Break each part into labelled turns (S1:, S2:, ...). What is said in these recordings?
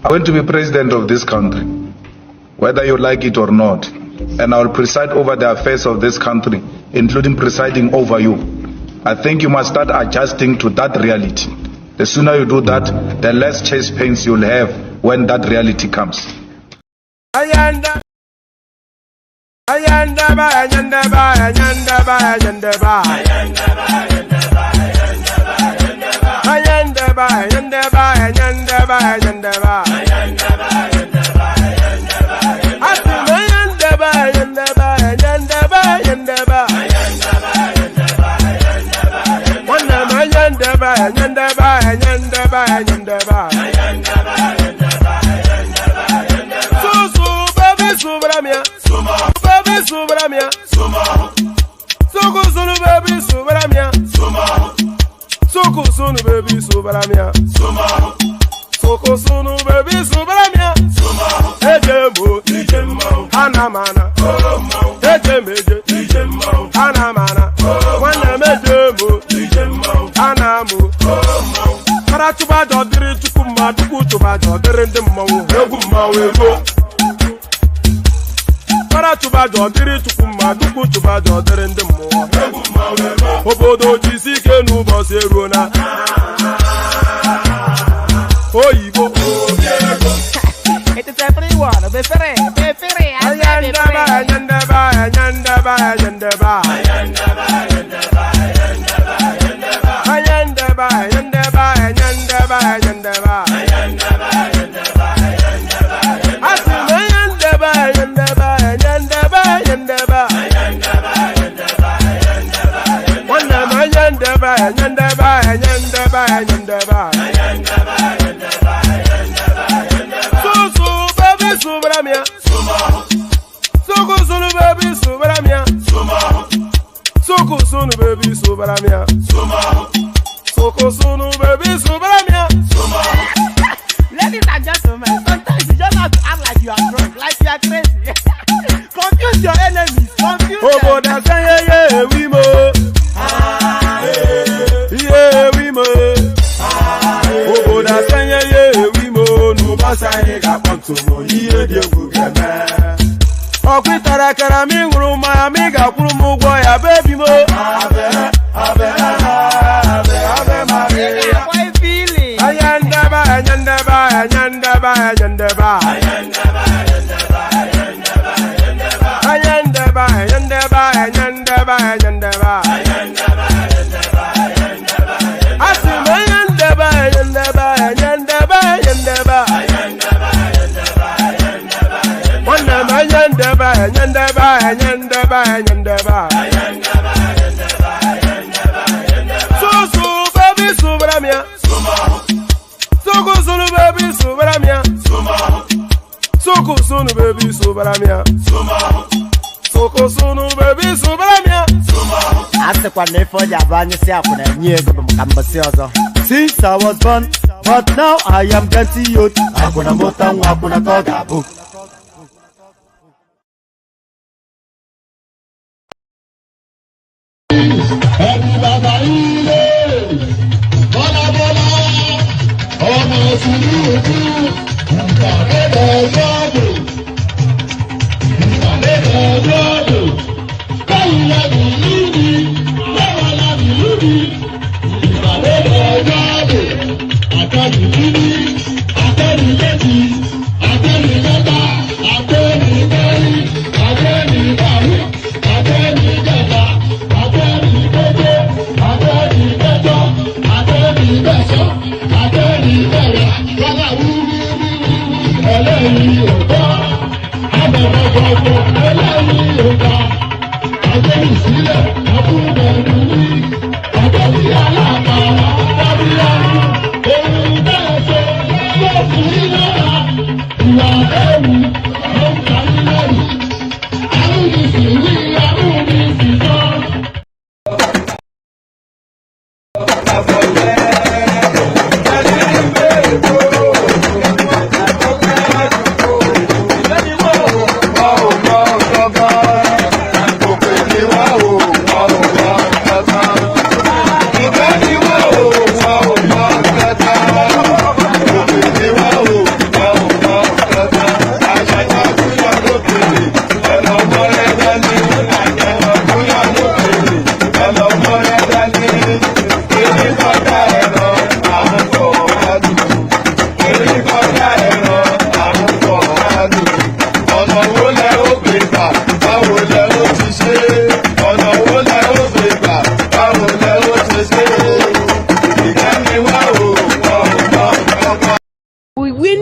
S1: I'm going to be president of this country, whether you like it or not. And I will preside over the affairs of this country, including presiding over you. I think you must start adjusting to that reality. The sooner you do that, the less chest pains you'll have when that reality comes.
S2: Ladies and gentlemen, sometimes you just have to act like you are drunk, like you are crazy. Confuse your enemies, confuse them.
S3: Since I was born, but now I am getting youth. Hakuna motangu, hakuna koga book.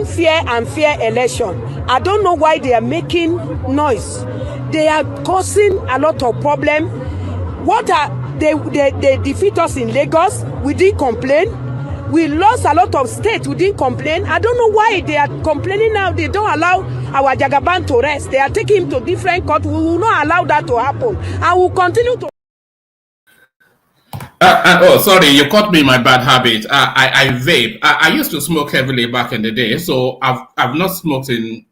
S4: fair and fair election. I don't know why they are making noise. They are causing a lot of problem. They defeat us in Lagos. We didn't complain. We lost a lot of states. We didn't complain. I don't know why they are complaining now. They don't allow our Jagaban to rest. They are taking him to different court. We will not allow that to happen. And we'll continue to.
S5: Oh, sorry, you caught me in my bad habit. I vape. I used to smoke heavily back in the day, so I've not smoked in,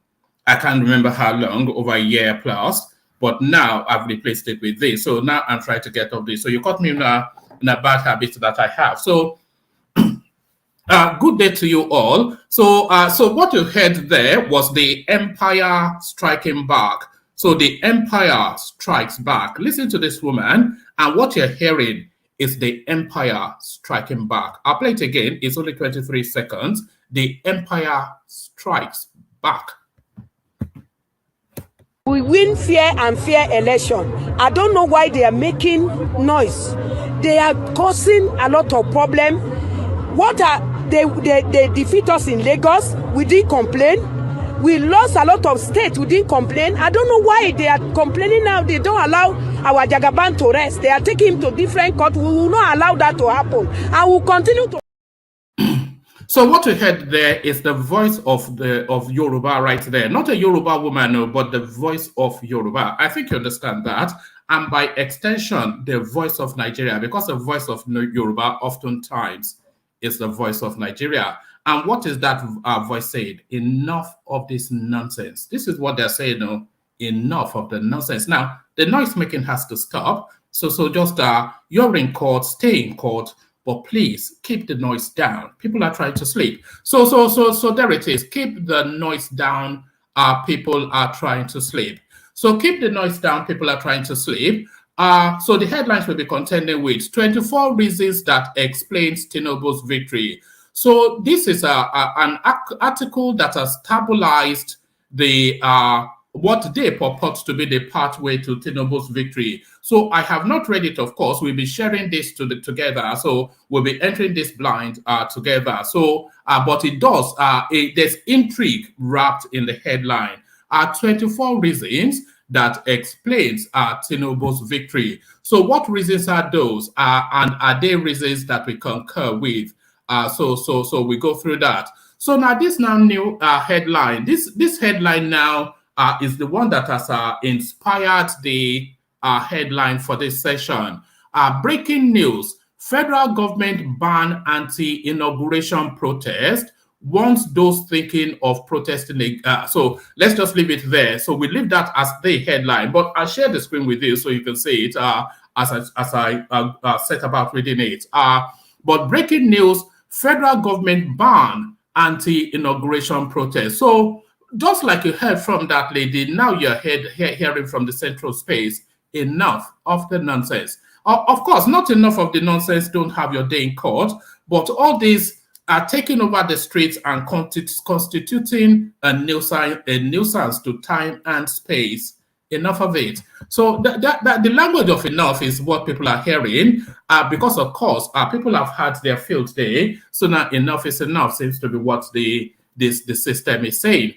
S5: I can't remember how long, over a year plus. But now I've replaced it with this. So now I'm trying to get off this. So you caught me in a bad habit that I have. So good day to you all. So what you heard there was the empire striking back. So the empire strikes back. Listen to this woman, and what you're hearing is the empire striking back. I'll play it again. It's only 23 seconds. The empire strikes back.
S4: We win fair and fair election. I don't know why they are making noise. They are causing a lot of problem. They defeat us in Lagos. We didn't complain. We lost a lot of states. We didn't complain. I don't know why they are complaining now. They don't allow our Jagaban to rest. They are taking him to different court. We will not allow that to happen. And we'll continue to.
S5: So what we heard there is the voice of Yoruba right there. Not a Yoruba woman, no, but the voice of Yoruba. I think you understand that. And by extension, the voice of Nigeria, because the voice of Yoruba oftentimes is the voice of Nigeria. And what is that voice saying? Enough of this nonsense. This is what they're saying, no? Enough of the nonsense. Now, the noise making has to stop. So just you're in court, stay in court, but please keep the noise down. People are trying to sleep. So there it is. Keep the noise down. People are trying to sleep. So keep the noise down. People are trying to sleep. So the headlines will be contending with 24 reasons that explains TINUBU'S victory. So this is an article that has stabilized the what they purport to be the pathway to TINUBU'S victory. So I have not read it, of course. We'll be sharing this together. So we'll be entering this blind together. So, but it does, there's intrigue wrapped in the headline. 24 reasons that explains TINUBU'S victory. So what reasons are those? And are they reasons that we concur with? So we go through that. So now this new headline, this headline now is the one that has inspired the headline for this session. Breaking news: federal government ban anti-inauguration protest, warns those thinking of protesting. So let's just leave it there. So we leave that as the headline, but I'll share the screen with you so you can see it as I set about reading it. But breaking news: federal government ban anti-inauguration protest. So just like you heard from that lady, now you're hearing from the central space, enough of the nonsense. Of course, not enough of the nonsense, don't have your day in court, but all these are taking over the streets and constituting a nuisance to time and space. Enough of it. So the language of enough is what people are hearing, because of course people have had their field day. So now enough is enough seems to be what the system is saying.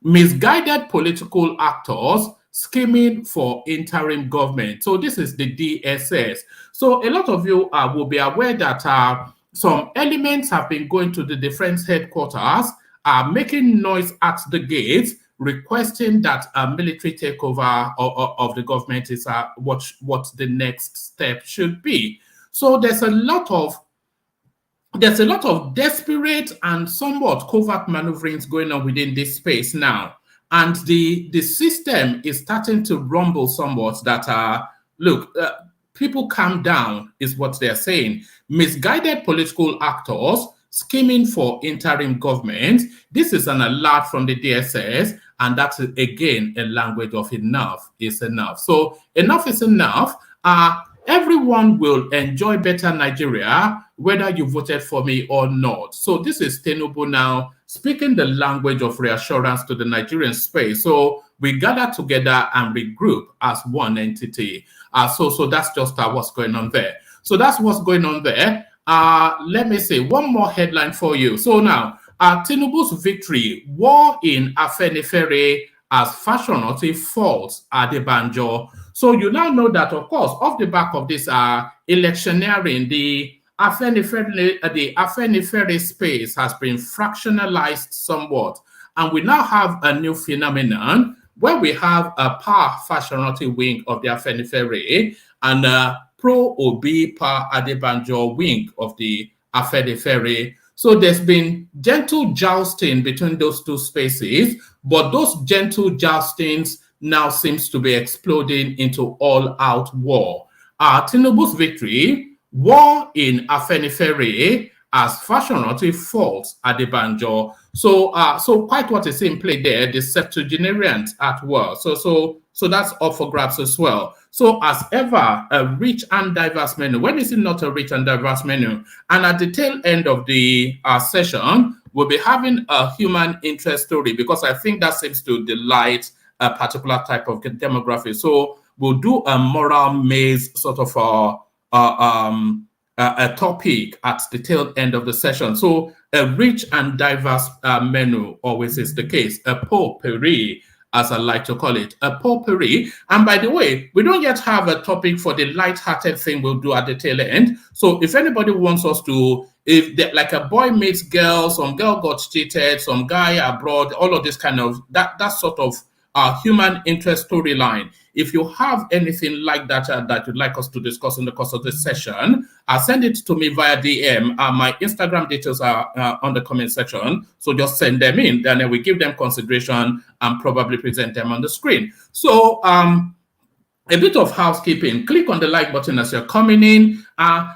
S5: Misguided political actors scheming for interim government. So this is the DSS. So a lot of you will be aware that some elements have been going to the defense headquarters, making noise at the gates, requesting that a military takeover of the government is what the next step should be. So there's a lot of desperate and somewhat covert maneuverings going on within this space now. And the system is starting to rumble somewhat that, look, people calm down is what they're saying. Misguided political actors scheming for interim government. This is an alert from the DSS, and that's, again, a language of enough is enough. So enough is enough. Everyone will enjoy better Nigeria, whether you voted for me or not. So this is TINUBU now speaking the language of reassurance to the Nigerian space. So we gather together and regroup as one entity. So that's just what's going on there. So that's what's going on there. Let me say one more headline for you. So now, TINUBU'S victory, war in Afenifere as fashionable falls Adebanjo. So you now know that, of course, off the back of this electioneering, the Afenifere space has been fractionalized somewhat. And we now have a new phenomenon where we have a power fashionable wing of the Afenifere and a pro-Obi power Adebanjo wing of the Afenifere. So there's been gentle jousting between those two spaces, but those gentle joustings now seems to be exploding into all-out war. TINUBU'S victory, war in Afenifere as fashionable falls Adebanjo. So quite what is in play there, the septuagenarians at war. So that's up for grabs as well. So as ever, a rich and diverse menu. When is it not a rich and diverse menu? And at the tail end of the session, we'll be having a human interest story, because I think that seems to delight a particular type of demography. So we'll do a moral maze sort of a topic at the tail end of the session. So a rich and diverse menu always is the case. A potpourri, as I like to call it, a potpourri. And by the way, we don't yet have a topic for the light-hearted thing we'll do at the tail end. So if anybody wants us to, if like a boy meets girl, some girl got cheated, some guy abroad, all of this kind of, that sort of human interest storyline. If you have anything like that that you'd like us to discuss in the course of this session, send it to me via DM. My Instagram details are on the comment section, so just send them in. Then we give them consideration and probably present them on the screen. So a bit of housekeeping. Click on the like button as you're coming in.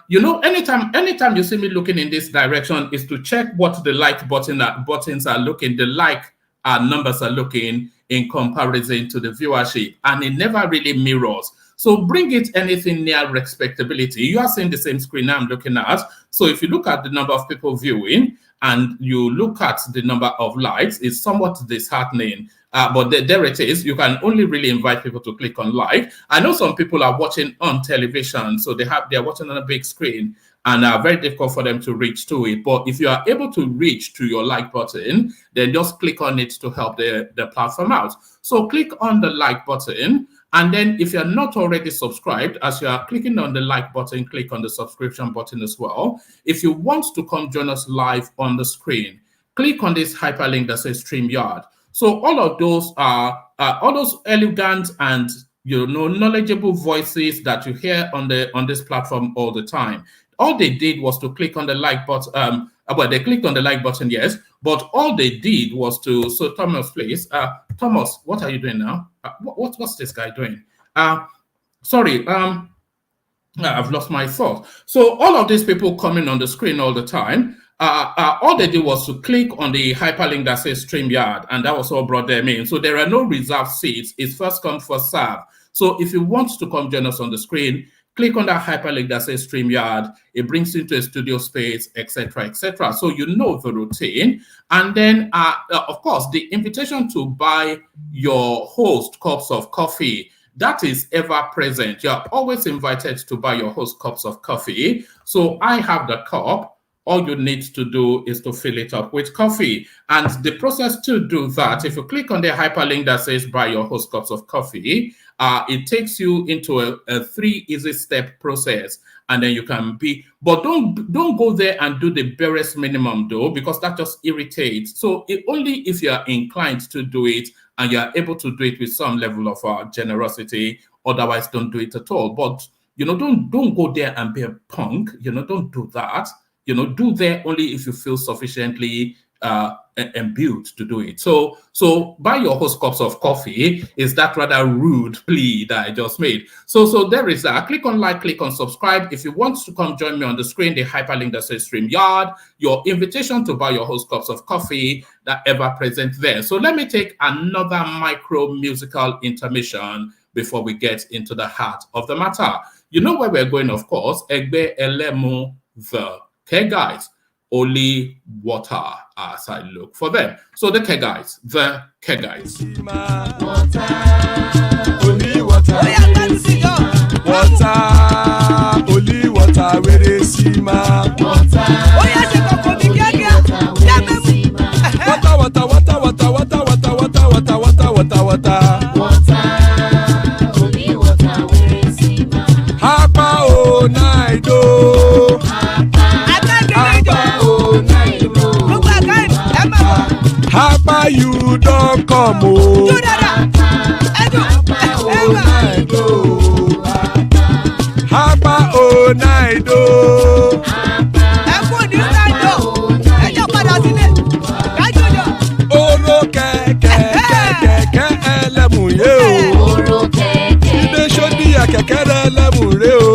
S5: You know, anytime you see me looking in this direction is to check what the like buttons are looking, the like numbers are looking in comparison to the viewership, and it never really mirrors. So bring it anything near respectability. You are seeing the same screen I'm looking at. So if you look at the number of people viewing and you look at the number of likes, it's somewhat disheartening. But there it is. You can only really invite people to click on like. I know some people are watching on television, so they're watching on a big screen, and very difficult for them to reach to it. But if you are able to reach to your like button, then just click on it to help the platform out. So click on the like button, and then if you're not already subscribed, as you are clicking on the like button, click on the subscription button as well. If you want to come join us live on the screen, click on this hyperlink that says StreamYard. So all of those are all those elegant and knowledgeable voices that you hear on this platform all the time. All they did was to click on the like button. Well, they clicked on the like button, yes, but all they did was to. So Thomas, please, Thomas, what are you doing now? What's this guy doing? Sorry, I've lost my thought. So all of these people coming on the screen all the time. All they did was to click on the hyperlink that says StreamYard, and that was all brought them in. So there are no reserved seats. It's first come, first serve. So if you want to come join us on the screen, click on that hyperlink that says StreamYard. It brings you into a studio space, etc., etc. So you know the routine. And then, of course, the invitation to buy your host cups of coffee, that is ever present. You're always invited to buy your host cups of coffee. So I have the cup. All you need to do is to fill it up with coffee. And the process to do that, if you click on the hyperlink that says buy your host cups of coffee, it takes you into a 3 easy step process. And then you can but don't go there and do the barest minimum though, because that just irritates. So only if you are inclined to do it and you are able to do it with some level of generosity, otherwise don't do it at all. But, don't go there and be a punk, don't do that. Do there only if you feel sufficiently imbued to do it. So buy your host cups of coffee is that rather rude plea that I just made. So there is that. Click on like, click on subscribe. If you want to come join me on the screen, the hyperlink that says StreamYard, your invitation to buy your host cups of coffee, that ever present there. So let me take another micro musical intermission before we get into the heart of the matter. You know where we're going, of course. Egbe Elemu the Care Guys, only water as I look for them. So the Care Guys, the Care Guys.
S6: Water, only water, water, only water, where they see my water. Hapa you don't come oh.
S2: You dada.
S6: Hapa oh night oh.
S2: Ẹkún ní sáyọ. Ẹjọ́ padà sílé. Kájọjọ.
S6: Oro kẹ̀kẹ́ ẹlẹ́mùrè o. Ilé ṣọ́díyà kẹ̀kẹ́ ẹlẹ́mùrè o.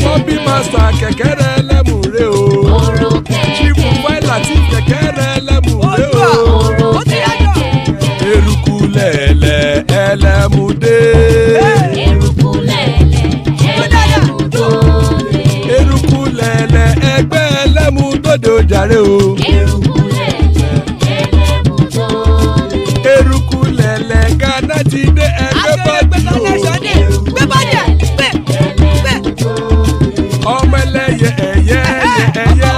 S6: Bobby master kẹ̀kẹ́ ẹlẹ́mùrè o. Chifu Wáìlà tí kẹ̀kẹ́ ẹlẹ́mùrè o.
S2: Ó ti yájọ.
S6: Eruku lẹ̀lẹ̀ ẹlẹ́mùdé. Eruku lẹ̀lẹ̀ ẹgbẹ́ ẹlẹ́mùdóde ojàre o. Eruku lẹ̀lẹ̀ Ghana ti dé ẹgbẹ́ bọ́dì o.
S2: Gbé bọ́dì ẹ̀ gbé.
S6: Ọmọ ẹlẹ́yẹ ẹyẹ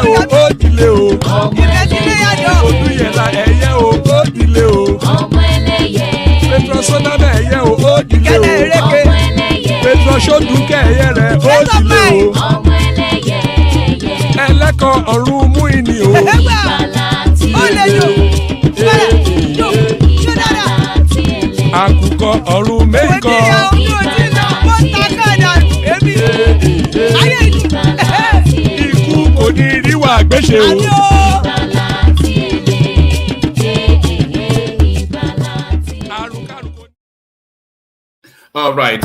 S6: o ó dìlé o.
S2: Ìrẹsìlẹ̀ yájọ.
S6: Odúyẹ̀lá ẹyẹ o ó dìlé o. Petro Sọ́nàmẹ̀ ẹyẹ o ó dìlé o.
S2: Kẹ́lẹ́ eréke.
S6: Petro Ṣódùkẹ́ ẹyẹ rẹ̀ ó dìlé o. Ẹlẹ́kọ̀ ọ̀run mú ìní o.
S2: Ẹgbẹ́ ó lè yọ. Bẹ́ẹ̀ yọ dada.
S6: Àkùkọ ọ̀run méjìkọ.
S2: Òbí ya ojú òjì náà wọ́n ta káàdà. Èmi ayé ìlú.
S6: Ikú kò ní ríwà gbéṣe o.
S2: Àmì o.
S5: All right.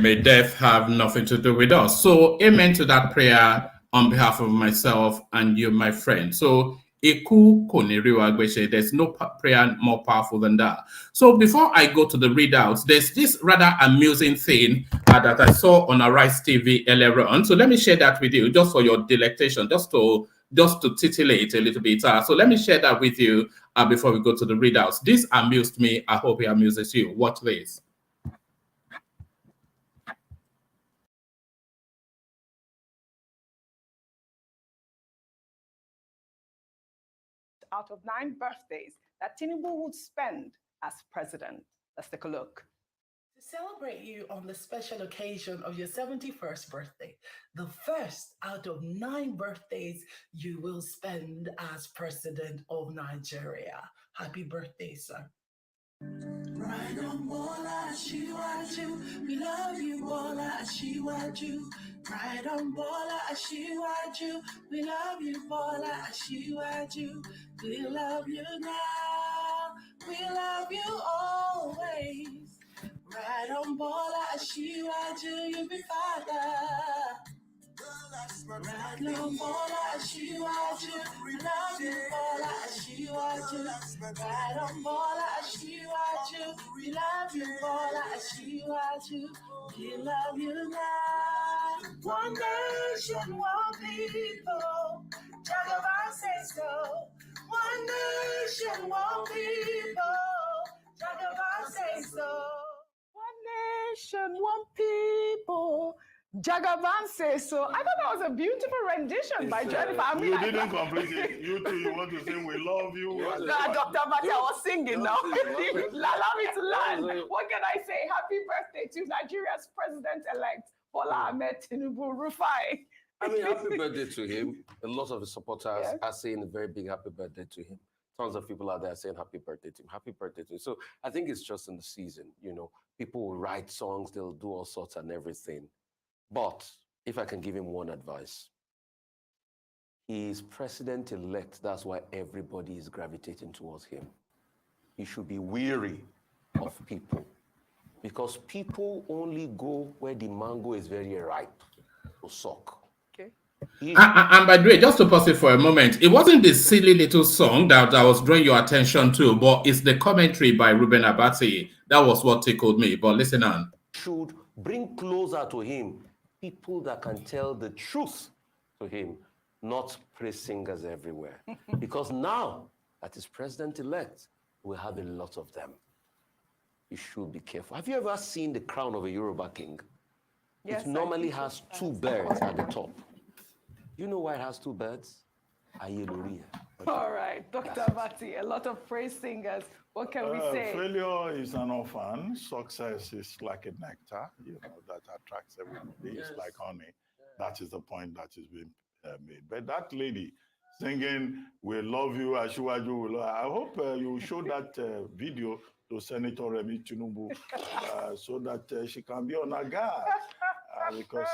S5: May death have nothing to do with us. So amen to that prayer on behalf of myself and you, my friend. So there's no prayer more powerful than that. So before I go to the readouts, there's this rather amusing thing that I saw on Arise TV earlier on. So let me share that with you just for your delectation, just to titillate a little bit. So let me share that with you before we go to the readouts. This amused me. I hope it amuses you. Watch this.
S7: Out of 9 birthdays that Tinubu would spend as president. Let's take a look.
S8: To celebrate you on the special occasion of your 71st birthday, the first out of 9 birthdays you will spend as president of Nigeria. Happy birthday, sir. Ride on Bola Ashiwaju, we love you Bola Ashiwaju. Ride on Bola Ashiwaju, we love you Bola Ashiwaju. We love you now, we love you always. Ride on Bola Ashiwaju, you be father. Ride on Bola Ashiwaju, we love you Bola Ashiwaju. Ride on Bola Ashiwaju, we love you Bola Ashiwaju. We love you now. One nation, one people. Jagaban says so. One nation, one people. Jagaban says so.
S7: One nation, one people. Jagaban says so. I thought that was a beautiful rendition by Jennifer. I mean,
S9: you didn't complete it. You too, you want to sing "We Love You."
S7: Dr. Bati, I was singing now. Allow me to learn. What can I say? Happy birthday to Nigeria's president-elect, Bola Ahmed Tinubu Rufai.
S10: I mean, happy birthday to him. A lot of his supporters are saying a very big happy birthday to him. Tons of people out there saying happy birthday to him, happy birthday to him. So I think it's just in the season, you know, people will write songs, they'll do all sorts and everything. But if I can give him one advice, he is president-elect. That's why everybody is gravitating towards him. He should be weary of people because people only go where the mango is very ripe to suck.
S5: And by the way, just to pause it for a moment, it wasn't this silly little song that I was drawing your attention to, but it's the commentary by Ruben Abati. That was what tickled me. But listen on.
S10: Should bring closer to him people that can tell the truth to him, not praise singers everywhere. Because now that he's president-elect, we'll have a lot of them. You should be careful. Have you ever seen the crown of a Yoruba king? Yes, it normally has 2 birds at the top. You know why it has 2 birds?
S7: All right, Dr. Abati, a lot of praise singers. What can we say?
S9: Failure is an orphan. Success is like a nectar, you know, that attracts everybody. It's like honey. That is the point that is being made. But that lady singing "We Love You," Asiwaju. I hope you show that video to Senator Remi Tinubu so that she can be on her guard because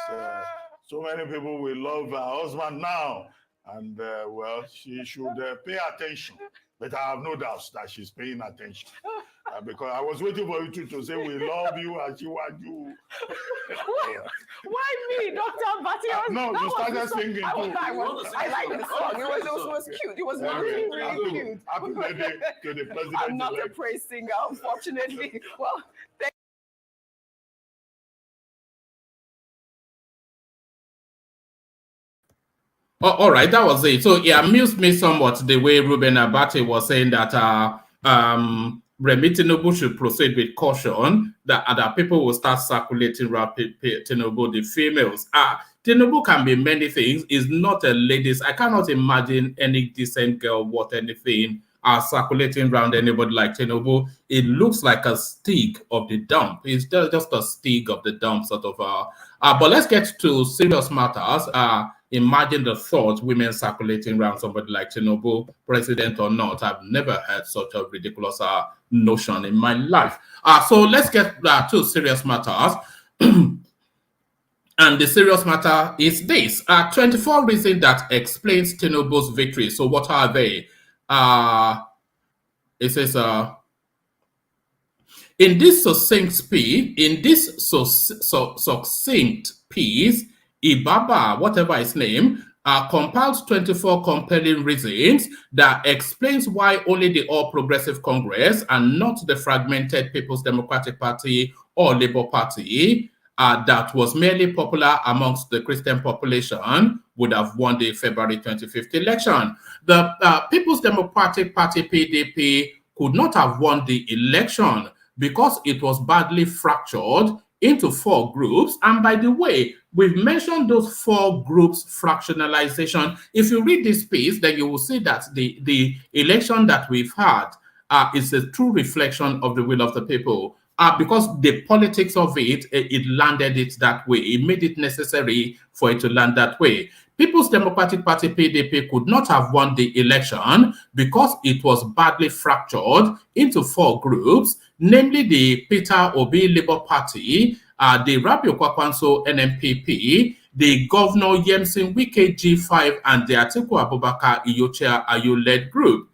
S9: so many people will love her husband now, and well, she should pay attention. But I have no doubts that she's paying attention. Because I was waiting for you to say "We love you," Asiwaju.
S7: Why me, Dr. Bati?
S9: No, you started singing too.
S7: I like the song. It was cute. It was really, really cute.
S9: Happy birthday to the president.
S7: I'm not a praise singer, unfortunately. Well,
S5: all right, that was it. So it amused me somewhat the way Ruben Abate was saying that Remi Tinubu should proceed with caution, that other people will start circulating around Tinubu, the females. Tinubu can be many things. Is not a ladies. I cannot imagine any decent girl worth anything circulating around anybody like Tinubu. It looks like a stick of the dump. It's just a stick of the dump, sort of. But let's get to serious matters. Imagine the thought, women circulating around somebody like Tinubu, president or not. I've never heard such a ridiculous notion in my life. So let's get to serious matters. And the serious matter is this. 24 reasons that explains Tinubu's victory. So what are they? It says, in this succinct piece, Ibaba, whatever his name, compiled 24 compelling reasons that explains why only the All Progressive Congress and not the fragmented People's Democratic Party or Labour Party that was merely popular amongst the Christian population would have won the February 25th election. The People's Democratic Party, PDP, could not have won the election because it was badly fractured into 4 groups. And by the way, we've mentioned those 4 groups fractionalization. If you read this piece, then you will see that the election that we've had is a true reflection of the will of the people. Because the politics of it landed it that way. It made it necessary for it to land that way. People's Democratic Party, PDP, could not have won the election because it was badly fractured into 4 groups, namely the Peter Obi Labour Party, the Rabiu Kwakwanso NMPP, the Governor Yemsin Wike G5, and the Atiku Abubakar Iyochia Ayu-led group,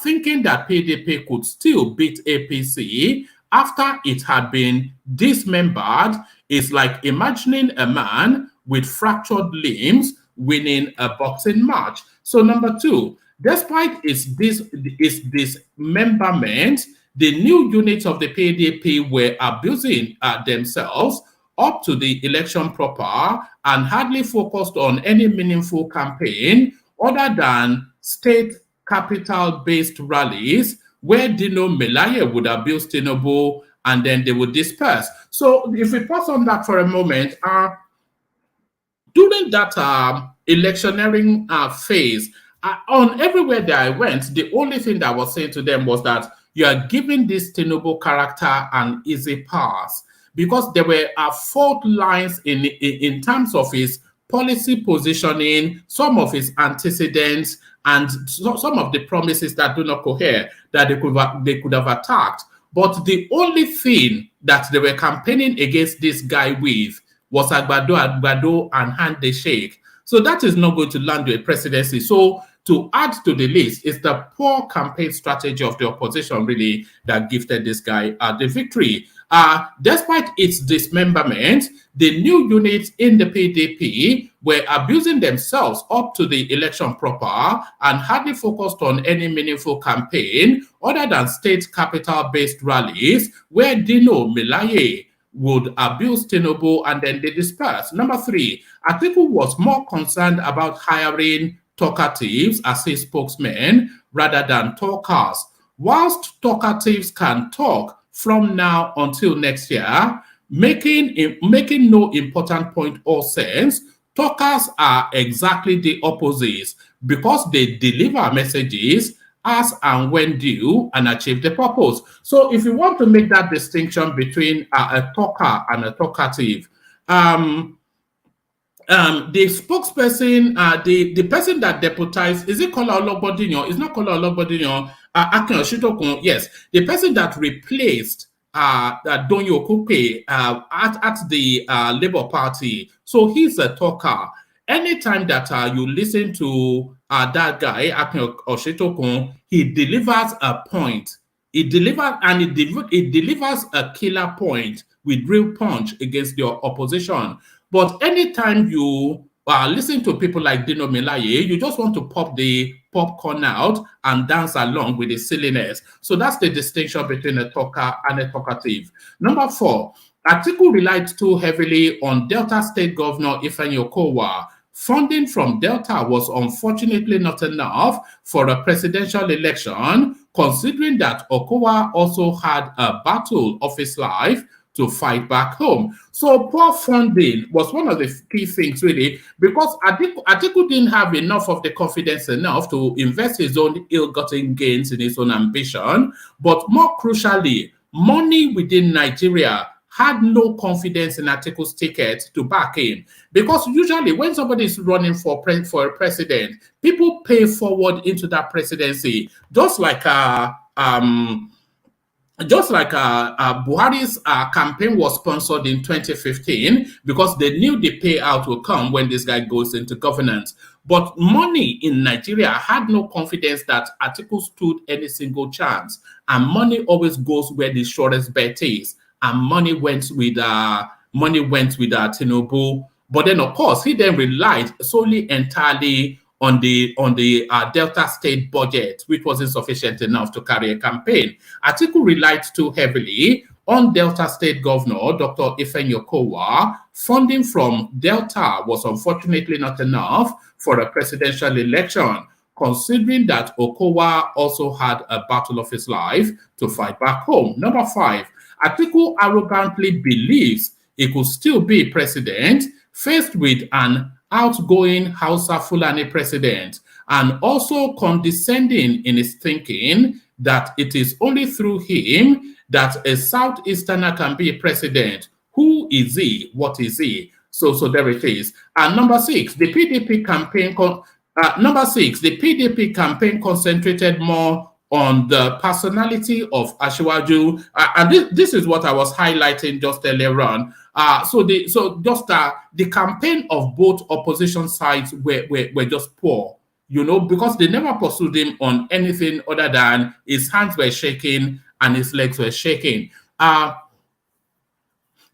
S5: thinking that PDP could still beat APC after it had been dismembered. Is like imagining a man with fractured limbs winning a boxing match. So number 2, despite its dismemberment, the new units of the PDP were abusing themselves up to the election proper and hardly focused on any meaningful campaign other than state capital-based rallies where Dino Melaye would abuse Tinubu and then they would disperse. So if we pause on that for a moment, during that electioneering phase, on everywhere that I went, the only thing that I was saying to them was that you are giving this Tinubu character an easy pass because there were fault lines in terms of his policy positioning, some of his antecedents, and some of the promises that do not cohere that they could have attacked. But the only thing that they were campaigning against this guy with was Agbado and handshake. So that is not going to land with a presidency. So to add to the list is the poor campaign strategy of the opposition really that gifted this guy the victory. Despite its dismemberment, the new units in the PDP were abusing themselves up to the election proper and hardly focused on any meaningful campaign other than state capital-based rallies where Dino Melaye would abuse Tinubu and then they disperse. Number 3, Atiku was more concerned about hiring talkatives as his spokesmen rather than talkers. Whilst talkatives can talk from now until next year, making no important point or sense, talkers are exactly the opposite because they deliver messages as and when due and achieve the purpose. So if you want to make that distinction between a talker and a talkative, the spokesperson, the person that deputized, is it Kola Ologbodinyo? It's not Kola Ologbodinyo. Akin Oshitokun, yes. The person that replaced Donyo Okupe at the Labour Party. So he's a talker. Anytime that you listen to that guy, Akin Oshitokun, he delivers a point. It delivers a killer point with real punch against your opposition. But anytime you listen to people like Dino Melaye, you just want to pop the popcorn out and dance along with the silliness. So that's the distinction between a talker and a talkative. Number 4, Atiku relied too heavily on Delta State Governor Ifeanyi Okowa. Funding from Delta was unfortunately not enough for a presidential election, considering that Okowa also had a battle of his life to fight back home. So poor funding was one of the key things, really, because Atiku didn't have enough of the confidence enough to invest his own ill-gotten gains in his own ambition. But more crucially, money within Nigeria had no confidence in Atiku's ticket to back him. Because usually when somebody is running for a president, people pay forward into that presidency, just like Buhari's campaign was sponsored in 2015 because they knew the payout will come when this guy goes into governance. But money in Nigeria had no confidence that Atiku stood any single chance. And money always goes where the shortest bet is. And money went with Tinubu. But then, of course, he then relied solely entirely on the Delta State budget, which wasn't sufficient enough to carry a campaign. Atiku relied too heavily on Delta State Governor Dr. Ifeanyi Okowa. Funding from Delta was unfortunately not enough for a presidential election, considering that Okowa also had a battle of his life to fight back home. Number 5, Atiku arrogantly believes he could still be president faced with an outgoing Hausa Fulani president, and also condescending in his thinking that it is only through him that a Southeasterner can be president. Who is he? What is he? So there it is. And number 6, the PDP campaign concentrated more on the personality of Asiwaju, and this is what I was highlighting just earlier on. The campaign of both opposition sides were just poor, because they never pursued him on anything other than his hands were shaking and his legs were shaking.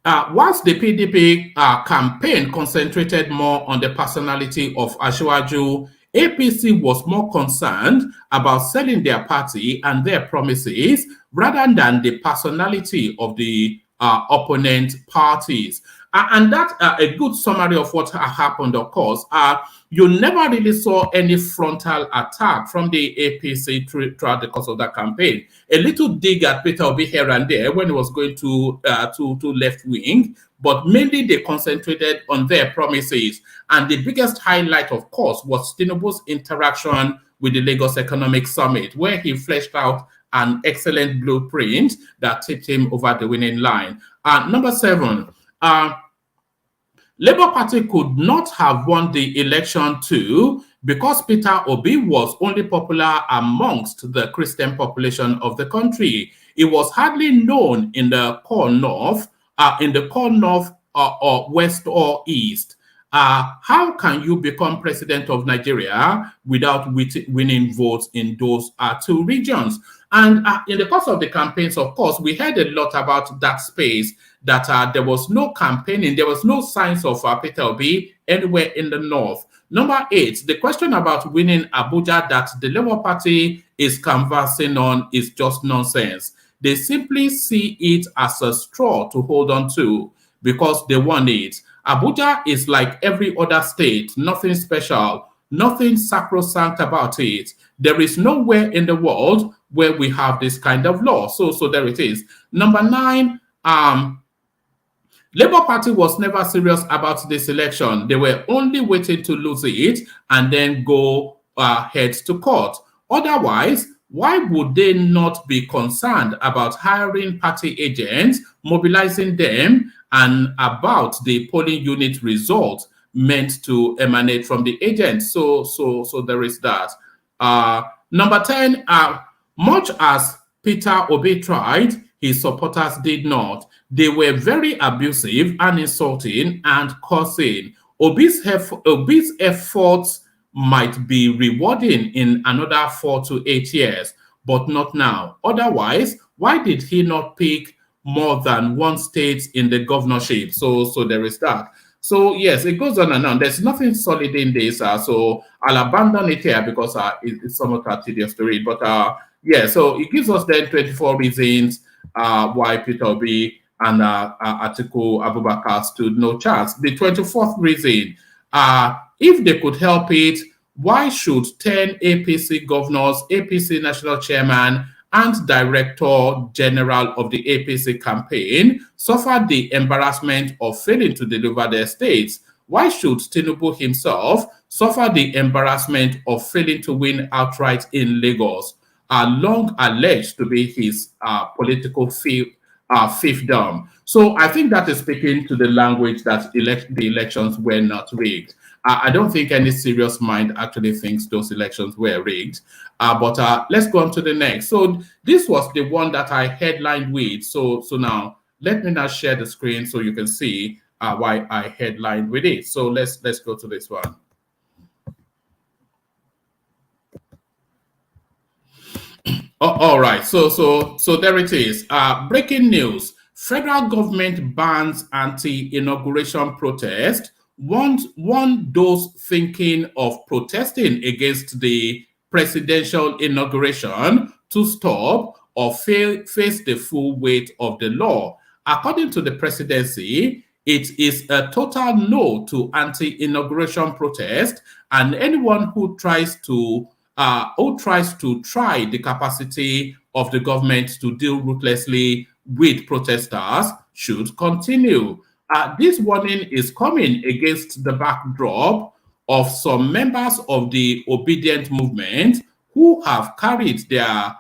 S5: Whilst the PDP campaign concentrated more on the personality of Asiwaju, APC was more concerned about selling their party and their promises rather than the personality of the opponent parties. And that's a good summary of what happened, of course. You never really saw any frontal attack from the APC throughout the course of that campaign. A little dig at Peter Obi here and there when he was going to left wing, but mainly they concentrated on their promises. And the biggest highlight, of course, was TINUBU'S interaction with the Lagos Economic Summit, where he fleshed out an excellent blueprint that tipped him over the winning line. Number 7, Labour Party could not have won the election too because Peter Obi was only popular amongst the Christian population of the country. It was hardly known in the core north, or west or east. How can you become president of Nigeria without winning votes in those 2 regions? And in the course of the campaigns, of course, we heard a lot about that space, that there was no campaigning, there was no signs of Peter Obi anywhere in the north. Number 8, the question about winning Abuja that the Labour Party is canvassing on is just nonsense. They simply see it as a straw to hold on to because they won it. Abuja is like every other state, nothing special, nothing sacrosanct about it. There is nowhere in the world where we have this kind of law. So there it is. Number 9, Labour Party was never serious about this election. They were only waiting to lose it and then go head to court. Otherwise, why would they not be concerned about hiring party agents, mobilizing them, and about the polling unit results? meant to emanate from the agent. So there is that. Number 10, much as Peter Obi tried, his supporters did not. They were very abusive and insulting and cursing. Obi's efforts might be rewarding in another 4 to 8 years, but not now. Otherwise, why did he not pick more than one state in the governorship? So there is that. So yes, it goes on and on. There's nothing solid in this, so I'll abandon it here because it's somewhat tedious to read. But yeah, so it gives us then 24 reasons why Peter Obi and Atiku Abubakar stood no chance. The 24th reason, if they could help it, why should 10 APC governors, APC national chairman, and director general of the APC campaign suffer the embarrassment of failing to deliver their states? Why should Tinubu himself suffer the embarrassment of failing to win outright in Lagos, long alleged to be his political fiefdom? So I think that is speaking to the language that the elections were not rigged. I don't think any serious mind actually thinks those elections were rigged. But let's go on to the next. So this was the one that I headlined with. So now let me now share the screen so you can see why I headlined with it. So let's go to this one. All right. So there it is. Breaking news: federal government bans anti-inauguration protest. Warn those thinking of protesting against the presidential inauguration to stop or face the full weight of the law. According to the presidency, it is a total no to anti-inauguration protest, and anyone who tries to try the capacity of the government to deal ruthlessly with protesters should continue. This warning is coming against the backdrop of some members of the Obedient movement who have carried their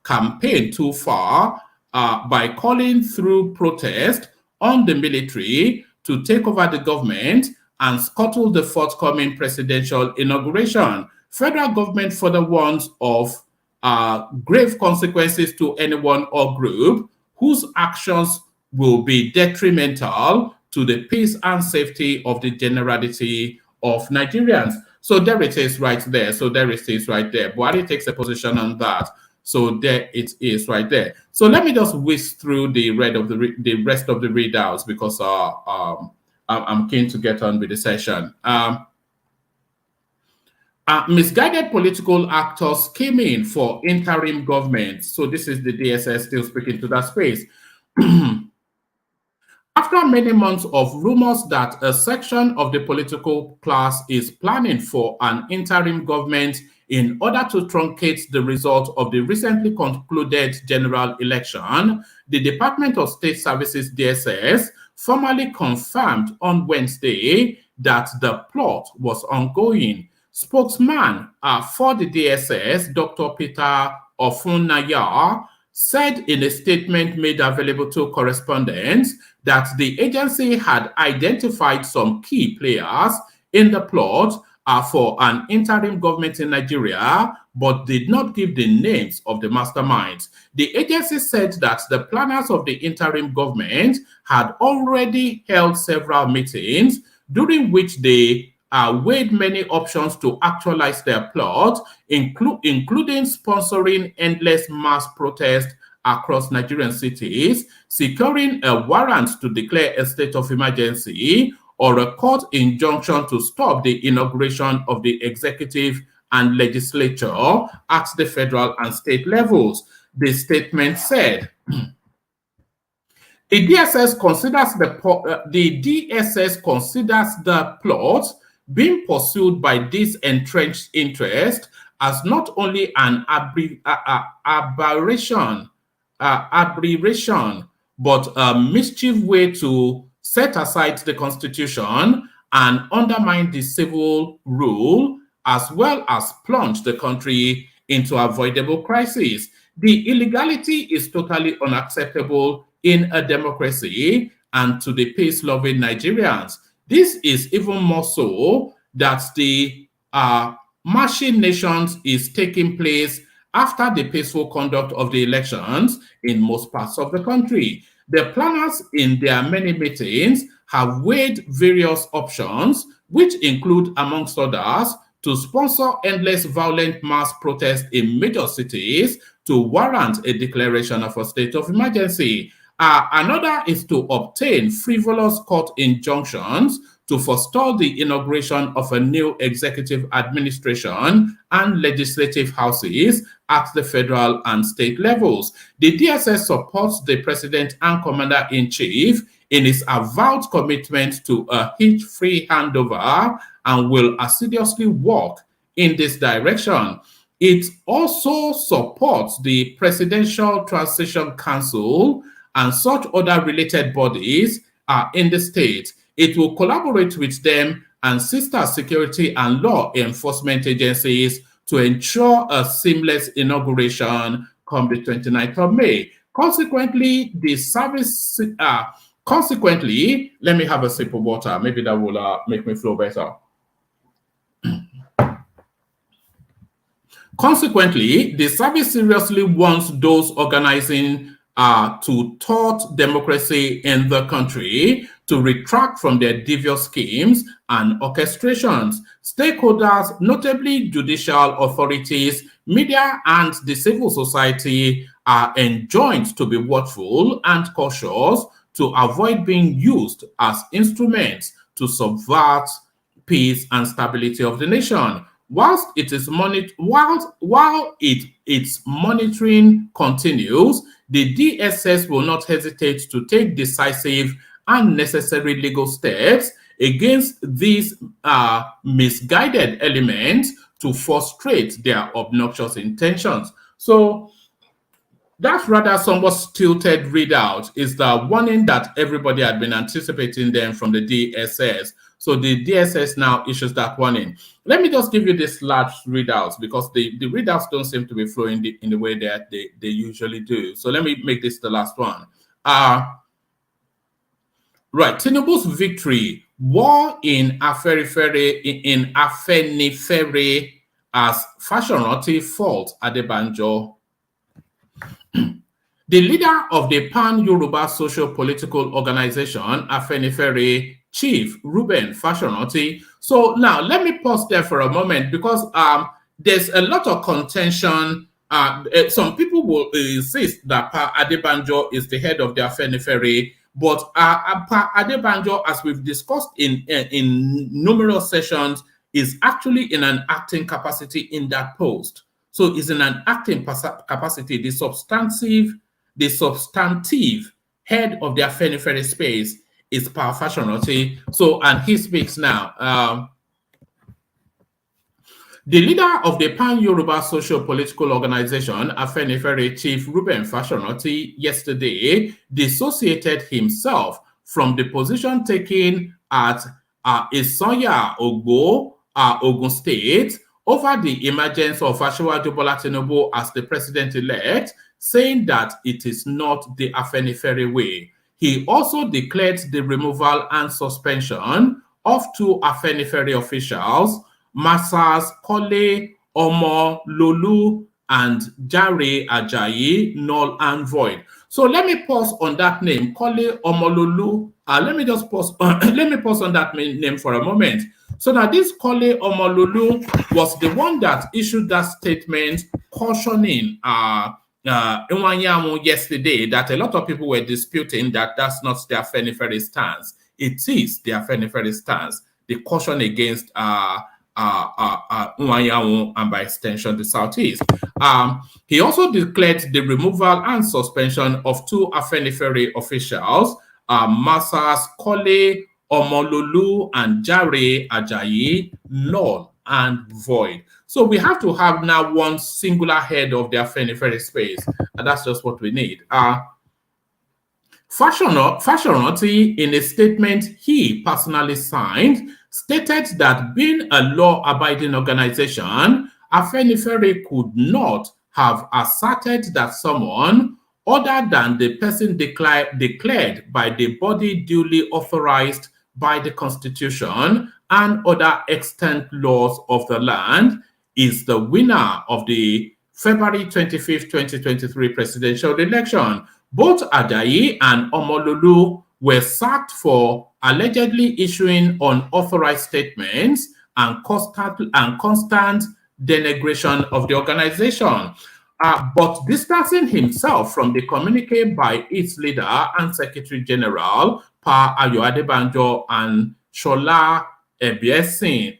S5: campaign too far by calling through protest on the military to take over the government and scuttle the forthcoming presidential inauguration. Federal government further warns of grave consequences to anyone or group whose actions will be detrimental to the peace and safety of the generality of Nigerians. So there it is right there. So there it is right there. Buhari takes a position on that. So there it is right there. So let me just whisk through the rest of the readouts because I'm keen to get on with the session. Misguided political actors came in for interim government. So this is the DSS still speaking to that space. After many months of rumors that a section of the political class is planning for an interim government in order to truncate the result of the recently concluded general election, the Department of State Services, DSS, formally confirmed on Wednesday that the plot was ongoing. Spokesman for the DSS, Dr. Peter Ofunaya, said in a statement made available to correspondents that the agency had identified some key players in the plot for an interim government in Nigeria, but did not give the names of the masterminds. The agency said that the planners of the interim government had already held several meetings during which they weighed many options to actualize their plot, including sponsoring endless mass protests across Nigerian cities, securing a warrant to declare a state of emergency, or a court injunction to stop the inauguration of the executive and legislature at the federal and state levels. The statement said, the DSS considers the plot being pursued by this entrenched interest as not only an aberration, but a mischief way to set aside the Constitution and undermine the civil rule, as well as plunge the country into avoidable crisis. The illegality is totally unacceptable in a democracy and to the peace-loving Nigerians. This is even more so that the machinations is taking place after the peaceful conduct of the elections in most parts of the country. The planners in their many meetings have weighed various options, which include, amongst others, to sponsor endless violent mass protests in major cities to warrant a declaration of a state of emergency. Another is to obtain frivolous court injunctions to forestall the inauguration of a new executive administration and legislative houses at the federal and state levels. The DSS supports the president and commander-in-chief in his avowed commitment to a hitch-free handover and will assiduously work in this direction. It also supports the Presidential Transition Council and such other related bodies in the state. It will collaborate with them and sister security and law enforcement agencies to ensure a seamless inauguration come the 29th of May. Consequently, the service, let me have a sip of water. Maybe that will make me flow better. Consequently, the service seriously wants those organizing to thwart democracy in the country to retract from their devious schemes and orchestrations. Stakeholders, notably judicial authorities, media, and the civil society, are enjoined to be watchful and cautious to avoid being used as instruments to subvert peace and stability of the nation. Whilst it is its monitoring continues, the DSS will not hesitate to take decisive and necessary legal steps against these misguided elements to frustrate their obnoxious intentions. So that rather somewhat stilted readout is the warning that everybody had been anticipating then from the DSS. So the DSS now issues that warning. Let me just give you this last readouts because the readouts don't seem to be flowing in the way that they usually do. So let me make this the last one. Right, TINUBU'S victory, war in Afenifere as Fashionati fault Adebanjo. The leader of the Pan-Yoruba Socio-Political Organization, Afenifere, Chief Reuben Fashionati. So now let me pause there for a moment because there's a lot of contention. Some people will insist that Pa Adebanjo is the head of the Afenifere, but Pa Adebanjo, as we've discussed in numerous sessions, is actually in an acting capacity in that post. So is in an acting capacity, the substantive head of the Afenifere space is Pa Fashionati. So, and he speaks now. The leader of the Pan-Yoruba Socio-Political Organization, Afenifere, Chief Reuben Fashionati, yesterday dissociated himself from the position taken at Isoya Ogbo, Ogun State, over the emergence of Asiwaju Bola Tinubu as the president-elect, saying that it is not the Afenifere way. He also declared the removal and suspension of two Afenifere officials, Masas Kole Omololu and Jare Ajayi, null and void. So let me pause on that name, Kole Omololu. Let me just pause. Let me pause on that name for a moment. So now this Kole Omololu was the one that issued that statement cautioning Nwanyamu yesterday that a lot of people were disputing that that's not the Afenifere stance. It is the Afenifere stance, the caution against Nwanyamu and by extension the Southeast. He also declared the removal and suspension of two Afenifere officials, Masas Kole Omololu and Jare Ajayi, null and void. So we have to have now one singular head of the Afenifere space, and that's just what we need. Fashionati, in a statement he personally signed, stated that being a law-abiding organization, Afenifere could not have asserted that someone other than the person declared by the body duly authorized by the Constitution and other extant laws of the land, is the winner of the February 25th, 2023 presidential election. Both Ajayi and Omololu were sacked for allegedly issuing unauthorized statements and constant denigration of the organization. But distancing himself from the communique by its leader and Secretary General, Pa Ayo Adebanjo and Shola Ebiseni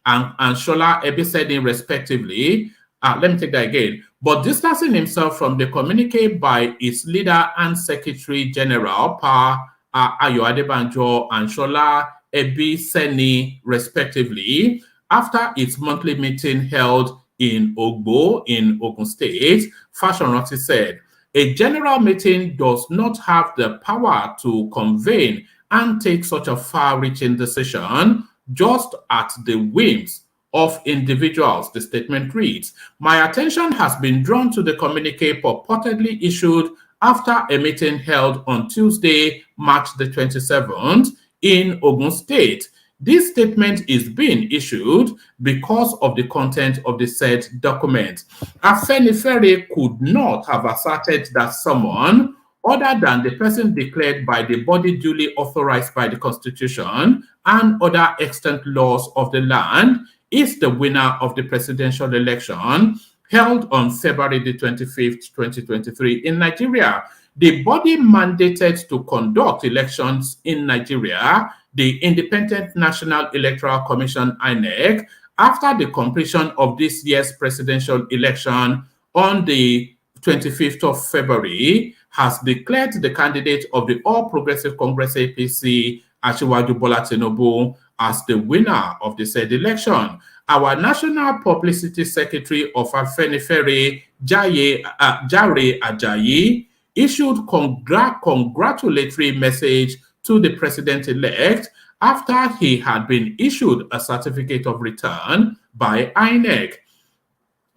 S5: and Shola Ebiseni, respectively. Let me take that again. But distancing himself from the communique by its leader and Secretary General, Pa Ayo Adebanjo and Shola Ebiseni, respectively, after its monthly meeting held in Ogbo in Ogun State, Fashoranti said, a general meeting does not have the power to convene and take such a far-reaching decision just at the whims of individuals. The statement reads, my attention has been drawn to the communique purportedly issued after a meeting held on Tuesday, March the 27th in Ogun State. This statement is being issued because of the content of the said document. Afenifere could not have asserted that someone other than the person declared by the body duly authorized by the Constitution and other extant laws of the land is the winner of the presidential election held on February the 25th, 2023 in Nigeria. The body mandated to conduct elections in Nigeria, the Independent National Electoral Commission, INEC, after the completion of this year's presidential election on the 25th of February, has declared the candidate of the All Progressive Congress APC, Asiwaju Bola Tinubu, as the winner of the said election. Our National Publicity Secretary of Afenifere, Jare Ajayi, issued congratulatory message to the president-elect after he had been issued a certificate of return by INEC.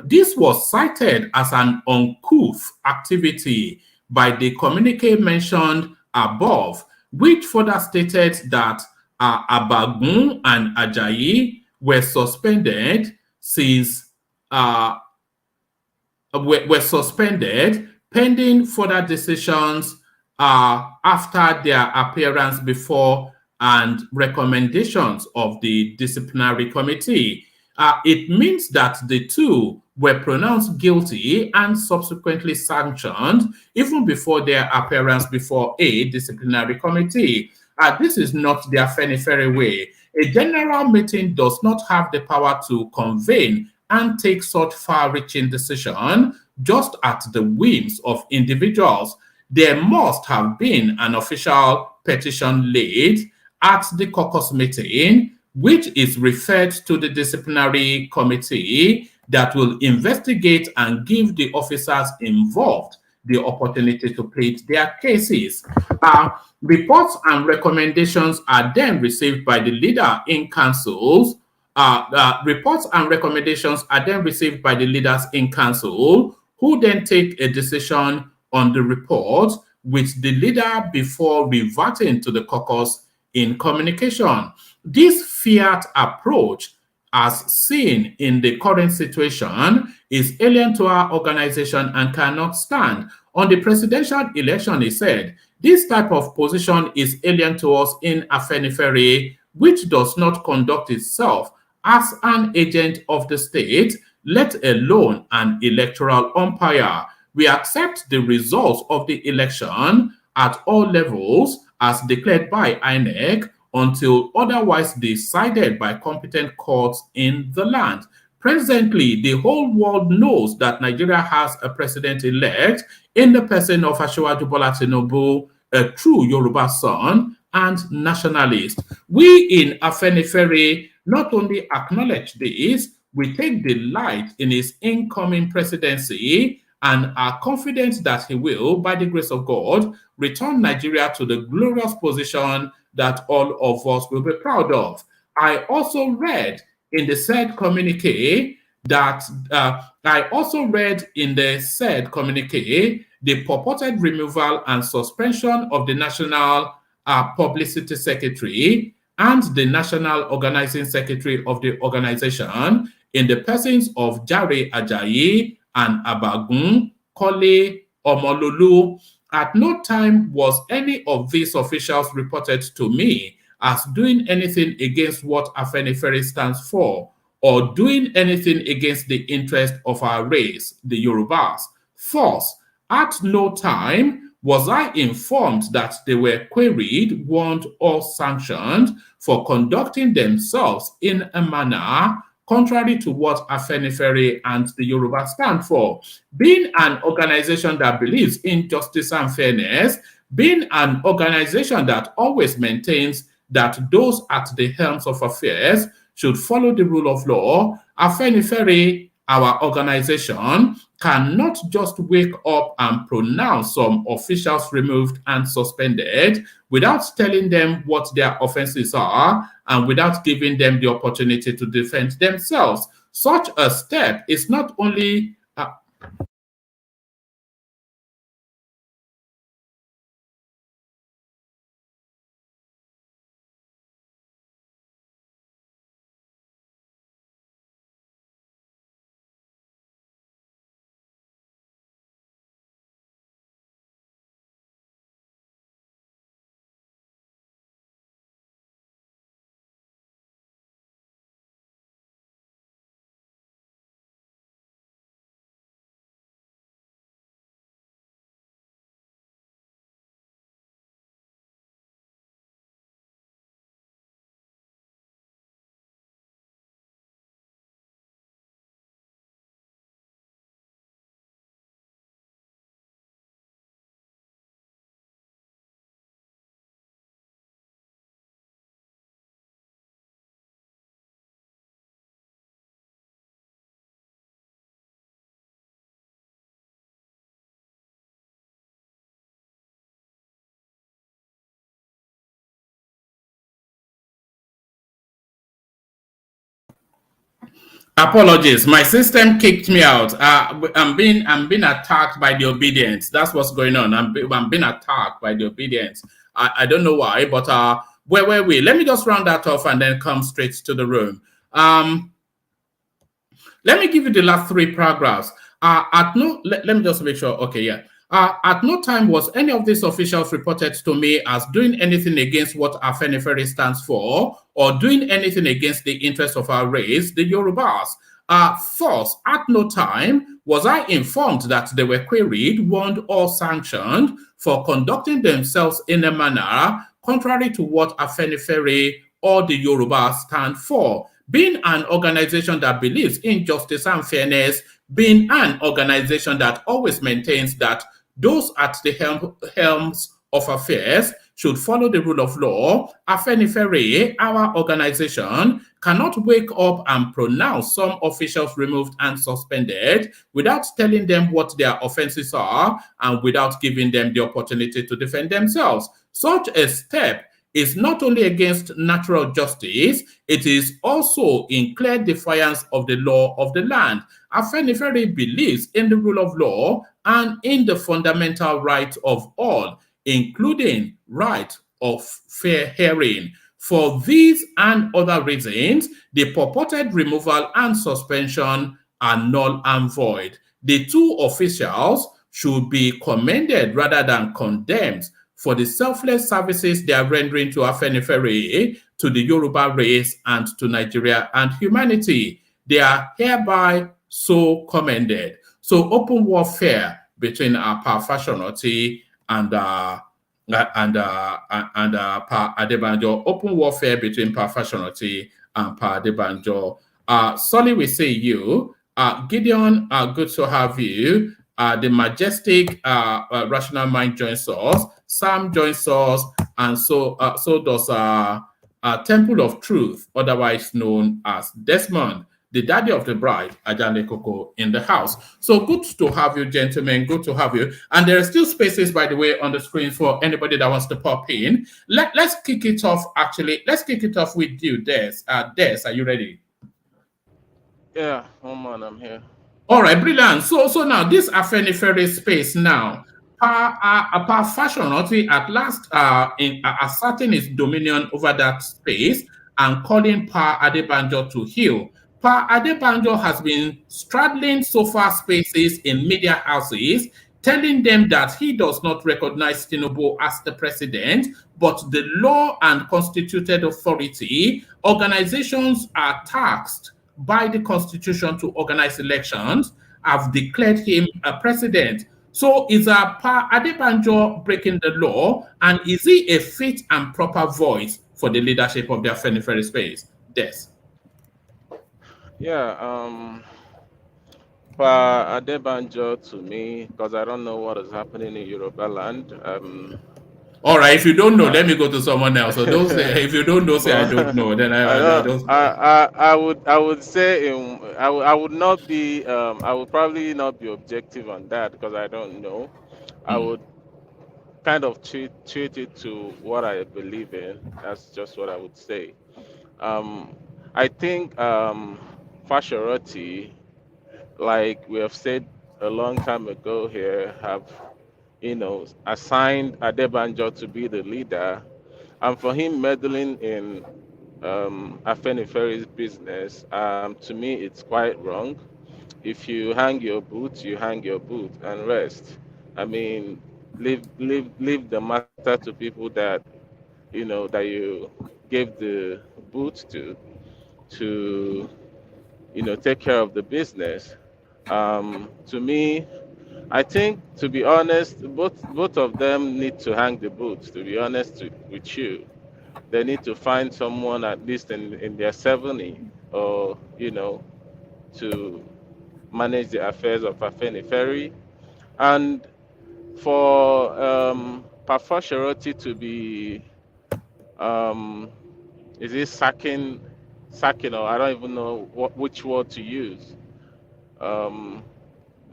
S5: This was cited as an uncouth activity by the communique mentioned above, which further stated that Abagun and Ajayi were suspended pending further decisions after their appearance before and recommendations of the disciplinary committee. It means that the two were pronounced guilty and subsequently sanctioned even before their appearance before a disciplinary committee. This is not the Afenifere way. A general meeting does not have the power to convene and take such far-reaching decision just at the whims of individuals. There must have been an official petition laid at the caucus meeting, which is referred to the disciplinary committee that will investigate and give the officers involved the opportunity to plead their cases. Reports and recommendations are then received by the leader in councils. Reports and recommendations are then received by the leaders in council, who then take a decision on the report with the leader before reverting to the caucus in communication. This fiat approach, as seen in the current situation, is alien to our organization and cannot stand. On the presidential election, he said, this type of position is alien to us in Afenifere, which does not conduct itself as an agent of the state, let alone an electoral umpire. We accept the results of the election at all levels as declared by INEC until otherwise decided by competent courts in the land. Presently, the whole world knows that Nigeria has a president-elect in the person of Asiwaju Bola Tinubu, a true Yoruba son and nationalist. We in Afenifere not only acknowledge this, we take delight in his incoming presidency and are confident that he will, by the grace of God, return Nigeria to the glorious position that all of us will be proud of. I also read in the said communique that I also read in the said communique the purported removal and suspension of the National Publicity Secretary and the National Organizing Secretary of the organization in the persons of Jare Ajayi and Abagun Kole Omololu. At no time was any of these officials reported to me as doing anything against what Afenifere stands for or doing anything against the interest of our race, the Yorubas. First, at no time was I informed that they were queried, warned, or sanctioned for conducting themselves in a manner contrary to what Afenifere and the Yoruba stand for. Being an organization that believes in justice and fairness, being an organization that always maintains that those at the helms of affairs should follow the rule of law, Afenifere, our organization, cannot just wake up and pronounce some officials removed and suspended without telling them what their offenses are and without giving them the opportunity to defend themselves. Such a step is not only apologies, my system kicked me out. I'm being attacked by the Obidients. That's what's going on. I'm being attacked by the Obidients. I don't know why, but where were we? Let me just round that off and then come straight to the room. Let me give you the last three paragraphs. Let me just make sure. Okay, yeah. At no time was any of these officials reported to me as doing anything against what Afenifere stands for or doing anything against the interests of our race, the Yorubas. First, at no time was I informed that they were queried, warned, or sanctioned for conducting themselves in a manner contrary to what Afenifere or the Yorubas stand for. Being an organization that believes in justice and fairness, being an organization that always maintains that those at the helms of affairs should follow the rule of law, Afenifere, our organization, cannot wake up and pronounce some officials removed and suspended without telling them what their offenses are and without giving them the opportunity to defend themselves. Such a step is not only against natural justice, it is also in clear defiance of the law of the land. Afenifere believes in the rule of law and in the fundamental right of all, including right of fair hearing. For these and other reasons, the purported removal and suspension are null and void. The two officials should be commended rather than condemned for the selfless services they are rendering to Afenifere, to the Yoruba race, and to Nigeria and humanity. They are hereby so commended. So open warfare between Pa Fashionoti and Pa Adebanjo. Open warfare between Pa Fashionoti and Pa Adebanjo. Solly, we say you. Gideon, good to have you. The majestic Rational Mind joins us. Sam joins us, and so does Temple of Truth, otherwise known as Desmond, the daddy of the bride, Ajane Koko, in the house. So good to have you, gentlemen. Good to have you. And there are still spaces, by the way, on the screen for anybody that wants to pop in. Let's kick it off. Actually, let's kick it off with you, Des. Des, are you ready?
S11: Yeah, Oman, I'm here.
S5: All right, brilliant. So now this Afenifere space now, Pa Fashionati at last asserting its dominion over that space and calling Pa Adebanjo to heel. Pa Adebanjo has been straddling sofa spaces in media houses, telling them that he does not recognize Tinubu as the president, but the law and constituted authority. Organizations are tasked by the constitution to organize elections have declared him a president. So is Pa Adebanjo breaking the law, and is he a fit and proper voice for the leadership of the Afenifere space? Yes.
S11: Yeah, Pa Adebanjo to me, because I don't know what is happening in Yoruba land.
S5: All right, if you don't know, let me go to someone else. So don't say if you don't know, say I don't know. Then I don't.
S11: I would say I would not be I would probably not be objective on that because I don't know. I would kind of treat it to what I believe in. That's just what I would say. I think Fasharoti, like we have said a long time ago here, have assigned Adebanjo to be the leader, and for him meddling in Afenifere's business, to me it's quite wrong. If you hang your boot, you hang your boot and rest. I mean, leave the matter to people that that you gave the boot to take care of the business. To me, I think, to be honest, both of them need to hang the boots. To be honest with you, they need to find someone at least in their 70 or to manage the affairs of Afenifere. And for Pafasheroti to be is it sacking, or I don't even know which word to use. To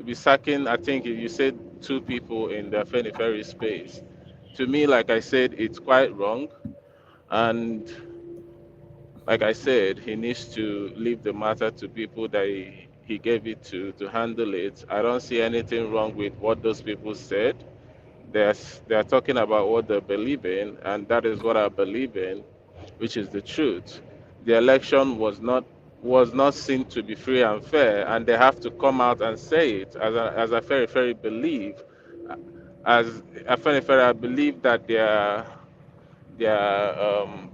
S11: be sacking, I think you said 2 people in the Afenifere space. To me, like I said, it's quite wrong. And like I said, he needs to leave the matter to people that he gave it to handle it. I don't see anything wrong with what those people said. They're talking about what they believe in, and that is what I believe in, which is the truth. The election was not seen to be free and fair, and they have to come out and say it. As Afenifere believe, as Afenifere, I believe that their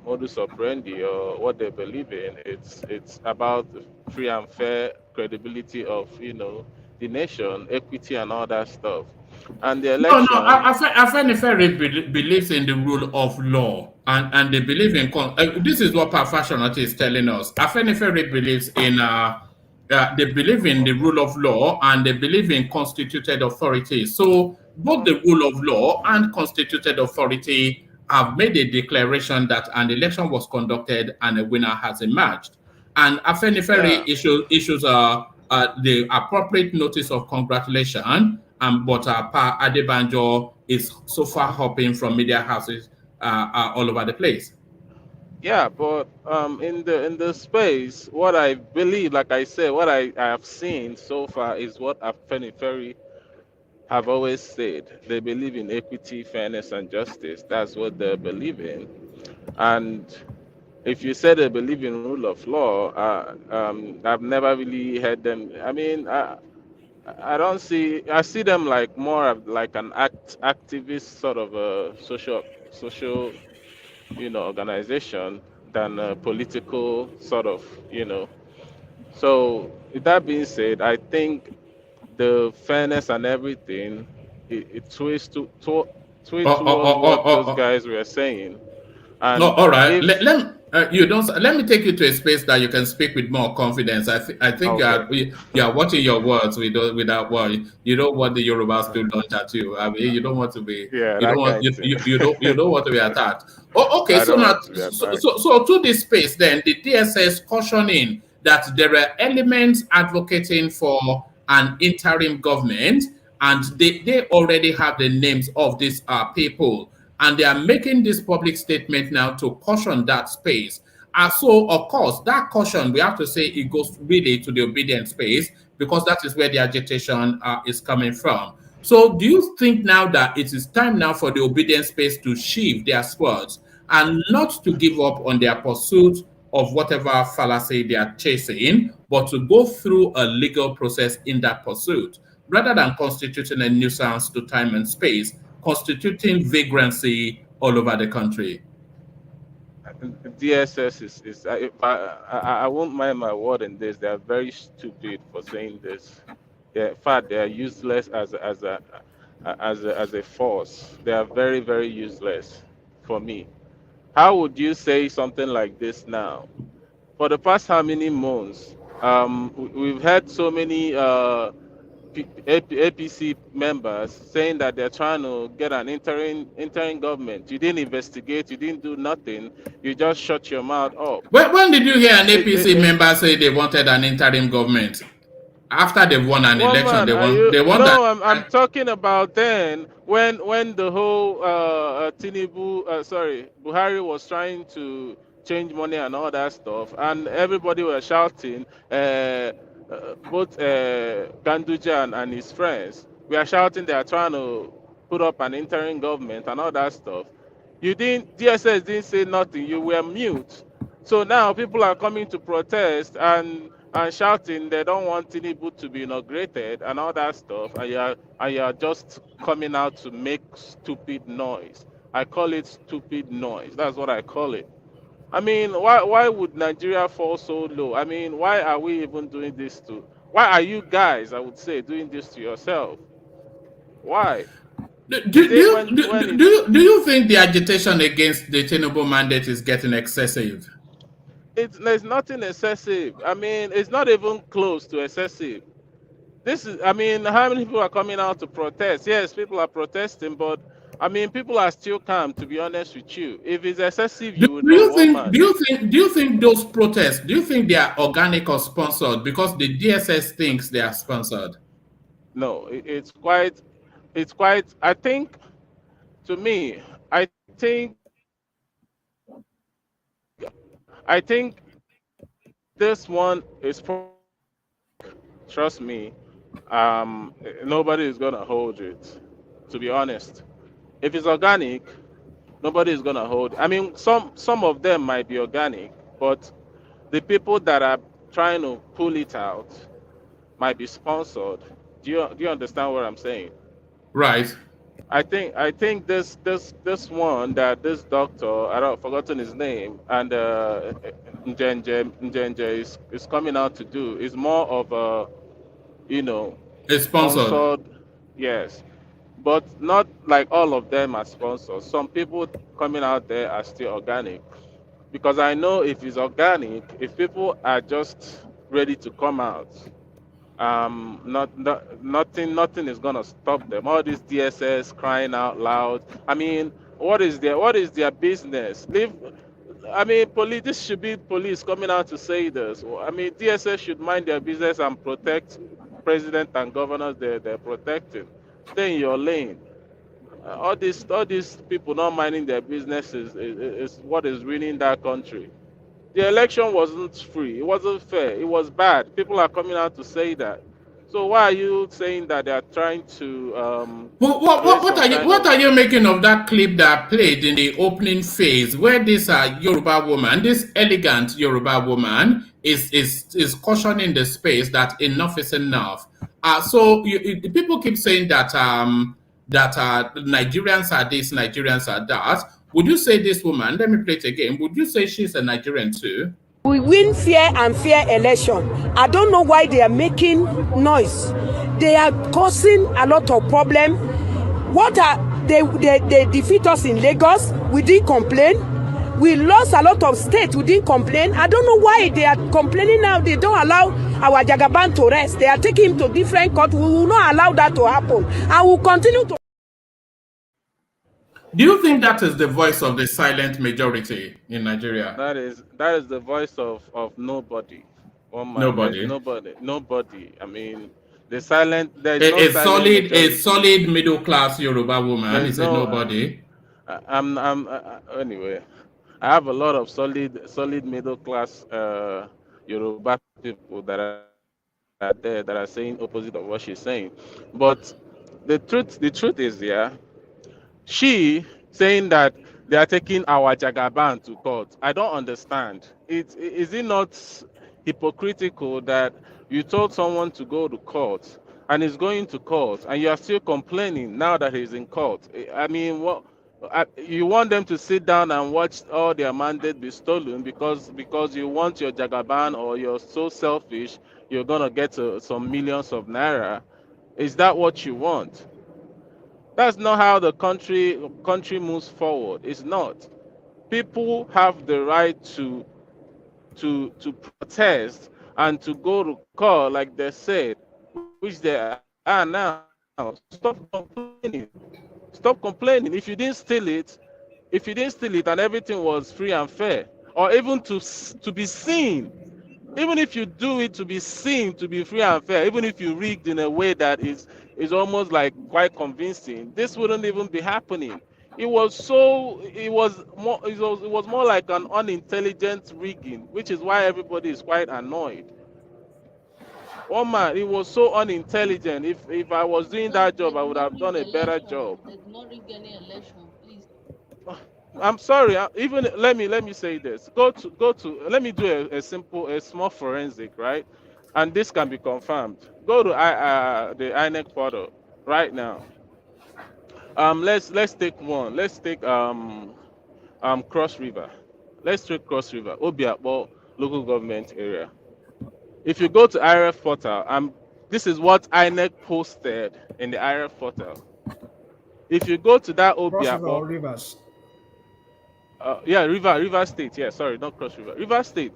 S11: modus operandi or what they believe in, it's about free and fair credibility of the nation, equity, and all that stuff. And the election.
S5: No, Afenifere believes in the rule of law, and they believe in. This is what Fashionati is telling us. Afenifere believes in. They believe in the rule of law, and they believe in constituted authority. So both the rule of law and constituted authority have made a declaration that an election was conducted and a winner has emerged. And Afenifere issues the appropriate notice of congratulation. But Pa Adebanjo is so far hopping from media houses all over the place.
S11: Yeah, but in the space, what I believe, like I said, what I have seen so far is what Afenifere have always said. They believe in equity, fairness, and justice. That's what they believe in. And if you say they believe in rule of law, I've never really heard them. I mean, I don't see. I see them like more of like an activist sort of a social organization than a political sort of So with that being said, I think the fairness and everything it twists towards what those guys were saying. And
S5: all right. Let me take you to a space that you can speak with more confidence. I think you are watching your words without worry. You don't want the Yorubas to launch at you. I mean, you don't want to be. You don't want to be attacked. Oh, okay. So now, so to this space, then the DSS cautioning that there are elements advocating for an interim government, and they already have the names of these people. And they are making this public statement now to caution that space. So, of course, that caution, we have to say it goes really to the obedient space because that is where the agitation is coming from. So do you think now that it is time now for the obedient space to shift their swords and not to give up on their pursuit of whatever fallacy they are chasing, but to go through a legal process in that pursuit, rather than constituting a nuisance to time and space, constituting vagrancy all over the country?
S11: DSS is I won't mind my word in this. They are very stupid for saying this. In fact, they are useless as a force. They are very, very useless for me. How would you say something like this now? For the past how many months, we've had so many APC members saying that they're trying to get an interim government. You didn't investigate, you didn't do nothing, you just shut your mouth up.
S5: When did you hear an APC member say they wanted an interim government? After they've won an election, they want
S11: No, I'm talking about then when the whole Buhari was trying to change money and all that stuff, and everybody was shouting. Both Ganduja and his friends, we are shouting they are trying to put up an interim government and all that stuff. DSS didn't say nothing. You were mute. So now people are coming to protest and shouting they don't want TINUBU to be inaugurated and all that stuff, and you are just coming out to make stupid noise. I call it stupid noise. That's what I call it. I mean, why would Nigeria fall so low? I mean, why are we even doing this why are you guys, I would say, doing this to yourself? Why?
S5: Do you think the agitation against the TINUBU mandate is getting excessive?
S11: There's nothing excessive. I mean, it's not even close to excessive. How many people are coming out to protest? Yes, people are protesting, but I mean, people are still calm, to be honest with you. If it's excessive, you would know.
S5: Do you think those protests, do you think they are organic or sponsored? Because the DSS thinks they are sponsored.
S11: No, it's quite, I think, to me, I think this one is, trust me, nobody is going to hold it, to be honest. If it's organic, nobody is going to hold it. I mean, some of them might be organic, but the people that are trying to pull it out might be sponsored. Do you understand what I'm saying?
S5: Right.
S11: I think this one that this doctor, I've forgotten his name, and Njenje is coming out to do is more of a,
S5: it's sponsored.
S11: Yes, but not like all of them are sponsored. Some people coming out there are still organic, because I know if it's organic, if people are just ready to come out, nothing is gonna stop them. All these DSS crying out loud. I mean, what is their business? This should be police coming out to say this. I mean, DSS should mind their business and protect president and governors they're protecting. Stay in your lane. All these people not minding their business is what is ruining that country. The election wasn't free. It wasn't fair. It was bad. People are coming out to say that. So why are you saying that they are trying to?
S5: What are you making of that clip that played in the opening phase, where this Yoruba woman, this elegant Yoruba woman, is cautioning the space that enough is enough? So people keep saying that Nigerians are this, Nigerians are that. Would you say this woman, let me play it again, would you say she's a Nigerian too?
S4: We win fair and fair election. I don't know why they are making noise. They are causing a lot of problem. They defeat us in Lagos. We didn't complain. We lost a lot of states. We didn't complain. I don't know why they are complaining now. They don't allow our Jagaban to rest. They are taking him to different court. We will not allow that to happen. And we'll continue to.
S5: Do you think that is the voice of the silent majority in Nigeria?
S11: That is the voice of nobody. Nobody. I mean, the silent.
S5: A solid middle class Yoruba woman is a nobody.
S11: Anyway, I have a lot of solid middle class Yoruba people that are there that are saying opposite of what she's saying. But the truth is, yeah, she saying that they are taking our Jagaban to court. I don't understand. Is it not hypocritical that you told someone to go to court and he's going to court and you are still complaining now that he's in court? I mean, what? You want them to sit down and watch all their mandate be stolen because you want your Jagaban, or you're so selfish you're gonna get some millions of naira? Is that what you want? That's not how the country moves forward. It's not. People have the right to protest and to go to court, like they said, which they are now. Stop complaining. Stop complaining. If you didn't steal it, and everything was free and fair, or even to be seen, even if you do it to be seen to be free and fair, even if you rigged in a way that is almost like quite convincing, this wouldn't even be happening. It was more like an unintelligent rigging, which is why everybody is quite annoyed. Oh man, it was so unintelligent. If I was doing that job, I would have done a better job. I'm sorry. Even let me say this. Go to. Let me do a small forensic, right? And this can be confirmed. Go to the INEC portal right now. Let's take one. Let's take Cross River. Let's take Cross River, Obiakpo local government area. If you go to IRF portal, this is what INEC posted in the IRF portal. If you go to that Obiakpo,
S12: Rivers.
S11: Yeah, River State. Yeah, sorry, not Cross River. River State.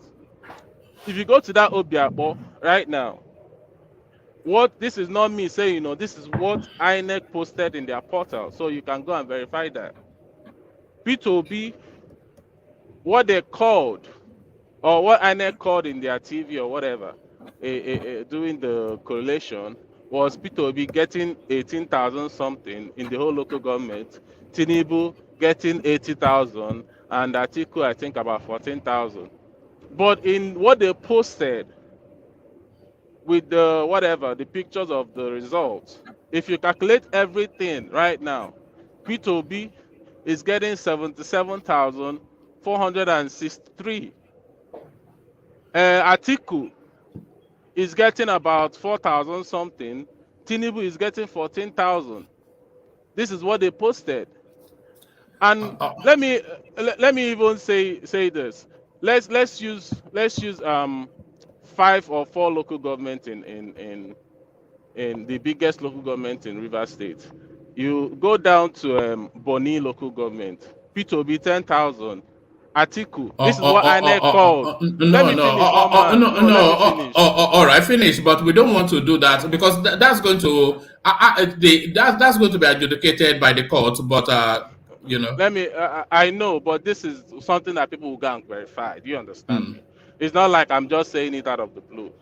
S11: If you go to that Obiakpo right now, this is not me saying, this is what INEC posted in their portal, so you can go and verify that. P2B, what they called, or what INEC called in their TV or whatever, doing the correlation, was P2B getting 18,000 something in the whole local government, Tinubu getting 80,000, and Atiku, I think, about 14,000. But in what they posted with the pictures of the results, if you calculate everything right now, P2B is getting 77,463. Atiku is getting about 4,000 something. Tinubu is getting 14,000. This is what they posted. And let me even say this. Let's use 5 or 4 local governments in the biggest local government in River State. You go down to Boni local government, P2B 10,000. Atiku. This is what INEC called. Let me finish.
S5: All right, finish. But we don't want to do that because that's going to that's going to be adjudicated by the court. But
S11: let me. I know, but this is something that people will go and verify. Do you understand me? It's not like I'm just saying it out of the blue.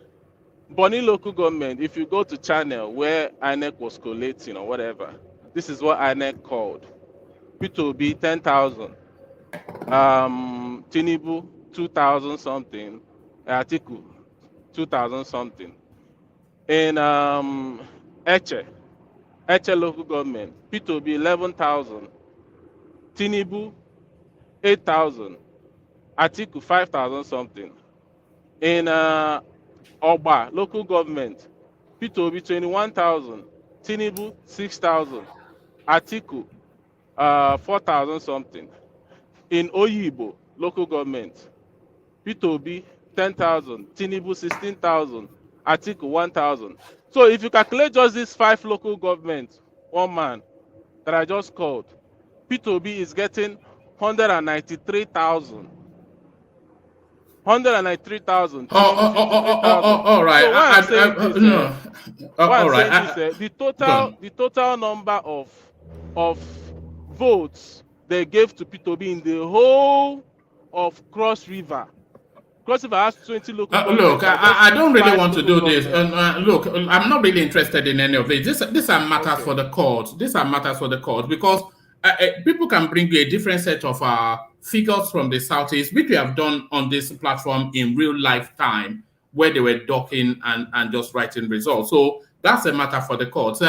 S11: Boni local government. If you go to channel where INEC was collating or whatever, this is what INEC called. P2B 10,000. Tinubu 2,000 something, Atiku 2,000 something. In Eche local government, P2B 11,000, Tinubu 8,000, Atiku 5,000 something. In Oba local government, P2B 21,000, Tinubu 6,000, Atiku 4,000 something. In Oyibo local government, P2B 10,000, Tinubu 16,000, Atiku 1,000. So if you calculate just these 5 local governments, one man that I just called, P2B is getting 193,000. 193,000.
S5: All right.
S11: So what I'm saying is, the total number of votes they gave to P2B in the whole of Cross River. Cross River has 20 local governments.
S5: Look, I don't really want to do this. Look, I'm not really interested in any of it. These are matters for the court. These are matters for the court because people can bring you a different set of figures from the Southeast, which we have done on this platform in real life time, where they were docking and just writing results. So that's a matter for the courts.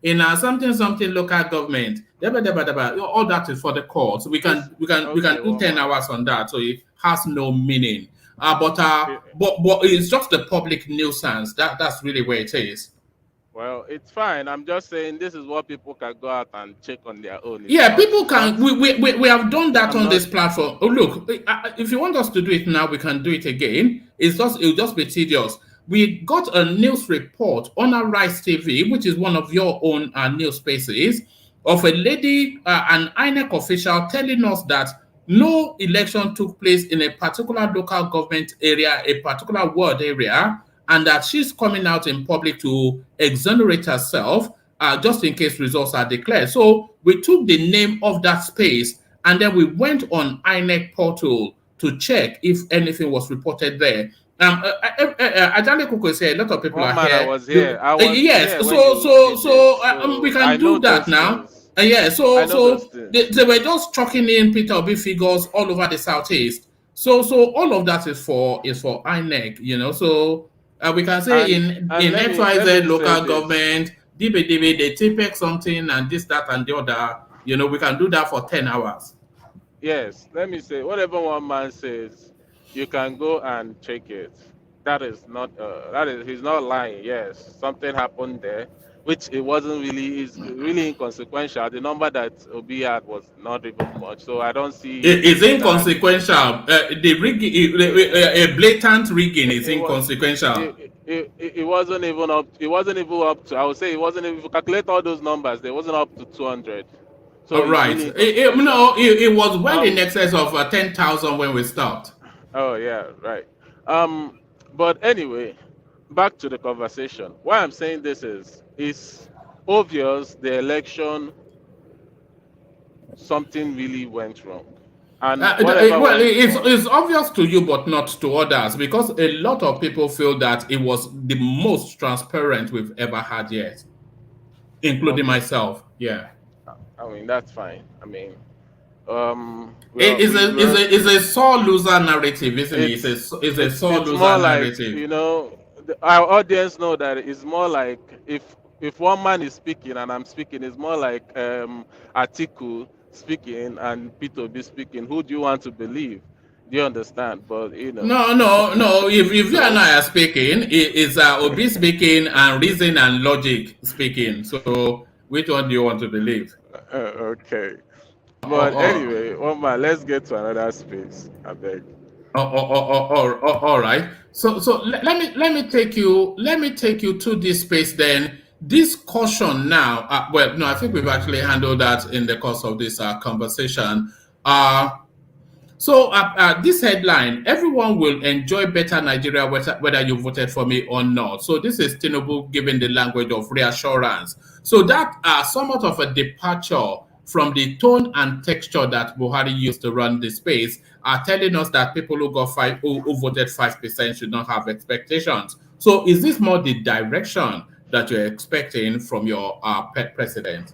S5: In something local government, all that is for the courts. We can do 10 hours on that, so it has no meaning. But it's just the public nuisance. That's really where it is.
S11: Well, it's fine. I'm just saying this is what people can go out and check on their own.
S5: People can. We have done that on this platform. Oh, look, if you want us to do it now, we can do it again. It'll just be tedious. We got a news report on our Rice TV, which is one of your own news spaces, of a lady, an INEC official, telling us that no election took place in a particular local government area, a particular ward area, and that she's coming out in public to exonerate herself just in case results are declared. So we took the name of that space and then we went on INEC portal to check if anything was reported there. Ajale Kuko said a lot of people are here.
S11: I was here.
S5: Yes, we can do that now. They were just chucking in Peter Obi figures all over the Southeast. So all of that is for INEC, So we can say in XYZ local government, they take something and this, that, and the other. We can do that for 10 hours.
S11: Yes, let me say, whatever one man says, you can go and check it. That is not, he's not lying. Yes, something happened there, which it wasn't really, is really inconsequential. The number that Obi had was not even much, so I don't see.
S5: It's inconsequential. The rigging, a blatant rigging is inconsequential.
S11: It wasn't even up. It wasn't even up to. I would say it wasn't. If you calculate all those numbers, there wasn't up to 200. So
S5: right. It was well in excess of 10,000 when we stopped.
S11: Oh yeah, right. But anyway, back to the conversation. Why I'm saying this is, it's obvious the election, something really went wrong. And
S5: it's obvious to you, but not to others, because a lot of people feel that it was the most transparent we've ever had yet, including myself. Yeah.
S11: I mean, that's fine. I mean,
S5: it's a sore loser narrative, isn't it? It's a sore loser narrative.
S11: Our audience know that it's more like if one man is speaking and I'm speaking, it's more like Atiku speaking and Peter Obi speaking. Who do you want to believe? Do you understand? But
S5: No. If you and I are speaking, it's Obi speaking and reason and logic speaking. So which one do you want to believe?
S11: Okay. But anyway, Omar, let's get to another space. I beg.
S5: All right. So let me take you to this space then. This caution now. I think we've actually handled that in the course of this conversation. So this headline: everyone will enjoy better Nigeria whether you voted for me or not. So this is Tinubu giving the language of reassurance. So that somewhat of a departure from the tone and texture that Buhari used to run the space, are telling us that people who voted 5% should not have expectations. So is this more the direction that you're expecting from your president?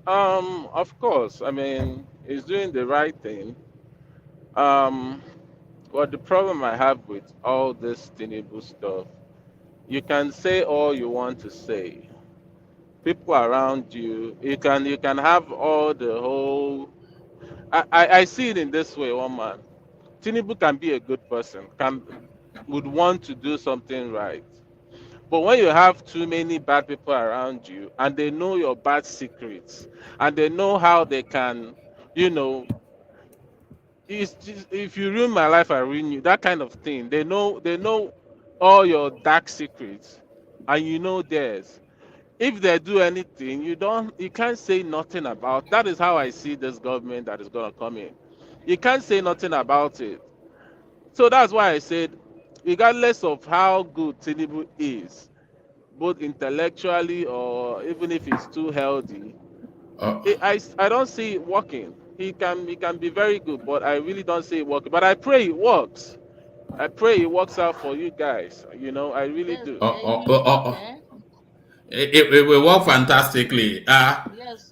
S11: Of course. I mean, he's doing the right thing. But the problem I have with all this Tinubu stuff, you can say all you want to say. People around you, you can have all the whole. I see it in this way, one man. Tinubu can be a good person, would want to do something right. But when you have too many bad people around you and they know your bad secrets and they know how they can, it's just, if you ruin my life, I ruin you, that kind of thing. They know all your dark secrets and you know theirs. If they do anything, you can't say nothing about. That is how I see this government that is going to come in. You can't say nothing about it. So that's why I said, regardless of how good Tinubu is, both intellectually or even if he's too healthy, I don't see it working. He can be very good, but I really don't see it working. But I pray it works. I pray it works out for you guys. I really do.
S5: It will work fantastically.
S12: Yes.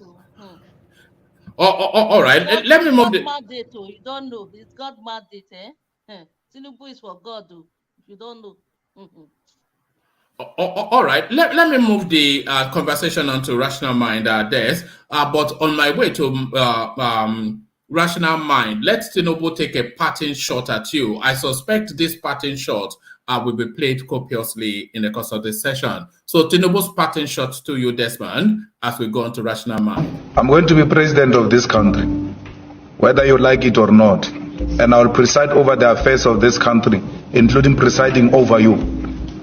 S5: All right. Let me move
S12: the mandate. You don't know. It's God mandate. Tinubu is for God. If you don't know.
S5: All right. Let me move the conversation onto rational mind, Des. But on my way to rational mind, let Tinubu take a parting shot at you. I suspect this parting shot will be played copiously in the course of this session. So Tinubu's parting shot to you, Desmond, as we go on to rational mind.
S1: I'm going to be president of this country, whether you like it or not. And I will preside over the affairs of this country, including presiding over you.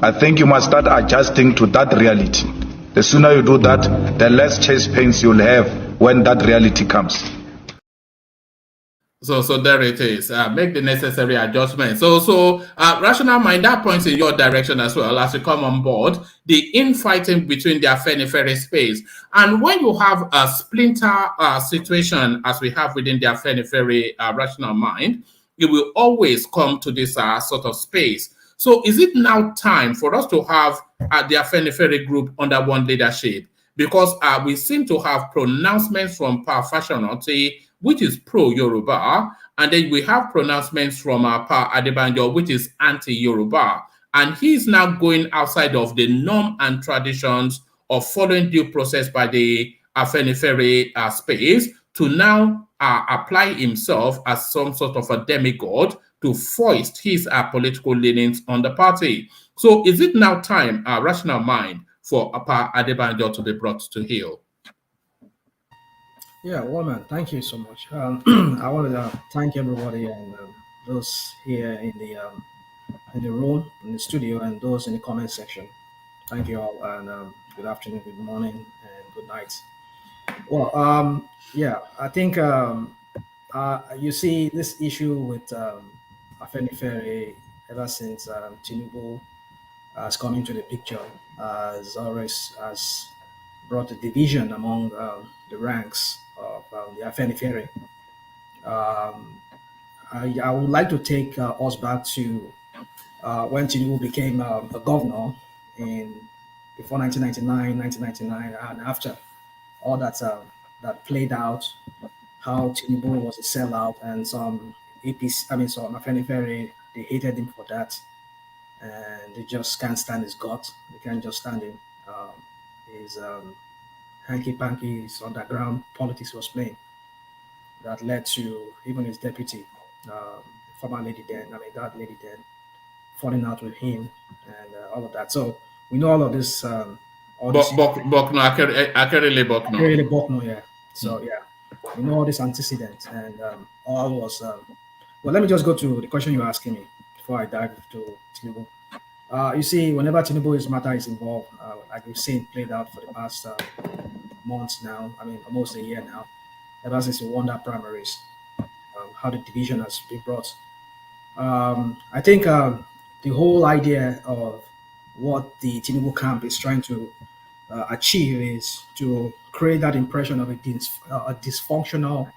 S1: I think you must start adjusting to that reality. The sooner you do that, the less chest pains you'll have when that reality comes.
S5: So there it is. Make the necessary adjustments. So rational mind, that points in your direction as well as you come on board. The infighting between the Afenifere space, and when you have a splinter situation as we have within the Afenifere rational mind, it will always come to this sort of space. So is it now time for us to have the Afenifere group under one leadership? Because we seem to have pronouncements from Pa Fashoranti, which is pro-Yoruba, and then we have pronouncements from Pa Adebanjo, which is anti-Yoruba. And he's now going outside of the norm and traditions of following due process by the Afenifere space to now apply himself as some sort of a demigod to foist his political leanings on the party. So is it now time, rational mind, for Pa Adebanjo to be brought to heel?
S13: Yeah, woman, thank you so much. I wanted to thank everybody and those here in the room, in the studio, and those in the comment section. Thank you all, and good afternoon, good morning, and good night. Well, yeah, I think you see this issue with Afenifere ever since Tinubu has come into the picture, has brought a division among the ranks of the Afenifere. I would like to take us back to when Tinubu became a governor before 1999, and after all that played out, how Tinubu was a sellout, and some some Afenifere, they hated him for that, and they just can't stand his guts. They can't just stand him. His hanky-panky, his underground politics was playing. That led to even his deputy, former lady then, that lady then, falling out with him, and all of that. So we know all of this.
S5: Bokno,
S13: yeah. So yeah, we know all this antecedents, and all was. Well, let me just go to the question you're asking me before I dive to Tinubu. You see, whenever Tinubu's matter is involved, like we've seen played out for the past months now, almost a year now, ever since the Wonder primaries, how the division has been brought. I think the whole idea of what the Tinubu camp is trying to achieve is to create that impression of a dysfunctional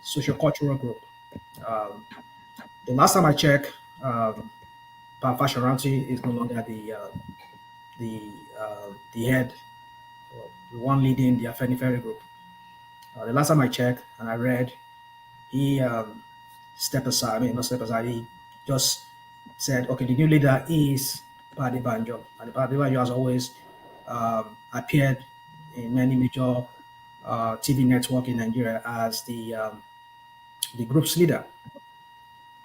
S13: socio-cultural group. The last time I checked, Pa Fashoranti is no longer the head, the one leading the Afenifere group. The last time I checked and I read, he stepped aside. Not step aside. He just said, "Okay, the new leader is Pa Adebanjo." And Pa Adebanjo has always appeared in many major TV networks in Nigeria as the group's leader.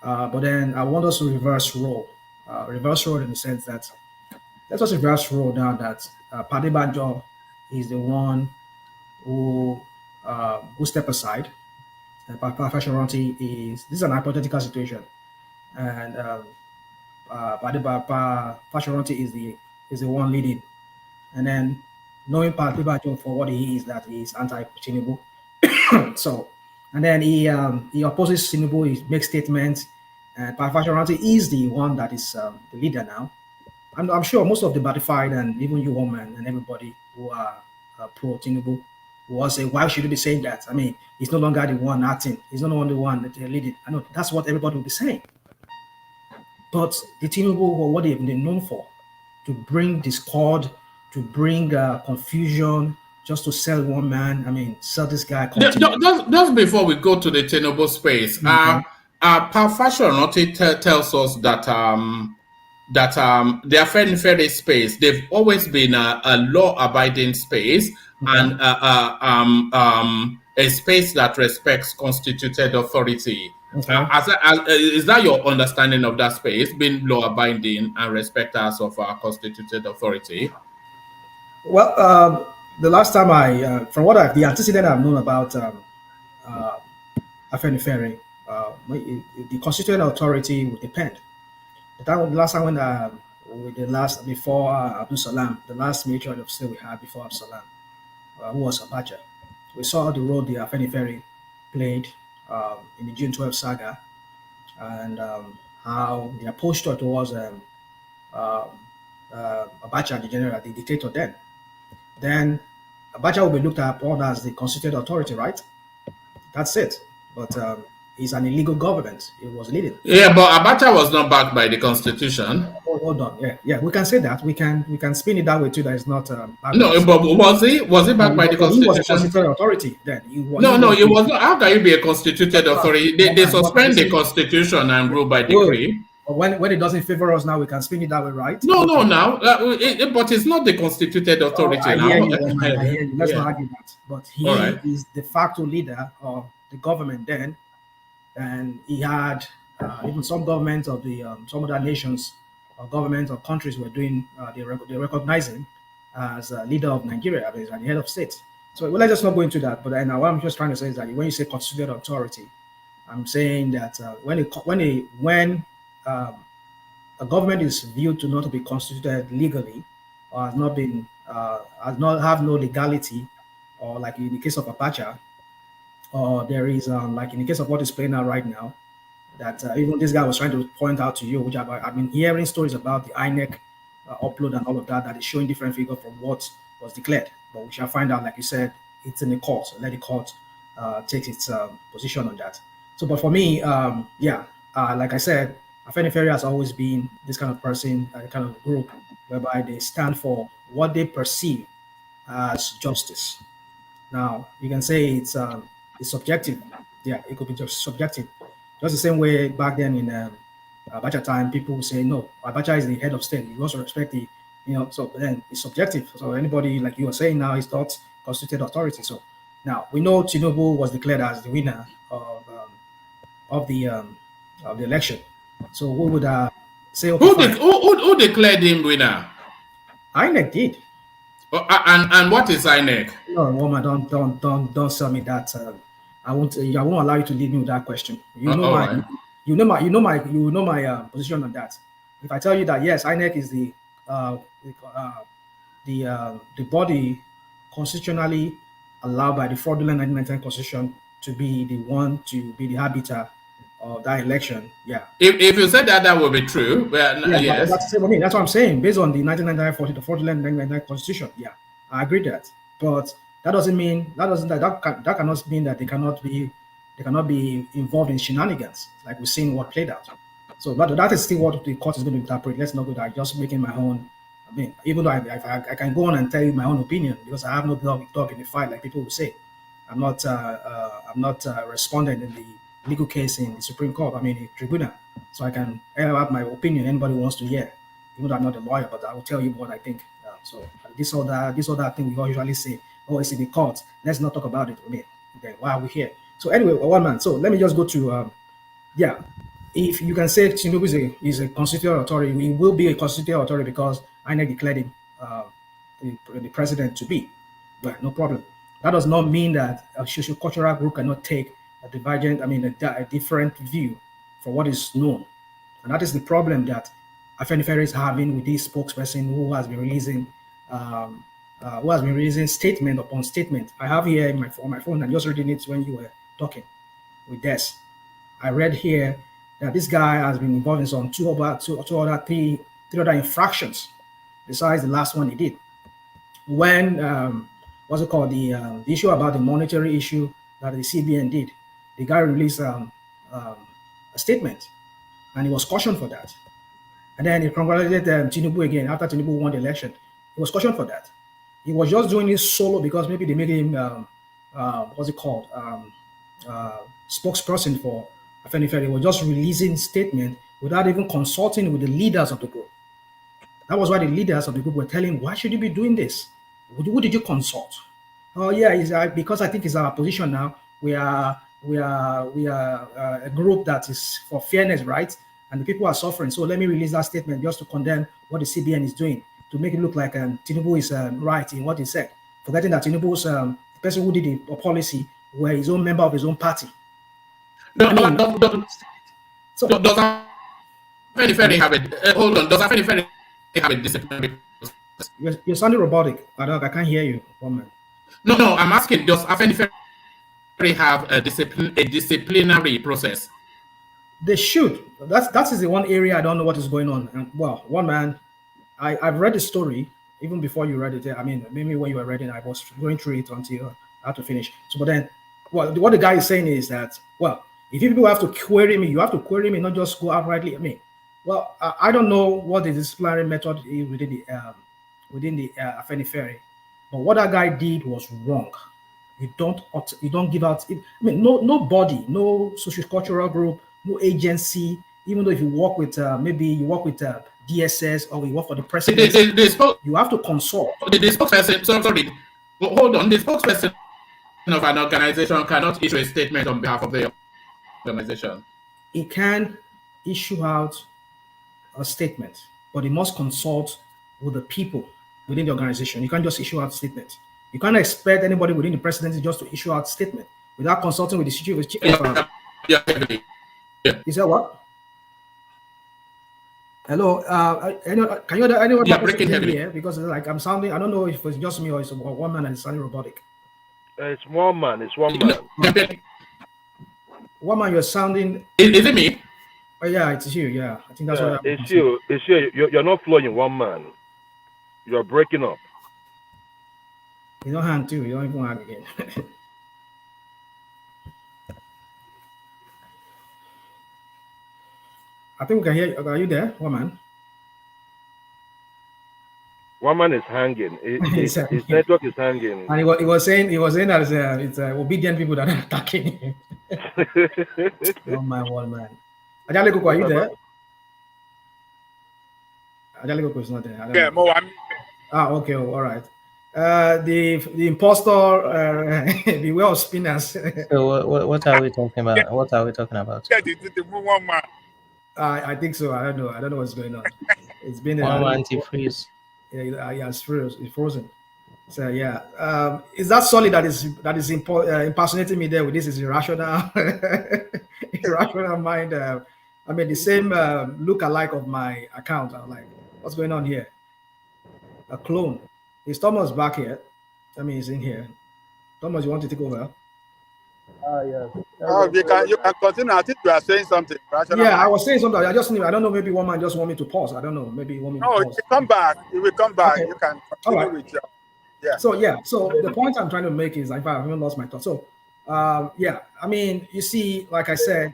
S13: But then I want us to reverse role in the sense that let's just reverse role now that Pa Adebanjo is the one who stepped aside, and Pa Fashoranti this is an hypothetical situation, and Pa Fashoranti is the one leading, and then knowing Pa Adebanjo for what he is, that he is anti-Tinubu. So, and then he opposes Tinubu. He makes statements, and Pa Fashoranti is the one that is the leader now. I'm sure most of the Batified and even you women and everybody who are pro Tinubu will say, why should he be saying that? He's no longer the one acting. He's not the only one that leading. I know that's what everybody will be saying. But the Tinubu, what they've been known for, to bring discord, to bring confusion, just to sell one man. I mean, sell this guy.
S5: Just before we go to the TINUBU'S space, Paul Fashion tells us that the Afenifere space, they've always been a law-abiding space and a space that respects constituted authority. Is that your understanding of that space, being law-abiding and respecters of our constituted authority?
S13: Well, the last time the antecedent I've known about Afenifere, the constituted authority would depend. The last time before Abdul Salam, the last major of state we had before Abdul Salam, who was Abacha, we saw the role the Afenifere played in the June 12 saga, and how their posture towards Abacha, the general, the dictator then Abacha will be looked upon as the constituted authority, right? That's it. But it's an illegal government. It was leading.
S5: Yeah, but Abacha was not backed by the constitution.
S13: Hold on. Yeah, we can say that. We can spin it that way too. That is not.
S5: No, but was he backed by the constitution?
S13: He was a constituted authority then.
S5: It was not. How can you be a constituted authority? They suspend the constitution and rule by decree.
S13: When it doesn't favor us now, we can spin it that way, right?
S5: No, but it's not the constituted authority now.
S13: I hear you. Let's not argue that. But he is de facto leader of the government then, and he had even some governments of the some other nations or governments or countries were doing they recognize him as a leader of Nigeria, as the head of state. So let's just not go into that. But what I'm just trying to say is that when you say constituted authority, I'm saying that when a government is viewed to not be constituted legally, or has not have no legality, or like in the case of Abacha, or there is like in the case of what is playing out right now, that even this guy was trying to point out to you, which I've been hearing stories about the INEC upload and all of that is showing different figures from what was declared. But we shall find out, like you said, it's in the court. So let the court take its position on that. So, but for me, like I said, Afenifere has always been this kind of person, kind of group, whereby they stand for what they perceive as justice. Now, you can say it's subjective. Yeah, it could be just subjective. Just the same way back then in Abacha time, people would say, no, Abacha is the head of state. You also respect the, so then it's subjective. So anybody, like you were saying now, is not constituted authority. So now we know Tinubu was declared as the winner of the election. So we would say,
S5: who declared him winner?
S13: INEC did.
S5: And what is INEC?
S13: No, woman, don't sell me that. I won't allow you to lead me with that question. You know my position on that. If I tell you that yes, INEC is the body constitutionally allowed by the fraudulent 1999 constitution to be the one to be the arbiter of that election, yeah.
S5: If you said that would be true. Well, yes.
S13: That's what I'm saying. Based on the 1999 the fraudulent 1999 constitution, yeah, I agree that. But that cannot mean that they cannot be involved in shenanigans like we've seen what played out. So, but that is still what the court is going to interpret. Let's not go there. Just making my own. I mean, even though I can go on and tell you my own opinion because I have no dog in the fight, like people will say. I'm not responding in the legal case in the Supreme Court. I mean, the tribunal. So I can air out my opinion. Anybody wants to hear. Even though I'm not a lawyer, but I will tell you what I think. So this other thing we all usually say. Oh, it's in the court. Let's not talk about it. I mean, then why are we here? So anyway, one man. So let me just go to if you can say Tinubu is a constitutional authority, he will be a constitutional authority because INEC declared him the president to be. But no problem. That does not mean that a socio-cultural group cannot take a different view for what is known. And that is the problem that Afenifere is having with this spokesperson who has been releasing statement upon statement. I have here on my phone, and just reading it when you were talking with Des. I read here that this guy has been involved in some three other infractions besides the last one he did. When the issue about the monetary issue that the CBN did, the guy released a statement, and he was cautioned for that. And then he congratulated Tinubu again after Tinubu won the election. He was cautioned for that. He was just doing it solo because maybe they made him what's it called, spokesperson for Afenifere. He was just releasing statement without even consulting with the leaders of the group. That was why the leaders of the group were telling him, why should you be doing this? Who did you consult? Oh yeah, because I think it's our position now. We are a group that is for fairness, right? And the people are suffering. So let me release that statement just to condemn what the CBN is doing, to make it look like Tinubu is right in what he said, forgetting that Tinubu's the person who did the policy were his own member of his own party.
S5: Does Afenifere have it? Hold on. Does Afenifere have a disciplinary process?
S13: You're sounding robotic. I can't hear you. One minute.
S5: No. I'm asking. Does Afenifere have a disciplinary process?
S13: They should. That is the one area I don't know what is going on. And well, one man, I've read the story even before you read it. I mean, maybe when you were reading, I was going through it until I had to finish. So, but then, well, what the guy is saying is that, well, if people have to query me, you have to query me, not just go outrightly at me. Well, I don't know what the disciplinary method is within the Afenifere, but what that guy did was wrong. You don't give out. I mean, nobody, no social-cultural group, no agency. Even though if you work with maybe you work with DSS or you work for the president, you have to consult.
S5: The spokesperson, sorry, hold on. The spokesperson of an organization cannot issue a statement on behalf of the organization.
S13: He can issue out a statement, but he must consult with the people within the organization. You can't just issue out statements. You can't expect anybody within the presidency just to issue out statement without consulting with the chief of Is that what? Hello, can you anyone hear me here? Because like I'm sounding, I don't know if it's just me or it's one man and it's sounding robotic.
S14: It's one man. It's one man.
S13: One man, you're sounding.
S5: Is it me?
S13: Oh yeah, it's you. Yeah, I think that's what
S14: it's you. It's you. You're not flowing, one man. You're breaking up.
S13: You don't hang too. You don't even hang again. I think we can hear you. Are you there, one man?
S14: One man is hanging. His network is hanging.
S13: And he was saying that it's obedient people that are attacking him. One man. Ajale Koko, are you there? Ajale Koko is not there.
S15: Yeah, more one.
S13: Okay, all right. The impostor, beware of spinners.
S16: So what are we talking about? What are we talking about?
S13: I think so. I don't know what's going on. It's been
S16: anti-freeze.
S13: Yeah, it's frozen. So yeah, is that solid that is impersonating me there with this is irrational, irrational mind? I mean the same look-alike of my account. I'm like, what's going on here? A clone. Is Thomas back here? I mean, he's in here. Thomas, you want to take over?
S15: Yes. You can continue. I think you are saying something.
S13: Yeah, I was saying something. I don't know. Maybe one man just want me to pause. I don't know. Maybe you want me to pause.
S15: Come back. You will come back.
S13: Okay.
S15: You can continue with your. Yeah.
S13: So the point I'm trying to make is, in fact, I haven't lost my thought. So, I mean, you see, like I said,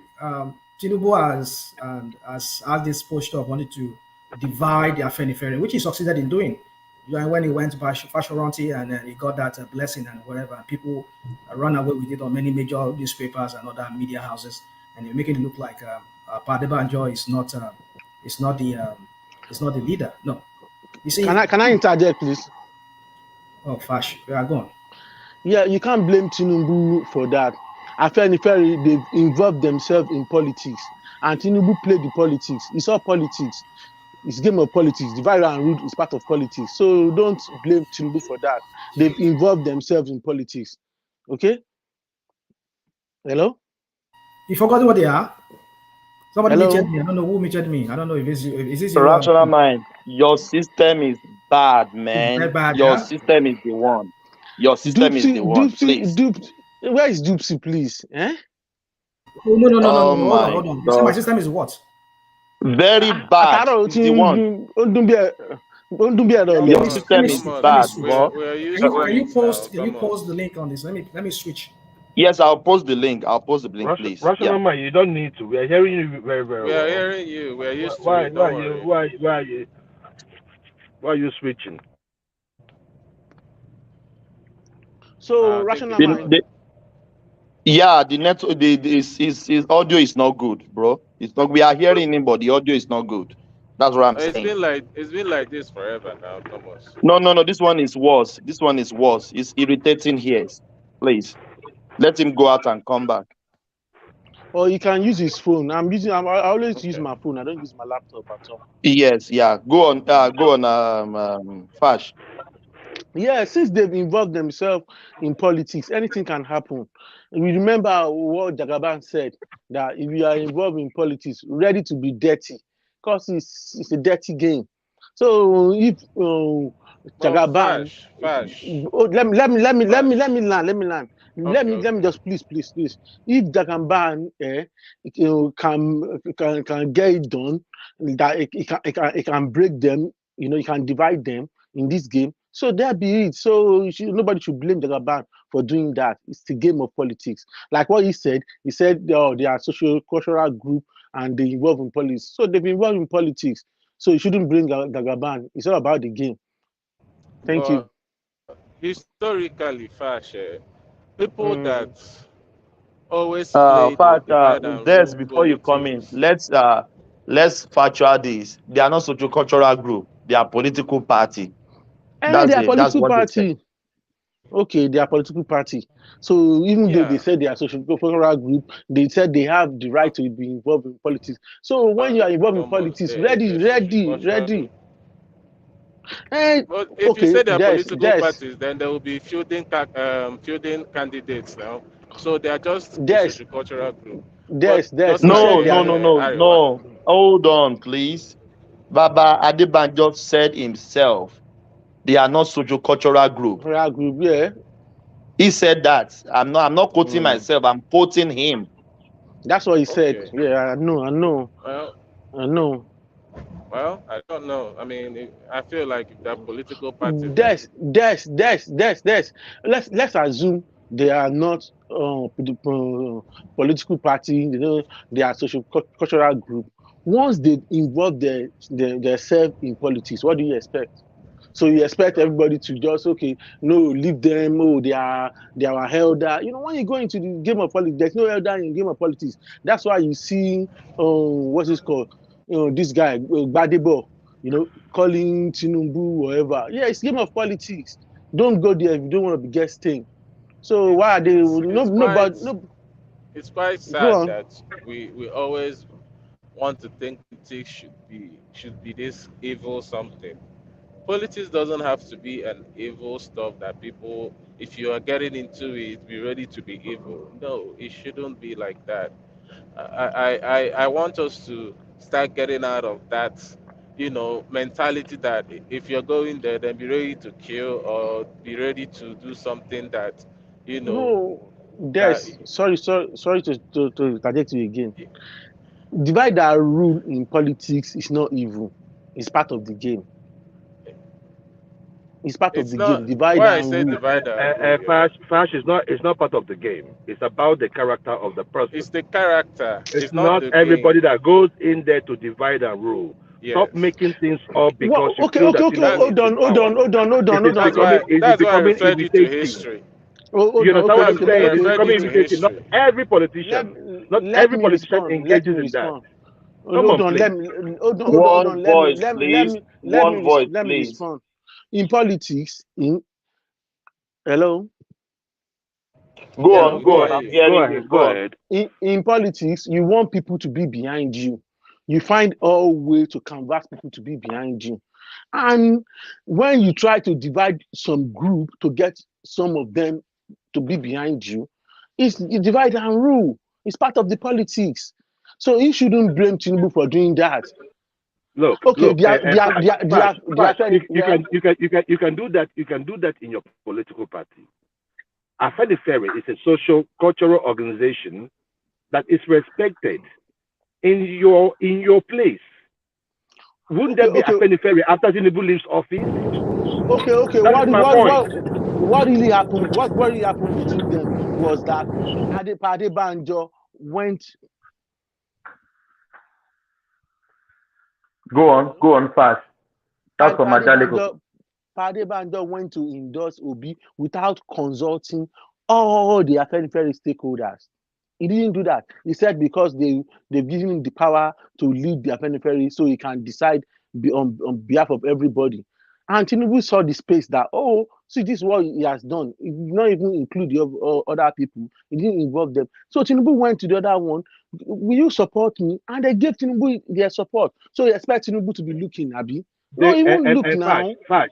S13: Tinubu has this posture of wanting to divide the Afenifere, which he succeeded in doing. When he went to Fashoranti and he got that blessing and whatever, and people run away with it on many major newspapers and other media houses, and they're making it look like Padebanjo is not the leader. No, you see.
S17: Can I interject, please?
S13: Oh, Fash, we are gone.
S17: Yeah, you can't blame Tinubu for that. Afenifere, they've involved themselves in politics, and Tinubu played the politics. It's all politics. It's a game of politics. Divide and rule is part of politics. So don't blame Tinubu for that. They've involved themselves in politics. Okay? Hello?
S13: You forgot what they are? Somebody
S17: Hello?
S13: mentioned me. I don't know who mentioned me. I don't know if it's is this
S18: rational mind. Your system is bad, man.
S13: It's bad,
S18: your system is the one. Your system is the one.
S17: Where is Dupsy, please? Eh?
S13: Oh, no.
S18: Hold
S13: on. So my system is what?
S18: Very bad. It's the one. Your system is bad, bro.
S13: Can you post the link on this? Let me switch.
S18: Yes, I'll post the link. Please.
S14: Rational mind, you don't need to. We are hearing you very, very well.
S11: We are hearing you. We are used to it.
S14: Why are you switching?
S17: So rational
S18: The-
S17: mind.
S18: the- yeah, the net his audio is not good, bro. It's not. We are hearing him, but the audio is not good. That's what I'm
S11: It's
S18: saying.
S11: been like this forever now, Thomas.
S18: No. This one is worse. This one is worse. It's irritating ears. Please let him go out and come back.
S17: Or he can use his phone. I always use my phone. I don't use my laptop at all.
S18: Yes, yeah. Go on. Fash.
S17: Yeah, since they've involved themselves in politics, anything can happen. We remember what Jagaban said, that if you are involved in politics, ready to be dirty, because it's a dirty game. So if
S11: Well,
S17: Jagaban,
S11: Fash.
S17: let me land.
S11: Okay.
S17: Let me just please. If Jagaban can get it done, that it can break them, it can divide them in this game. So there be it. So nobody should blame Jagaban for doing that. It's the game of politics. Like what he said oh, they are social cultural group and they involve in politics. So they've been involved in politics. So you shouldn't blame Jagaban. It's all about the game. Thank you.
S11: Historically, Fash, people that always play the
S18: Fact,
S11: divide and
S18: Des,
S11: rule
S18: before you come in,
S11: politics.
S18: let's factual this. They are not social cultural group. They are political party.
S17: And they are
S18: That's
S17: political
S18: what they said.
S17: party. Okay, they are political party. So even though they
S11: Yeah.
S17: said they are social cultural group, they said they have the right to be involved in politics. So when you are involved in politics, ready. And
S11: But if you
S17: okay,
S11: say they are political
S17: Des,
S11: parties, then there will be fielding candidates now. So they are just a
S17: Des,
S11: sociocultural group.
S17: Des,
S11: Just
S17: you
S11: like
S17: said they are not.
S11: Arewa.
S18: No. Hold on, please. Baba Adebanjo said himself, they are not social cultural group.
S17: Group, yeah.
S18: He said that. I'm not quoting myself. I'm quoting him.
S17: That's what he said.
S11: Okay.
S17: Yeah, I know.
S11: Well, I don't know. I mean, I feel like if they're political parties,
S17: Des. Let's assume they are not political party. They are social cultural group. Once they involve themselves in politics, what do you expect? So you expect everybody to just leave them. Oh, they are our elder. When you go into the game of politics, there's no elder in game of politics. That's why you see what's it called? This guy Gbadebo, calling Tinubu whatever. Yeah, it's game of politics. Don't go there if you don't want to be guesting. So why are they
S11: it's quite
S17: Go
S11: sad
S17: on.
S11: that we always want to think politics should be this evil something. Politics doesn't have to be an evil stuff that people, if you are getting into it, be ready to be evil. No, it shouldn't be like that. I want us to start getting out of that, mentality that if you're going there, then be ready to kill or be ready to do something that,
S17: No,
S11: that
S17: sorry to interject you again. Divide and rule in politics is not evil. It's part of the game. It's part of
S11: it's
S17: the
S11: not.
S17: game. Divide
S11: Why I
S17: and
S11: say
S17: rule.
S11: divide and rule, yeah.
S14: Fash is not part of the game. It's about the character of the person.
S11: It's the character.
S14: It's
S11: not
S14: not
S11: the
S14: everybody
S11: game.
S14: that goes in there to divide and rule. Stop
S11: Yes.
S14: making things up because you
S17: Okay.
S14: feel that
S17: Hold on.
S14: it is
S11: That's why I
S14: becoming
S11: referred you to
S14: irritating.
S11: history.
S14: You understand what I'm saying?
S11: I
S14: It's
S11: referred
S14: becoming
S11: you to
S14: irritating. Not
S11: history.
S14: every politician,
S17: Let me respond.
S14: engages in that.
S17: Hold on. Let me respond. In politics, hello.
S18: Go
S11: Yeah,
S18: on.
S11: we can
S18: I'm
S11: hear you.
S18: hearing you. Go on.
S17: In politics, you want people to be behind you. You find all way to canvas people to be behind you. And when you try to divide some group to get some of them to be behind you, it's divide and rule. It's part of the politics. So you shouldn't blame Tinubu for doing that.
S14: Look,
S17: you
S14: you can do that. You can do that in your political party. Afenifere is a social cultural organization that is respected in your place. Wouldn't there be Afenifere after Tinubu leaves office?
S17: Okay.
S14: That's my point.
S17: What really happened? What really happened between them was that Adebanjo went.
S18: Go on, fast. That's from Madaleko.
S17: Adebanjo went to endorse Obi without consulting all the Afenifere stakeholders. He didn't do that. He said because they've given him the power to lead the Afenifere so he can decide on behalf of everybody. And Tinubu saw the space that, oh, see, this is what he has done. He did not even include the other people. He didn't involve them. So Tinubu went to the other one. Will you support me? And they gave Tinubu their support. So you expect Tinubu to be looking, Abi? No, he won't look now.
S14: Prior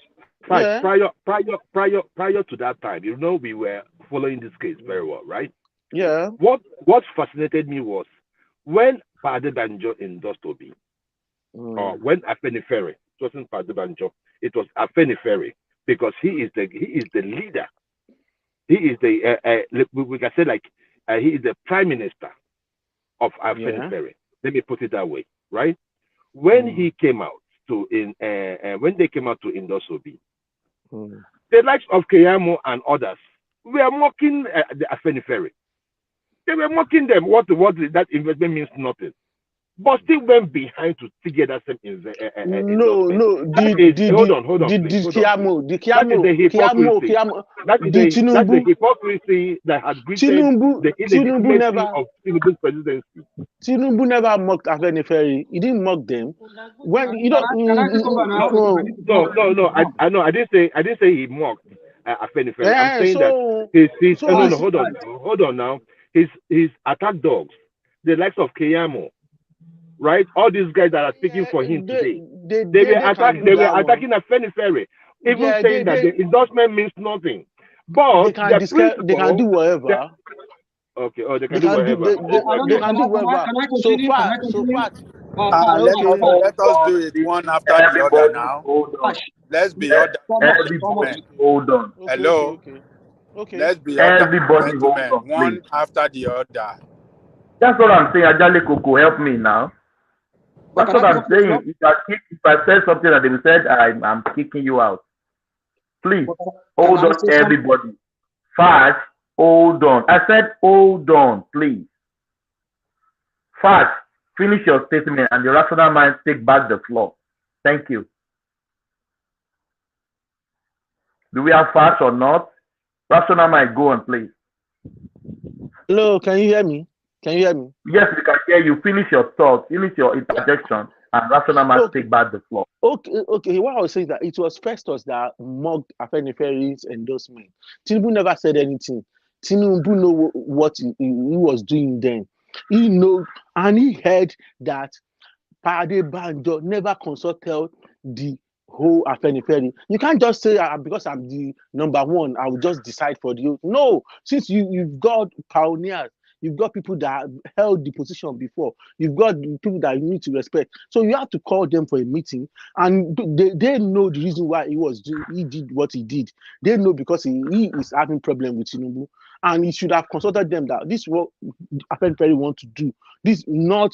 S14: to that time, we were following this case very well, right?
S17: Yeah.
S14: What fascinated me was when Adebanjo endorsed Obi, or when Afenifere, it wasn't Adebanjo, it was Afenifere, because he is the leader. He is we can say he is the prime minister of Afenifere. Let me put it that way, right? When he came out when they came out to endorse Obi, the likes of Keyamo and others were mocking the Afenifere. They were mocking them. What that investment means nothing, but still went behind to get that same endorsement.
S17: No. Hold on. Did Keyamo?
S14: That's the hypocrisy that has greeted the illegitimacy of Tinubu's presidency.
S17: Tinubu never mocked Afenifere. He didn't mock them. When you don't.
S14: No. I know. I didn't say he mocked Afenifere. I'm saying that hold on now. His attack dogs, the likes of Keyamo, right? All these guys that are speaking for him today, they were attacking Afenifere, even saying that the endorsement means nothing. But
S17: they can do whatever.
S14: They can do whatever.
S17: They can do whatever. So far.
S15: Let us do it one after the other now. Let's be ordered.
S19: Hold on.
S15: Hello.
S17: Okay.
S15: Let's be
S19: Everybody
S15: ordered. One after the other.
S19: That's what I'm saying. Ajale Koko, help me now. That's what I'm saying. If I said something that they said, I'm kicking you out. Please, hold on, everybody. Fast, hold on. I said, hold on, please. Fast, finish your statement and the rational mind take back the floor. Thank you. Do we have fast or not? Rational mind, go on, please.
S17: Hello, can you hear me?
S19: Yes, we can hear you. Finish your thoughts, finish your interjection, and rational mind take back the floor.
S17: Okay. What I was saying is that it was Festus that mocked Afenifere's endorsement. Tinubu never said anything. Tinubu know what he was doing then. He knows, and he heard that Adebanjo never consulted the whole Afenifere. You can't just say because I'm the number one, I will just decide for you. No, since you've got pioneers, you've got people that held the position before, you've got people that you need to respect. So you have to call them for a meeting, and they know the reason why he did what he did. They know because he is having problem with Tinubu, and he should have consulted them that this is what Afenifere want to do. This is not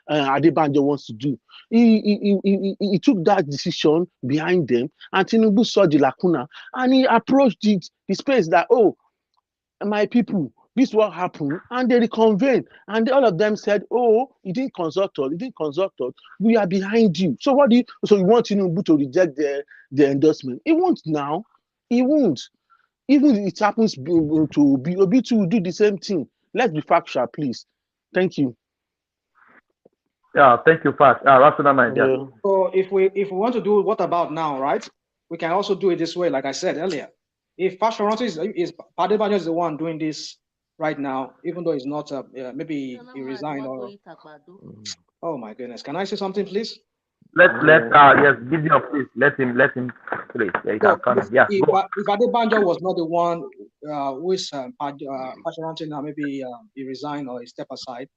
S17: Adebanjo wants to do. He took that decision behind them, and Tinubu saw the lacuna, and he approached the space that, oh, my people, this is what happened, and they reconvened, and all of them said, oh, he didn't consult us, we are behind you. So so you want Tinubu to reject the endorsement? He won't now. He won't. Even if it happens to be Obi to do the same thing. Let's be factual, please. Thank you.
S19: Yeah, thank you, Fast. Rational mind. Yeah.
S13: So if we want to do what about now, right? We can also do it this way, like I said earlier. If Fashoranto is Adebanjo is the one doing this right now, even though he's not, maybe he resigned or. Oh my goodness! Can I say something, please?
S19: Yes, give me a please. Let him please. Yeah,
S13: if Adebanjo was not the one who is Fashoranto now, maybe he resigned or he step aside,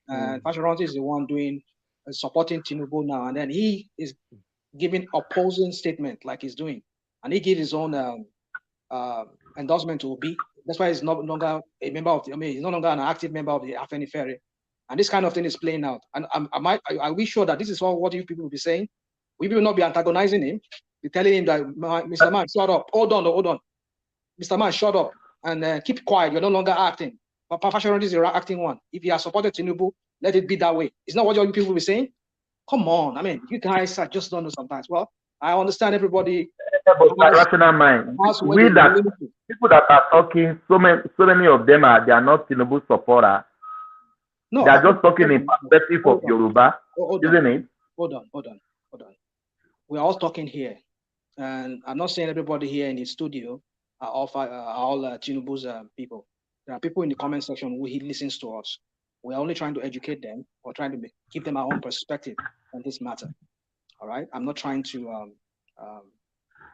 S13: and Fashoranto is the one doing supporting Tinubu now, and then he is giving opposing statement like he's doing, and he gave his own endorsement to Obi. That's why he's no longer a member of he's no longer an active member of the Afenifere. And this kind of thing is playing out. And are we sure that this is what you people will be saying? We will not be antagonizing him, be telling him that, Mr. Man, shut up. Hold on. Mr. Man, shut up and keep quiet. You're no longer acting. But Fashoranto is the acting one. If you have supported Tinubu, let it be that way. It's not what you people will be saying. Come on. I mean, you guys just don't know sometimes. Well,
S20: I understand everybody.
S19: But by rational mind, we that people that are talking, so many of them they are not Tinubu supporter.
S20: No,
S19: they are just talking in perspective of Yoruba, isn't it?
S20: Hold on. We are all talking here, and I'm not saying everybody here in the studio are all Tinubu's people. There are people in the comment section who listens to us. We are only trying to educate them or trying to give them our own perspective on this matter. All right, I'm not trying to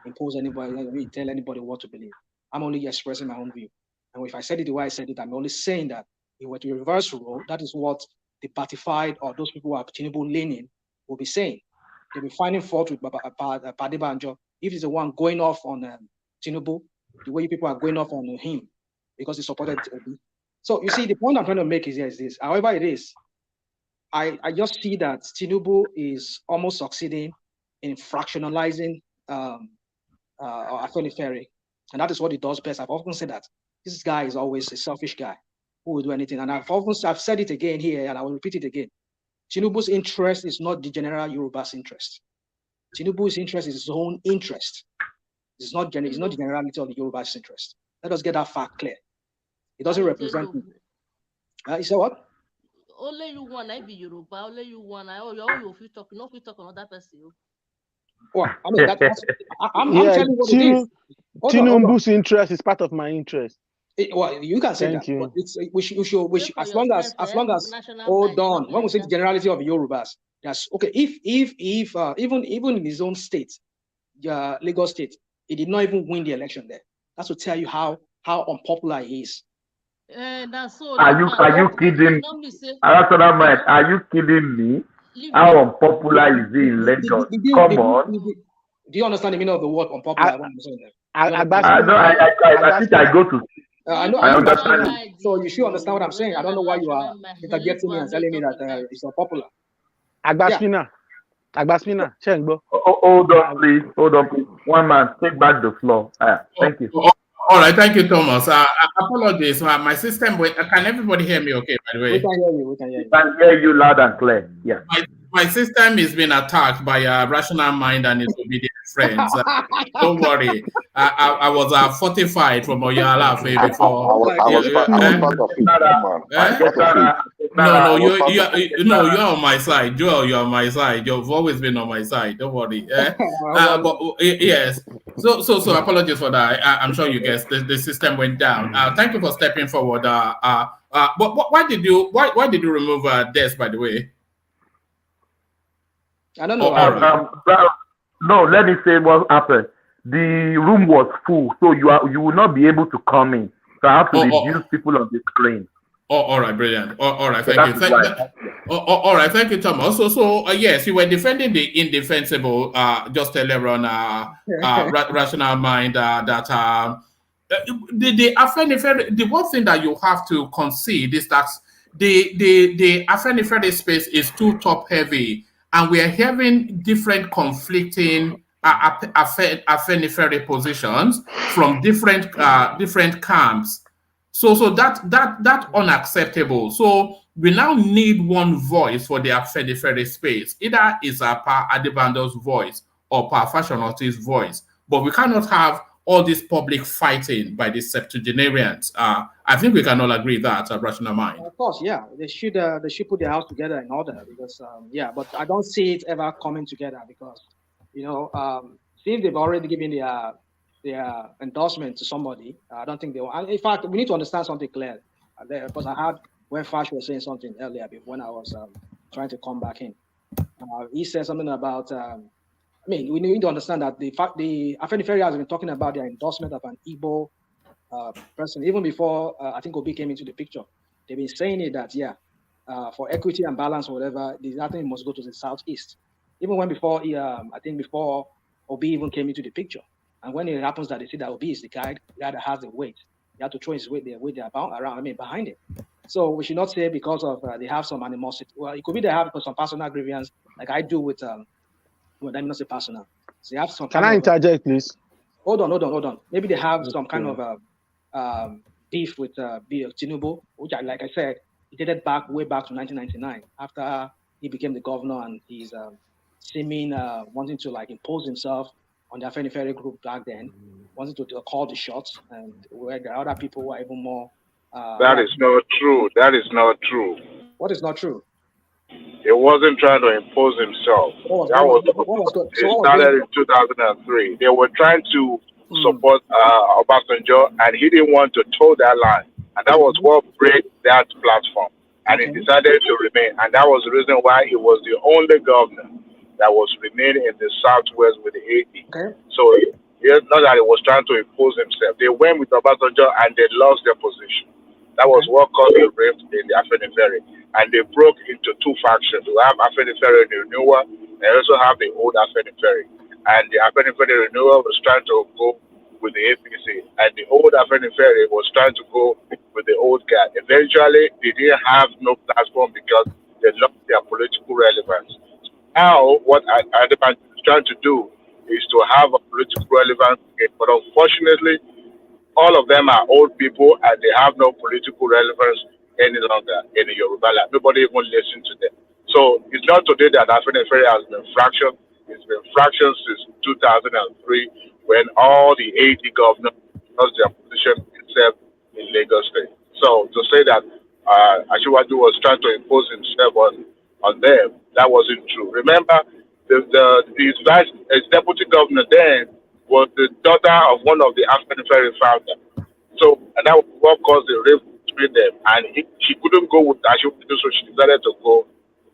S20: impose anybody, tell anybody what to believe. I'm only expressing my own view. And if I said it the way I said it, I'm only saying that if we were to reverse the role, that is what the partified or those people who are Tinubu leaning will be saying. They'll be finding fault with Padibanjo if he's the one going off on Tinubu, the way people are going off on him because he supported Obi. So you see, the point I'm trying to make is this. However it is, I just see that Tinubu is almost succeeding in fractionalizing Afenifere, and that is what he does best. I've often said that this guy is always a selfish guy who will do anything, and I've said it again here, and I will repeat it again. Tinubu's interest is not the general Yoruba's interest. Tinubu's interest is his own interest. It's not the generality of the Yoruba's interest. Let us get that fact clear. It doesn't represent me. You say what?
S12: Only you want I be Yoruba. Only you want I. Oh, you feel talking. No, feel talking another person.
S20: Well, I mean, I'm telling you what it is.
S17: Tinubu's interest is part of my interest.
S20: Well, you can say
S17: Thank
S20: that,
S17: you.
S20: but we should, as long as hold on. When we say the generality of Yorubas, yes, okay. If even in his own state, Lagos State, he did not even win the election there. That's to tell you how unpopular he is.
S19: Are you kidding? Are you kidding me? How unpopular is he in Lagos? Come on.
S20: Do you understand the meaning of the word unpopular? What I'm saying there?
S19: I think I go to.
S20: I understand. So you should understand what I'm saying. I don't know why you are interjecting me and telling me that it's unpopular.
S17: Agbaspina,
S19: Hold on, please. One man, take back the floor. Thank you.
S5: All right, thank you, Thomas. Apologies, my system. Can everybody hear me? Okay, by the way.
S20: We can hear you. We can hear you.
S19: We can hear you loud and clear. Yeah.
S5: My system is being attacked by Rational Mind and his obedient friends. Don't worry. I was fortified from Oyala before.
S21: I was part of it.
S5: No, you're on my side. Joel, you're on my side. You've always been on my side. Don't worry. But yes. So apologies for that. I'm sure you guessed the system went down. Thank you for stepping forward. But why did you remove Des, by the way?
S20: I don't know.
S19: No, let me say what happened. The room was full, so you will not be able to come in. So I have to reduce people on the screen.
S5: All right, brilliant. All right, thank you. All right, thank you, Thomas. So yes, you were defending the indefensible. Just earlier on, Rational Mind that the Afenifere. The one thing that you have to concede is that the Afenifere space is too top heavy. And we are having different conflicting Afenifere positions from different camps. So that unacceptable. So we now need one voice for the Afenifere space. Either it's Pa Adebando's voice or Pa Fashonauti's voice. But we cannot have all this public fighting by the septuagenarians. I think we can all agree that Rational Mind.
S20: Of course, yeah, they should put their house together in order because but I don't see it ever coming together because since they've already given their endorsement to somebody, I don't think they will. And in fact, we need to understand something clear there because I heard when Fash was saying something earlier when I was trying to come back in. He said something about. We need to understand that the Afenifere has been talking about their endorsement of an Igbo person even before I think Obi came into the picture. They've been saying it that for equity and balance or whatever, the nothing must go to the southeast. Even when before Obi even came into the picture, and when it happens that they see that Obi is the guy that has the weight, they have to throw his weight behind it. So we should not say because of they have some animosity. Well, it could be they have some personal grievance, like I do with. Let me not say personal. So you have some.
S17: Can I interject, please?
S20: Hold on. Maybe they have some kind of beef with Tinubu, which, like I said, it dated way back to 1999 after he became the governor and his seeming wanting to like impose himself on the Afenifere group back then, wanting to call the shots, and where the other people were even more.
S3: That is not true. That is not true.
S20: What is not true?
S3: He wasn't trying to impose himself. It started in 2003. They were trying to support Obasanjo, and he didn't want to toe that line. And that was what break that platform. And he decided to remain. And that was the reason why he was the only governor that was remaining in the Southwest with the AD. So it's not that he was trying to impose himself. They went with Obasanjo and they lost their position. That was what caused the rift in the Afenifere. And they broke into two factions. We have Afenifere Renewal, and they also have the old Afenifere. And the Afenifere Renewal was trying to go with the APC, and the old Afenifere was trying to go with the old guy. Eventually, they didn't have no platform because they lost their political relevance. Now, what Adebanjo is trying to do is to have a political relevance again. But unfortunately, all of them are old people and they have no political relevance any longer in the Yoruba land. Nobody even listens to them. So it's not today that Afenifere has been fractured. It's been fractured since 2003 when all the AD governors lost their position itself in Lagos State. So to say that Asiwaju was trying to impose himself on them, that wasn't true. Remember, his deputy governor then was the daughter of one of the Afenifere founders. So, and that was what caused the rift between them. And she couldn't go with Asiwaju, so she decided to go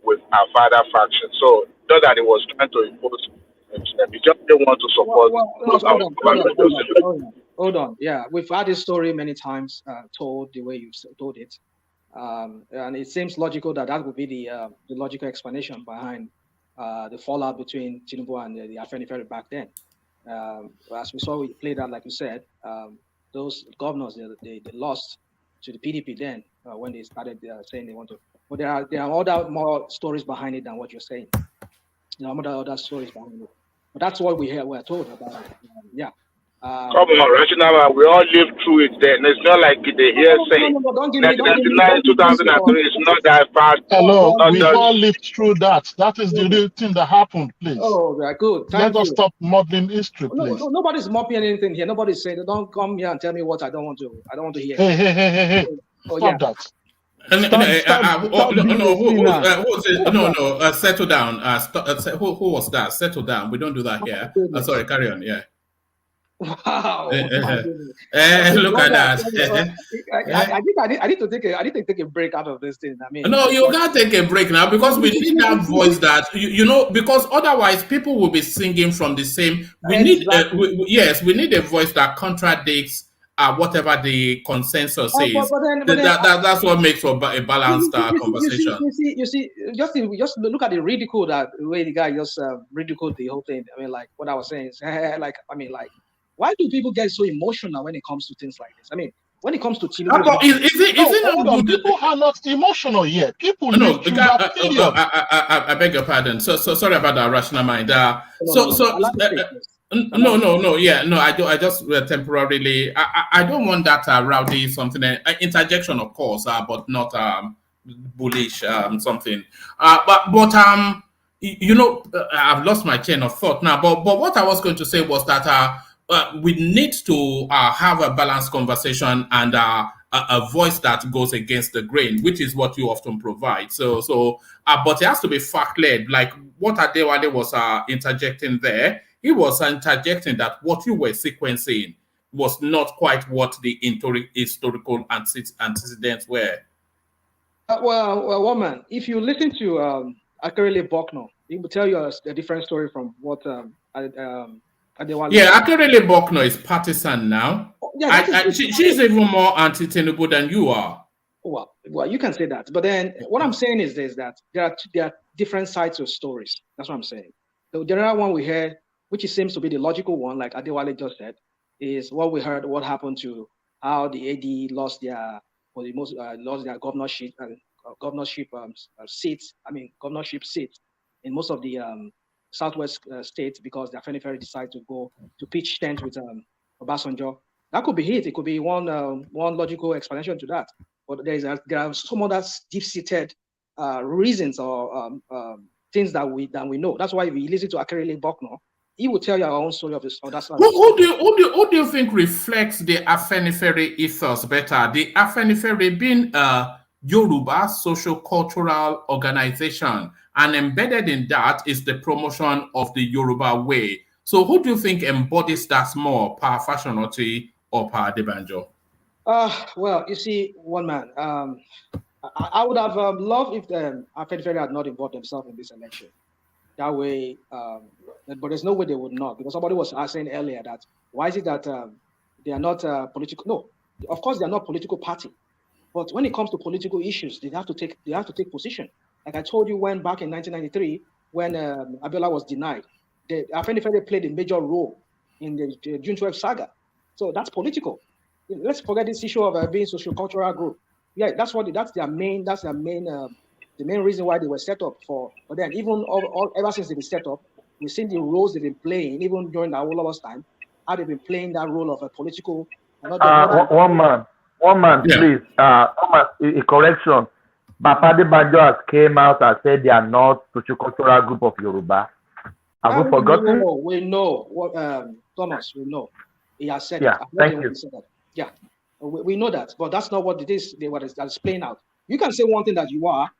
S3: with her father faction. So, not that he was trying to impose himself. He just didn't want to support.
S20: Hold on. Yeah, we've had this story many times told the way you told it. And it seems logical that would be the logical explanation behind the fallout between Tinubu and the Afenifere back then. As we saw, we played out, like you said, those governors, they lost to the PDP then when they started saying they want to. But there are more stories behind it than what you're saying. There are other stories behind it. But that's what we're told about it. Yeah.
S3: Come on, Rachinama, we all lived through it then. It's not like the hearsay. 1999, 2003 is not that fast.
S22: Hello, we all lived through that. That is the real thing that happened, please.
S20: Oh, very good.
S22: Let us stop modeling history, please.
S20: Nobody's mopping anything here. Nobody's saying, don't come here and tell me what I don't want to hear.
S22: Hey. Stop that.
S5: Settle down. Who was that? Settle down. We don't do that here. Sorry, carry on. Yeah.
S20: Wow!
S5: Look at that.
S20: I need to take a break out of this thing. I mean,
S5: no, you can't take a break now because we need that voice that you know, because otherwise people will be singing from the same. We need a voice that contradicts whatever the consensus says. That's what makes for a balanced conversation.
S20: You see, just look at the ridicule that the way the guy just ridiculed the whole thing. I mean, like what I was saying is, why do people get so emotional when it comes to things like this? I mean, when it comes to Tinubu,
S22: people are not emotional yet. People
S5: I beg your pardon. So sorry about that, rational mind. I just temporarily. I don't want that rowdy something. Interjection, of course, but not bullish something. But you know, I've lost my chain of thought now. But what I was going to say was that we need to have a balanced conversation and a voice that goes against the grain, which is what you often provide. But it has to be fact-led. Like what Adewale was interjecting there, he was interjecting that what you were sequencing was not quite what the historical antecedents were.
S20: Well, woman, if you listen to Akerele Bokno, he will tell you a different story from what
S5: Akerele Bokno is partisan now. She's even more anti-Tinubu than you are.
S20: Well, you can say that. But then what I'm saying is that there are different sides of stories. That's what I'm saying. The general one we heard, which seems to be the logical one, like Adewale just said, is what we heard, what happened to how the AD lost their governorship seats. I mean, governorship seats in most of the Southwest states because the Afenifere decided to go to pitch tent with Obasanjo. That could be it. It could be one logical explanation to that. But there are some other deep-seated reasons or things that we know. That's why if you listen to Akerele Bokno, he will tell you our own story of this. Of that story.
S5: Who do you think reflects the Afenifere ethos better? The Afenifere being a Yoruba social-cultural organization, and embedded in that is the promotion of the Yoruba way. So who do you think embodies that more, Pa Fashionoti or Pa Adebanjo?
S20: Well, you see, one man, I would have loved if Afenifere had not involved themselves in this election. That way, but there's no way they would not, because somebody was asking earlier that why is it that they are not political? No, of course they are not political party, but when it comes to political issues, they have to take position. Like I told you, when back in 1993, when Abiola was denied, the Afenifere played a major role in the June 12 saga. So that's political. Let's forget this issue of being socio-cultural group. Yeah, that's their main. The main reason why they were set up for. But then, even ever since they've been set up, we've seen the roles they've been playing, even during the Awolowo's time, how they've been playing that role of a political.
S19: One man, yeah. Please. A correction. Bapa Adebanjo has came out and said they are not socio-cultural group of Yoruba. Have we forgotten?
S20: We know what Thomas. We know he has said.
S19: Yeah, thank you.
S20: Said that. Yeah, we know that, but that's not what it is. What is playing out. You can say one thing that you are.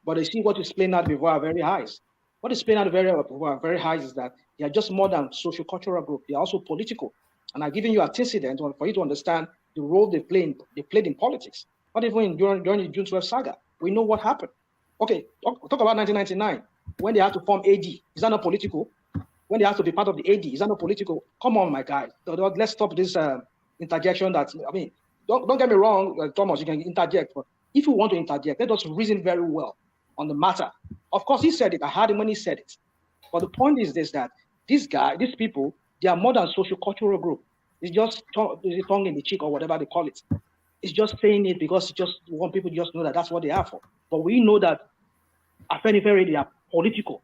S20: But they see what is playing out before our very eyes. What is playing out before our very eyes is that they are just more than social-cultural group. They are also political. And I'm giving you an incident for you to understand the role they played in politics. Not even during the June 12 saga. We know what happened. Okay, talk about 1999, when they had to form AD. Is that not political? When they had to be part of the AD, is that not political? Come on, my guy. Let's stop this interjection. Don't get me wrong, Thomas, you can interject. But if you want to interject, let us reason very well on the matter. Of course, he said it. I heard him when he said it. But the point is this, that these people, they are more than social-cultural group. It's just tongue in the cheek or whatever they call it. It's just saying it because just want people to just know that that's what they are for. But we know that Afenifere, they are political.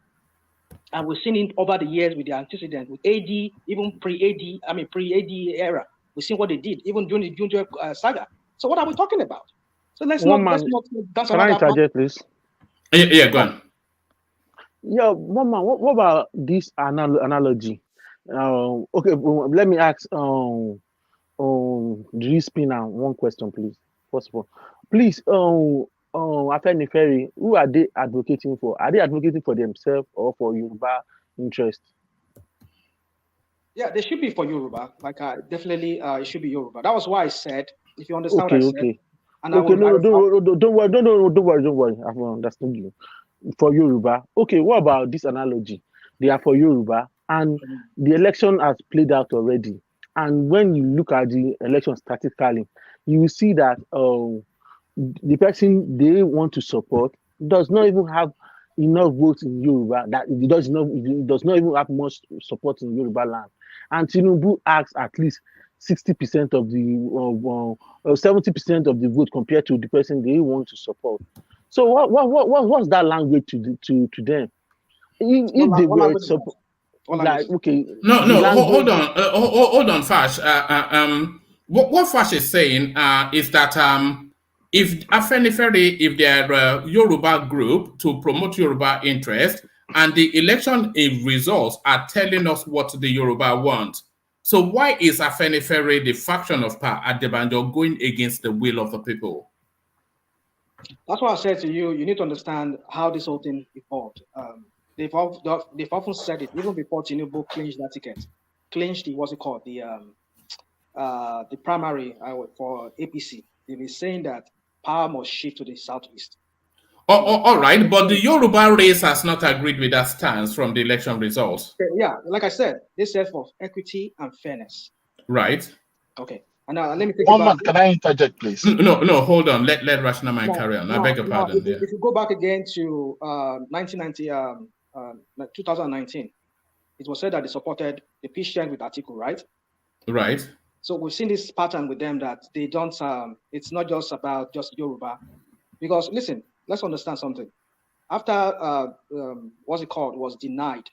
S20: And we've seen it over the years with the antecedent, with AD, even pre-AD era. We've seen what they did, even during the June 12 saga. So what are we talking about? So let's not dance
S17: around that. Can I interject, please?
S5: Yeah, go on.
S17: Yeah, Mama, what about this analogy? Okay, let me ask Spinner one question, please. First of all, please, Afenifere, who are they advocating for? Are they advocating for themselves or for Yoruba interest?
S20: Yeah, they should be for Yoruba. Definitely, it should be Yoruba. That was why I said, if you understand what I said.
S17: Don't worry. I understand you. For Yoruba. Okay, what about this analogy? They are for Yoruba, and the election has played out already. And when you look at the election statistically, you will see that the person they want to support does not even have enough votes in Yoruba. That it does not even have much support in Yoruba land. And Tinubu asks at least 60% of the 70% of the vote compared to the person they want to support. So what's that language to them? If they were support, like okay.
S5: Hold on, Fash. What Fash is saying is that if Afenifere, if they are a Yoruba group to promote Yoruba interest, and the election results are telling us what the Yoruba want. So why is Afenifere, the faction of Pa Adebanjo, going against the will of the people?
S20: That's why I said to you, you need to understand how this whole thing evolved. They've often said it, even before Tinubu clinched that ticket, clinched the primary for APC. They've been saying that power must shift to the southeast.
S5: All right, but the Yoruba race has not agreed with that stance from the election results.
S20: Yeah, like I said, they said for equity and fairness.
S5: Right.
S20: Okay. And now let me take
S22: one man. Can I interject, please?
S5: No, hold on. Let Rashnaman carry on. I beg your pardon.
S20: If you go back again to 2019, it was said that they supported the peace strength with Atiku, right?
S5: Right.
S20: So we've seen this pattern with them that they don't. It's not just about just Yoruba, because listen, let's understand something. After was denied.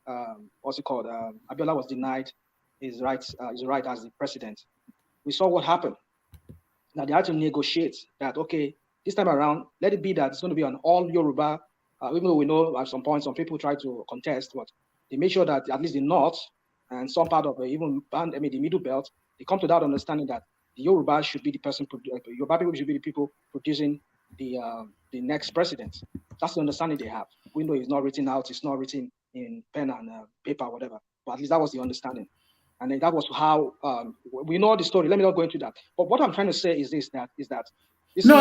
S20: Abiola was denied his right as the president. We saw what happened. Now they had to negotiate that, okay, this time around, let it be that it's going to be an all Yoruba even though we know at some point some people try to contest, but they make sure that at least the North and some part of the Middle Belt, they come to that understanding that the Yoruba should be the person, Yoruba people should be the people producing the next president. That's the understanding they have. We know it's not written out, it's not written in pen and paper, whatever. But at least that was the understanding. And then that was how we know the story. Let me not go into that. But what I'm trying to say is this: what
S5: do you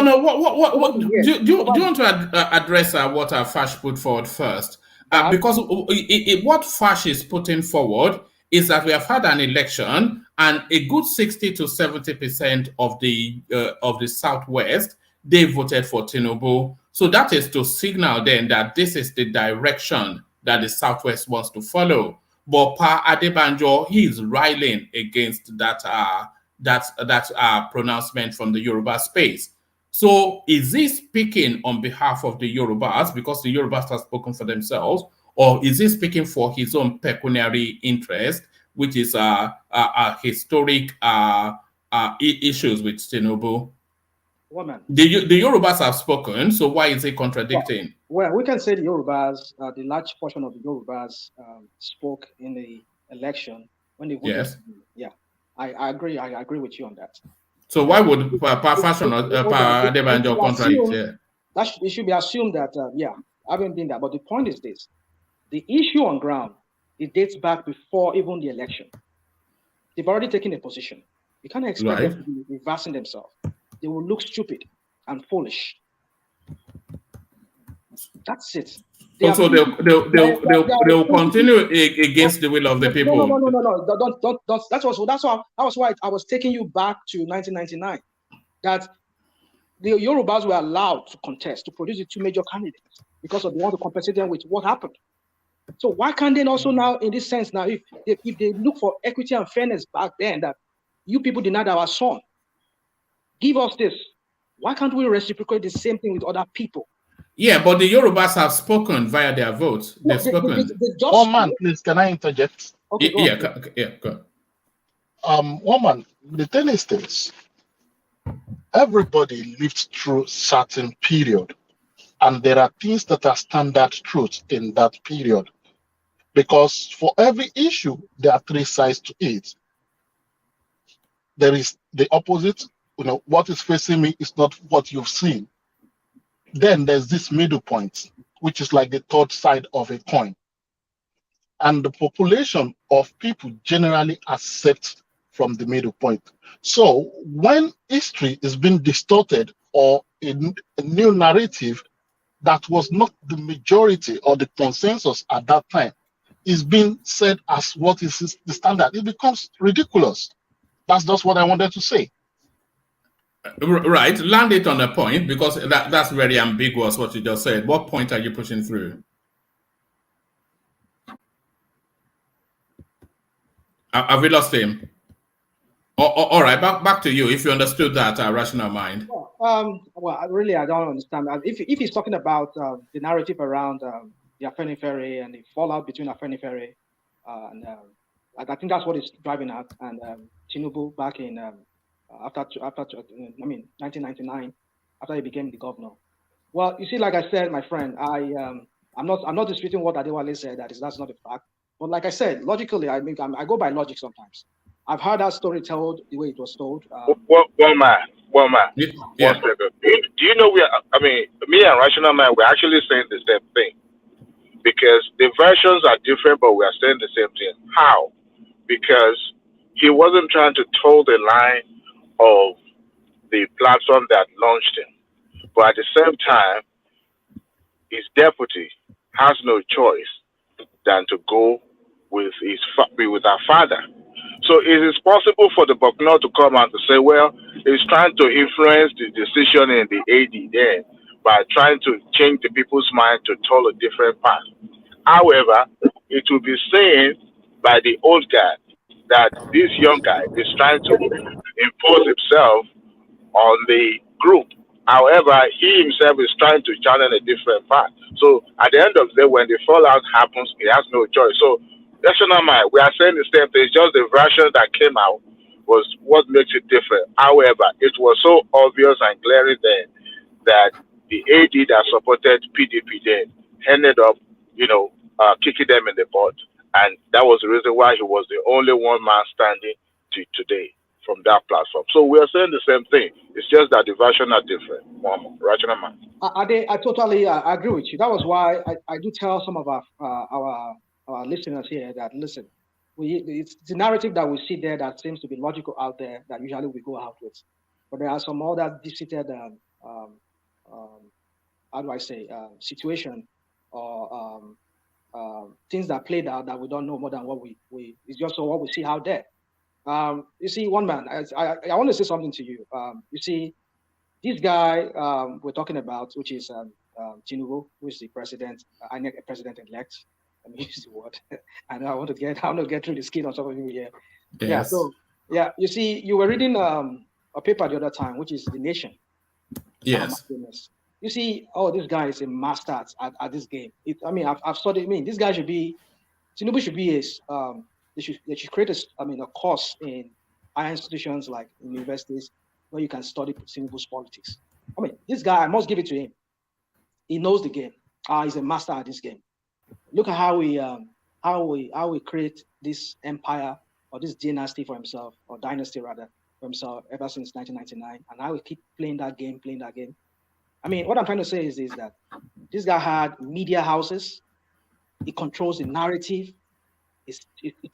S5: want to address what Fash put forward first? Because what Fash is putting forward is that we have had an election, and a good 60 to 70% of the Southwest, they voted for Tinubu. So that is to signal then that this is the direction that the Southwest wants to follow. But Pa Adebanjo, he is riling against that pronouncement from the Yoruba space. So is he speaking on behalf of the Yorubas because the Yorubas have spoken for themselves, or is he speaking for his own pecuniary interest, which is historic issues with Tinubu? The Yorubas have spoken, so why is he contradicting?
S20: Well, we can say the Yorubas, the large portion of the Yorubas spoke in the election when they voted.
S5: Yes.
S20: Yeah, I agree. I agree with you on that.
S5: So why would Pa Fashion or Pa Adebanjo contradict here?
S20: It should be assumed that, I haven't been there. But the point is this. The issue on ground, it dates back before even the election. They've already taken a position. You can't expect them to be reversing themselves. They will look stupid and foolish. That's it.
S5: So they'll continue against the will of the people.
S20: No. Don't. That was why I was taking you back to 1999. That the Yorubas were allowed to contest, to produce the two major candidates because of they want to compensate them with what happened. So why can't they also now, in this sense, now if they look for equity and fairness back then, that you people denied our son, give us this. Why can't we reciprocate the same thing with other people?
S17: Yeah, but the Yorubas have spoken via their votes. They've spoken.
S22: One man, please, can I interject?
S17: Okay, go on.
S22: One man, the thing is this. Everybody lives through certain period, and there are things that are standard truth in that period. Because for every issue, there are three sides to it. There is the opposite. What is facing me is not what you've seen. Then there's this middle point, which is like the third side of a coin. And the population of people generally accept from the middle point. So when history is being distorted or a new narrative that was not the majority or the consensus at that time is being said as what is the standard, it becomes ridiculous. That's just what I wanted to say.
S5: Right, land it on a point, because that's very ambiguous what you just said. What point are you pushing through? Have we lost him? All right, back to you. If you understood that rational mind.
S20: Well, really, I don't understand. If he's talking about the narrative around the Afenifere and the fallout between Afenifere and I think that's what it's driving at. And Tinubu back in after 1999, after he became the governor. Well, you see, like I said, my friend, I'm not disputing what Adewale said. That's not a fact. But like I said, logically, I go by logic sometimes. I've heard that story told the way it was told.
S3: One man. One second. Do you know me and Rational Man, we're actually saying the same thing. Because the versions are different, but we are saying the same thing. How? Because he wasn't trying to toe the line of the platform that launched him. But at the same time, his deputy has no choice than to go with our father. So it is possible for the Bucknell to come out to say, well, he's trying to influence the decision in the AD there by trying to change the people's mind to tell a different path. However, it will be seen by the old guy that this young guy is trying to impose himself on the group. However, he himself is trying to channel a different path. So at the end of the day, when the fallout happens, he has no choice. So that's not mine. We are saying the same thing. It's just the version that came out was what makes it different. However, it was so obvious and glaring then that the AD that supported PDP then ended up, kicking them in the butt. And that was the reason why he was the only one man standing to today from that platform. So we are saying the same thing. It's just that the version are different. Rational man.
S20: I totally agree with you. That was why I do tell some of our listeners here that, listen, it's the narrative that we see there that seems to be logical out there that usually we go out with. But there are some other deep-seated, how do I say, situation or things that played out that we don't know more than what it's just what we see out there. You see, one man, I want to say something to you. You see, this guy we're talking about, which is Tinubu, who is the president, president-elect. Let me use the word. I know I want to get through the skin of some of you here.
S5: Yes.
S20: Yeah. So you see, you were reading a paper the other time, which is The Nation.
S5: Yes.
S20: Oh my goodness. You see, this guy is a master at this game. I've studied. This guy should be, Tinubu should be they should create a course in higher institutions like universities where you can study Tinubu's politics. This guy, I must give it to him. He knows the game. He's a master at this game. Look at how we create this empire or this dynasty for himself, or dynasty rather, for himself ever since 1999, and how we keep playing that game. What I'm trying to say is that this guy had media houses. He controls the narrative. It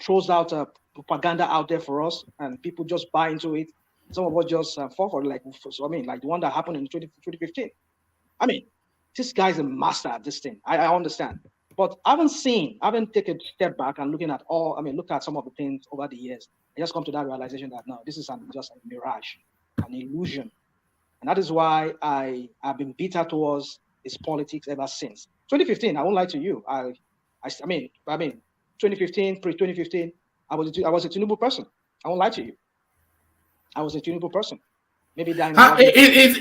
S20: throws out propaganda out there for us, and people just buy into it. Some of us just fall for it, like the one that happened in 2015. This guy's a master at this thing. I understand, but I haven't taken a step back and looked at some of the things over the years. I just come to that realization that no, this is just a mirage, an illusion. And that is why I have been bitter towards his politics ever since 2015. I won't lie to you. 2015, pre-2015, I was a Tinubu person. I won't lie to you. I was a Tinubu person. Maybe that.
S5: Is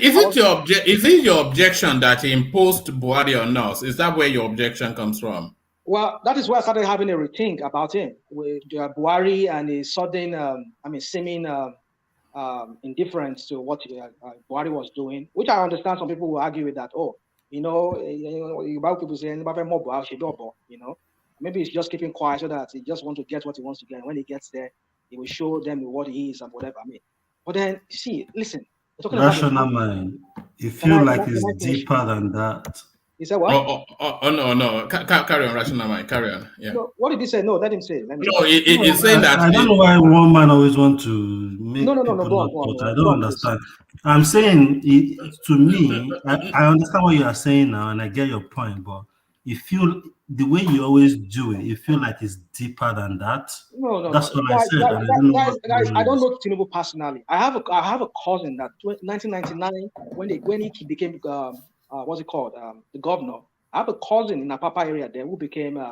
S5: it your objection that he imposed Buhari on us? Is that where your objection comes from?
S20: Well, that is why I started having a rethink about him with Buhari and his sudden, seeming indifference to what Buhari was doing, which I understand. Some people will argue with that. About people saying, maybe he's just keeping quiet so that he just wants to get what he wants to get. And when he gets there, he will show them what he is and whatever. But then, listen.
S2: Rational mind. You feel like it's deeper than that.
S20: He said what?
S5: No. Carry on, rational mind. Carry on. Yeah.
S20: No, what did he say? No, let him say.
S2: He's saying that. I don't know why one man always want to make
S20: go
S2: on. I don't understand. I'm saying, to me, I understand what you are saying now, and I get your point, but you feel the way you always do it, you feel like it's deeper than that.
S20: No.
S2: That's what I said.
S20: Guys, I don't know Tinubu personally. I have a cousin that 1999 when he became the governor. I have a cousin in Apapa area there who became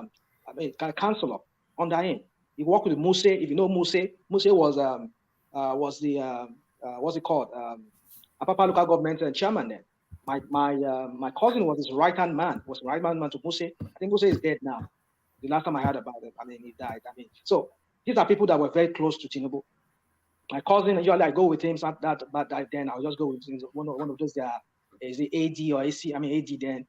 S20: councillor under him. He worked with Muse. If you know Muse was the Apapa local government chairman there. My cousin was his right-hand man. Was right-hand man to Muse. I think Muse is dead now. The last time I heard about it, he died. So these are people that were very close to Tinubu. My cousin, usually I go with him. But then I'll just go with one of those. Is the AD or AC? AD then.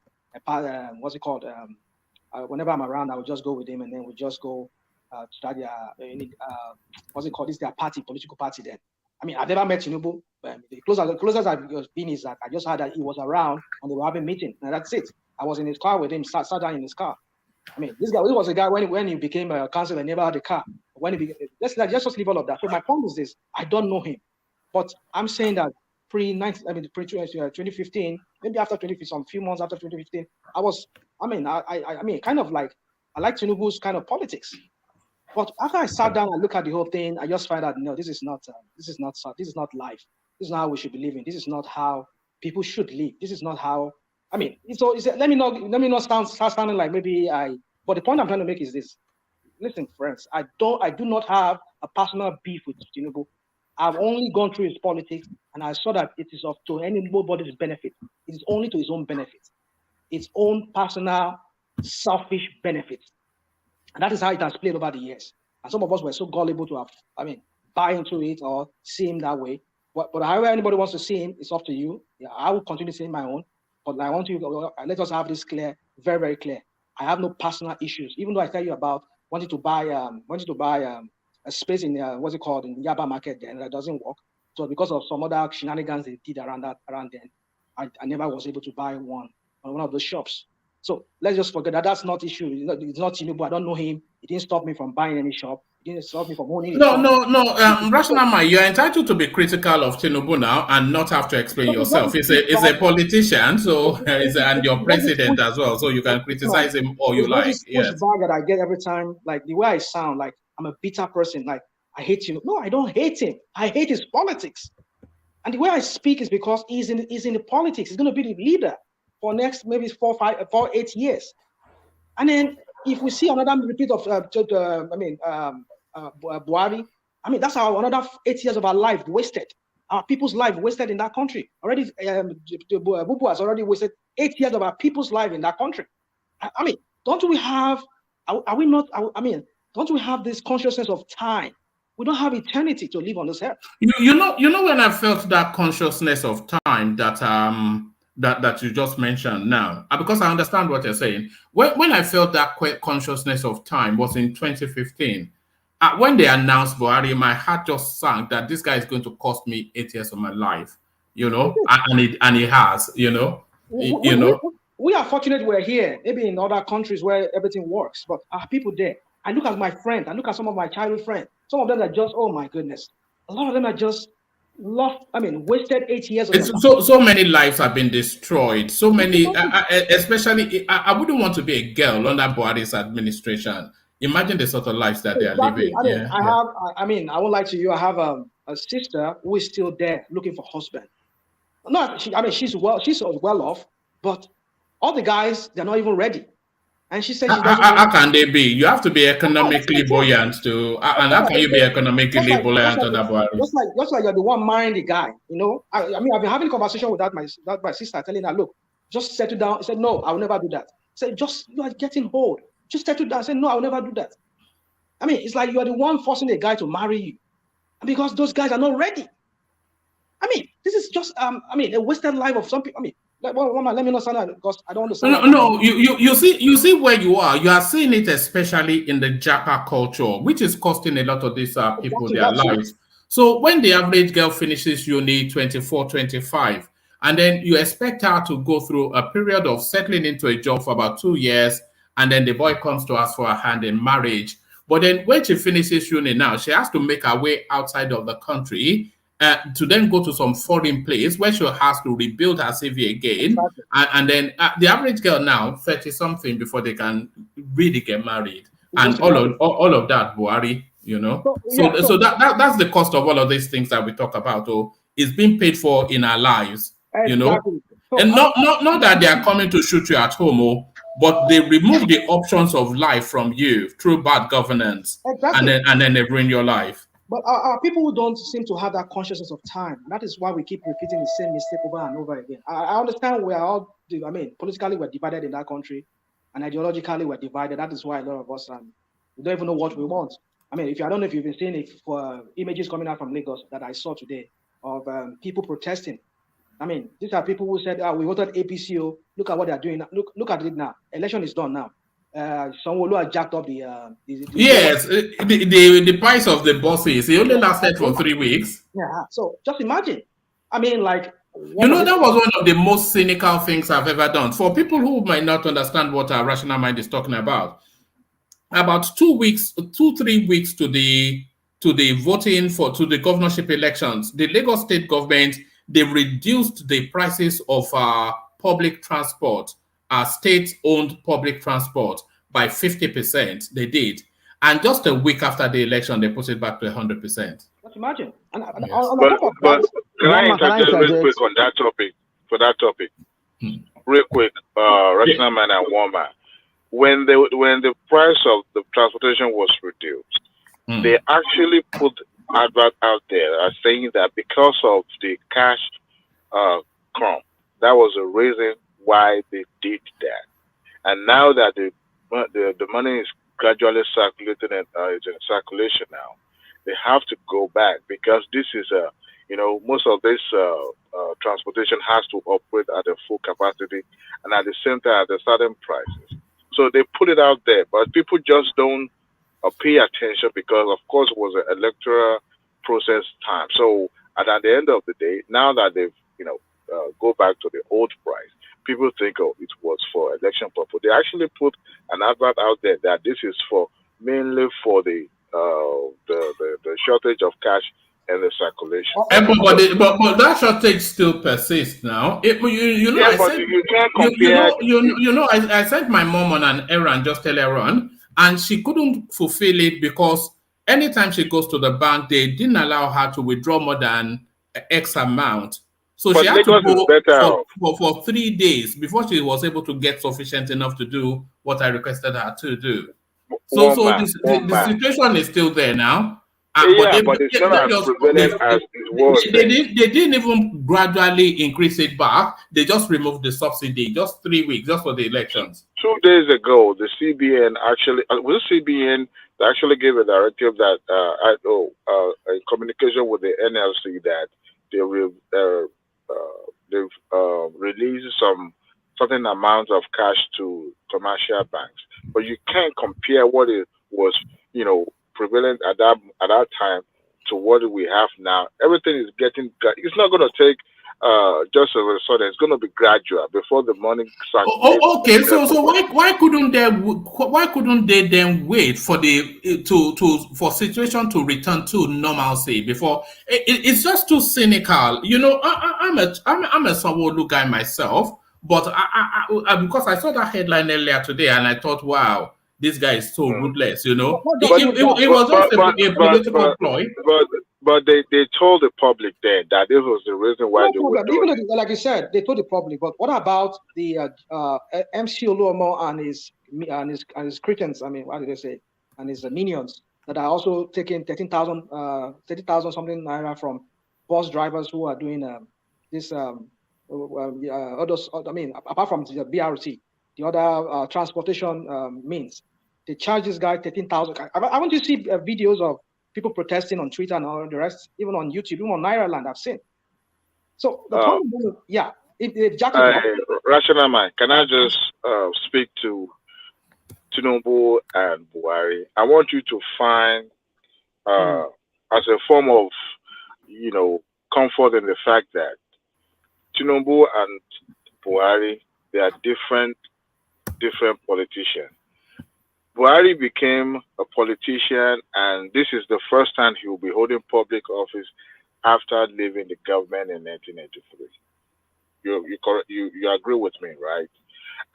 S20: Whenever I'm around, I will just go with him, and then we just go start their party, political party. Then, I've never met Tinubu. The closest I've been is that I just heard that he was around and they were having a meeting, and that's it. I was in his car with him, sat down in his car. This was a guy when he became a councillor, never had a car. Let's just leave all of that. So my point is this: I don't know him, but I'm saying that pre-2015, maybe after 2015, some few months after 2015, I like Tinubu's kind of politics. But after I sat down and looked at the whole thing, I just find out no, this is not life. This is not how we should be living. This is not how people should live. This is not how. Let me not start sounding like maybe I. But the point I'm trying to make is this: listen, friends, I do not have a personal beef with Tinubu. I've only gone through his politics, and I saw that it is to anybody's benefit. It is only to his own benefit, its own personal, selfish benefit, and that is how it has played over the years. And some of us were so gullible to buy into it or see him that way. But however anybody wants to see him, it's up to you. Yeah, I will continue seeing my own. But I want you. Let us have this clear very, very clear. I have no personal issues, even though I tell you about wanting to buy a space in what's it called, in Yaba Market, and that doesn't work. So because of some other shenanigans they did around then, I never was able to buy one on one of those shops. So let's just forget that. That's not issue. It's not Tinubu. I don't know him. It didn't stop me from buying any shop. It didn't stop me from owning a shop.
S5: No. Rational man, you're entitled to be critical of Tinubu now and not have to explain yourself. He's a politician, so and your president as well, so you can criticize him all you like.
S20: Yes. Bag that I get every time, like the way I sound, like I'm a bitter person. Like I hate Tinubu. No, I don't hate him. I hate his politics. And the way I speak is because he's in the politics. He's going to be the leader for next maybe 8 years. And then if we see another repeat of Buhari, that's another 8 years of our life wasted. Our people's life wasted in that country. Already, Bubu has already wasted 8 years of our people's life in that country. Don't we have? Are we not? Don't we have this consciousness of time? We don't have eternity to live on this earth.
S5: You know when I felt that consciousness of time that you just mentioned now, because I understand what you're saying. When I felt that consciousness of time was in 2015. When they announced Buhari, my heart just sank that this guy is going to cost me 8 years of my life, and it has,
S20: We are fortunate we're here, maybe in other countries where everything works, but our people there. I look at my friends, I look at some of my childhood friends. Some of them are just, oh my goodness. A lot of them are just wasted 8 years of their life.
S5: So many lives have been destroyed. So many, especially, I wouldn't want to be a girl under Buhari's administration. Imagine the sort of lives that they are living.
S20: I won't lie to you. I have a sister who is still there looking for husband. She's well off, but all the guys, they're not even ready. And she said,
S5: how can they be? You have to be economically buoyant to, and how can you be economically buoyant under Buhari?
S20: Just like you're the one marrying the guy, I've been having a conversation with my sister, telling her, look, just settle down. I said, no, I will never do that. I said, you are getting old. Just settle down. I said, no, I will never do that. It's like you are the one forcing a guy to marry you, because those guys are not ready. This is just a wasted life of some people. Let me not sound that, because I don't understand.
S5: No. You see where you are. You are seeing it especially in the Japa culture, which is costing a lot of these people their lives. So when the average girl finishes uni 24, 25, and then you expect her to go through a period of settling into a job for about 2 years, and then the boy comes to ask for a hand in marriage. But then when she finishes uni now, she has to make her way outside of the country to then go to some foreign place where she has to rebuild her CV again. Exactly. And then the average girl now, 30-something before they can really get married. And all of that, Buhari, So that's the cost of all of these things that we talk about. It's being paid for in our lives,
S20: exactly.
S5: And not that they are coming to shoot you at home, but they remove the options of life from you through bad governance. Exactly. And then they ruin your life.
S20: But our people who don't seem to have that consciousness of time, that is why we keep repeating the same mistake over and over again. I understand we are all, politically we're divided in that country, and ideologically we're divided. That is why a lot of us we don't even know what we want. I don't know if you've been seeing it for images coming out from Lagos that I saw today of people protesting. These are people who said, we voted APCO. Look at what they're doing. Look at it now. Election is done now. Sanwo-Olu has jacked up the
S5: yes, the price of the buses. It only lasted for 3 weeks.
S20: Yeah. So just imagine. That
S5: was one of the most cynical things I've ever done. For people who might not understand what our rational mind is talking about 3 weeks to the voting to the governorship elections, the Lagos state government, they reduced the prices of public transport, state-owned public transport, by 50%. They did. And just a week after the election, they put it back to 100%.
S20: Just imagine.
S3: But can I interject real quick on that topic? For that topic, real quick, rational man and woman. When the price of the transportation was reduced, they actually put advert out there saying that because of the cash crumb, that was a reason why they did that. And now that the money is gradually circulating and is in circulation now, they have to go back because this is most of this transportation has to operate at a full capacity and at the same time at a certain prices. So they put it out there, but people just don't pay attention because, of course, it was an electoral process time. So, and at the end of the day, now that they've, go back to the old price, people think, oh, it was for election purpose. They actually put an advert out there that this is for mainly for the shortage of cash and the circulation.
S5: But that shortage still persists now. You can't compare. I sent my mom on an errand just earlier on, and she couldn't fulfill it because anytime she goes to the bank, they didn't allow her to withdraw more than X amount. So she had to go for 3 days before she was able to get sufficient enough to do what I requested her to do. So the situation is still there now.
S3: But it's not as prevalent as it was.
S5: They didn't even gradually increase it back. They just removed the subsidy, just 3 weeks, just for the elections.
S3: 2 days ago, the CBN actually, they actually gave a directive that, in communication with the NLC, that they've released some certain amount of cash to commercial banks. But you can't compare what it was, prevalent at that time to what we have now. Everything is getting. It's not going to take just a result. It's going to be gradual before the money.
S5: Okay, so why couldn't they then wait for for situation to return to normalcy before? It's just too cynical. I'm a Sanwo-Olu guy myself, but I because I saw that headline earlier today and I thought, wow, this guy is so ruthless, It was just a political ploy.
S3: But they told the public then that this was the reason why they were doing it.
S20: Like you said, they told the public. But what about the MC Oluomo and his Cretans? I mean, what did they say? And his minions that are also taking 30,000 something naira from bus drivers who are doing this. Others, I mean, apart from the BRT, the other transportation means. They charge this guy 13,000. I want to see videos of people protesting on Twitter and all the rest, even on YouTube, even on Nairaland, I've seen. So the problem is,
S3: Rational Mind, can I just speak to Tinubu and Buhari? I want you to find, as a form of, comfort in the fact that Tinubu and Buhari, they are different politicians. Buhari became a politician, and this is the first time he will be holding public office after leaving the government in 1983. You agree with me, right?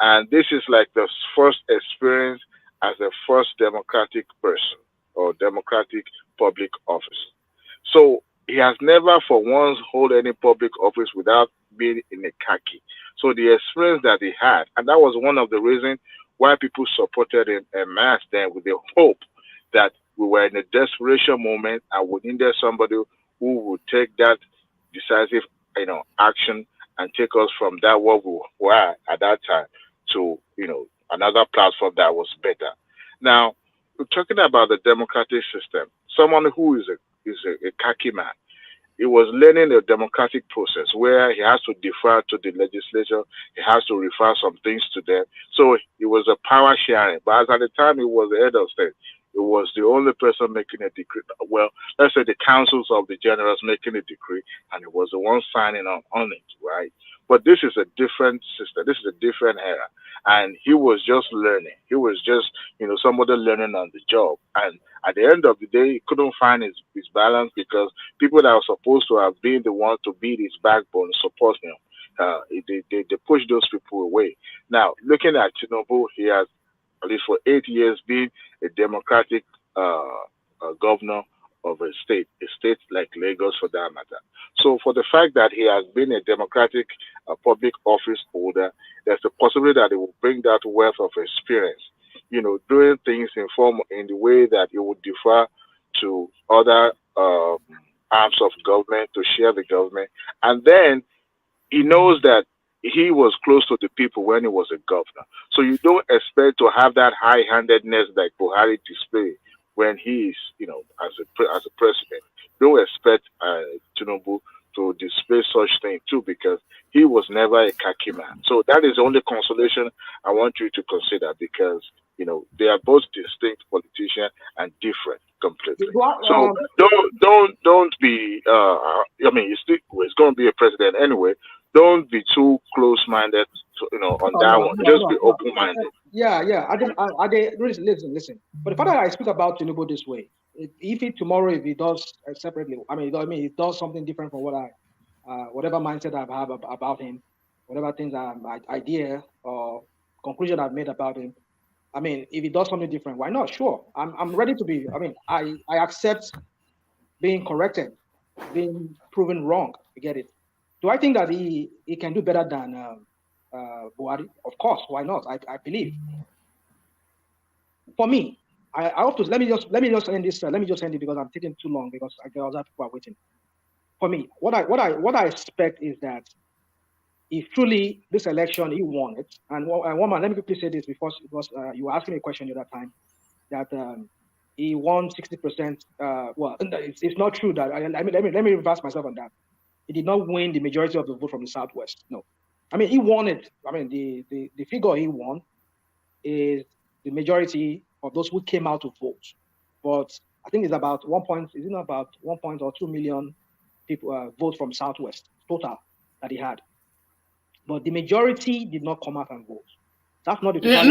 S3: And this is like the first experience as a first democratic person or democratic public office. So he has never for once hold any public office without being in a khaki. So the experience that he had, and that was one of the reasons why people supported him en masse then, with the hope that we were in a desperation moment and we needed somebody who would take that decisive, action and take us from that what we were at that time to, another platform that was better. Now, we're talking about the democratic system. Someone who is a khaki man, he was learning the democratic process where he has to defer to the legislature, he has to refer some things to them. So it was a power sharing. But at the time he was the head of state, it was the only person making a decree. Well, let's say the councils of the generals making a decree, and it was the one signing on it, right? But this is a different system. This is a different era. And he was just learning. He was just, somebody learning on the job. And at the end of the day, he couldn't find his balance because people that were supposed to have been the one to be his backbone, support him, they pushed those people away. Now, looking at Tinubu, he has, at least for 8 years, been a democratic governor of a state like Lagos for that matter. So for the fact that he has been a democratic public office holder, there's a possibility that he will bring that wealth of experience, doing things in the way that it would defer to other arms of government to share the government. And then he knows that he was close to the people when he was a governor. So you don't expect to have that high-handedness like Buhari displayed when he is, as a president. Don't expect Tinubu such thing too, because he was never a khaki man. So that is the only consolation I want you to consider, because they are both distinct politicians and different completely. So don't be. It's going to be a president anyway. Don't be too close-minded, on that one. Just be open-minded.
S20: Yeah. Listen. But the fact that I speak about Tinubu this way, if he does separately, he does something different from what whatever mindset I have about him, whatever things idea or conclusion I've made about him. If he does something different, why not? Sure, I'm ready to be. I accept being corrected, being proven wrong. You get it? Do I think that he can do better than Buhari? Of course, why not? I believe. For me, I have to let me just end this. Let me just end it because I'm taking too long because other people are waiting. For me, what I expect is that if truly this election he won it, and one man, let me quickly say this because you were asking me a question the other time that he won 60%. Well, it's not true that. Let me reverse myself on that. He did not win the majority of the vote from the Southwest. No, he won it. The figure he won is the majority of those who came out to vote. But I think it's about 1.2 million people vote from Southwest total that he had. But the majority did not come out and vote. That's not the totality.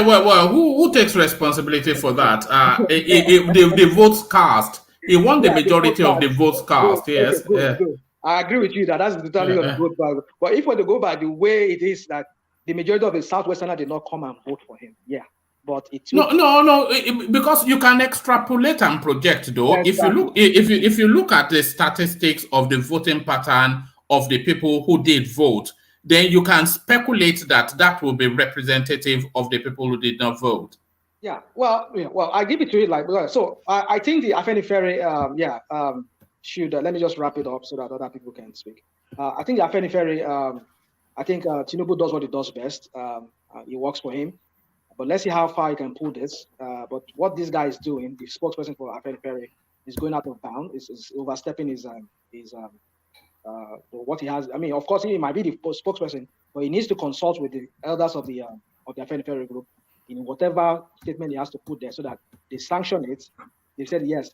S5: Well, who takes responsibility for that? The votes cast. He won the majority of the votes cast. Yes.
S20: Okay, good. I agree with you that's the totality of the vote. But if we go by the way it is that the majority of the Southwesterners did not come and vote for him, yeah. But it's
S5: no, because you can extrapolate and project though. Exactly. If you look at the statistics of the voting pattern of the people who did vote, then you can speculate that will be representative of the people who did not vote.
S20: Yeah. Well, I give it to you so. I think the Afenifere, should let me just wrap it up so that other people can speak. I think the Afenifere, I think Tinubu does what he does best. It works for him. But let's see how far he can pull this. But what this guy is doing, the spokesperson for Afenifere, is going out of bounds. Is overstepping his what he has. Of course, he might be the spokesperson, but he needs to consult with the elders of the Afenifere group in whatever statement he has to put there, so that they sanction it. They said yes.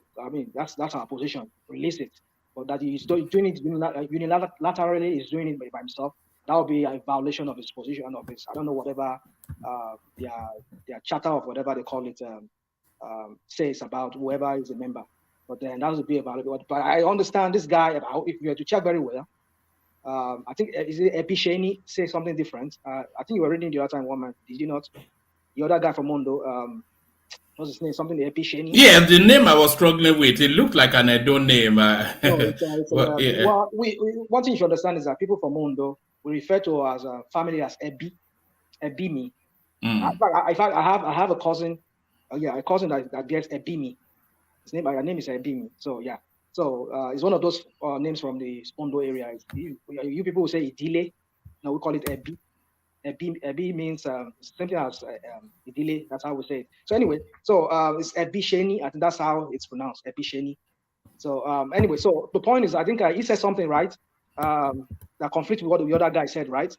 S20: That's our position. Release it. But that he's doing it unilaterally, he's doing it by himself. That would be a violation of his position of his. I don't know whatever their charter of whatever they call it says about whoever is a member. But then that would be a violation. But I understand this guy. If you have to check very well, I think is it Episheni say something different. I think you were reading the other time, one man. Did you not? The other guy from Mondo. What's his name? Something Episheni.
S5: Yeah, the name I was struggling with. It looked like an Edo name.
S20: Well, one thing you should understand is that people from Mondo we refer to as a family as Ebimi. In fact, I have a cousin. A cousin that bears Ebimi. Her name is Ebimi. So yeah. So it's one of those names from the Mondo area. You people will say Idile. Now we call it Ebi. Ebi means something as Idile. That's how we say it. So anyway, it's Ebisheni. I think that's how it's pronounced. Ebisheni. So anyway, so the point is, I think he said something right that conflicts with what the other guy said, right?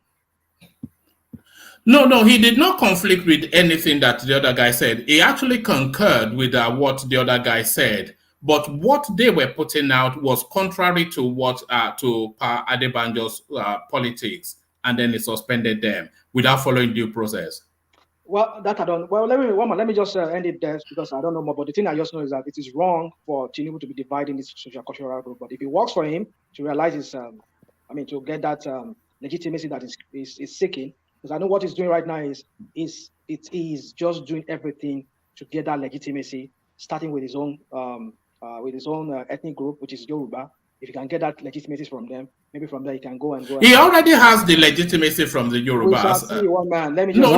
S5: No, he did not conflict with anything that the other guy said. He actually concurred with what the other guy said. But what they were putting out was contrary to what to Pa Adebanjo's politics, and then he suspended them without following due process.
S20: Well, that I don't. Well, let me just end it there because I don't know more. But the thing I just know is that it is wrong for Tinubu to be dividing this social cultural group. But if it works for him to realize his, to get that legitimacy that is seeking, because I know what he's doing right now is just doing everything to get that legitimacy, starting with his own ethnic group, which is Yoruba. If you can get that legitimacy from them, maybe from there you can go.
S5: He already has the legitimacy from the Yorubas.
S20: One man. Let me just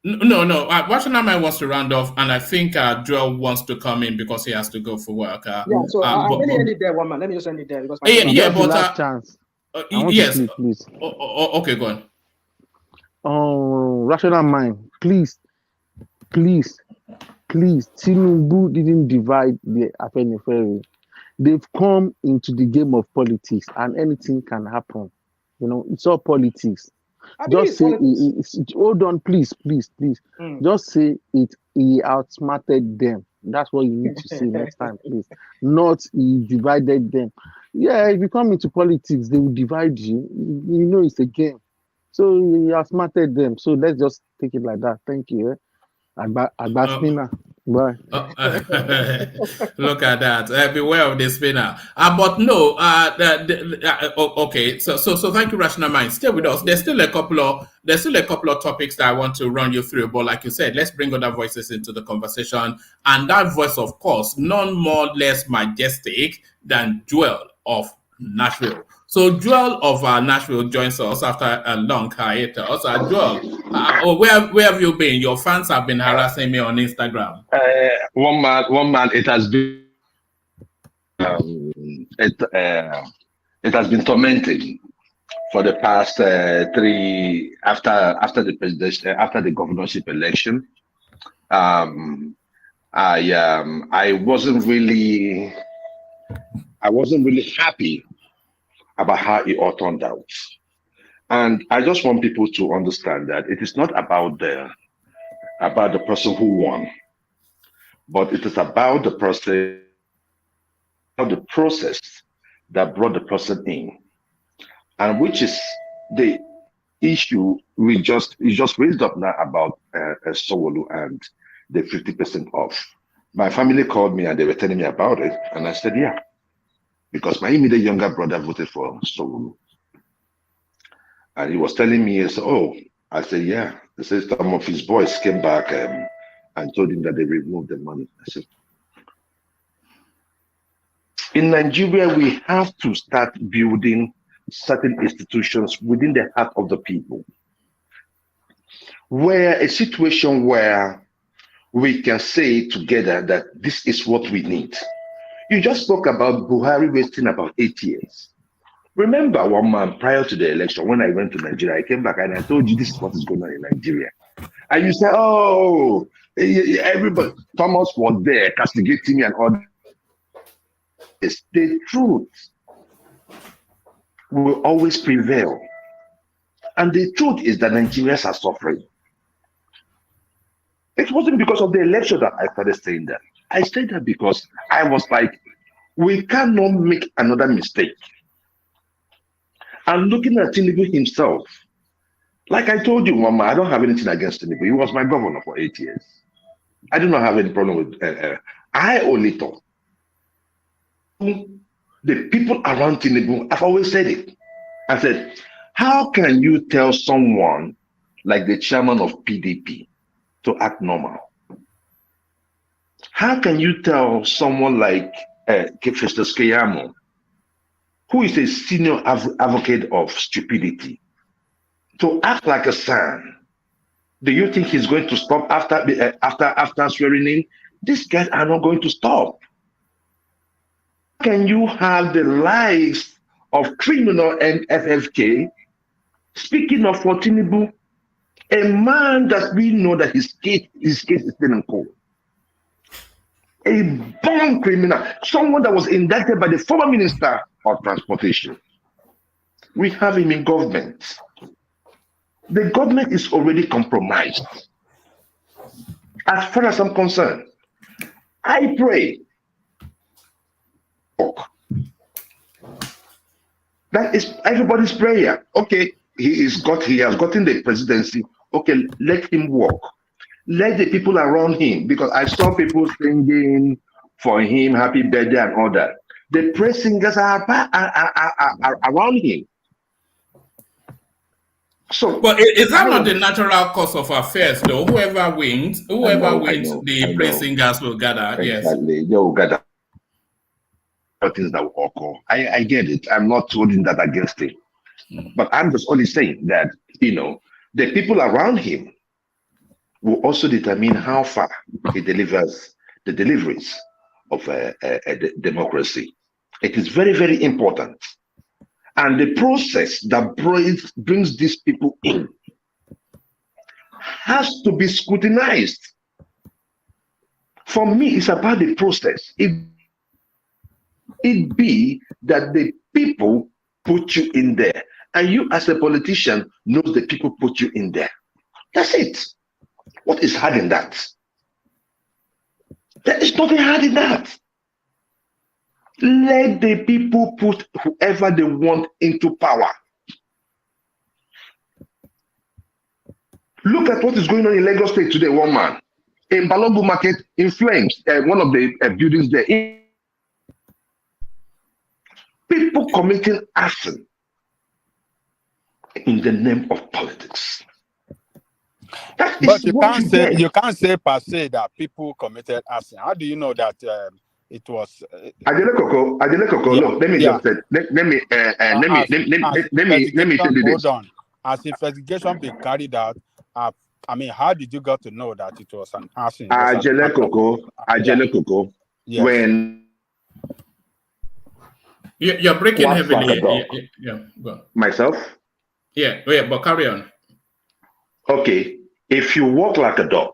S5: No. Washanamai wants to round off, and I think Joel wants to come in because he has to go for work.
S20: Let me end it there, one man. Let me just end it there because
S17: chance.
S5: Yes. Please. Okay, go on.
S17: Rational mind, please, Tinubu didn't divide the Afenifere. They've come into the game of politics, and anything can happen. You know, it's all politics. Just say, hold on, please. Just say it. He outsmarted them. That's what you need to say next time, please. Not he divided them. Yeah, if you come into politics, they will divide you. You know, it's a game. So he outsmarted them. So let's just take it like that. Thank you. Spinner. Bye.
S5: Look at that. Beware of the spinner. But no. Okay. So thank you, Rational Mind. Stay with us. There's still a couple of topics that I want to run you through. But like you said, let's bring other voices into the conversation. And that voice, of course, none more less majestic than Joel of Nashville. So Joel of Nashville joins us after a long hiatus. Joel, where have you been? Your fans have been harassing me on Instagram.
S6: One man. It has been it has been tormenting for the past three after the governorship election. I wasn't really happy about how it all turned out. And I just want people to understand that it is not about the person who won, but it is about the process that brought the person in, and which is the issue you just raised up now about Sowolu and the 50% off. My family called me and they were telling me about it, and I said, yeah, because my immediate younger brother voted for Sowolu. And he was telling me, I said, yeah. He said some of his boys came back and told him that they removed the money. I said, in Nigeria, we have to start building certain institutions within the heart of the people, where a situation where we can say together that this is what we need. You just spoke about Buhari wasting about 8 years. Remember one man prior to the election, when I went to Nigeria, I came back and I told you this is what is going on in Nigeria. And you said, oh, everybody, Thomas was there castigating me and all. It's the truth will always prevail. And the truth is that Nigerians are suffering. It wasn't because of the election that I started saying that. I said that because I was like, we cannot make another mistake. And looking at Tinubu himself, like I told you, Mama, I don't have anything against Tinubu. He was my governor for 8 years. I do not have any problem with I only thought the people around Tinubu, I've always said it. I said, how can you tell someone like the chairman of PDP to act normal? How can you tell someone like Festus Keyamo, who is a senior advocate of stupidity, to act like a son? Do you think he's going to stop after swearing in? These guys are not going to stop. How can you have the lives of criminal and FFK speaking of for Tinubu, a man that we know that his case is still in court? A born criminal, someone that was indicted by the former minister of transportation. We have him in government. The government is already compromised. As far as I'm concerned, I pray that is everybody's prayer. Okay, he has gotten the presidency. Okay, let him walk. Let the people around him, because I saw people singing for him, happy birthday and all that. The praise singers are around him. So,
S5: but is that not the natural course of affairs, though? Whoever wins, the praise singers will gather.
S6: Exactly. Yes, they will gather. Things that will occur. I get it. I'm not holding that against him, but I'm just only saying that the people around him will also determine how far he delivers the deliveries of a democracy. It is very, very important. And the process that brings these people in has to be scrutinized. For me, it's about the process. it be that the people put you in there, and you as a politician knows the people put you in there? That's it. What is hard in that? There is nothing hard in that. Let the people put whoever they want into power. Look at what is going on in Lagos State today, one man. In Balogu Market, in flames, one of the buildings there. People committing arson in the name of politics.
S15: But you can't say per se that people committed arson. How do you know that it was?
S6: Adele Koko, look, let me just say, let me say this.
S15: Hold on. As investigation be carried out, I mean, how did you get to know that it was an arson?
S6: Adele Koko,
S15: yes.
S6: When
S5: you're breaking heavily. Yeah, go.
S6: Myself?
S5: Yeah, but carry on.
S6: Okay. If you walk like a dog,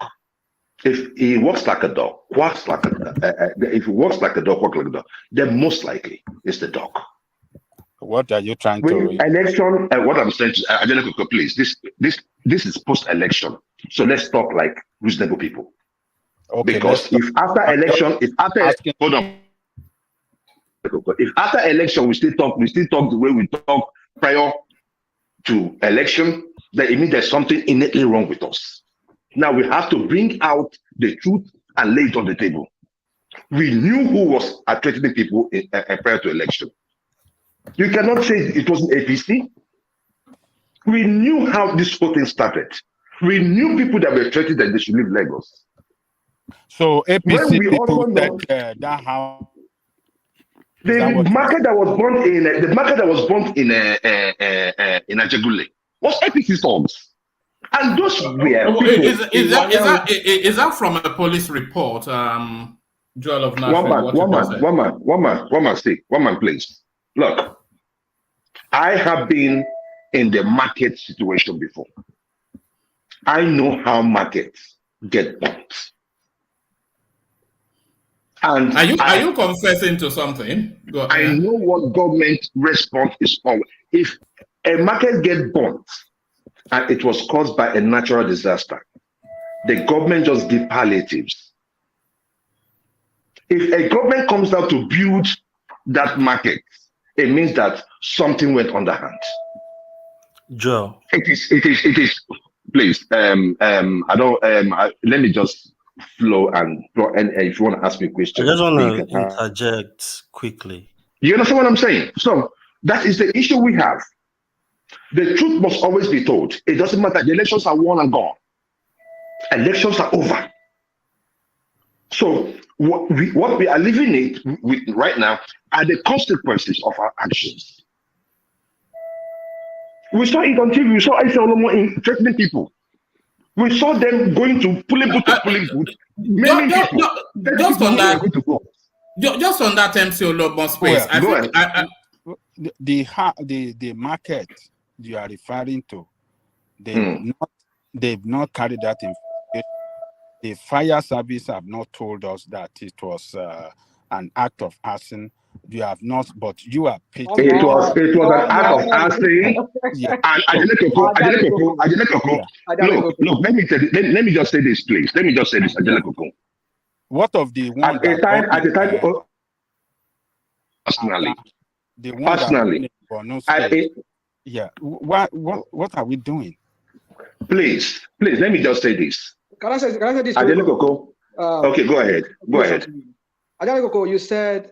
S6: if he walks like a dog, quacks like if he walks like a dog, quacks like a dog, then most likely it's the dog.
S15: What are you trying to?
S6: Election. What I'm saying to please. This is post-election, so let's talk like reasonable people. Okay. Because if after election, hold on. If after election we still talk the way we talk prior to election, then it means there's something innately wrong with us. Now we have to bring out the truth and lay it on the table. We knew who was threatening people prior to election. You cannot say it wasn't APC. We knew how this whole thing started. We knew people that were threatened that they should leave Lagos.
S15: So APC people said that how
S6: the market that was burnt in Ajegule was APC songs. And those were people.
S5: Is that from a police report? Joel of Nashville.
S6: One man, please. Look, I have been in the market situation before. I know how markets get burnt. And
S5: are you confessing to something? Go ahead.
S6: I know what government response is on. If a market gets burnt and it was caused by a natural disaster, the government just give palliatives. If a government comes out to build that market, it means that something went underhand.
S2: Joe.
S6: It is. Please, let me just flow and if you want to ask me a question.
S2: I just want to interject quickly.
S6: You understand what I'm saying? So that is the issue we have. The truth must always be told. It doesn't matter. The elections are won and gone. Elections are over. So what we are living with right now are the consequences of our actions. We saw it on TV. We saw Olomo threatening people. We saw them going to pulling boot.
S5: Just on that MC Olomo space.
S15: The market you are referring to, they've not carried that information. The fire service have not told us that it was an act of arson. You have not, but you are pitching.
S6: It was an act of arson. Yeah. Look, let me just say this, please. Let me just say this, Ajele Koko.
S15: What of the one
S6: at the time personally,
S15: yeah. What are we doing?
S6: Please, let me just say this.
S20: Can I say this?
S6: Ajele Koko. Okay, go ahead.
S20: Ajele Koko, you said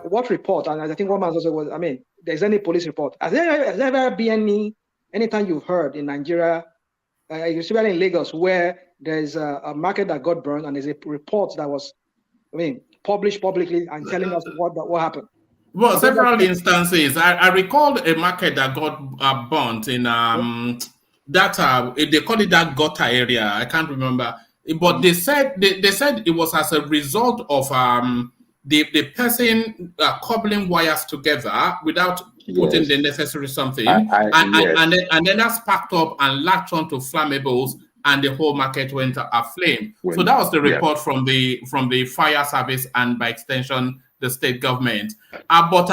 S20: what report? And I think one man also was. I mean, there's any police report? Has there ever been anytime you've heard in Nigeria, especially in Lagos, where there's a market that got burned and there's a report that was, published publicly and telling us what happened?
S5: Well, several instances. I recall a market that got burnt in they call it that gutter area. I can't remember, but they said it was as a result of the person cobbling wires together without putting the necessary something, and then that sparked up and latched onto flammables, and the whole market went aflame. So that was the report from the fire service and by extension the state government. But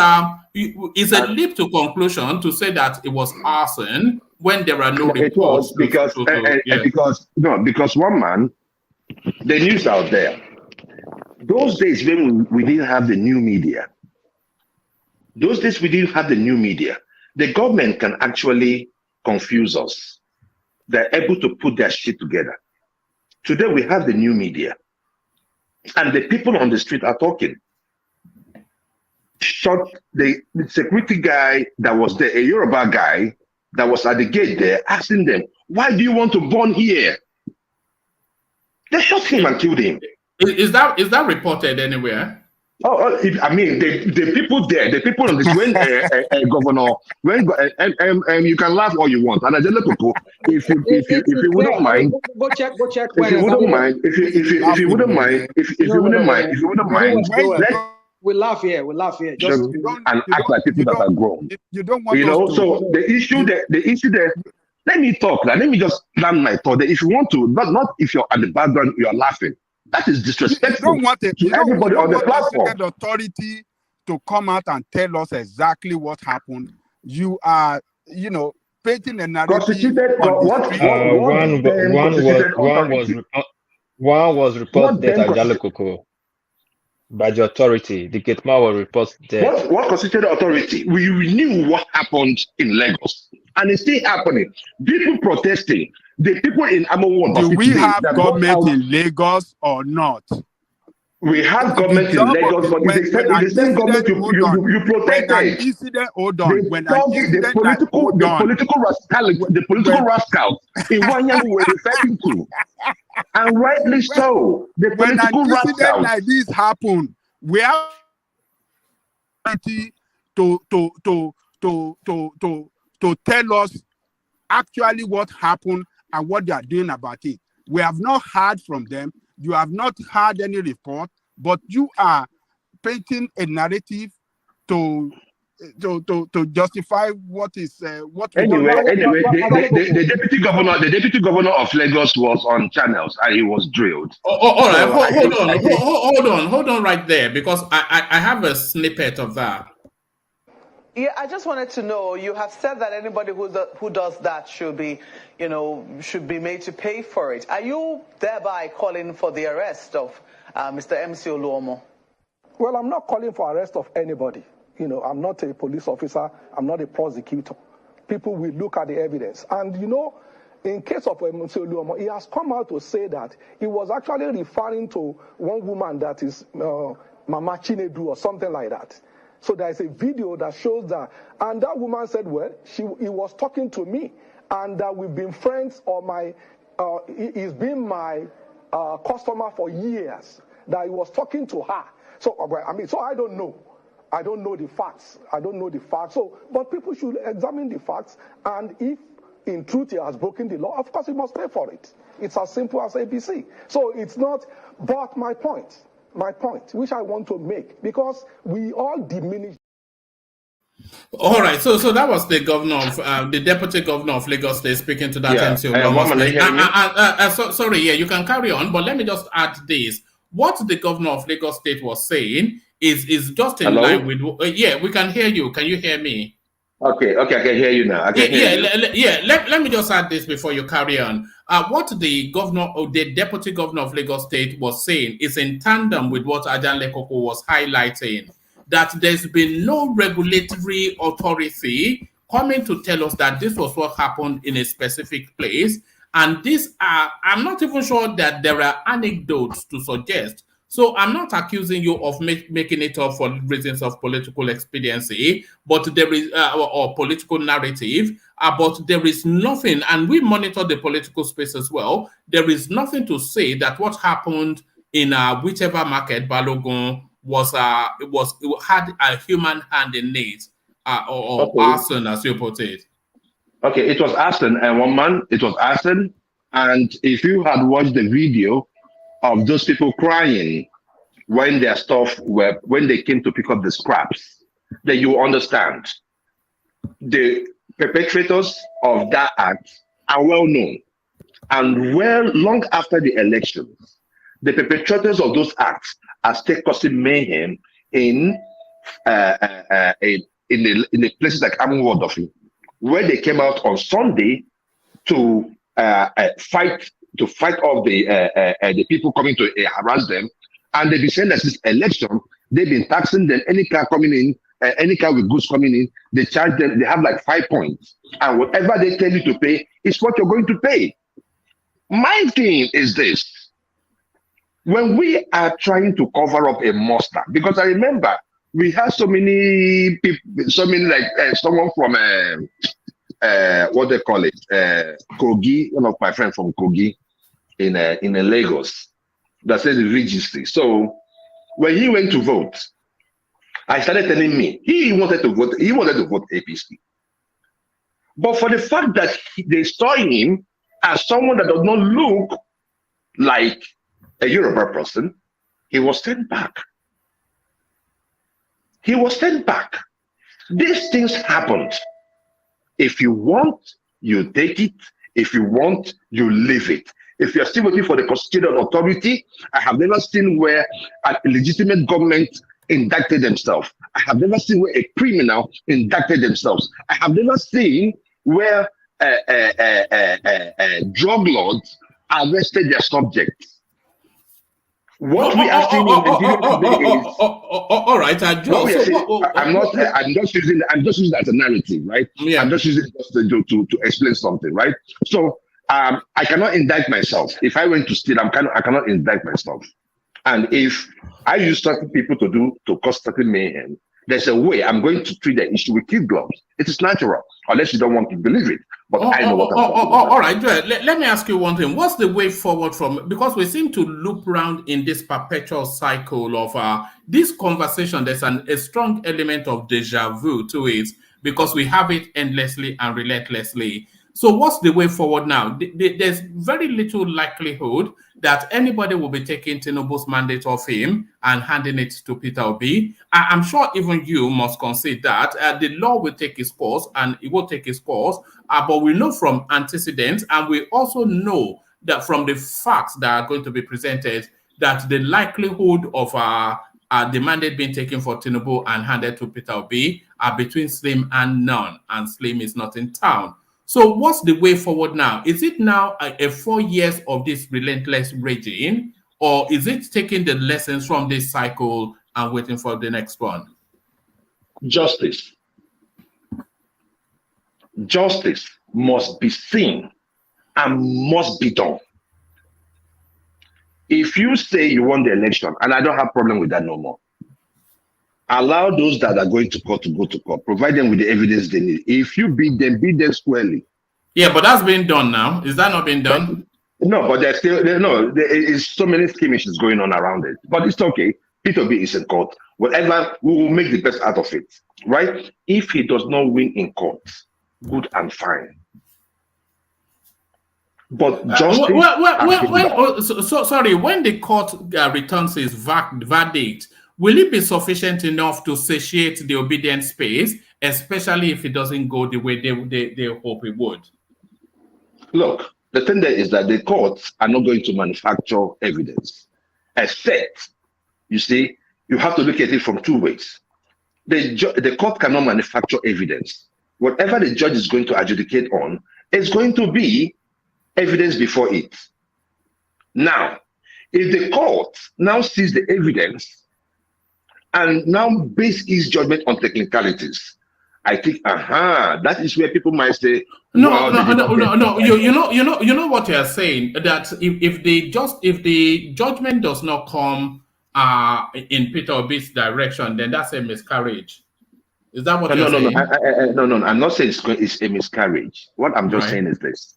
S5: it's a leap to conclusion to say that it was arson when there are no
S6: It was
S5: reports.
S6: because one man, the news out there, those days when we didn't have the new media, the government can actually confuse us. They're able to put their shit together. Today we have the new media, and the people on the street are talking. Shot the security guy that was there, a Yoruba guy that was at the gate there, asking them, "Why do you want to burn here?" They shot him and killed him.
S5: Is that reported anywhere?
S6: I mean, the people there, the people on the when governor, when you can laugh all you want, and I just let people, if you wouldn't mind,
S20: go check.
S6: If you wouldn't mind, if you wouldn't mind,
S20: we laugh here. Just
S6: and act like people that are grown.
S15: You don't want,
S6: so the issue there. Let me talk now. Let me just land my thought. If you want to, not if you're at the background, you're laughing. That is disrespectful to everybody on the platform.
S15: The authority to come out and tell us exactly what happened. You are, painting a narrative.
S8: One was reported dead at Jalekoko by the authority. The gateman was reported dead.
S6: What constituted authority? We knew what happened in Lagos, and it's still happening. People protesting. The people in Amawon.
S15: Do we have government in Lagos or not?
S6: We have government in Lagos, but it's the same government you protected. The political rascals in Wanyan were referring to, and rightly so. The political rascals.
S15: When an incident like this happen, we have to tell us actually what happened and what they are doing about it. We have not heard from them. You have not heard any report, but you are painting a narrative to justify what is what.
S6: Anyway, the deputy governor of Lagos was on channels and he was drilled.
S5: All right, hold on right there, because I have a snippet of that.
S10: Yeah, I just wanted to know, you have said that anybody who does that should be made to pay for it. Are you thereby calling for the arrest of Mr. MC Oluomo?
S23: Well, I'm not calling for arrest of anybody. I'm not a police officer. I'm not a prosecutor. People will look at the evidence. And, in case of MC Oluomo, he has come out to say that he was actually referring to one woman that is Mama Chinedu or something like that. So there's a video that shows that. And that woman said, well, he was talking to me, and that we've been friends, or he's been my customer for years, that he was talking to her. So, so I don't know. I don't know the facts. So, but people should examine the facts, and if in truth he has broken the law, of course he must pay for it. It's as simple as ABC. So it's not, but my point, which I want to make, because we all diminish.
S5: All right, so that was the governor of the deputy governor of Lagos State speaking to that MC Oluomo. Sorry, you can carry on, but let me just add this. What the governor of Lagos State was saying is just in line with. We can hear you. Can you hear me?
S6: Okay, I can hear you now.
S5: Let me just add this before you carry on. What the governor or the deputy governor of Lagos State was saying is in tandem with what Ajan Lekoko was highlighting, that there's been no regulatory authority coming to tell us that this was what happened in a specific place. And I'm not even sure that there are anecdotes to suggest. So I'm not accusing you of making it up for reasons of political expediency, but there is or political narrative. But there is nothing, and we monitor the political space as well. There is nothing to say that what happened in whichever market Balogun it had a human hand in it, or arson, as you put it.
S6: Okay, it was arson, and one man, it was arson. And if you had watched the video of those people crying when their when they came to pick up the scraps, then you understand. The perpetrators of that act are well known. And long after the elections, the perpetrators of those acts are still causing mayhem in the places like Amuwodofi, where they came out on Sunday to fight off the people coming to harass them, and they've been saying that this election they've been taxing them. Any car coming in, any car with goods coming in, they charge them. They have like 5 points, and whatever they tell you to pay is what you're going to pay. My thing is this: when we are trying to cover up a monster, because I remember we had so many people, like someone from what they call it, Kogi, one of my friends from Kogi in Lagos, that says the registry. So when he went to vote, I started telling me he wanted to vote APC. But for the fact that they saw him as someone that does not look like a Yoruba person, he was sent back. He was sent back. These things happened. If you want, you take it. If you want, you leave it. If you're still waiting for the constitutional authority, I have never seen where a legitimate government indicted themselves. I have never seen where a criminal indicted themselves. I have never seen where drug lords arrested their subjects. What we are seeing in Nigeria today is
S5: all right.
S6: I'm just using it as a narrative, right? Yeah. I'm just using it just to explain something, right? So I cannot indict myself. If I went to steal, I cannot indict myself. And if I use certain people to cause certain mayhem, there's a way I'm going to treat the issue with kid gloves. It is natural, unless you don't want to believe it. But I know what I'm talking about.
S5: All right, Joel, let me ask you one thing. What's the way forward from, because we seem to loop around in this perpetual cycle of this conversation. There's a strong element of deja vu to it because we have it endlessly and relentlessly. So what's the way forward now? There's very little likelihood that anybody will be taking TINUBU'S mandate off him and handing it to Peter Obi. I'm sure even you must concede that the law will take its course, and it will take its course. But we know from antecedents, and we also know that from the facts that are going to be presented, that the likelihood of the mandate being taken for TINUBU and handed to Peter Obi are between slim and none, and slim is not in town. So what's the way forward now? Is it now a 4 years of this relentless raging, or is it taking the lessons from this cycle and waiting for the next one?
S6: Justice. Justice must be seen and must be done. If you say you won the election, and I don't have problem with that no more, allow those that are going to court to go to court. Provide them with the evidence they need. If you beat them squarely.
S5: Yeah, but that's been done now. Is that not been done?
S6: No, but there's still there is so many skirmishes going on around it. But it's okay. Peter B is in court. Whatever, we will make the best out of it, right? If he does not win in court, good and fine. But justice.
S5: Sorry, when the court returns its verdict, will it be sufficient enough to satiate the obedient space, especially if it doesn't go the way they hope it would?
S6: Look, the thing there is that the courts are not going to manufacture evidence, except, you see, you have to look at it from two ways. The court cannot manufacture evidence. Whatever the judge is going to adjudicate on is going to be evidence before it. Now, if the court now sees the evidence and now base his judgment on technicalities, I think, that is where people might say,
S5: no. You know what you are saying, that if the judgment does not come in Peter Obi's direction, then that's a miscarriage. Is that what you're saying?
S6: No. I'm not saying it's a miscarriage. What I'm just saying is this: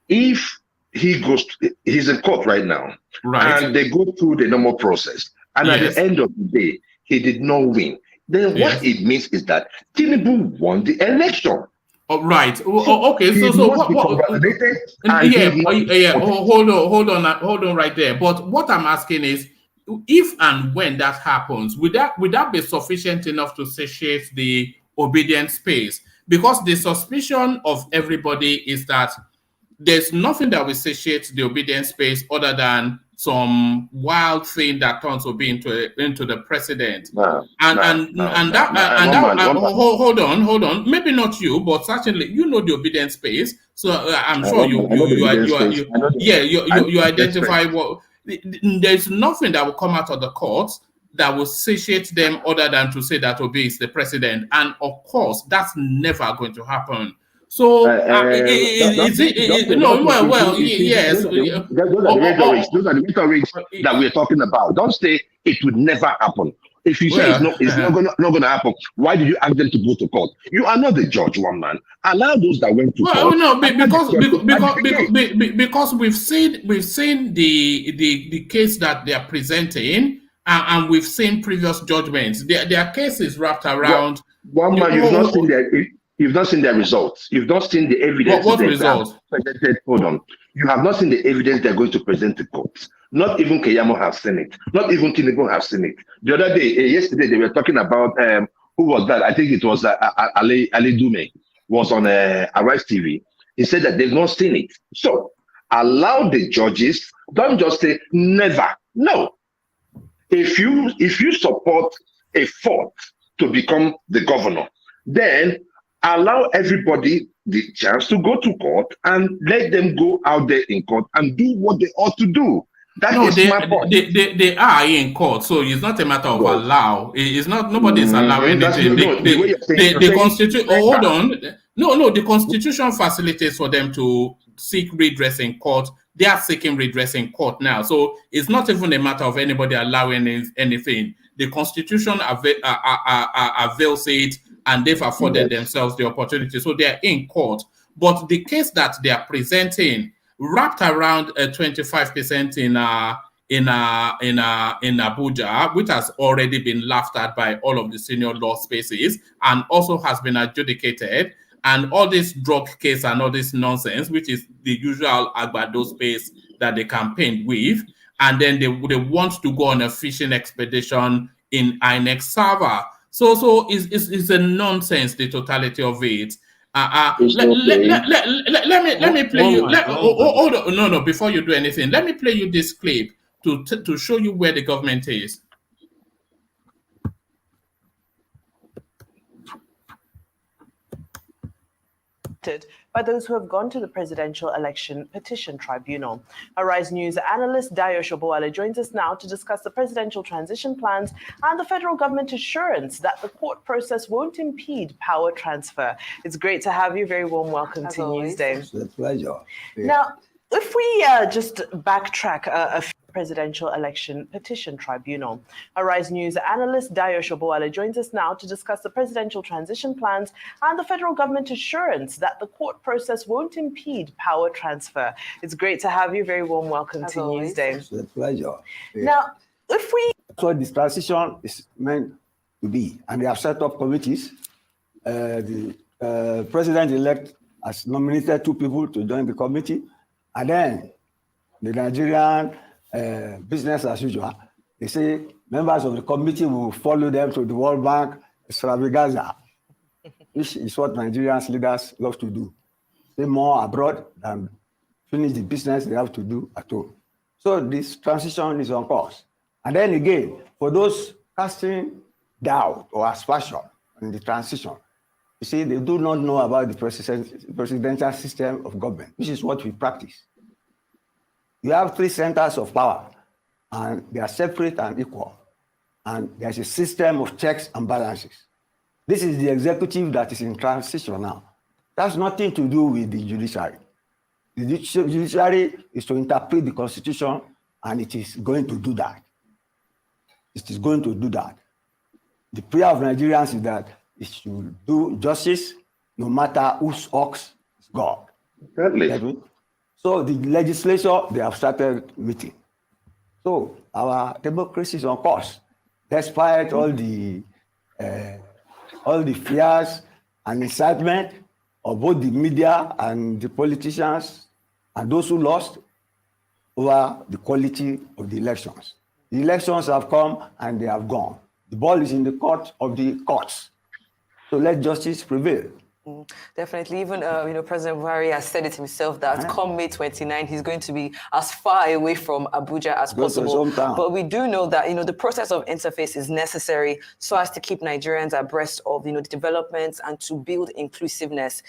S6: if he's in court right now, right, and they go through the normal process, and at the end of the day, he did not win, then what it means is that TINUBU won the election.
S5: Oh, right. Okay. So what? Hold on right there. But what I'm asking is, if and when that happens, would that be sufficient enough to satiate the obedient space? Because the suspicion of everybody is that there's nothing that will satiate the obedient space other than some wild thing that turns to be into the president. Hold on. Maybe not you, but certainly you know the obedience space. So I'm sure you identify what. There's nothing that will come out of the courts that will satiate them other than to say that Obi is the president. And of course, that's never going to happen. So, yes.
S6: Those are the rhetorics that we're talking about. Don't say it would never happen. If you say it's not going to happen, why did you ask them to go to court? You are not the judge, one man. Allow those that went to court.
S5: No, because we've seen the case that they are presenting, and we've seen previous judgments. Their cases wrapped around.
S6: One man, you've not seen their results. You've not seen the evidence.
S5: What results?
S6: Hold on. You have not seen the evidence they're going to present to courts. Not even Keyamo has seen it. Not even TINUBU has seen it. The other day, yesterday, they were talking about who was that? I think it was Ali Dume was on Arise TV. He said that they've not seen it. So allow the judges. Don't just say never. No. If you support a fourth to become the governor, then allow everybody the chance to go to court and let them go out there in court and do what they ought to do. They
S5: are in court, so it's not a matter of allow. It's not, nobody is allowing anything. The Constitution. Hold on. No. The Constitution facilitates for them to seek redress in court. They are seeking redress in court now, so it's not even a matter of anybody allowing anything. The Constitution avails it, and they've afforded themselves the opportunity, so they are in court. But the case that they are presenting, wrapped around 25% in Abuja, which has already been laughed at by all of the senior law spaces, and also has been adjudicated, and all this drug case and all this nonsense, which is the usual Agbado space that they campaign with, and then they want to go on a fishing expedition in INEC server. So it's a nonsense, the totality of it. Let me play you. Hold on. No, before you do anything, let me play you this clip to show you where the government is.
S4: By those who have gone to the Presidential Election Petition Tribunal. Arise News analyst Dayo Shoboale joins us now to discuss the presidential transition plans and the federal government assurance that the court process won't impede power transfer. It's great to have you. Very warm welcome to Newsday.
S7: It's a pleasure. Yeah.
S4: Now, if we just backtrack a Presidential Election Petition Tribunal. Arise News analyst Dayo Shoboale joins us now to discuss the presidential transition plans and the federal government assurance that the court process won't impede power transfer. It's great to have you. Very warm welcome to Newsday.
S7: It's a pleasure. Yeah.
S4: Now, if we...
S7: So this transition is meant to be, and they have set up committees. The president-elect has nominated 2 people to join the committee, and then the Nigerian business as usual. They say members of the committee will follow them to the World Bank extravaganza, which is what Nigerian leaders love to do. Stay more abroad than finish the business they have to do at home. So this transition is on course. And then again, for those casting doubt or aspersion in the transition, you see, they do not know about the presidential system of government, which is what we practice. You have 3 centers of power, and they are separate and equal. And there's a system of checks and balances. This is the executive that is in transition now. That's nothing to do with the judiciary. The judiciary is to interpret the Constitution, and it is going to do that. It is going to do that. The prayer of Nigerians is that it should do justice no matter whose ox is God. Certainly. So the legislature, they have started meeting. So our democracy is on course, despite all the fears and incitement of both the media and the politicians and those who lost over the quality of the elections. The elections have come and they have gone. The ball is in the court of the courts. So let justice prevail.
S1: Definitely. Even, President Buhari has said it himself that come May 29, he's going to be as far away from Abuja as possible. But we do know that, the process of interface is necessary so as to keep Nigerians abreast of, the developments and to build inclusiveness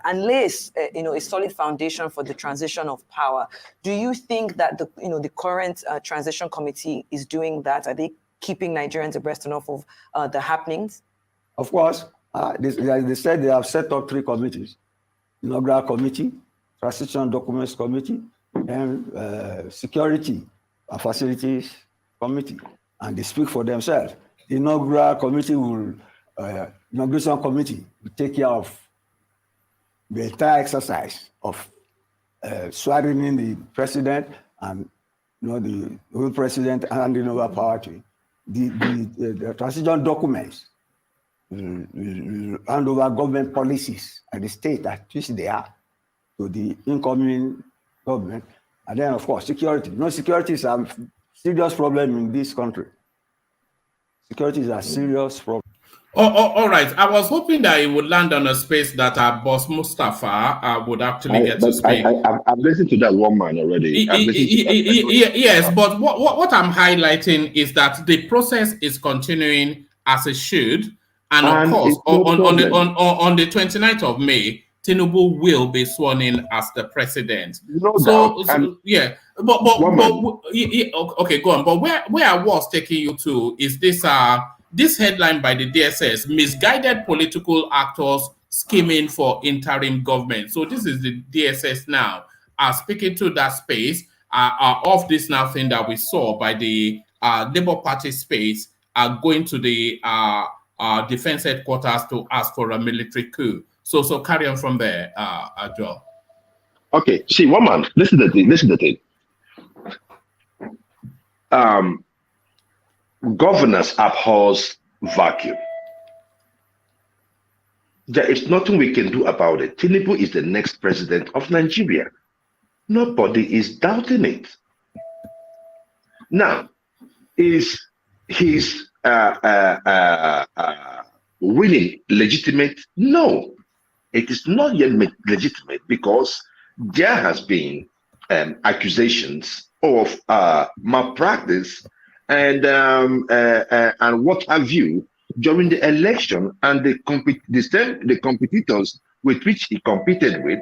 S1: and lay, a solid foundation for the transition of power. Do you think that the current transition committee is doing that? Are they keeping Nigerians abreast enough of the happenings?
S7: Of course. They said they have set up 3 committees: inaugural committee, transition documents committee, and security and facilities committee. And they speak for themselves. The inaugural committee inauguration committee will take care of the entire exercise of swearing in the president and the whole president handing over power to him. The transition documents hand over government policies at the state at which they are to the incoming government. And then, of course, security. Security is a serious problem in this country. Security is a serious problem.
S5: All right. I was hoping that it would land on a space that our boss Mustafa would actually get to speak.
S6: I've listened to that one man already.
S5: Yes, but what I'm highlighting is that the process is continuing as it should. And of course, on the 29th of May, Tinubu will be sworn in as the president. Okay, go on. But where I was taking you to is this headline by the DSS: misguided political actors scheming for interim government. So this is the DSS now speaking to that space of this now thing that we saw by the Labour Party space going to the defense headquarters to ask for a military coup. So carry on from there, Joel.
S6: Okay, see, one man, listen to the thing. Governance abhors vacuum. There is nothing we can do about it. Tinubu is the next president of Nigeria. Nobody is doubting it. Now, is his winning legitimate? No, it is not yet legitimate because there has been accusations of malpractice and what have you during the election, and the competitors with which he competed with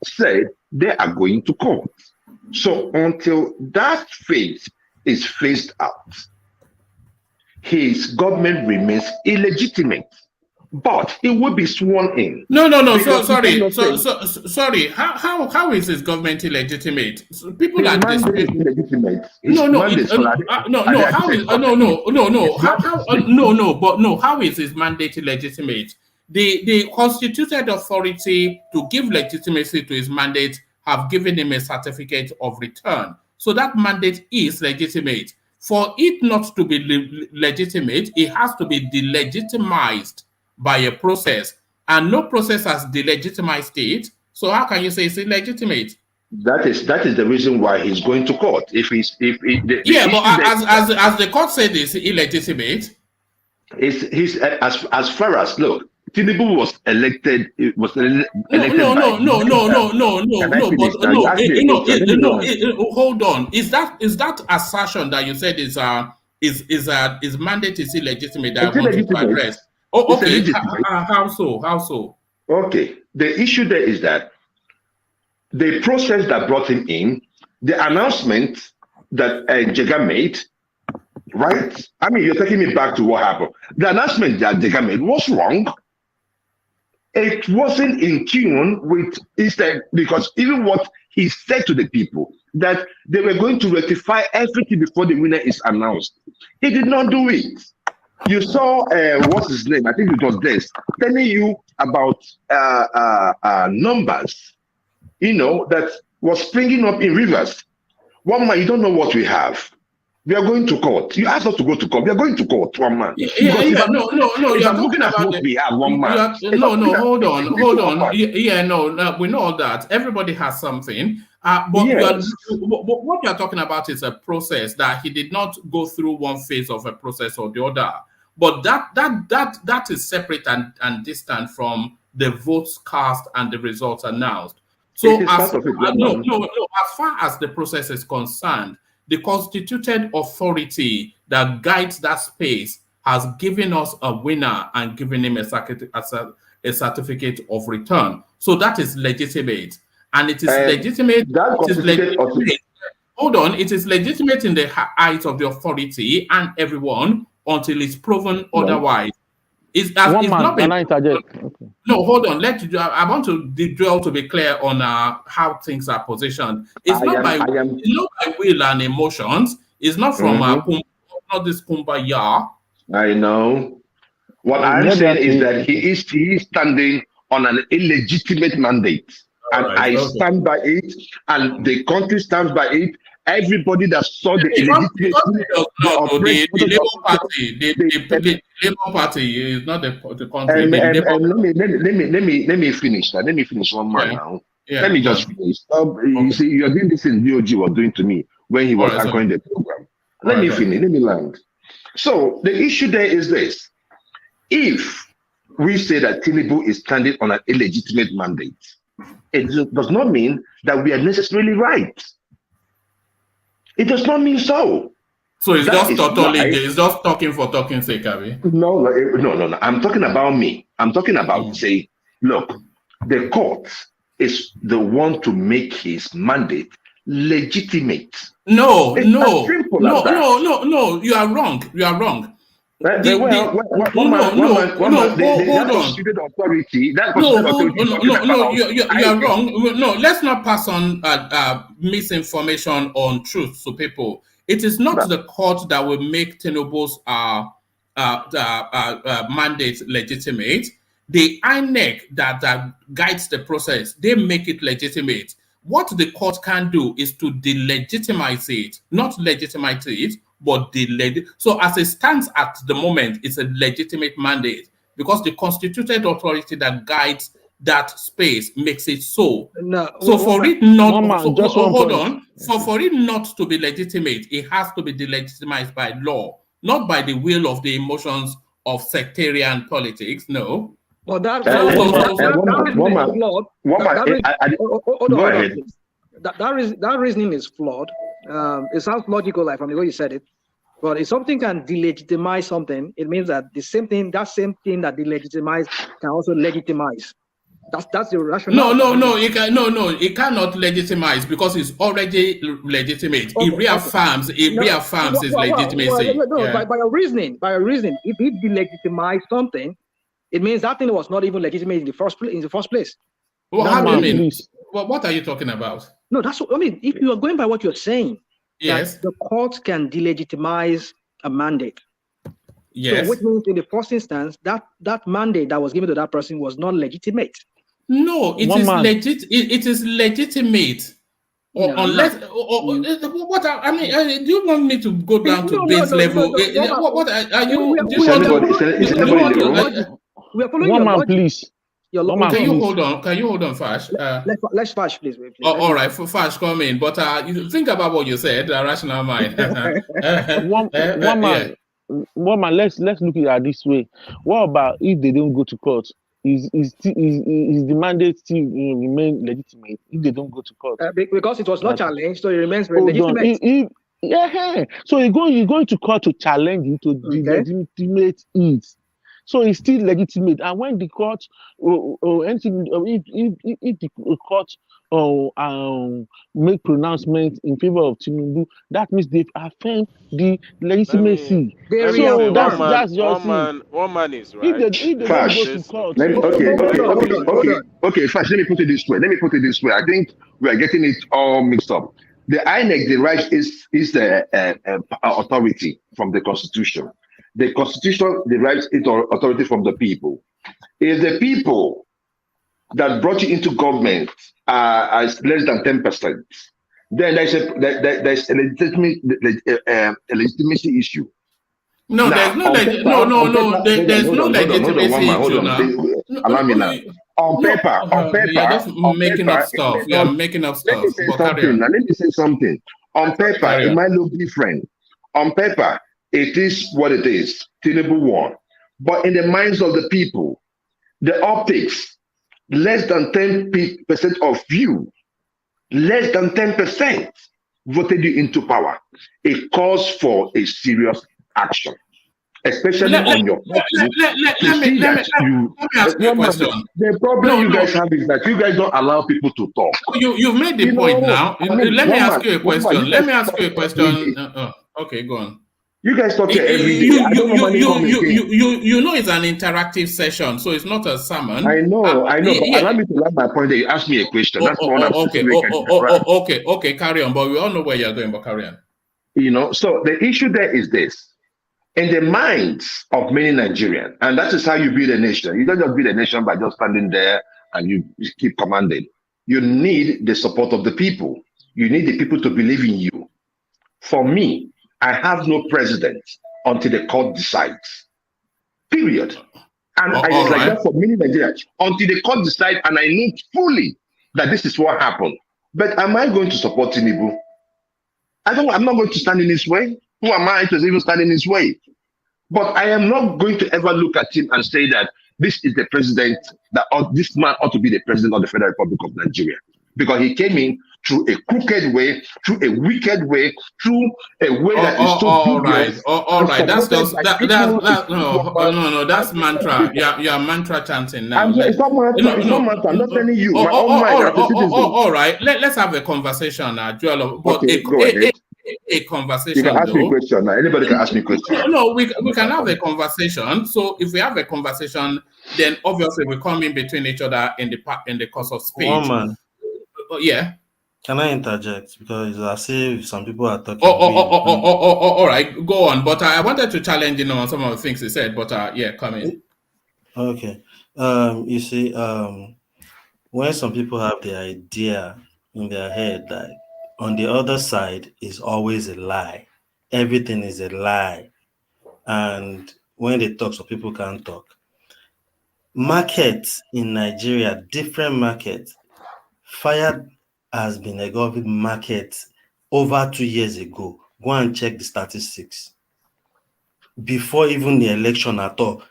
S6: said they are going to court. So until that phase is phased out, his government remains illegitimate, but he will be sworn in.
S5: No. Sorry. How is his government illegitimate? People are
S6: illegitimate.
S5: How is his mandate illegitimate? The constituted authority to give legitimacy to his mandate have given him a certificate of return. So that mandate is legitimate. For it not to be legitimate, it has to be delegitimized by a process, and no process has delegitimized it. So how can you say it's illegitimate?
S6: That is the reason why he's going to court. As
S5: the court said, it's illegitimate.
S6: He's as far as look. Tinubu was elected.
S5: Hold on. Is that assertion that you said is mandate is illegitimate that I want you to address? Oh, okay. How so?
S6: Okay. The issue there is that the process that brought him in, the announcement that Jega made, right? I mean, you're taking me back to what happened. The announcement that Jega made was wrong. It wasn't in tune with instead, because even what he said to the people, that they were going to rectify everything before the winner is announced. He did not do it. You saw, what's his name? I think it was this, telling you about numbers, that was springing up in rivers. One man, you don't know what we have. We are going to court. You asked us to go to court. We are going to court, one man.
S5: No. You're talking about
S6: what we have, one man.
S5: Hold on. We know all that. Everybody has something. But
S6: yes.
S5: What you're talking about is a process that he did not go through one phase of a process or the other. But that is separate and distant from the votes cast and the results announced. So as far as the process is concerned, the constituted authority that guides that space has given us a winner and given him a certificate of return. So that is legitimate. And it is legitimate. Hold on, it is legitimate in the eyes of the authority and everyone until it's proven otherwise. No, hold on. I want to dwell to be clear on how things are positioned. It's not by will and emotions. It's not from not this kumbaya.
S6: I know. What I'm saying is that he is standing on an illegitimate mandate. And I stand by it, and the country stands by it. Everybody that saw the illegitimacy,
S5: the Labour Party is not the country.
S6: Let me finish. Let me finish one more now. Let me just finish. You see, you're doing this in DOG was doing to me when he was anchoring the program. Let me finish. Let me land. So the issue there is this: if we say that Tinubu is standing on an illegitimate mandate, it does not mean that we are necessarily right. It does not mean so.
S5: So it's just totally, it's just talking for talking's sake, Abi.
S6: No. I'm talking about me. I'm talking about say, look, the court is the one to make his mandate legitimate.
S5: No. You are wrong. You are wrong. You are wrong. No, let's not pass on misinformation on truth to people. It is not the court that will make Tinubu's mandate legitimate. The INEC that guides the process, they make it legitimate. What the court can do is to delegitimize it, not legitimize it, but so as it stands at the moment, it's a legitimate mandate because the constituted authority that guides that space makes it so. So for it not, for it not to be legitimate, it has to be delegitimized by law, not by the will of the emotions of sectarian politics. No.
S20: Well, that reasoning is flawed. It sounds logical, like from the way you said it. But if something can delegitimize something, it means that that same thing that delegitimize can also legitimize. That's the rationale.
S5: No, it cannot legitimize because it's already legitimate. It reaffirms its legitimacy.
S20: By your reasoning, if it delegitimize something, it means that thing was not even legitimate in the first place.
S5: Well, how do you mean? What are you talking about?
S20: No, that's what I mean. If you are going by what you're saying,
S5: yes,
S20: the court can delegitimize a mandate.
S5: Yes.
S20: So which means in the first instance, that mandate that was given to that person was not legitimate.
S5: No, it is legit. It is legitimate. Unless, what I mean, do you want me to go down to base level? What are you?
S20: We are following your logic.
S17: Please.
S5: Can you hold on, Fash?
S20: Let's Fash, please.
S5: All right, for Fash, come in. But you think about what you said, rational mind.
S17: One man, let's look at it this way. What about if they don't go to court? Is the mandate still remain legitimate if they don't go to court?
S20: Because it was not challenged, so it remains legitimate.
S17: So you're going to court to challenge it, to legitimate it. So it's still legitimate. And when the court or anything, if the court make pronouncements in favor of Tinubu, that means they've affirmed the legitimacy. So that's just
S9: one man is right.
S17: If they don't go to court,
S6: okay, Fash, let me put it this way. I think we are getting it all mixed up. The INEC, the right is the authority from the Constitution. The Constitution derives its authority from the people. If the people that brought you into government are less than 10%, then there's a legitimacy issue.
S5: No, there's no legitimacy issue now.
S6: Allow me now. On paper,
S5: you're just making up stuff. You're making up stuff.
S6: Let me say something. On paper, it might look different. On paper, it is what it is. Tinubu won. But in the minds of the people, the optics less than 10% of you, less than 10% voted you into power. It calls for a serious action, especially on your party.
S5: Let me ask you a question.
S6: The problem you guys have is that you guys don't allow people to talk.
S5: You've made the point now. Let me ask you a question. Let me ask you a question. Okay, go on.
S6: You guys talk here every day.
S5: You know it's an interactive session, so it's not a sermon.
S6: I know. But allow me to land my point. That you asked me a question. That's one I'm
S5: okay, carry on. But we all know where you're going, but carry on.
S6: You know, so the issue there is this. In the minds of many Nigerians, and that is how you build a nation. You don't just build a nation by just standing there and you keep commanding. You need the support of the people. You need the people to believe in you. For me, I have no president until the court decides. Period. And it's like that for many Nigerians. Until the court decides and I know fully that this is what happened. But am I going to support Tinubu? I'm not going to stand in his way. Who am I to even stand in his way? But I am not going to ever look at him and say that this is the president, this man ought to be the president of the Federal Republic of Nigeria. Because he came in through a crooked way, through a wicked way, through a way that is so dubious.
S5: All right. That's just no. That's mantra. You're mantra chanting now.
S6: It's not mantra. I'm not telling you. My own mind as a citizen.
S5: All right. Let's have a conversation, Joel. But a conversation.
S6: You can ask me a question now. Anybody can ask me a question.
S5: No, we can have a conversation. So if we have a conversation, then obviously we come in between each other in the course of speech.
S2: Woman.
S5: Yeah.
S2: Can I interject? Because I see some people are talking.
S5: All right, go on. But I wanted to challenge on some of the things he said. But yeah, come in.
S2: Okay. You see, when some people have the idea in their head that on the other side is always a lie, everything is a lie, and when they talk, some people can't talk. Markets in Nigeria, different markets. Fire has been a government market over 2 years ago. Go and check the statistics. Before even the election at all.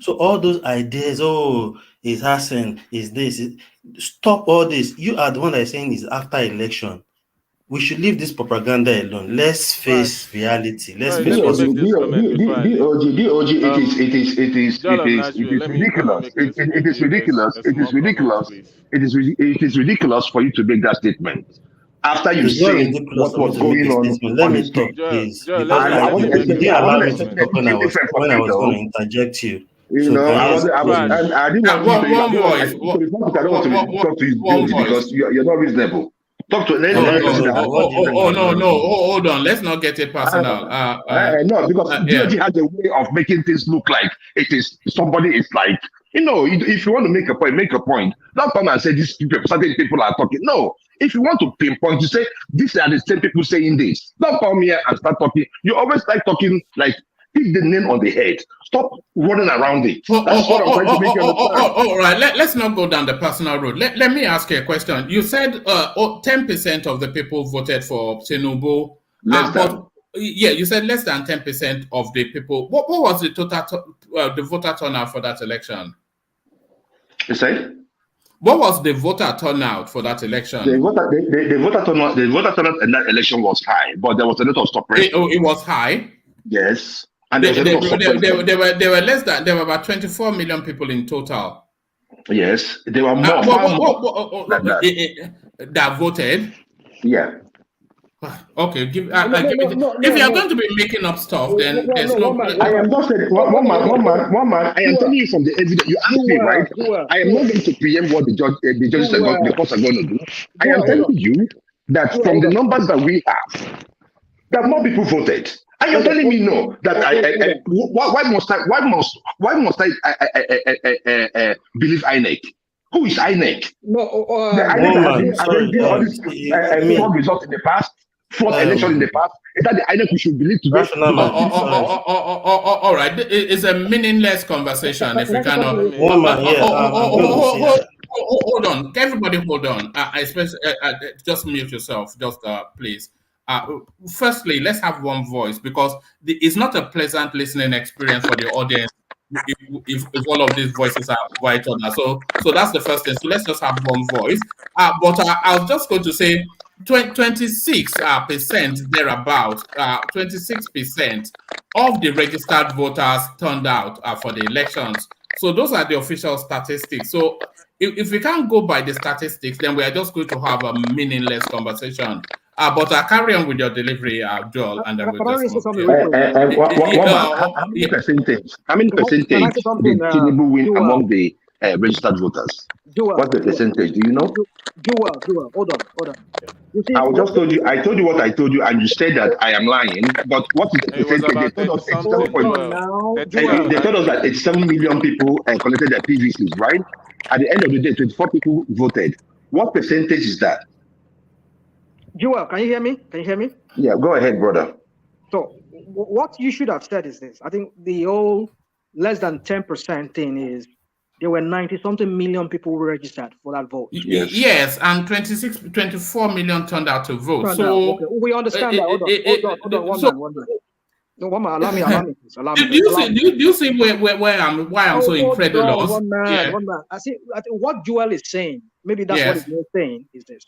S2: So all those ideas, it's happening, is this, stop all this. You are the one that is saying is after election. We should leave this propaganda alone. Let's face reality. Let's face what's
S6: DOG, it is ridiculous. It is ridiculous for you to make that statement. After you've seen what was going on.
S2: Let me talk, please. Because you didn't allow me to talk when I was going to interject you.
S6: You know, I didn't want to talk to you because you're not reasonable. Talk to
S5: hold on. Let's not get it personal.
S6: No, because DOG has a way of making things look like it is somebody is like, if you want to make a point, make a point. Don't come and say these people, certain people are talking. No, if you want to pinpoint, you say these are the same people saying this. Don't come here and start talking. You always like talking like hit the name on the head. Stop running around it. That's what I'm trying to make you understand.
S5: All right, let's not go down the personal road. Let me ask you a question. You said 10% of the people voted for Tinubu. You said less than 10% of the people. What was the total the voter turnout for that election?
S6: You say?
S5: What was the voter turnout for that election?
S6: The voter turnout in that election was high, but there was a lot of suppression.
S5: It was high?
S6: Yes. And
S5: there were less than, there were about 24 million people in total.
S6: Yes, there were more.
S5: That voted.
S6: Yeah.
S5: Okay. If you are going to be making up stuff, then there's no.
S6: I am not saying one man. I am telling you from the evidence. You asked me, right? I am not going to preempt what the judges are going, the courts are going to do. I am telling you that from the numbers that we have, that more people voted. And you're telling me no, that why must I believe INEC? Who is INEC? Fraud results in the past, fraud election in the past. Is that the INEC we should believe today?
S5: All right, it's a meaningless conversation if we cannot. Hold on, everybody, hold on. Just mute yourself, just please. Firstly, let's have one voice because it's not a pleasant listening experience for the audience if all of these voices are white or not. So that's the first thing. So let's just have one voice. But I was just going to say 26% thereabout, 26% of the registered voters turned out for the elections. So those are the official statistics. So if we can't go by the statistics, then we are just going to have a meaningless conversation. But carry on with your delivery, Joel, and then we'll just move.
S6: How many percentage? How many percentage did Tinubu win among the registered voters? What's the percentage? Do you know?
S20: Joel, hold on.
S6: I just told you. I told you what I told you, and you said that I am lying. But what is the percentage? They told us 87 They told us that 87 million people collected their PVCs, right? At the end of the day, 24 people voted. What percentage is that?
S20: Joel, can you hear me?
S6: Yeah, go ahead, brother.
S20: So what you should have said is this. I think the whole less than 10% thing is there were 90-something million people who registered for that vote.
S5: Yes, and 24 million turned out to vote. So
S20: okay. We understand that. Hold on. One minute. No, one minute. Allow me.
S5: Do you see why I'm so incredulous?
S20: One man. I think what Joel is saying, maybe that's what he's saying, is this: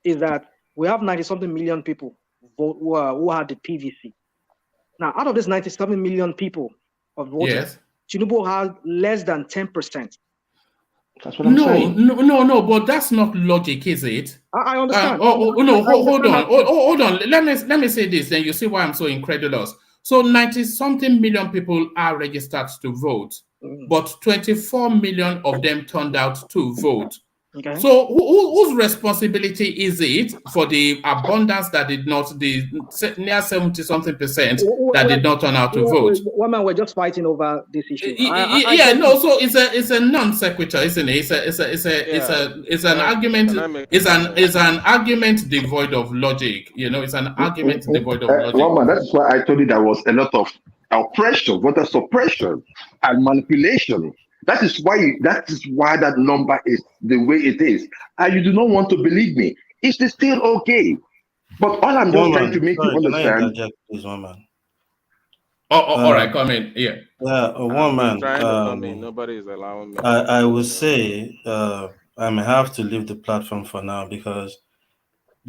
S20: is that we have 90-something million people vote who had the PVC. Now, out of this 97 million people of voters, Tinubu has less than 10%.
S6: That's what I'm saying.
S5: No, but that's not logic, is it?
S20: I understand.
S5: Hold on. Let me say this, then you see why I'm so incredulous. So 90-something million people are registered to vote, but 24 million of them turned out to vote.
S20: Okay.
S5: So whose responsibility is it for the abundance that did not, the near 70-something% that did not turn out to vote?
S20: One man, we're just fighting over this issue.
S5: So it's a non sequitur, isn't it? It's an argument. It's an argument devoid of logic. It's an argument devoid of logic.
S6: One man, that's why I told you there was a lot of oppression, voter suppression, and manipulation. That is why that number is the way it is. And you do not want to believe me. It's still okay. But all I'm just trying to make you understand.
S5: All right, come in. Yeah.
S9: One man. Nobody is allowing me. I would say I may have to leave the platform for now because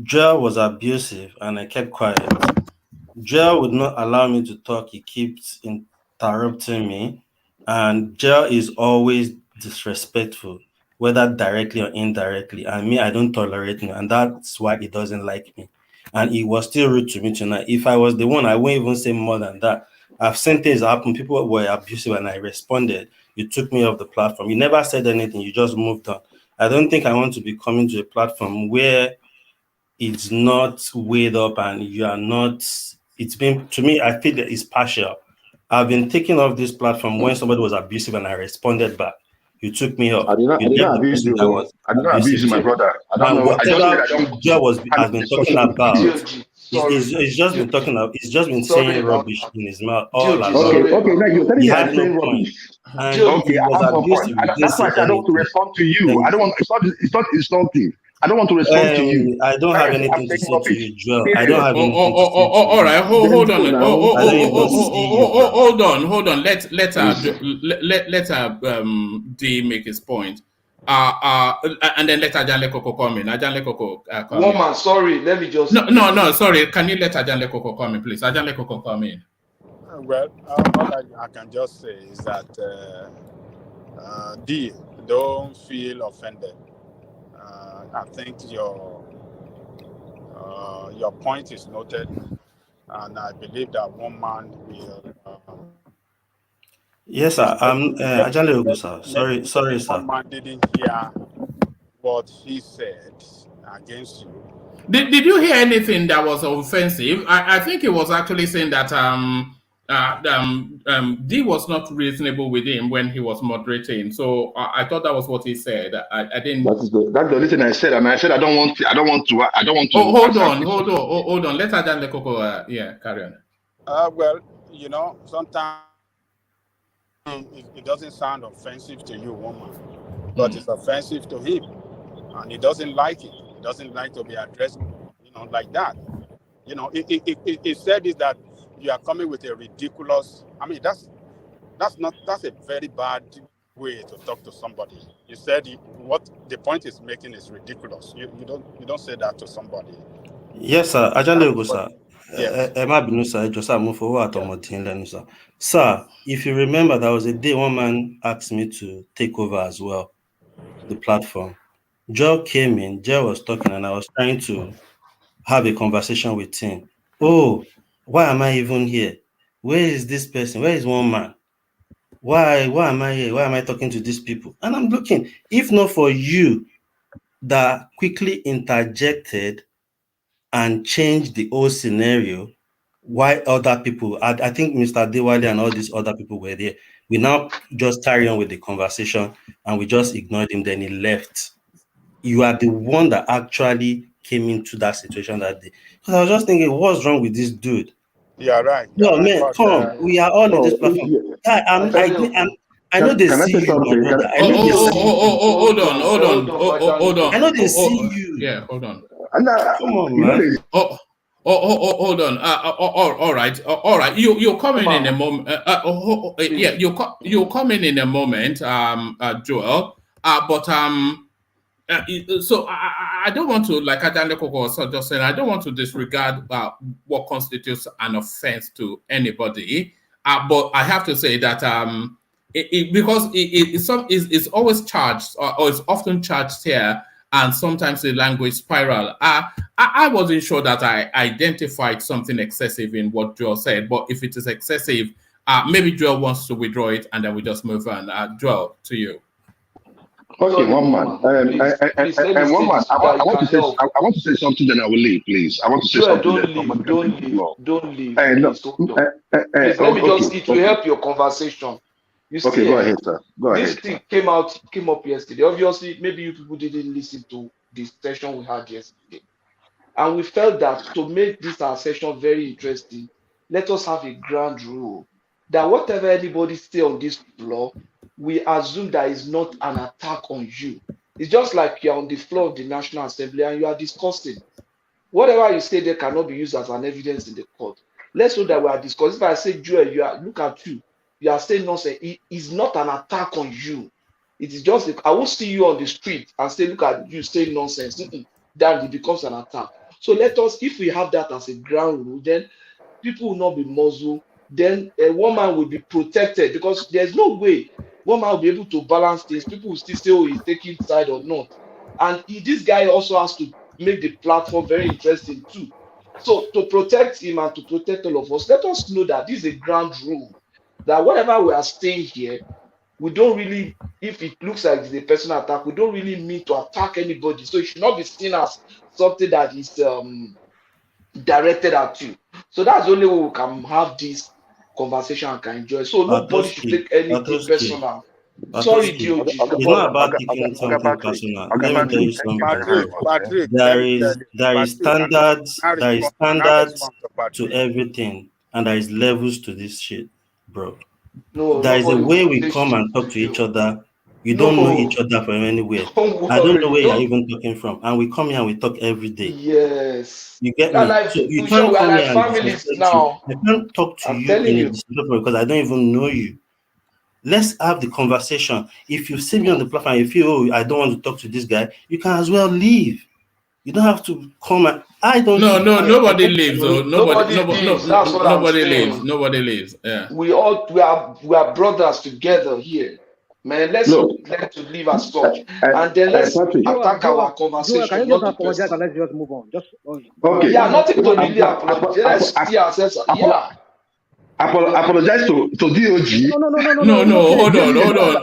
S9: Joel was abusive and I kept quiet. Joel would not allow me to talk. He keeps interrupting me. And Joel is always disrespectful, whether directly or indirectly. And me, I don't tolerate him. And that's why he doesn't like me. And he was still rude to me tonight. If I was the one, I wouldn't even say more than that. I've seen things happen. People were abusive and I responded. You took me off the platform. You never said anything. You just moved on. I don't think I want to be coming to a platform where it's not weighed up and you are not. It's been, to me, I feel that it's partial. I've been taken off this platform when somebody was abusive and I responded back. You took me off.
S6: I did not abuse you. I did not abuse you, my brother. I don't know.
S9: Whatever Joel has been talking about, he's just been talking about. He's just been saying rubbish in his mouth all along.
S6: Okay. Now you're telling me I'm saying rubbish. Okay, I have no point. That's why I don't want to respond to you. I don't want. It's not insulting. I don't want to respond to you.
S9: I don't have anything to say to you, Joel. I don't have anything to say.
S5: All right, hold on. Let D make his point. And then let Ajanle Koko come in. Ajanle Koko come in.
S11: Woman, sorry, let me just.
S5: No, sorry. Can you let Ajanle Koko come in, please? Ajanle Koko come in.
S15: Well, all I can just say is that D, don't feel offended. I think your point is noted, and I believe that one man will.
S9: Yes, sir. Ajale Ogu, sir. Sorry, sir.
S15: One man didn't hear what he said against you.
S5: Did you hear anything that was offensive? I think he was actually saying that D was not reasonable with him when he was moderating. So I thought that was what he said. I didn't.
S6: That's the only thing I said, and I said I don't want to.
S5: Oh, hold on. Let Ajanle Koko. Carry on.
S15: Well, sometimes it doesn't sound offensive to you, woman, but it's offensive to him, and he doesn't like it. He doesn't like to be addressed, like that. It said is that you are coming with a ridiculous. I mean, That's a very bad way to talk to somebody. You said what the point is making is ridiculous. You don't say that to somebody.
S9: Yes, sir. Ajale sir.
S15: Yes.
S9: Sir, if you remember, there was a day one man asked me to take over as well, the platform. Joe came in, Joe was talking, and I was trying to have a conversation with him. Oh, why am I even here? Where is this person? Where is one man? Why am I here? Why am I talking to these people? And I'm looking, if not for you that quickly interjected and changed the whole scenario, why other people, I think Mr. Dewali and all these other people were there. We now just carry on with the conversation and we just ignored him, then he left. You are the one that actually came into that situation that day. Because I was just thinking, what's wrong with this dude?
S15: Yeah, right.
S9: No,
S15: right.
S9: man, come. We are all in this platform. I know they see you, my brother. I know they see you.
S5: Hold on.
S9: I know they see you.
S5: Yeah, hold on.
S9: Come on, man.
S5: Hold on. All right. You're coming in a moment. Yeah, you're coming in a moment, Joel. So I don't want to, like Adande Koko was just saying, I don't want to disregard what constitutes an offense to anybody. But I have to say that because it's always charged or it's often charged here, and sometimes the language spiral. I wasn't sure that I identified something excessive in what Joel said, but if it is excessive, maybe Joel wants to withdraw it, and then we just move on. Joel, to you.
S6: Okay, one man. And one man. I want to say something. Then I will leave, please. I want to say something.
S11: Don't leave. Please, let me just. It will help your conversation. You see,
S6: go ahead, sir. Go ahead.
S11: This thing came up yesterday. Obviously, maybe you people didn't listen to the session we had yesterday, and we felt that to make this our session very interesting, let us have a ground rule that whatever anybody say on this floor, we assume that is not an attack on you. It's just like you're on the floor of the National Assembly and you are discussing. Whatever you say there cannot be used as an evidence in the court. Let's know that we are discussing. If I say, Joel, look at you. You are saying nonsense. It is not an attack on you. It is just, I will see you on the street and say, look at you saying nonsense. Then it becomes an attack. So let us, if we have that as a ground rule, then people will not be muzzled. Then a woman will be protected, because there's no way one man will be able to balance things. People will still say, oh, he's taking side or not. And this guy also has to make the platform very interesting too. So to protect him and to protect all of us, let us know that this is a ground rule, that whatever we are saying here, we don't really, if it looks like it's a personal attack, we don't really mean to attack anybody. So it should not be seen as something that is directed at you. So that's the only way we can have this conversation and can enjoy. So nobody should take anything personal. Sorry, GOG.
S9: It's not about taking something personal. Let me tell you something. There is standards to everything, and there is levels to this shit, bro.
S11: No,
S9: there is a way we come and talk to each other. You don't know each other from anywhere. I don't know where you're even talking from, and we come here and we talk every day.
S11: Yes,
S9: you get me. So you can't come here and
S11: families now.
S9: I can't talk to you in a disrespectful because I don't even know you. Let's have the conversation. If you see me on the platform and you feel, oh, I don't want to talk to this guy, you can as well leave. You don't have to come and
S5: nobody leaves. Nobody leaves. Nobody leaves. Yeah.
S11: We are brothers together here. Man, let's learn to live as such. And then let's attack our conversation.
S20: Can you just apologize and let's just move on?
S11: Okay. Yeah, nothing to really apologize. Let's see ourselves. Yeah.
S6: Apologize to DOG.
S5: No. Hold on.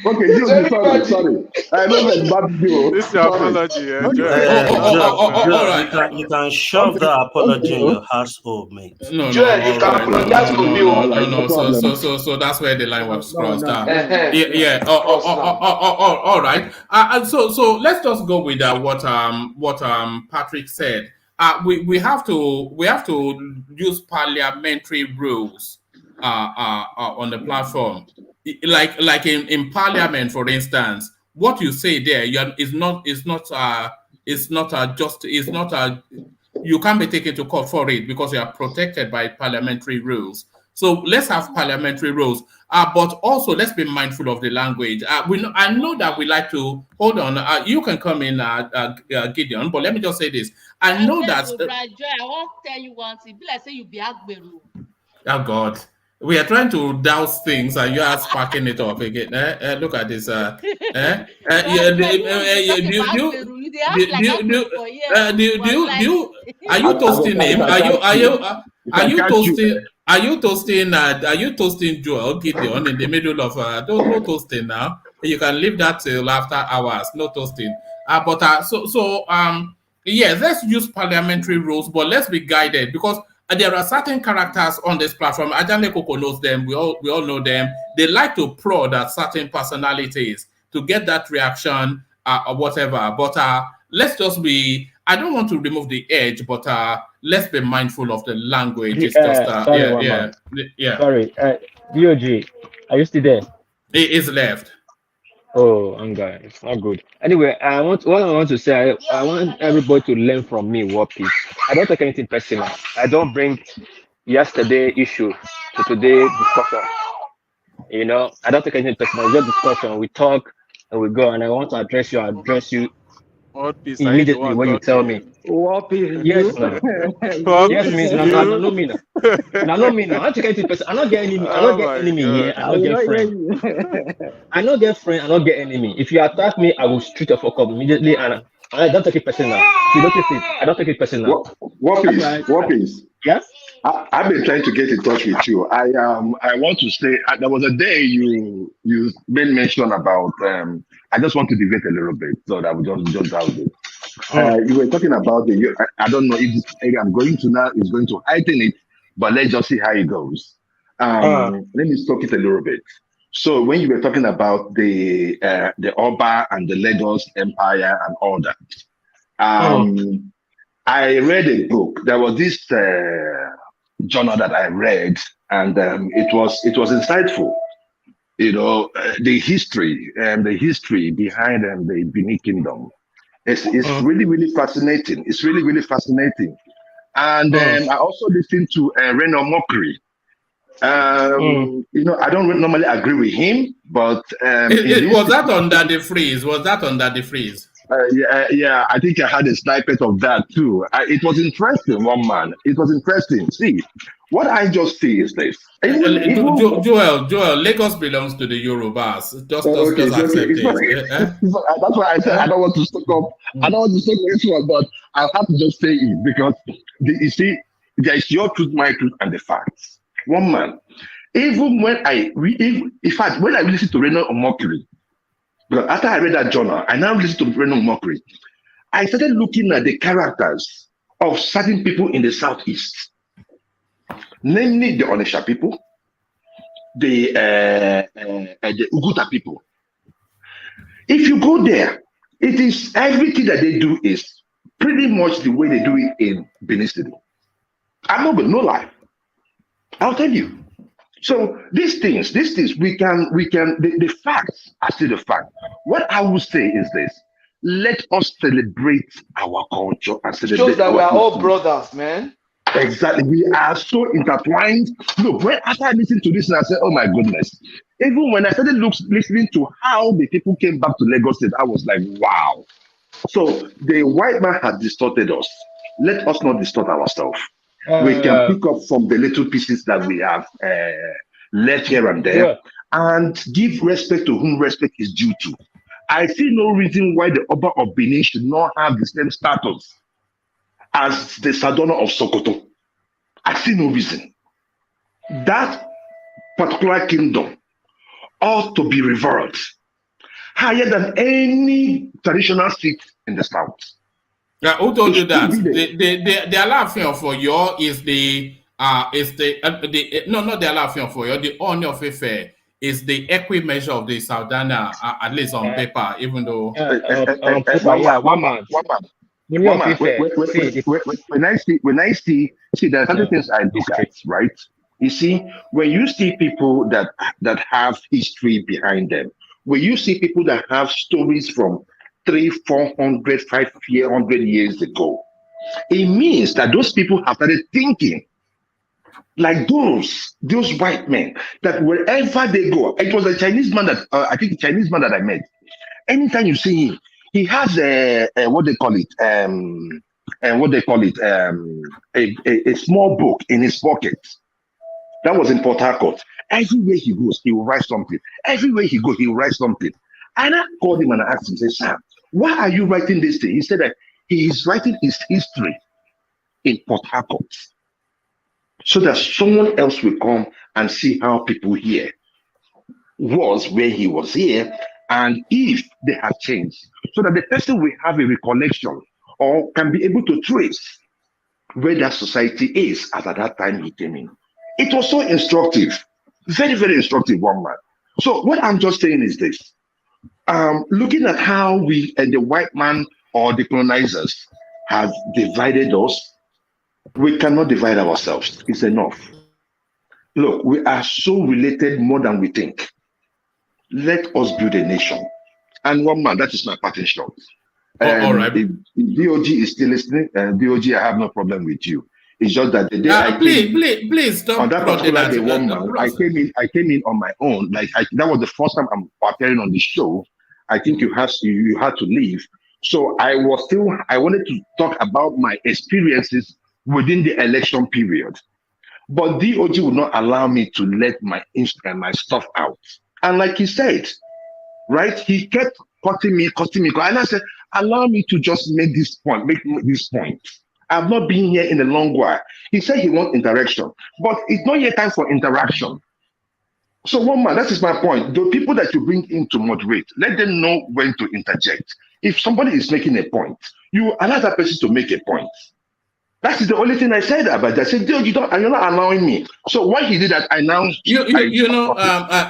S6: Okay, sorry. I know that bad deal.
S16: This is your apology.
S9: You can shove that apology in your household, mate.
S5: No.
S11: You can apologize to me.
S5: No. So that's where the line was crossed. Yeah. All right. And so let's just go with what Patrick said. We have to use parliamentary rules on the platform. Like in Parliament, for instance, what you say there is not you can't be taken to court for it because you are protected by parliamentary rules. So let's have parliamentary rules, but also let's be mindful of the language. I know that we like to hold on. You can come in, Gideon, but let me just say this. I know that.
S12: I won't tell you one thing. Be like say you be Agberu.
S5: Oh God, we are trying to douse things, and you are sparking it off again. Look at this. Are you toasting him? Are you toasting Joel Gideon in the middle of no toasting now? You can leave that till after hours. No toasting. Yes, let's use parliamentary rules, but let's be guided because there are certain characters on this platform. Ajane Koko knows them. We all know them. They like to prod at certain personalities to get that reaction or whatever. But let's just be. I don't want to remove the edge, but let's be mindful of the language. It's just
S8: Sorry, DOG, are you still there?
S5: It is left.
S8: Oh, Anga, it's not good. Anyway, I want to say, I want everybody to learn from me what peace. I don't take anything personal. I don't bring yesterday issue to today discussion. You know, I don't take anything personal. It's just discussion. We talk and we go, and I want to address you immediately when you tell me.
S20: What peace?
S8: Yes, no. Yes, me. No, me. No, me. I don't take anything personal. I don't get enemy. I don't get enemy here. I don't get friend. I don't get friend. I don't get enemy. If you attack me, I will shoot your fuck up immediately, and I don't take it personal. If you don't take it, I don't take it personal.
S6: What peace?
S8: Yes.
S6: I've been trying to get in touch with you. I want to say there was a day you made mention about. I just want to debate a little bit so that we just have it. You were talking about I don't know if this area I'm going to now is going to heighten it, but let's just see how it goes. Let me stop it a little bit. So when you were talking about the Oba and the Lagos Empire and all that, I read a book. There was this journal that I read, and it was insightful. You know, the history behind the Benin Kingdom. It's really fascinating. It's really fascinating. And I also listened to Reno Mokri. You know, I don't normally agree with him, but
S5: was that under the freeze?
S6: Yeah, I think I had a snippet of that too. It was interesting, one man. It was interesting. See, what I just see is this.
S5: Joel, Lagos belongs to the Yorubas. Just accept it.
S6: That's why I said I don't want to stock up. I don't want to stock this one, but I'll have to just say it because you see, there is your truth, my truth, and the facts. One man. Even when in fact, when I listen to Reno Omokri, because after I read that journal, I now listen to Reno Mokri. I started looking at the characters of certain people in the Southeast, namely the Onisha people, the Uguta people. If you go there, it is everything that they do is pretty much the way they do it in Benin City. I'm not going no lie. I'll tell you. So these things, we can, the facts are still the fact. What I will say is this: let us celebrate our culture and celebrate.
S11: Shows that we are all brothers, man.
S6: Exactly, we are so intertwined. Look, when after I listened to this, and I said, "Oh my goodness!" Even when I started listening to how the people came back to Lagos State, I was like, "Wow!" So the white man has distorted us. Let us not distort ourselves. We can pick up from the little pieces that we have left here and there, and give respect to whom respect is due to. I see no reason why the Oba of Benin should not have the same status as the Sadona of Sokoto. I see no reason. That particular kingdom ought to be revered higher than any traditional seat in the south.
S5: Yeah, who told you that? The Alaafin of Oyo is no, not the Alaafin of Oyo. The Ooni of Ife is the equi-measure of the Saldana, at least on paper, even though.
S6: One man. When I see, there are certain things I look at, right? You see, when you see people that have history behind them, when you see people that have stories from 300, 400, 500 years ago, It means that those people have started thinking like those white men, that wherever they go, it was a Chinese man that I think a Chinese man that I met. Anytime you see him, he has a small book in his pocket. That was in Port Harcourt. Everywhere he goes, he will write something. Everywhere he goes, he will write something. And I called him and I asked him, say, Sam, why are you writing this thing? He said that he is writing his history in Port Harcourt, so that someone else will come and see how people here was when he was here, and if they have changed, so that the person will have a recollection or can be able to trace where that society is as at that time he came in. It was so instructive, very, very instructive, one man. So what I'm just saying is this, looking at how we and the white man or the colonizers have divided us, we cannot divide ourselves. It's enough. Look, we are so related more than we think. Let us build a nation. And one man, that is my parting shot.
S5: All right.
S6: If DOG is still listening, DOG, I have no problem with you. It's just that the day
S5: please don't.
S6: On that particular day, one man, I came in on my own. Like that was the first time I'm appearing on the show. I think you had to leave. So I wanted to talk about my experiences within the election period. But DOG would not allow me to let my stuff out. And like he said, right, he kept cutting me. And I said, allow me to just make this point. I've not been here in a long while. He said he wants interaction, but it's not yet time for interaction. So one man, that is my point. The people that you bring in to moderate, let them know when to interject. If somebody is making a point, you allow that person to make a point. That is the only thing I said about that. I said, dude, you're not allowing me. So why he did that, I now...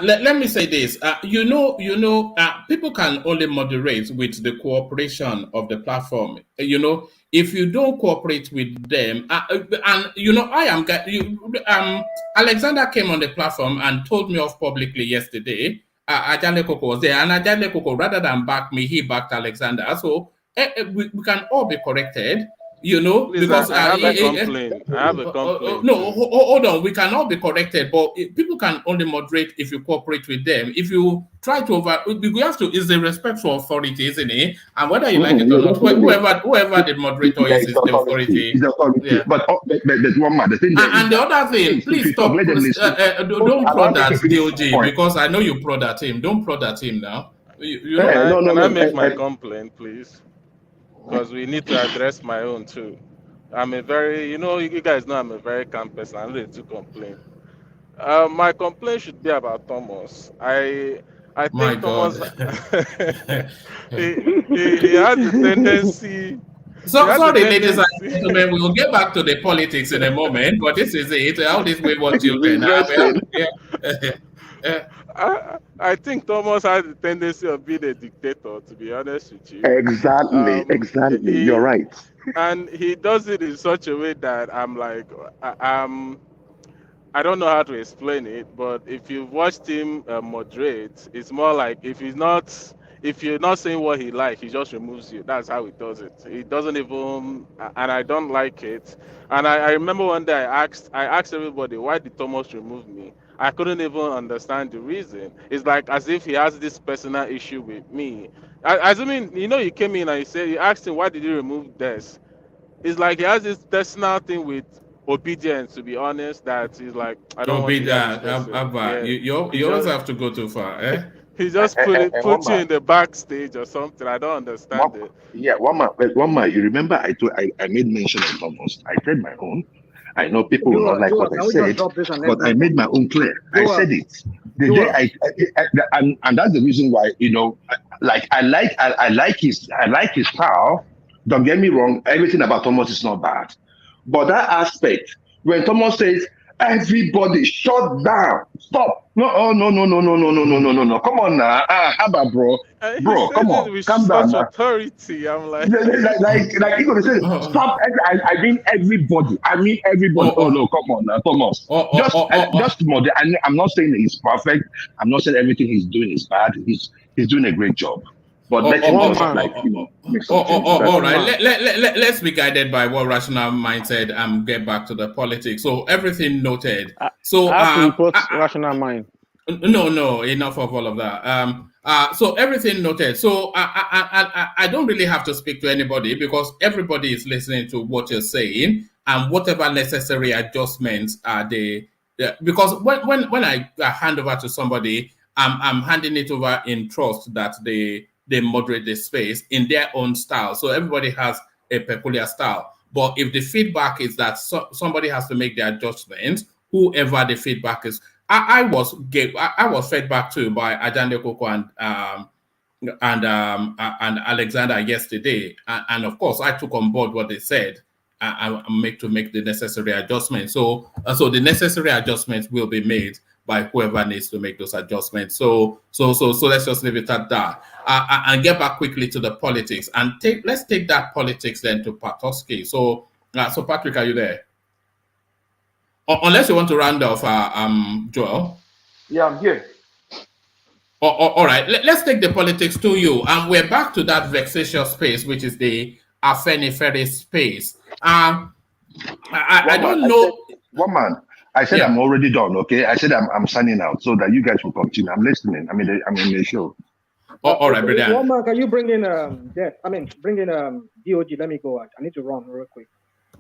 S5: let me say this. People can only moderate with the cooperation of the platform. If you don't cooperate with them, Alexander came on the platform and told me off publicly yesterday. Ajale Koko was there, and Ajale Koko, rather than back me, he backed Alexander. So we can all be corrected.
S14: Please,
S5: Because
S14: I have a complaint.
S5: No, hold on. We can all be corrected, but people can only moderate if you cooperate with them. If you try to we have to. It's the respect for authority, isn't it? And whether you like it or not, whoever the moderator is the authority.
S6: It's the authority.
S5: Yeah.
S6: But there's one man. The thing
S5: and the other thing, please stop. Don't prod that DOG, because I know you prod at him. Don't prod at him now.
S14: Can I make my complaint, please? Because we need to address my own too. I'm a very, you guys know I'm a very calm person. I'm ready to complain. My complaint should be about Thomas. I think Thomas, he has a tendency.
S5: Sorry, ladies and gentlemen, we will get back to the politics in a moment, but this is it. How this way what you
S14: I think Thomas has a tendency of being a dictator, to be honest with you.
S6: Exactly. You're right.
S14: And he does it in such a way that I'm like, I don't know how to explain it, but if you've watched him moderate, it's more like if you're not saying what he likes, he just removes you. That's how he does it. He doesn't even, and I don't like it. And I remember one day I asked everybody, why did Thomas remove me? I couldn't even understand the reason. It's like as if he has this personal issue with me. He came in and you asked him, why did you remove this? It's like he has this personal thing with Obidients, to be honest, that he's like, I don't want to
S5: Abba, you always have to go too far, eh?
S14: He just put you in the backstage or something. I don't understand it.
S6: Yeah, one man. You remember I made mention of Thomas. I said my own. I know people will not like what I said, but I made my own clear. I said it. The day and that's the reason why, I like his style. Don't get me wrong, everything about Thomas is not bad. But that aspect, when Thomas says, everybody shut down, stop. No. Come on now. How about bro, come on, calm down.
S14: Authority. I'm like
S6: you're gonna say, stop. I mean everybody. Oh no, come on now, Thomas. Just model. I'm not saying he's perfect. I'm not saying everything he's doing is bad. He's doing a great job. But let him just make some changes.
S5: All right. Let's be guided by what rational mind said and get back to the politics. So everything noted. So
S17: I have to report rational mind.
S5: No, enough of all of that. So everything noted. So I don't really have to speak to anybody because everybody is listening to what you're saying and whatever necessary adjustments are they. Because when I hand over to somebody, I'm handing it over in trust that they moderate the space in their own style. So everybody has a peculiar style. But if the feedback is that somebody has to make the adjustment, whoever the feedback is, I was fed back to by Ajande Koko and Alexander yesterday, and of course I took on board what they said. I make the necessary adjustments. So the necessary adjustments will be made by whoever needs to make those adjustments. So let's just leave it at that. And get back quickly to the politics and let's take that politics then to Patoski. So Patrick, are you there? Unless you want to round off, Joel.
S11: Yeah, I'm here.
S5: All right, let's take the politics to you, and we're back to that vexatious space, which is the Afenifere space. I don't know.
S6: One man. I said I'm already done. Okay, I said I'm signing out so that you guys will continue. I'm listening. I'm in the show.
S5: All right, Brian.
S20: One man, can you bring in bring in DOG? Let me go out. I need to run real quick.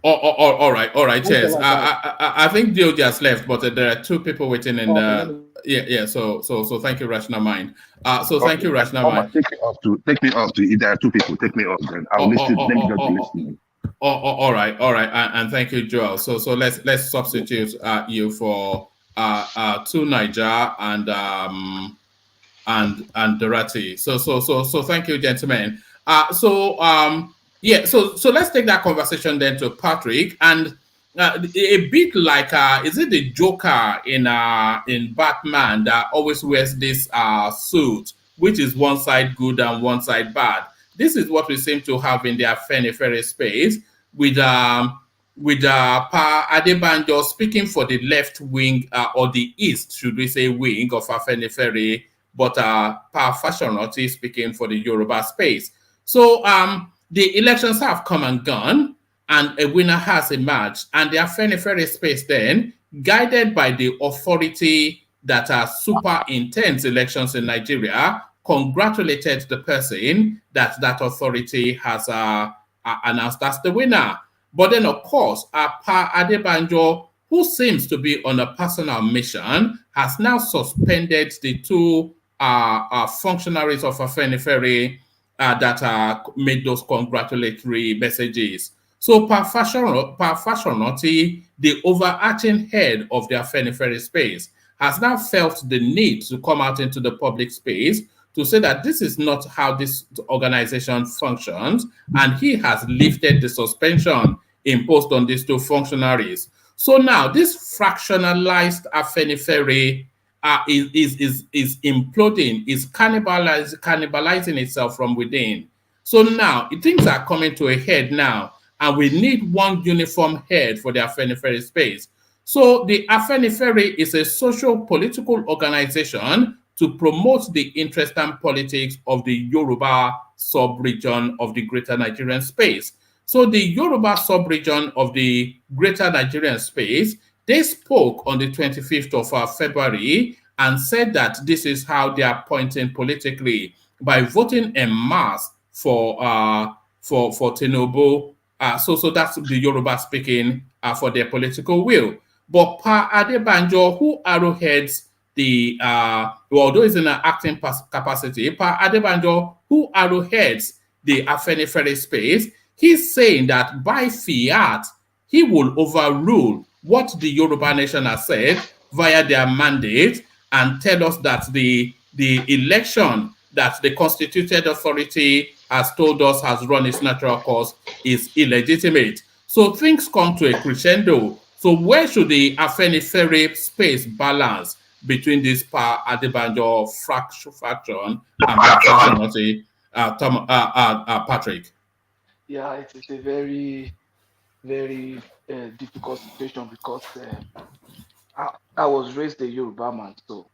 S5: All right. Cheers. I think DOG has left, but there are two people waiting in the. Yeah. So thank you, Rational Mind. Thank you, Rational Mind.
S6: Take me off to. If there are two people, take me off. Then I'll listen. Let me just be listening.
S5: All right, and thank you, Joel. So let's substitute you for to Niger and Dorati. So thank you, gentlemen. So let's take that conversation then to Patrick, and a bit like is it the Joker in Batman that always wears this suit, which is one side good and one side bad. This is what we seem to have in the Afenifere space with Pa Adebanjo speaking for the left wing or the east, should we say, wing of Afenifere, but Pa Fashionati speaking for the Yoruba space. So the elections have come and gone, and a winner has emerged, and the Afenifere space then, guided by the authority that superintends elections in Nigeria, congratulated the person that authority has announced as the winner. But then, of course, Pa Adebanjo, who seems to be on a personal mission, has now suspended the two functionaries of Afenifere that made those congratulatory messages. So Pa Fashionati, the overarching head of the Afenifere space, has now felt the need to come out into the public space to say that this is not how this organization functions, and he has lifted the suspension imposed on these two functionaries. So now this fractionalized Afenifere is imploding, is cannibalizing itself from within. So now things are coming to a head now, and we need one uniform head for the Afenifere space. So the Afenifere is a social political organization to promote the interest and politics of the Yoruba sub-region of the Greater Nigerian space. So the Yoruba sub-region of the Greater Nigerian space, they spoke on the 25th of February and said that this is how they are pointing politically by voting en masse for TINUBU. So that's the Yoruba speaking for their political will. But Pa Adebanjo, who arrowheads although he's in an acting capacity, Pa Adebanjo, who arrowheads the Afenifere space, he's saying that by fiat, he will overrule what the Yoruba nation has said via their mandate and tell us that the election that the constituted authority has told us has run its natural course is illegitimate. So things come to a crescendo. So where should the Afenifere space balance between this Pa Adebanjo faction and Patrick?
S11: Yeah, it's a very, very difficult situation because I was raised a Yoruba man, so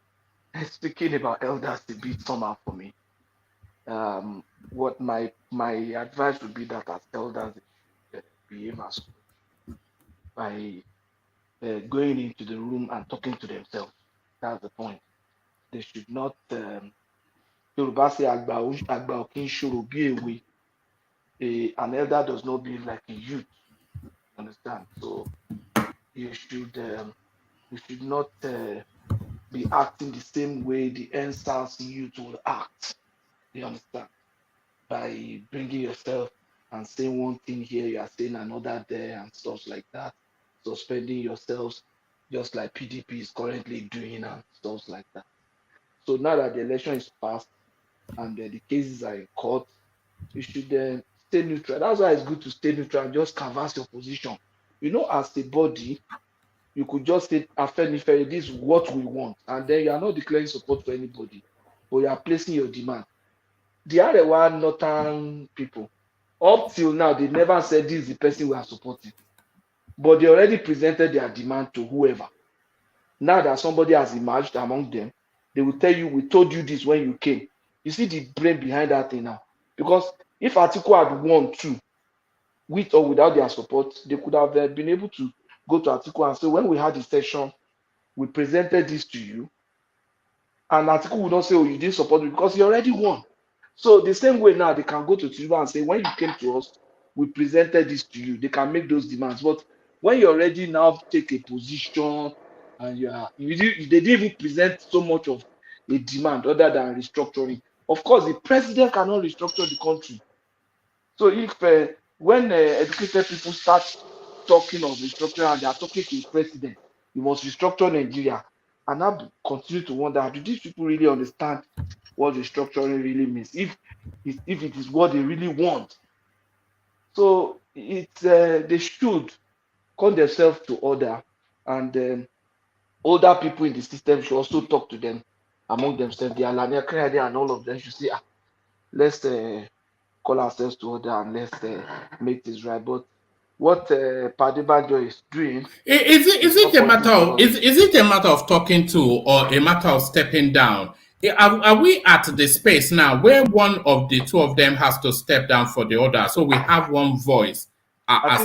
S11: speaking about elders a bit somehow for me. what my advice would be that as elders behave as by going into the room and talking to themselves. That's the point. They should not. Yoruba say "Agba ò kí ń ṣòro bí èwe." An elder does not behave like a youth. Understand? So you should not be acting the same way the NSAS youth will act. You understand? By bringing yourself and saying one thing here, you are saying another there, and stuff like that. Suspending yourselves, just like PDP is currently doing, and stuff like that. So now that the election is passed and the cases are in court, you should stay neutral. That's why it's good to stay neutral and just canvass your position. You know, as a body, you could just say, Afenifere, this is what we want. And then you are not declaring support for anybody, but you are placing your demand. The Arewa Northern people, up till now, they never said this is the person we are supporting. But they already presented their demand to whoever. Now that somebody has emerged among them, they will tell you, we told you this when you came. You see the brain behind that thing now. Because if Atiku had won too, with or without their support, they could have been able to go to Atiku and say, when we had the session, we presented this to you. And Atiku would not say, oh, you didn't support me because he already won. So the same way now, they can go to Tinubu and say, when you came to us, we presented this to you. They can make those demands. But when you already now take a position and they didn't even present so much of a demand other than restructuring. Of course, the president cannot restructure the country. So if when educated people start talking of restructuring and they are talking to the president, you must restructure Nigeria. And I continue to wonder, do these people really understand what restructuring really means? If it is what they really want. So it's they should call themselves to order, and older people in the system should also talk to them among themselves. The Alania Kennedy and all of them should say, let's call ourselves to order and let's make this right. But what Padebajo is doing
S5: is it a matter of talking to or a matter of stepping down? Are we at the space now where one of the two of them has to step down for the other, so we have one voice
S11: I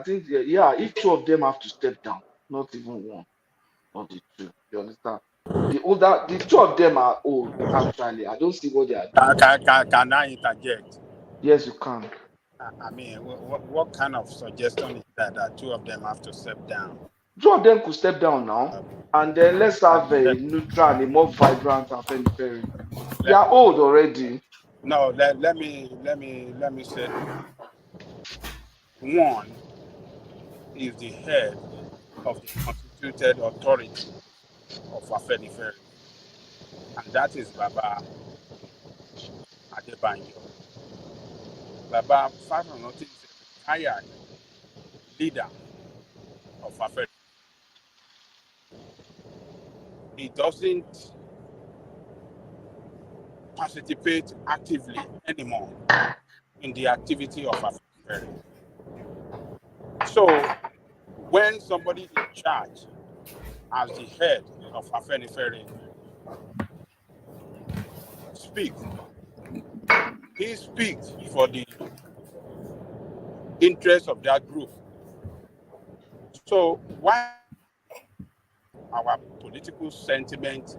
S11: think if two of them have to step down, not even one of the two, you understand? The two of them are old, actually. I don't see what they are doing.
S15: Can I interject?
S11: Yes, you can.
S15: I mean, what kind of suggestion is that two of them have to step down?
S11: Two of them could step down now, and then let's have a neutral and a more vibrant Afenifere. They are old already.
S15: No, let me say, one is the head of the constituted authority of Afenifere, and that is Baba Adebanjo. Baba Fasanoti is a retired leader of Afenifere. He doesn't participate actively anymore in the activity of Afenifere. So when somebody in charge as the head of Afenifere speaks, he speaks for the interest of that group. So why our political sentiment,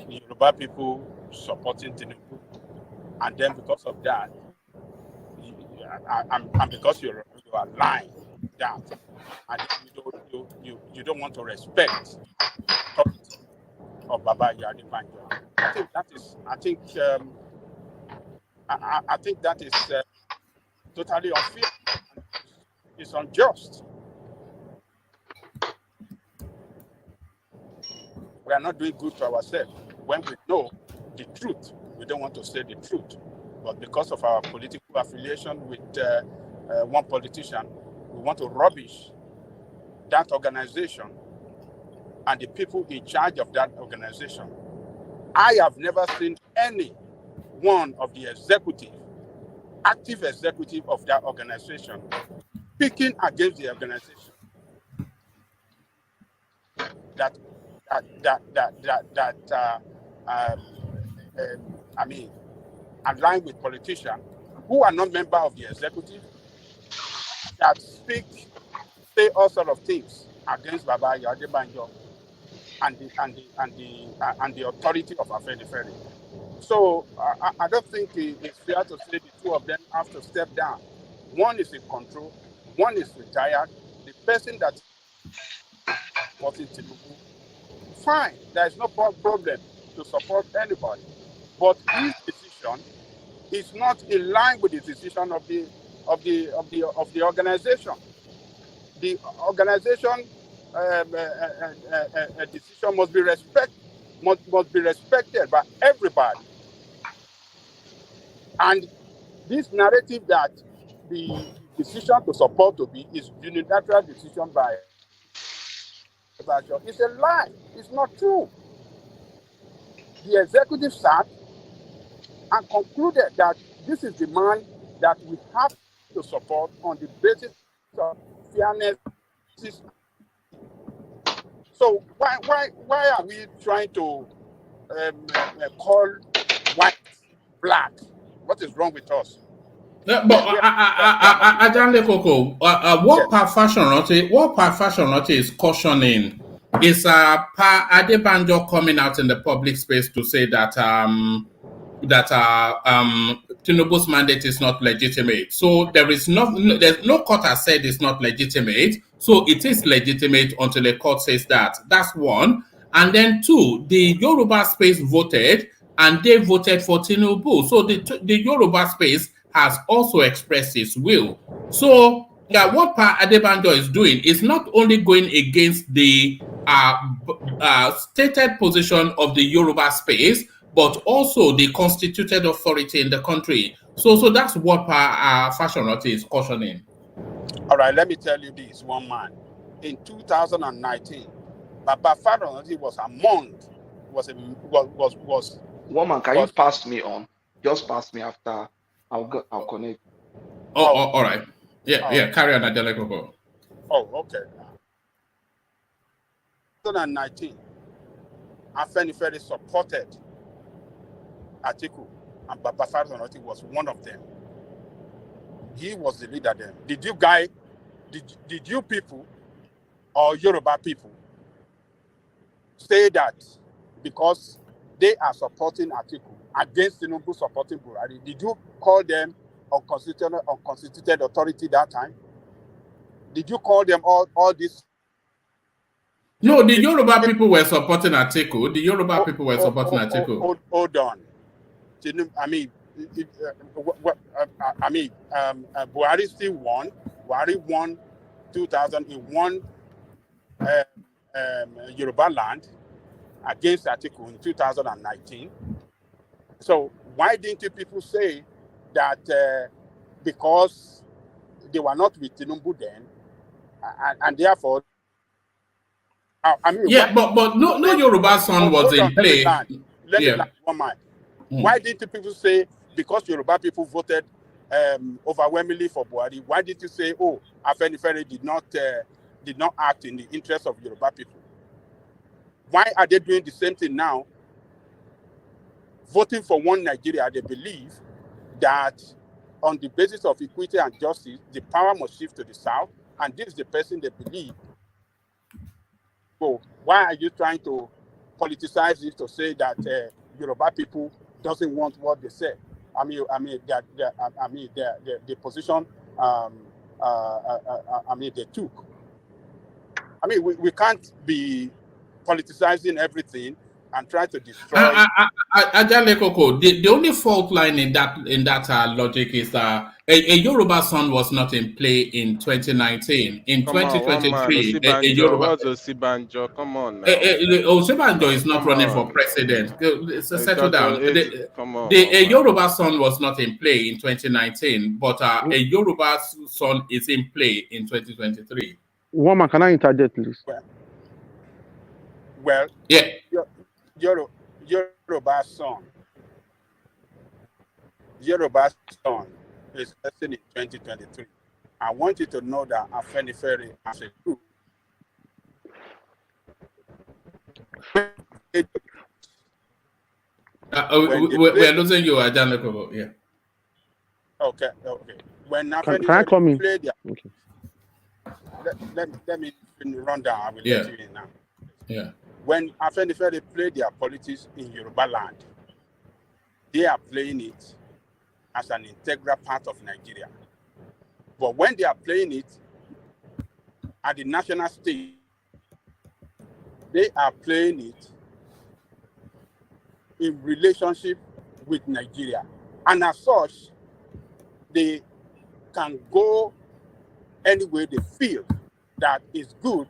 S15: Yoruba people supporting Tinubu, and then because of that, and because you are lying that, and you don't want to respect authority of Baba Adebanjo. I think that is totally unfair. It's unjust. We are not doing good to ourselves when we know the truth. We don't want to say the truth, but because of our political affiliation with one politician, we want to rubbish that organization and the people in charge of that organization. I have never seen any one of the active executive of that organization speaking against the organization. aligned with politicians who are not members of the executive that say all sort of things against Baba Adebanjo and the authority of Afenifere. So I don't think it's fair to say the two of them have to step down. One is in control, one is retired. The person that supporting Tinubu, fine, there is no problem to support anybody. But his decision is not in line with the decision of the organization. The organization decision must be respected by everybody. And this narrative that the decision to support Obi is unilateral decision by is a lie. It's not true. The executive sat and concluded that this is the man that we have to support on the basis of fairness. So why are we trying to call white black? What is wrong with us?
S5: But Ajande Koko, what Fashionati is cautioning is Pa Adebanjo coming out in the public space to say that Tinubu's mandate is not legitimate. So there's no court has said it's not legitimate. So it is legitimate until the court says that. That's one. And then two, the Yoruba space voted and they voted for Tinubu. So the Yoruba space has also expressed its will. So what Pa Adebanjo is doing is not only going against the stated position of the Yoruba space, but also the constituted authority in the country. So that's what Fashionati is cautioning.
S15: All right, let me tell you this, one man. In 2019, Baba Fashionati was among, was.
S11: Woman, can you pass me on? Just pass me after. I'll connect.
S5: All right. Yeah. Carry on, Adeleko.
S15: Oh, okay. 2019, Afenifere supported Atiku, and Baba Fashionati was one of them. He was the leader then. Did you people or Yoruba people say that because they are supporting Atiku against Tinubu supporting Buhari, did you call them unconstituted authority that time? Did you call them all this?
S5: No, the Yoruba people were supporting Atiku. The Yoruba people were supporting Atiku.
S15: Hold on. Buhari still won. Buhari won 2000. He won Yoruba land against Atiku in 2019. So why didn't you people say that because they were not with Tinubu then, and therefore?
S5: But no Yoruba son was in play.
S15: Let me land one mind. Why didn't you people say because Yoruba people voted overwhelmingly for Buhari? Why did you say, oh, Afenifere did not act in the interest of Yoruba people? Why are they doing the same thing now? Voting for one Nigeria, they believe that on the basis of equity and justice, the power must shift to the South, and this is the person they believe. So why are you trying to politicize it to say that Yoruba people doesn't want what they say? The position they took. We can't be politicizing everything and try to destroy.
S5: Ajale Koko, the only fault line in that logic is that a Yoruba son was not in play in 2019. In 2023, a Yoruba.
S14: What's Osibanjo? Come on now.
S5: Osibanjo is not running for president. Settle down. A Yoruba son was not in play in 2019, but a Yoruba son is in play in 2023.
S17: Woman, can I interject, please?
S15: Well,
S5: yeah.
S15: Yoruba son is elected in 2023. I want you to know that Afenifere as a group
S5: We're losing you, Ajanakobo. Yeah.
S15: Okay. When
S17: can I come in?
S15: Okay. Let me run down. I will let you in now.
S5: Yeah.
S15: When Afenifere play their politics in Yoruba land, they are playing it as an integral part of Nigeria. But when they are playing it at the national stage, they are playing it in relationship with Nigeria. And as such, they can go any way they feel that is good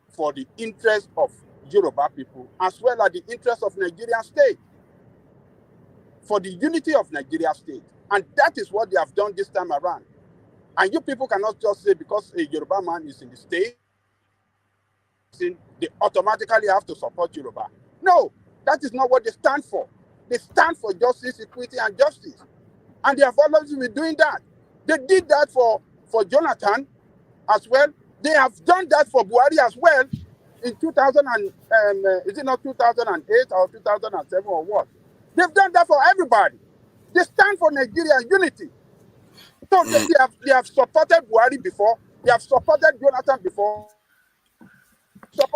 S15: for the interest of Yoruba people, as well as the interest of Nigerian state, for the unity of Nigeria state. And that is what they have done this time around. And you people cannot just say because a Yoruba man is in the state, they automatically have to support Yoruba. No, that is not what they stand for. They stand for justice, equity, and justice. And they have always been doing that. They did that for Jonathan as well. They have done that for Buhari as well in 2000 and, is it not 2008 or 2007 or what? They've done that for everybody. They stand for Nigerian unity. So they have supported Buhari before. They have supported Jonathan before.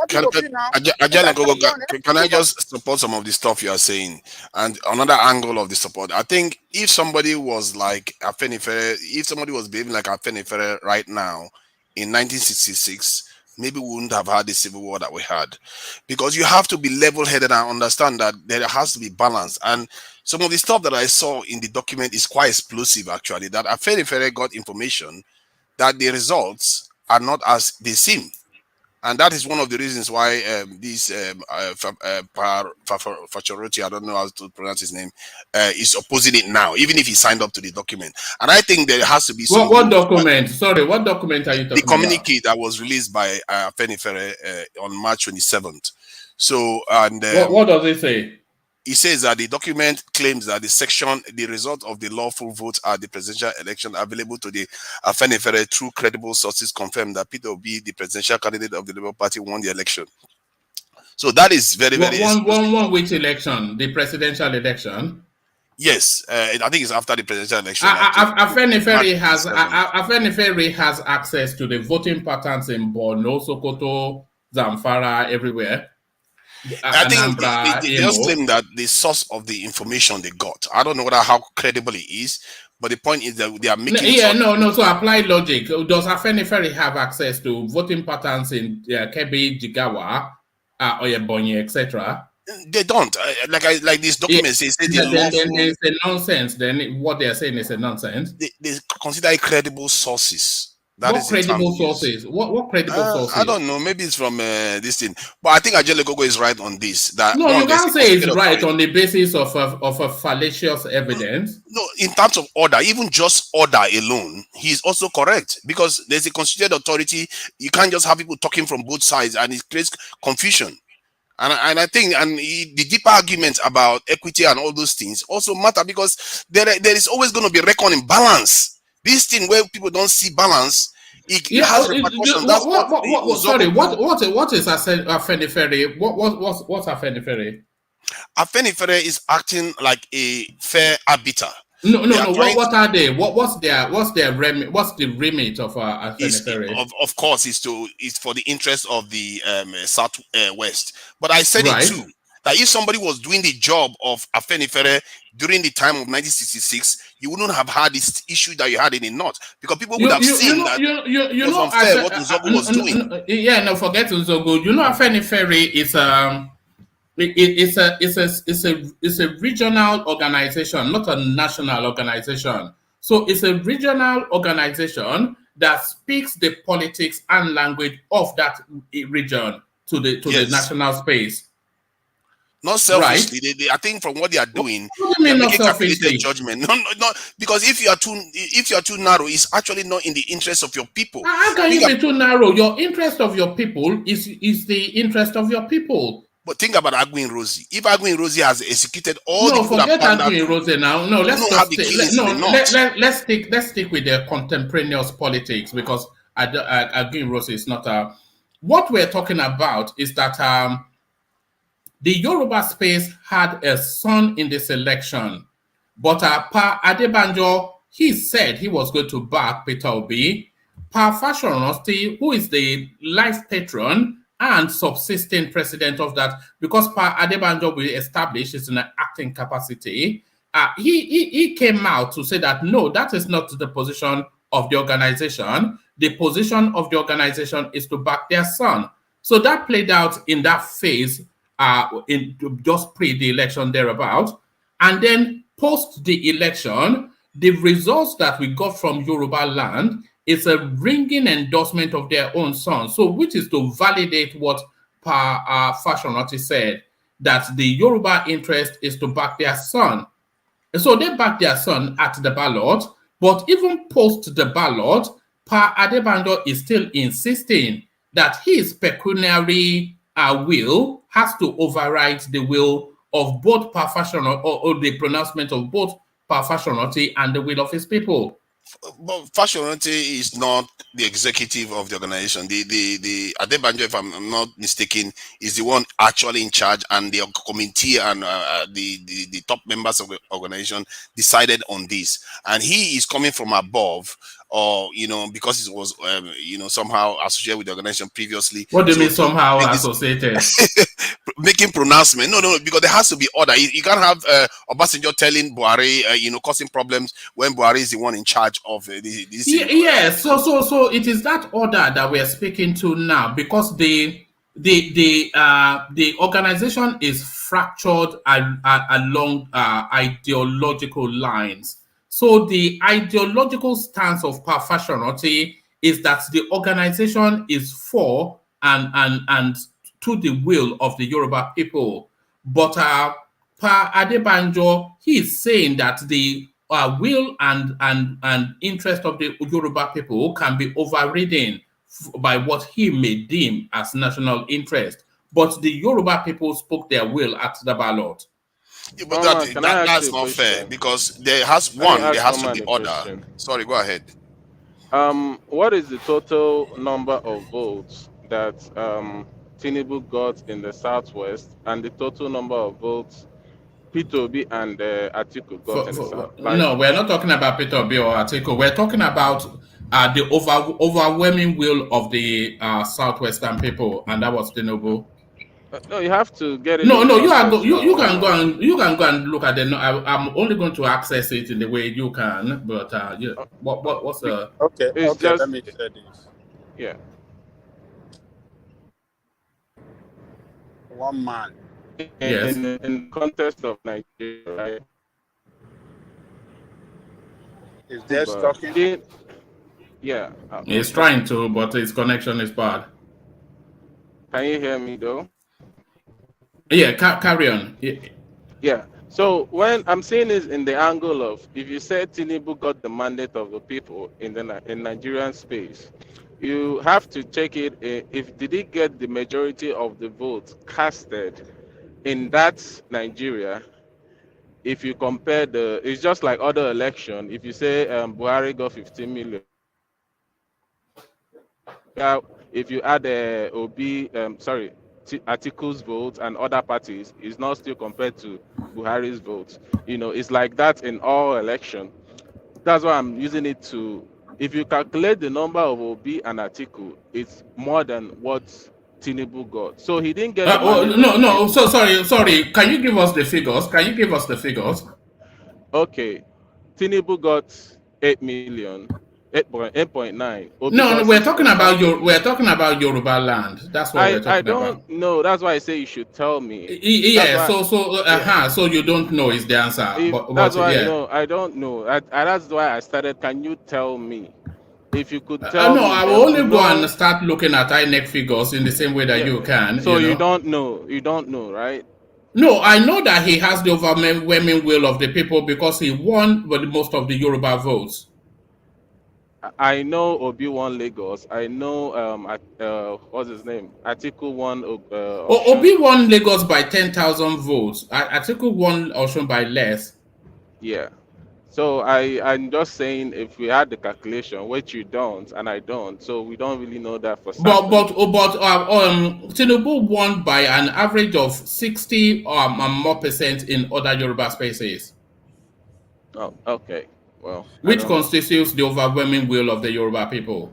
S13: Can I just support some of the stuff you are saying? And another angle of the support, I think if somebody was like Afenifere, if somebody was behaving like Afenifere right now in 1966, maybe we wouldn't have had the civil war that we had. Because you have to be level-headed and understand that there has to be balance. And some of the stuff that I saw in the document is quite explosive, actually, that Afenifere got information that the results are not as they seem. And that is one of the reasons why this Facciorotti, I don't know how to pronounce his name, is opposing it now, even if he signed up to the document. And I think there has to be some...
S5: What document? Sorry, what document are you talking about?
S13: The communique that was released by Afenifere on March 27th. So, and...
S5: what does it say?
S13: He says that the document claims that the result of the lawful votes at the presidential election available to the Afenifere through credible sources confirmed that Peter Obi, the presidential candidate of the Labour Party, won the election. So that is very, very...
S5: One which election? The presidential election?
S13: Yes, I think it's after the presidential election.
S5: Afenifere has access to the voting patterns in Borno, Sokoto, Zamfara, everywhere.
S13: I think they just claim that the source of the information they got. I don't know how credible it is, but the point is that they are making...
S5: So apply logic. Does Afenifere have access to voting patterns in Kebbi, Jigawa, Oyebonyi, etc.?
S13: They don't. Like this document says, then
S5: it's a nonsense. Then what they are saying is a nonsense.
S13: They consider it credible sources.
S5: What credible sources? What credible sources?
S13: I don't know. Maybe it's from this thing. But I think Ajele Gogo is right on this. That
S5: no, you can't say it's right on the basis of a fallacious evidence.
S13: No, in terms of order, even just order alone, he's also correct. Because there's a constituted authority. You can't just have people talking from both sides and it creates confusion. And I think the deeper arguments about equity and all those things also matter because there is always going to be reckoning balance. This thing where people don't see balance, it has repercussions.
S5: What is Afenifere? What's Afenifere?
S13: Afenifere is acting like a fair arbiter.
S5: No. What are they? What's the remit of Afenifere?
S13: Of course, it's for the interest of the Southwest. But I said it too. That if somebody was doing the job of Afenifere during the time of 1966, you wouldn't have had this issue that you had in the North because people would have seen that it was unfair what Nzogu was doing.
S5: Forget Nzogu. Afenifere is a regional organization, not a national organization. So it's a regional organization that speaks the politics and language of that region to the national space.
S13: Not selfishly. Right. I think from what they are doing, they're making calculated judgment. No, because if you are too narrow, it's actually not in the interest of your people.
S5: How can you be too narrow? Your interest of your people is the interest of your people.
S13: But think about Aguin Rosie. If Aguin Rosie has executed all the people
S5: forget Aguin Rosie now. No, let's stick with the contemporaneous politics because Aguin Rosie is not a. What we're talking about is that the Yoruba space had a son in this election, but Pa Adebanjo, he said he was going to back Peter Obi. Pa Fashonosti, who is the life patron and subsisting president of that, because Pa Adebanjo will establish is in an acting capacity, he came out to say that no, that is not the position of the organization. The position of the organization is to back their son. So that played out in that phase, in just pre the election thereabout. And then post the election, the results that we got from Yoruba land is a ringing endorsement of their own son. So which is to validate what Pa Fashonosti said, that the Yoruba interest is to back their son. So they backed their son at the ballot, but even post the ballot, Pa Adebanjo is still insisting that his pecuniary will has to override the will of both Pa Fashonosti, or the pronouncement of both Pa Fashonosti and the will of his people.
S13: But Fashonosti is not the executive of the organization. The Adebanjo, if I'm not mistaken, is the one actually in charge, and the committee and the top members of the organization decided on this. And he is coming from above, or because it was somehow associated with the organization previously.
S5: What do you mean somehow associated?
S13: Making pronouncement. No, because there has to be order. You can't have Obasanjo telling Buhari, causing problems when Buhari is the one in charge of this.
S5: Yeah. So it is that order that we are speaking to now, because the organization is fractured along ideological lines. So the ideological stance of Pa Fashonosti is that the organization is for and to the will of the Yoruba people. But Pa Adebanjo, he is saying that the will and interest of the Yoruba people can be overridden by what he may deem as national interest. But the Yoruba people spoke their will at the ballot.
S13: Yeah, but that's not fair, because there has to be order. Sorry, go ahead.
S14: What is the total number of votes that Tinubu got in the Southwest, and the total number of votes Peter Obi and Atiku got in the South?
S5: No, we're not talking about Peter Obi or Atiku. We're talking about the overwhelming will of the Southwestern people, and that was Tinubu.
S14: No, you have to get it.
S5: No, you can go and look at it. No, I'm only going to access it in the way you can. But what's the?
S15: Okay. Let me say this.
S14: Yeah.
S15: One man.
S5: Yes.
S14: In the context of Nigeria, right?
S15: Is there talking?
S14: Yeah.
S5: He's trying to, but his connection is bad.
S14: Can you hear me though?
S5: Yeah, carry on.
S14: Yeah. So when I'm saying this in the angle of, if you say Tinubu got the mandate of the people in Nigerian space, you have to check it. If did he get the majority of the votes casted in that Nigeria? If you compare it's just like other election. If you say Buhari got 15 million, if you add Atiku's votes and other parties, is not still compared to Buhari's votes. It's like that in all election. That's why I'm using it to. If you calculate the number of Obi and Atiku, it's more than what Tinubu got. So he didn't get.
S5: No. So sorry. Can you give us the figures?
S14: Okay, Tinubu got 8 million. 8.9.
S5: No, we're talking about Yoruba land. That's what we're talking about.
S14: I don't know. That's why I say you should tell me.
S5: Yeah. So you don't know is the answer.
S14: That's why I don't know. That's why I started. Can you tell me? If you could tell me.
S5: No, I will only go and start looking at INEC figures in the same way that you can.
S14: So you don't know. You don't know, right?
S5: No, I know that he has the overwhelming will of the people because he won with most of the Yoruba votes.
S14: I know Obi won Lagos. I know what's his name? Atiku won.
S5: Obi won Lagos by 10,000 votes. Atiku won Osun by less.
S14: Yeah. So I'm just saying, if we had the calculation, which you don't and I don't, so we don't really know that for certain.
S5: But Tinubu won by an average of 60 and more percent in other Yoruba spaces.
S14: Oh, okay. Well,
S5: which constitutes the overwhelming will of the Yoruba people.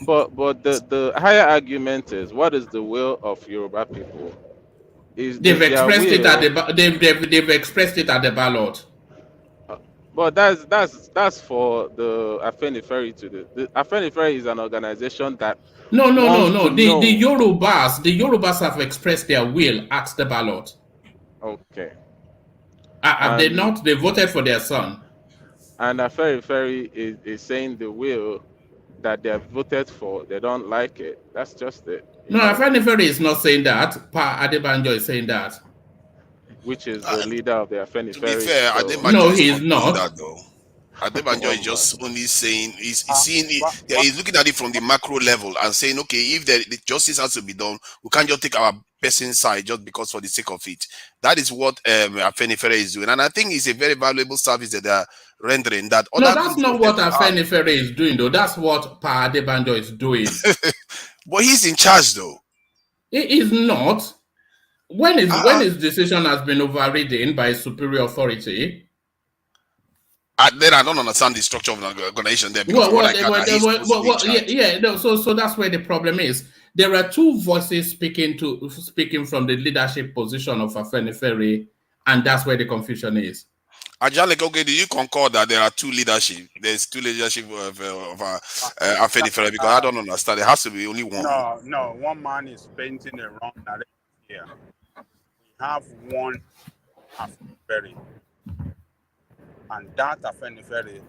S14: But the higher argument is, what is the will of Yoruba people?
S5: They've expressed it at the they've expressed it at the ballot.
S14: But that's for the Afenifere to the Afenifere is an organization that
S5: no. The Yorubas have expressed their will at the ballot.
S14: Okay.
S5: Have they not? They voted for their son.
S14: And Afenifere is saying the will that they have voted for, they don't like it. That's just it.
S5: No, Afenifere is not saying that. Pa Adebanjo is saying that.
S14: Which is the leader of the Afenifere.
S13: To be fair,
S14: so.
S13: Adebanjo
S5: no,
S13: is
S5: he is not.
S13: That, though. Adebanjo is just only saying he's seeing it. He's looking at it from the macro level and saying, okay, if the justice has to be done, we can't just take our person's side just because for the sake of it. That is what Afenifere is doing, and I think it's a very valuable service that they are rendering. That
S5: no, that's not what Afenifere is doing, though. That's what Pa Adebanjo is doing.
S13: But he's in charge, though.
S5: He is not. When his decision has been overridden by superior authority.
S13: Then I don't understand the structure of the organization there. So
S5: that's where the problem is. There are two voices speaking from the leadership position of Afenifere, and that's where the confusion is.
S13: Ajale, okay, do you concur that there are two leadership? There's two leadership of Afenifere, because I don't understand. There has to be only one.
S15: No, one man is painting a wrong narrative here. We have one Afenifere. And that Afenifere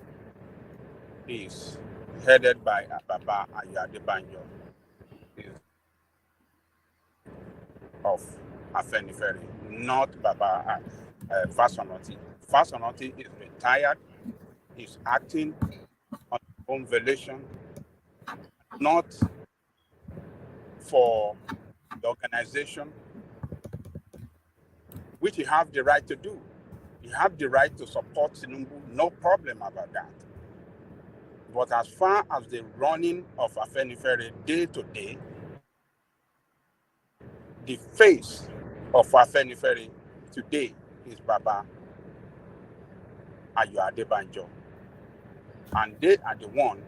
S15: is headed by Baba Adebanjo of Afenifere, not Baba Fasonoti. Fasonoti is retired, he's acting on his own volition, not for the organization, which you have the right to do. You have the right to support Tinubu, no problem about that. But as far as the running of Afenifere day to day, the face of Afenifere today is Baba Adebanjo. And they are the one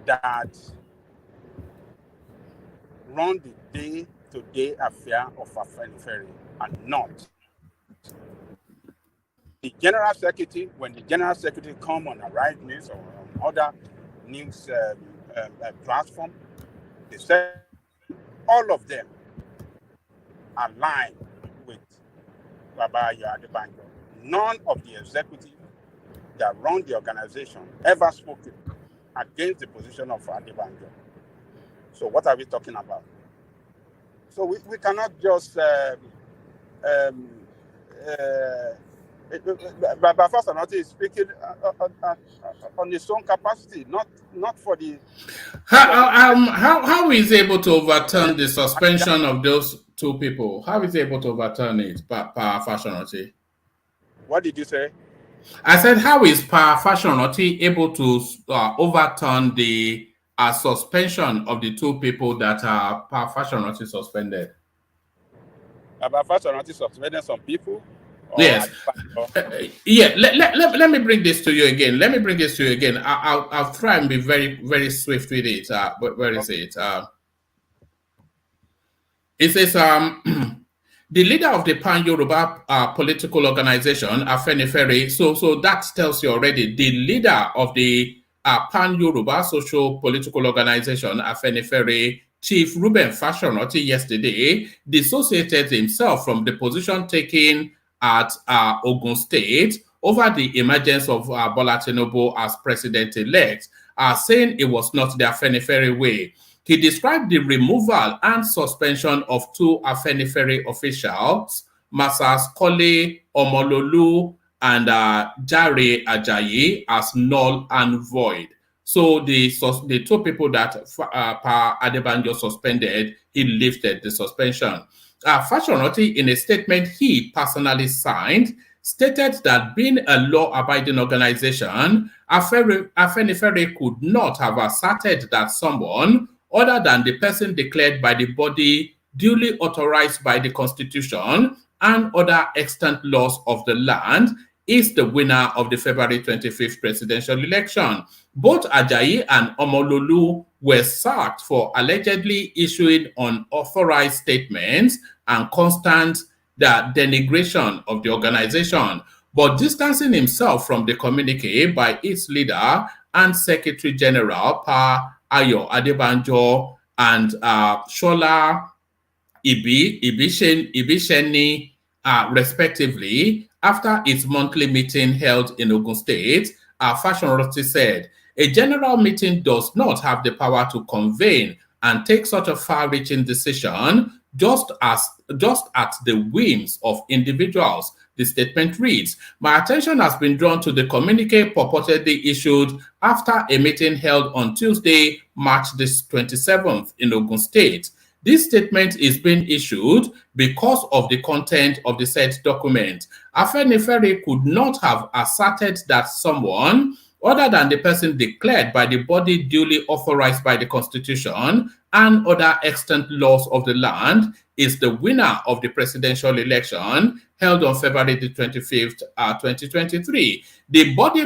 S15: that run the day-to-day affair of Afenifere and not the General Secretary. When the General Secretary come on Arise News or on other news platform, they say all of them align with Baba Adebanjo. None of the executive that run the organization ever spoke against the position of Adebanjo. So what are we talking about? So we cannot just Baba Fasonoti is speaking on his own capacity, not for the.
S5: How is he able to overturn the suspension of those two people? How is he able to overturn it, Pa Fasonoti?
S15: What did you say?
S5: I said, how is Pa Fasonoti able to overturn the suspension of the two people that Pa Fasonoti suspended?
S15: Baba Fasonoti suspended some people.
S5: Yes. Let me bring this to you again. I'll try and be very, very swift with it. But where is it? It says the leader of the Pan-Yoruba political organization, Afenifere. So that tells you already the leader of the Pan-Yoruba social political organization, Afenifere, Chief Reuben Fasonoti, yesterday dissociated himself from the position taken at Ogun State over the emergence of Bola Tinubu as president-elect, saying it was not the Afenifere way. He described the removal and suspension of two Afenifere officials, Masas Kole Omololu and Jare Ajayi, as null and void. So the two people that Pa Adebanjo suspended, he lifted the suspension. Fasonoti, in a statement he personally signed, stated that being a law-abiding organization, Afenifere could not have asserted that someone other than the person declared by the body duly authorized by the Constitution and other extant laws of the land is the winner of the February 25th presidential election. Both Ajayi and Omololu were sacked for allegedly issuing unauthorized statements and constant denigration of the organization, but distancing himself from the communique by its leader and Secretary General Pa Ayo Adebanjo and Shola Ibisheni, respectively, after its monthly meeting held in Ogun State. Fashion Rotti said, a general meeting does not have the power to convene and take such a far-reaching decision just at the whims of individuals. The statement reads, my attention has been drawn to the communique purportedly issued after a meeting held on Tuesday, March 27th in Ogun State. This statement is being issued because of the content of the said document. Afenifere could not have asserted that someone other than the person declared by the body duly authorized by the Constitution and other extant laws of the land is the winner of the presidential election held on February the 25th, 2023. The body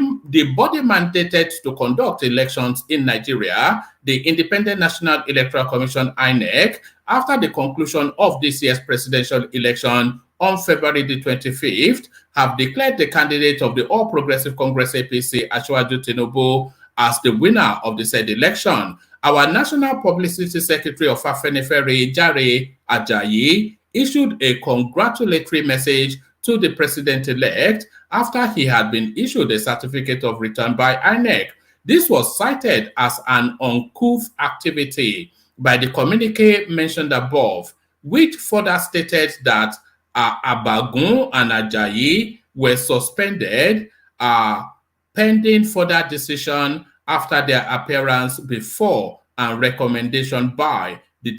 S5: mandated to conduct elections in Nigeria, the Independent National Electoral Commission, INEC, after the conclusion of this year's presidential election on February the 25th, have declared the candidate of the All Progressive Congress APC, Asiwaju Tinubu, as the winner of the said election. Our National Publicity Secretary of Afenifere, Jare Ajayi, issued a congratulatory message to the president-elect after he had been issued a certificate of return by INEC. This was cited as an uncouth activity by the communique mentioned above, which further stated that Abagun and Ajayi were suspended pending further decision after their appearance before and recommendation by the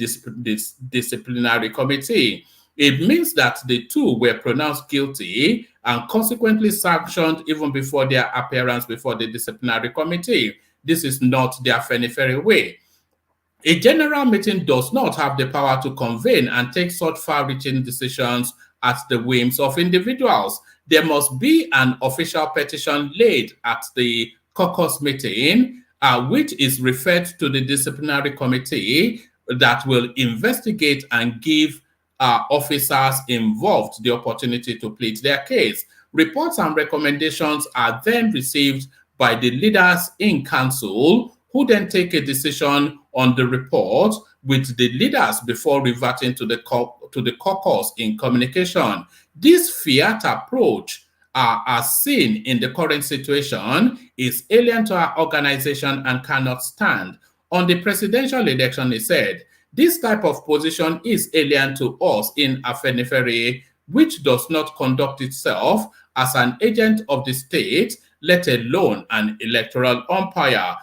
S5: disciplinary committee. It means that the two were pronounced guilty and consequently sanctioned even before their appearance before the disciplinary committee. This is not the Afenifere way. A general meeting does not have the power to convene and take such far-reaching decisions at the whims of individuals. There must be an official petition laid at the caucus meeting, which is referred to the disciplinary committee that will investigate and give officers involved the opportunity to plead their case. Reports and recommendations are then received by the leaders in council, who then take a decision on the report with the leaders before reverting to the caucus in communication. This fiat approach, as seen in the current situation, is alien to our organization and cannot stand. On the presidential election, he said, this type of position is alien to us in Afenifere, which does not conduct itself as an agent of the state, let alone an electoral umpire.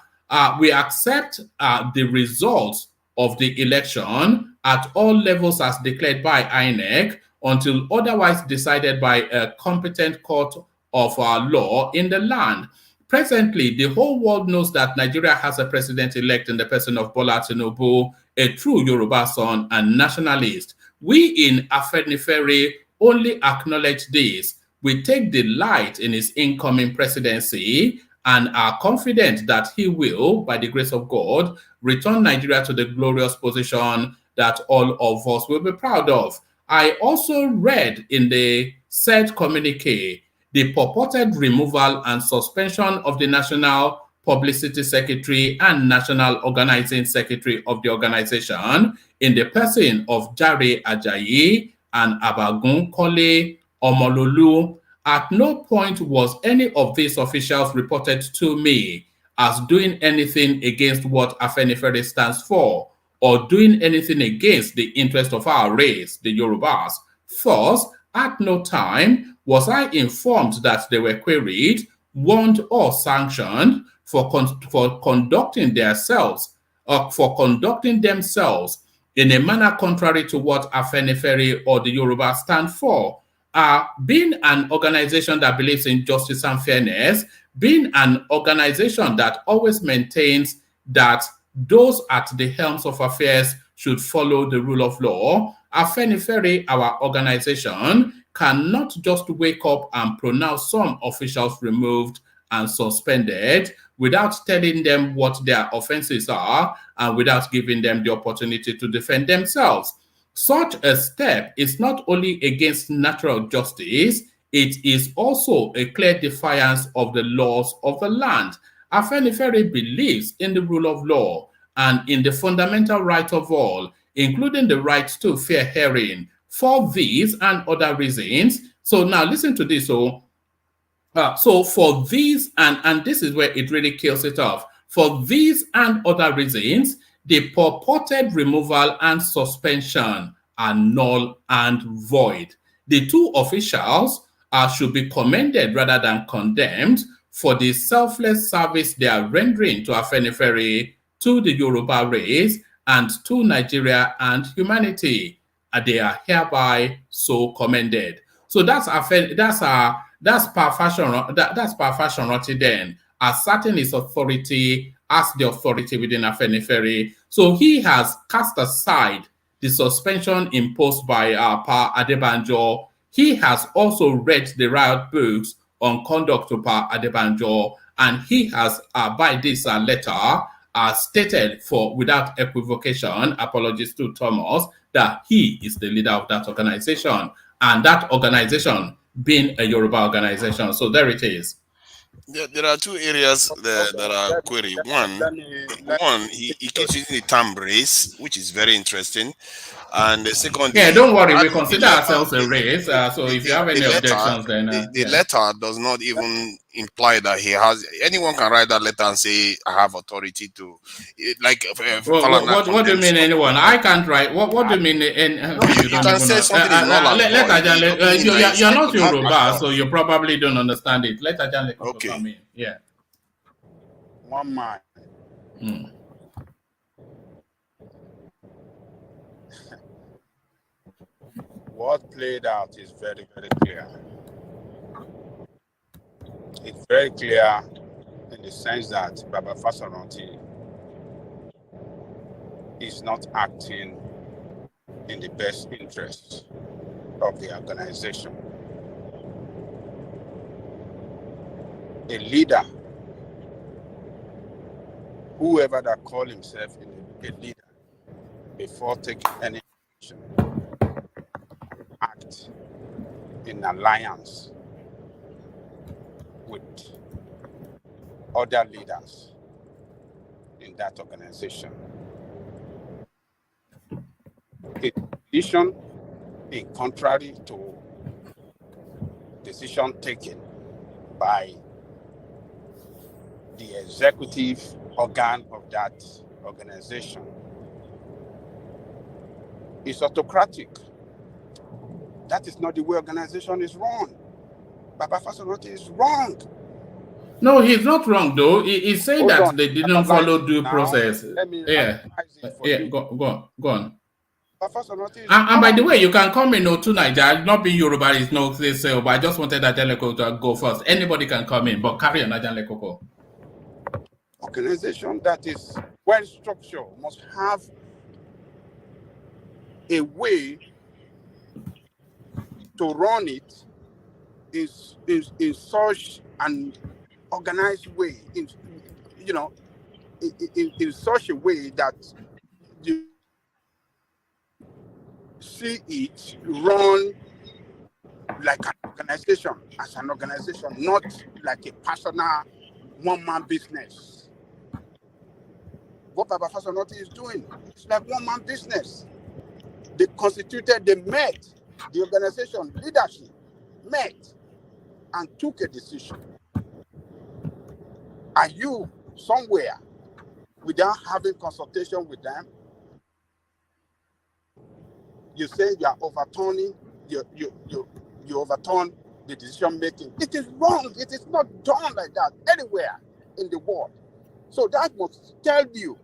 S5: We accept the results of the election at all levels as declared by INEC until otherwise decided by a competent court of law in the land. Presently, the whole world knows that Nigeria has a president-elect in the person of Bola Tinubu, a true Yoruba son and nationalist. We in Afenifere only acknowledge this. We take delight in his incoming presidency and are confident that he will, by the grace of God, return Nigeria to the glorious position that all of us will be proud of. I also read in the said communique the purported removal and suspension of the National Publicity Secretary and National Organizing Secretary of the organization in the person of Jare Ajayi and Abagun Kole Omololu. At no point was any of these officials reported to me as doing anything against what Afenifere stands for or doing anything against the interest of our race, the Yorubas. First, at no time was I informed that they were queried, warned, or sanctioned for conducting themselves in a manner contrary to what Afenifere or the Yoruba stand for. being an organization that believes in justice and fairness, being an organization that always maintains that those at the helms of affairs should follow the rule of law, Afenifere, our organization, cannot just wake up and pronounce some officials removed and suspended without telling them what their offenses are and without giving them the opportunity to defend themselves. Such a step is not only against natural justice, it is also a clear defiance of the laws of the land. Afenifere believes in the rule of law and in the fundamental right of all, including the right to fair hearing. For these and other reasons, so now listen to this. So for these, and this is where it really kills it off. For these and other reasons, the purported removal and suspension are null and void. The two officials should be commended rather than condemned for the selfless service they are rendering to Afenifere, to the Yoruba race, and to Nigeria and humanity. They are hereby so commended. So that's Parfashionroti then, asserting his authority as the authority within Afenifere. So he has cast aside the suspension imposed by Pa Adebanjo. He has also read the riot books on conduct to Pa Adebanjo, and he has, by this letter, stated for without equivocation, apologies to Thomas, that he is the leader of that organization, and that organization being a Yoruba organization. So there it is.
S13: There are two areas that are query. One, he keeps using the term race, which is very interesting. And the second,
S5: don't worry, we consider ourselves a race. So if you have any objections, then
S13: the letter does not even imply that he has. Anyone can write that letter and say, "I have authority to." What
S5: do you mean, anyone? I can't write. What do you mean? You can say something is null and void. You're not Yoruba, so you probably don't understand it. Let Ajale come in. Yeah.
S15: One man. What played out is very, very clear. It's very clear in the sense that Baba Fasonoti is not acting in the best interests of the organization. A leader, whoever that call himself a leader, before taking any action, act in alliance with other leaders in that organization. A decision in contrary to decision taken by the executive organ of that organization is autocratic. That is not the way organization is run. Baba Fasonoti is wrong.
S5: No, he's not wrong though. He's saying that they didn't follow due process. Go on. And by the way, you can come in to Nigeria. Not being Yoruba is no this, but I just wanted Ajaleko to go first. Anybody can come in, but carry on, Ajaleko.
S15: Organization that is well structured must have a way to run it in such an organized way, in such a way that you see it run like an organization, as an organization, not like a personal one-man business. What Baba Fasonoti is doing, it's like one-man business. They met, the organization leadership met and took a decision. Are you somewhere without having consultation with them? You say you are overturning, you overturn the decision making. It is wrong. It is not done like that anywhere in the world. So that must tell you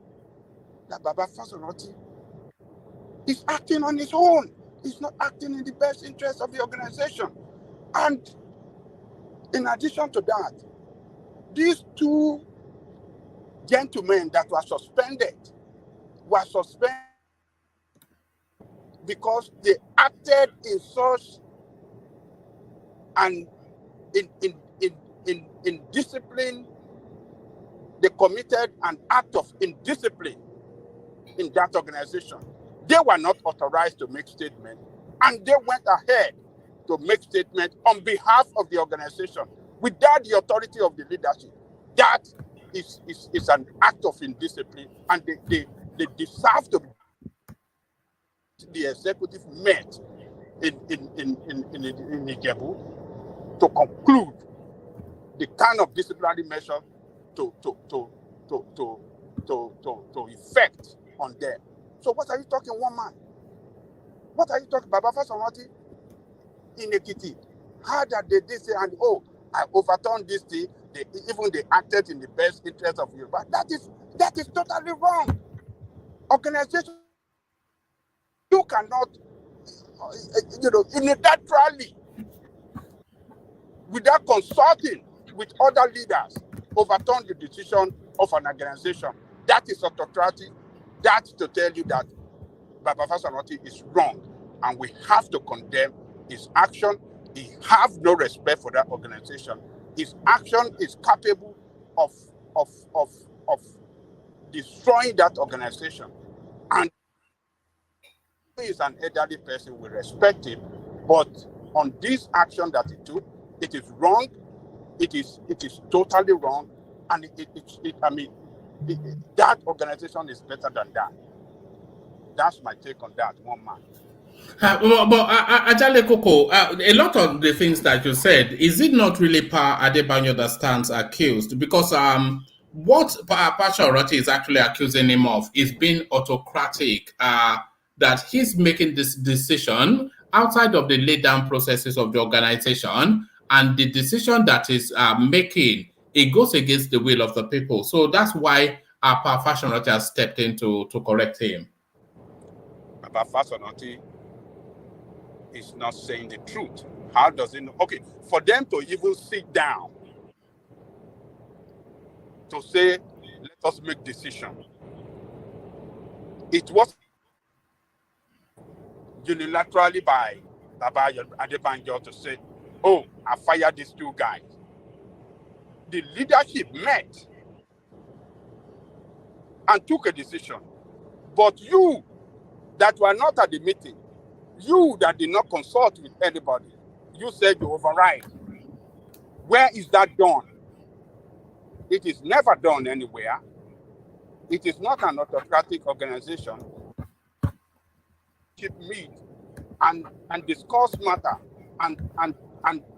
S15: that Baba Fasonoti is acting on his own. is not acting in the best interest of the organization. And in addition to that, these two gentlemen that were suspended because they acted in such an in discipline. They committed an act of indiscipline in that organization. They were not authorized to make statements, and they went ahead to make statements on behalf of the organization without the authority of the leadership. That is an act of indiscipline, and they deserve to be. The executive met in Ijebu to conclude the kind of disciplinary measure to effect on them. So what are you talking, one man? What are you talking about? Baba Fasanati in Ekiti? How that they say, and I overturned this thing, they acted in the best interest of Yoruba. That is totally wrong. Organization, you cannot, unilaterally, without consulting with other leaders, overturn the decision of an organization. That is autocratic. That's to tell you that Baba Fasanati is wrong, and we have to condemn his action. He has no respect for that organization. His action is capable of destroying that organization. And he is an elderly person, we respect him, but on this action that he took, it is wrong. It is totally wrong, and that organization is better than that. That's my take on that, one man.
S5: Ajale Koko, a lot of the things that you said, is it not really Pa Adebanyo that stands accused? Because what Pa Fasanati is actually accusing him of is being autocratic, that he's making this decision outside of the laid down processes of the organization, and the decision that is making, it goes against the will of the people. So that's why Pa Fasanati has stepped in to correct him.
S15: Pa Fasanati is not saying the truth. How does he know? Okay, for them to even sit down to say, let us make decision. It was unilaterally by Baba Adebanjo to say, I fired these two guys. The leadership met and took a decision. But you that were not at the meeting, you that did not consult with anybody, you said you override. Where is that done? It is never done anywhere. It is not an autocratic organization. Keep meet and discuss matter and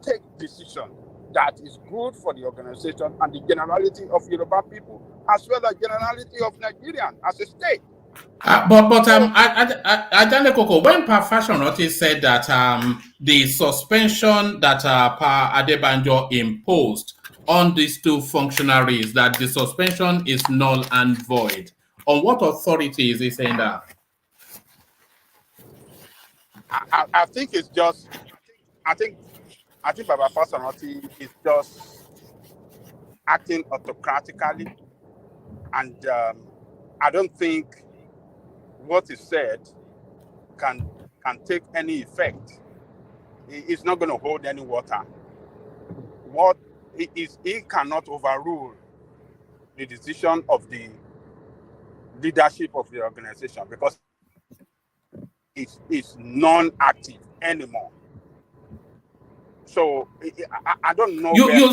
S15: take decision that is good for the organization and the generality of Yoruba people, as well as generality of Nigerian as a state.
S5: Ajale Koko, when Pa Fasanati said that the suspension that Pa Adebanjo imposed on these two functionaries, that the suspension is null and void, on what authority is he saying that?
S15: I think it's just, I think Baba Fasanati is just acting autocratically, and I don't think what is said can take any effect. It's not going to hold any water. What is, he cannot overrule the decision of the leadership of the organization, because it's non-active anymore. So I don't know.
S5: You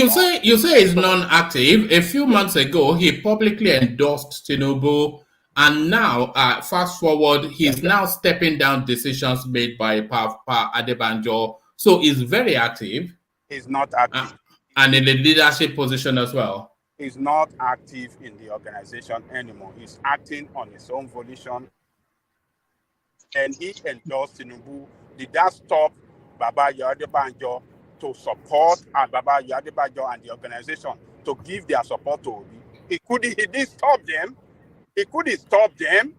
S5: say it's non-active. A few months ago, he publicly endorsed Tinubu, and now, fast forward, he's now stepping down decisions made by Pa Adebanjo. So he's very active.
S15: He's not active,
S5: and in the leadership position as well.
S15: He's not active in the organization anymore. He's acting on his own volition, and he endorsed Tinubu. Did that stop Baba Adebanjo to support Baba Adebanjo and the organization to give their support to Obi? He didn't stop them. He couldn't stop them.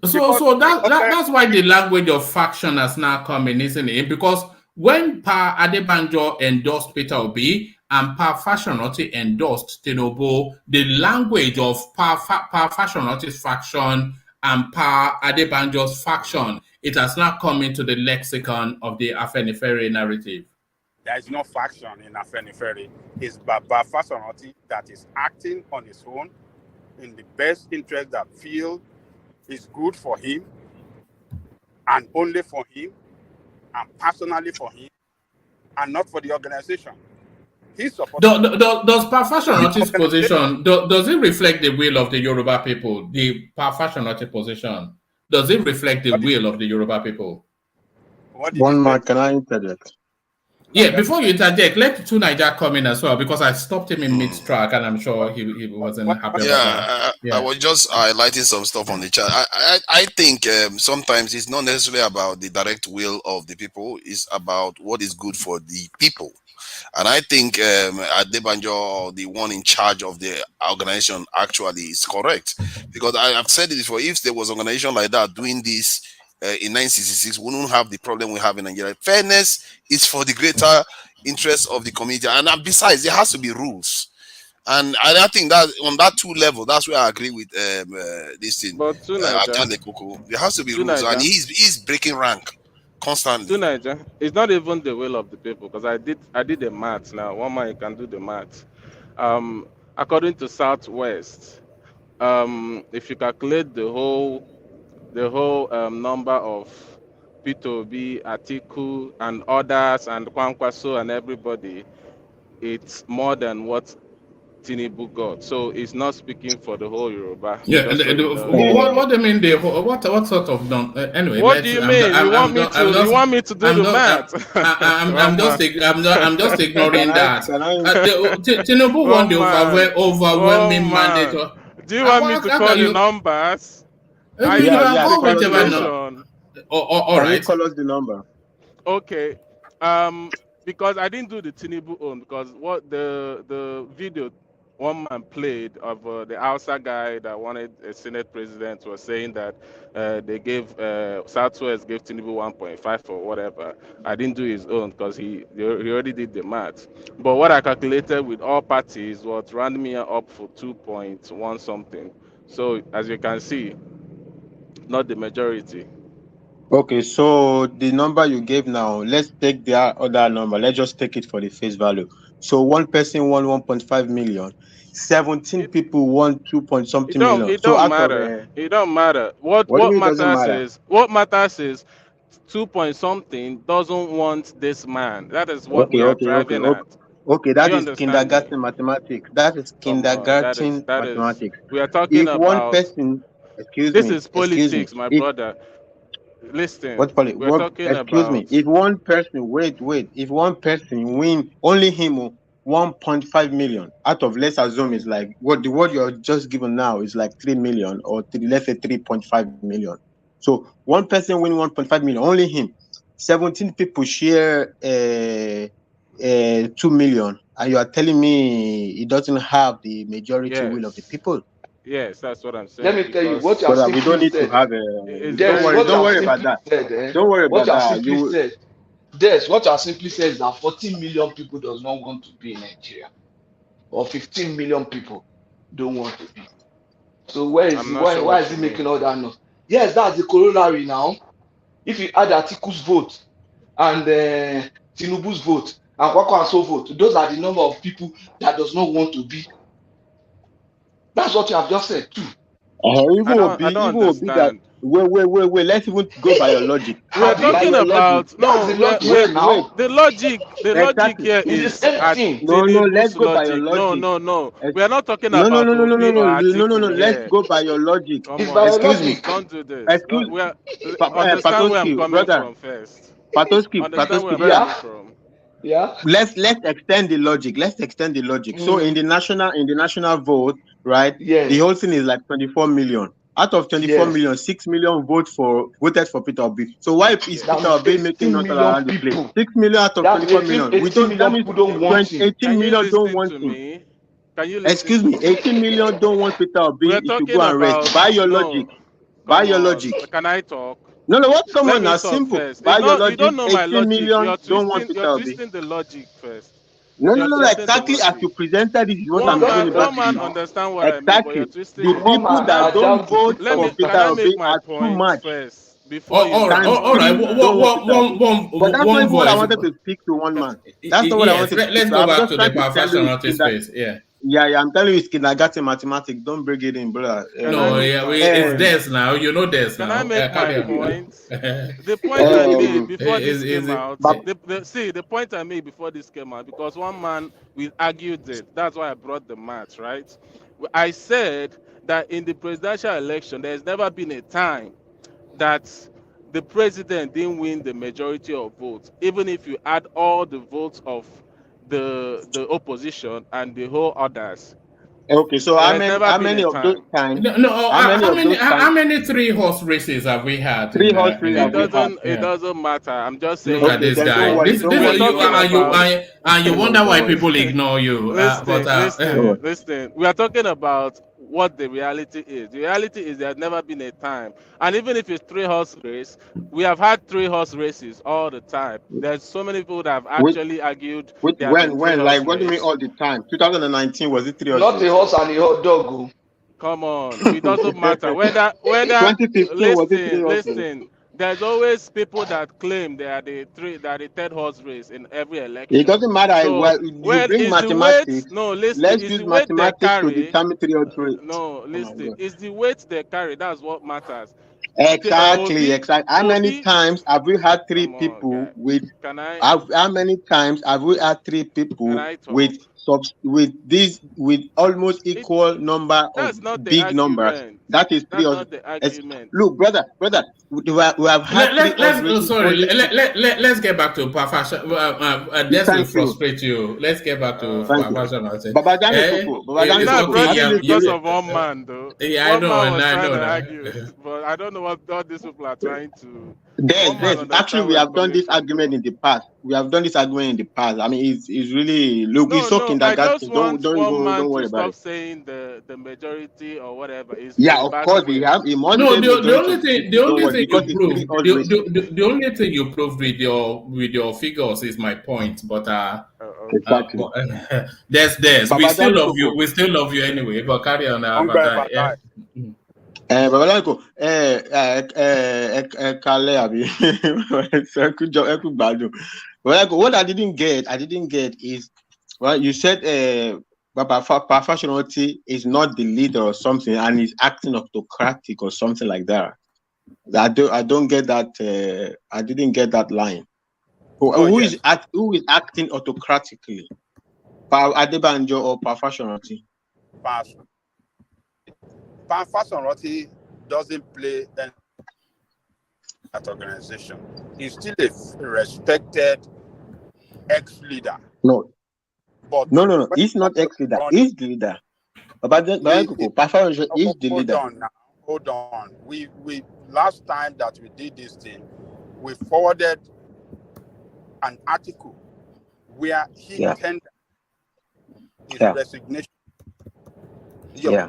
S5: So that's why the language of faction has now come in, isn't it? Because when Pa Adebanjo endorsed Peter Obi and Pa Fashionati endorsed Tinubu, the language of Pa Fashionati's faction and Pa Adebanjo's faction, it has now come into the lexicon of the Afenifere narrative.
S15: There is no faction in Afenifere. It's Baba Fashionati that is acting on his own in the best interest that feel is good for him and only for him and personally for him and not for the organization. Does
S5: Pa Fashionati's position, does it reflect the will of the Yoruba people? The Pa Fashionati position, does it reflect the will of the Yoruba people?
S16: One man, can I interject?
S5: Yeah, before you interject, let Tunaija come in as well, because I stopped him in mid-track and I'm sure he wasn't happy about that.
S13: I was just highlighting some stuff on the chat. I think sometimes it's not necessarily about the direct will of the people, it's about what is good for the people. And I think Adebanjo, the one in charge of the organization, actually is correct. Because I have said it before, if there was an organization like that doing this in 1966, we wouldn't have the problem we have in Nigeria. Fairness is for the greater interest of the community. And besides, there has to be rules. And I think that on that two level, that's where I agree with this thing.
S14: But
S13: there has to be rules. And he's breaking rank constantly.
S14: It's not even the will of the people, because I did the math now. One man can do the math. According to Southwest, if you calculate the whole number of P2B, Atiku, and others, and Kwankwaso and everybody, it's more than what Tinubu got. So it's not speaking for the whole Yoruba.
S5: Yeah, what do you mean? What sort of anyway?
S14: What do you mean? You want me to do the math?
S5: I'm just ignoring that. Tinubu won the overwhelming mandate.
S14: Do you want me to call the numbers?
S16: All right. Call us the number.
S14: Okay. Because I didn't do the Tinubu own, because what the video one man played of the Hausa guy that wanted a Senate president was saying that they gave Southwest gave Tinubu 1.5 or whatever. I didn't do his own because he already did the math. But what I calculated with all parties was round me up for 2.1 something. So as you can see, not the majority.
S16: Okay, so the number you gave now, let's take the other number. Let's just take it for the face value. So one person won 1.5 million. 17 people won 2-point-something million.
S14: It don't matter. It don't matter. What matters is 2-point-something doesn't want this man. That is what we are driving at.
S16: Okay, that is kindergarten mathematics. That is kindergarten mathematics.
S14: We are talking about
S16: one person.
S14: This is politics, my brother. Listen. We're talking about.
S16: If one person, if one person win, only him 1.5 million out of, let's assume is like what the word you're just given now is like 3 million or let's say 3.5 million. So one person win 1.5 million, only him. 17 people share 2 million, and you are telling me he doesn't have the majority will of the people.
S14: Yes, that's what I'm saying.
S11: Let me tell you what you have
S16: we don't need to have a. Don't worry about that. Don't worry about that.
S11: What you simply said is that 14 million people does not want to be in Nigeria, or 15 million people don't want to be. So why is he making all that noise? Yes, that's the corollary now. If you add Atiku's vote and Tinubu's vote and Kwakwanso vote, those are the number of people that does not want to be. That's what you have just said too.
S14: I don't understand.
S16: Wait. Let's even go by your logic.
S14: We're talking about the logic here is
S16: let's go by your logic.
S14: No. We are not talking about
S16: no. Let's go by your logic.
S14: Excuse me. Don't do this. Understand where I'm coming from first.
S16: Patoski, yeah. Let's extend the logic. So in the national vote, right?
S11: Yes.
S16: The whole thing is like 24 million. Out of 24 million, 6 million voted for Peter Obi. So why is Peter Obi making not around the place? 6 million out of 24 million. 18 million don't want him. Excuse me, 18 million don't want Peter Obi. If you go and rest, by your logic. By your logic.
S14: Can I talk?
S16: No, what's common now?
S14: Talk
S16: simple.
S14: first.
S16: By your
S14: You don't
S16: logic,
S14: know my
S16: 18
S14: logic.
S16: million don't want
S14: You're
S16: Peter Obi.
S14: twisting the logic first.
S16: No,
S14: You're
S16: exactly as you presented it is what I'm going about.
S14: One man understand what I mean, but you're
S16: Exactly.
S14: twisting
S16: The people that don't vote for Peter
S14: Can I
S16: Obi
S14: make my
S16: are too
S14: point
S16: much.
S14: first before you?
S5: All right.
S16: But that's not even what I
S5: voice.
S16: wanted to speak to one man. That's not what I wanted to speak
S5: Let's
S16: to.
S5: go
S16: I'm
S5: back
S16: just
S5: to
S16: trying
S5: the
S16: to tell you
S5: space.
S16: Yeah, I'm telling you, it's kindergarten mathematics. Don't bring it in, brother.
S5: It's this now. You know this now.
S14: Can I make my point? The point I made before this came out. The point I made before this came out, because one man we argued it. That's why I brought the math, right? I said that in the presidential election, there's never been a time that the president didn't win the majority of votes, even if you add all the votes of the opposition and the whole others.
S16: Okay, so how many of those times?
S5: How many 3-horse races have we had?
S16: 3-horse races.
S14: It doesn't matter. I'm just saying.
S5: Look at this guy. You wonder why people ignore you.
S14: Listen. We are talking about what the reality is. The reality is there's never been a time, and even if it's 3-horse race, we have had 3-horse races all the time. There's so many people that have actually argued.
S16: When? Like, what do you mean all the time? 2019 was it 3-horse?
S11: Not a horse and a hot dog.
S14: Come on, it doesn't matter whether
S16: 2015
S14: listen. There's always people that claim they are the third horse race in every election.
S16: It doesn't matter.
S14: So,
S16: you bring mathematics. Let's use mathematics to determine 3-horse race.
S14: No, listen. It's the weight they carry. That's what matters.
S16: Exactly. How many times have we had three people with? How many times have we had three people with almost equal number of big numbers? That is 3-horse. Look, brother, we have had.
S14: Let's
S5: get back to perfection. This will frustrate you. Let's get back to perfection.
S14: Because of one man, though.
S5: Yeah, I know.
S14: But I don't know what all these people are trying to.
S16: Actually, we have done this argument in the past. I mean, it's really it's so kindergarten. Don't worry about it.
S14: Stop saying the majority or whatever is.
S16: Of course we have.
S5: The only thing you proved with your figures is my point, but
S16: exactly.
S5: We still love you anyway. But carry on.
S16: What I didn't get is, well, you said Fashionality is not the leader or something, and he's acting autocratic or something like that. I don't get that. I didn't get that line. Who is acting autocratically? Adebanjo or Fashionality?
S15: Fashionality doesn't play in that organization. He's still a respected ex-leader.
S16: No. He's not ex-leader. He's the leader. Fashionality is the leader.
S15: Hold on. We last time that we did this thing, we forwarded an article where he tendered his resignation.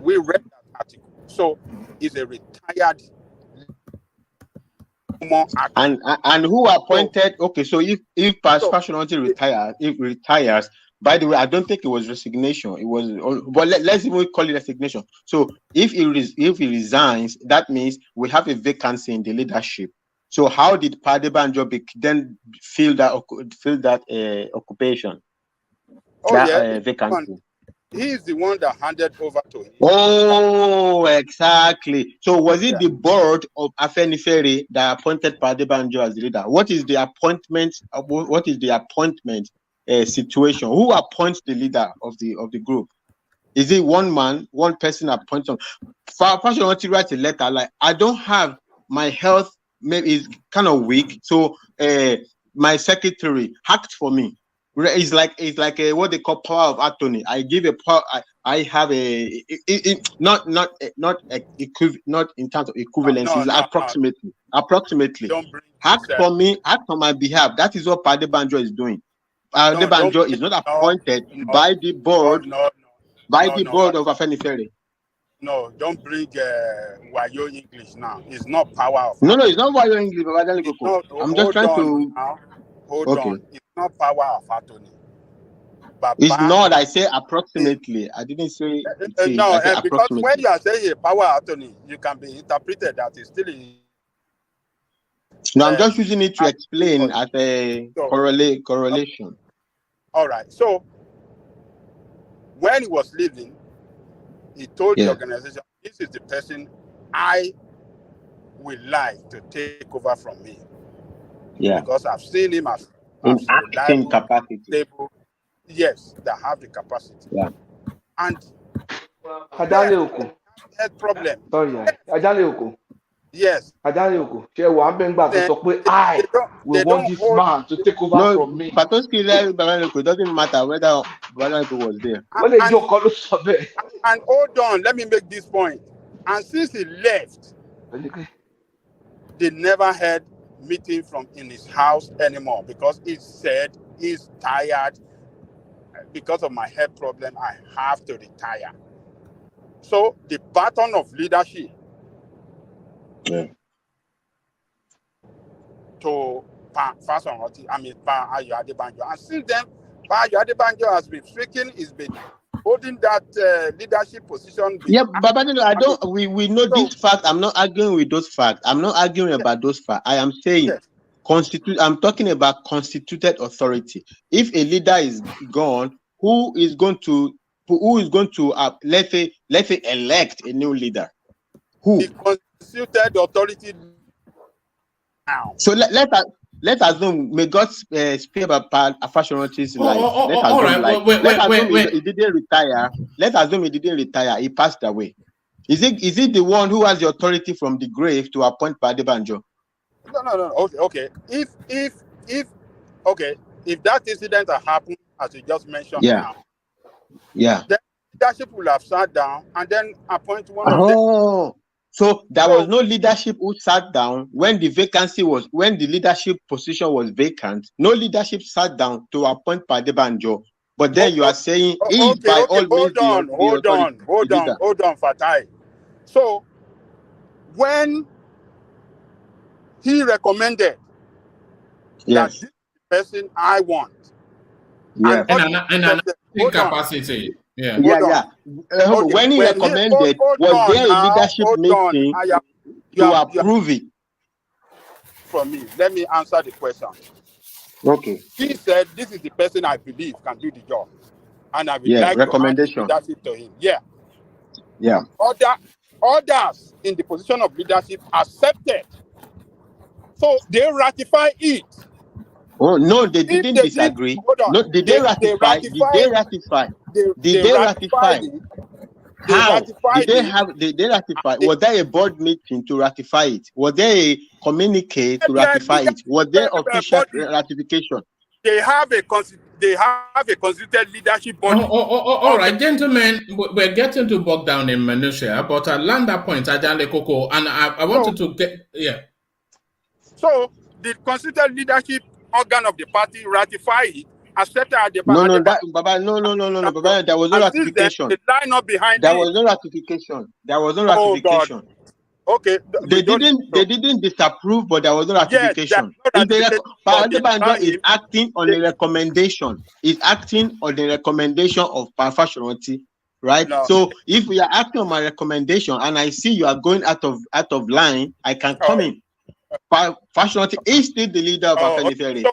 S15: We read that article. So he's a retired
S16: and who appointed? Okay, so if Fashionality retires, by the way, I don't think it was resignation. It was, but let's even call it resignation. So if he resigns, that means we have a vacancy in the leadership. So how did Adebanjo then fill that occupation? Vacancy.
S15: He is the one that handed over to him.
S16: Oh, exactly. So was it the board of Afenifere that appointed Adebanjo as the leader? What is the appointment? Situation? Who appoints the leader of the group? Is it one man, one person appoints him? Fashionality writes a letter like, I don't have my health, maybe is kind of weak, so my secretary hacked for me. It's like what they call power of attorney. I give a power. I have a not in terms of equivalence. Approximately. Hacked for me, hacked on my behalf. That is what Adebanjo is doing. Adebanjo is not appointed by the board of Afenifere.
S15: No, don't bring Wayo English now. It's not power of
S16: No,
S15: attorney.
S16: it's not Wayo English,
S15: It's not,
S16: I'm just trying to.
S15: Hold on. It's not power of attorney.
S16: It's not. I say approximately. I didn't say.
S15: No,
S16: I say
S15: because when
S16: approximately.
S15: you are saying a power attorney, you can be interpreted that it's still in.
S16: No, I'm just using it to explain as a correlation.
S15: All right. So when he was leaving, he told the organization, "This is the person I would like to take over from me."
S16: Yeah.
S15: Because I've seen him as
S16: acting capacity.
S15: Stable. Yes, that have the capacity.
S16: Yeah.
S15: And
S11: Ajaleoko.
S15: Head problem.
S11: Sorry, Ajaleoko.
S15: Yes.
S11: Ajaleoko. We want this man to take over from me.
S16: Patoski it doesn't matter whether Balanko was there.
S15: And hold on, let me make this point. And since he left, they never had meeting from in his house anymore because he said he's tired. Because of my health problem, I have to retire. So the baton of leadership to Pa Ayo Adebanjo. And since then, Pa Ayo Adebanjo has been speaking, he's been holding that leadership position.
S16: Yeah, but I don't. We know this fact. I'm not arguing with those facts. I'm not arguing about those facts. I am saying I'm talking about constituted authority. If a leader is gone, who is going to let's say elect a new leader? Who?
S15: The constituted authority now.
S16: So let's assume, may God speak about Afashoranti's life. Let's assume he didn't retire. Let's assume he didn't retire. He passed away. Is it the one who has the authority from the grave to appoint Adebanjo?
S15: No. Okay. If that incident had happened, as you just mentioned now, then leadership will have sat down and then appoint one of them.
S16: So there was no leadership who sat down when the leadership position was vacant. No leadership sat down to appoint Adebanjo. But then you are saying by all means
S15: hold on, Fatai. So when he recommended that this is the person I want,
S5: capacity.
S16: When he recommended, was there a leadership meeting to approve it?
S15: From me, let me answer the question.
S16: Okay.
S15: He said, "This is the person I believe can do the job, and I would like
S16: recommendation
S15: to hand leadership to him." Yeah.
S16: Yeah.
S15: Others in the position of leadership accepted, so they ratify it.
S16: Oh no, they didn't disagree. No, did they ratify? Did they ratify? Did they ratify? How did they have? Did they ratify? Was there a board meeting to ratify it? Was there a communique to ratify it? Was there official ratification?
S15: They have a constituted leadership body.
S5: All right, gentlemen, we're getting to bog down in minutiae, but I'll land that point, Ajale Koko, and I wanted to get
S15: So the constituted leadership organ of the party ratify it, accepted at the
S16: No, Baba, there was no ratification.
S15: The line up behind
S16: there was no ratification. There was no ratification.
S15: God. Okay.
S16: They didn't disapprove, but there was no ratification. Adebanjo is acting on a recommendation. Is acting on the recommendation of Afashoranti, right? No. So if we are acting on my recommendation and I see you are going out of line, I can come in. Afashoranti is still the leader of Afenifere.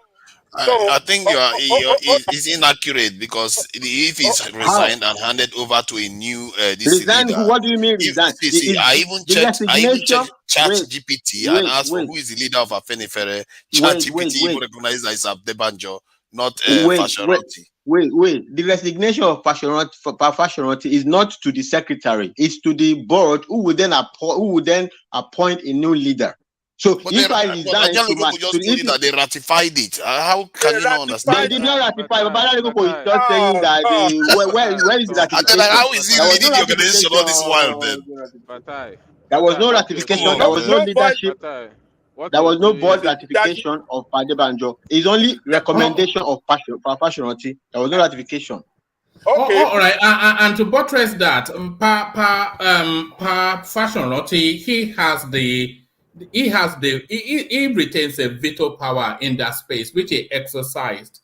S13: I think it's inaccurate because if he's resigned and handed over to a new
S16: leader, what do you mean resign?
S13: I even checked ChatGPT and asked for who is the leader of Afenifere. ChatGPT even recognizes that it's Adebanjo, not Fashoranti.
S16: Wait. The resignation of Fashoranti is not to the secretary; it's to the board, who would then appoint a new leader. So if I resign
S13: that they ratified it. How can you not understand?
S16: They did not ratify. But is not saying that where is the ratification?
S13: How is he leading the organization all this while then?
S16: There was no ratification. There was no leadership. There was no board ratification of Adebanjo. It's only recommendation of Afashoranti. There was no ratification.
S5: Okay. All right. And to buttress that, Fashion Roti, he retains a veto power in that space, which he exercised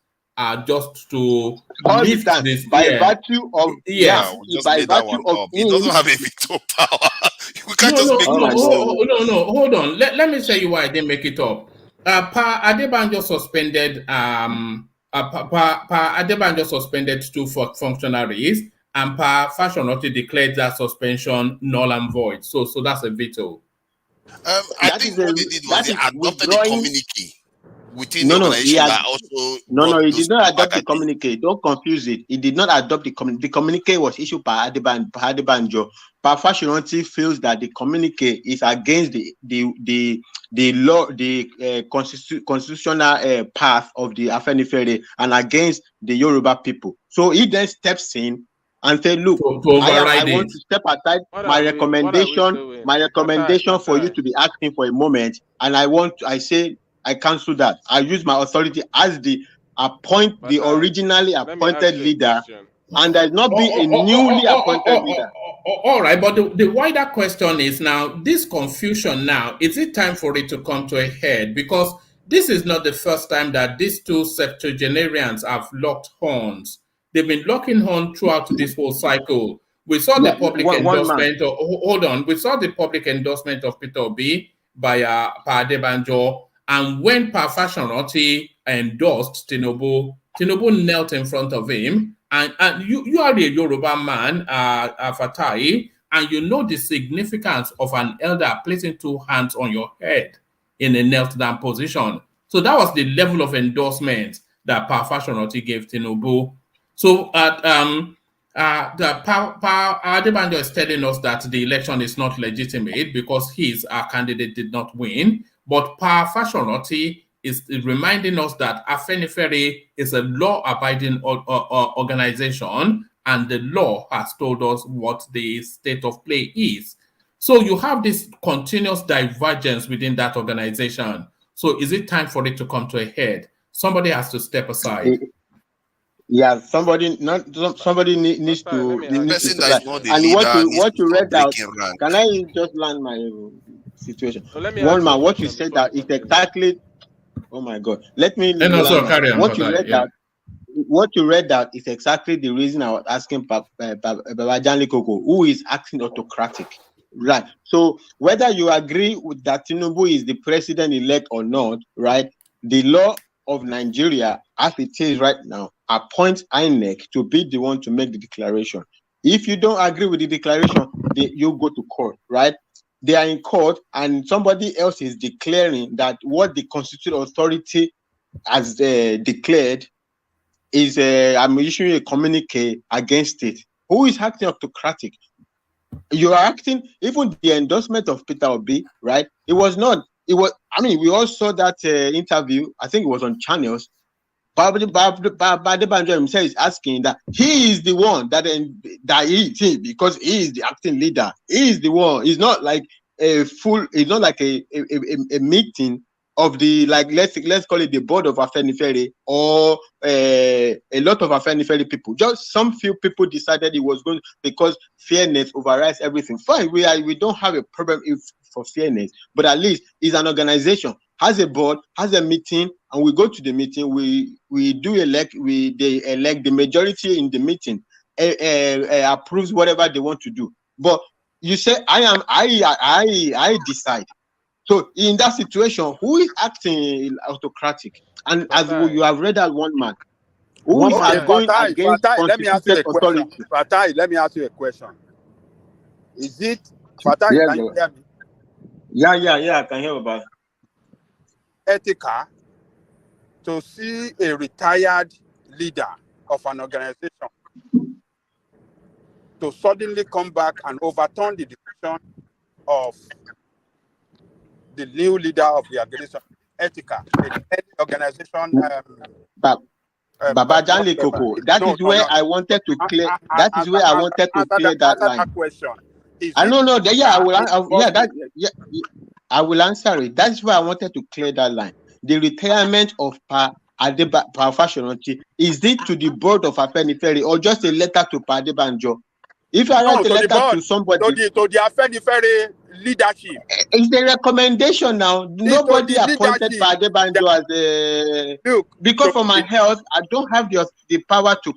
S5: just to lift this
S16: by virtue of
S5: he
S13: doesn't have a veto power. We can't
S5: hold on. Let me tell you why I didn't make it up. Pa Adebanjo suspended Adebanjo suspended 2 functionaries, and Pa Fashion Roti declared that suspension null and void. So that's a veto.
S13: I think what they did was they adopted the communique within the organization that also.
S16: He did not adopt the communique. Don't confuse it. He did not adopt the communique. The communique was issued by Adebanjo. Pa Fashion Roti feels that the communique is against the law, the constitutional path of the Afenifere and against the Yoruba people. So he then steps in and said, "Look, I want to step aside. My recommendation for you to be asking for a moment, and I say I cancel that. I use my authority as the originally appointed leader, and there's not be a newly appointed leader."
S5: All right, but the wider question is now, this confusion now, is it time for it to come to a head? Because this is not the first time that these two septuagenarians have locked horns. They've been locking horns throughout this whole cycle. We saw the public endorsement. We saw the public endorsement of Peter Obi by Pa Adebanjo, and when Pa Fashion Roti endorsed Tinubu knelt in front of him. And you are a Yoruba man, Fatai, and you know the significance of an elder placing 2 hands on your head in a knelt down position. So that was the level of endorsement that Pa Fashion Roti gave Tinubu. So Adebanjo is telling us that the election is not legitimate because his candidate did not win. But Pa Fashion Roti is reminding us that Afenifere is a law-abiding organization, and the law has told us what the state of play is. So you have this continuous divergence within that organization. So is it time for it to come to a head? Somebody has to step aside.
S16: Yeah, somebody needs to.
S13: And
S16: what you read out. Can I just land my situation?
S14: So let me
S16: One man, what you said that is exactly. Oh my God! Let me. What you read out is exactly the reason I was asking Babajani Koko, who is acting autocratic, right? So whether you agree with that Tinubu is the president-elect or not, right? The law of Nigeria, as it is right now, appoints INEC to be the one to make the declaration. If you don't agree with the declaration, you go to court, right? They are in court, and somebody else is declaring that what the constitutional authority has declared is I'm issuing a communique against it. Who is acting autocratic? You are acting, even the endorsement of Peter Obi, right? It was, I mean, we all saw that interview, I think it was on channels. Adebanjo himself is asking that he is the one because he is the acting leader. He is the one. It's not like it's not like a meeting of the, like, let's call it the board of Afenifere or a lot of Afenifere people. Just some few people decided it was going because fairness overrides everything. Fine, we don't have a problem for fairness, but at least it's an organization, has a board, has a meeting, and we go to the meeting. We elect the majority in the meeting approves whatever they want to do. But you say I decide. So in that situation, who is acting autocratic? And as you have read that one man, who is going against constituted authority?
S15: Fatai, let me ask you a question. Is it Fatai?
S16: Yeah,
S15: can you hear me?
S16: Yeah, I can hear about it.
S15: Ethical to see a retired leader of an organization to suddenly come back and overturn the decision of the new leader of the organization, Ethical, the organization.
S16: Babajani Koko, that is where I wanted to clear. That is where I wanted to clear that line.
S15: That question.
S16: I will answer it. That's why I wanted to clear that line. The retirement of Pa Afashoranti, is it to the board of Afenifere or just a letter to Adebanjo? If I write a letter to somebody,
S15: to the Afenifere leadership,
S16: it's the recommendation now. Nobody appointed Adebanjo as a because for my health, I don't have the power to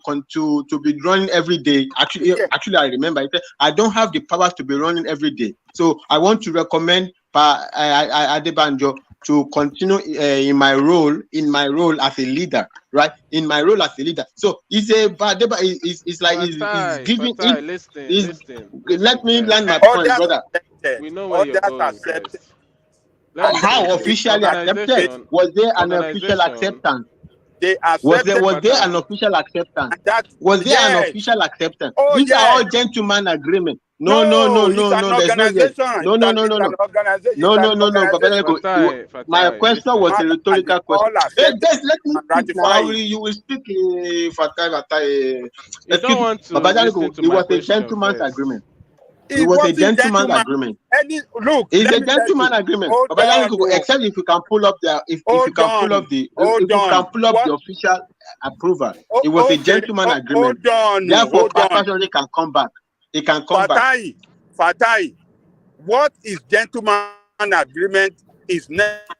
S16: be running every day. Actually, I remember it. I don't have the power to be running every day. So I want to recommend Adebanjo to continue in my role as a leader, right? In my role as a leader. So it's giving it.
S14: Listen,
S16: Let me land my point, brother.
S14: We know where you're going with this.
S16: How officially accepted? Was there an official acceptance? Was there an official acceptance? Was there an official acceptance? These are all gentleman agreements. No. There's no yes. No. My question was a rhetorical question. Let me speak now. You will speak, Fatai.
S14: You don't want to listen to my question. It was a
S16: gentleman's agreement. It was a gentleman's agreement. It's a gentleman's agreement. Except if you can pull up the official approval. It was a gentleman's agreement. Therefore, Afashoranti can come back. It can come back.
S15: Fatai, what is gentleman's agreement is next.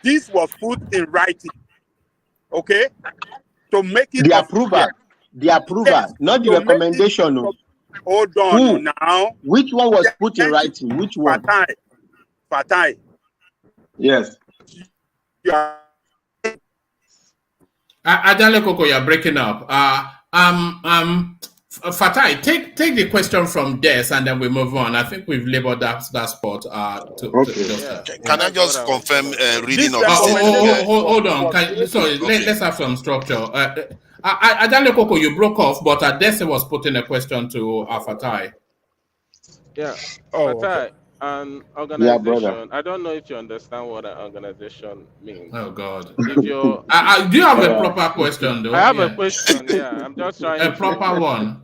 S15: This was put in writing. Okay? To make it
S16: the approval. The approval, yes, not the recommendation.
S15: Hold on now.
S16: Which one was put in writing? Which one?
S15: Fatai.
S16: Yes.
S5: Adale Koko, you're breaking up. Fatai, take the question from Des and then we move on. I think we've labeled that spot.
S13: Can I just confirm reading of
S5: hold on. Let's have some structure. Adale Koko, you broke off, but Adese was putting a question to Fatai.
S14: Yeah, Fatai, an organization. I don't know if you understand what an organization means.
S5: Oh God!
S14: If you're,
S5: do you have a proper question though?
S14: I have a question. Yeah, I'm just trying.
S5: A proper one.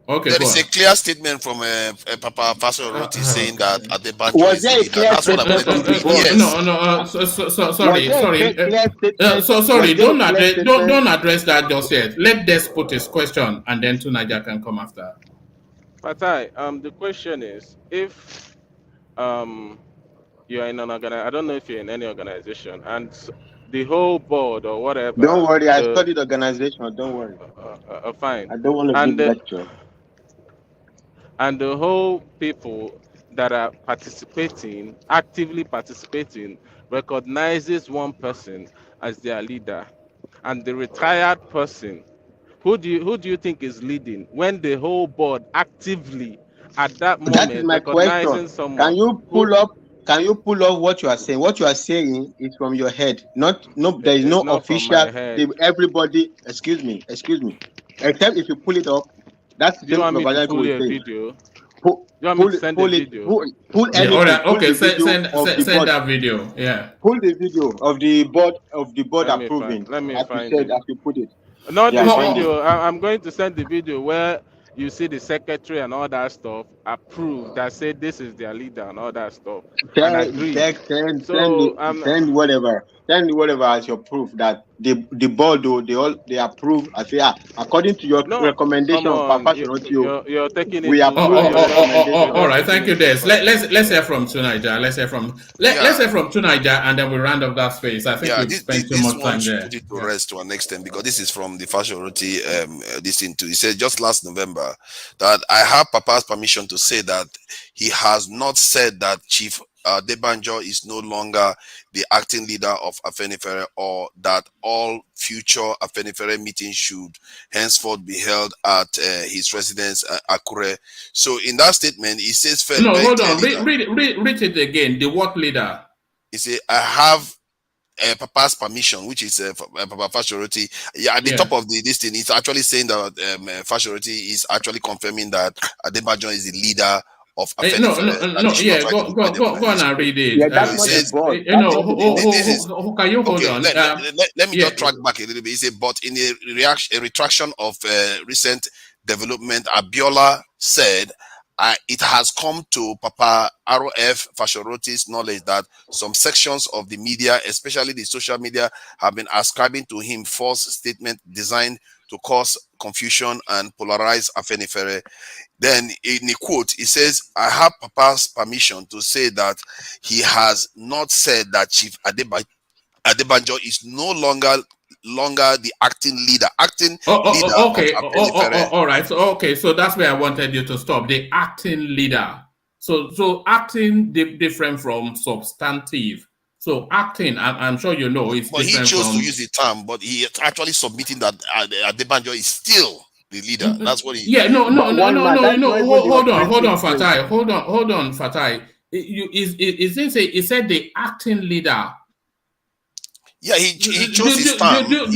S5: Okay.
S13: There is a clear statement from Papa Afashoranti saying that Adebanjo
S16: was
S13: is
S16: there a clear
S13: that's what I wanted to do. Yes.
S5: Sorry. Don't address that just yet. Let Des put his question, and then Tunaja can come after.
S14: Fatai, the question is, if you're in an organization, I don't know if you're in any organization, and the whole board or whatever.
S16: Don't worry, I studied organization. Don't worry.
S14: Fine.
S16: I don't want to give lecture.
S14: And the whole people that are actively participating, recognizes one person as their leader, and the retired person, who do you think is leading when the whole board actively at that moment
S16: that is my recognizing question. Someone? Can you pull up what you are saying? What you are saying is from your head. There is no official. Everybody, excuse me. Except if you pull it up. That's
S14: do you want me to pull a video?
S16: Pull any
S5: send that video. Yeah.
S16: Pull the video of the board approving.
S14: Let me find
S16: it. As you put it.
S14: Not the video. I'm going to send the video where you see the secretary and all that stuff approved that say this is their leader and all that stuff.
S16: Send whatever as your proof that the board they approve. I say according to your recommendation,
S14: you're taking it.
S16: We approve.
S5: All right, thank you, Des. Let's hear from Tunaja. Let's hear from Tunaja, and then we round up that space. I think we spent too much time there.
S13: Put it to rest to an extent because this is from the Afashoranti. This into he said just last November that I have Papa's permission to say that he has not said that Chief Adebanjo is no longer the acting leader of Afenifere, or that all future Afenifere meetings should henceforth be held at his residence, Akure. So in that statement, he says...
S5: hold on. Read it again. The what leader?
S13: He said, I have Papa's permission, which is Papa Afashoranti. Yeah, at the top of this thing, it's actually saying that Afashoranti is actually confirming that Adebanjo is the leader of
S5: Afenifere. Go on and read it.
S16: Yeah, that's not the board.
S5: Can you hold on?
S13: Let me just track back a little bit. He said, but in a retraction of recent development, Abiola said, it has come to Papa ROF Fashoti's knowledge that some sections of the media, especially the social media, have been ascribing to him false statements designed to cause confusion and polarize Afenifere. Then in a quote, he says, I have Papa's permission to say that he has not said that Chief Adebanjo is no longer the acting leader.
S5: All right. So that's where I wanted you to stop. The acting leader. So acting different from substantive. So acting, I'm sure you know, is
S13: but
S5: different.
S13: He chose to use the term, but he actually submitting that Adebanjo is still the leader. That's what he.
S5: Yeah. No. Hold on, Fatai. Hold on, Fatai. He said the acting leader.
S13: Yeah, he chose his term.
S5: Do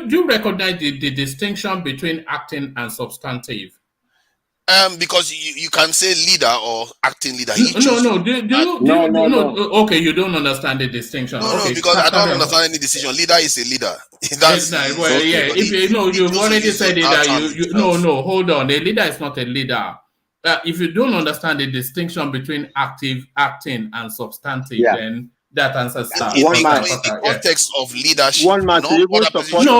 S5: you recognize the distinction between acting and substantive?
S13: Because you can say leader or acting leader.
S5: No. Okay, you don't understand the distinction.
S13: No, because I don't understand any decision. Leader is a leader.
S5: If you've already said it that no. Hold on. A leader is not a leader. If you don't understand the distinction between acting, and substantive, then that answers that.
S13: In the context of leadership.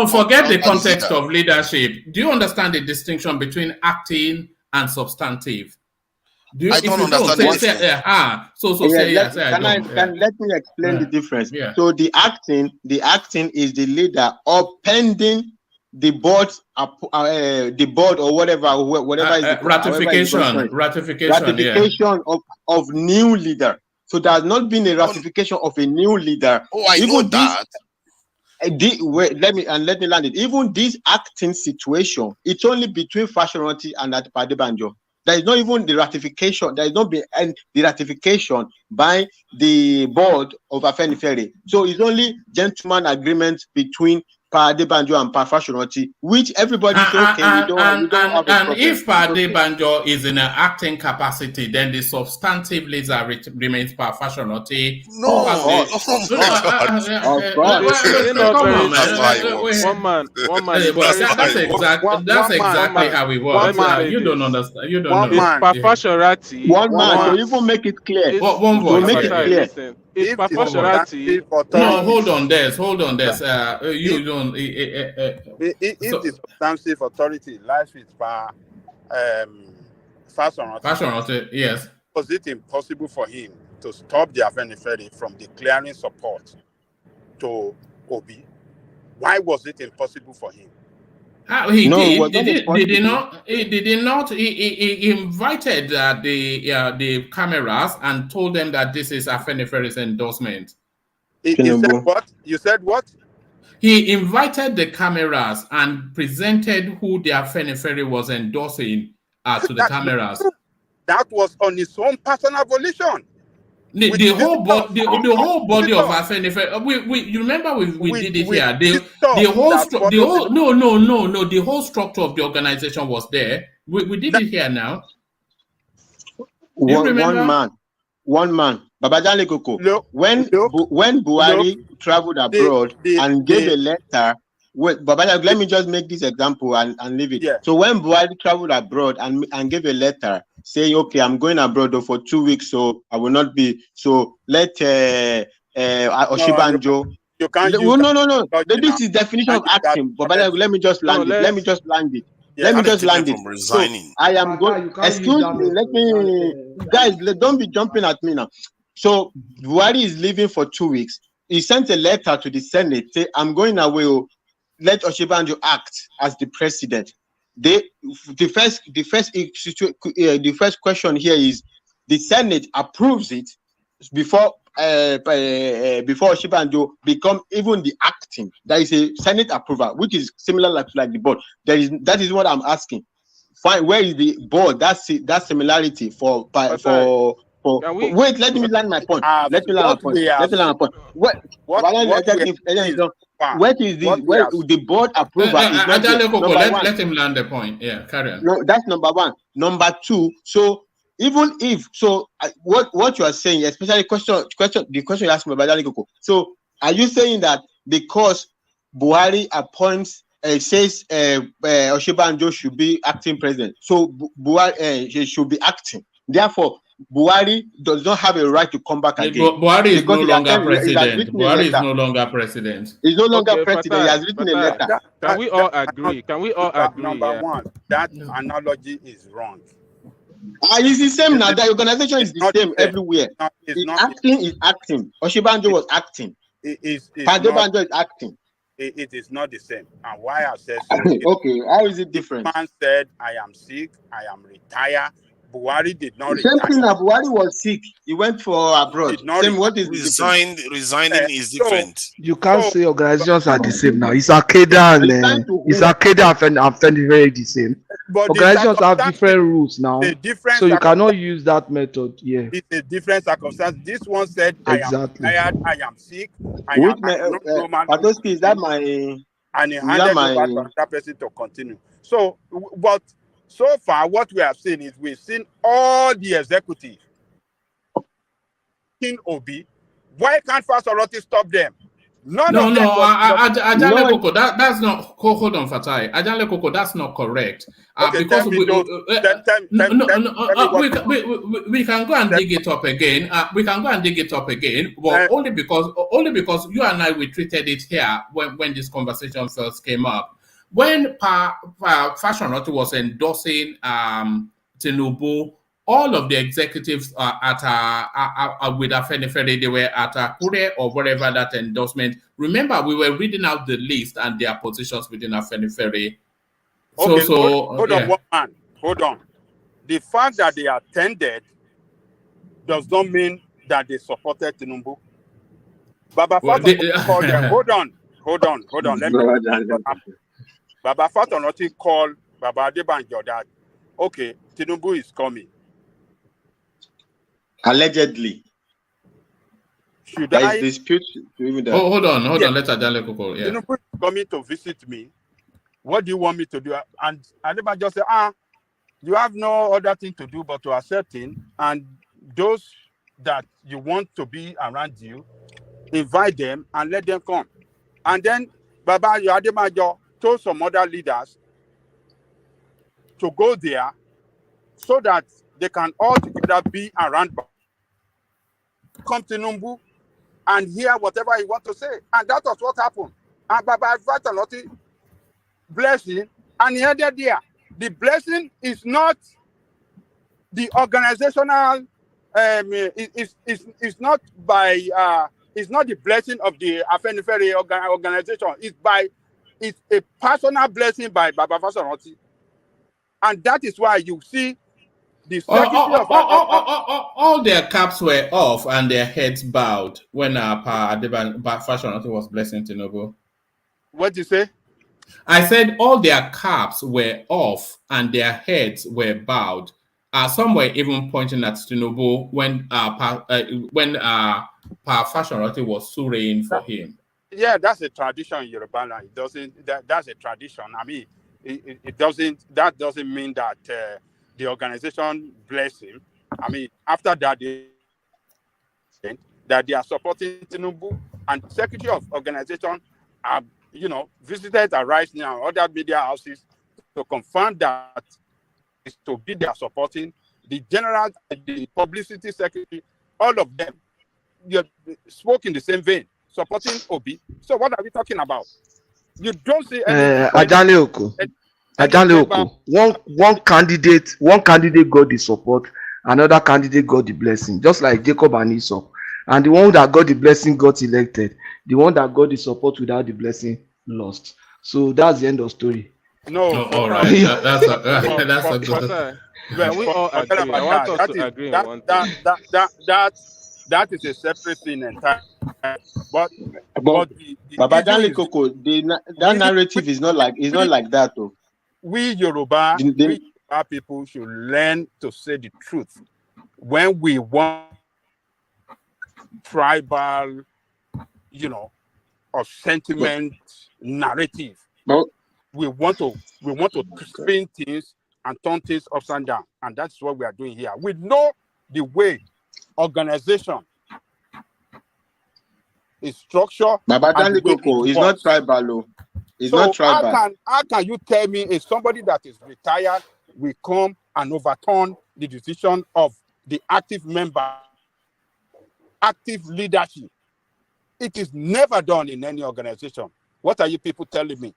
S5: Forget the context of leadership. Do you understand the distinction between acting and substantive?
S6: I don't understand let me explain the difference. Yeah. So the acting is the leader pending the board or whatever is the ratification of new leader. So there has not been a ratification of a new leader.
S13: I know that.
S6: Let me land it. Even this acting situation, it's only between Fashoranti and Adebanjo. There is not even the ratification. There is not been the ratification by the board of Afenifere. So it's only gentleman agreement between Pa Adebanjo and Pa Fashoranti, which everybody says okay.
S5: And if Pa Adebanjo is in an acting capacity, then the substantive leader remains Pa Fashoranti.
S14: One man.
S5: That's exactly how we work. You don't understand. You don't know.
S14: Pa Fashoranti.
S6: One man. To even make it clear.
S5: One voice.
S6: Make it clear.
S14: If Pa Fashoranti.
S5: No, hold on. You don't.
S15: If the substantive authority lies with
S5: Fashoranti, yes.
S15: Was it impossible for him to stop the Afenifere from declaring support to Obi? Why was it impossible for him?
S5: He did not. He invited the cameras and told them that this is Afenifere's endorsement.
S15: He said what? You said what?
S5: He invited the cameras and presented who the Afenifere was endorsing to the cameras.
S15: That was on his own personal volition.
S5: The whole body of Afenifere. You remember we did it here. The whole structure of the organization was there. We did it here now.
S6: One man. Babajale Koko. When Buhari traveled abroad and gave a letter. Wait, Babajale, let me just make this example and leave it. Yeah. So when Buhari traveled abroad and gave a letter saying, okay, I'm going abroad for 2 weeks, so I will not be. So let Oshibanjo.
S15: You can't.
S6: No. This is definition of acting. Babajale, let me just land it. Let me just land it. So I am going. Excuse me. Let me, guys. Don't be jumping at me now. So Buhari is leaving for 2 weeks. He sent a letter to the Senate. Say, I'm going away. Let Oshibanjo act as the president. The first question here is the Senate approves it before Oshibanjo become even the acting. There is a Senate approval, which is similar like the board. That is what I'm asking. Fine, where is the board? That's similarity for. Wait, let me land my point. Let me land my point. Where is the board approval?
S5: Let him land the point. Yeah, carry on.
S6: No, that's number one. Number two, so even if what you are saying, especially the question you asked me about Dalikoko. So are you saying that because Buhari appoints
S16: says Oshibanjo should be acting president. So Buhari should be acting. Therefore, Buhari does not have a right to come back again.
S5: Buhari is no longer president. Buhari is no longer president.
S16: He's no longer president.
S14: Fatai,
S16: he has written a letter.
S14: Can we all agree? Can we all agree?
S15: Number one, that analogy is wrong.
S16: It's the same now. The organization is the same everywhere. Acting is acting. Oshibanjo was acting. Banjo is acting.
S15: It is not the same. And why I said so?
S16: Okay, how is it different?
S15: The man said, I am sick, I am retired. Buhari did not
S16: retire. Same thing. Buhari was sick. He went for abroad. Same. What is
S13: resigning is different.
S18: You can't say organizations are the same now. It's Al-Qaeda and Afenifere the same. But organizations have different rules now, so you cannot use that method. Yeah,
S15: it's a different circumstance. This one said, exactly. I am sick.
S16: Padoski, is that my?
S15: And he handed over to another person to continue. So, but so far, what we have seen is we've seen all the executives in Obi. Why can't First Authority stop them?
S5: That's not. Hold on, Fatai. Ajale Koko, that's not correct. Because we can go and dig it up again. But only because you and I we treated it here when this conversation first came up. When Fashion Authority was endorsing Tinubu, all of the executives with Afenifere, they were at Akure or whatever that endorsement. Remember, we were reading out the list and their positions within Afenifere.
S15: Okay, hold on, one man. Hold on. The fact that they attended does not mean that they supported Tinubu. Baba Fato called them. Hold on. Let me. Baba Fato called Baba Adebanjo that, okay, Tinubu is coming.
S16: Allegedly.
S15: Should
S16: there
S15: I
S16: is dispute?
S5: Hold on. Let Adale Koko. Yeah.
S15: Tinubu is coming to visit me. What do you want me to do? And Adebanjo said, you have no other thing to do but to accept him. And those that you want to be around you, invite them and let them come. And then Baba Adebanjo told some other leaders to go there so that they can all together be around. Come to Tinubu and hear whatever he wants to say. And that was what happened. And Baba Fataloti blessed him and he headed there. The blessing is not the organizational, it's not the blessing of the Afenifere organization. It's a personal blessing by Baba Fataloti. And that is why you see the
S5: all their caps were off and their heads bowed when Fashion was blessing Tinubu.
S15: What did you say?
S5: I said all their caps were off and their heads were bowed. Some were even pointing at Tinubu when Fashion was surreying for him.
S15: Yeah, that's a tradition in Yoruba land. It doesn't. That's a tradition. I mean, it doesn't. That doesn't mean that the organization bless him. I mean, after that, they are supporting Tinubu, and Secretary of Organization have visited Arise now, other media houses to confirm that is to be there supporting the publicity secretary. All of them spoke in the same vein, supporting Obi. So what are we talking about? You don't see any.
S18: Ajale Oko. One candidate got the support, another candidate got the blessing, just like Jacob and Esau. And the one that got the blessing got elected. The one that got the support without the blessing lost. So that's the end of story.
S14: No, all right. That's a good. We all agree. I want us to agree on one thing.
S15: That is a separate thing entirely. But
S16: Baba Dale Koko, that narrative is not like that though.
S15: We Yoruba people should learn to say the truth when we want tribal, or sentiment narrative.
S16: No.
S15: We want to spin things and turn things upside down, and that's what we are doing here. We know the way organization is structured.
S16: Baba Dale Koko is not tribal.
S6: It's not tribal.
S15: How can you tell me if somebody that is retired will come and overturn the decision of the active member, active leadership? It is never done in any organization. What are you people telling me?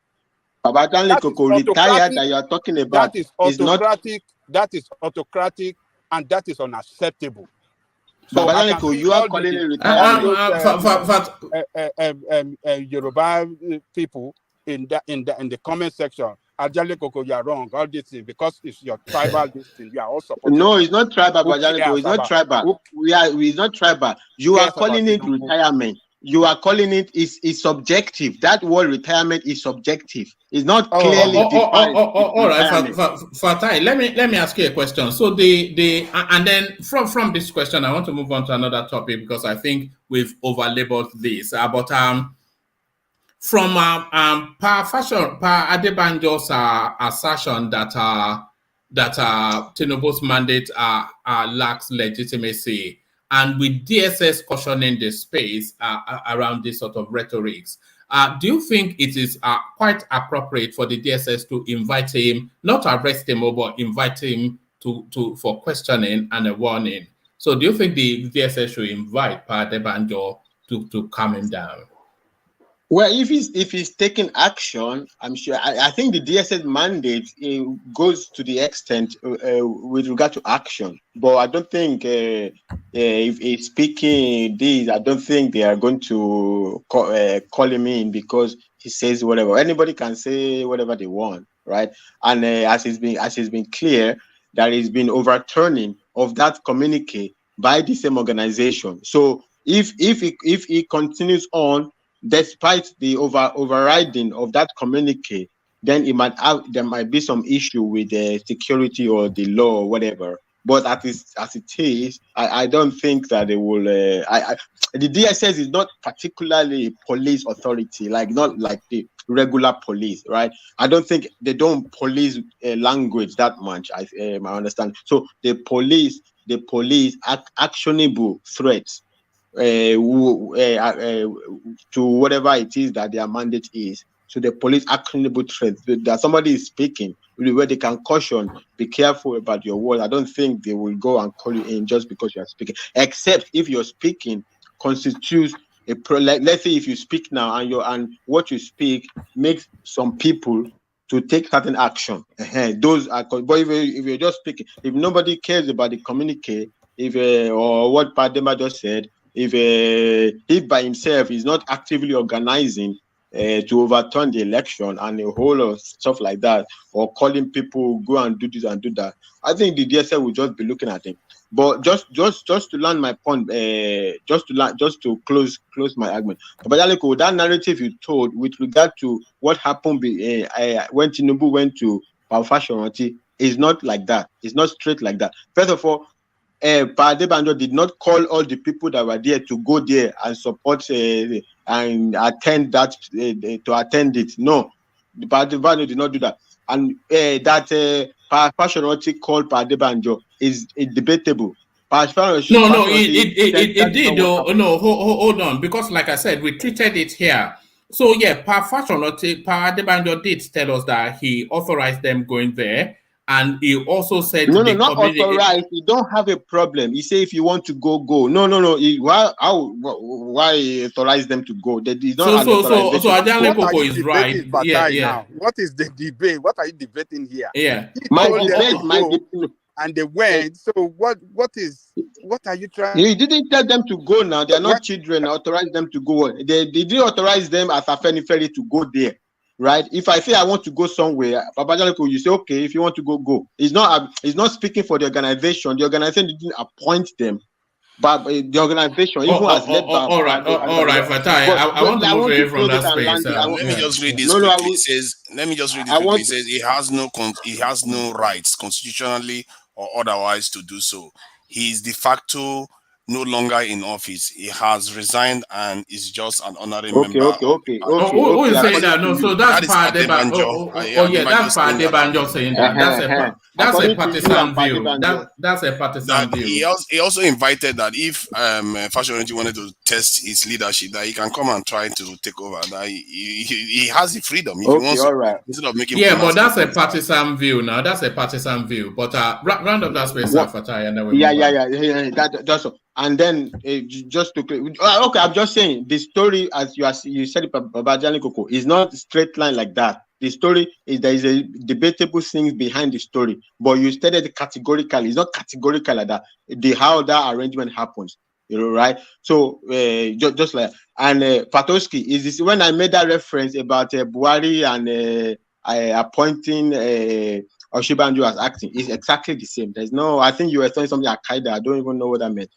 S6: That retired that you are talking about.
S15: That is autocratic. That is autocratic, and that is unacceptable. So
S6: you are calling it retired.
S15: Yoruba people in the comment section. Ajale Koko, you are wrong. All this thing because it's your tribal this thing. You are all supporting.
S6: No, it's not tribal, Ajale. It's not tribal. It's not tribal. You are calling it retirement. You are calling it is subjective. That word retirement is subjective. It's not clearly defined.
S5: All right, Fatai, let me ask you a question. So and then from this question, I want to move on to another topic because I think we've overlabeled this. But from Pa Adebanjo's assertion that TINUBU'S mandate lacks legitimacy. And with DSS cautioning the space around this sort of rhetorics, do you think it is quite appropriate for the DSS to invite him, not arrest him, but invite him for questioning and a warning? So do you think the DSS should invite Pa Adebanjo to calm him down?
S6: Well, if he's taking action, I'm sure. I think the DSS mandate goes to the extent with regard to action. But I don't think if he's speaking this, I don't think they are going to call him in because he says whatever. Anybody can say whatever they want, right? And as it's been clear, there has been overturning of that communique by the same organization. So if he continues on, despite the overriding of that communique, then there might be some issue with the security or the law or whatever. But as it is, I don't think that they will. The DSS is not particularly a police authority, not like the regular police, right? I don't think they don't police language that much. I understand. So the police actionable threats to whatever it is that their mandate is. So the police actionable threats that somebody is speaking, where they can caution, be careful about your words. I don't think they will go and call you in just because you are speaking, except if your speaking constitutes let's say if you speak now and what you speak makes some people to take certain action. Those are, but if you're just speaking, if nobody cares about the communique, or what Padema just said, if by himself is not actively organizing to overturn the election and a whole lot of stuff like that, or calling people go and do this and do that, I think the DSL will just be looking at him. But just to land my point, just to close my argument, but that narrative you told with regard to what happened when Tinubu went to Palfashionati is not like that. It's not straight like that. First of all, Pa Adebanjo did not call all the people that were there to go there and support and attend that to attend it. No, Pa Adebanjo did not do that. And that Fashionati called Pa Adebanjo is debatable.
S5: No, it did. No, hold on, because like I said, we treated it here. So yeah, Pa Adebanjo did tell us that he authorized them going there. And he also said,
S6: not authorized. You don't have a problem. He said, if you want to go, go. No. Why authorize them to go? They did not.
S5: So Adele Koko is right. Yeah.
S15: Now? What is the debate? What are you debating here?
S5: Yeah.
S6: My debate.
S15: And they went. So what are you trying?
S6: He didn't tell them to go. Now they are not children. Authorize them to go. They didn't authorize them as Afenifere to go there. Right? If I say I want to go somewhere, you say, okay, if you want to go, go. He's not speaking for the organization. The organization didn't appoint them, but the organization even has led by.
S5: All right, Fatai. I want to move away from that space.
S13: Let me just read this quickly. It says, let me just read this quickly. It says he has no rights constitutionally or otherwise to do so. He is de facto no longer in office. He has resigned and is just an honorary
S16: Okay,
S13: member.
S5: Who is saying that? No, so that's
S13: That is
S5: Padebanjo.
S13: Adebanjo.
S5: Yeah, that's Padebanjo saying that. That's a partisan view. That's a partisan view.
S13: He also invited that if Fashion wanted to test his leadership, that he can come and try to take over. That he has the freedom if he wants to,
S16: right.
S13: instead of making.
S5: Yeah, but that's a partisan view now. That's a partisan view. But round up that space, Fatai, and then we
S16: that's all. And then just to okay, I'm just saying the story, as you said, Babajani Koko, is not straight line like that. The story is there is a debatable things behind the story, but you stated it categorically. It's not categorical like that. How that arrangement happens, right? So just like Patoski is this when I made that reference about Buhari and appointing Oshibanjo as acting, is exactly the same. There's no, I think you were saying something Al-Qaeda. I don't even know what that meant.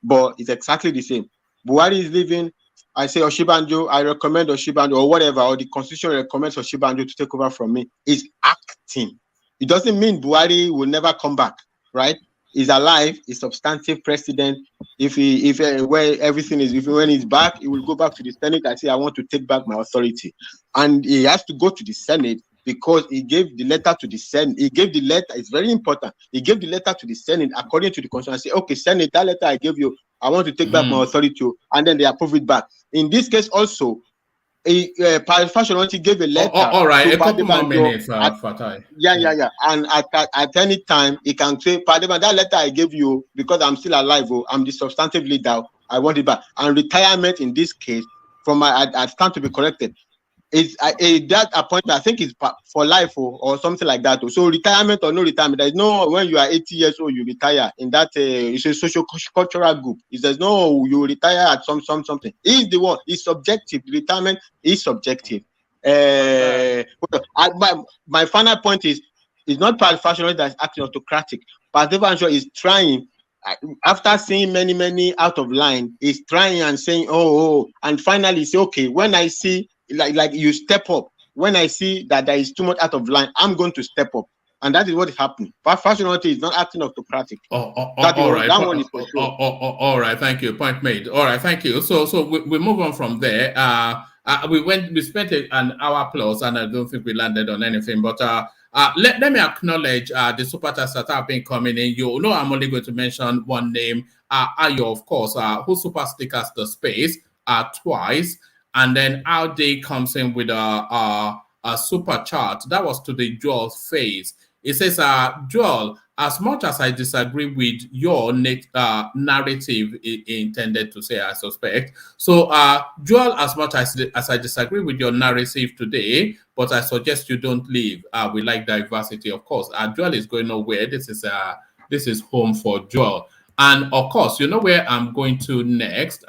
S16: But it's exactly the same. Buhari is leaving. I say Oshibanjo, I recommend Oshibanjo or whatever, or the constitution recommends Oshibanjo to take over from me. Is acting. It doesn't mean Buhari will never come back, right? He's alive. He's substantive president. Where everything is, when he's back, he will go back to the Senate and say, I want to take back my authority. And he has to go to the Senate because he gave the letter to the Senate. He gave the letter, it's very important. He gave the letter to the Senate according to the constitution. I say, okay, Senate, that letter I gave you, I want to take back my authority, and then they approve it back. In this case also, Fashion gave a letter.
S5: All right, a couple more minutes, Fatai.
S16: Yeah. And at any time, he can say, Padeban, that letter I gave you, because I'm still alive, I'm the substantive leader, I want it back. And retirement in this case, I stand to be corrected, is that appointment, I think, is for life or something like that. So retirement or no retirement, there's no, when you are 80 years old, you retire in that, it's a social cultural group. There's no, you retire at something. He's the one, it's subjective. Retirement is subjective. My final point is, it's not Fashion that's acting autocratic. Padebanjo is trying, after seeing many out of line, is trying and saying, and finally say, okay, when I see, like you step up. When I see that there is too much out of line, I'm going to step up, and that is what is happening. Fashion is not acting autocratic.
S5: All right, thank you. Point made. All right, thank you. So we move on from there. We spent an hour plus, and I don't think we landed on anything. But let me acknowledge the super chats that have been coming in. You know, I'm only going to mention one name, Ayo, of course, who super stickers the space twice. And then our day comes in with a super chart. That was to the Joel phase. It says, Joel, as much as I disagree with your narrative intended to say, I suspect. So, Joel, as much as I disagree with your narrative today, but I suggest you don't leave. We like diversity, of course. Joel is going nowhere. This is home for Joel. And of course, you know where I'm going to next.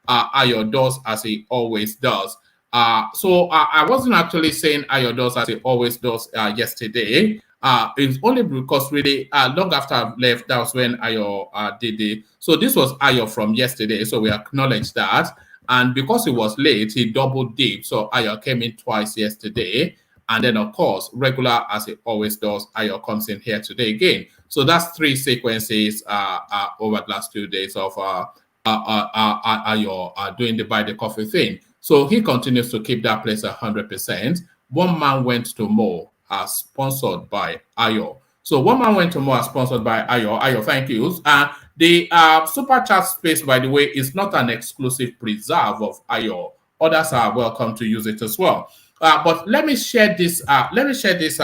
S5: Ayo does as he always does. So I wasn't actually saying Ayo does as he always does yesterday. It's only because really long after I've left, that was when Ayo did it. So this was Ayo from yesterday. So we acknowledge that. And because he was late, he doubled dipped. So Ayo came in twice yesterday. And then, of course, regular as he always does, Ayo comes in here today again. So that's 3 sequences over the last 2 days of Ayo doing the buy the coffee thing. So he continues to keep that place 100%. One Man Went to More, sponsored by Ayo. So One Man Went to More, sponsored by Ayo. Ayo, thank you. The super chat space, by the way, is not an exclusive preserve of Ayo. Others are welcome to use it as well. But let me share this. Let me share this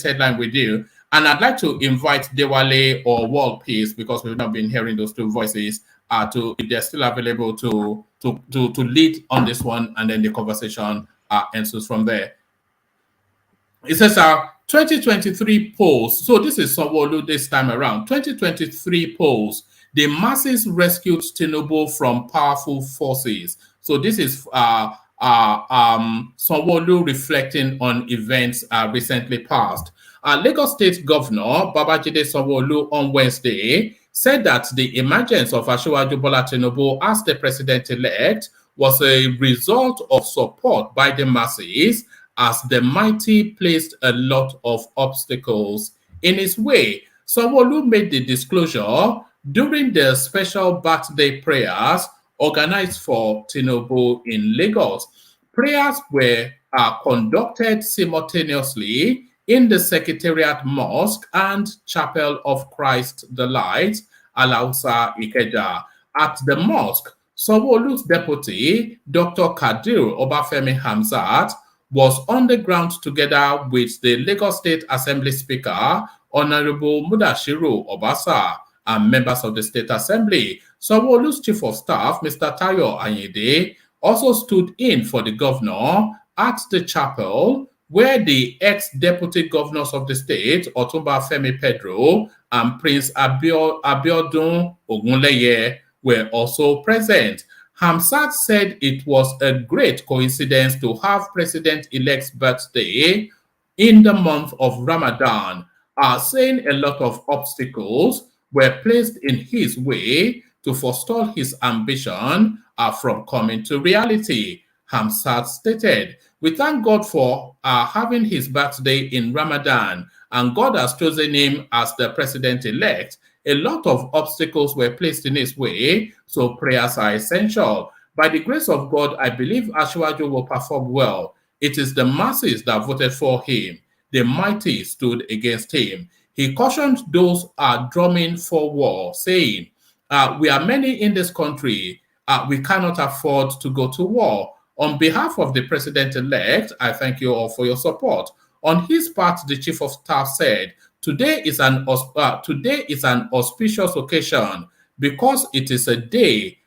S5: headline with you. And I'd like to invite Dewale or World Peace, because we've not been hearing those two voices, to, if they're still available, to lead on this one, and then the conversation ensues from there. It says 2023 polls. So this is Sanwo-Olu this time around. 2023 polls. The masses rescued Tinubu from powerful forces. So this is Sanwo-Olu reflecting on events recently past. Lagos State Governor Babajide Sanwo-Olu on Wednesday said that the emergence of Asiwaju Bola Tinubu as the president-elect was a result of support by the masses, as the mighty placed a lot of obstacles in his way. Sanwo-Olu made the disclosure during the special birthday prayers organized for Tinubu in Lagos. Prayers were conducted simultaneously in the Secretariat Mosque and Chapel of Christ the Light, Alausa Ikeja. At the mosque, Sanwo-Olu's deputy, Dr. Kadir Obafemi Hamzat, was on the ground together with the Lagos State Assembly Speaker, Honorable Mudashiru Obasa, and members of the State Assembly. Sanwo-Olu's Chief of Staff, Mr. Tayo Anyede, also stood in for the governor at the chapel, where the ex-deputy governors of the state, Otumba Femi Pedro and Prince Abiodun Ogunleye, were also present. Hamzat said it was a great coincidence to have President-elect's birthday in the month of Ramadan, saying a lot of obstacles were placed in his way to forestall his ambition from coming to reality. Hamzat stated, "We thank God for having his birthday in Ramadan, and God has chosen him as the president-elect. A lot of obstacles were placed in his way, so prayers are essential. By the grace of God, I believe Asiwaju will perform well. It is the masses that voted for him. The mighty stood against him." He cautioned those drumming for war, saying, "We are many in this country. We cannot afford to go to war. On behalf of the president-elect, I thank you all for your support." On his part, the chief of staff said, today is an auspicious occasion because it is a day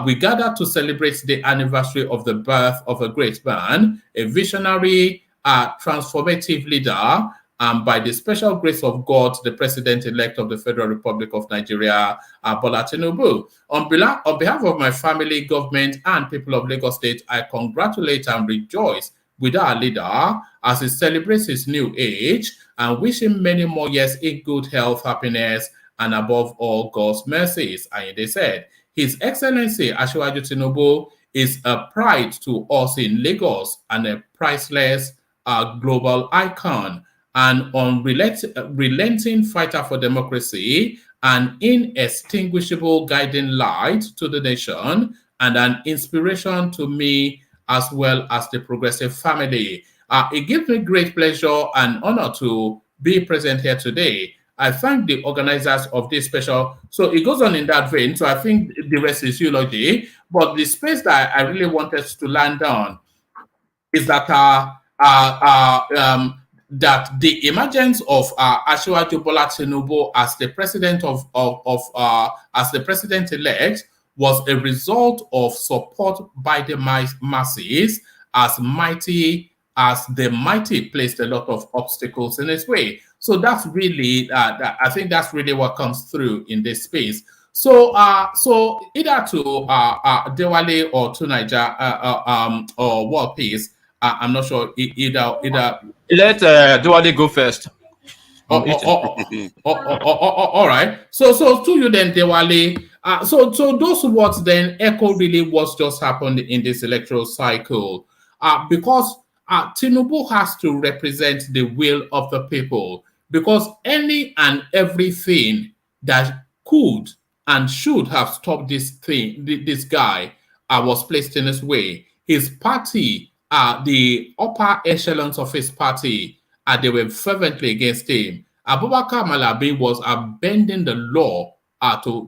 S5: we gather to celebrate the anniversary of the birth of a great man, a visionary, transformative leader, and by the special grace of God, the President-elect of the Federal Republic of Nigeria, Bola Tinubu. On behalf of my family, government, and people of Lagos State, I congratulate and rejoice with our leader as he celebrates his new age and wish him many more years in good health, happiness, and above all, God's mercies. And they said, His Excellency Asiwaju Tinubu is a pride to us in Lagos and a priceless global icon, an unrelenting fighter for democracy, an inextinguishable guiding light to the nation, and an inspiration to me as well as the Progressive family. It gives me great pleasure and honor to be present here today. I thank the organizers of this special. So it goes on in that vein. So I think the rest is eulogy. But the space that I really wanted to land on is that that the emergence of Asiwaju Bola Tinubu as the president as the president-elect was a result of support by the masses, as the mighty placed a lot of obstacles in its way. So that's really, I think that's really what comes through in this space. So, so either to Dewale or to Niger or World Peace, I'm not sure either.
S8: Let Dewale go first.
S5: All right. So to you then, Dewale. So those words then echo really what just happened in this electoral cycle, because Tinubu has to represent the will of the people, because any and everything that could and should have stopped this guy was placed in his way. His party, the upper echelons of his party, they were fervently against him. Abubakar Malabi was bending the law to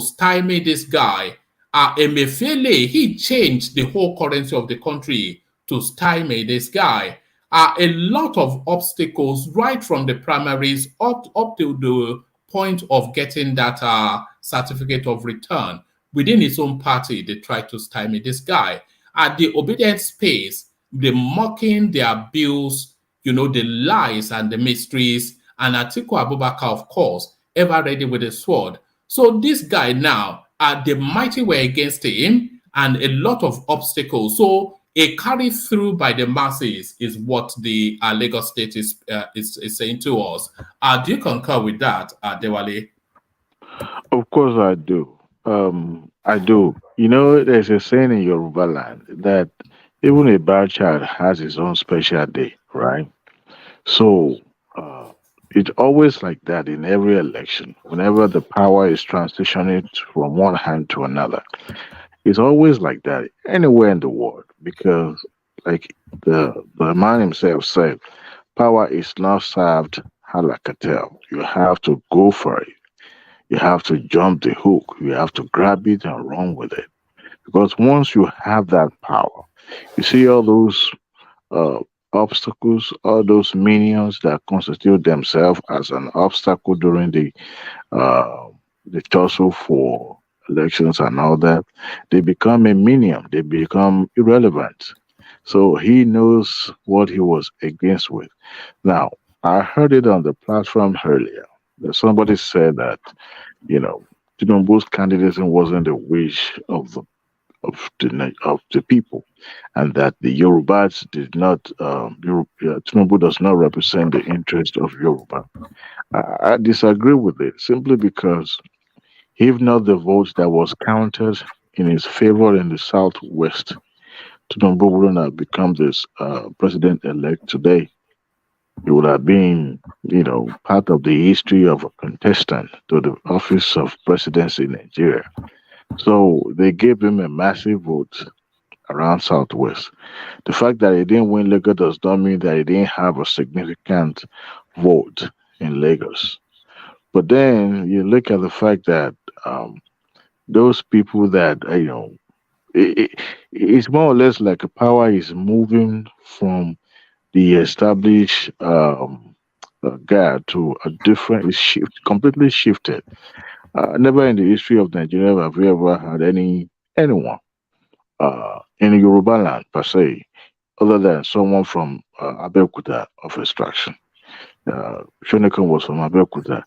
S5: stymie this guy. Emefiele, he changed the whole currency of the country to stymie this guy. A lot of obstacles right from the primaries up to the point of getting that certificate of return. Within his own party, they tried to stymie this guy. At the Obidients space, the mocking, the abuse, the lies and the mysteries, and Atiku Abubakar, of course, ever ready with a sword. So this guy now, the mighty were against him, and a lot of obstacles. So a carry through by the masses is what the Lagos State is saying to us. Do you concur with that, Dewale?
S19: Of course I do. I do. There's a saying in Yoruba land that even a bad child has his own special day, right? So It's always like that in every election. Whenever the power is transitioning from one hand to another, it's always like that anywhere in the world because, like the man himself said, power is not served a la cartel. You have to go for it. You have to jump the hook. You have to grab it and run with it. Because once you have that power, you see all those uh, obstacles, all those minions that constitute themselves as an obstacle during uh, the tussle for elections and all that, they become a minion. They become irrelevant. So he knows what he was against with. Now, I heard it on the platform earlier. That somebody said that, you know, Tinubu's candidacy wasn't the wish of the people, and that the Yorubas did not. Tinubu does not represent the interest of Yoruba. I disagree with it simply because if not the vote that was counted in his favor in the southwest, Tinubu wouldn't have become this president-elect today. He would have been, part of the history of a contestant to the office of presidency in Nigeria. So they gave him a massive vote around Southwest. The fact that he didn't win Lagos does not mean that he didn't have a significant vote in Lagos. But then you look at the fact that those people that, it's more or less like a power is moving from the established guy to a different shift, completely shifted. Never in the history of Nigeria have we ever had anyone in Yoruba land per se, other than someone from Abeokuta of extraction. Shonekan was from Abeokuta.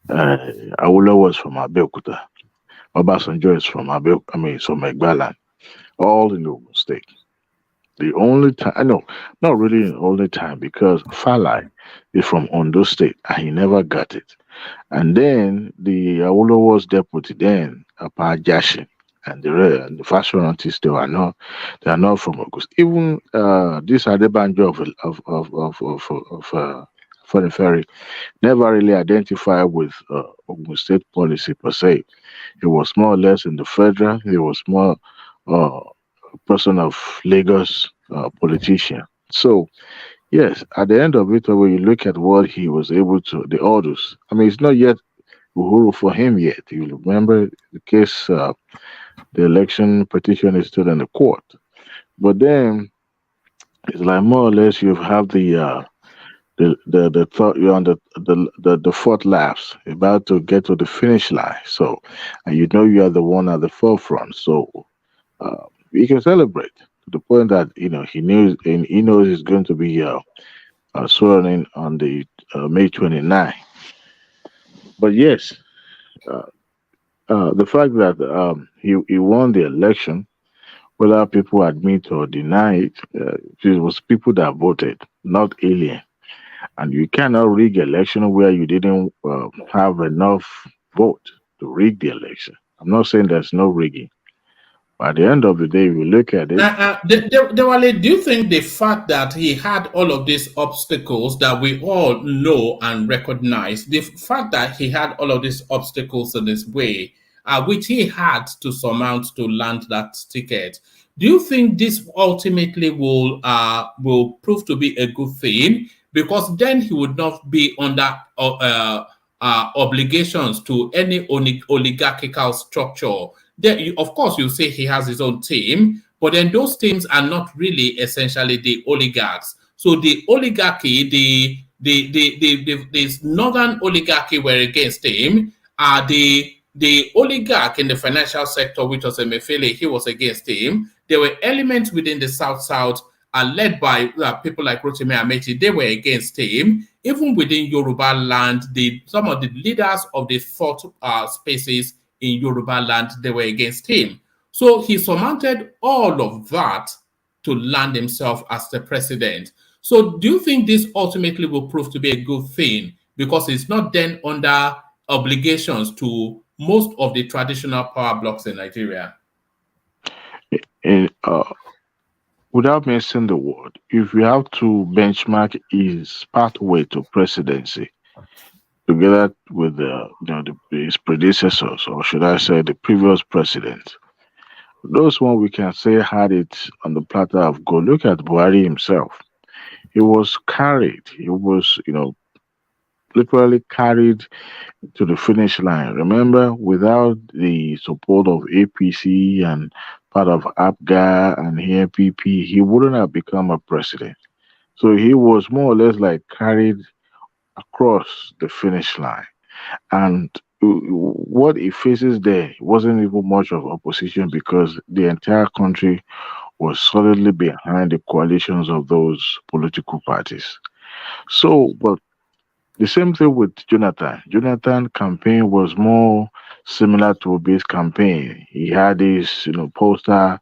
S19: Awula was from Abeokuta. Obasanjo is from from Egbaland. All in the Ogun State. The only time, I know, not really the only time, because Falai is from Ondo State and he never got it. And then the Awolowo's deputy, then Apajashin, and the fashion artists, they are not from August. Even this Adebanjo of Afenifere never really identified with Ogun State policy per se. He was more or less in the federal. He was more uh, person of Lagos politician. So yes, at the end of it, when you look at what he was able to, the orders. I mean, it's not yet Uhuru for him yet. You remember the case, the election petition is still in the court. But then it's like more or less you have the thought you're on the fourth laps, about to get to the finish line. So, and you are the one at the forefront. So you can celebrate to the point that he knows he's going to be sworn in on the May 29. But yes, the fact that he won the election, whether people admit or deny it, it was people that voted, not alien. And you cannot rig election where you didn't have enough vote to rig the election. I'm not saying there's no rigging. At the end of the day, we look at it.
S5: Dewale, do you think the fact that he had all of these obstacles that we all know and recognize, the fact that he had all of these obstacles in his way, which he had to surmount to land that ticket, do you think this ultimately will prove to be a good thing? Because then he would not be under obligations to any oligarchical structure. Then, of course, you say he has his own team, but then those teams are not really essentially the oligarchs. So the oligarchy, the northern oligarchy were against him. The oligarch in the financial sector, which was Emefiele, he was against him. There were elements within the South led by people like Rotimi Amechi. They were against him. Even within Yoruba land, some of the leaders of the thought spaces in Yoruba land, they were against him. So he surmounted all of that to land himself as the president. So do you think this ultimately will prove to be a good thing? Because it's not then under obligations to most of the traditional power blocks in Nigeria.
S19: Without mentioning the word, if we have to benchmark his pathway to presidency, together with his predecessors, or should I say the previous president. Those one we can say had it on the platter of gold. Look at Buhari himself. He was carried. He was, literally carried to the finish line. Remember, without the support of APC and part of APGA and APP, he wouldn't have become a president. So he was more or less like carried across the finish line. And what he faces there wasn't even much of opposition because the entire country was solidly behind the coalitions of those political parties. So, but the same thing with Jonathan. Jonathan campaign was more similar to Obi's campaign. He had this, poster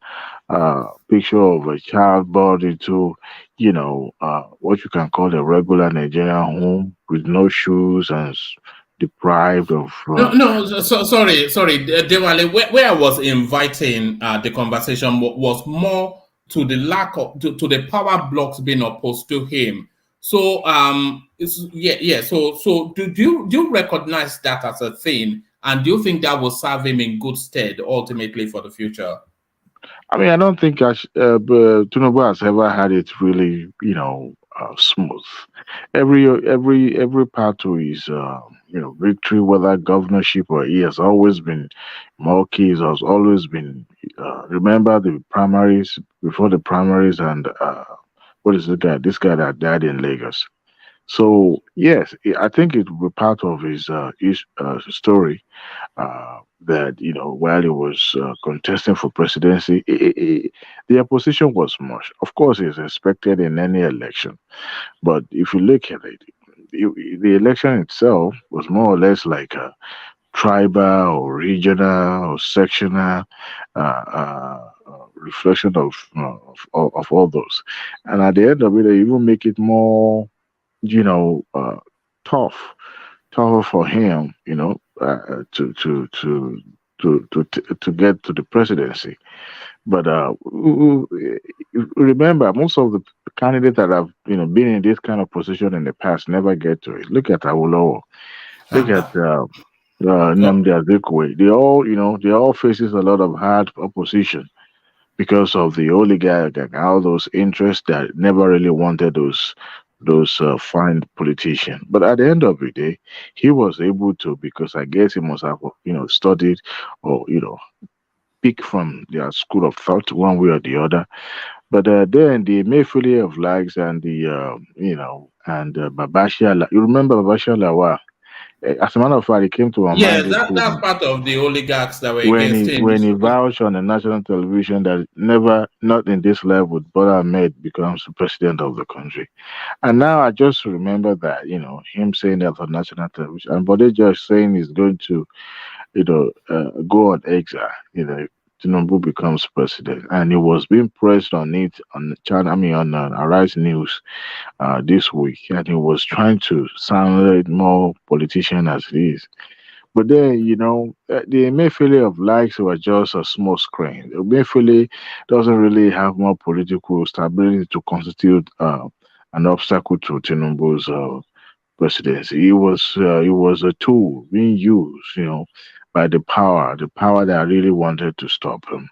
S19: picture of a child brought into, what you can call a regular Nigerian home with no shoes and deprived of.
S5: Sorry, Dewale. Where I was inviting the conversation was more to the lack of to the power blocks being opposed to him. So So do you recognize that as a thing, and do you think that will serve him in good stead ultimately for the future?
S19: I mean, I don't think Tinubu has ever had it really, smooth. Every part to his, victory, whether governorship or he has always been murky. He has always been. Remember the primaries before the primaries, and what is the guy? This guy that died in Lagos. So yes, I think it will be part of his story that while he was contesting for presidency, the opposition was much. Of course, it's expected in any election, but if you look at it, the election itself was more or less like a tribal or regional or sectional reflection of all those, and at the end of it, they even make it more tough, tougher for him, to get to the presidency. But remember, most of the candidates that have been in this kind of position in the past never get to it. Look at Awolowo. Look at Nnamdi Azikiwe. They all faces a lot of hard opposition because of the oligarch and all those interests that never really wanted those fine politicians. But at the end of the day, he was able to, because I guess he must have studied or pick from their school of thought one way or the other. But then the Mayfield of Likes and the Babashia, you remember Babashia Lawal? As a matter of fact, he came to our mind.
S5: That's part of the oligarchs that were against him.
S19: When he vouched on the national television that not in this level, would Bola Ahmed becomes the president of the country. And now I just remember that, him saying that on national television, and Bode just saying he's going to, go on exile, Tinubu becomes president, and he was being pressed on it on Arise News this week, and he was trying to sound more politician as it is. But then, the Emefiele of likes were just a small screen. Emefiele doesn't really have more political stability to constitute an obstacle to Tinubu's presidency. He was a tool being used, by the power that really wanted to stop him.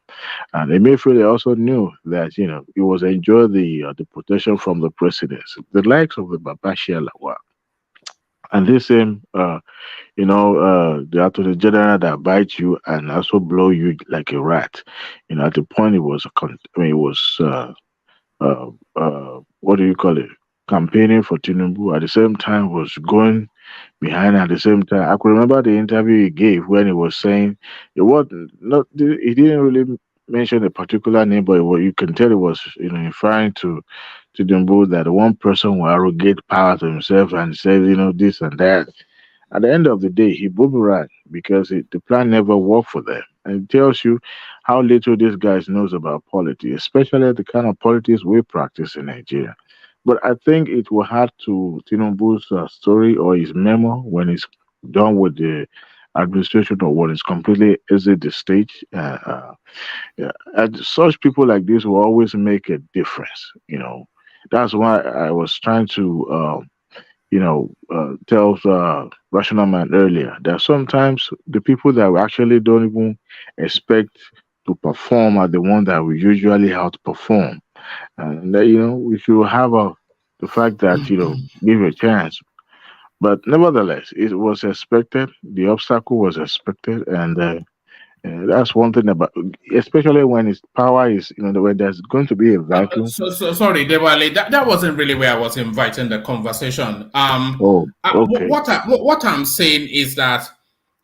S19: And Emefiele also knew that, he was enjoying the protection from the presidency. The likes of the Babashia Lawal and this same, the Attorney General that bites you and also blow you like a rat. At the point it was what do you call it? Campaigning for Tinubu. At the same time, was going behind. At the same time, I could remember the interview he gave when he was saying it was not. He didn't really mention a particular name, but you can tell it was referring to Tinubu, that one person will arrogate power to himself and say this and that. At the end of the day, he boomerang because the plan never worked for them. And it tells you how little these guys knows about politics, especially the kind of politics we practice in Nigeria. But I think it will add to Tinubu's story or his memo when he's done with the administration, or when it's completely exit the stage. And such people like this will always make a difference. That's why I was trying to tells Rational Man earlier that sometimes the people that we actually don't even expect to perform are the ones that we usually outperform. And we should have the fact that give a chance. But nevertheless, it was expected. The obstacle was expected, and that's one thing about, especially when its power is, when there's going to be a vacuum.
S5: So sorry, Dewale, that wasn't really where I was inviting the conversation.
S19: Okay.
S5: What I'm saying is that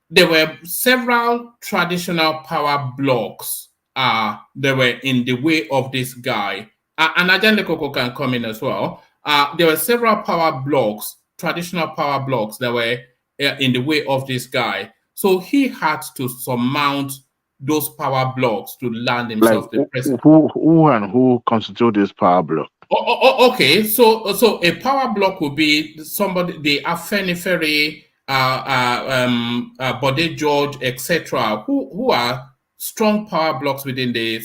S5: there were several traditional power blocks that were in the way of this guy. And Ajahn Koko can come in as well. There were several traditional power blocks that were in the way of this guy. So he had to surmount those power blocks to land himself the president.
S19: Who constitute this power block?
S5: Okay, so a power block would be somebody, the Afenifere, Bode George, etc., who are strong power blocks within the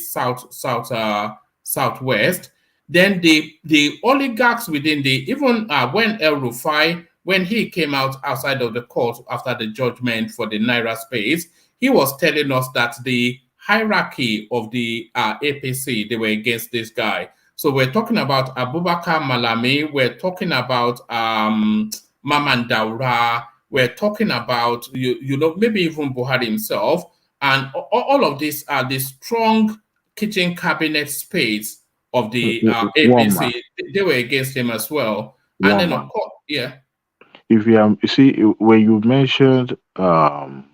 S5: southwest. Then the oligarchs within even when El Rufai, when he came outside of the court after the judgment for the Naira space, he was telling us that the hierarchy of the APC, they were against this guy. So we're talking about Abubakar Malami, we're talking about Maman Daura, we're talking about maybe even Buhari himself, and all of these are the strong kitchen cabinet space of the APC. They were against him as well. And then of course, yeah.
S19: If you see when you mentioned Bode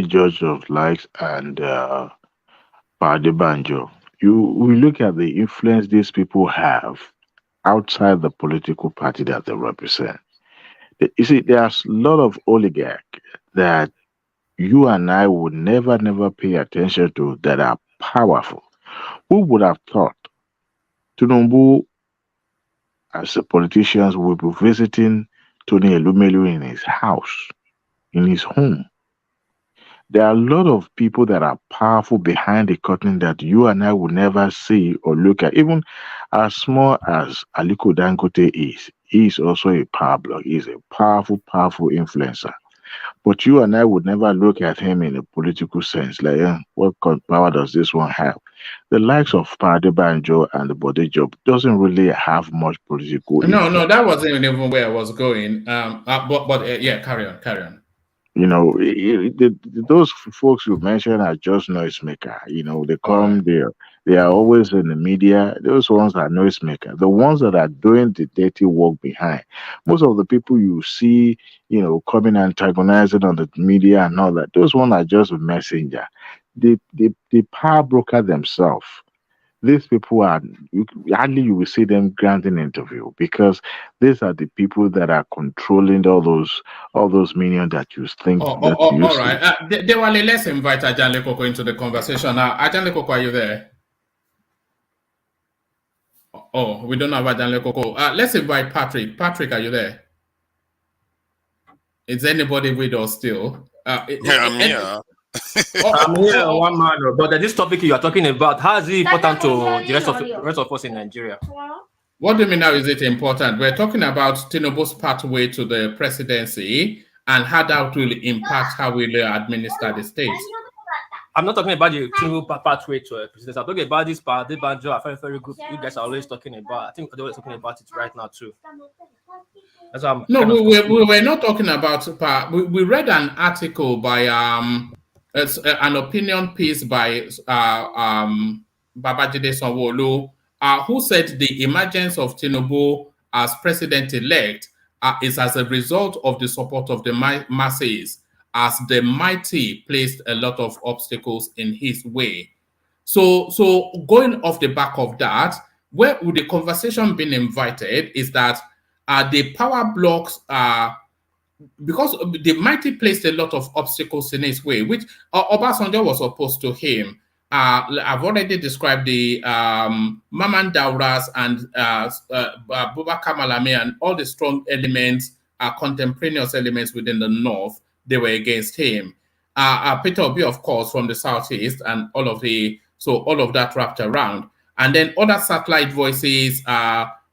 S19: George of Likes and Pade Banjo, we look at the influence these people have outside the political party that they represent. You see, there's a lot of oligarchs that you and I would never pay attention to that are powerful. Who would have thought Tinubu, as a politician, will be visiting Tony Elumelu in his house, in his home? There are a lot of people that are powerful behind the curtain that you and I will never see or look at. Even as small as Aliko Dangote is, he is also a power block. He is a powerful influencer. But you and I would never look at him in a political sense. Like, what power does this one have? The likes of Pade Banjo and the Bode Job doesn't really have much political influence.
S5: No, that wasn't even where I was going. But yeah, carry on.
S19: Those folks you mentioned are just noisemaker. They come there. They are always in the media. Those ones are noisemaker. The ones that are doing the dirty work behind. Most of the people you see, coming antagonizing on the media and all that, those ones are just a messenger. The power broker themselves. These people hardly you will see them granting interview, because these are the people that are controlling all those minions that you think
S5: all right. Dewale, let's invite Ajahn Lekoko into the conversation. Ajahn Lekoko, are you there? Oh, we don't have Ajahn Lekoko. Let's invite Patrick. Patrick, are you there? Is anybody with us still?
S13: I'm here.
S8: I'm here, one man, but this topic you are talking about, how is it important to the rest of us in Nigeria?
S5: What do you mean now is it important? We're talking about TINUBU'S pathway to the presidency and how that will impact how we administer the state.
S8: I'm not talking about the TINUBU pathway to presidency. I'm talking about this Pade Banjo, a very good. You guys are always talking about. I think they're talking about it right now too.
S5: We were not talking about. We read an article by an opinion piece by Babajide Sanwo-Olu, who said the emergence of Tinubu as president-elect is as a result of the support of the masses, as the mighty placed a lot of obstacles in his way. So going off the back of that, where would the conversation been invited is that the power blocks because the mighty placed a lot of obstacles in his way, which Obasanjo was opposed to him. I've already described the Maman Dauras and Abubakar Malami and all the strong elements, contemporaneous elements within the north. They were against him. Peter Obi, of course, from the southeast, and all of that wrapped around. And then other satellite voices,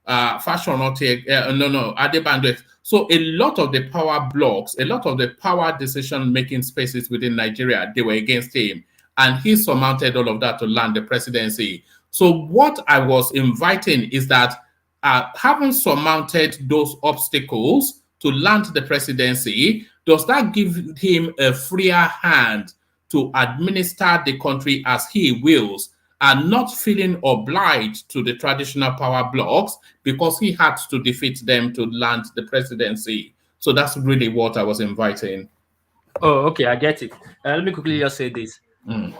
S5: Fashion Adebanjo. So a lot of the power blocks, a lot of the power decision-making spaces within Nigeria, they were against him. And he surmounted all of that to land the presidency. So what I was inviting is that having surmounted those obstacles to land the presidency, does that give him a freer hand to administer the country as he wills and not feeling obliged to the traditional power blocks because he had to defeat them to land the presidency? So that's really what I was inviting.
S8: Oh, okay, I get it. Let me quickly just say this.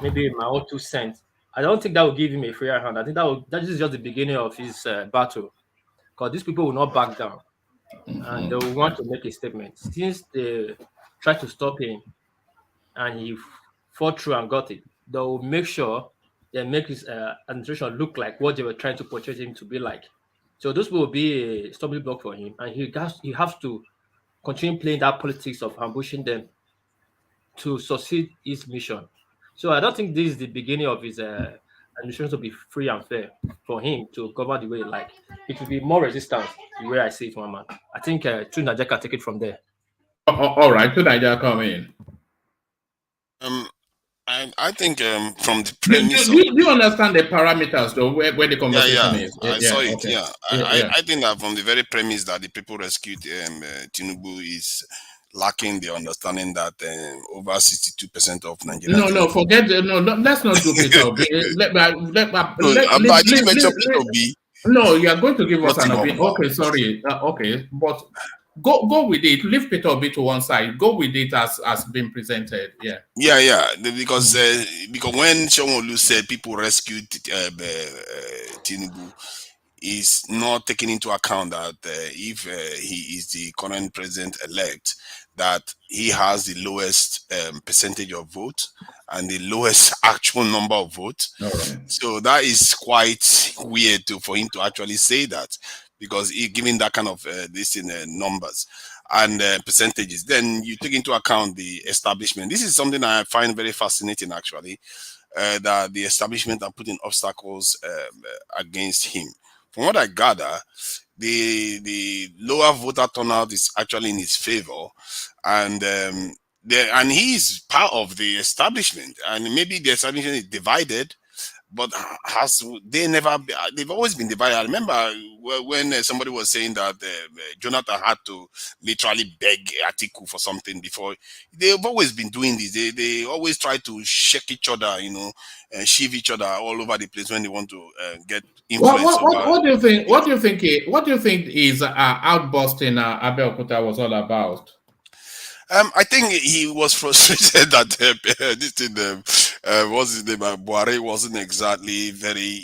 S8: Maybe my own 2 cents. I don't think that will give him a freer hand. I think that is just the beginning of his battle, because these people will not back down, and they will want to make a statement. Since they tried to stop him, and he fought through and got it, they will make sure they make his administration look like what they were trying to portray him to be like. So this will be a stumbling block for him, and he has to continue playing that politics of ambushing them to succeed his mission. So I don't think this is the beginning of his administration to be free and fair for him to govern the way he like. It will be more resistance, the way I see it, Mama. I think Tunaja can take it from there.
S5: All right, Tunaja, come in.
S13: I think from the premise,
S5: do you understand the parameters though, where the conversation is?
S13: I saw it.
S5: Okay.
S13: I think that from the very premise that the people rescued Tinubu is lacking the understanding that over 62% of Nigerians.
S5: No, forget. No, let's not do Peter Obi.
S13: I didn't mention Peter Obi.
S5: No, you are going to give us an opinion. Okay, sorry. Okay, but go with it. Leave Peter Obi to one side. Go with it as been presented. Yeah.
S13: Because when Shomolu said people rescued Tinubu, is not taking into account that if he is the current president-elect, that he has the lowest percentage of votes and the lowest actual number of votes. So that is quite weird for him to actually say that, because given that kind of numbers and percentages, then you take into account the establishment. This is something I find very fascinating, actually, that the establishment are putting obstacles against him. From what I gather, the lower voter turnout is actually in his favor, and he is part of the establishment, and maybe the establishment is divided, but they've always been divided. I remember when somebody was saying that Jonathan had to literally beg Atiku for something before. They've always been doing this. They always try to shake each other, shiv each other all over the place when they want to get influence.
S5: What do you think? What do you think is outburst in Abeokuta was all about?
S13: I think he was frustrated that what's his name, Buhari wasn't exactly very,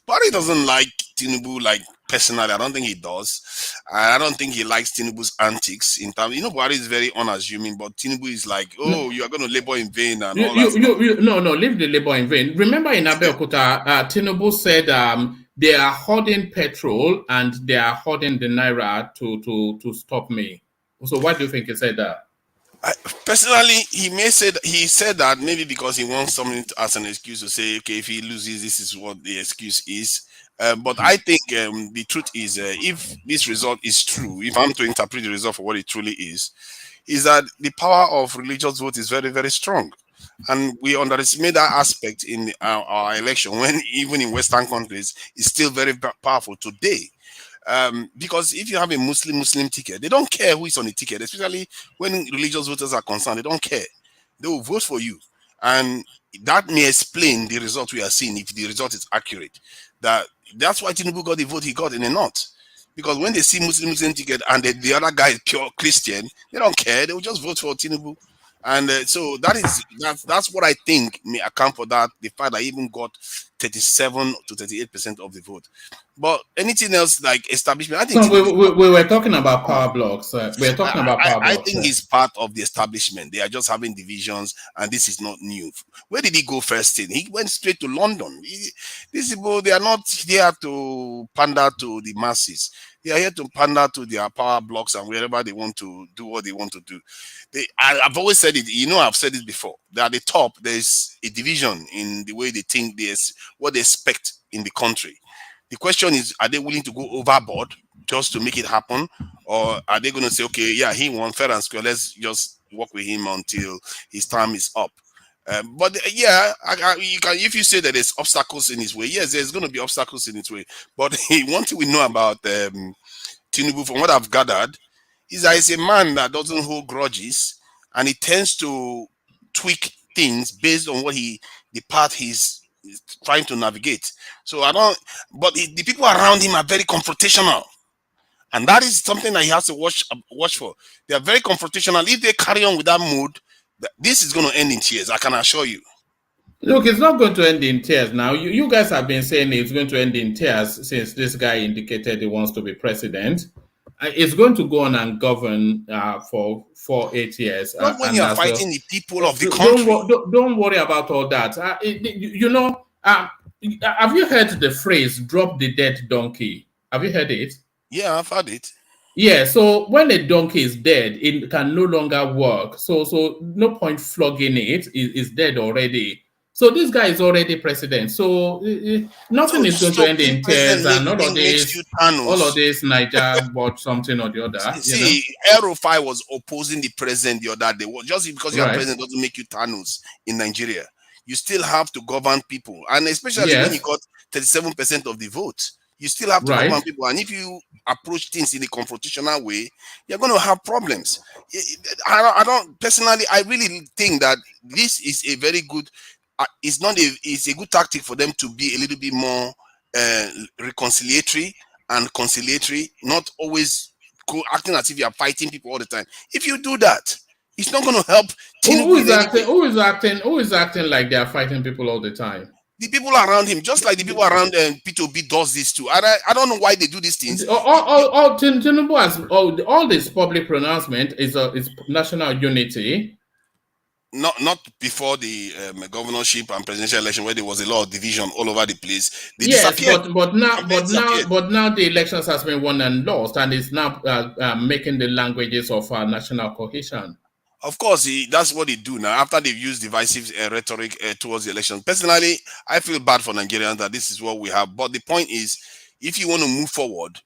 S13: Buhari doesn't like Tinubu personally. I don't think he does. I don't think he likes Tinubu's antics. In terms, Buhari is very unassuming, but Tinubu is like, you are going to labor in vain and all that.
S5: No, leave the labor in vain. Remember in Abeokuta, Tinubu said they are hoarding petrol and they are hoarding the naira to stop me. So why do you think he said that?
S13: Personally, he said that maybe because he wants something as an excuse to say, okay, if he loses, this is what the excuse is. But I think the truth is, if this result is true, if I'm to interpret the result for what it truly is that the power of religious vote is very, very strong. And we underestimate that aspect in our election, when even in Western countries, it's still very powerful today. Because if you have a Muslim ticket, they don't care who is on the ticket, especially when religious voters are concerned. They don't care. They will vote for you. And that may explain the result we are seeing, if the result is accurate. That's why Tinubu got the vote he got in the north. Because when they see Muslim ticket and the other guy is pure Christian, they don't care. They will just vote for Tinubu. And so that's what I think may account for that. The fact that I even got 37 to 38% of the vote. But anything else like establishment, I think.
S5: So we were talking about power blocks. I
S13: think he's part of the establishment. They are just having divisions, and this is not new. Where did he go first in? He went straight to London. These people, they are not here to pander to the masses. They are here to pander to their power blocks and wherever they want to do what they want to do. I've always said it, I've said it before. That at the top, there's a division in the way they think, what they expect in the country. The question is, are they willing to go overboard just to make it happen? Or are they going to say, okay, yeah, he won fair and square, let's just work with him until his time is up? But yeah, you can, if you say that there's obstacles in his way, yes, there's going to be obstacles in his way. But one thing we know about Tinubu, from what I've gathered, is that he's a man that doesn't hold grudges, and he tends to tweak things based on what the path he's trying to navigate. So but the people around him are very confrontational, and that is something that he has to watch for. They are very confrontational. If they carry on with that mood, this is going to end in tears, I can assure you.
S5: Look, it's not going to end in tears now. You guys have been saying it's going to end in tears since this guy indicated he wants to be president. It's going to go on and govern for 8 years.
S13: Not when you're fighting the people of the country.
S5: Don't worry about all that. Have you heard the phrase, drop the dead donkey? Have you heard it?
S13: Yeah, I've heard it.
S5: Yeah, so when a donkey is dead, it can no longer work. So no point flogging it. It's dead already. So this guy is already president. So nothing is going to end in tears, and all of this Niger bought something or the other.
S13: See, Erufai was opposing the president the other day. Just because you're president doesn't make you Thanos in Nigeria. You still have to govern people, and especially when you got 37% of the vote, you still have to govern people. And if you approach things in a confrontational way, you're going to have problems. I really think that this is a very good. It's a good tactic for them to be a little bit more reconciliatory and conciliatory, not always acting as if you are fighting people all the time. If you do that, it's not going to help.
S5: Who is acting like they are fighting people all the time?
S13: The people around him, just like the people around P2B does this too. I don't know why they do these things.
S5: TINUBU has all this public pronouncement is national unity.
S13: Not before the governorship and presidential election, where there was a lot of division all over the place. They
S5: but now the elections has been won and lost, and it's now making the languages of national cohesion.
S13: Of course, that's what they do now. After they've used divisive rhetoric towards the election. Personally, I feel bad for Nigerians that this is what we have. But the point is, if you want to move forward,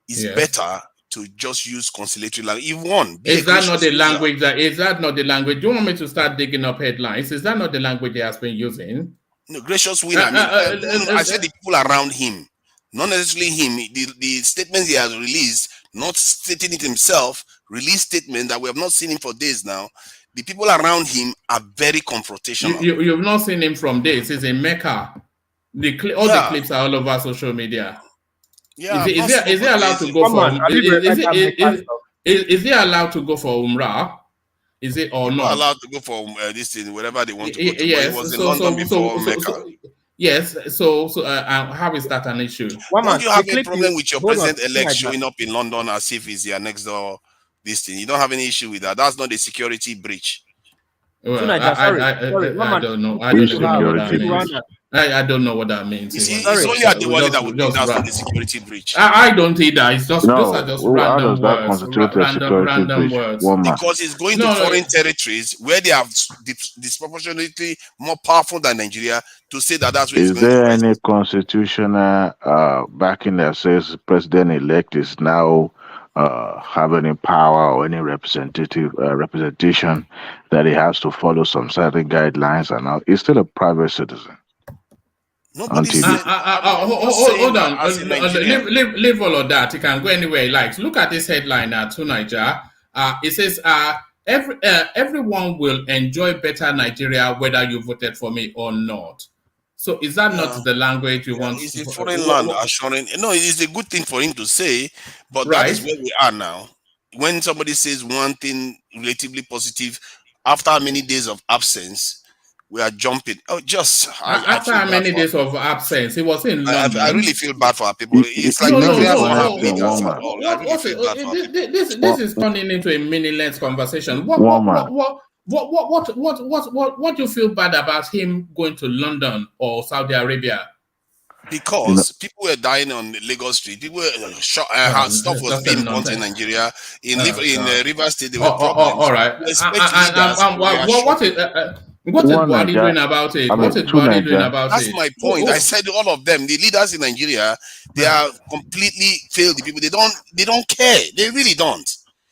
S13: it's better to just use conciliatory language. You've won.
S5: Is that not the language? Is that not the language? Do you want me to start digging up headlines? Is that not the language he has been using?
S13: No, gracious winner. I said the people around him, not necessarily him. The statements he has released, not stating it himself, released statement that we have not seen him for days now. The people around him are very confrontational.
S5: You've not seen him from days. He's in Mecca. The clips are all over social media.
S13: Yeah,
S5: is he allowed to go for? Is he allowed to go for Umrah? Is it or not?
S13: Allowed to go for this thing, wherever they want to go to. Yes, it was in London before Mecca.
S5: Yes. So how is that an issue?
S13: Don't you have a problem with your president-elect showing up in London as if he's your next door? This thing, you don't have any issue with that. That's not a security breach.
S5: Well, I don't know. I don't know what that means.
S13: It's only at the one that would think that's not a security breach.
S5: I don't either. It's just those are just random words.
S13: Because it's going to foreign territories where they are disproportionately more powerful than Nigeria to say that that's where
S19: it's going. Is there any constitutional backing that says president-elect is now have any power or any representation that he has to follow some certain guidelines, and now he's still a private citizen?
S5: Hold on. Leave all of that. He can go anywhere he likes. Look at this headline to Niger. It says everyone will enjoy better Nigeria whether you voted for me or not. So is that not the language you want?
S13: It's a foreign land assuring. No, it is a good thing for him to say, but that is where we are now. When somebody says one thing relatively positive, after many days of absence, we are jumping.
S5: After how many days of absence? It was in London.
S13: I really feel bad for our people. It's like
S5: this is turning into a meaningless conversation. What do you feel bad about him going to London or Saudi Arabia?
S13: Because people were dying on Lagos Street. People were stuff was being bought in Nigeria. In Rivers State, there were problems.
S5: All right. What is Buhari doing about it? What is Buhari doing about it?
S13: That's my point. I said all of them, the leaders in Nigeria, they are completely failed. The people, they don't care. They really don't.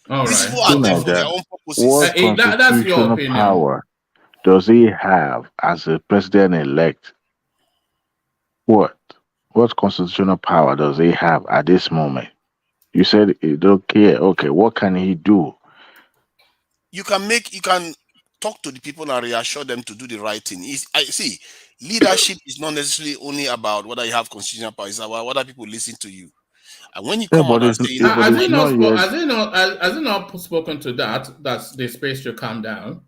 S5: All
S13: These
S5: right.
S13: people are there for their own purposes.
S19: What
S5: that's your
S19: constitutional
S5: opinion.
S19: power does he have as a president-elect? What constitutional power does he have at this moment? You said he don't care. Okay, what can he do?
S13: You can talk to the people and reassure them to do the right thing. I see, leadership is not necessarily only about whether you have constitutional power, it's about whether people listen to you. And when you come out and say,
S5: has he not spoken to that the space should calm down?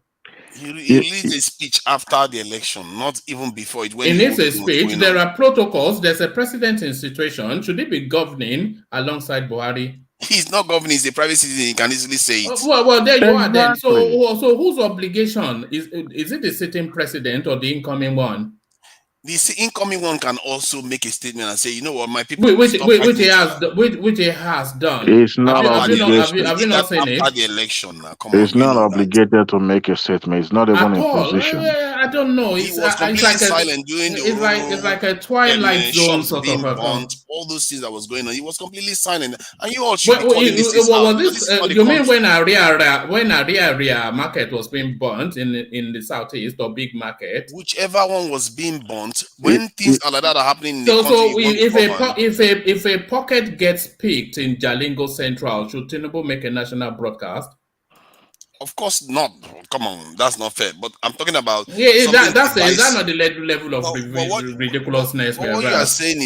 S13: He released a speech after the election, not even before it.
S5: In his speech, there are protocols. There's a precedent in situation. Should he be governing alongside Buhari?
S13: He's not governing. He's a private citizen. He can easily say it.
S5: Well, there you are then. So whose obligation is it? The sitting president or the incoming one?
S13: The incoming one can also make a statement and say, you know what, my people.
S5: Which he has done.
S19: It's not obligated.
S5: Have you not seen it?
S13: After the election, come
S19: it's not obligated to make a statement. It's not even in position.
S5: I don't know.
S13: He was completely silent during the
S5: it's like a Twilight Zone sort of
S13: all those things that was going on. He was completely silent, and you all should be calling this.
S5: You mean when area market was being burnt in the southeast or big market?
S13: Whichever one was being burnt. When things like that are happening in the country,
S5: if a pocket gets picked in Jalingo Central, should Tinubu make a national broadcast?
S13: Of course not. Come on, that's not fair. But I'm talking about
S5: is that not the level of ridiculousness?
S13: What you are saying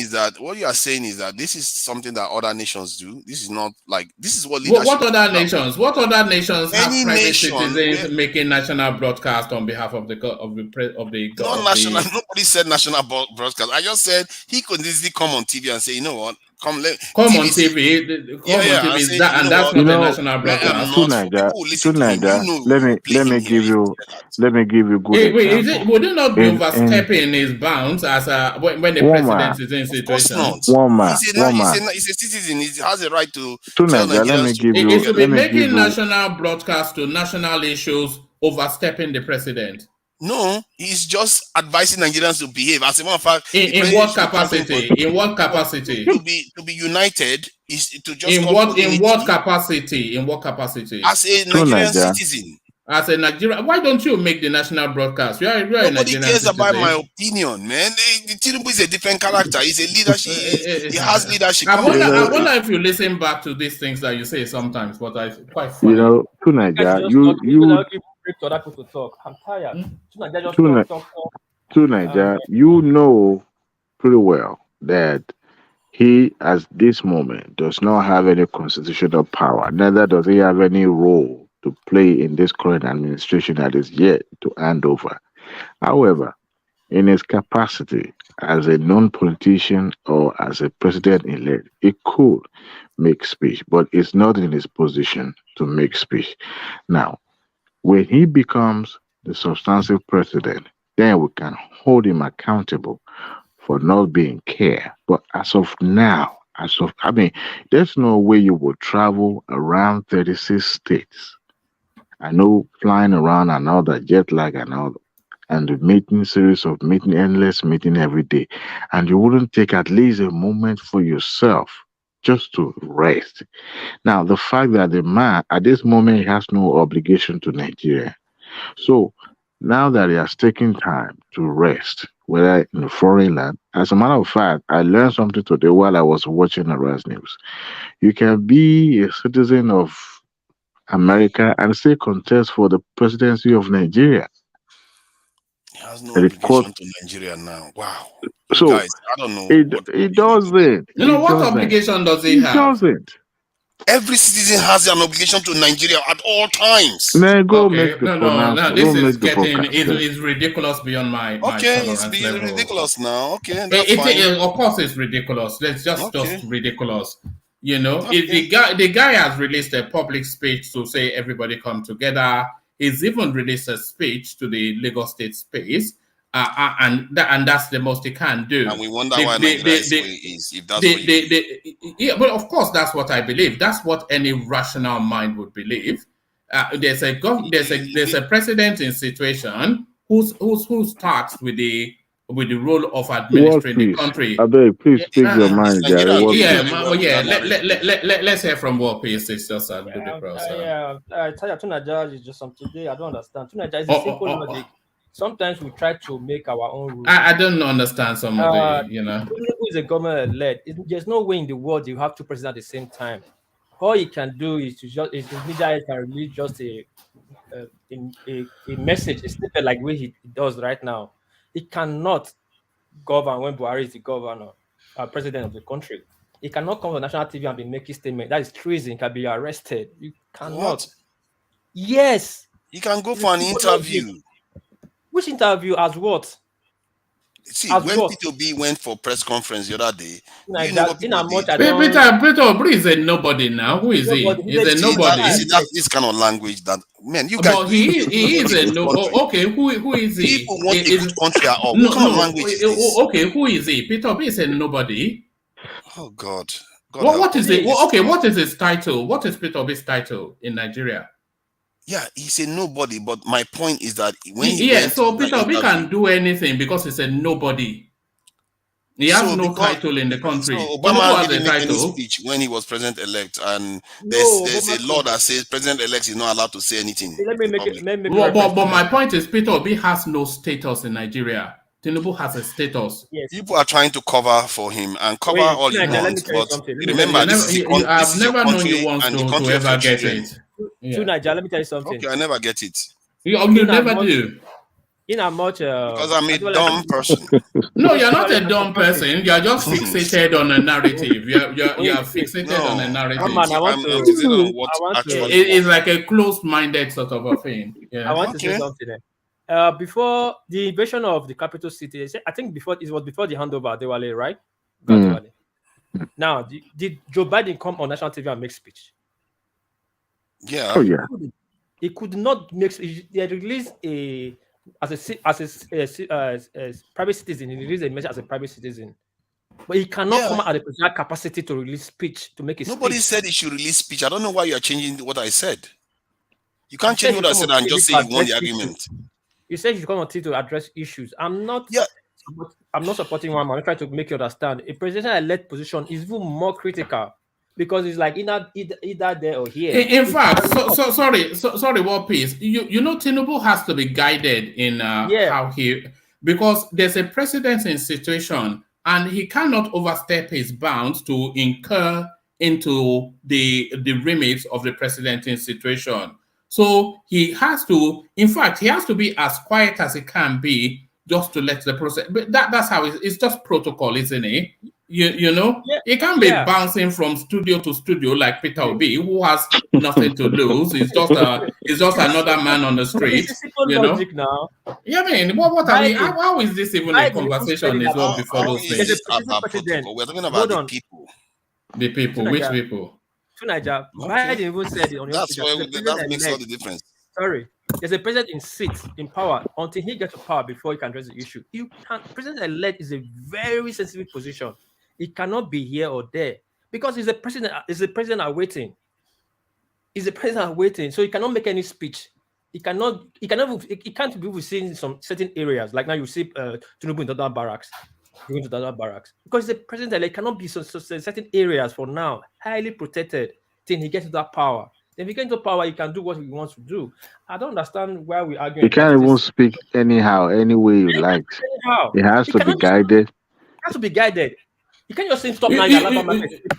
S13: is that this is something that other nations do. This is not like this is what leadership.
S5: What other nations? What other nations have private citizens making national broadcast on behalf of the
S13: national? Nobody said national broadcast. I just said he could easily come on TV and say, you know what?
S5: Come on TV. And that's not a national broadcast.
S19: Let me give you good example.
S5: Would it not be overstepping his bounds as when the president is in situation?
S13: He's a citizen. He has a right to tell Nigerians.
S5: It should be making national broadcast to national issues, overstepping the president.
S13: No, he's just advising Nigerians to behave. As a matter of fact,
S5: in what capacity? In what capacity?
S13: To be united is to just
S5: in what capacity? In what capacity?
S13: As a Nigerian citizen.
S5: As a Nigerian, why don't you make the national broadcast?
S13: Nobody cares about my opinion, man. The Tinubu is a different character. He's a leadership. He has leadership.
S5: I wonder if you listen back to these things that you say sometimes, but I quite funny.
S19: You know, to Nigeria, you
S3: to other people to talk. I'm tired.
S19: To Nigeria, you know pretty well that he, at this moment, does not have any constitutional power. Neither does he have any role to play in this current administration that is yet to hand over. However, in his capacity as a non-politician or as a president-elect, he could make speech, but it's not in his position to make speech. Now, when he becomes the substantive president, then we can hold him accountable for not being care. But as of now, there's no way you will travel around 36 states. I know flying around and all that, jet lag and all that, and the series of endless meeting every day. And you wouldn't take at least a moment for yourself just to rest. Now, the fact that the man at this moment he has no obligation to Nigeria. So now that he has taken time to rest, whether in a foreign land, as a matter of fact, I learned something today while I was watching Arise News. You can be a citizen of America and still contest for the presidency of Nigeria.
S13: He has no obligation to Nigeria now. Wow.
S19: So
S13: guys, I don't know.
S19: It doesn't.
S5: What obligation does he have?
S19: It doesn't.
S13: Every citizen has an obligation to Nigeria at all times.
S19: No,
S5: this is getting ridiculous beyond my tolerance
S13: it's
S5: level.
S13: ridiculous now. Okay, that's fine.
S5: Of course, it's ridiculous. It's just ridiculous. You know, the guy has released a public speech to say everybody come together. He's even released a speech to the Lagos State space, and that's the most he can do.
S13: And we wonder why Nigeria's way is, if that's what
S5: yeah, but of course that's what I believe. That's what any rational mind would believe. There's a president in situation who's tasked with the role of administering the country?
S19: I beg, please speak your mind, Gary.
S5: Let's hear from World Peace. It's just a ludicrous.
S3: Tunaja is just something today. I don't understand. Tunaja is a simple logic. Sometimes we try to make our own rules.
S5: I don't understand some of the,
S3: Who is a government elect? There's no way in the world you have two presidents at the same time. All he can do is to just can release just a message, a snippet like way he does right now. He cannot govern when Buhari is the governor, president of the country. He cannot come to national TV and be making statements. That is treason. He can be arrested. You cannot.
S13: What?
S3: Yes.
S13: You can go for an interview.
S3: Which interview? As what?
S13: See, when Peter B went for press conference the other day, you know what people did?
S5: Peter B is a nobody now. Who is he? He's a nobody.
S13: That's this kind of language that, man, you guys.
S5: But he is a no. Okay, who is he?
S13: People want a good country at all. What kind of language is this?
S5: Okay, who is he? Peter B is a nobody.
S13: Oh God.
S5: What is it? Okay, what is his title? What is Peter B's title in Nigeria?
S13: Yeah, he's a nobody, but my point is that when
S5: so Peter B can do anything because he's a nobody. He has no title in the country.
S13: So Obama didn't make any speech when he was president-elect, and there's a law that says president-elect is not allowed to say anything.
S3: Let me make it.
S5: But my point is, Peter B has no status in Nigeria. Tinubu has a status.
S3: Yes.
S13: People are trying to cover for him and cover all he wants, but remember,
S5: I've never known you want to ever get it.
S3: Naija, let me tell you something.
S13: Okay, I never get it.
S5: You never do.
S3: In a much
S13: because I'm a dumb person.
S5: No, you're not a dumb person. You're just fixated on a narrative. You're fixated on a narrative. It's like a closed-minded sort of a thing. Yeah.
S3: I want to say something. Before the invasion of the capital city, I think it was before the handover, Adewale, right? Now, did Joe Biden come on national TV and make speech?
S13: Yeah.
S19: Oh yeah.
S3: He could not make. They released as a private citizen. He released a message as a private citizen, but he cannot come out at the presidential capacity to release speech to make a speech.
S13: Nobody said he should release speech. I don't know why you are changing what I said. You can't change what I said and just say you won the argument.
S3: You said you should come on TV to address issues. I'm not supporting one man. I'm trying to make you understand. A presidential-elect position is even more critical because it's like either there or here.
S5: In fact, sorry, War Peace. You know, Tinubu has to be guided in how because there's a precedent situation and he cannot overstep his bounds to incur into the remit of the presidenting situation. So he has to, in fact, he has to be as quiet as he can be just to let the process. But that's how it's just protocol, isn't it? You know, he can't be bouncing from studio to studio like Peter Obi, who has nothing to lose. He's just another man on the street. You know?
S3: Now.
S5: Yeah, I mean, what are we? How is this even a conversation? Is well before those things.
S13: We're talking about the people.
S5: The people, which people?
S3: Naija, Biden even said it on your
S13: that makes all the difference.
S3: Sorry, there's a president in seat, in power, until he gets to power before he can address the issue. President-elect is a very sensitive position. It cannot be here or there because he's a president. Is the president awaiting? Is the president awaiting? So he cannot make any speech. He can't be within some certain areas. Like now you see Tinubu in Dada Barracks. Going to Dada Barracks because the president cannot be so certain areas for now, highly protected till he gets to that power. If he gets into power, he can do what he wants to do. I don't understand why we argue.
S19: He can't even speak anyhow, any way you like. He has to be guided.
S3: He has to be guided. You can't just say stop now.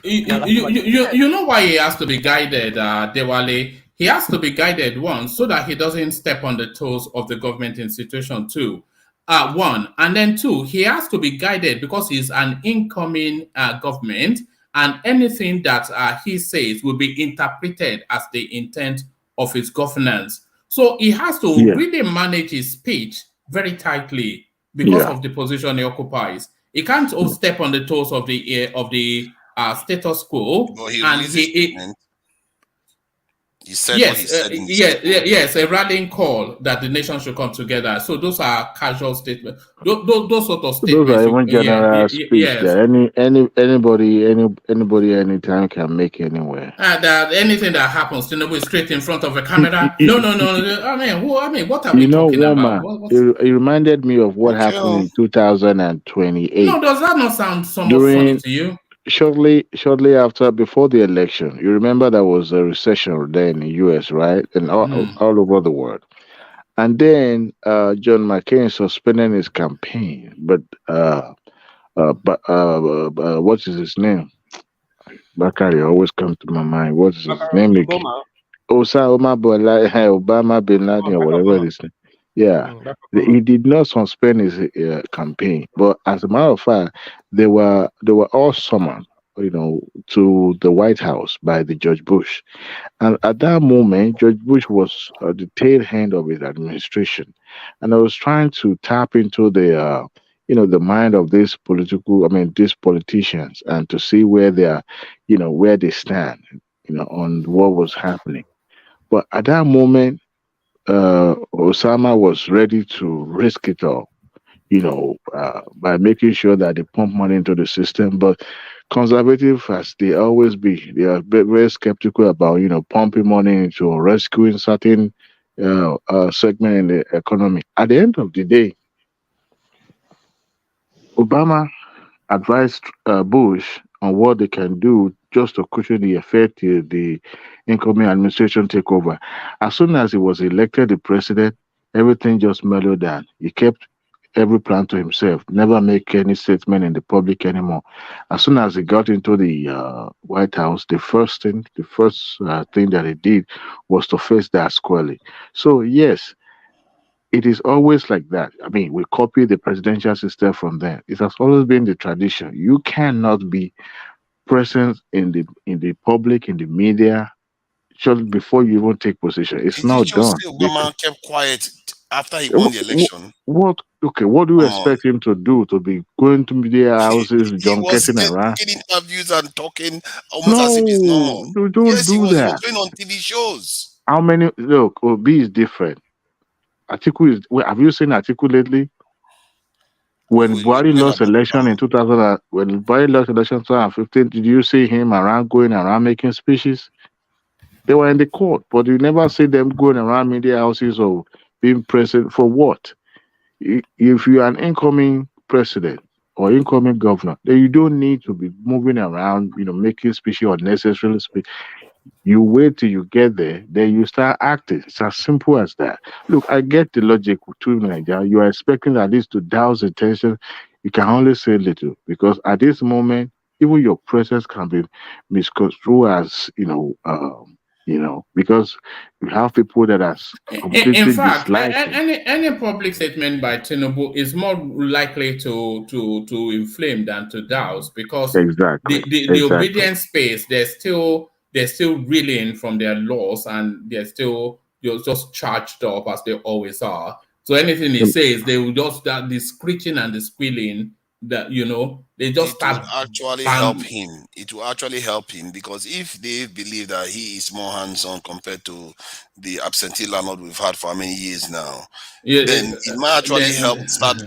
S5: You know why he has to be guided, Dewale? He has to be guided, one, so that he doesn't step on the toes of the government institution, two. One, and then two, he has to be guided because he's an incoming government, and anything that he says will be interpreted as the intent of his governance. So he has to really manage his speech very tightly because of the position he occupies. He can't step on the toes of the status quo.
S13: He said what he said in his
S5: yes, a rallying call that the nation should come together. So those are casual statements. Those sort of statements.
S19: Those are even general speech
S5: yes.
S19: that anybody anytime can make anywhere.
S5: That anything that happens, Tinubu is straight in front of a camera. No. What are we talking about?
S19: It reminded me of what happened in 2028.
S5: No, does that not sound somewhat funny to you?
S19: Shortly before the election, you remember there was a recession there in the US, right? And all over the world. And then John McCain suspended his campaign, but what is his name? Bakari always comes to my mind. What is his name? Obama bin Laden or whatever it is. Yeah, he did not suspend his campaign, but as a matter of fact, they were all summoned, to the White House by the George Bush, and at that moment, George Bush was the tail end of his administration, and I was trying to tap into the the mind of these politicians, and to see where they are, where they stand, on what was happening. But at that moment, Osama was ready to risk it all, by making sure that they pump money into the system. But conservative, as they always be, they are very skeptical about, pumping money into rescuing certain segment in the economy. At the end of the day, Obama advised Bush on what they can do just to cushion the effect the incoming administration take over. As soon as he was elected the president, everything just mellowed down. He kept every plan to himself, never make any statement in the public anymore. As soon as he got into the White House, the first thing that he did was to face that squarely. So yes, it is always like that. I mean, we copy the presidential system from them. It has always been the tradition. You cannot be present in the public, in the media, just before you even take position. It's not done.
S13: Obama kept quiet after he won the election.
S19: What do you expect him to do? To be going to media houses, junketing around?
S13: Taking interviews and talking almost as if it's normal.
S19: Don't do that.
S13: He was going on TV shows.
S19: How many? Look, Obi is different. Atiku is. Have you seen Atiku lately? When Buhari lost election in 2015, did you see him going around making speeches? They were in the court, but you never see them going around media houses or being present for what? If you are an incoming president or incoming governor, then you don't need to be moving around, making speeches or necessarily speak. You wait till you get there, then you start acting. It's as simple as that. Look, I get the logic to Nigeria. You are expecting at least to douse the tension. You can only say little, because at this moment, even your presence can be misconstrued as, because you have people that are completely
S5: in fact,
S19: disliking.
S5: any public statement by Tinubu is more likely to inflame than to douse, because the obedience space, they're still reeling from their laws, and they're just charged up as they always are. So anything he says, they will just start the screeching and the squealing. That they just start.
S13: It will actually help him, because if they believe that he is more hands-on compared to the absentee landlord we've had for how many years now, then it might actually help start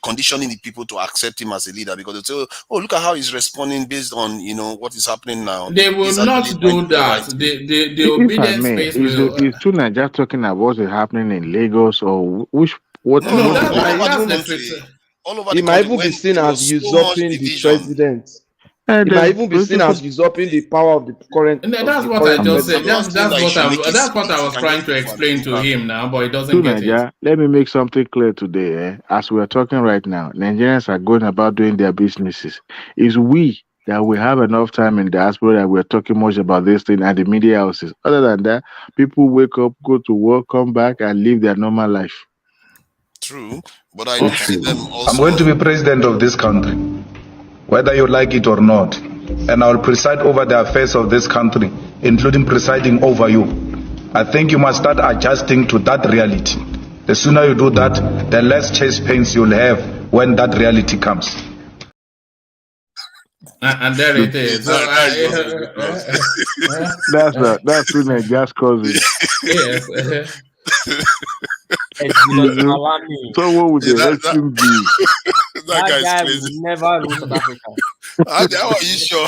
S13: conditioning the people to accept him as a leader, because they say, "Oh, look at how he's responding based on what is happening now."
S5: They will not do that. The obedience space will.
S19: Is Nigeria talking about what is happening in Lagos, or which? What?
S5: No, that's
S11: all over it might even be seen as usurping the president. It might even be seen as usurping the power of the current.
S5: And that's what I just said. That's what I was trying to explain to him now, but he doesn't get it.
S19: Let me make something clear today. As we are talking right now, Nigerians are going about doing their businesses. It's we that we have enough time in diaspora that we're talking much about this thing at the media houses. Other than that, people wake up, go to work, come back, and live their normal life.
S13: True, but I do see them also.
S10: I'm going to be president of this country, whether you like it or not, and I will preside over the affairs of this country, including presiding over you. I think you must start adjusting to that reality. The sooner you do that, the less chest pains you'll have when that reality comes.
S5: And there it is. So
S19: that's who Nigeria's cousin.
S5: Yes.
S19: Someone with the extreme views.
S3: That
S13: guy is
S3: guy
S13: crazy.
S3: will never rule South Africa.
S13: How are you sure?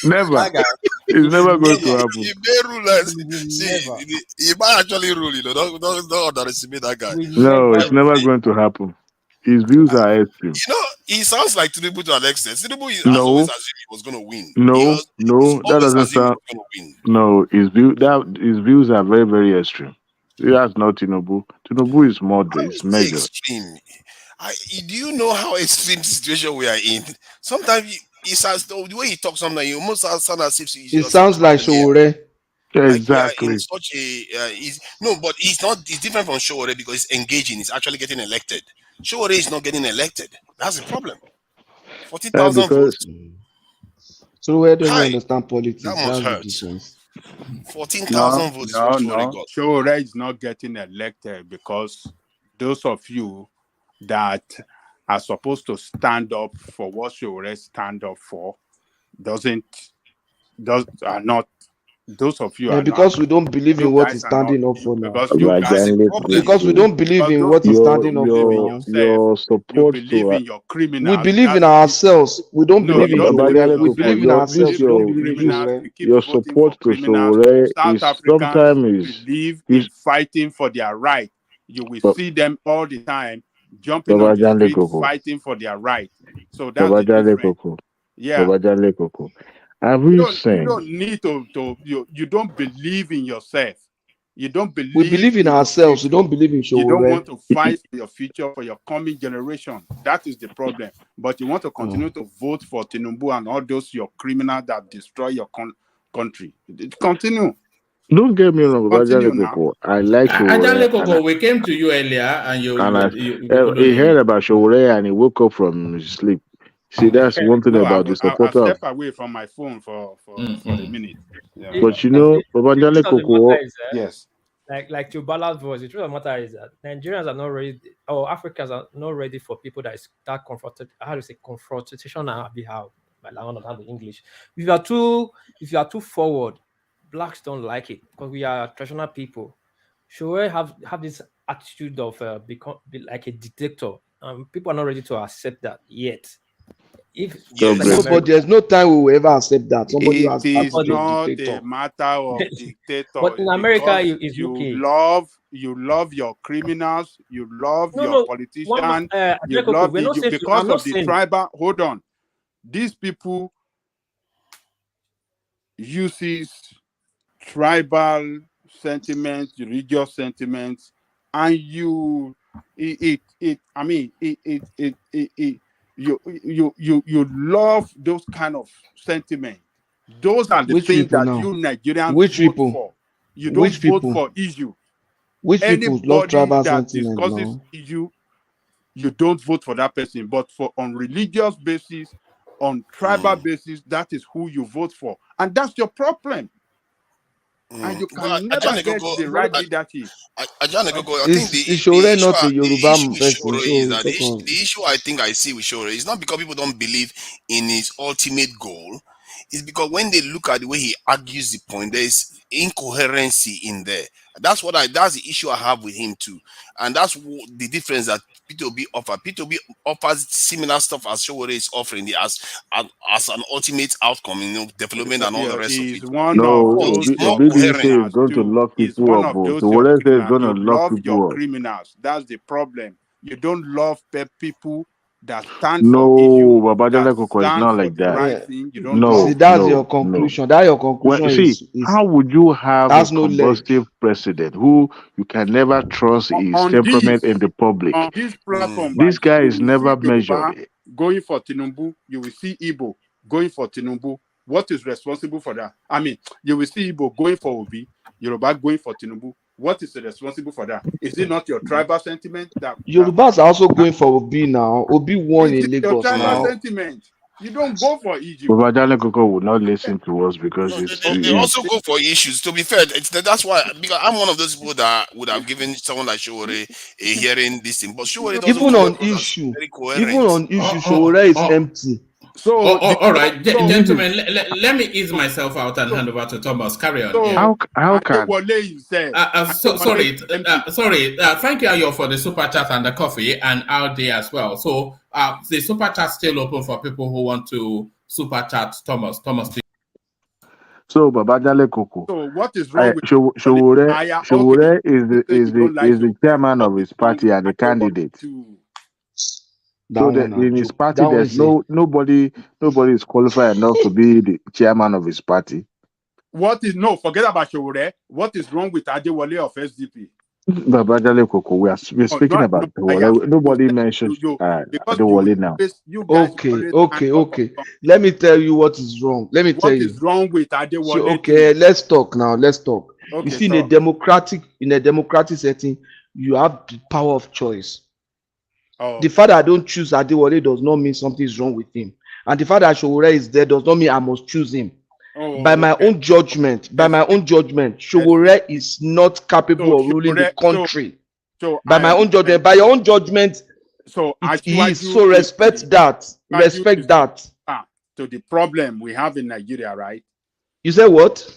S19: Never.
S3: That guy,
S19: It's never going to happen.
S13: If they rule us, see, he might actually rule. Don't underestimate that guy.
S19: No, it's never going to happen. His views are extreme.
S13: He sounds like Tinubu to an extent. Tinubu has
S19: No.
S13: always assumed he was going to win.
S19: No, that doesn't sound. No, his views are very, very extreme. That's not Tinubu. Tinubu is moderate, it's measured.
S13: Extreme. Do you know how extreme situation we are in? Sometimes he says the way he talks, sometimes he almost sounds as if
S18: it sounds like Showore.
S19: Exactly.
S13: In such but he's not. It's different from Showore because he's engaging. He's actually getting elected. Showore is not getting elected. That's the problem. 40,000 votes.
S18: So where do you understand politics?
S13: That must hurt. 14,000 votes.
S15: No. Showore is not getting elected because those of you that are supposed to stand up for what Showore stand up for are not. Those of you are
S18: because
S15: not,
S18: we don't believe in what he's standing up for now.
S15: Because
S18: we don't believe in what he's standing up for.
S19: Your support
S15: you believe in your criminals.
S18: We believe in ourselves. We don't believe in Showore. We believe in ourselves.
S19: Your support to Showore is sometimes
S15: believe in fighting for their right. You will see them all the time jumping on the street fighting for their right. So that's the difference. Yeah.
S19: You
S15: don't need to you don't believe in yourself. You don't believe.
S18: We believe in ourselves. You don't believe in Showore.
S15: You don't want to fight for your future, for your coming generation. That is the problem. But you want to continue to vote for Tinubu and all those your criminals that destroy your country. Continue.
S19: Don't get me wrong, I like Showore.
S5: We came to you earlier and you
S19: he heard about Showore and he woke up from his sleep. See, that's one thing about the supporter.
S15: I step away from my phone for a minute. Yeah.
S19: But you know, Babajale Koko,
S15: yes.
S3: Like to balance voice, the truth of the matter is that Nigerians are not ready, or Africans are not ready for people that is that confrontation and behalf. I don't know the English. If you are too forward, blacks don't like it because we are traditional people. Showore have this attitude of be like a dictator. People are not ready to accept that yet.
S18: But there's no time we will ever accept that. Somebody
S15: it is not a matter of dictator.
S3: But in America, it's okay.
S15: You love your criminals. You love your politicians. You love because of the tribal. Hold on, these people uses tribal sentiments, religious sentiments, and you love those kind of sentiments. Those are the things that you Nigerians vote for. You don't vote for issue.
S18: Which people love tribal sentiments?
S15: Discusses issue, you don't vote for that person. But on religious basis, on tribal basis, that is who you vote for, and that's your problem. And you can never get the right leadership.
S13: I think the issue I think I see with Showore is not because people don't believe in his ultimate goal. It's because when they look at the way he argues the point, there is incoherency in there. That's the issue I have with him too, and that's the difference that P2B offer. P2B offers similar stuff as Showore is offering as an ultimate outcome, development and all the rest of it.
S19: BBC is going to lock people up. Showore is going to lock people up.
S15: Criminals. That's the problem. You don't love people that stand for
S19: Babajale Koko is not like that.
S15: Right
S18: see, that's your conclusion. That your conclusion is
S19: how would you have a combustive president who you can never trust his temperament in the public?
S15: On this platform,
S19: this guy is never measured.
S15: Going for Tinubu, you will see Igbo going for Tinubu. What is responsible for that? I mean, you will see Igbo going for Obi, Yoruba going for Tinubu. What is responsible for that? Is it not your tribal sentiment?
S18: Yorubas are also going for Obi now. Obi won in Lagos
S15: your tribal
S18: now.
S15: sentiment. You don't go for Egypt.
S19: Babajale Koko would not listen to us because
S13: they also go for issues. To be fair, that's why, because I'm one of those people that would have given someone like Showore a hearing this thing. But Showore doesn't
S18: even on issue, Showore is empty.
S5: So, all right, gentlemen, let me ease myself out and hand over to Thomas. Carry on.
S15: So,
S19: how can?
S5: Sorry. Thank you, Ayo, for the super chat and the coffee, and our day as well. So, the super chat still open for people who want to super chat Thomas.
S19: So, Babajale Koko.
S15: So, what is wrong with
S19: Showore is the chairman of his party and the candidate. So in his party, there's nobody is qualified enough to be the chairman of his party.
S15: Forget about Showore. What is wrong with Adewale of SDP?
S19: Babajale Koko, we're speaking about Showore. Nobody mentions Adewale now.
S18: Okay. Let me tell you what is wrong. What
S15: is wrong with Adewale?
S18: So, let's talk now.
S15: Okay,
S18: you see, in a democratic setting, you have the power of choice. The fact that I don't choose Adewale does not mean something is wrong with him. And the fact that Showore is there does not mean I must choose him. By my own judgment, Showore is not capable of ruling the country. By my own judgment, by your own judgment, he is. So respect that.
S15: To the problem we have in Nigeria, right?
S18: You say what?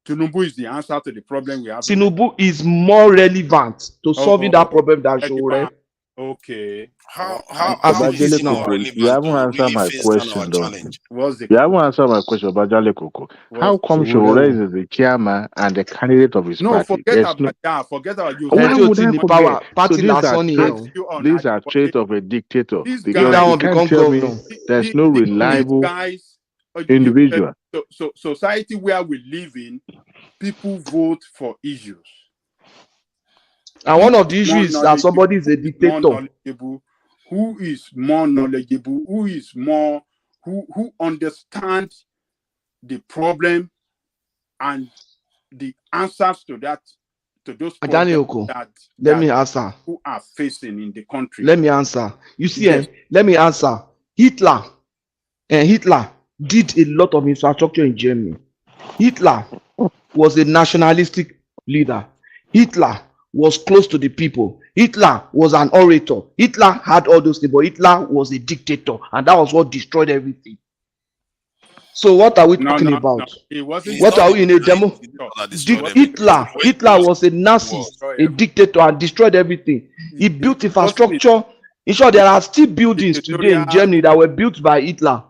S15: Tinubu is the answer to the problem we have.
S18: Tinubu is more relevant to solving that problem than Showore.
S15: Okay.
S13: How is it more relevant?
S19: You haven't answered my question, though. You haven't answered my question, Babajale Koko. How come Showore is the chairman and the candidate of his party?
S15: Forget about you.
S19: Why would I forget? So these are traits of a dictator. Because you can't tell me there's no reliable individual.
S15: So society where we live in, people vote for issues.
S18: And one of the issues is that somebody is a dictator.
S15: Who is more knowledgeable? Who understands the problem and the answers to that, to those problems
S18: let me answer.
S15: Who are facing in the country?
S18: Let me answer. You see, let me answer. Hitler did a lot of infrastructure in Germany. Hitler was a nationalistic leader. Hitler was close to the people. Hitler was an orator. Hitler had all those things, but Hitler was a dictator, and that was what destroyed everything. So what are we talking about? What are we in a demo? Hitler was a Nazi, a dictator, and destroyed everything. He built infrastructure. In short, there are still buildings today in Germany that were built by Hitler.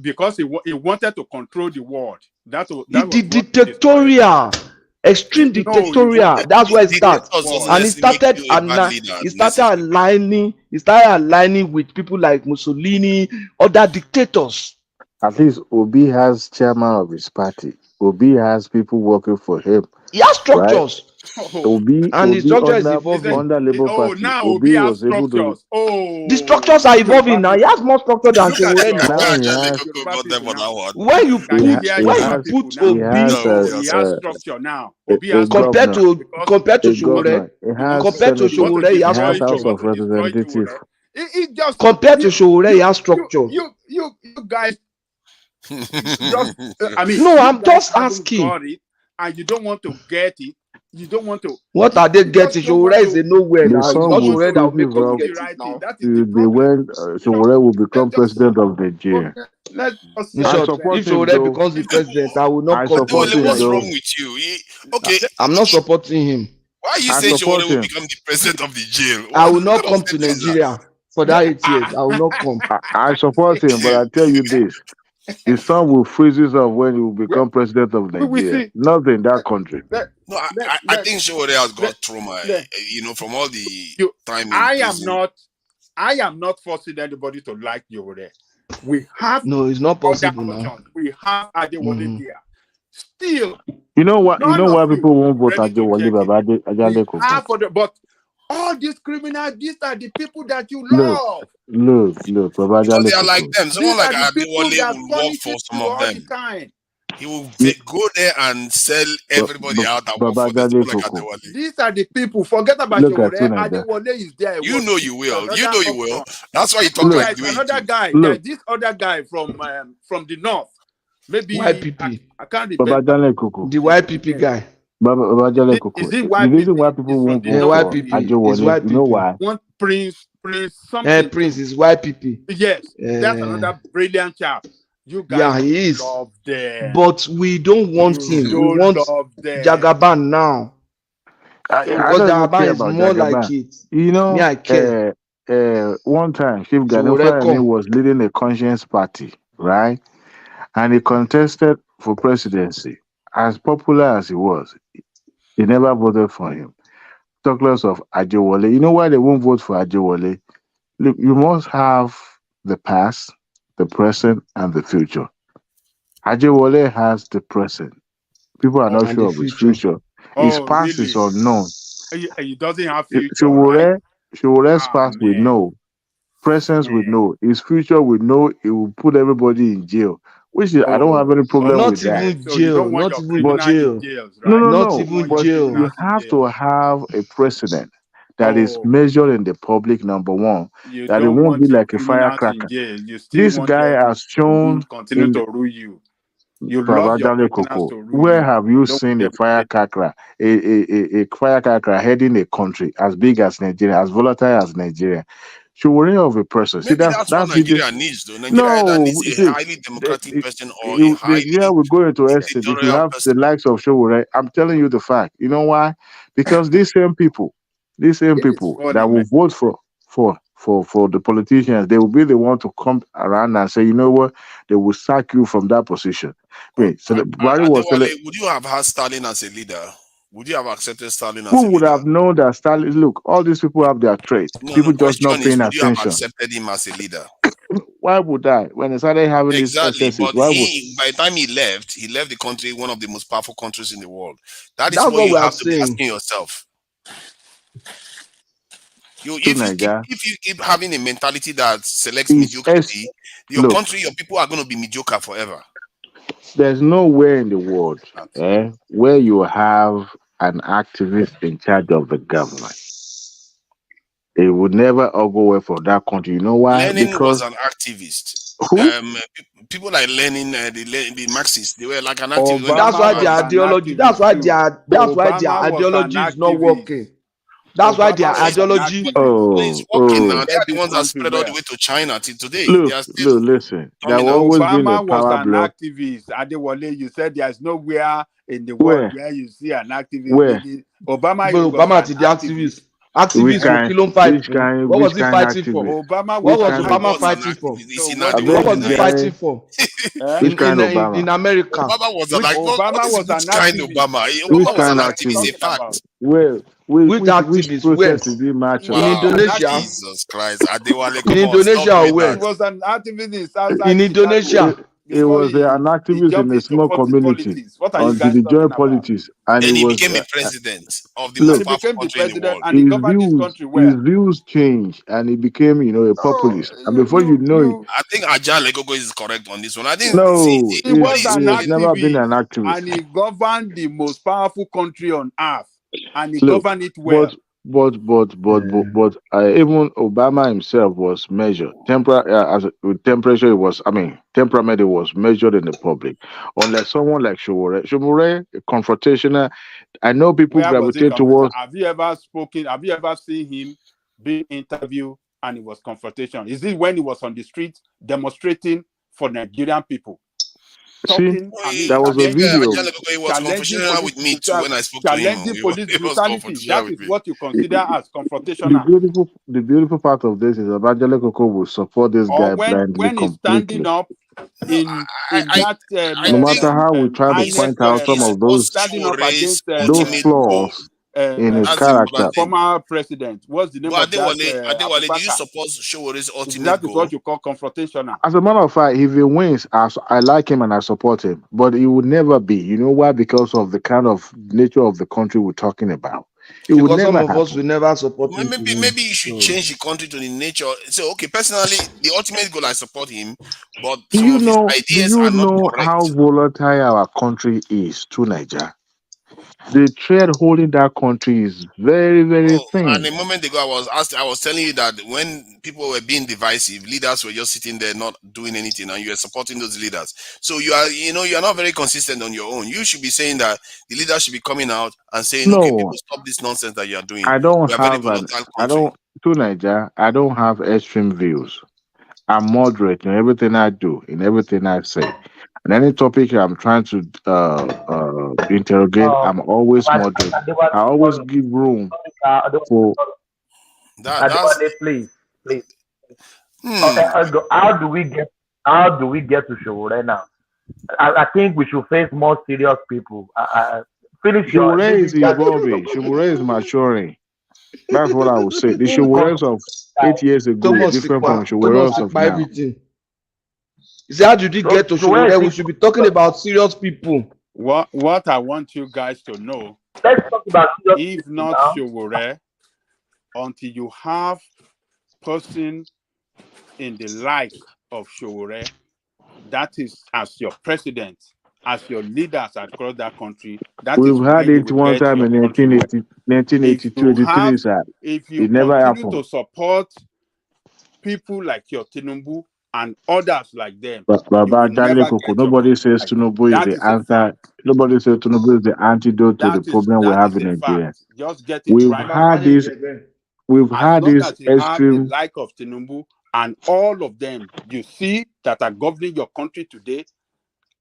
S15: Because he wanted to control the world.
S18: Dictatorial. Extreme dictatorial. That's where it starts, and he started aligning with people like Mussolini, other dictators.
S19: At least Obi has chairman of his party. Obi has people working for him.
S18: He has structures.
S19: Right?
S18: And the structure is evolving.
S19: Under Labour Party,
S15: now
S19: Obi was able to.
S18: The structures are evolving now. He has more structure than Showore now. When you put Obi,
S15: he has structure now.
S18: Compared to Showore, he has
S19: House
S18: structure.
S19: of Representatives.
S18: Compared to Showore, he has structure.
S15: You guys.
S18: I'm just asking.
S15: And you don't want to get it. You don't want to.
S18: What are they getting? Showore is a nowhere now. It's not Showore that will make us get it now.
S19: When Showore will become president of Nigeria.
S18: If Showore becomes the president, I will not support him.
S13: What's wrong with you? Okay.
S18: I'm not supporting him.
S13: Why are you saying Showore will become the president of the jail?
S18: I will not come to Nigeria for that 8 years. I will not come.
S19: I support him, but I tell you this. His son will freeze himself when he will become president of Nigeria. Not in that country.
S13: No, I think Showore has got trauma, from all the time.
S15: I am not forcing anybody to like Showore. We have
S18: it's not possible now.
S15: We have Adewale there. Still,
S19: you know why people won't vote Adewale,
S15: but all these criminals, these are the people that you love.
S19: Look,
S13: because they are like them. Someone like Adewale will work for some of them. He will go there and sell everybody out that work for them. Like Adewale.
S15: These are the people. Forget about Showore. Adewale is there.
S13: You know you will. That's why you talk like the way
S15: another guy. There's this other guy from the north. Maybe
S18: YPP.
S15: I can't remember.
S18: The YPP guy.
S15: Is it why
S19: the reason why
S15: people
S19: people won't vote for
S18: YPP is
S19: Ajewole, you know
S18: YPP.
S19: why?
S15: want Prince something?
S18: Prince is YPP.
S15: Yes, that's another brilliant chap. You guys
S18: Yeah, he is.
S15: love them.
S18: But we don't want
S15: You
S18: him. We
S15: don't
S18: want
S15: love them.
S18: Jagaban now.
S19: I
S18: Because
S19: don't even care
S18: Jagaban is
S19: about
S18: more
S19: Jagaban.
S18: like it.
S19: You know,
S18: Me, I care.
S19: one time, Chief
S18: Showore
S19: Ganefayemi
S18: come.
S19: was leading a conscience party, right? And he contested for presidency. As popular as he was, they never voted for him. Talk less of Ajewole. You know why they won't vote for Ajewole? Look, you must have the past, the present, and the future. Ajewole has the present. People are not
S18: And
S19: sure
S18: the
S19: of his
S18: future.
S19: future. His past is unknown.
S15: He doesn't have future, right?
S19: Showore's past we know. Presence we know. His future we know. He will put everybody in jail. Which is, I don't have any problem with that.
S15: So you don't want your criminal in jails, right?
S19: No. But you have to have a precedent that is measured in the public, number one.
S15: You
S19: That it
S15: don't
S19: won't be
S15: want your
S19: like a
S15: criminals in
S19: firecracker.
S15: jail. You still
S19: This
S15: want
S19: guy
S15: justice
S19: has shown
S15: continue
S19: in
S15: to rule you. You
S19: Baba
S15: love your
S19: Jale
S15: criminals
S19: Koko,
S15: to rule
S19: where
S15: you.
S19: have you
S15: Don't
S19: seen a
S15: want them
S19: firecracker, a firecracker heading a country as big as Nigeria, as volatile as Nigeria? Showore of a person. See,
S13: Maybe that's what Nigeria needs, though. Nigeria either needs a highly democratic person or a highly
S19: Nigeria will go into estate if you
S13: dictatorial
S19: have
S13: person.
S19: the likes of Showore. I'm telling you the fact. You know why? Because these same people that will vote for the politicians, they will be the one to come around and say, you know what, they will sack you from that position. Wait, so Buhari was telling,
S13: Would you have had Stalin as a leader? Would you have accepted Stalin as
S19: who
S13: a
S19: would
S13: leader?
S19: have known that Stalin? Look, all these people have their traits. People just not
S13: Question is,
S19: paying
S13: would you have
S19: attention.
S13: accepted him as a leader?
S19: Why would I? When they started having these
S13: Exactly,
S19: excesses,
S13: but
S19: why would?
S13: by the time he left the country, one of the most powerful countries in the world. That is
S18: That's
S13: what
S18: what
S13: you
S18: we are
S13: have to be
S18: saying.
S13: asking yourself. If you keep having a mentality that selects mediocrity, your country, your people are going to be mediocre forever.
S19: There's nowhere in the world where you have an activist in charge of the government. It would never all go well for that country. You know why?
S13: Lenin
S19: Because
S13: was an activist.
S19: who?
S13: People like Lenin, the Marxists, they were like an activist.
S18: That's why their ideology. That's why their ideology is not working. That's why their ideology.
S13: It's working now. They are the ones that spread all the way to China till today.
S19: Look,
S13: they are still
S19: listen. There will always been a
S15: Obama was
S19: power
S15: an
S19: block.
S15: activist. Adewale, you said there's nowhere in the world where you see an activist.
S19: Where?
S15: Obama
S18: is the activist. Activist for kilo fight. What was he fighting for?
S15: Obama
S18: what
S15: was
S18: was Obama fighting for?
S13: What
S18: was he fighting for?
S19: Which kind of Obama?
S18: In America.
S13: Obama was an
S15: Obama was an
S13: kind of Obama. Obama was an activist. In fact,
S19: which
S18: activist?
S19: process is he match?
S18: In Indonesia.
S13: Jesus Christ.
S18: In Indonesia or where?
S15: He was an activist in Southside
S18: in Indonesia.
S19: He was an activist in a small community until he joined politics, and
S13: then
S19: he was
S13: became a president of the most powerful country in the world.
S15: And he governed this country well.
S19: His views changed, and he became, a populist. And before you know it,
S13: I think Ajah Legogo is correct on this one. I think
S15: he was an activist,
S19: never been an activist,
S15: and he governed the most powerful country on earth, and he governed it well.
S19: But even Obama himself was measured. With temperature, it was. Temperament, it was measured in the public. Unless someone like Showore, confrontational. I know people gravitate towards.
S15: Have you ever spoken? Have you ever seen him being interviewed and it was confrontation? Is it when he was on the street demonstrating for Nigerian people?
S19: Talking, there was a video.
S13: He was confrontational with me too when I spoke to him.
S15: Challenging police brutality. That is what you consider as confrontational.
S19: The beautiful part of this is that Ajah Koko will support this guy blindly.
S15: When he's standing up no
S19: matter how we try to point out some of those flaws in his character.
S15: Former president. What's the name of that?
S13: Adewale, do you support Showore's ultimate
S15: that is
S13: goal?
S15: what you call confrontational.
S19: As a matter of fact, if he wins, I like him and I support him. But he would never be. You know why? Because of the kind of nature of the country we're talking about.
S18: Because some of us will never support him.
S13: Maybe you should change the country to the nature. So, okay, personally, the ultimate goal, I support him. But some of his ideas are not correct.
S19: How volatile our country is to Nigeria? The thread holding that country is very, very
S13: And
S19: thin.
S13: a moment ago, I was telling you that when people were being divisive, leaders were just sitting there not doing anything, and you are supporting those leaders. So you are not very consistent on your own. You should be saying that the leaders should be coming out and saying, okay,
S19: No,
S13: people, stop this nonsense that you are doing.
S19: I don't
S13: We are a very
S19: have
S13: volatile
S19: I
S13: country.
S19: don't, to Nigeria, I don't have extreme views. I'm moderate in everything I do, in everything I say. And any topic I'm trying to interrogate, I'm always moderate. I always give room for.
S13: That's
S2: Please, please.
S13: hmm.
S2: How do we get to Showore now? I think we should face more serious people. Finish your
S19: Shubure
S2: maybe
S19: is evolving. Shubure is maturing. That's what I would say. The Shubures of 8 years ago is different from
S18: Thomas
S19: Shubures of
S18: by
S19: now.
S18: everything. You say, how did we get to Showore? We should be talking about serious people.
S15: What I want you guys to know,
S2: let's talk about serious
S15: if
S2: people
S15: not
S2: now.
S15: Showore, until you have person in the like of Showore, that is as your president, as your leaders across that country, that is
S19: We've had
S15: when you
S19: it
S15: will
S19: one
S15: get
S19: time
S15: your
S19: in
S15: country right.
S19: 1982, 83, sir.
S15: If you
S19: It never
S15: continue
S19: happened.
S15: to support people like your TINUBU and others like them, you
S19: Baba
S15: will never
S19: Koko,
S15: get your
S19: nobody
S15: country
S19: says
S15: right.
S19: Tinubu is
S15: That
S19: the
S15: is a
S19: answer.
S15: fact.
S19: Nobody says Tinubu is the antidote to the problem we
S15: That
S19: have
S15: is
S19: in
S15: a
S19: Nigeria.
S15: fact. Just get it
S19: We've
S15: right.
S19: had this. We've
S15: As
S19: had
S15: long
S19: this
S15: as you have the
S19: extreme.
S15: like of TINUBU and all of them you see that are governing your country today,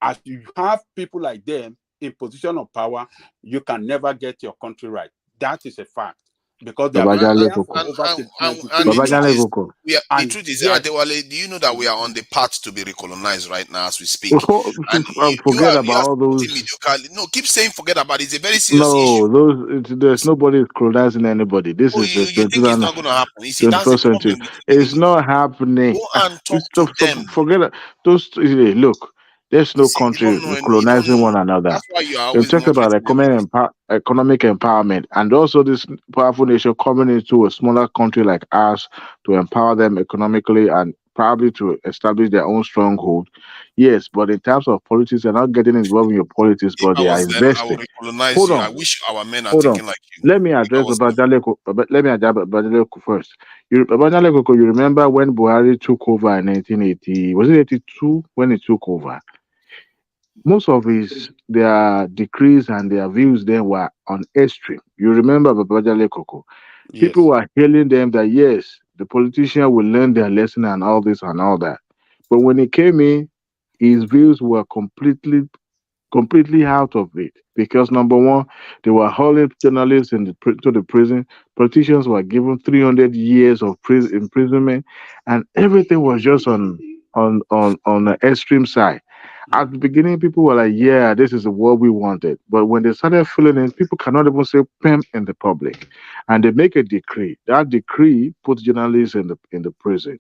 S15: as you have people like them in position of power, you can never get your country right. That is a fact. Because they have been there for over 93
S13: And the truth
S15: years.
S13: is, the truth is,
S15: yet,
S13: Adewale, do you know that we are on the path to be recolonized right now as we speak? And
S19: Forget about
S13: you are
S19: all those.
S13: supporting mediocre. No, keep saying forget about it. It's a very serious issue.
S19: No, there's nobody colonizing anybody. This is the
S13: You think it's not going to happen? You see, that's
S19: 21st
S13: the
S19: century.
S13: problem with
S19: It's not happening.
S13: go and talk to them.
S19: Forget it. Look, there's no country
S13: You don't
S19: colonizing
S13: know.
S19: one another.
S13: That's why you are
S19: They
S13: always
S19: talk about
S13: moderating.
S19: economic empowerment, and also this powerful nation coming into a smaller country like ours to empower them economically and probably to establish their own stronghold. Yes, but in terms of politics, they're not getting involved in your politics, but
S13: I
S19: they are
S13: was them, I
S19: investing.
S13: would recolonize
S19: Hold
S13: you.
S19: on.
S13: I wish our men are
S19: Hold on.
S13: thinking like you.
S19: Let me address Babajale Babajale first. Babajale, you remember when Buhari took over in 1980? Was it 82 when he took over? Most of their decrees and their views then were on extreme. You remember Babajale Koko?
S15: yes.
S19: People were telling them that yes, the politician will learn their lesson and all this and all that. But when he came in, his views were completely out of it, because number one, they were hauling journalists to the prison. Politicians were given 300 years of imprisonment, and everything was just on the extreme side. At the beginning, people were like, "Yeah, this is what we wanted," but when they started feeling it, people cannot even say "pem" in the public, and they make a decree. That decree puts journalists in the prison,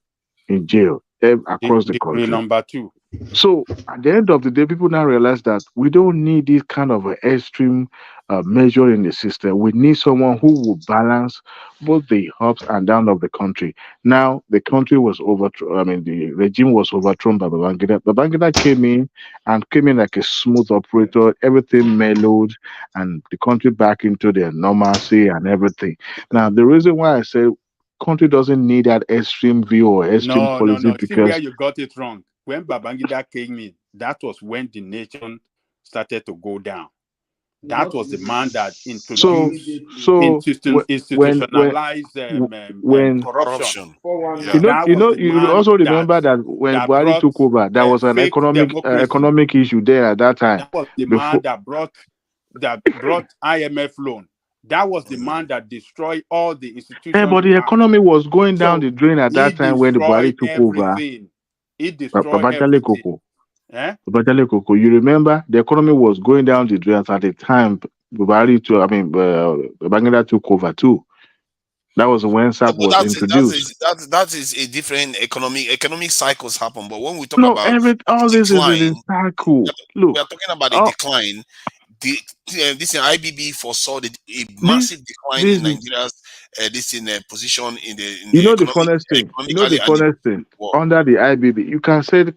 S19: in jail, across the
S15: Decree
S19: country.
S15: number 2.
S19: So at the end of the day, people now realize that we don't need this kind of an extreme measure in the system. We need someone who will balance both the ups and downs of the country. Now, the country was overthrown. I mean, the regime was overthrown by Babangida. Babangida came in like a smooth operator. Everything mellowed, and the country back into their normalcy and everything. Now, the reason why I say country doesn't need that extreme view or extreme policy
S15: No. See where
S19: because
S15: you got it wrong. When Babangida came in, that was when the nation started to go down. That was the man that introduced institutionalized corruption.
S19: You also remember that when Buhari took over, there was an economic issue there at that time.
S15: That was the man that brought IMF loan. That was the man that destroyed all the institutions.
S19: But the economy was going down the drain at that time when the Buhari took over.
S15: He destroyed everything.
S19: Babajale Koko, you remember the economy was going down the drain at the time Babangida took over too. That was when SAP was introduced.
S13: That is a different economic cycles happen. But when we talk about
S19: all this is a cycle. Look,
S13: we are talking about a decline. This IBB foresaw a massive decline in Nigeria's position in the
S19: funniest thing. Under the IBB, you can say the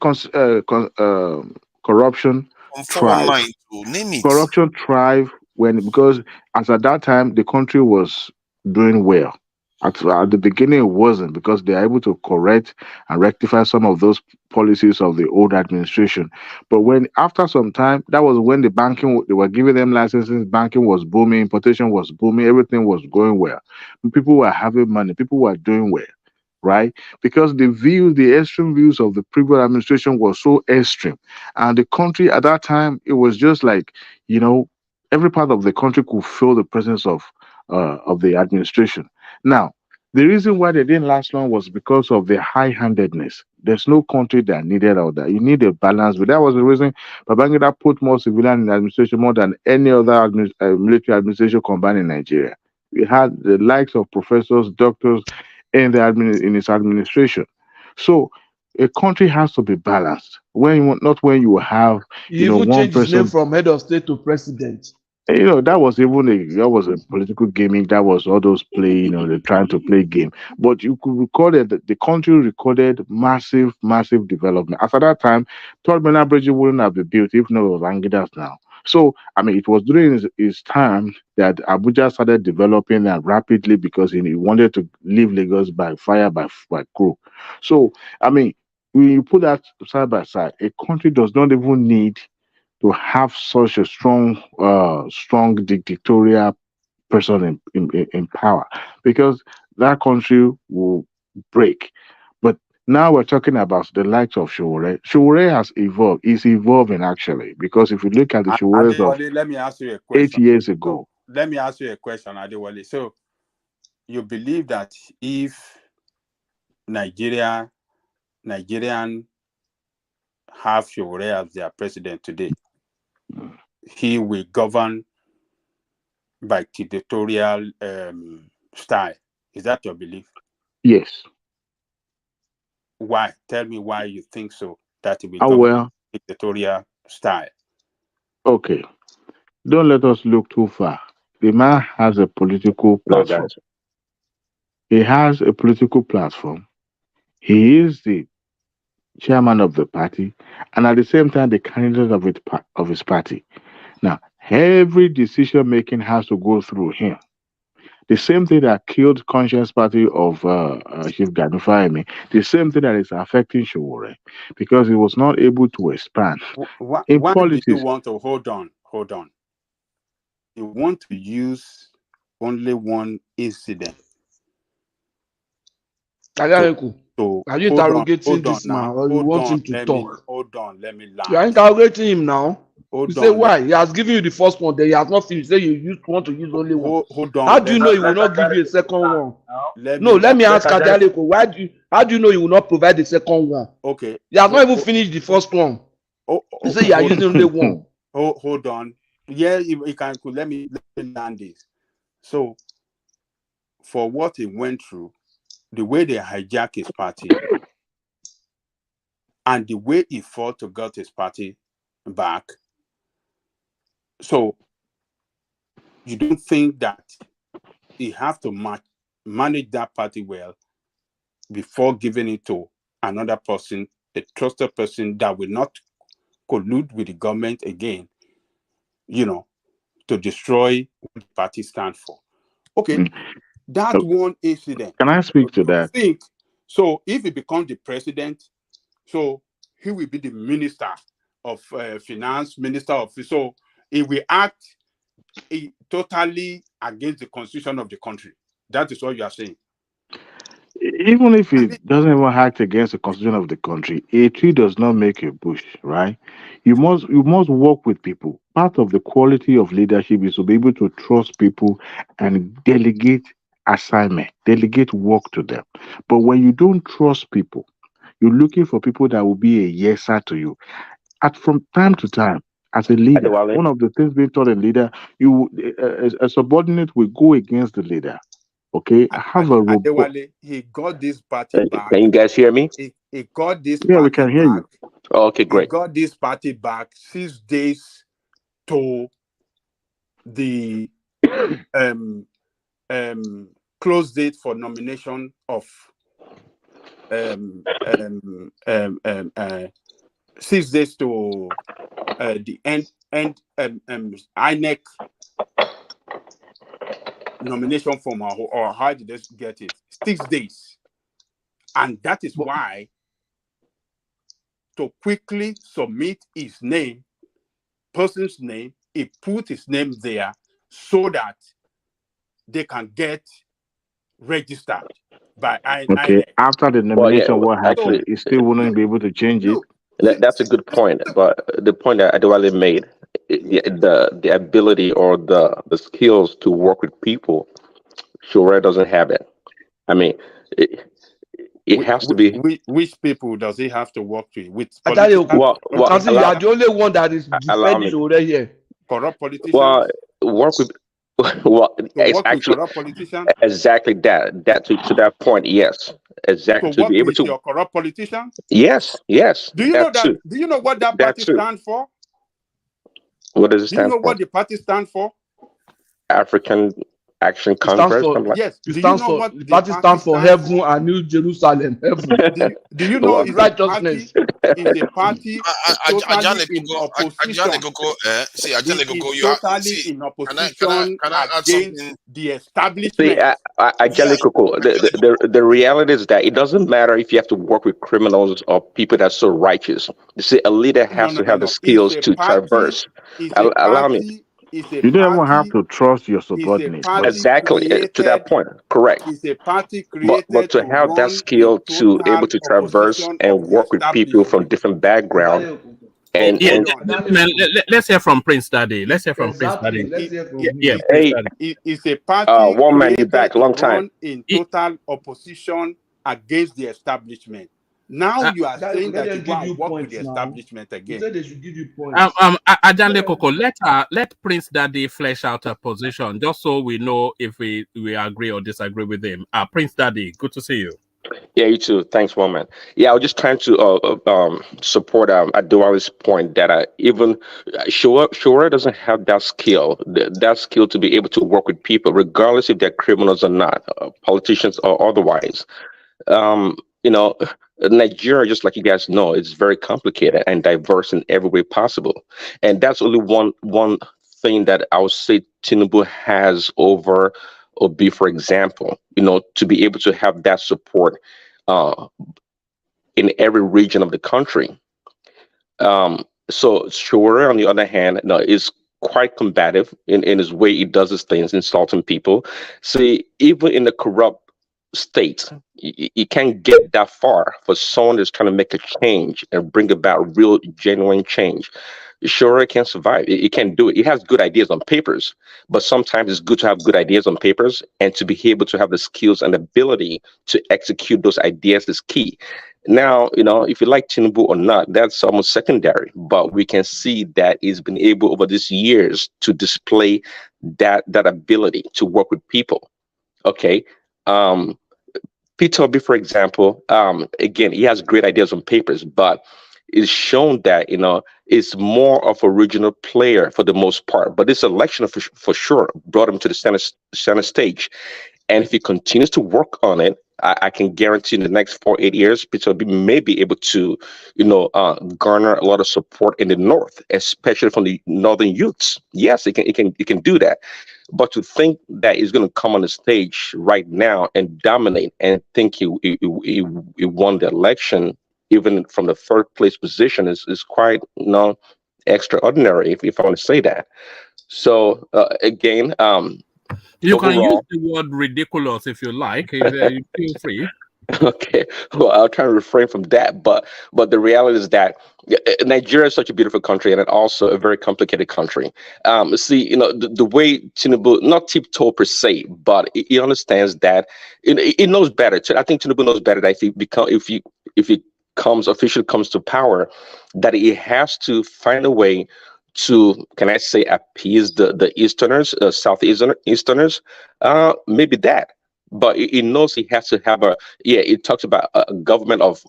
S19: corruption thrive.
S13: Name it.
S19: Corruption thrive because as at that time the country was doing well. At the beginning, it wasn't because they are able to correct and rectify some of those policies of the old administration. But when after some time, that was when the banking they were giving them licenses, banking was booming, importation was booming, everything was going well. People were having money, people were doing well, right? Because the extreme views of the previous administration was so extreme, and the country at that time it was just like every part of the country could feel the presence of the administration. Now, the reason why they didn't last long was because of the high-handedness. There's no country that needed all that. You need a balance, but that was the reason Babangida put more civilian in the administration more than any other military administration combined in Nigeria. We had the likes of professors, doctors in in its administration. So a country has to be balanced. Not when you have
S18: You even
S19: one
S18: change his name
S19: person.
S18: from head of state to president.
S19: That was a political gimmick. That was all those they're trying to play game. But you could record that the country recorded massive development. After that time, Third Mainland Bridge wouldn't have been built if not was Angidas now. So it was during his time that Abuja started developing and rapidly because he wanted to leave Lagos by fire by crew. So when you put that side by side, a country does not even need to have such a strong dictatorial person in power, because that country will break. But now we're talking about the likes of Showore. Showore has evolved. It's evolving actually, because if you look at the Showores of
S15: Let me ask you a
S19: 8
S15: question.
S19: years ago.
S15: Let me ask you a question, Adewale. So you believe that if Nigerian have Showore as their president today, he will govern by dictatorial style? Is that your belief?
S19: Yes.
S15: Why? Tell me why you think so, that he will
S19: Oh,
S15: govern
S19: well.
S15: dictatorial style.
S19: Okay. Don't let us look too far. The man has a political platform. He has a political platform. He is the chairman of the party, and at the same time, the candidate of his party. Now, every decision making has to go through him. The same thing that killed Conscience Party of Chief Ganufayemi, the same thing that is affecting Showore, because he was not able to expand.
S15: Why
S19: In
S15: do you
S19: politics,
S15: want to hold on? You want to use only one incident.
S18: Are you interrogating this man, or you want him to talk?
S15: Hold on, let me land.
S18: You are interrogating him now.
S15: Hold
S18: You say
S15: on,
S18: why? He has given you the first one, then he has not finished. You say you want to use only one.
S15: Hold on.
S18: How do you know he will not give you a second one? Let me ask Adaleko. How do you know he will not provide the second one?
S15: Okay.
S18: He has not even finished the first one. You say you are using only one.
S15: Hold on. Yeah, you can. Let me land this. So, for what he went through, the way they hijacked his party, and the way he fought to get his party back, so you don't think that he have to manage that party well before giving it to another person, a trusted person that will not collude with the government again, to destroy what the party stands for? Okay, that one incident.
S19: Can I speak to that?
S15: Think so. If he becomes the president, so he will be the minister of finance, minister of. So he will act totally against the constitution of the country. That is what you are saying.
S19: Even if it doesn't even act against the constitution of the country, a tree does not make a bush, right? You must work with people. Part of the quality of leadership is to be able to trust people and delegate assignment, delegate work to them. But when you don't trust people, you're looking for people that will be a yeser to you. From time to time, as a leader, one of the things being taught in leader, a subordinate will go against the leader. Okay, have a robot.
S15: He got this party back.
S21: Can you guys hear me?
S15: He got this.
S19: Yeah, we can hear you.
S21: Oh, okay, great.
S15: He got this party back 6 days to the close date for nomination of 6 days to the end and INEC nomination form, or how did they get it? 6 days. And that is why, to quickly submit his name, person's name, he put his name there so that they can get registered by
S19: Okay,
S15: INEC.
S19: after the nomination, what happened?
S21: Actually,
S19: He still wouldn't be able to change it.
S21: that's a good point. But the point that Adewale made, the ability or the skills to work with people, Shure doesn't have it. I mean, it has to be.
S15: Which people does he have to work with?
S21: Well,
S18: you are the only one that is defending Shure here.
S15: Corrupt politicians?
S21: Well, work with. Well, it's
S15: work
S21: actually
S15: with corrupt politicians?
S21: exactly that. That to that point, yes, exactly.
S15: To
S21: To
S15: work
S21: be able
S15: with
S21: to.
S15: your corrupt politicians?
S21: Yes.
S15: Do you know that?
S21: Too.
S15: Do you know what that
S21: That
S15: party
S21: too.
S15: stands for?
S21: What does it
S15: Do you
S21: stand
S15: know
S21: for?
S15: what the party stands for?
S21: African Action Congress.
S15: Yes.
S18: The party stands for Heaven and New Jerusalem. Heaven.
S15: Do you know
S18: righteousness?
S15: Is a party totally in opposition. Totally in opposition against the establishment.
S21: See, Ajale Koko, the reality is that it doesn't matter if you have to work with criminals or people that's so righteous. You see, a leader has to have the skills to traverse. Allow me.
S19: You don't even have to trust your subordinates.
S21: Exactly, to that point, correct.
S15: It's a party created
S21: But to have that skill to able to traverse and work with people from different backgrounds. And
S5: let's hear from Prince Daddy. Let's hear from Prince Daddy.
S18: Let's hear from
S5: Yeah,
S15: it's a party
S21: one man, you back, long time.
S15: in total opposition against the establishment. Now you are saying that you want to work with the establishment again.
S18: They should give you points.
S5: Ajale Koko, let Prince Daddy flesh out a position just so we know if we agree or disagree with him. Prince Daddy, good to see you.
S21: Yeah, you too. Thanks, woman. Yeah, I was just trying to support Adewale's point that even Shure doesn't have that skill, that skill to be able to work with people, regardless if they're criminals or not, politicians or otherwise. You know, Nigeria, just like you guys know, is very complicated and diverse in every way possible. And that's only one thing that I would say Tinubu has over Obi, for example, you know, to be able to have that support in every region of the country. So Shure, on the other hand, is quite combative in his way he does his things, insulting people. See, even in the corrupt state, you can't get that far for someone that's trying to make a change and bring about real, genuine change. Sure, can't survive. It can't do it. It has good ideas on papers, but sometimes it's good to have good ideas on papers and to be able to have the skills and ability to execute those ideas is key. Now, you know, if you like Tinubu or not, that's almost secondary, but we can see that he's been able over these years to display that ability to work with people. Okay. Peter Obi, for example, again, he has great ideas on papers, but it's shown that, you know, is more of a regional player for the most part. But this election for sure brought him to the center stage. And if he continues to work on it, I can guarantee in the next 4-8 years, Peter Obi may be able to, you know, garner a lot of support in the north, especially from the northern youths. Yes, he can do that. But to think that he's going to come on the stage right now and dominate and think he won the election, even from the third place position, is quite, you know, extraordinary, if I want to say that. So again,
S5: you
S21: overall,
S5: can use the word ridiculous if you like. You feel free.
S21: Okay, well, I'll try to refrain from that, but the reality is that Nigeria is such a beautiful country and also a very complicated country. See, you know, the way Tinubu, not tiptoe per se, but he understands that he knows better. I think Tinubu knows better that if he officially comes to power, that he has to find a way to, can I say, appease the Easterners, Southeasterners, maybe that. But he knows he has to have it talks about a government of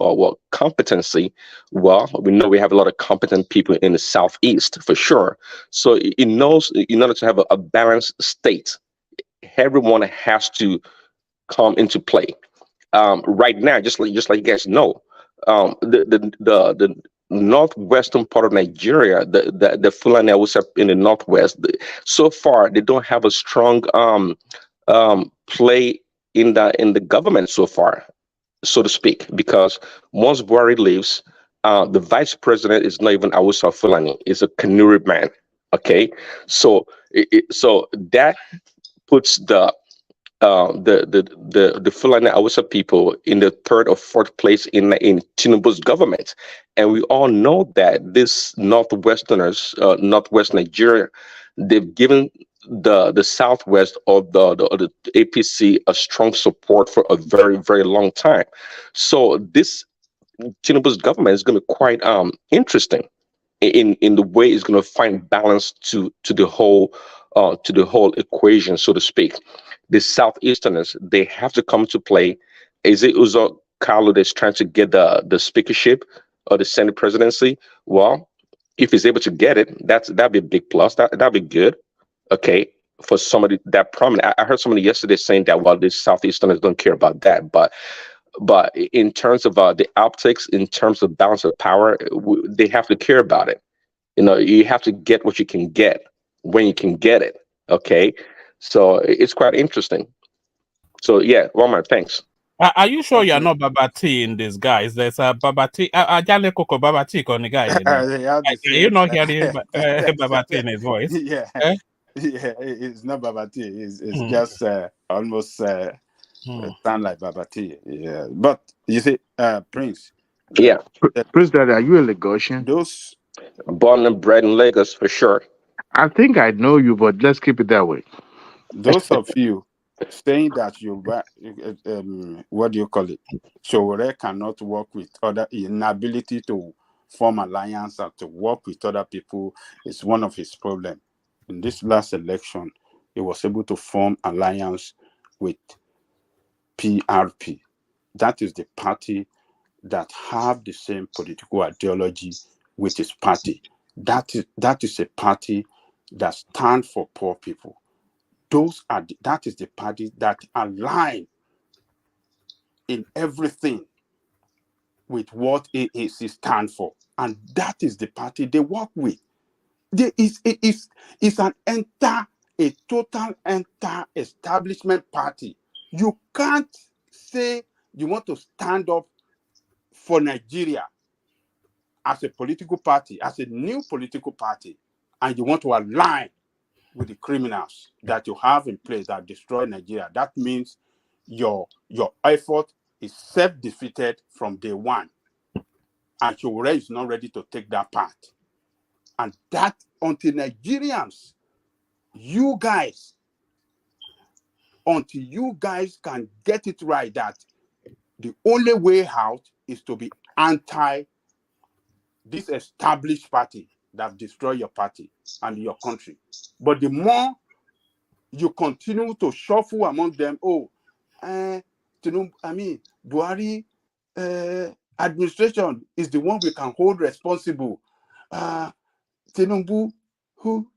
S21: competency. Well, we know we have a lot of competent people in the Southeast for sure. So he knows in order to have a balanced state, everyone has to come into play. Right now, just like you guys know, the northwestern part of Nigeria, the Fulani Hausa in the northwest, so far they don't have a strong play in the government so far, so to speak, because once Buhari leaves, the vice president is not even Hausa Fulani; is a Kanuri man. Okay, so so that puts the Fulani Hausa people in the third or fourth place in TINUBU'S government, and we all know that this northwest Nigeria, they've given the southwest of the APC a strong support for a very, very long time. So this TINUBU'S government is going to be quite interesting in the way it's going to find balance to the whole equation, so to speak. The Southeasterners, they have to come to play. Is it Uzo Kalu that's trying to get the speakership or the Senate presidency? Well, if he's able to get it, that'd be a big plus. That'd be good. Okay, for somebody that prominent. I heard somebody yesterday saying that, well, the Southeasterners don't care about that, but in terms of the optics, in terms of balance of power, they have to care about it. You know, you have to get what you can get when you can get it. Okay, so it's quite interesting. So yeah, Walmart, thanks.
S5: Are you sure you're not Babati in this, guys? There's a Babati, Ajale Koko Babati on the guy. Are you not hearing Babati in his voice?
S15: Yeah, yeah, it's not Babati. It's just almost sound like Babati. Yeah, but you see, Prince.
S21: Yeah,
S19: Prince Daddy, are you a Lagosian?
S15: Those
S21: born and bred in Lagos for sure.
S19: I think I know you, but let's keep it that way.
S15: Those of you saying that what do you call it? Showore cannot work with other, inability to form alliance and to work with other people is one of his problems. In this last election, he was able to form alliance with PRP. That is the party that have the same political ideology with his party. That is a party that stands for poor people. That is the party that align in everything with what AAC stands for, and that is the party they work with. It's a total establishment party. You can't say you want to stand up for Nigeria as a political party, as a new political party, and you want to align with the criminals that you have in place that destroy Nigeria. That means your effort is self-defeated from day one. And Showore is not ready to take that part. And that, until Nigerians, until you guys can get it right that the only way out is to be anti this established party that destroy your party and your country. But the more you continue to shuffle among them, Buhari administration is the one we can hold responsible. Tinubu, who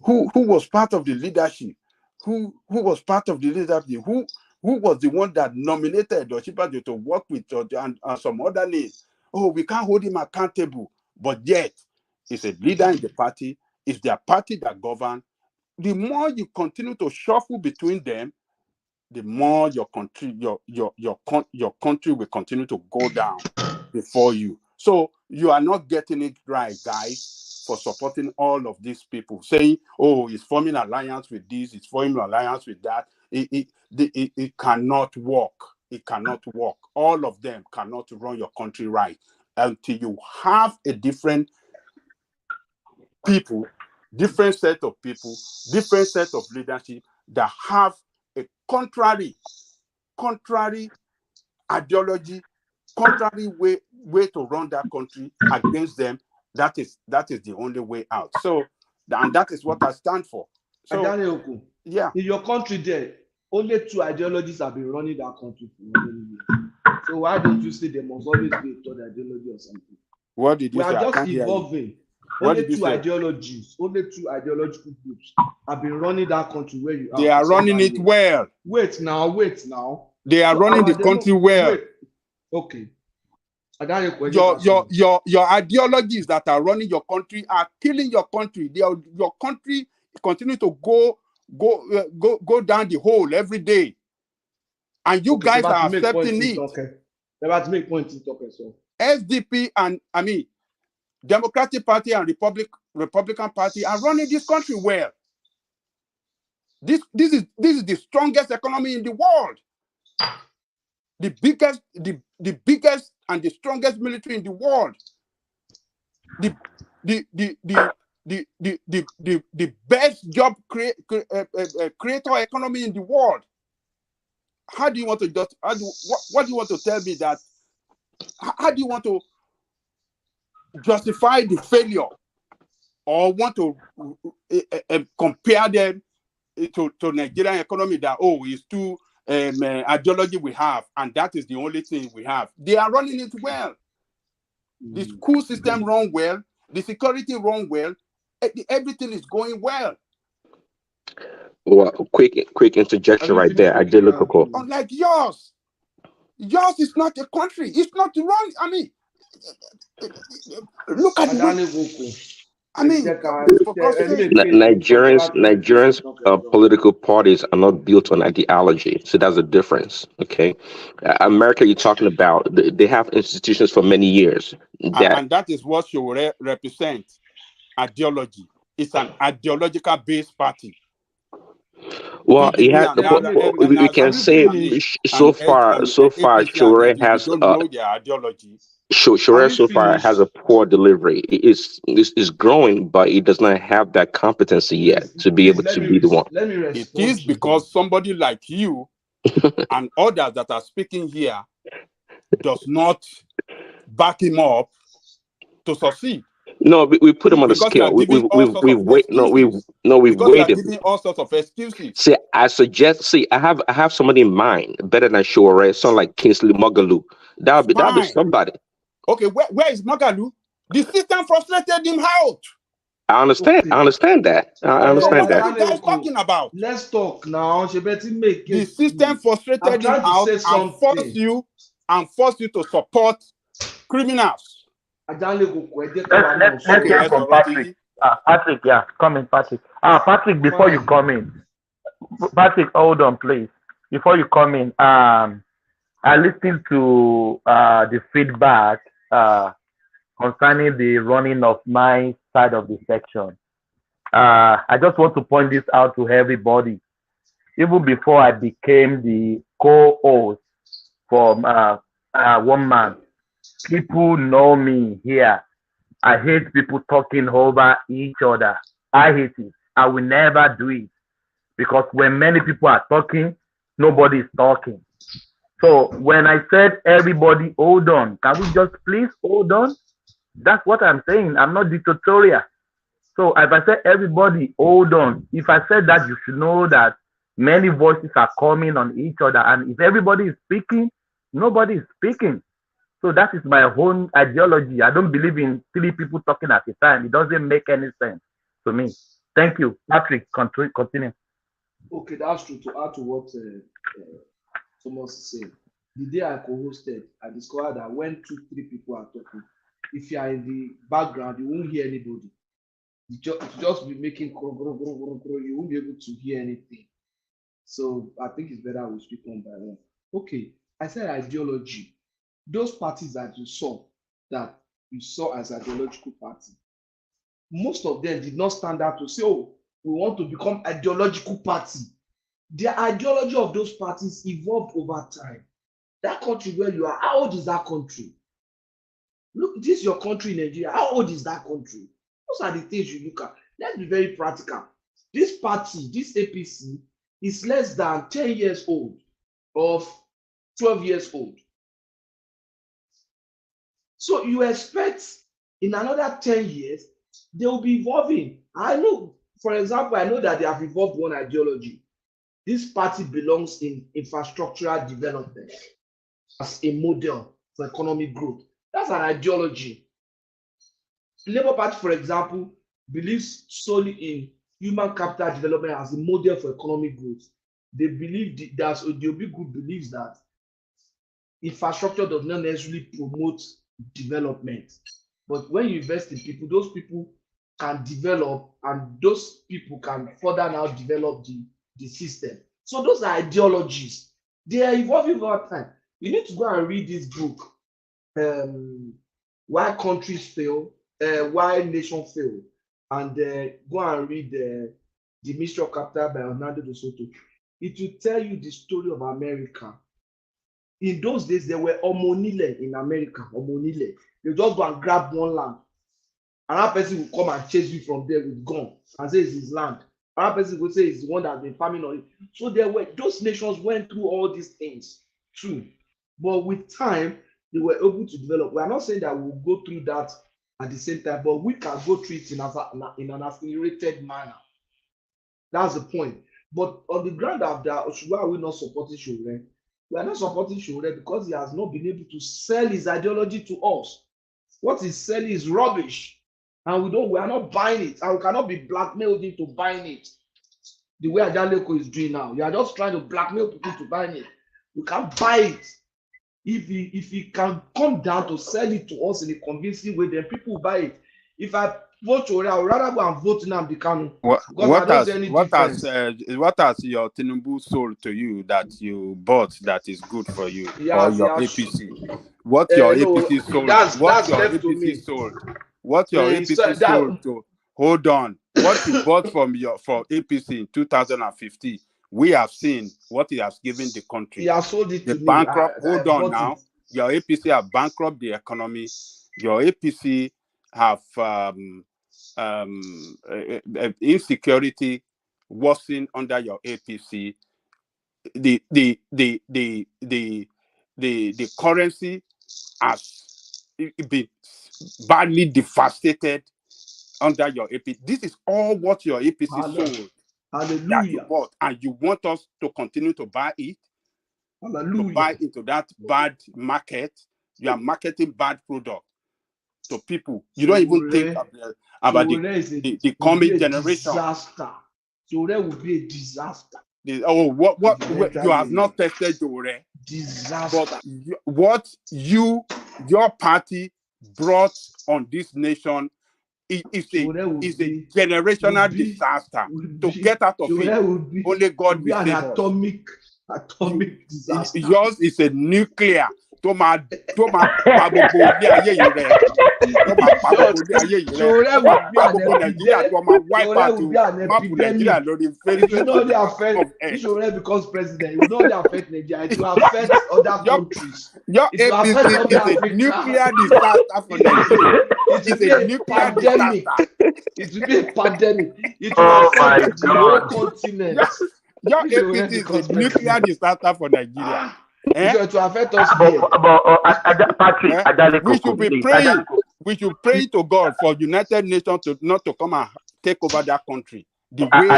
S15: was part of the leadership, who was part of the leadership, who was the one that nominated Oshibajo to work with and some other names. Oh, we can't hold him accountable, but yet he's a leader in the party. It's their party that governs. The more you continue to shuffle between them, the more your country will continue to go down before you. So you are not getting it right, guys, for supporting all of these people, saying, oh, he's forming alliance with this, he's forming alliance with that. It cannot work. It cannot work. All of them cannot run your country right until you have a different people, different set of people, different set of leadership that have a contrary ideology, contrary way to run that country against them. That is the only way out. So, and that is what I stand for. So, yeah.
S4: In your country there, only two ideologies have been running that country for many years. So why don't you say there must always be a third ideology or something?
S15: What did you say?
S4: We are just evolving. Only two ideologies, only two ideological groups have been running that country where you are.
S15: They are running it well.
S4: Wait now.
S15: They are running the country well.
S4: Okay.
S15: Your ideologies that are running your country are killing your country. Your country continue to go down the hole every day, and you guys are accepting it. SDP and Democratic Party and Republican Party are running this country well. This is the strongest economy in the world. The biggest and the strongest military in the world. The best job creator economy in the world. How do you want to what do you want to tell me that? How do you want to justify the failure, or want to compare them to Nigerian economy that it's too ideology we have, and that is the only thing we have? They are running it well. The school system run well, the security run well, everything is going well.
S21: Well, quick interjection right there. I did look at call.
S15: Unlike yours is not a country. It's not wrong. Look at
S21: Nigerians political parties are not built on ideology, so that's a difference. Okay, America, you're talking about, they have institutions for many years,
S15: and that is what you represent. Ideology. It's an ideological based party.
S21: Well, we can say so far, Shure has
S15: ideology.
S21: Shure so far has a poor delivery. It's growing, but it does not have that competency yet to be able to be the one.
S15: It is because somebody like you and others that are speaking here does not back him up to succeed.
S21: No, we put him on the scale. We've waited.
S15: Giving all sorts of excuses.
S21: See, I have somebody in mind better than Shure. Sound like Kingsley Moghalu. That'll be somebody.
S15: Okay, where is Moghalu? The system frustrated him out.
S21: I understand. I understand that.
S15: What are you guys talking about?
S11: Let's talk now.
S15: The system frustrated him out and forced you to support criminals.
S1: Let's hear from Patrick. Patrick, yeah, come in, Patrick. Patrick, before you come in, Patrick, hold on, please. Before you come in, I listened to the feedback concerning the running of my side of the section. I just want to point this out to everybody. Even before I became the co-host for One Man, people know me here. I hate people talking over each other. I hate it. I will never do it. Because when many people are talking, nobody is talking. So when I said everybody hold on, can we just please hold on? That's what I'm saying. I'm not dictatorial. So if I said everybody hold on, if I said that, you should know that many voices are coming on each other. And if everybody is speaking, nobody is speaking. So that is my own ideology. I don't believe in 3 people talking at a time. It doesn't make any sense to me. Thank you. Patrick, continue.
S11: Okay, that's true. To add to what Thomas is saying, the day I co-hosted, I discovered that when 2-3 people are talking, if you are in the background, you won't hear anybody. You just be making you won't be able to hear anything. So I think it's better we speak one by one. Okay, I said ideology. Those parties that you saw as ideological party, most of them did not stand out to say, oh, we want to become ideological party. The ideology of those parties evolved over time. That country where you are, how old is that country? Look, this is your country in Nigeria. How old is that country? Those are the things you look at. Let's be very practical. This party, this APC, is less than 10 years old or 12 years old. So you expect in another 10 years, they will be evolving. I know, for example, I know that they have evolved one ideology. This party belongs in infrastructural development as a model for economic growth. That's an ideology. Labour Party, for example, believes solely in human capital development as a model for economic growth. They believe the Obi group believes that infrastructure does not necessarily promote
S4: development. But when you invest in people, those people can develop, and those people can further now develop the system. So those are ideologies. They are evolving over time. You need to go and read this book, Why Countries Fail, Why Nations Fail, and go and read The Mystery of Capital by Hernando de Soto. It will tell you the story of America. In those days, there were omonile in America. Omonile. You just go and grab one land. Another person will come and chase you from there with gun and say it's his land. Another person will say it's the one that's been farming on it. So there were those nations went through all these things too. But with time, they were able to develop. We are not saying that we'll go through that at the same time, but we can go through it in an accelerated manner. That's the point. But on the ground of that, why are we not supporting Showore? We are not supporting Showore because he has not been able to sell his ideology to us. What he's selling is rubbish. And we are not buying it. And we cannot be blackmailed into buying it. The way Ajaleko is doing now. You are just trying to blackmail people to buy it. We can't buy it. If he can come down to sell it to us in a convincing way, then people will buy it. If I vote Showore, I would rather go and vote Nnamdi Kanu.
S15: What has your Tinubu sold to you that you bought that is good for you, or your APC? What your APC sold? What your APC sold? What your APC sold to? Hold on. What you bought for APC in 2015, we have seen what he has given the country.
S4: He has sold it
S15: the
S4: to
S15: bankrupt.
S4: me.
S15: Hold on now. Your APC have bankrupt the economy. Your APC have insecurity worsened under your APC. The currency has been badly devastated under your APC. This is all what your APC sold.
S4: Hallelujah.
S15: That you bought, and you want us to continue to buy it.
S4: Hallelujah.
S15: To buy into that bad market. You are marketing bad product to people. You don't even think about the coming generation.
S4: Disaster. Showore will be a disaster.
S15: What you have not tested Showore.
S4: Disaster.
S15: But what your party brought on this nation is a generational disaster. To get out of it, only God will save us.
S4: Atomic disaster.
S15: Yours is a nuclear.
S4: If Showore becomes president, it will not only affect Nigeria, it will affect other countries.
S15: Your APC is a nuclear disaster for Nigeria.
S4: It will be a pandemic. It will be a pandemic. It will affect the whole continent.
S15: Your APC is a nuclear disaster for Nigeria.
S4: It will affect us
S15: here. We should be praying. We should pray to God for United Nations not to come and take over that country. The way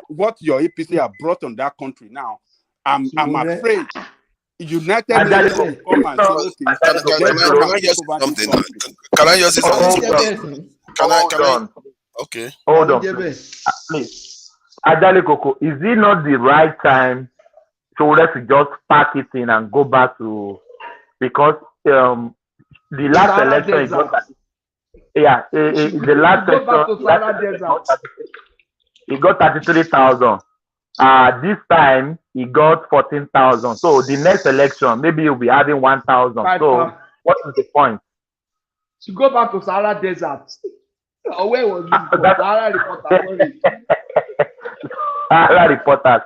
S15: what your APC have brought on that country now, I'm afraid United Nations will come and say,
S13: Can I just say something? Can I? Okay.
S1: Hold on, please. Ajale Koko, is it not the right time Showore to just pack it in and go back to, because the last election the last election he got 33,000. This time he got 14,000. So the next election maybe you'll be having 1,000. So what is the point?
S4: To go back to Sahara Desert. Where was you? Sahara reporter.
S1: Reporters.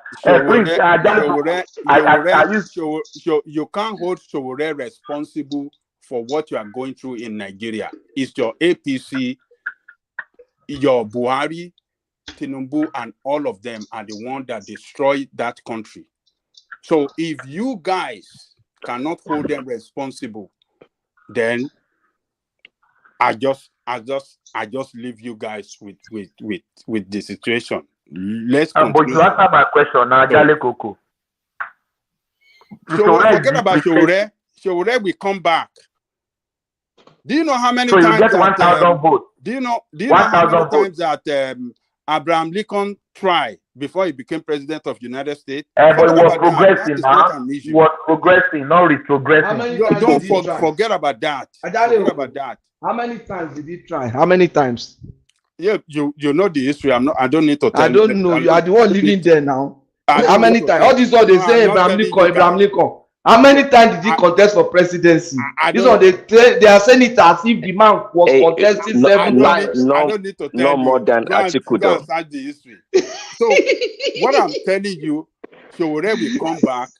S15: You can't hold Showore responsible for what you are going through in Nigeria. It's your APC, your Buhari, Tinubu, and all of them are the ones that destroyed that country. So if you guys cannot hold them responsible, then I just leave you guys with the situation. Let's continue.
S1: But you answer my question now, Ajale Koko.
S15: So forget about Showore. Showore will come back. Do you know how many times?
S1: So you get 1,000 votes.
S15: Do you know how many times that Abraham Lincoln tried before he became president of the United States.
S1: But
S15: Forget
S1: it was
S15: about that. That
S1: progressing,
S15: is not
S1: huh?
S15: an
S1: It
S15: issue.
S1: was progressing, not retrogressing.
S4: How many
S15: No,
S4: times
S15: don't
S4: did he try?
S15: forget about that. Forget about that.
S4: How many times did he try? How many times?
S15: Yeah, you know the history. I don't need to tell
S4: I don't know. You are the one living there now. How many times? All this one they say Abraham Lincoln. How many times did he contest for presidency? This one they are saying it as if the man was contesting 7 times.
S15: I don't need to tell
S21: no more
S15: you.
S21: than
S15: Go and
S21: Atiku.
S15: search the history. So what I'm telling you, Showore will come back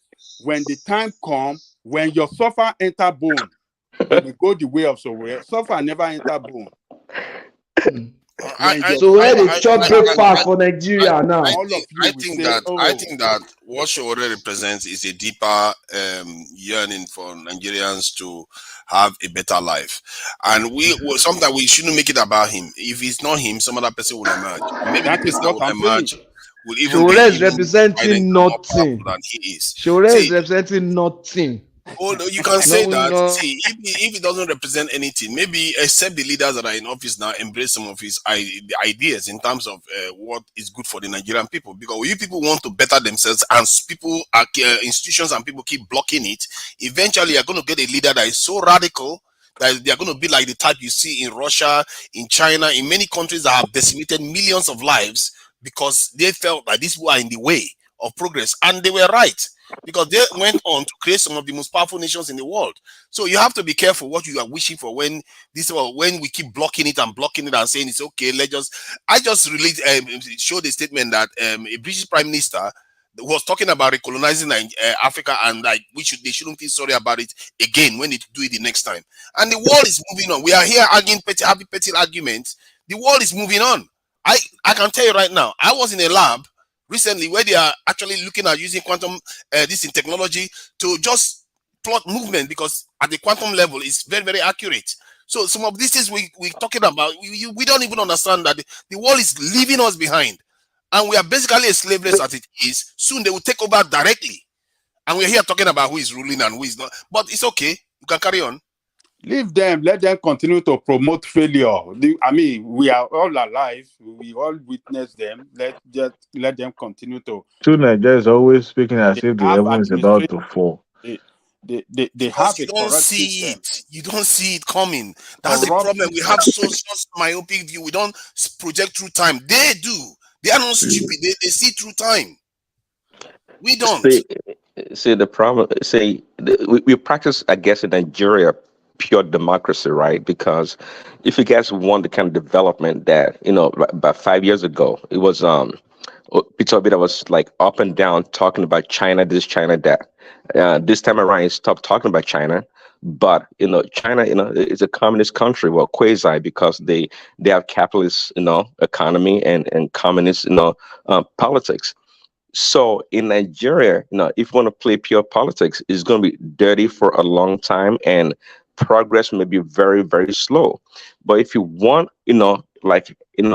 S15: when the time comes, when your suffer enter bone. You will go the way of Showore. Suffer never enter bone.
S4: So where they chop breakfast for Nigeria now?
S13: I think that what Showore represents is a deeper yearning for Nigerians to have a better life, and sometimes we shouldn't make it about him. If it's not him, some other person will emerge. Maybe the person that will emerge will even
S4: Showore
S13: be
S4: is representing nothing.
S13: than he is.
S4: Showore is representing nothing.
S13: Oh, you can say that. See, if he doesn't represent anything, maybe except the leaders that are in office now embrace some of his ideas in terms of what is good for the Nigerian people. Because you people want to better themselves, and people, institutions, and people keep blocking it. Eventually, you're going to get a leader that is so radical that they are going to be like the type you see in Russia, in China, in many countries that have decimated millions of lives because they felt that these were in the way of progress, and they were right. Because they went on to create some of the most powerful nations in the world. So you have to be careful what you are wishing for when we keep blocking it and saying it's okay. I just released showed a statement that a British Prime Minister was talking about recolonizing Africa, and like they shouldn't feel sorry about it again when they do it the next time. And the world is moving on. We are here arguing petty arguments. The world is moving on. I can tell you right now, I was in a lab recently where they are actually looking at using quantum this in technology to just plot movement, because at the quantum level it's very, very accurate. So some of these things we're talking about, we don't even understand that the world is leaving us behind, and we are basically a slaveless as it is. Soon they will take over directly, and we're here talking about who is ruling and who is not. But it's okay, you can carry on.
S15: Leave them, let them continue to promote failure. I mean, we are all alive, we all witness them. Let them continue to.
S19: Nigeria is always speaking as if the heaven is about to fall.
S15: They have
S13: you
S15: a
S13: don't see
S15: system.
S13: it. You don't see it coming. That's the problem. We have such myopic view. We don't project through time. They do. They are not stupid. They see through time. We don't.
S21: See the problem. We practice, I guess, in Nigeria, pure democracy, right? Because if you guys want the kind of development that, about 5 years ago, it was Peter Obi that was like up and down talking about China this, China that. This time around, he stopped talking about China. But China, is a communist country, well, quasi, because they have capitalist, economy and communist, politics. So in Nigeria, if you want to play pure politics, it's going to be dirty for a long time, and progress may be very, very slow. But if you want,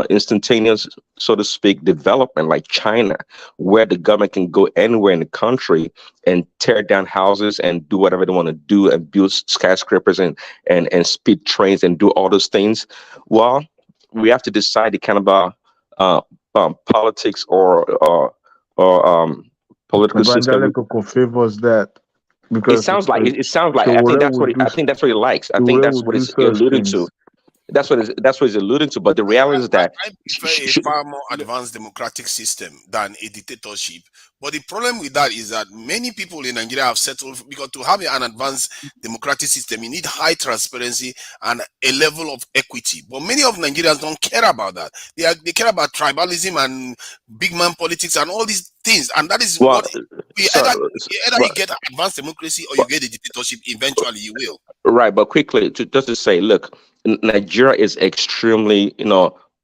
S21: instantaneous, so to speak, development like China, where the government can go anywhere in the country and tear down houses and do whatever they want to do and build skyscrapers and speed trains and do all those things, well, we have to decide the kind of politics or political system.
S19: Evangelical favors that, because
S21: it sounds like I think that's what he likes. I think that's what he's alluding to. That's what he's alluding to. But the reality is that
S13: I prefer a far more advanced democratic system than a dictatorship. But the problem with that is that many people in Nigeria have settled, because to have an advanced democratic system, you need high transparency and a level of equity. But many of Nigerians don't care about that. They care about tribalism and big man politics and all these things. And that is either you get advanced democracy or you get a dictatorship. Eventually, you will.
S21: Right, but quickly, just to say, look, Nigeria is extremely,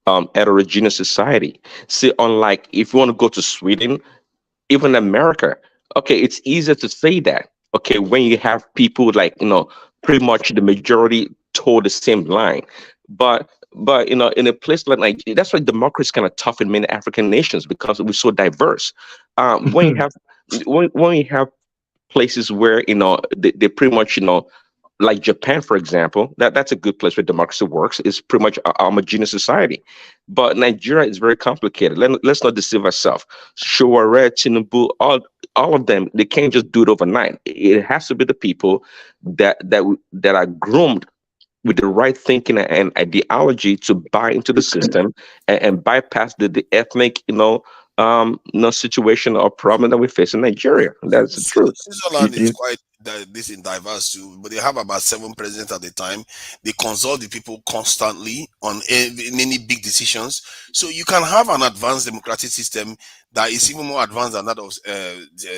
S21: heterogeneous society. See, unlike if you want to go to Sweden, even America, okay, it's easier to say that, okay, when you have people like, pretty much the majority toe the same line. But in a place like Nigeria, that's why democracy is kind of tough in many African nations, because we're so diverse. When you have places where they pretty much like Japan, for example, that's a good place where democracy works. It's pretty much a homogeneous society. But Nigeria is very complicated. Let's not deceive ourselves. Showore, Tinubu, all of them, they can't just do it overnight. It has to be the people that are groomed with the right thinking and ideology to buy into the system and bypass the ethnic, situation or problem that we face in Nigeria. That's the truth.
S13: Switzerland is quite this in diverse too, but they have about 7 presidents at the time. They consult the people constantly on any big decisions. So you can have an advanced democratic system that is even more advanced than that of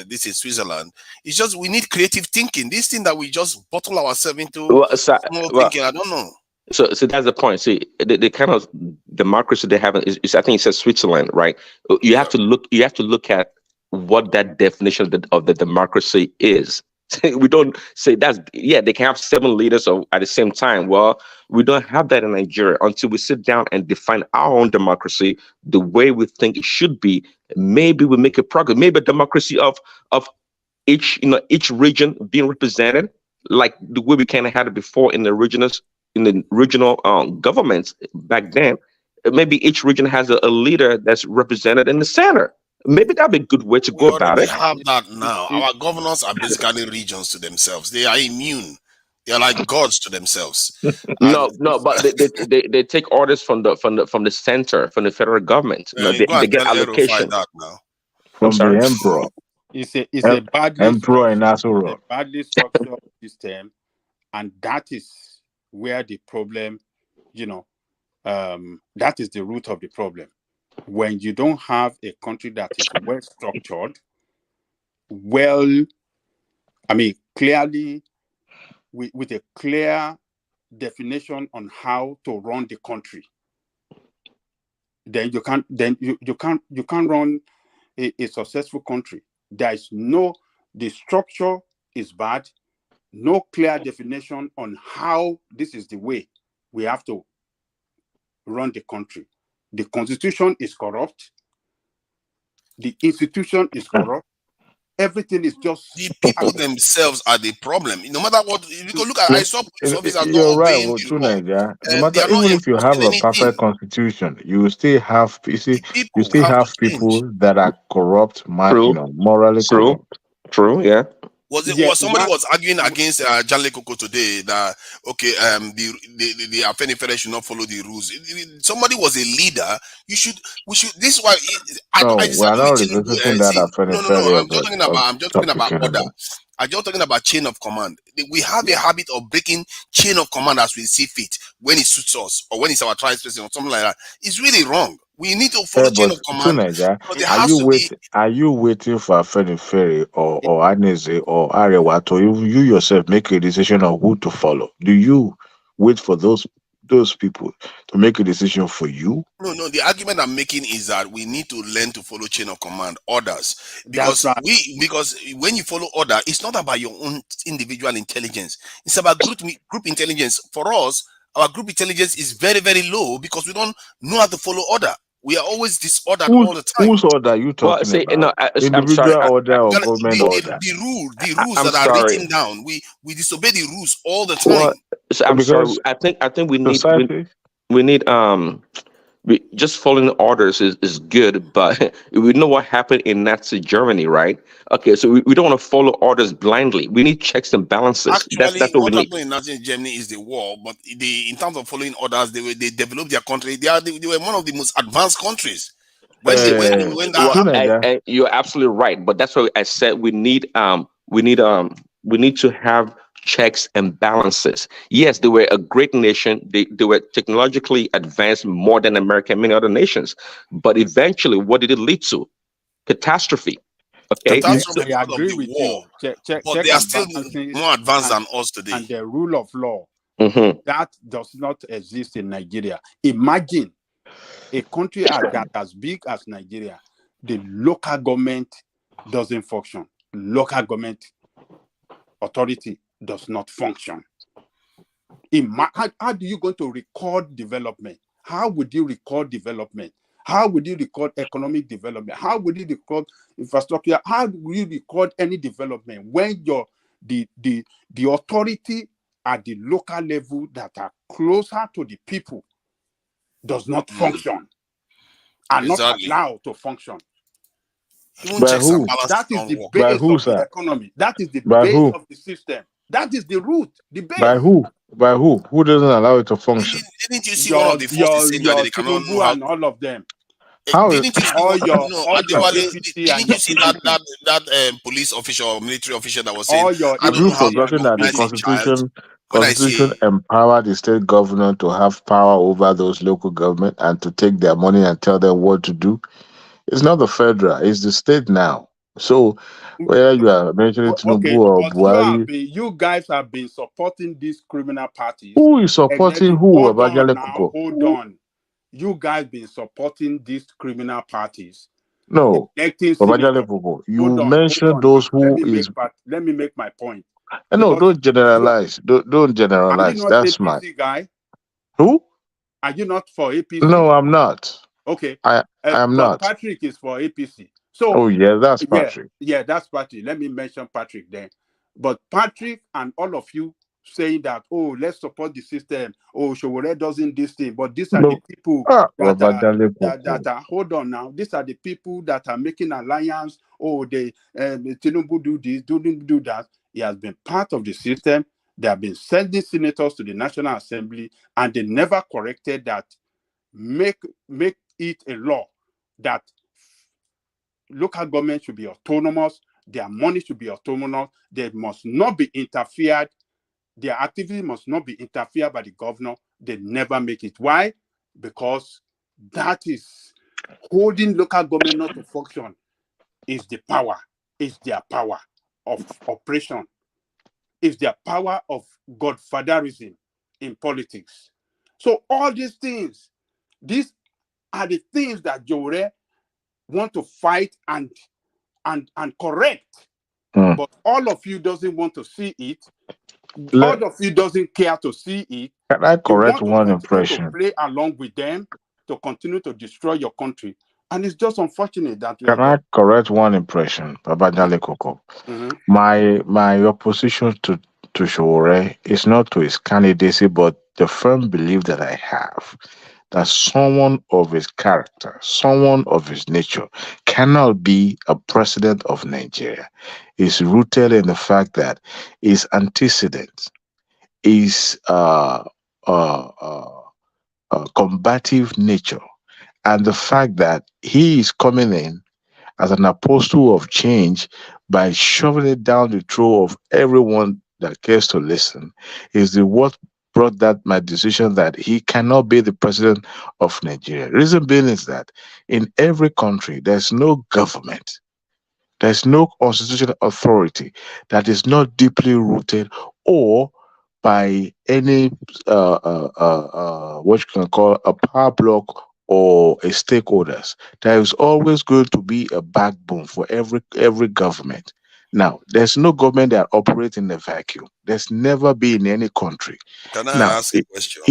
S13: this in Switzerland. It's just we need creative thinking. This thing that we just bottle ourselves into small thinking, I don't know.
S21: So that's the point. See, the kind of democracy they have is I think it says Switzerland, right? You have to look at what that definition of the democracy is. We don't say they can have 7 leaders at the same time. Well, we don't have that in Nigeria until we sit down and define our own democracy the way we think it should be. Maybe we make a progress. Maybe a democracy of each region being represented, like the way we kind of had it before in the regional governments back then. Maybe each region has a leader that's represented in the center. Maybe that'd be a good way to go about it.
S13: We have that now. Our governors are basically regions to themselves. They are immune. They are like gods to themselves.
S21: No, but they take orders from the center, from the federal government. They get allocation
S19: from the emperor.
S15: It's a badly structured system, and that is where the problem, that is the root of the problem. When you don't have a country that is well structured, clearly with a clear definition on how to run the country, then you can't run a successful country. The structure is bad, no clear definition on how this is the way we have to run the country. The constitution is corrupt. The institution is corrupt. Everything is just
S13: the people themselves are the problem. No matter what, you can look at. I saw police officers not
S19: You're right,
S13: obeying the law.
S19: No matter, even if you have a perfect constitution, you still have people that are corrupt, morally corrupt.
S21: True, yeah.
S13: Somebody was arguing against Janle Koko today that the Afenifere should not follow the rules. Somebody was a leader. We should. This is why I disagree with Tinubu. No. I'm just talking about order. I'm just talking about chain of command. We have a habit of breaking chain of command as we see fit when it suits us or when it's our trial president or something like that. It's really wrong. We need to follow chain of command.
S19: Are you waiting for Afenifere or Aneze or Arewa to you yourself make a decision on who to follow? Do you wait for those people to make a decision for you?
S13: No. The argument I'm making is that we need to learn to follow chain of command, orders, because when you follow order, it's not about your own individual intelligence. It's about group intelligence. For us, our group intelligence is very, very low because we don't know how to follow order. We are always disordered all the time.
S19: Whose order are you talking about? Individual order or government order?
S13: The rules that are written down. We disobey the ruls all the time.
S21: I'm sorry. I think we need just following orders is good, but we know what happened in Nazi Germany, right? Okay, so we don't want to follow orders blindly. We need checks and balances.
S13: Actually,
S21: that's what we need.
S13: happened in Nazi Germany is the war, but in terms of following orders, they developed their country. They were one of the most advanced countries.
S21: You're absolutely right, but that's why I said we need to have checks and balances. Yes, they were a great nation. They were technologically advanced more than America and many other nations. But eventually, what did it lead to? Catastrophe. Okay,
S15: I agree with you.
S13: But they are still more advanced than us today.
S15: And the rule of law
S21: that
S15: does not exist in Nigeria. Imagine a country that as big as Nigeria, the local government doesn't function. Local government authority does not function. How do you go to record development? How would you record development? How would you record economic development? How would you record infrastructure? How would you record any development when the authority at the local level that are closer to the people does not function, are not allowed to function.
S13: Even checks and balances
S15: That is
S13: don't
S15: the
S13: work.
S15: base of the economy. That is the base of the system. That is the root, the base.
S19: By who? By who? Who doesn't allow it to function?
S13: Didn't you see one of the forces saying that they cannot know
S15: TINUBU
S13: how?
S15: and all of them.
S19: How
S13: Didn't you see
S15: all
S13: one?
S15: your
S13: No,
S15: APC
S13: didn't
S15: and
S13: you
S15: your
S13: see
S15: PDP.
S13: that police official or military official that was saying,
S15: All your
S13: I
S19: Have
S13: don't
S19: you
S13: know how
S15: APC
S13: to
S15: and
S19: forgotten
S15: your
S19: that the
S13: recognize a child when I
S19: Constitution
S13: see
S19: empowered the state governor to have power over those local government and to take their money and tell them what to do? It's not the federal, it's the state now. So whether you are mentioning Tinubu
S15: Okay,
S19: or
S15: but
S19: Buhari,
S15: you guys have been supporting these criminal parties.
S19: who is supporting who?
S15: Hold on
S19: Abajale
S15: now,
S19: Koko?
S15: hold on. You guys been supporting these criminal parties.
S19: No,
S15: Electing
S19: Abajale
S15: senators.
S19: Koko. You
S15: Hold
S19: mentioned
S15: on.
S19: those who is.
S15: Let me make my point.
S19: No,
S15: Because
S19: don't generalize. Don't
S15: are you
S19: generalize.
S15: not
S19: That's my
S15: APC guy?
S19: who?
S15: Are you not for APC?
S19: No, I'm not.
S15: Okay.
S19: I am
S15: But
S19: not.
S15: Patrick is for APC. So
S19: Oh yeah, that's Patrick.
S15: yeah, that's Patrick. Let me mention Patrick then. But Patrick and all of you saying that, oh, let's support the system. Oh, Showore doesn't this thing. But these are the people that are hold on now. These are the people that are making alliance. Oh, they Tinubu do this, do that. He has been part of the system. They have been sending senators to the National Assembly, and they never corrected that. Make it a law that local government should be autonomous, their money should be autonomous, they must not be interfered, their activity must not be interfered by the governor. They never make it. Why? Because that is holding local government not to function is the power, is their power of oppression, is their power of godfatherism in politics. So all these things, these are the things that Jore want to fight and correct. But all of you doesn't want to see it. All of you doesn't care to see it.
S19: Can I correct one
S15: to
S19: impression?
S15: play along with them to continue to destroy your country. And it's just unfortunate that
S19: Can I correct one impression, Babajale Koko? My opposition to Showore is not to his candidacy, but the firm belief that I have that someone of his character, someone of his nature, cannot be a president of Nigeria is rooted in the fact that his antecedents, his combative nature, and the fact that he is coming in as an apostle of change by shoving it down the throat of everyone that cares to listen is the what brought that my decision that he cannot be the president of Nigeria. Reason being is that in every country there's no government, there's no constitutional authority that is not deeply rooted or by any what you can call a power block or a stakeholders. There is always going to be a backbone for every government. Now, there's no government that operates in a vacuum. There's never been in any country.
S13: Can I
S19: Now,
S13: ask a question?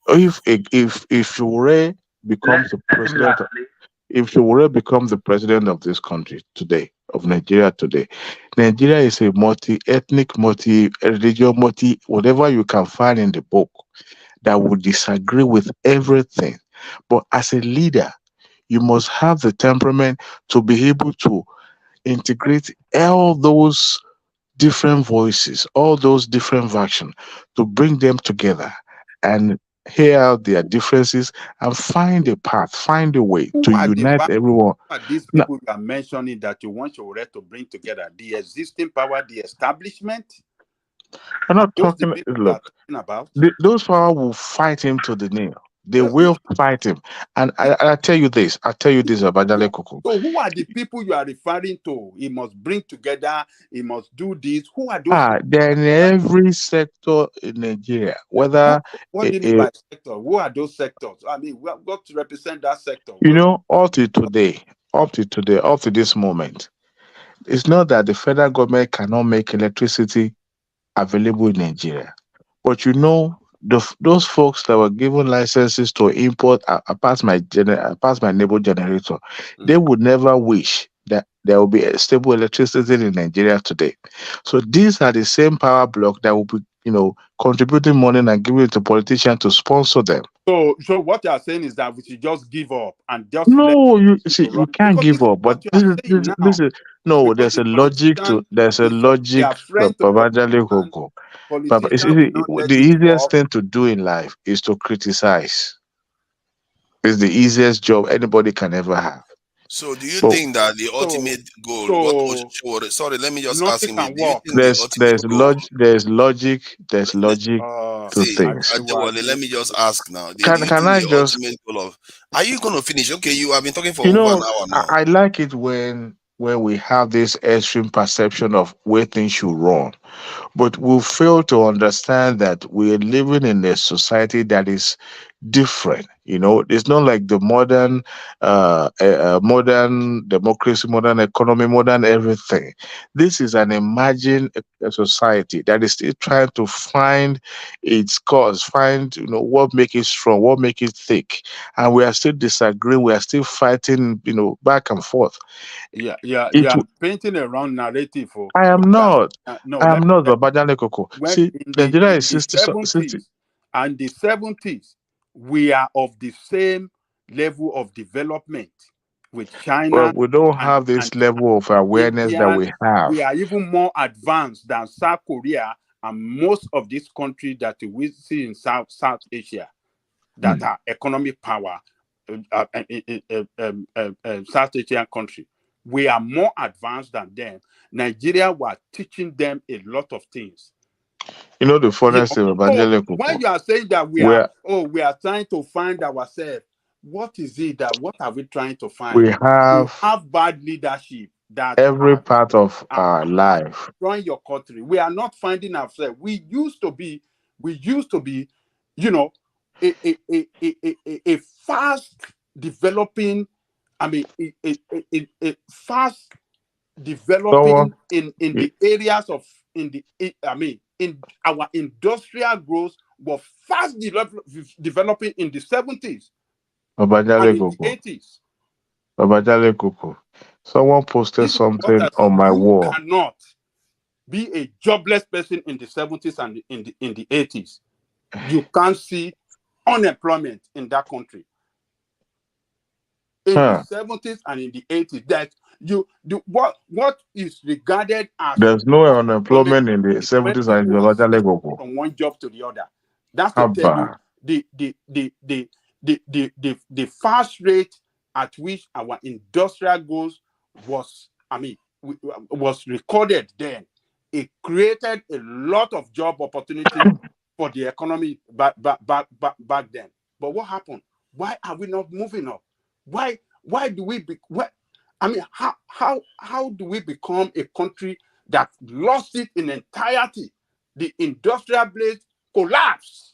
S19: If Shure becomes the president, if Shure becomes the president of this country today, of Nigeria today, Nigeria is a multi-ethnic, multi-religion, whatever you can find in the book that would disagree with everything. But as a leader, you must have the temperament to be able to integrate all those different voices, all those different factions, to bring them together and hear out their differences and find a path, find a way to unite everyone.
S15: Who are these people you are mentioning that you want your to bring together? The existing power, the establishment?
S19: I'm not talking. Look,
S15: about?
S19: Those power will fight him to the nail. They will fight him. And I tell you this, Abajale Koko.
S15: So who are the people you are referring to? He must bring together, he must do this. Who are those?
S19: They're in every sector in Nigeria. Whether
S15: what do you mean by sector? Who are those sectors? I mean, what to represent that sector?
S19: Up to this moment, it's not that the federal government cannot make electricity available in Nigeria. But those folks that were given licenses to import apart my neighbor generator, they would never wish that there will be a stable electricity in Nigeria today. So these are the same power block that will be contributing money and giving it to politicians to sponsor them.
S15: So what you are saying is that we should just give up and just let
S19: No, you
S15: it
S19: see,
S15: to
S19: we
S15: run.
S19: can't
S15: Because this
S19: give
S15: is
S19: up. But
S15: what you are saying now.
S19: no.
S15: Because
S19: There's
S15: the
S19: a logic
S15: politician they are friends to
S19: Babajale
S15: politicians.
S19: Koko.
S15: Politicians will not let
S19: The
S15: it
S19: easiest
S15: work.
S19: thing to do in life is to criticize. It's the easiest job anybody can ever have.
S13: So, do you
S19: But
S13: think that the ultimate goal? Sorry, let me just ask
S15: nothing
S13: him.
S15: can
S13: Do you
S15: work.
S13: think the ultimate goal?
S19: there's logic to
S13: See,
S19: things.
S13: Adewale, let me just ask now. Do you
S19: Can
S13: think
S19: I
S13: the
S19: just
S13: ultimate goal of? Are you going to finish? Okay, you have been talking for over an hour now.
S19: I like it when we have this extreme perception of where things should run. But we fail to understand that we're living in a society that is different. It's not like the modern democracy, modern economy, modern everything. This is an emerging society that is still trying to find its cause, find what makes it strong, what makes it thick, and we are still disagreeing. We are still fighting, back and forth.
S15: You are painting a wrong narrative.
S19: I am not.
S15: No,
S19: I am
S15: let me
S19: not
S15: tell you.
S19: Babajale Koko.
S15: When
S19: See,
S15: in
S19: Nigeria
S15: the
S19: is 60.
S15: 70s and the 70s, we are of the same level of development with
S19: Well,
S15: China
S19: we don't
S15: and,
S19: have this
S15: and
S19: level of awareness that
S15: Indian.
S19: we have.
S15: We are even more advanced than South Korea and most of these countries that we see in South Asia that are economic power, South Asian country. We are more advanced than them. Nigeria was teaching them a lot of things.
S19: The funniest thing, Babajale Koko.
S15: When you are saying that we are trying to find ourselves, what is it what are we trying to find?
S19: We have
S15: bad leadership that
S19: every part of our life.
S15: Destroying your country. We are not finding ourselves. We used to be, a fast developing, a fast developing in the areas of in our industrial growth was fast developing in the 70s and in the 80s.
S19: Babajale Koko. Someone posted something on my wall.
S15: You cannot be a jobless person in the 70s and in the 80s. You can't see unemployment in that country. In the 70s and in the 80s, that what is regarded as
S19: there's no unemployment in the 70s and Babajale Koko.
S15: From one job to the other. That's to tell you the fast rate at which our industrial growth was recorded then. It created a lot of job opportunities for the economy back then. But what happened? Why are we not moving up? Why do we how do we become a country that lost it in entirety? The industrial base collapsed.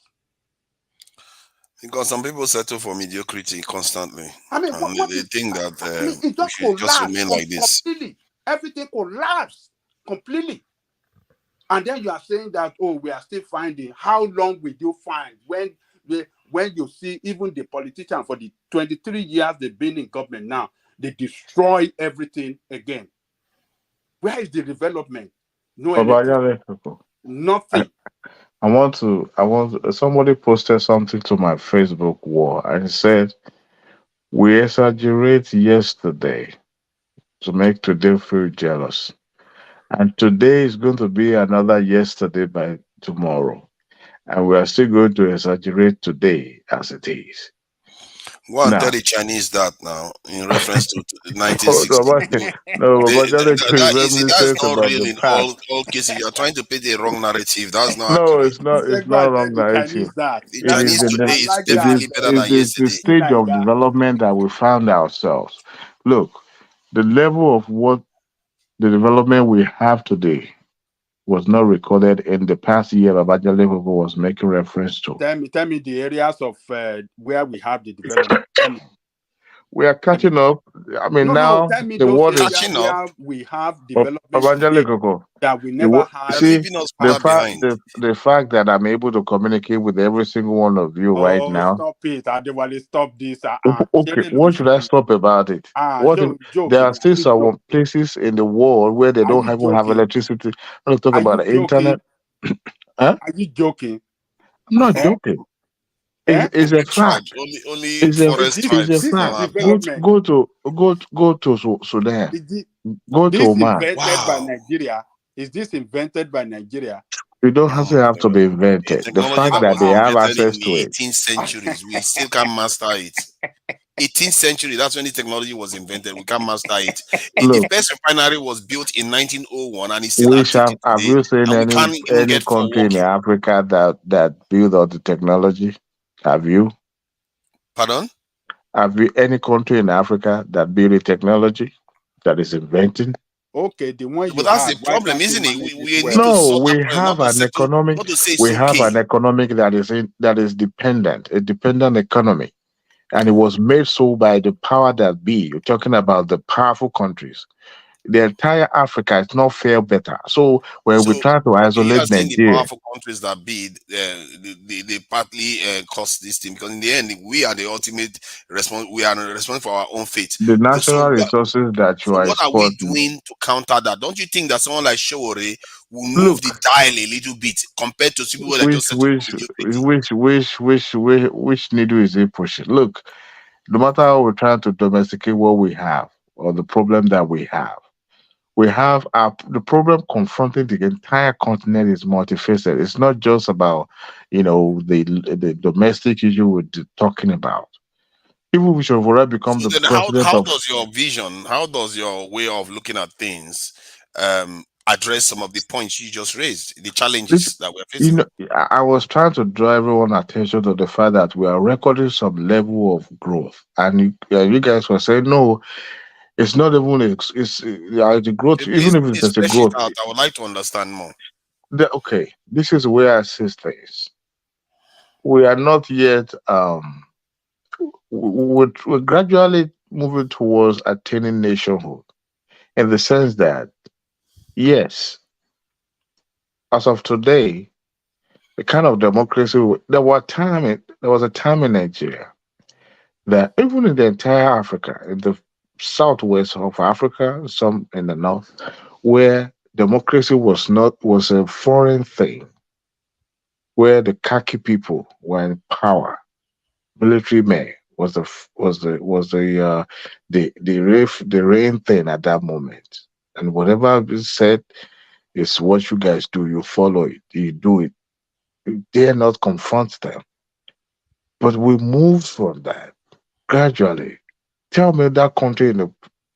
S13: Because some people settle for mediocrity constantly. They think that
S15: it
S13: we should just remain like this.
S15: Completely. Everything collapsed completely. And then you are saying that, we are still finding. How long will you find when you see even the politicians for the 23 years they've been in government now, they destroy everything again? Where is the development? No anything. Nothing.
S19: I want to somebody posted something to my Facebook wall and said, we exaggerate yesterday to make today feel jealous. And today is going to be another yesterday by tomorrow. And we are still going to exaggerate today as it is.
S13: Go and tell the Chinese that now in reference to 1960. That's not real in all cases. You're trying to paint a wrong narrative. That's not accurate.
S19: It's not wrong narrative.
S13: The Chinese today is definitely better than yesterday.
S19: It's the stage of development that we found ourselves. Look, the level of what the development we have today was not recorded in the past year Babajale Koko was making reference to.
S15: Tell me the areas of where we have the development.
S19: We are catching up. Now
S15: tell me
S19: the world is
S13: catching up.
S15: Where we have development
S19: that
S15: we never had.
S19: See, the fact that I'm able to communicate with every single one of you right now.
S15: Stop it. Adewale, stop this.
S19: Okay, what should I stop about it? There are still some places in the world where they don't even have electricity. I'm talking about the internet.
S15: Are you joking?
S19: I'm not joking. It's a fact.
S13: Only
S19: It's
S13: forest tribes
S19: a
S13: don't
S19: fact.
S13: have
S15: development.
S19: Go to Sudan. Go to
S15: This
S19: Oman.
S15: invented by Nigeria. Is this invented by Nigeria?
S19: It don't have to be
S13: a
S19: invented. The
S13: technology
S19: fact
S13: that
S19: that
S13: was
S19: they have
S13: invented in
S19: access to
S13: the
S19: it.
S13: 18th centuries. We still can't master it. 18th century, that's when the technology was invented. We can't master it. The
S19: Look,
S13: first refinery was built in 1901 and it's still
S19: which
S13: active
S19: have
S13: today.
S19: you seen
S13: And we can't even
S19: any
S13: get fuel
S19: country in
S13: working.
S19: Africa that build all the technology? Have you?
S13: Pardon?
S19: Have you any country in Africa that build a technology that is inventing?
S15: Okay, the one
S13: But
S15: you
S13: that's
S15: have,
S13: the
S15: why
S13: problem,
S15: can't you
S13: isn't it?
S15: manage it
S13: We
S15: well?
S13: need to
S19: No,
S13: sort that
S19: we
S13: problem,
S19: have an economic.
S13: not to say it's
S19: We have
S13: okay.
S19: an economic that is dependent, a dependent economy, and it was made so by the power that be. You're talking about the powerful countries. The entire Africa is not fare better. So when we
S13: So,
S19: try to
S13: okay, you are
S19: isolate
S13: saying the
S19: Nigeria,
S13: powerful countries that be they partly cause this thing because in the end we are the ultimate response. We are responsible for our own fate.
S19: the
S13: But
S19: natural resources that you
S13: so
S19: are
S13: what are we
S19: exporting.
S13: doing to counter that? Don't you think that someone like Showore will move
S19: Look,
S13: the dial a little bit compared to people that just settle for mediocrity?
S19: which needle is it pushing? Look, no matter how we're trying to domesticate what we have or the problem that we have the problem confronting the entire continent is multifaceted. It's not just about the domestic issue we're talking about. People we should have already become
S13: So
S19: the
S13: then
S19: president
S13: how
S19: of.
S13: does your vision, how does your way of looking at things address some of the points you just raised, the
S19: This,
S13: challenges that we're facing?
S19: I was trying to draw everyone's attention to the fact that we are recording some level of growth, and you guys were saying no, it's not even the growth. Even if
S13: Please
S19: it's a
S13: flesh it
S19: growth,
S13: out. I would like to understand more.
S19: okay, this is where I see things. We are not yet. We're gradually moving towards attaining nationhood, in the sense that yes, as of today, the kind of democracy there was a time in Nigeria that even in the entire Africa, in the southwest of Africa, some in the north, where democracy was a foreign thing, where the khaki people were in power, military men was the reign thing at that moment, and whatever is said is what you guys do. You follow it. You do it. You dare not confront them. But we moved from that gradually. Tell me that country in the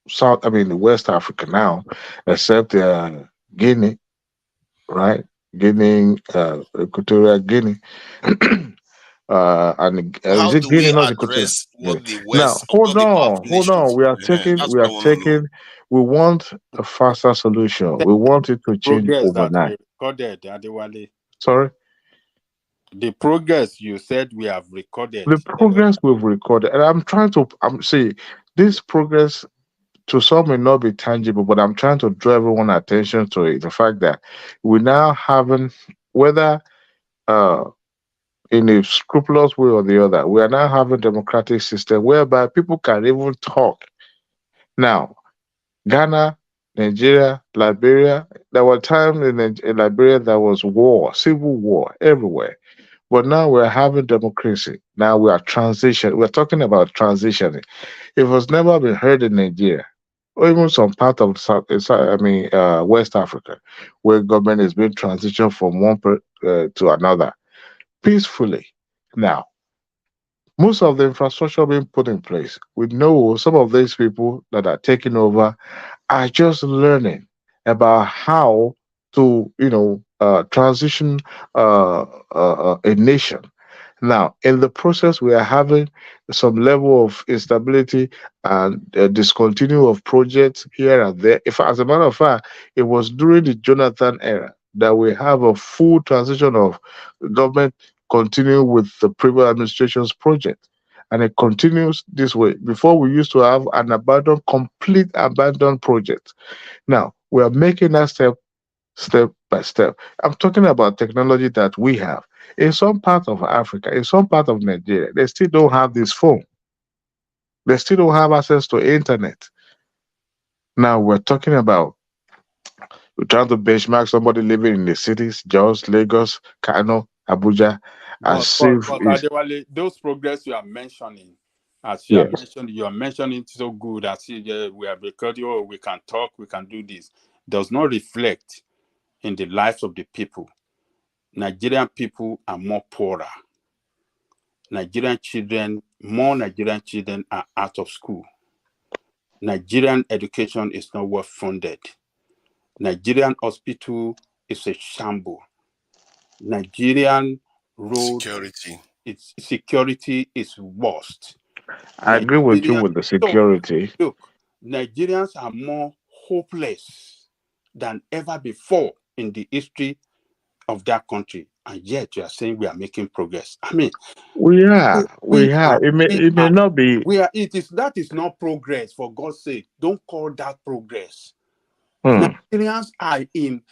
S19: South, I mean, the West Africa now, except Guinea, right? Guinea, Equatorial Guinea, and is
S13: How
S19: it
S13: do we
S19: Guinea, not Equatorial?
S13: address
S19: Yeah.
S13: what the
S19: Now,
S13: West, what the powerful
S19: hold on.
S13: nations? That's what I want to know.
S19: We want a faster solution. We want it to change
S15: Progress that we
S19: overnight.
S15: recorded, Adewale.
S19: Sorry?
S15: The progress you said we have recorded.
S19: The progress we've recorded, and I'm see, this progress to some may not be tangible, but I'm trying to draw everyone's attention to it. The fact that we now having, whether uh, in a scrupulous way or the other, we are now having democratic system whereby people can even talk. Now, Ghana, Nigeria, Liberia, there were times in Liberia there was war, civil war everywhere. But now we're having democracy. Now we are transition. We're talking about transitioning. It was never been heard in Nigeria, or even some part of West Africa, where government is being transitioned from to another peacefully. Now, most of the infrastructure being put in place. We know some of these people that are taking over are just learning about how to, transition a nation. Now, in the process, we are having some level of instability and discontinue of projects here and there. If, as a matter of fact, it was during the Jonathan era that we have a full transition of government continuing with the previous administration's project. And it continues this way. Before, we used to have an complete abandoned project. Now, we are making that step by step. I'm talking about technology that we have. In some part of Africa, in some part of Nigeria, they still don't have this phone. They still don't have access to internet. Now we're talking about We're trying to benchmark somebody living in the cities, Jos, Lagos, Kano, Abuja, as if
S15: But
S19: it's
S15: Adewale, those progress you are mentioning, as you
S19: yes.
S15: are mentioning so good, as if we have recorded, oh, we can talk, we can do this, does not reflect in the lives of the people. Nigerian people are more poorer. More Nigerian children are out of school. Nigerian education is not well funded. Nigerian hospital is a shambles. Nigerian road security is worst.
S19: I agree with you with the security.
S15: Look, Nigerians are more hopeless than ever before in the history of that country, and yet you are saying we are making progress. I mean,
S19: we are. It may not be.
S15: That is not progress, for God's sake. Don't call that progress.
S19: Hmm.
S15: Nigerians are in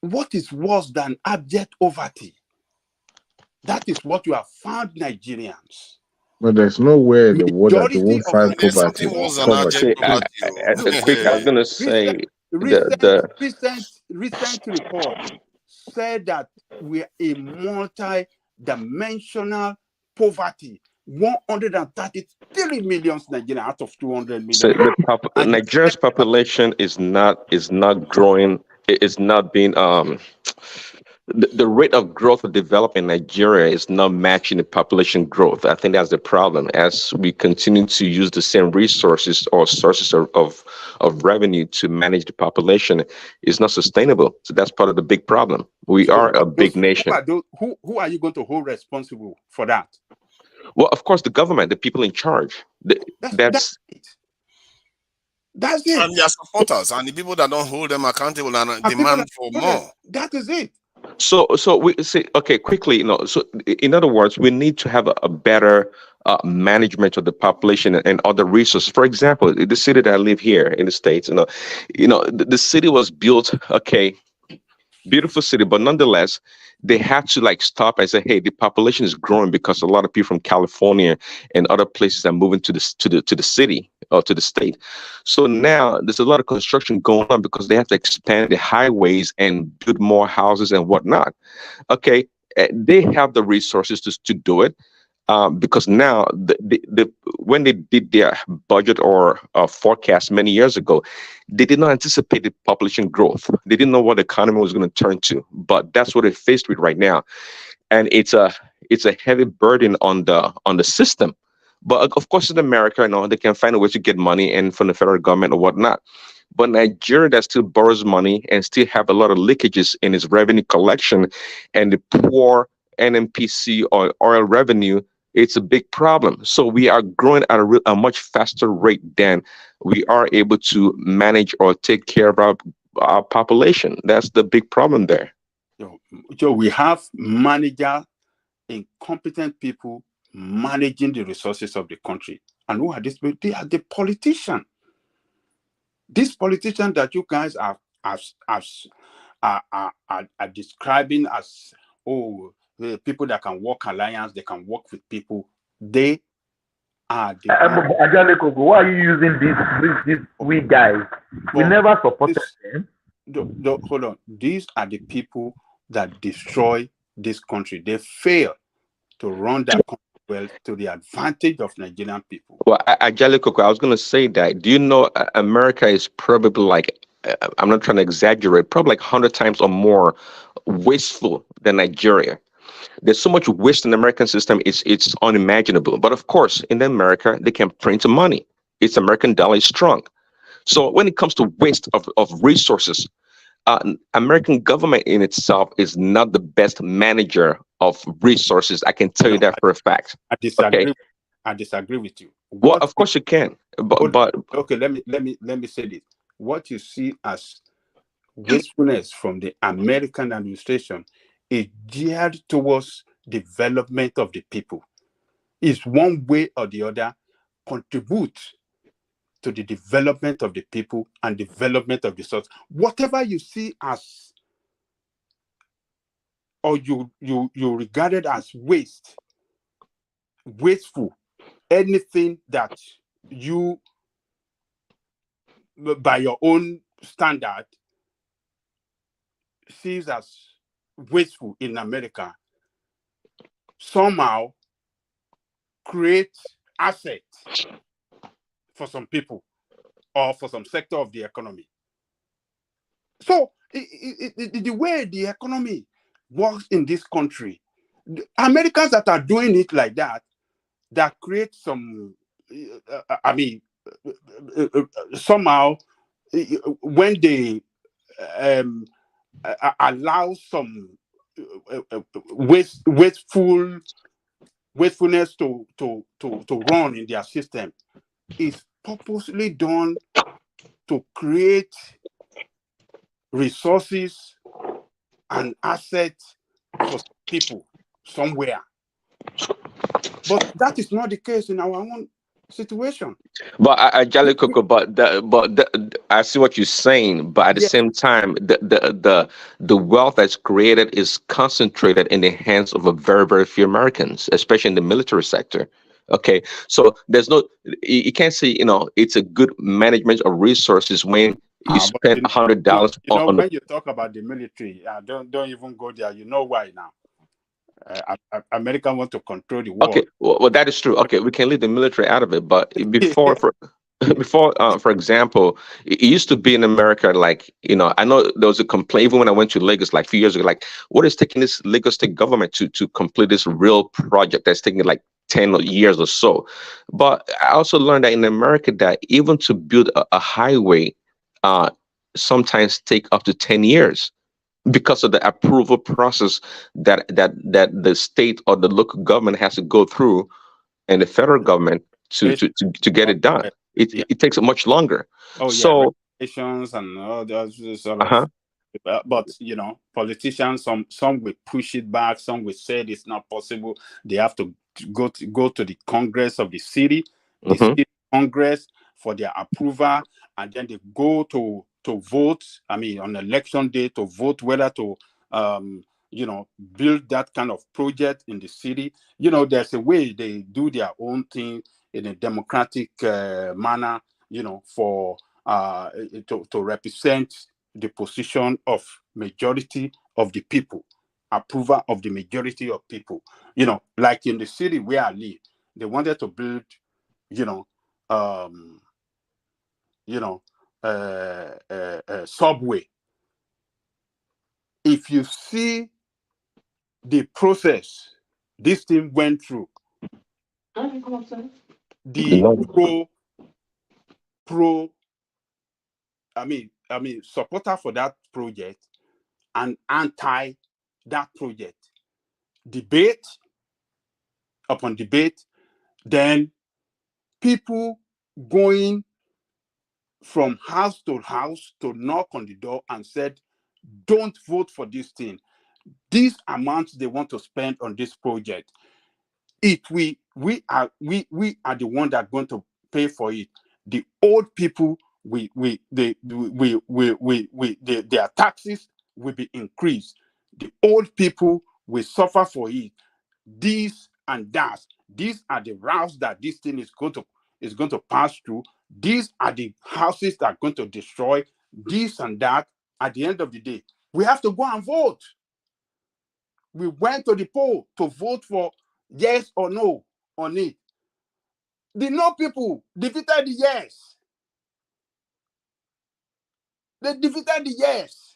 S15: what is worse than abject poverty. That is what you have found Nigerians.
S19: But there's no way the word that you won't find
S13: There's
S19: poverty.
S13: something worse than abject poverty.
S21: Quick, I was gonna say
S15: recent report said that we are a multi-dimensional poverty. 133 million Nigerians out of 200 million.
S21: So Nigeria's population is not growing. It is not being the rate of growth of development in Nigeria is not matching the population growth. I think that's the problem. As we continue to use the same resources or sources of revenue to manage the population, it's not sustainable. So that's part of the big problem. We are a big nation.
S15: Who are you going to hold responsible for that?
S21: Well, of course, the government, the people in charge. That's it.
S13: And their supporters and the people that don't hold them accountable and demand for more.
S15: That is it.
S21: So we say, okay, quickly, so in other words, we need to have a better management of the population and other resources. For example, the city that I live here in the States, the city was built, okay, beautiful city, but nonetheless, they had to stop and say, hey, the population is growing because a lot of people from California and other places are moving to the city or to the state. So now there's a lot of construction going on because they have to expand the highways and build more houses and whatnot. Okay, they have the resources to do it. Because now, when they did their budget or forecast many years ago, they did not anticipate the population growth. They didn't know what the economy was going to turn to, but that's what they're faced with right now, and it's a heavy burden on the system. But of course, in America, they can find a way to get money and from the federal government or whatnot. But Nigeria that still borrows money and still have a lot of leakages in its revenue collection, and the poor NMPC or oil revenue, it's a big problem. So we are growing at a much faster rate than we are able to manage or take care of our population. That's the big problem there.
S15: So we have incompetent people managing the resources of the country. And who are these people? They are the politicians. These politicians that you guys are describing as, the people that can work alliance, they can work with people. They are the
S1: why are you using these we guys? We never supported them.
S15: Hold on. These are the people that destroy this country. They fail to run that country well to the advantage of Nigerian people.
S21: Well, Ajali Koko, I was going to say that. Do you know America is probably I'm not trying to exaggerate, probably 100 times or more wasteful than Nigeria. There's so much waste in the American system, it's unimaginable. But of course, in America, they can print money. It's American dollar is strong. So when it comes to waste of resources, American government in itself is not the best manager of resources. I can tell you that for a fact.
S15: I disagree. Okay? I disagree with you.
S21: Well, of course you can. But
S15: okay, let me say this. What you see as wastefulness from the American administration is geared towards development of the people. Is one way or the other contribute to the development of the people and development of the source. Whatever you see as, or you regarded as wasteful, anything that you, by your own standard sees as wasteful in America somehow create assets for some people or for some sector of the economy. So the way the economy works in this country, Americans that are doing it like that create some, somehow when they allow some wastefulness to run in their system, is purposely done to create resources and assets for people somewhere. But that is not the case in our own situation.
S21: But Jolly Coco, I see what you're saying. But at the same time, the wealth that's created is concentrated in the hands of a very, very few Americans, especially in the military sector. Okay, so there's no, you can't say, it's a good management of resources when you spend $100 on
S15: when you talk about the military, don't even go there. You know why now? America want to control the world.
S21: Okay, well, that is true. Okay, we can leave the military out of it, but before, for example, it used to be in America, like, I know there was a complaint, even when I went to Lagos like a few years ago, like, what is taking this Lagos state government to complete this real project that's taking like 10 years or so? But I also learned that in America, that even to build a highway sometimes take up to 10 years. Because of the approval process that the state or the local government has to go through, and the federal government to get it done, it takes much longer.
S15: Regulations and all those sort of. But politicians, some will push it back, some will say it's not possible. They have to go to the Congress of the city, city Congress for their approval, and then they go to vote. On election day to vote whether to build that kind of project in the city. There's a way they do their own thing in a democratic manner. For to represent the position of majority of the people, approval of the majority of people. Like in the city where I live, they wanted to build, subway. If you see the process this thing went through, the supporter for that project and anti that project, debate upon debate, then people going from house to house to knock on the door and said, don't vote for this thing. These amounts they want to spend on this project, we are the one that are going to pay for it. The old people, their taxes will be increased. The old people will suffer for it. This and that. These are the routes that this thing is going to pass through. These are the houses that are going to destroy this and that. At the end of the day, we have to go and vote. We went to the poll to vote for yes or no on it. The no people defeated the yes. They defeated the yes.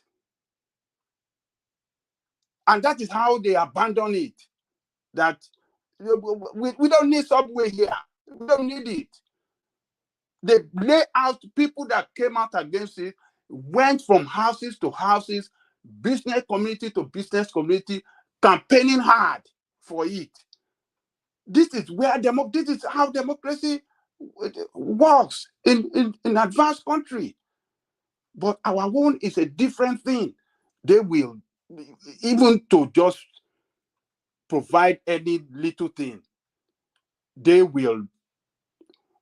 S15: And that is how they abandon it. That we don't need subway here. We don't need it. They lay out people that came out against it, went from houses to houses, business community to business community, campaigning hard for it. This is how democracy works in advanced country. But our own is a different thing. They will, even to just provide any little thing, they will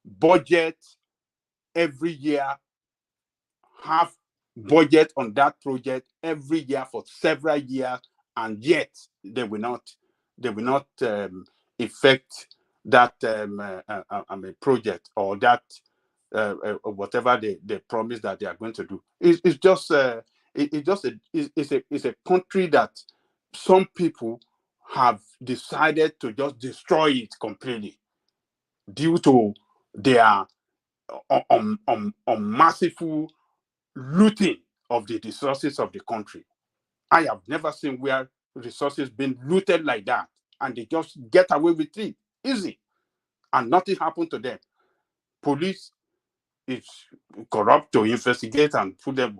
S15: budget every year, have budget on that project every year for several years, and yet they will not effect that project or that whatever they promise that they are going to do. It's just it's a country that some people have decided to just destroy it completely due to their massive looting of the resources of the country. I have never seen where resources been looted like that, and they just get away with it easy, and nothing happened to them. Police is corrupt to investigate and put them.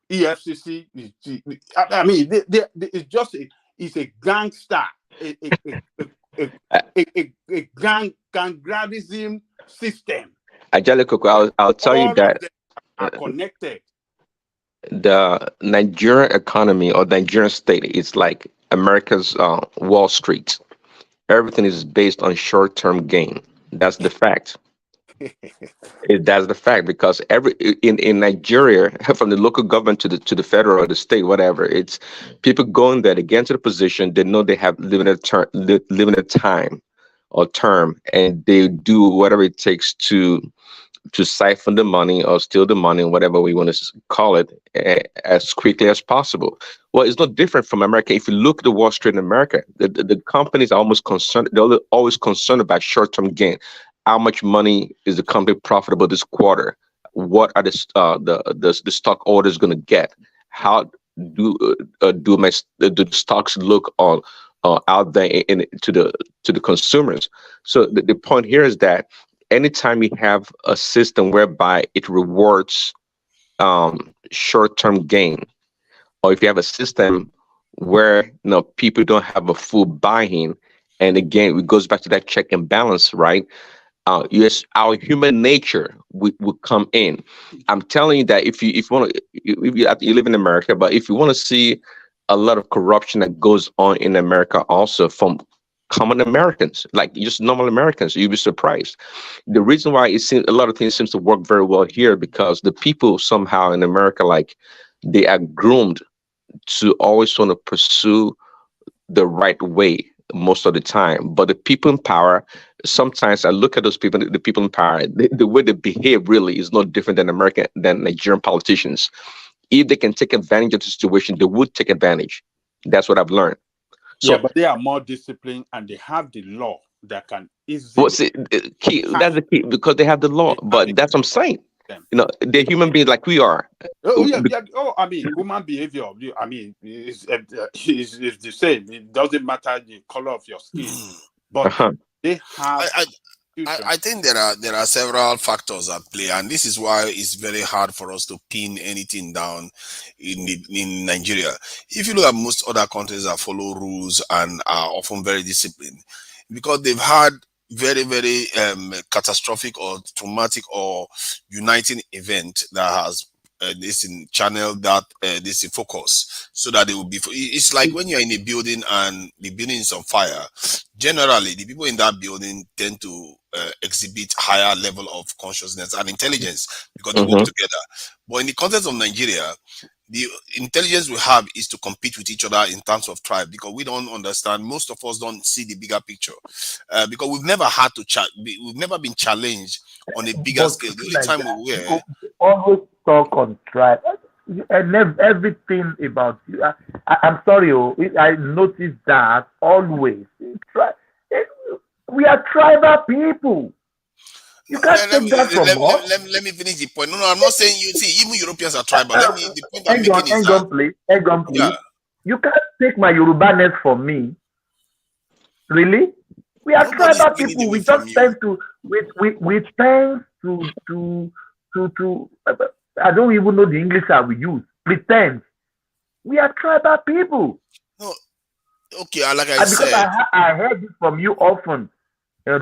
S15: EFCC, I mean, it's just it's a gangster, a gangsterism system.
S21: Angelico, I'll tell you that
S15: are connected.
S21: The Nigerian economy or Nigerian state is like America's Wall Street. Everything is based on short-term gain. That's the fact. That's the fact, because in Nigeria, from the local government to the federal or the state, whatever, it's people going there to get into the position. They know they have limited time or term, and they do whatever it takes to siphon the money or steal the money, whatever we want to call it, as quickly as possible. Well, it's not different from America. If you look at the Wall Street in America, the companies are almost concerned. They're always concerned about short-term gain. How much money is the company profitable this quarter? What are the stockholders going to get? How do the stocks look on out there to the consumers? So the point here is that anytime you have a system whereby it rewards short-term gain, or if you have a system where people don't have a full buy-in, and again it goes back to that check and balance, right? Yes, our human nature would come in. I'm telling you that if you live in America, but if you want to see a lot of corruption that goes on in America, also from common Americans, like just normal Americans, you'd be surprised. The reason why a lot of things seems to work very well here, because the people somehow in America, like, they are groomed to always want to pursue the right way most of the time. But the people in power, sometimes I look at those people, the people in power, the way they behave really is not different than Nigerian politicians. If they can take advantage of the situation, they would take advantage. That's what I've learned. So,
S15: yeah, but they are more disciplined, and they have the law that can easily.
S21: Well, see, that's the key, because they have the law. But that's what I'm saying. They're human beings like we are.
S15: I mean, human behavior. I mean, is the same. It doesn't matter the color of your skin, but they have.
S13: I think there are several factors at play, and this is why it's very hard for us to pin anything down in Nigeria. If you look at most other countries that follow rules and are often very disciplined, because they've had very, very catastrophic or traumatic or uniting event that has this in channel that this in focus, so that they will be. It's like when you're in a building and the building is on fire. Generally, the people in that building tend to exhibit higher level of consciousness and intelligence because they work together. But in the context of Nigeria, the intelligence we have is to compete with each other in terms of tribe, because we don't understand. Most of us don't see the bigger picture because we've never had to we've never been challenged on a bigger scale. The only time we were
S1: always talk on tribe. Everything about you. I'm sorry, I noticed that always. We are tribal people. You can't take that from us.
S13: Let me finish the point. No, I'm not saying you see. Even Europeans are tribal. The point I'm making is
S1: that. Hang on, please. Yeah. You can't take my Yoruba-ness from me. Really? We are tribal people. We just tend to. We tend to. I don't even know the English that we use. Pretend. We are tribal people.
S13: No. Okay, like I said.
S1: Because I heard it from you often.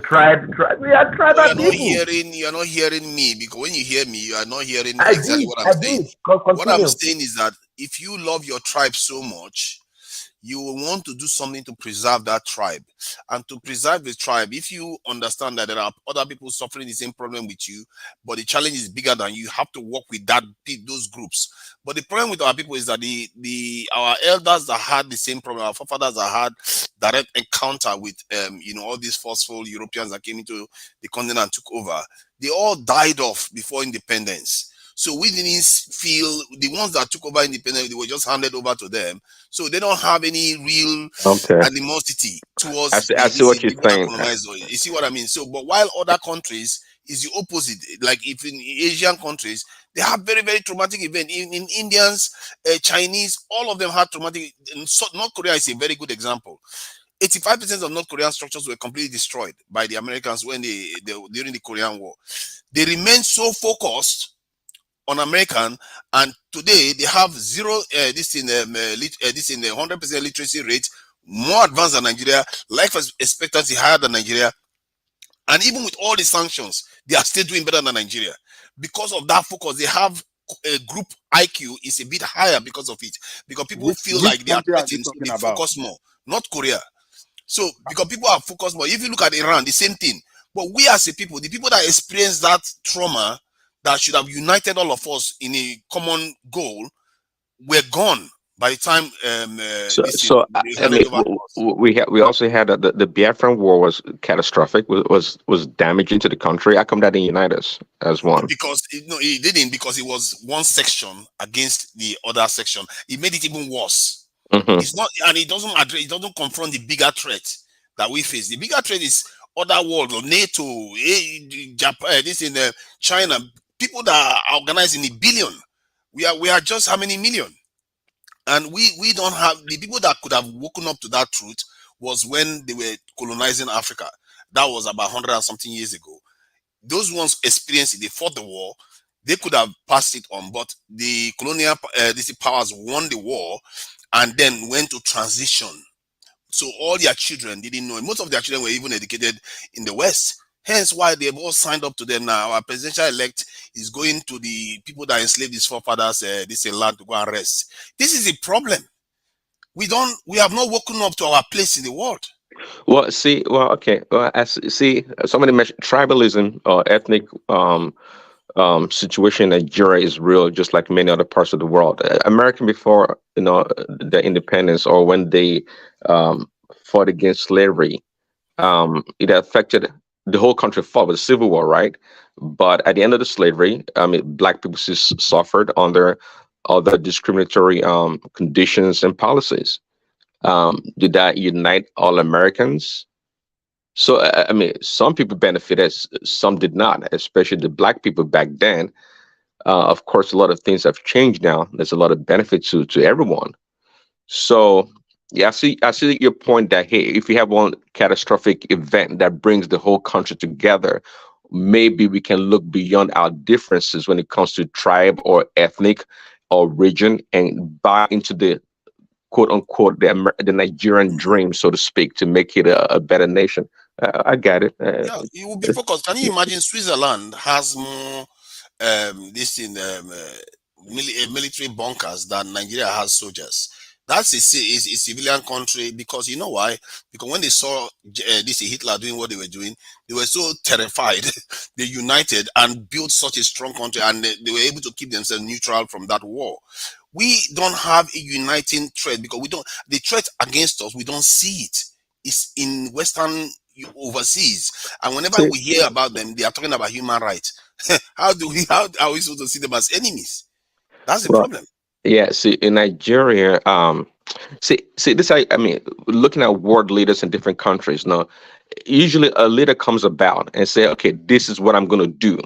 S1: Tribe. We are tribal people.
S13: You are not hearing me, because when you hear me, you are not hearing exactly what I'm saying. What I'm saying is that if you love your tribe so much, you will want to do something to preserve that tribe. And to preserve the tribe, if you understand that there are other people suffering the same problem with you, but the challenge is bigger than you have to work with those groups. But the problem with our people is that our elders that had the same problem, our forefathers that had direct encounter with all these forceful Europeans that came into the continent and took over, they all died off before independence. So we didn't feel the ones that took over independence, they were just handed over to them. So they don't have any real animosity towards
S21: I see what you're
S13: people that
S21: saying.
S13: colonized. You see what I mean? So, but while other countries is the opposite, like if in Asian countries, they have very, very traumatic event. In Indians, Chinese, all of them had traumatic. North Korea is a very good example. 85% of North Korean structures were completely destroyed by the Americans when during the Korean War. They remained so focused on American, and today they have zero this in the 100% literacy rate, more advanced than Nigeria, life expectancy higher than Nigeria, and even with all the sanctions, they are still doing better than Nigeria because of that focus. They have a group IQ is a bit higher because of it, because people feel like they are threatened, so they focus more. North Korea. So because people are focused more. If you look at Iran, the same thing. But we as a people, the people that experience that trauma that should have united all of us in a common goal, were gone by the time
S21: we also had the Biafran War was catastrophic, was damaging to the country. How come that didn't unite us as one?
S13: Because it didn't, because it was one section against the other section. It made it even worse. It's not, and it doesn't confront the bigger threat that we face. The bigger threat is other world, or NATO, Japan, this in China. People that are organized in a billion. We are just how many million? And we don't have the people that could have woken up to that truth was when they were colonizing Africa. That was about 100 and something years ago. Those ones experienced it, they fought the war, they could have passed it on, but the colonial powers won the war and then went to transition. So all their children didn't know. Most of their children were even educated in the West. Hence why they've all signed up to them now. Our presidential elect is going to the people that enslaved his forefathers, this land to go and rest. This is a problem. We have not woken up to our place in the world.
S21: Well, somebody mentioned tribalism or ethnic situation in Nigeria is real, just like many other parts of the world. American before the independence, or when they fought against slavery, it affected the whole country. Fought with the Civil War, right? But at the end of the slavery, Black people suffered under other discriminatory conditions and policies. Did that unite all Americans? So, some people benefited, some did not, especially the Black people back then. Of course, a lot of things have changed now. There's a lot of benefits to everyone. So, yeah, I see your point that, hey, if we have one catastrophic event that brings the whole country together, maybe we can look beyond our differences when it comes to tribe or ethnic or region and buy into the quote unquote the Nigerian dream, so to speak, to make it a better nation. I get it.
S13: Yeah, you will be focused. Can you imagine Switzerland has more military bunkers than Nigeria has soldiers? That's a civilian country, because you know why? Because when they saw this Hitler doing what they were doing, they were so terrified. They united and built such a strong country, and they were able to keep themselves neutral from that war. We don't have a uniting threat because the threat against us, we don't see it. It's in Western overseas, and whenever we hear about them, they are talking about human rights. How are we supposed to see them as enemies? That's the problem.
S21: Yeah, see, in Nigeria, this. Looking at world leaders in different countries. Now, usually a leader comes about and say, "Okay, this is what I'm going to do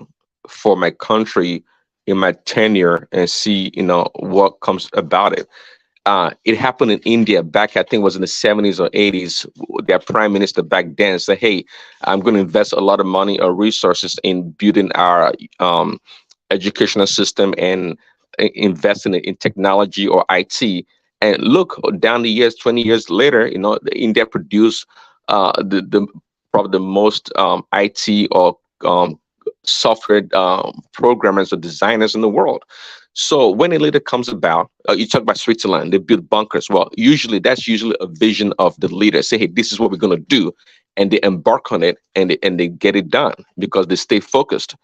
S21: for my country in my tenure," and see, what comes about it. It happened in India back, I think it was in the 70s or 80s. Their prime minister back then said, "Hey, I'm going to invest a lot of money or resources in building our educational system and investing in technology or IT." And look, down the years, 20 years later, India produced probably the most IT or software programmers or designers in the world. So when a leader comes about, you talk about Switzerland, they build bunkers. Well, that's usually a vision of the leader. Say, hey, this is what we're going to do, and they embark on it, and they get it done because they stay focused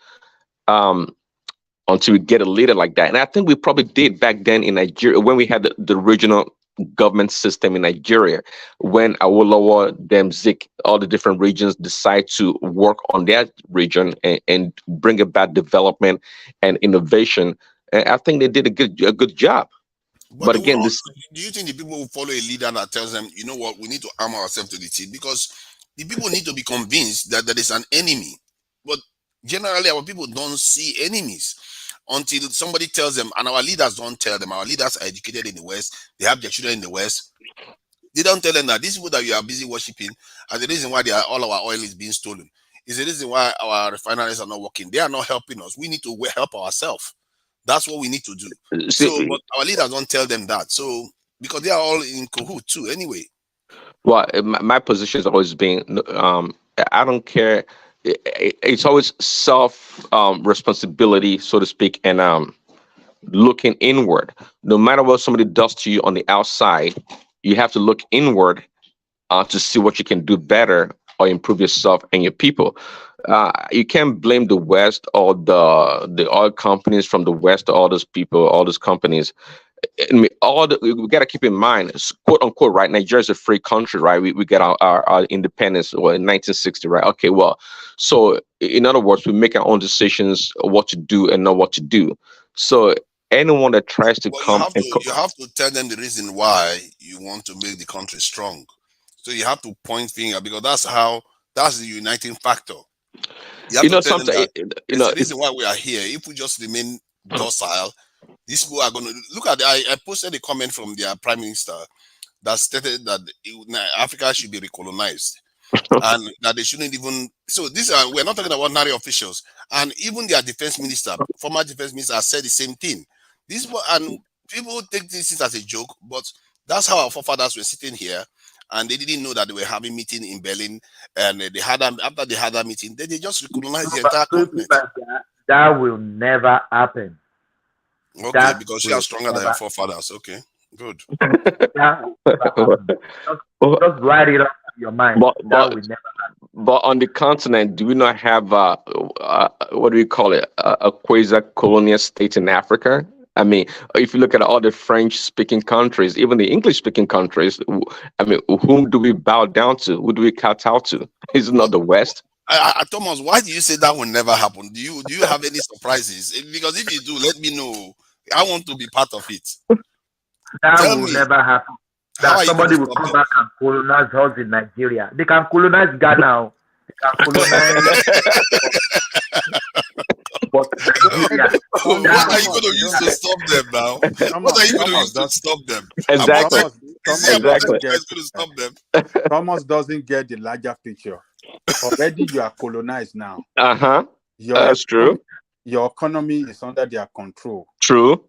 S21: until we get a leader like that. And I think we probably did back then in Nigeria when we had the regional government system in Nigeria, when Awolowo, Zik, all the different regions decide to work on their region and bring about development and innovation. And I think they did a good job. But again,
S13: do you think the people will follow a leader that tells them, you know what, we need to arm ourselves to the teeth? Because the people need to be convinced that there is an enemy. But generally, our people don't see enemies until somebody tells them, and our leaders don't tell them. Our leaders are educated in the West. They have their children in the West. They don't tell them that these people that you are busy worshiping are the reason why all our oil is being stolen. Is the reason why our refineries are not working. They are not helping us. We need to help ourselves. That's what we need to do. But our leaders don't tell them that. So, because they are all in cahoot too anyway.
S21: Well, my position has always been, I don't care. It's always self responsibility, so to speak, and looking inward. No matter what somebody does to you on the outside, you have to look inward to see what you can do better or improve yourself and your people. You can't blame the West or the oil companies from the West, all those people, all those companies. I mean, we got to keep in mind, quote unquote, right? Nigeria is a free country, right? We get our independence in 1960, right? Okay, well, so in other words, we make our own decisions what to do and not what to do. So anyone that tries to you
S13: have to tell them the reason why you want to make the country strong. So you have to point finger, because that's the uniting factor. You have to tell them that there's a reason why we are here. If we just remain docile, these people are going to look at. I posted a comment from their prime minister that stated that Africa should be recolonized, and that they shouldn't even. So we're not talking about ordinary officials, and even their defense minister, former defense minister, has said the same thing. And people take this as a joke, but that's how our forefathers were sitting here, and they didn't know that they were having meeting in Berlin, and after they had that meeting, they just recolonized the entire continent.
S1: That will never happen.
S13: Okay, because you are stronger than your forefathers. Okay, good.
S1: Just write it up in your mind. That will never happen.
S21: But on the continent, do we not have what do we call it? A quasi-colonial state in Africa? I mean, if you look at all the French-speaking countries, even the English-speaking countries, I mean, whom do we bow down to? Who do we kowtow to? Is it not the West?
S13: Thomas, why do you say that will never happen? Do you have any surprises? Because if you do, let me know. I want to be part of it.
S1: That will never happen. That somebody will come back and colonize us in Nigeria. They can colonize Ghana. They can colonize.
S13: What are you going to use to stop them now? What are you going to use to stop them?
S21: Exactly.
S15: Thomas doesn't get the larger picture. Already you are colonized now.
S21: That's true.
S15: Your economy is under their control.
S21: True.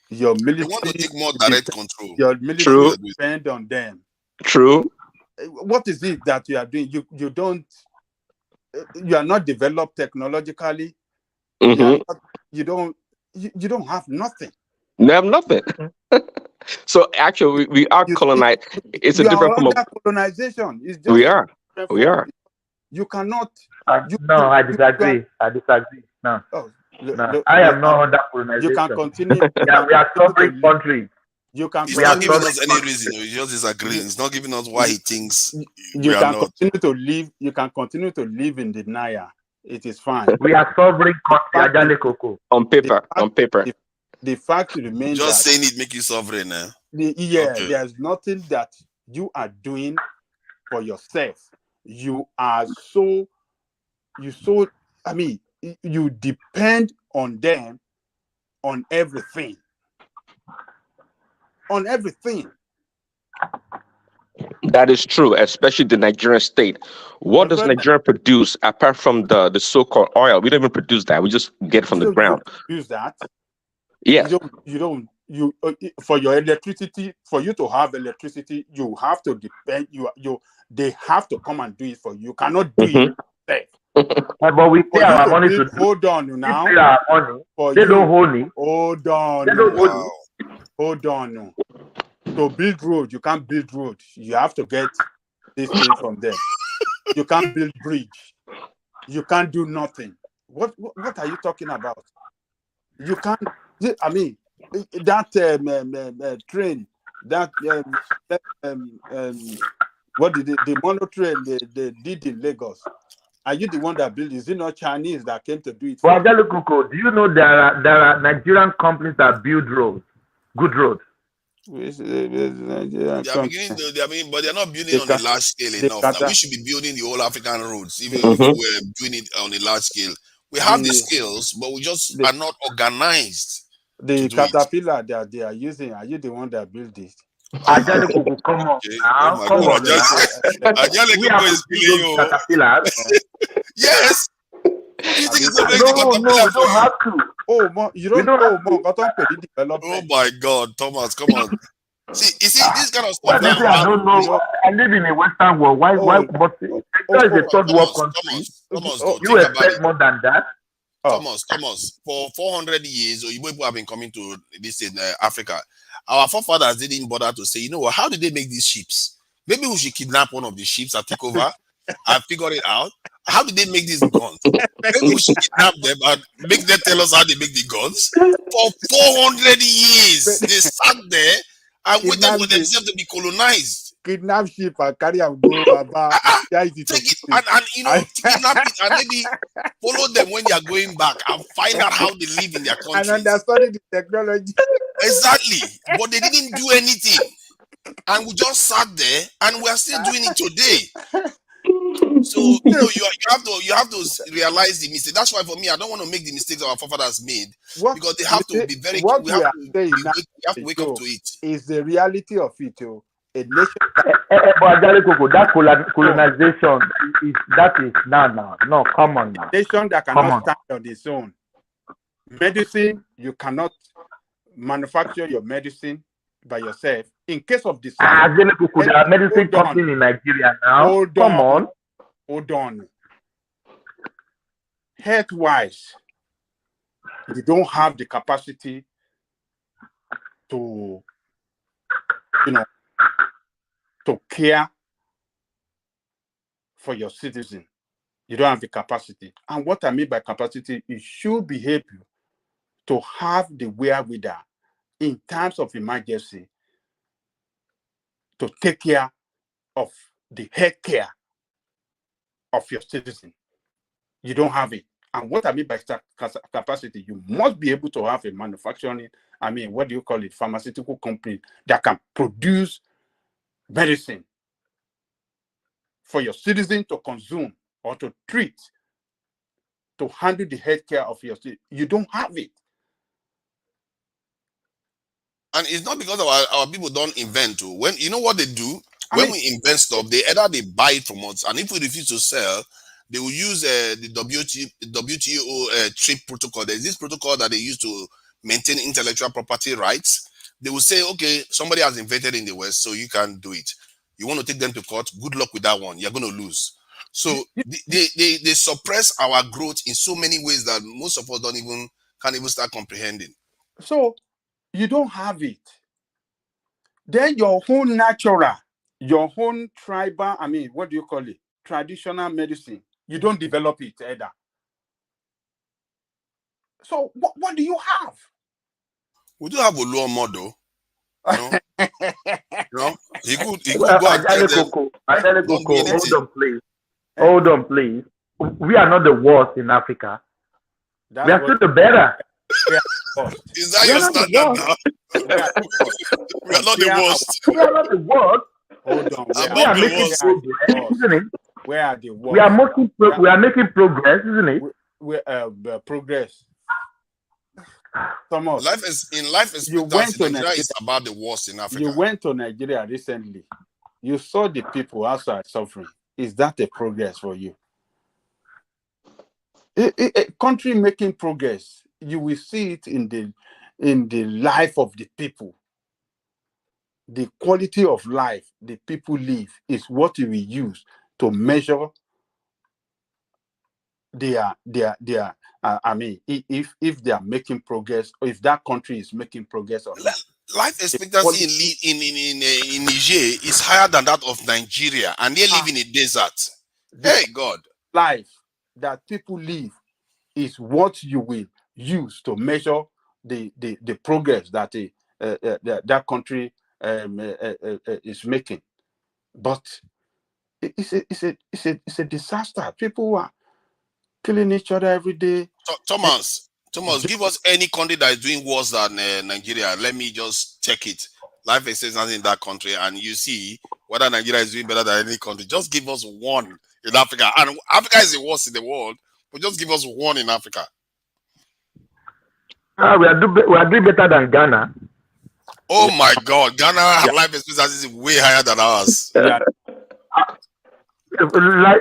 S15: Your military,
S13: they want to take more direct control.
S15: Your military depend on them.
S21: True.
S15: What is it that you are doing? You are not developed technologically. You don't have nothing.
S21: You have nothing. So actually, we are colonized. It's a different form of
S15: colonization. It's just
S21: we are.
S15: You cannot.
S1: No, I disagree. No. No, I am not under colonization.
S15: You can continue.
S1: We are sovereign country.
S13: He's not giving us any reason. He just disagreeing. He's not giving us why he thinks
S15: you can continue to live. You can continue to live in denial. It is fine.
S1: We are sovereign country.
S21: On paper.
S15: The fact remains.
S13: Just saying it make you sovereign.
S15: There's nothing that you are doing for yourself. You depend on them on everything. On everything.
S21: That is true, especially the Nigerian state. What does Nigeria produce apart from the so-called oil? We don't even produce that. We just get it from the ground.
S15: Use that.
S21: Yeah.
S15: You for your electricity, for you to have electricity, you have to depend. They have to come and do it for you. You cannot do it yourself.
S1: But we pay our money to
S15: hold on now.
S1: We pay our money. They don't hold it.
S15: Hold on.
S1: They don't hold it.
S15: Hold on. To build road, you can't build road. You have to get this thing from them. You can't build bridge. You can't do nothing. What are you talking about? You can't. I mean, that train, that what did the mono train they did in Lagos? Are you the one that built it? Is it not Chinese that came to do it?
S1: Well, do you know there are Nigerian companies that build roads, good roads?
S13: They are beginning to, but they're not building on a large scale enough. Now, we should be building the whole African roads, even if we're doing it on a large scale. We have the skills, but we just are not organized.
S15: The caterpillar that they are using, are you the one that built this?
S1: Ajale Koko, come on. Come on.
S13: Ajale Koko is killing you.
S1: Caterpillars.
S13: Yes.
S1: No, we don't have to.
S15: Oh, you don't know more.
S13: Oh my God, Thomas, come on. See, you see this kind of stuff.
S1: I don't know. I live in a Western world. Why? But Nigeria is a third world country. You expect more than that?
S13: Thomas. For 400 years, people have been coming to this in Africa. Our forefathers didn't bother to say, you know what? How did they make these ships? Maybe we should kidnap one of the ships and take over. I figured it out. How did they make these guns? Maybe we should kidnap them and make them tell us how they make the guns. For 400 years, they sat there and waited for themselves to be colonized.
S15: Kidnap ship and carry and go about.
S13: Take it and kidnap it and maybe follow them when they are going back and find out how they live in their country.
S15: And understand the technology.
S13: Exactly. But they didn't do anything. And we just sat there and we are still doing it today. So you have to realize the mistake. That's why for me, I don't want to make the mistakes our forefathers made because they have to be very. We have to wake up to it.
S15: Is the reality of it, too. A nation.
S1: That colonization is now. No, come on now.
S15: Nation that cannot stand on its own. Medicine, you cannot manufacture your medicine by yourself. In case of disease,
S1: there are medicine companies in Nigeria now.
S15: Hold on. Health-wise, you don't have the capacity to, to care for your citizen. You don't have the capacity. And what I mean by capacity, you should be able to have the wherewithal in times of emergency to take care of the health care of your citizen. You don't have it. And what I mean by capacity, you must be able to have a manufacturing, pharmaceutical company that can produce medicine for your citizen to consume or to treat, to handle the health care of your citizen. You don't have it.
S13: And it's not because our people don't invent. When you know what they do, we invent stuff, they buy it from us, and if we refuse to sell, they will use the WTO trade protocol. There's this protocol that they use to maintain intellectual property rights. They will say, okay, somebody has invented in the West, so you can't do it. You want to take them to court? Good luck with that one. You're going to lose. So they suppress our growth in so many ways that most of us can't even start comprehending.
S15: So you don't have it. Then your own natural, your own tribal, traditional medicine, you don't develop it either. So what do you have?
S13: We do have a low model. He could go and tell them.
S1: Hold on, please. We are not the worst in Africa. We are still the better.
S13: Is that your standard now? We are not the worst.
S1: We are not the worst.
S15: Hold on.
S1: We are making progress, isn't it?
S15: Where are the worst?
S1: We are making progress, isn't it?
S15: Progress. Thomas,
S13: life expectancy in Nigeria is about the worst in Africa.
S15: You went to Nigeria recently. You saw the people outside suffering. Is that a progress for you? A country making progress, you will see it in the life of the people. The quality of life the people live is what you will use to measure I mean, if they are making progress, or if that country is making progress or not.
S13: Life expectancy in Niger is higher than that of Nigeria, and they live in a desert. Hey, God.
S15: Life that people live is what you will use to measure the progress that that country is making. But it's a disaster. People are killing each other every day.
S13: Thomas, give us any country that is doing worse than Nigeria. Let me just check it. Life expectancy in that country, and you see whether Nigeria is doing better than any country. Just give us one in Africa, and Africa is the worst in the world. But just give us one in Africa.
S1: We are doing better than Ghana.
S13: Oh my God, Ghana life expectancy is way higher than ours.
S1: Life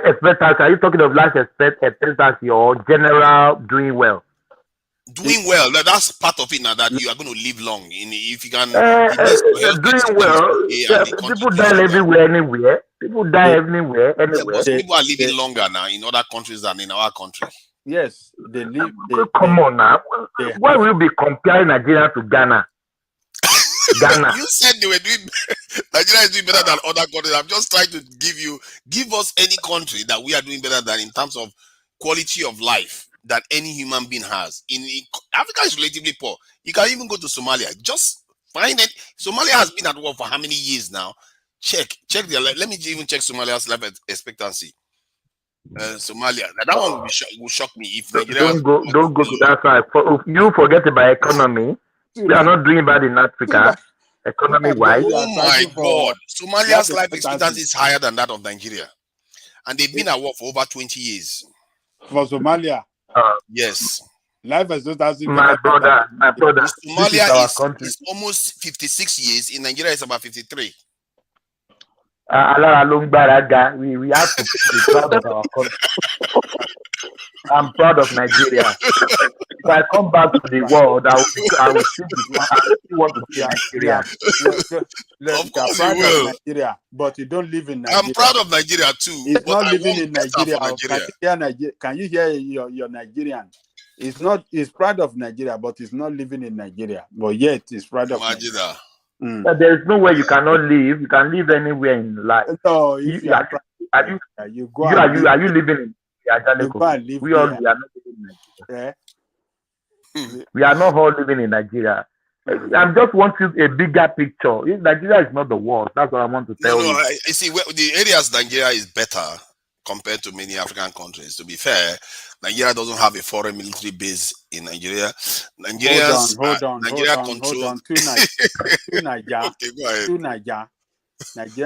S1: expectancy. Are you talking of life expectancy or general doing well?
S13: Doing well, that's part of it now, that you are going to live long. If you can,
S1: doing well. People die everywhere, anywhere. People die everywhere, anywhere.
S13: Yeah, people are living longer now in other countries than in our country.
S15: Yes, they live.
S1: Come on now. Why will you be comparing Nigeria to Ghana? Ghana.
S13: You said they were doing Nigeria is doing better than other countries. I'm just trying to give us any country that we are doing better than in terms of quality of life that any human being has. In Africa is relatively poor. You can even go to Somalia. Just find it. Somalia has been at war for how many years now? Check their life. Let me even check Somalia's life expectancy. Somalia. That one will shock me if Nigeria.
S1: Don't go to that side. You forget about economy. We are not doing bad in Africa, economy-wise.
S13: Oh my God. Somalia's life expectancy is higher than that of Nigeria. And they've been at war for over 20 years.
S15: For Somalia?
S13: Yes.
S15: Life expectancy.
S1: My brother.
S13: Somalia is almost 56 years. In Nigeria, it's about 53.
S1: We have to be proud of our country. I'm proud of Nigeria. If I come back to the world, I will still want to be Nigeria.
S15: Of course you will. Nigeria, but you don't live in Nigeria.
S13: I'm proud of Nigeria too.
S15: It's not living in Nigeria. Can you hear your Nigerian? It's proud of Nigeria, but it's not living in Nigeria. But yet it's proud of Nigeria.
S1: There is no way you cannot live. You can live anywhere in life.
S15: No, if you are
S1: you living in Nigeria? We all are not living in Nigeria. We are not all living in Nigeria. I just want you a bigger picture. Nigeria is not the worst. That's what I want to tell you.
S13: You see, the areas Nigeria is better compared to many African countries. To be fair, Nigeria doesn't have a foreign military base in Nigeria.
S15: Hold on. Nigeria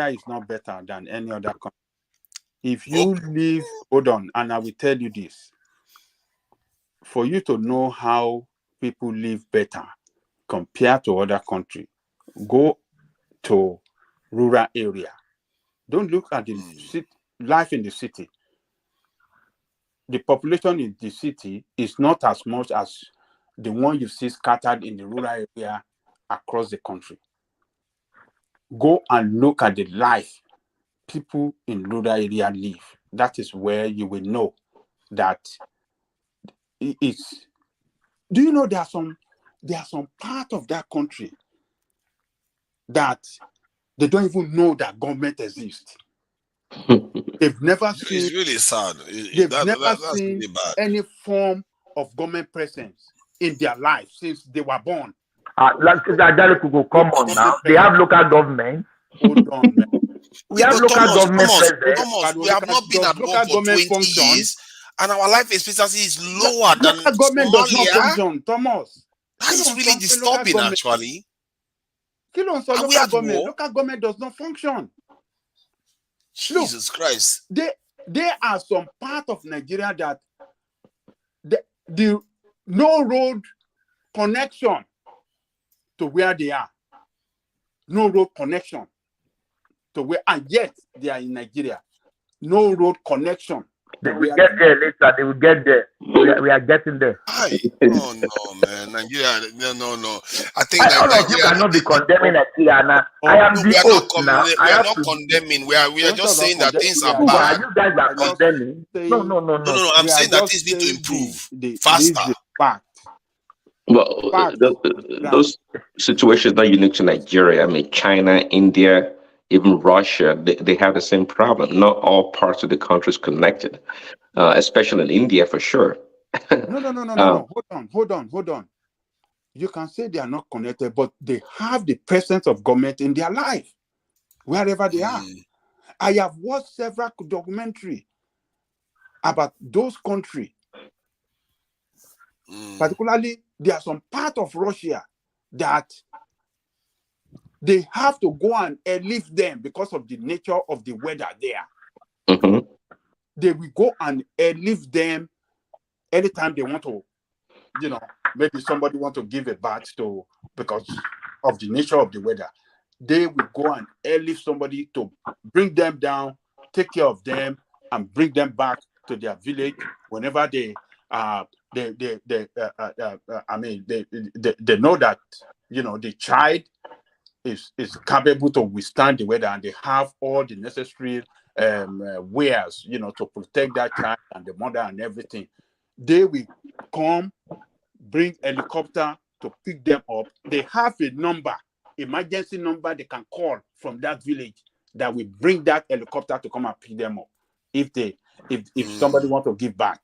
S15: is not better than any other country. If you live, hold on, and I will tell you this. For you to know how people live better compared to other countries, go to rural area. Don't look at the life in the city. The population in the city is not as much as the one you see scattered in the rural area across the country. Go and look at the life people in rural area live. That is where you will know that it's. Do you know there are some part of that country that they don't even know that government exists. They've never seen.
S13: It's really sad.
S15: They've never seen really any form of government presence in their life since they were born.
S1: Come on now. They have local government.
S15: Hold on, man.
S1: We have local government
S13: presence. We have not been at work for 20 years, and our life expectancy is lower than
S15: local government does not function, Thomas.
S13: That is really disturbing, actually.
S15: Local government does not function.
S13: Jesus Christ.
S15: There are some part of Nigeria that the no road connection to where they are. No road connection to where, and yet they are in Nigeria. No road connection
S1: They will get there later. They will get there. We are getting there.
S13: Oh no, man, Nigeria. No. I think
S1: All of you
S13: Nigeria
S1: cannot be condemning Nigeria now. I am
S13: no,
S1: the host now.
S13: we are not condemning. We are just saying that things are bad.
S1: You guys are condemning. No. I'm saying that things need to improve faster.
S21: Well, those situations not unique to Nigeria. I mean, China, India, even Russia, they have the same problem. Not all parts of the country is connected, especially in India for sure.
S15: No. Hold on. You can say they are not connected, but they have the presence of government in their life, wherever they are. I have watched several documentaries about those countries. Particularly, there are some part of Russia that they have to go and leave them because of the nature of the weather there. They will go and leave them anytime they want to, maybe somebody want to give a bath to because of the nature of the weather. They will go and leave somebody to bring them down, take care of them, and bring them back to their village whenever they know that the child is capable to withstand the weather, and they have all the necessary wares to protect that child and the mother and everything. They will come, bring helicopter to pick them up. They have a number, emergency number they can call from that village that will bring that helicopter to come and pick them up if somebody want to give back.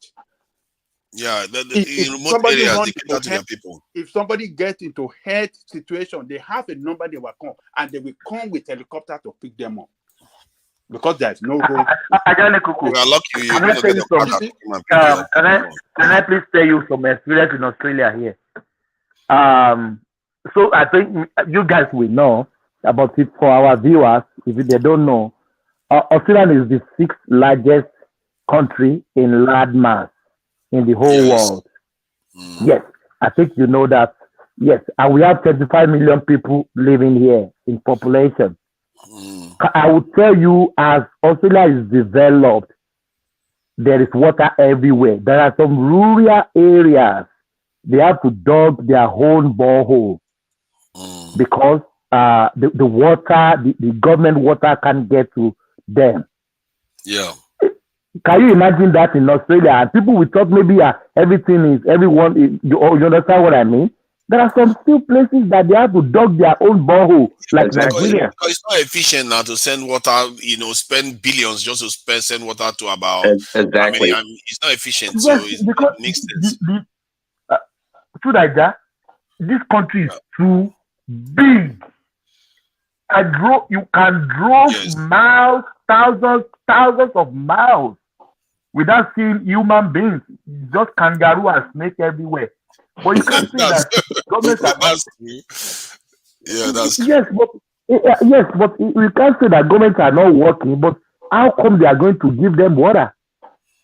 S13: Yeah, in remote areas, they cater to their people.
S15: If somebody gets into health situation, they have a number they will come, and they will come with helicopter to pick them up. Because there's no road.
S13: We are lucky.
S1: Can I please tell you some experience in Australia here? So I think you guys will know about it. For our viewers, if they don't know, Australia is the 6th largest country in landmass in the whole world. Yes, I think you know that. Yes, and we have 35 million people living here in population. I will tell you, as Australia is developed, there is water everywhere. There are some rural areas they have to dug their own borehole because the water, the government water can't get to them.
S13: Yeah.
S1: Can you imagine that in Australia? And people will talk maybe everyone. You understand what I mean? There are some still places that they have to dug their own borehole, like Nigeria.
S13: Because it's not efficient now to send water, spend billions just to send water to about.
S21: Exactly.
S13: It's not efficient,
S1: Yes,
S13: so it makes sense.
S1: This country is too big. You can drove miles, thousands of miles without seeing human beings. Just kangaroo and snake everywhere. But you can't say that governments are not.
S13: Yeah, that's
S1: yes, but we can't say that governments are not working. But how come they are going to give them water?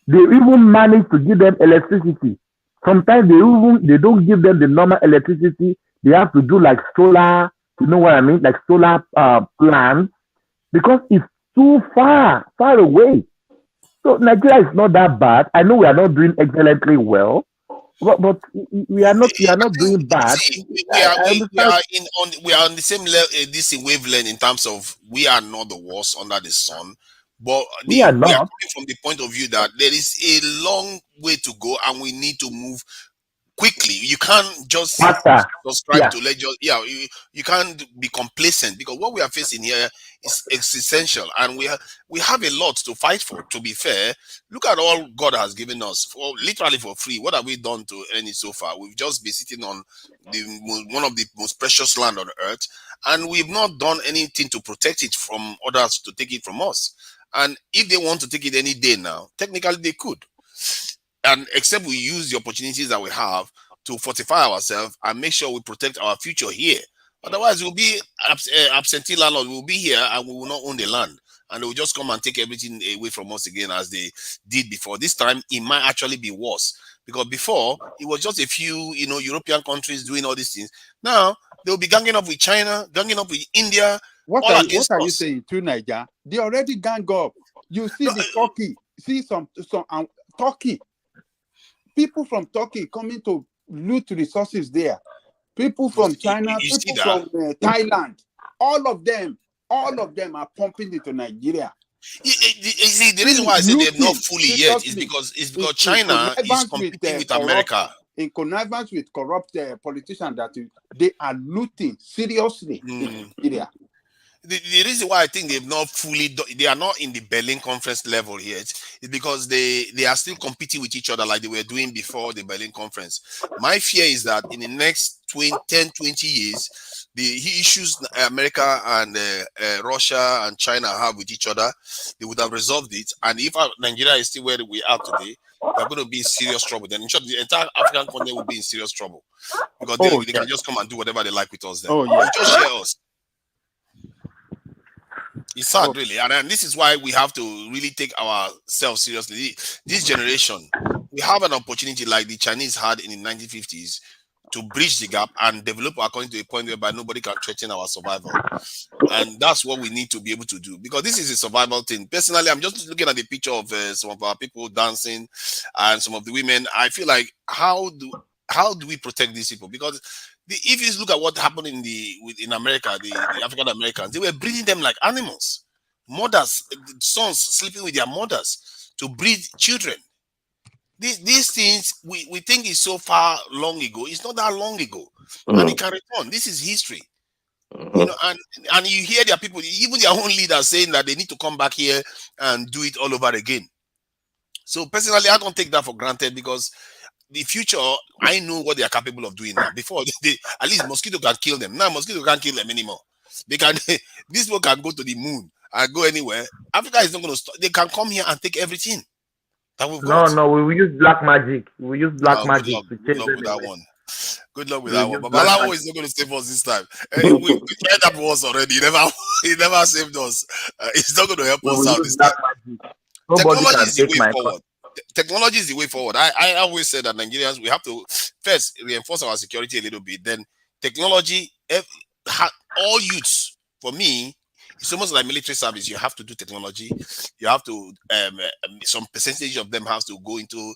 S1: They even manage to give them electricity. Sometimes they don't give them the normal electricity. They have to do like solar. You know what I mean? Like solar plants, because it's too far away. So Nigeria is not that bad. I know we are not doing excellently well. But we are not doing bad.
S13: We are on the same level, this wavelength in terms of we are not the worst under the sun, but we are coming from the point of view that there is a long way to go and we need to move quickly. You can't just subscribe to you can't be complacent, because what we are facing here is existential, and we have a lot to fight for. To be fair, look at all God has given us literally for free. What have we done to earn it so far? We've just been sitting on one of the most precious land on earth, and we've not done anything to protect it from others to take it from us. And if they want to take it any day now, technically they could. And except we use the opportunities that we have to fortify ourselves and make sure we protect our future here. Otherwise, we'll be absentee landlords. We'll be here and we will not own the land. And they will just come and take everything away from us again as they did before. This time, it might actually be worse. Because before, it was just a few, European countries doing all these things. Now, they'll be ganging up with China, ganging up with India.
S15: What are you saying to Niger? They already gang up. You see the Turkey see some Turkey. People from Turkey coming to loot resources there. People from China, people from Thailand. All of them are pumping into Nigeria.
S13: You see, the reason why I say they're not fully yet is because China is competing with America.
S15: In connivance with corrupt politicians, that they are looting seriously in Nigeria.
S13: The reason why I think they've not fully they are not in the Berlin conference level yet is because they are still competing with each other like they were doing before the Berlin conference. My fear is that in the next 10, 20 years, the issues America and Russia and China have with each other, they would have resolved it. And if Nigeria is still where we are today, we're going to be in serious trouble. Then in short, the entire African continent will be in serious trouble because they can just come and do whatever they like with us. Then just share us. It's sad, really, and this is why we have to really take ourselves seriously. This generation, we have an opportunity like the Chinese had in the 1950s to bridge the gap and develop our country to a point whereby nobody can threaten our survival. And that's what we need to be able to do, because this is a survival thing. Personally, I'm just looking at the picture of some of our people dancing and some of the women. I feel like, how do we protect these people? Because if you look at what happened in America, the African Americans, they were breeding them like animals. Mothers, sons sleeping with their mothers to breed children. These things we think is so far long ago. It's not that long ago, and it can return. This is history, you know. And you hear their people, even their own leaders, saying that they need to come back here and do it all over again. So personally, I don't take that for granted, because the future, I know what they are capable of doing now. Before, at least mosquito can kill them. Now mosquito can't kill them anymore. They can. These people can go to the moon and go anywhere. Africa is not going to stop. They can come here and take everything that we've got.
S1: No, we will use black magic. We will use black magic to change
S13: good luck with that one. Good luck with that one. But Malawi is not going to save us this time. We tried that once already. He never saved us. It's not going to help us out this time. Technology is the way forward. Technology is the way forward. I always say that Nigerians, we have to first reinforce our security a little bit. Then technology, all youths, for me, it's almost like military service. You have to do technology. You have to, some percentage of them have to go into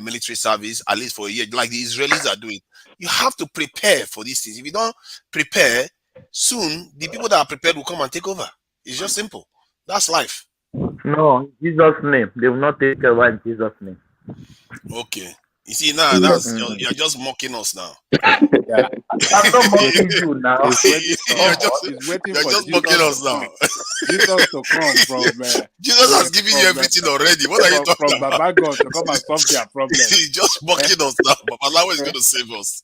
S13: military service, at least for a year, like the Israelis are doing. You have to prepare for these things. If you don't prepare, soon the people that are prepared will come and take over. It's just simple. That's life.
S1: No, in Jesus' name. They will not take over in Jesus' name.
S13: Okay. You see, now you're just mocking us now.
S1: Yeah. I'm not mocking you now.
S13: You're just mocking us now.
S15: Jesus to come from
S13: Jesus has given you everything already. What are you talking about?
S15: Baba God to come and solve their problem.
S13: He's just mocking us now. Baba Lawa is going to save us.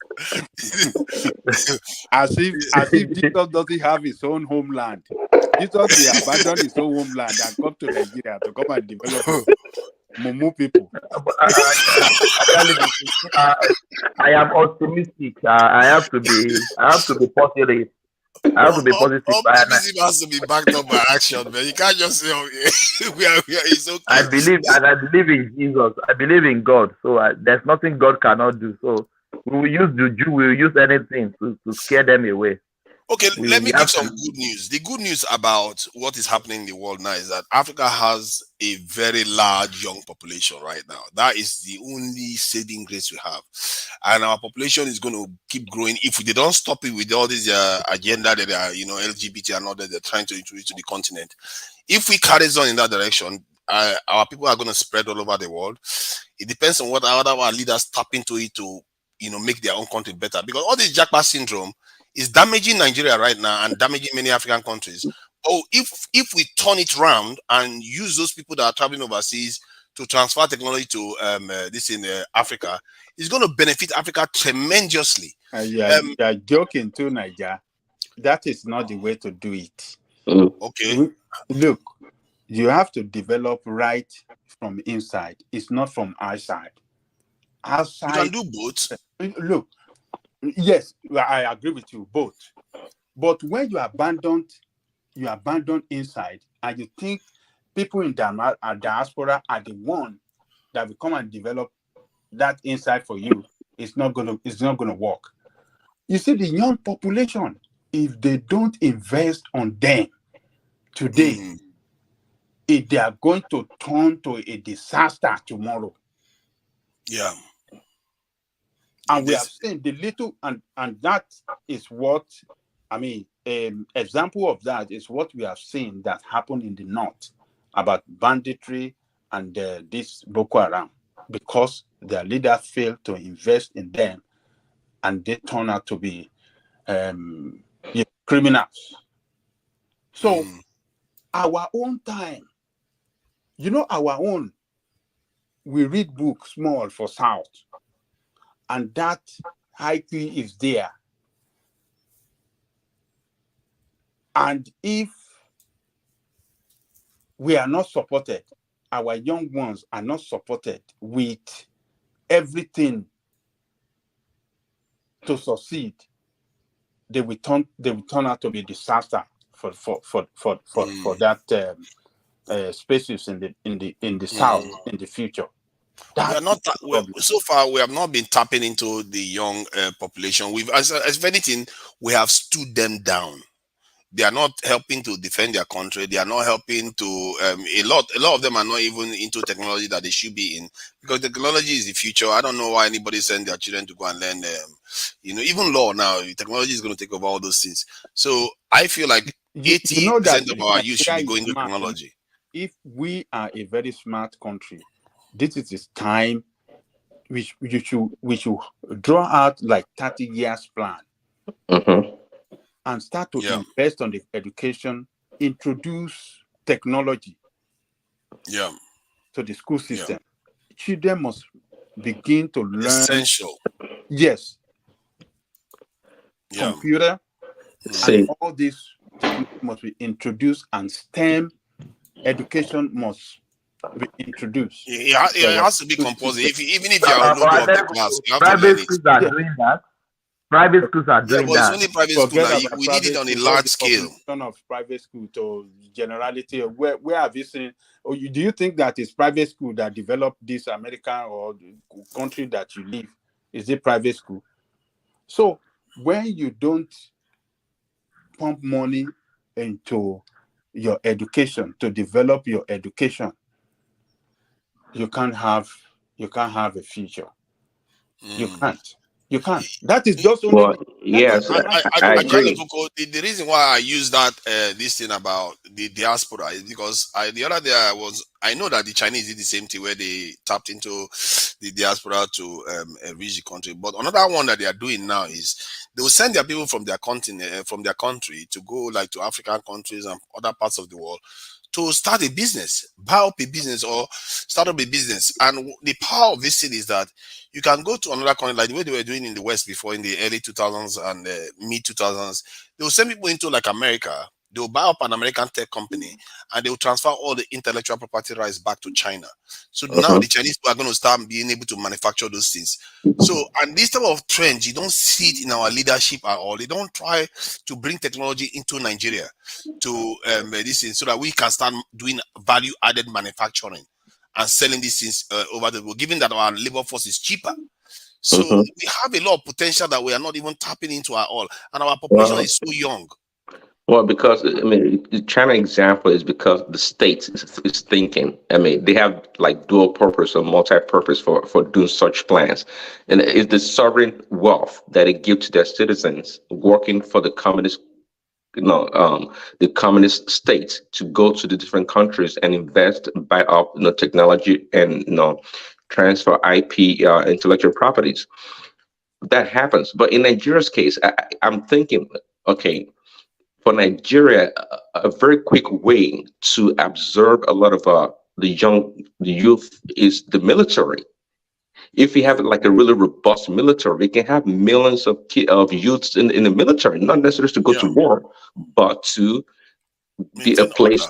S15: as if Jesus doesn't have his own homeland. Jesus will abandon his own homeland and come to Nigeria to come and develop Mumu people.
S1: I am optimistic. I have to be positive. I have to be positive.
S13: Optimism has to be backed up by action, man. You can't just say, we are it's okay.
S1: I believe in Jesus. I believe in God. So there's nothing God cannot do. So we will use juju. We will use anything to scare them away.
S13: Okay, let me give some good news. The good news about what is happening in the world now is that Africa has a very large young population right now. That is the only saving grace we have. And our population is going to keep growing if they don't stop it with all this agenda that are, LGBT and all that they're trying to introduce to the continent. If we carry on in that direction, our people are going to spread all over the world. It depends on what our leaders tap into it to, make their own country better. Because all this Jackpot syndrome is damaging Nigeria right now and damaging many African countries. Oh, if we turn it around and use those people that are traveling overseas to transfer technology to this in Africa, it's going to benefit Africa tremendously.
S15: You're joking too, Niger. That is not the way to do it.
S13: Okay.
S15: Look, you have to develop right from inside. It's not from outside. Outside.
S13: You can do both.
S15: Look. Yes, I agree with you both. But when you abandon inside, and you think people in diaspora are the one that will come and develop that inside for you, it's not gonna work. You see, the young population, if they don't invest on them today, if they are going to turn to a disaster tomorrow.
S13: Yeah.
S15: And we have seen the little, and that is what, I mean, example of that is what we have seen that happened in the north about banditry and this Boko Haram, because their leader failed to invest in them, and they turn out to be criminals. So our own time, our own, we read books small for South, and that IQ is there. And if we are not supported, our young ones are not supported with everything to succeed, they will turn out to be a disaster for that spaces in the South in the future.
S13: We are not. So far, we have not been tapping into the young population. We've, as if anything, we have stood them down. They are not helping to defend their country. They are not helping to. A lot of them are not even into technology that they should be in, because technology is the future. I don't know why anybody send their children to go and learn. Even law now, technology is going to take over all those things. So I feel like 80% of our youth should be going to technology.
S15: If we are a very smart country, this is the time we should draw out like 30 years plan and start to invest on the education, introduce technology to the school system. Children must begin to learn
S13: essential.
S15: Yes. Computer and all this technology must be introduced, and STEM education must be introduced.
S13: It has to be compulsory. Even if you are a local of the class, you have to learn it.
S1: Schools are doing that. Private schools are doing
S13: but it's
S1: that.
S13: only private school now. We need it on a large scale.
S15: Of private school to generality. Where have you seen? Or do you think that it's private school that developed this American or country that you live? Is it private school? So when you don't pump money into your education to develop your education, you can't have a future. You can't. That is just only.
S21: Well, yes, I agree.
S13: The reason why I use that this thing about the diaspora is because the other day I know that the Chinese did the same thing where they tapped into the diaspora to reach the country. But another one that they are doing now is they will send their people from their continent, from their country, to go like to African countries and other parts of the world to start a business, buy up a business or start up a business. And the power of this thing is that you can go to another country like the way they were doing in the West before, in the early 2000s and mid 2000s. They will send people into like America. They will buy up an American tech company and they will transfer all the intellectual property rights back to China. So now the Chinese people are going to start being able to manufacture those things. So, and this type of trend, you don't see it in our leadership at all. They don't try to bring technology into Nigeria to this thing so that we can start doing value added manufacturing and selling these things over the world, given that our labor force is cheaper. So we have a lot of potential that we are not even tapping into at all. And our population is so young.
S21: Well, because I mean, the China example is because the state is thinking. I mean, they have like dual purpose or multi-purpose for doing such plans, and it's the sovereign wealth that they give to their citizens working for the communist, the communist state to go to the different countries and invest, buy up, technology and transfer IP, intellectual properties. That happens, but in Nigeria's case, I'm thinking, okay. For Nigeria, a very quick way to absorb a lot of the youth is the military. If we have like a really robust military, we can have millions of youths in the military, not necessarily to go to war, but to be a place.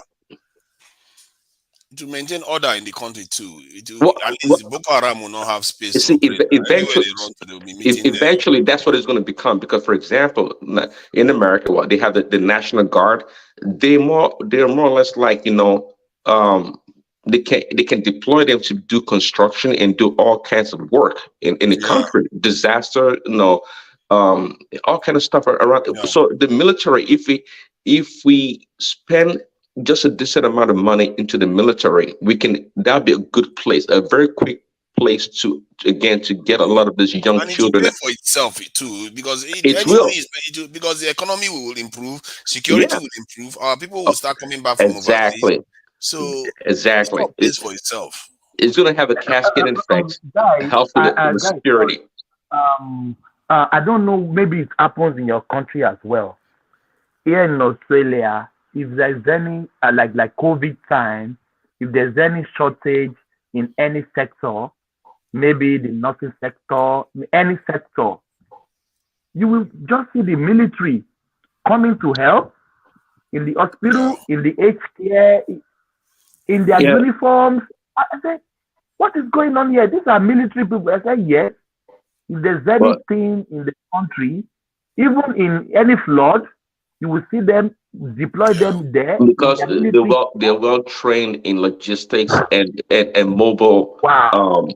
S13: To maintain order in the country too. At least Boko Haram will not have space.
S21: See, eventually, that's what it's going to become. Because, for example, in America, they have the National Guard. They're more or less like they can deploy them to do construction and do all kinds of work in the country, disaster, all kind of stuff around. So the military, if we spend just a decent amount of money into the military, that'd be a good place, a very quick place to get a lot of these young
S13: And it will
S21: children.
S13: pay for itself too, because because the economy will improve, security will improve, our people will start coming back from overseas. So
S21: exactly,
S13: it pays for itself.
S21: It's going to have a cascading effect. Help with the security.
S1: I don't know. Maybe it happens in your country as well. Here in Australia, if there's any like COVID time, if there's any shortage in any sector, maybe the nursing sector, any sector, you will just see the military coming to help in the hospital, in the aged care, in their uniforms. I said, what is going on here? These are military people. I said, yes. If there's anything in the country, even in any flood, you will see them, deploy them there.
S21: Because they're well trained in logistics and mobile.
S1: Wow.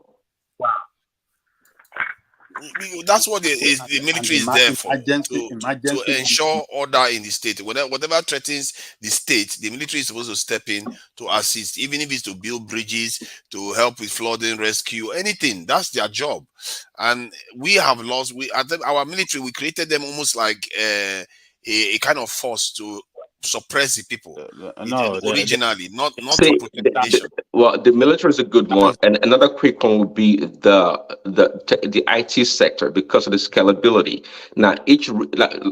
S13: That's what the military is there for, to ensure order in the state. Whatever threatens the state, the military is supposed to step in to assist, even if it's to build bridges, to help with flooding, rescue, anything. That's their job. And we have lost. Our military, we created them almost like a kind of force to suppress the people. Originally, not to protect the nation.
S21: Well, the military is a good one, and another quick one would be the IT sector because of the scalability. Now,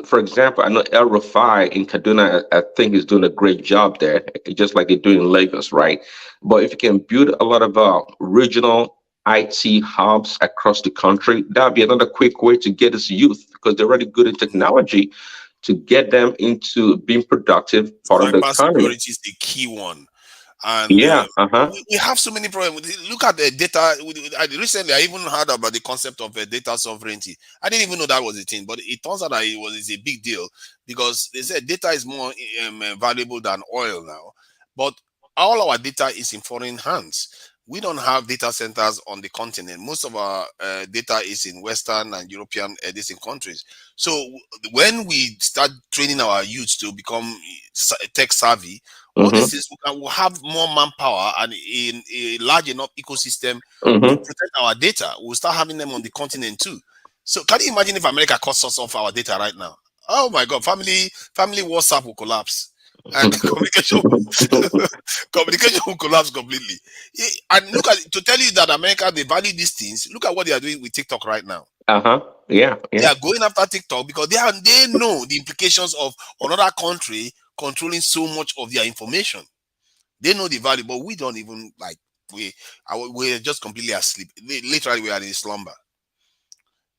S21: for example, I know El Rafai in Kaduna, I think is doing a great job there, just like they do in Lagos, right? But if you can build a lot of regional IT hubs across the country, that'd be another quick way to get this youth, because they're already good in technology, to get them into being productive part of the economy.
S13: Cybersecurity is the key one. And we have so many problems. Look at the data. Recently, I even heard about the concept of data sovereignty. I didn't even know that was a thing, but it turns out that it's a big deal, because they said data is more valuable than oil now. But all our data is in foreign hands. We don't have data centers on the continent. Most of our data is in Western and European distant countries. So when we start training our youth to become tech savvy, all this is we'll have more manpower and in a large enough ecosystem to protect our data. We'll start having them on the continent too. So can you imagine if America cuts us off our data right now? Oh my God, family WhatsApp will collapse. And communication will collapse completely. And look at, to tell you that America, they value these things. Look at what they are doing with TikTok right now. They are going after TikTok because they know the implications of another country controlling so much of their information. They know the value, but we don't even we're just completely asleep. Literally, we are in slumber.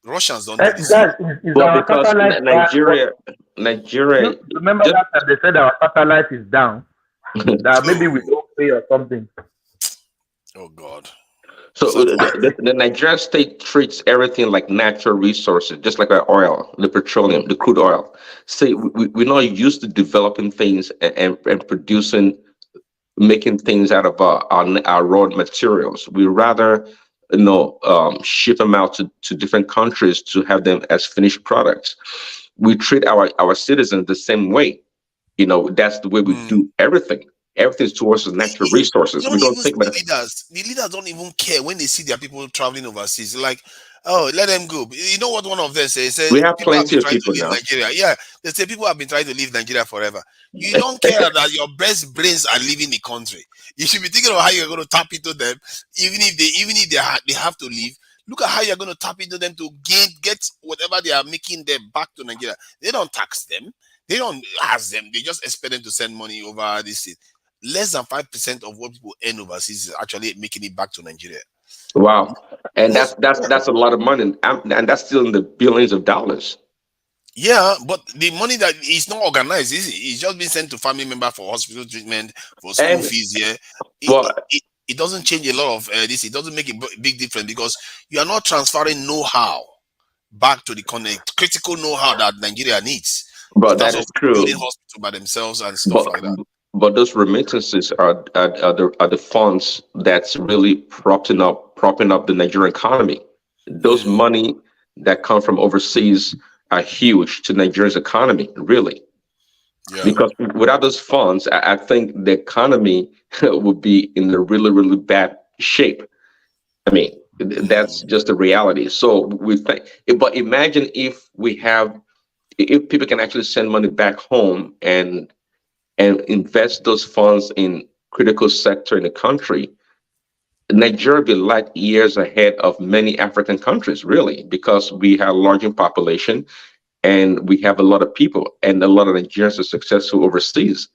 S13: Russians don't do this.
S21: Well, because Nigeria.
S1: Remember that they said our satellite is down. That maybe we don't pay or something.
S13: Oh God.
S21: So the Nigerian state treats everything like natural resources, just like our oil, the petroleum, the crude oil. See, we're not used to developing things and producing, making things out of our raw materials. We rather ship them out to different countries to have them as finished products. We treat our citizens the same way. That's the way we do everything. Everything's towards the natural resources. We don't think about
S13: the leaders don't even care when they see their people traveling overseas. Like, oh, let them go. You know what one of them says?
S21: We have plenty of people now.
S13: Nigeria. Yeah, they say people have been trying to leave Nigeria forever. You don't care that your best brains are leaving the country. You should be thinking of how you're going to tap into them, even if they have to leave. Look at how you're going to tap into them to get whatever they are making them back to Nigeria. They don't tax them. They don't ask them. They just expect them to send money over this thing. Less than 5% of what people earn overseas is actually making it back to Nigeria.
S21: Wow, and that's a lot of money, and that's still in the billions of dollars.
S13: Yeah, but the money that is not organized, it's just been sent to family member for hospital treatment, for school fees. Yeah, it doesn't change a lot of this. It doesn't make a big difference because you are not transferring know-how back to the continent, critical know-how that Nigeria needs.
S21: But that is true.
S13: Building hospital by themselves and stuff like that.
S21: But those remittances are the funds that's really propping up the Nigerian economy. Those money that come from overseas are huge to Nigeria's economy, really. Because without those funds, I think the economy would be in a really, really bad shape. I mean, that's just the reality. So we think, but imagine if if people can actually send money back home and invest those funds in critical sector in the country. Nigeria will be light years ahead of many African countries, really, because we have a larger population and we have a lot of people, and a lot of Nigerians are successful overseas.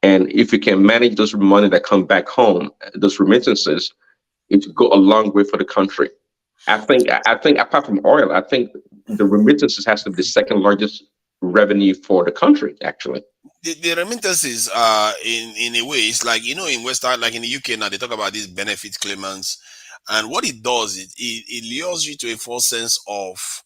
S21: And if you can manage those money that come back home, those remittances, it will go a long way for the country. I think apart from oil, I think the remittances has to be the second largest revenue for the country, actually.
S13: The remittances are in a way, it's like, in Western, like in the UK now, they talk about these benefit claimants, and what it does is it lures you to a false sense of,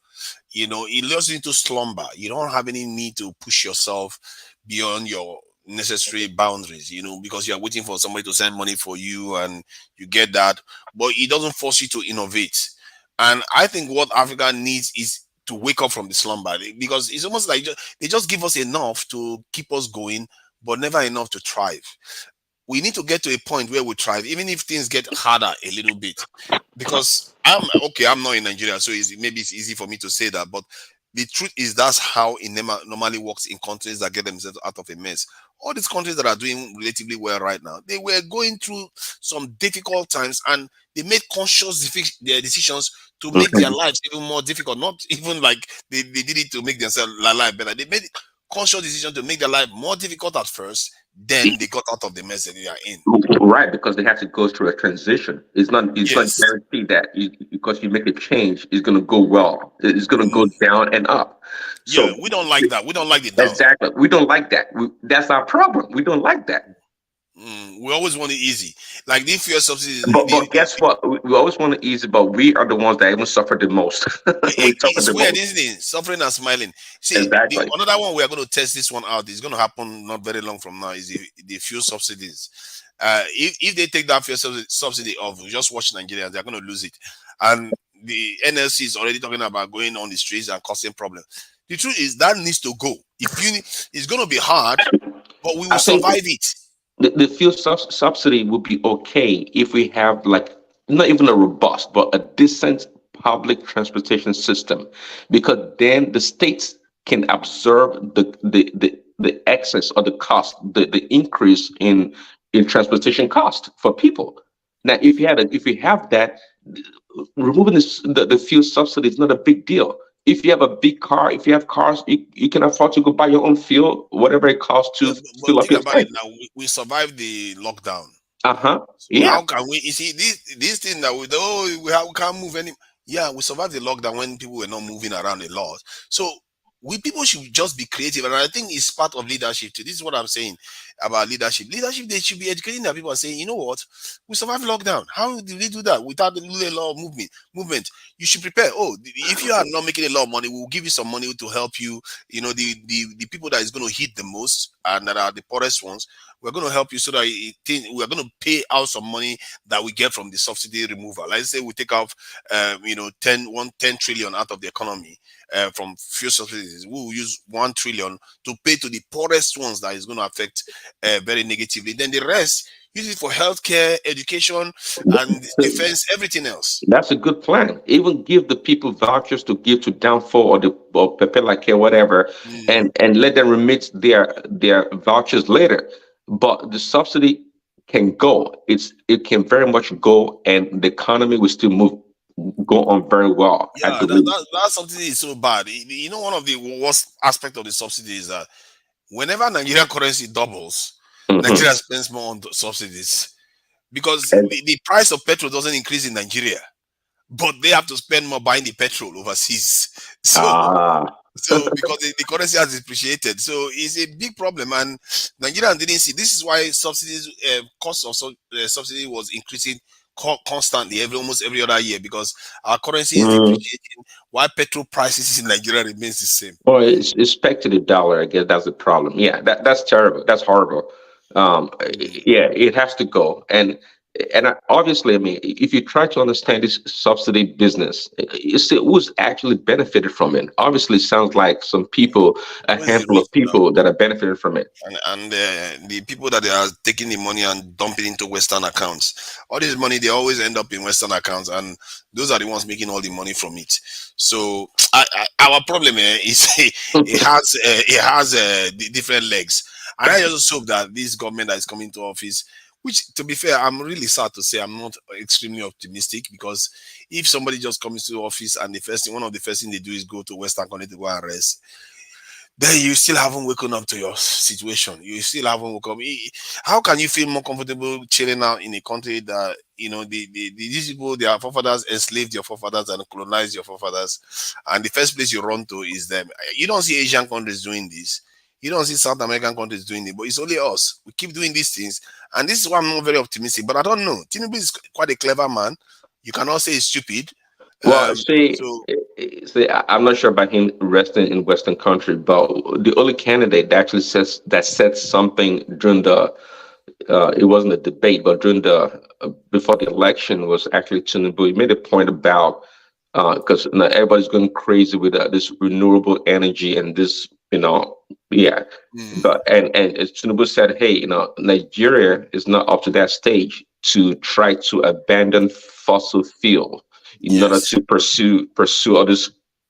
S13: it lures you into slumber. You don't have any need to push yourself beyond your necessary boundaries, because you are waiting for somebody to send money for you and you get that, but it doesn't force you to innovate. And I think what Africa needs is to wake up from the slumber, because it's almost like they just give us enough to keep us going, but never enough to thrive. We need to get to a point where we thrive, even if things get harder a little bit. Because I'm not in Nigeria, so maybe it's easy for me to say that, but the truth is that's how it normally works in countries that get themselves out of a mess. All these countries that are doing relatively well right now, they were going through some difficult times, and they made conscious their decisions to make their lives even more difficult. Not even like they did it to make themselves life better. They made conscious decision to make their life more difficult at first, then they got out of the mess that they are in.
S21: Right, because they have to go through a transition. It's not guaranteed that because you make a change, it's going to go well. It's going to go down and up. So
S13: we don't like that. We don't like it down.
S21: Exactly. We don't like that. That's our problem. We don't like that.
S13: We always want it easy. Like the fuel subsidies.
S21: But guess what? We always want it easy, but we are the ones that even suffer the most.
S13: It's weird, isn't it? Suffering and smiling. See,
S21: exactly.
S13: Another one we are going to test this one out. It's going to happen not very long from now. Is the fuel subsidies. If they take that fuel subsidy off, just watch Nigeria. They're going to lose it. And the NLC is already talking about going on the streets and causing problems. The truth is that needs to go. It's going to be hard, but we will survive it.
S21: The fuel subsidy would be okay if we have not even a robust, but a decent public transportation system, because then the states can absorb the excess or the cost, the increase in transportation cost for people. Now, if you have that, removing the fuel subsidy is not a big deal. If you have a big car, if you have cars, you can afford to go buy your own fuel, whatever it costs to fill up your tank.
S13: Now, we survived the lockdown.
S21: So
S13: how can we? You see, this thing that we can't move any. Yeah, we survived the lockdown when people were not moving around a lot. So people should just be creative, and I think it's part of leadership too. This is what I'm saying about leadership. Leadership, they should be educating their people and saying, you know what, we survived lockdown. How did we do that without a lot of movement? You should prepare. Oh, if you are not making a lot of money, we'll give you some money to help you. The people that is going to hit the most and that are the poorest ones, we're going to help you so that we're going to pay out some money that we get from the subsidy removal. Let's say we take off, 10 trillion out of the economy. From fuel subsidies, we will use 1 trillion to pay to the poorest ones that is going to affect very negatively. Then the rest, use it for healthcare, education, and defense, everything else.
S21: That's a good plan. Even give the people vouchers to give to Downfall or Pepela Care, whatever, and let them remit their vouchers later. But the subsidy can go. It can very much go, and the economy will still go on very well.
S13: Yeah, that subsidy is so bad. One of the worst aspects of the subsidy is that whenever Nigerian currency doubles, Nigeria spends more on subsidies, because the price of petrol doesn't increase in Nigeria, but they have to spend more buying the petrol overseas. So because the currency has depreciated, so it's a big problem, and Nigerians didn't see. This is why subsidies, cost of subsidy was increasing constantly almost every other year, because our currency is depreciating while petrol prices in Nigeria remains the same.
S21: Well, it's pegged to the dollar. I guess that's the problem. Yeah, that's terrible. That's horrible. Yeah, it has to go. And and obviously, I mean, if you try to understand this subsidy business, you see who's actually benefited from it. Obviously, it sounds like some people, a
S13: Always the
S21: handful
S13: rich
S21: of people that are benefited from it.
S13: and the people that they are taking the money and dumping into Western accounts. All this money they always end up in Western accounts, and those are the ones making all the money from it. So our problem is it has different legs, and I just hope that this government that is coming to office. Which, to be fair, I'm really sad to say I'm not extremely optimistic, because if somebody just comes to office and one of the first thing they do is go to Western country to go and rest, then you still haven't woken up to your situation. You still haven't woken up. How can you feel more comfortable chilling out in a country that, you know, these people, their forefathers enslaved your forefathers and colonized your forefathers, and the first place you run to is them? You don't see Asian countries doing this. You don't see South American countries doing it, but it's only us. We keep doing these things, and this is why I'm not very optimistic. But I don't know. Tinubu is quite a clever man. You cannot say he's stupid.
S21: Well, see, I'm not sure about him resting in Western country, but the only candidate that actually said something during the it wasn't a debate, but during the before the election was actually Tinubu. He made a point about because everybody's going crazy with this renewable energy and this, yeah. But and as Tinubu said, hey, Nigeria is not up to that stage to try to abandon fossil fuel in order to pursue all this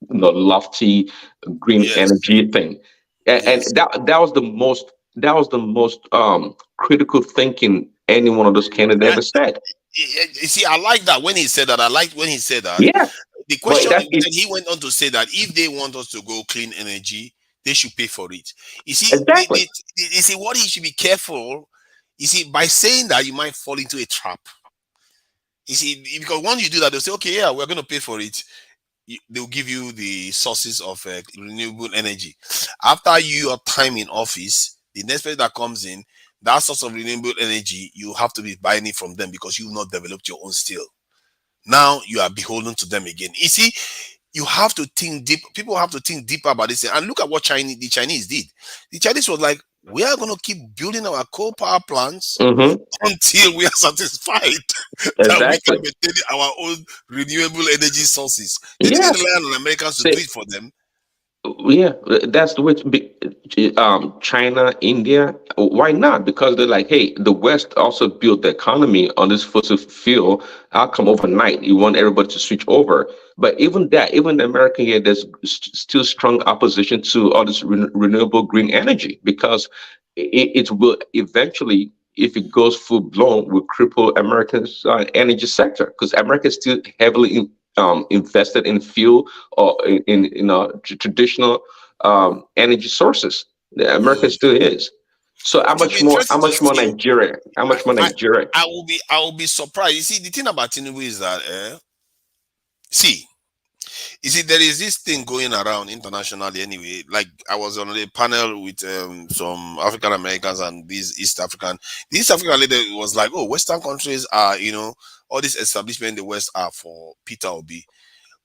S21: lofty green energy thing. And that was the most critical thinking any one of those candidates ever said.
S13: You see, I like that when he said that. I liked when he said that.
S21: Yeah.
S13: The question, then he went on to say that if they want us to go clean energy, they should pay for it. You see,
S21: exactly.
S13: You see what he should be careful. You see, by saying that, you might fall into a trap. You see, because once you do that, they'll say, okay, yeah, we're going to pay for it. They'll give you the sources of renewable energy. After your time in office, the next person that comes in, that source of renewable energy, you have to be buying it from them because you've not developed your own still. Now you are beholden to them again. You see, you have to think deep. People have to think deeper about this. And look at what the Chinese did. The Chinese was like, we are going to keep building our coal power plants until we are satisfied that we can maintain our own renewable energy sources. They didn't rely on Americans to do it for them.
S21: Yeah, that's the way to be. China, India, why not? Because they're like, hey, the West also built the economy on this fossil fuel. I'll come overnight. You want everybody to switch over. But even that, even the American, there's still strong opposition to all this renewable green energy, because it will eventually, if it goes full blown, will cripple America's energy sector, because America is still heavily invested in fuel or in traditional energy sources. America still is. So how much more Nigeria? How much more Nigeria?
S13: I will be surprised. You see, the thing about Tinubu is that you see, there is this thing going around internationally anyway. Like, I was on a panel with some African Americans and these East African. The East African lady was like, oh, Western countries are, all this establishment in the West are for Peter Obi,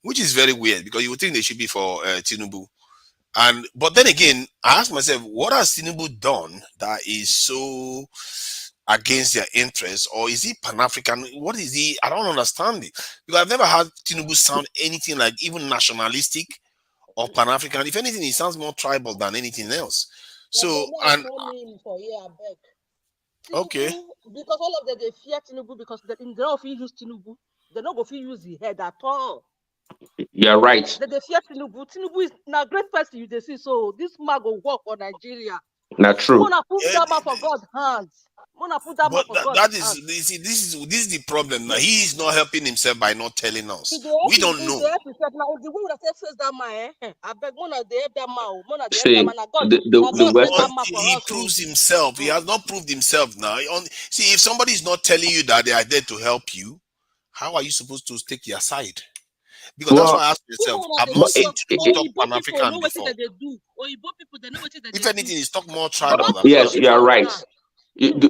S13: which is very weird, because you would think they should be for Tinubu. But then again, I ask myself, what has Tinubu done that is so against their interests? Or is he Pan-African? What is he? I don't understand it, because I've never heard Tinubu sound anything like even nationalistic or Pan-African. If anything, he sounds more tribal than anything else. So, okay,
S12: because all of them, they fear Tinubu because they don't feel use Tinubu. They don't go feel use the head at all.
S21: You're right.
S12: They fear Tinubu. Tinubu is now great person you see. So this man go work for Nigeria.
S21: Not true.
S12: Wanna put that man for God's hands.
S13: This is the problem. Now he is not helping himself by not telling us. We don't know.
S12: The way that face that man, I beg one of the that man,
S13: he proves himself. He has not proved himself now. See, if somebody is not telling you that they are there to help you, how are you supposed to take your side? Because that's why I asked myself, I've not seen talk Pan-African before. If anything, he's talk more tribal than
S21: yes, you are right.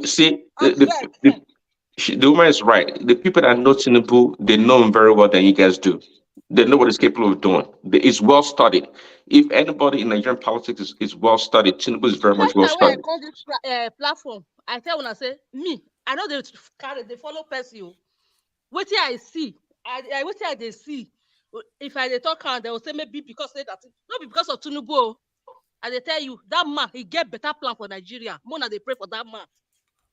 S21: See, the woman is right. The people that know Tinubu, they know him very well than you guys do. They know what he's capable of doing. It's well studied. If anybody in Nigerian politics is well studied, Tinubu is very much well studied.
S12: I call this platform. I tell when I say me, I know they follow person. What I see, what they see. If I talk on, they will say maybe because they that not because of Tinubu. And they tell you that man he get better plan for Nigeria. More than they pray for that man.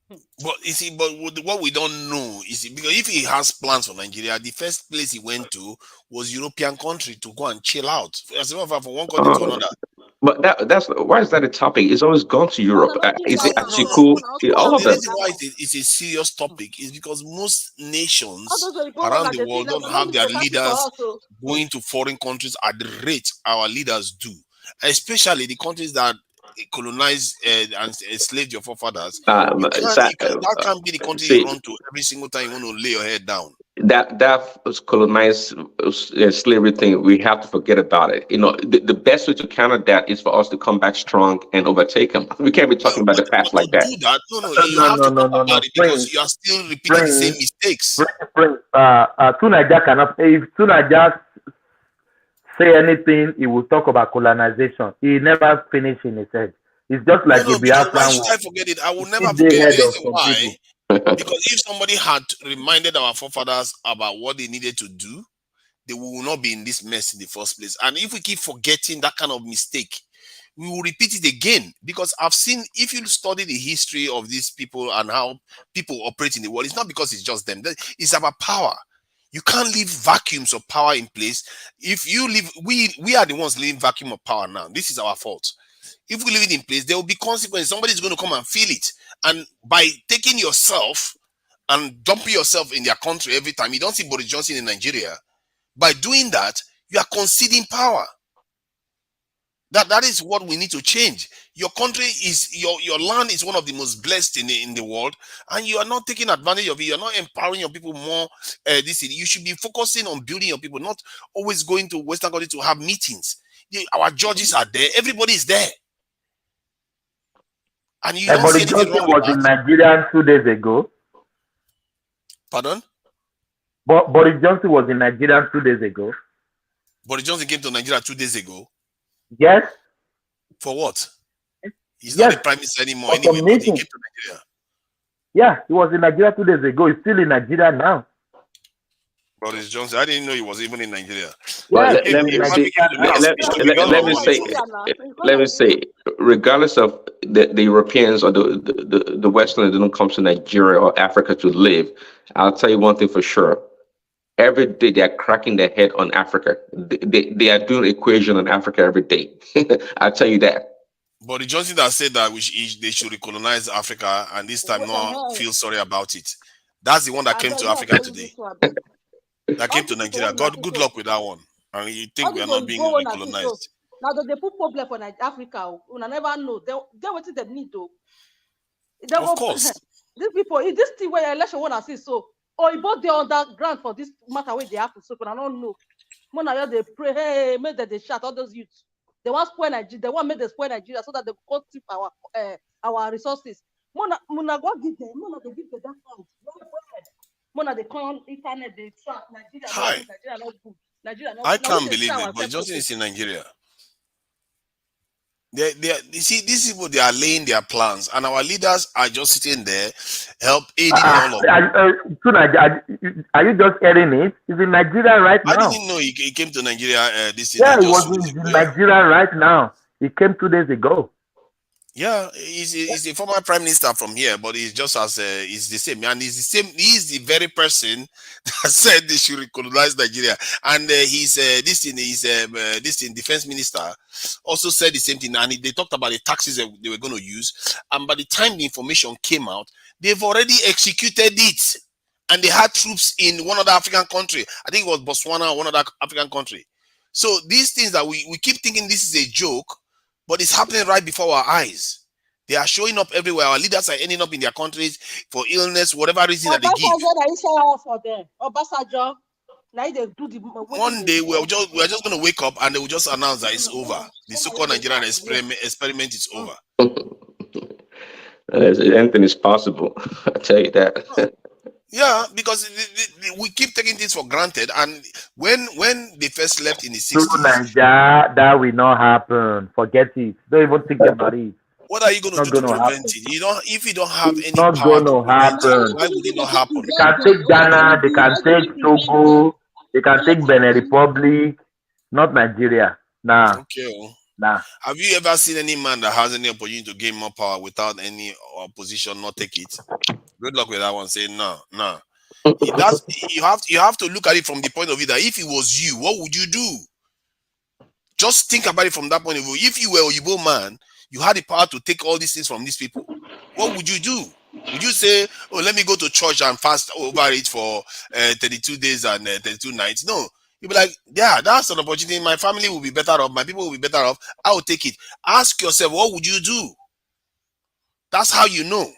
S13: But you see, but what we don't know is because if he has plans for Nigeria, the first place he went to was European country to go and chill out. As a matter of fact, from one country to another.
S21: But that's why is that a topic? It's always gone to Europe. Is it Atiku? All of
S13: The
S21: them.
S13: reason why it's a serious topic is because most nations around the world don't have their leaders going to foreign countries at the rate our leaders do, especially the countries that colonized and enslaved your forefathers. That can't be the country you run to every single time you want to lay your head down.
S21: That was colonized slavery thing. We have to forget about it. You know, the best way to counter that is for us to come back strong and overtake them. We can't be talking about the past like that.
S13: Do that. No, you have to talk about it because you are still repeating the same mistakes.
S1: Tunaja cannot. If Tunaja say anything, he will talk about colonization. He never finish in his head. It's just like a Biafran.
S13: Why should I forget it? I will never forget it. The reason why. Because if somebody had reminded our forefathers about what they needed to do, they will not be in this mess in the first place. And if we keep forgetting that kind of mistake, we will repeat it again. Because I've seen, if you study the history of these people and how people operate in the world, it's not because it's just them. It's about power. You can't leave vacuums of power in place. If you leave, we are the ones leaving vacuum of power now. This is our fault. If we leave it in place, there will be consequences. Somebody's going to come and feel it. And by taking yourself and dumping yourself in their country every time, you don't see Boris Johnson in Nigeria. By doing that, you are conceding power. That is what we need to change. Your country is your land is one of the most blessed in the world, and you are not taking advantage of it. You are not empowering your people more. You should be focusing on building your people, not always going to Western countries to have meetings. Our judges are there. Everybody is there. And you don't see anything wrong with that.
S1: Was in Nigeria 2 days ago.
S13: Pardon?
S1: Boris Johnson was in Nigeria 2 days ago.
S13: Boris Johnson came to Nigeria 2 days ago.
S1: Yes.
S13: For what? He's not the prime minister anymore anyway, but he came to Nigeria.
S1: Yeah, he was in Nigeria 2 days ago. He's still in Nigeria now.
S13: Boris Johnson, I didn't know he was even in Nigeria.
S21: Well, let me say, regardless of the Europeans or the Westerners that don't come to Nigeria or Africa to live, I'll tell you one thing for sure. Every day they are cracking their head on Africa. They are doing equation on Africa every day. I'll tell you that.
S13: But the Johnson that said that they should recolonize Africa and this time not feel sorry about it. That's the one that came to Africa today. That came to Nigeria. God, good luck with that one. And you think we are not being recolonized.
S12: Now they put problem for Africa. We never know. They what they need to.
S13: Of course.
S12: These people, this thing where election wanna see so. Or you both they underground for this matter where they happen. So I don't know. Mona they pray, hey, make that they shout all those youths. They want spoil Nigeria. They want make them spoil Nigeria so that they can't tip our resources. Mona go give them. Mona they give them that fund. Mona they come internet. They track Nigeria.
S13: Hi.
S12: Nigeria not good. Nigeria not.
S13: I can't believe it. But Johnson is in Nigeria. You see, these people, they are laying their plans, and our leaders are just sitting there, aiding all of them.
S1: Are you just hearing it? He's in Nigeria right now.
S13: I didn't know he came to Nigeria this year.
S1: Yeah, he was in Nigeria right now. He came 2 days ago.
S13: Yeah, he's a former prime minister from here, but he's just as he's the same, and he's the same. He's the very person that said they should recolonize Nigeria, and this defense minister also said the same thing, and they talked about the taxes that they were going to use, and by the time the information came out, they've already executed it, and they had troops in one other African country. I think it was Botswana or one other African country. So these things that we keep thinking this is a joke. But it's happening right before our eyes. They are showing up everywhere. Our leaders are ending up in their countries for illness, whatever reason that they give. One day we are just going to wake up and they will just announce that it's over. The so-called Nigerian experiment is over.
S21: Anything is possible. I tell you that.
S13: Yeah, because we keep taking this for granted, and when they first left in the 60s,
S1: that will not happen. Forget it. Don't even think about it.
S13: What are you going to do to prevent it? You don't. If you don't have any
S1: Not
S13: power to
S1: gonna
S13: prevent it,
S1: happen.
S13: why would it not happen?
S1: They can take Ghana, they can take Togo, they can take Benin Republic, not Nigeria. Nah,
S13: Okay.
S1: nah.
S13: Have you ever seen any man that has any opportunity to gain more power without any opposition not take it? Good luck with that one. Say no. That's you have to look at it from the point of view that if it was you, what would you do? Just think about it from that point of view. If you were a Igbo man, you had the power to take all these things from these people. What would you do? Would you say, "Oh, let me go to church and fast over it for 32 days and 32 nights"? No. You'll be like, yeah, that's an opportunity. My family will be better off. My people will be better off. I will take it. Ask yourself, what would you do? That's how you know.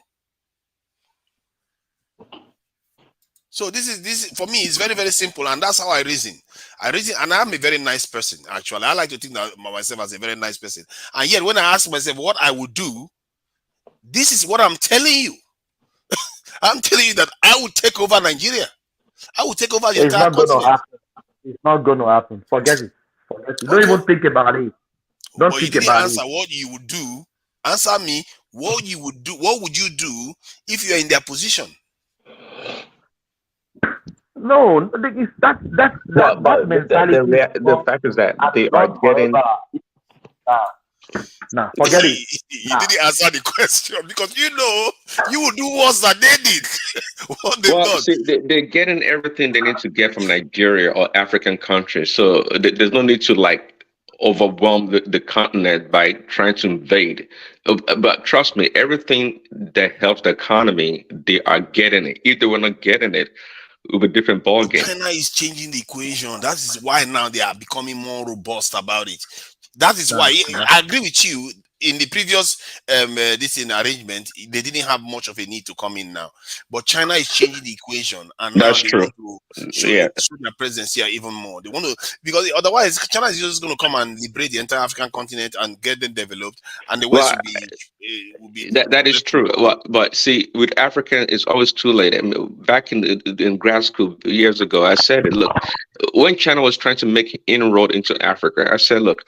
S13: So this is for me. It's very, very simple, and that's how I reason. And I'm a very nice person. Actually, I like to think of myself as a very nice person. And yet, when I ask myself what I would do, this is what I'm telling you. I'm telling you that I will take over Nigeria. I will take over the
S1: It's
S13: entire
S1: not gonna
S13: continent.
S1: happen. It's not gonna happen. Forget it. Don't even think about it. Don't
S13: But
S1: think
S13: you didn't
S1: about
S13: answer
S1: it.
S13: what you would do. Answer me what you would do. What would you do if you are in their position?
S1: No, that mentality.
S21: The fact is that they are getting.
S1: Nah, forget it.
S13: You didn't answer the question because you will do worse than they did. What they've done.
S21: See, they're getting everything they need to get from Nigeria or African countries. So there's no need to like overwhelm the continent by trying to invade. But trust me, everything that helps the economy, they are getting it. If they were not getting it, it would be a different ballgame.
S13: China is changing the equation. That is why now they are becoming more robust about it. That is why I agree with you. In the previous arrangement, they didn't have much of a need to come in now. But China is changing the equation, and now
S21: That's
S13: they
S21: true.
S13: want to show their presence here even more. They want to, because otherwise China is just going to come and liberate the entire African continent and get them developed, and the West will be.
S21: That is true. But see, with Africa, it's always too late. I mean, back in grad school years ago, I said it. Look, when China was trying to make inroad into Africa, I said, look,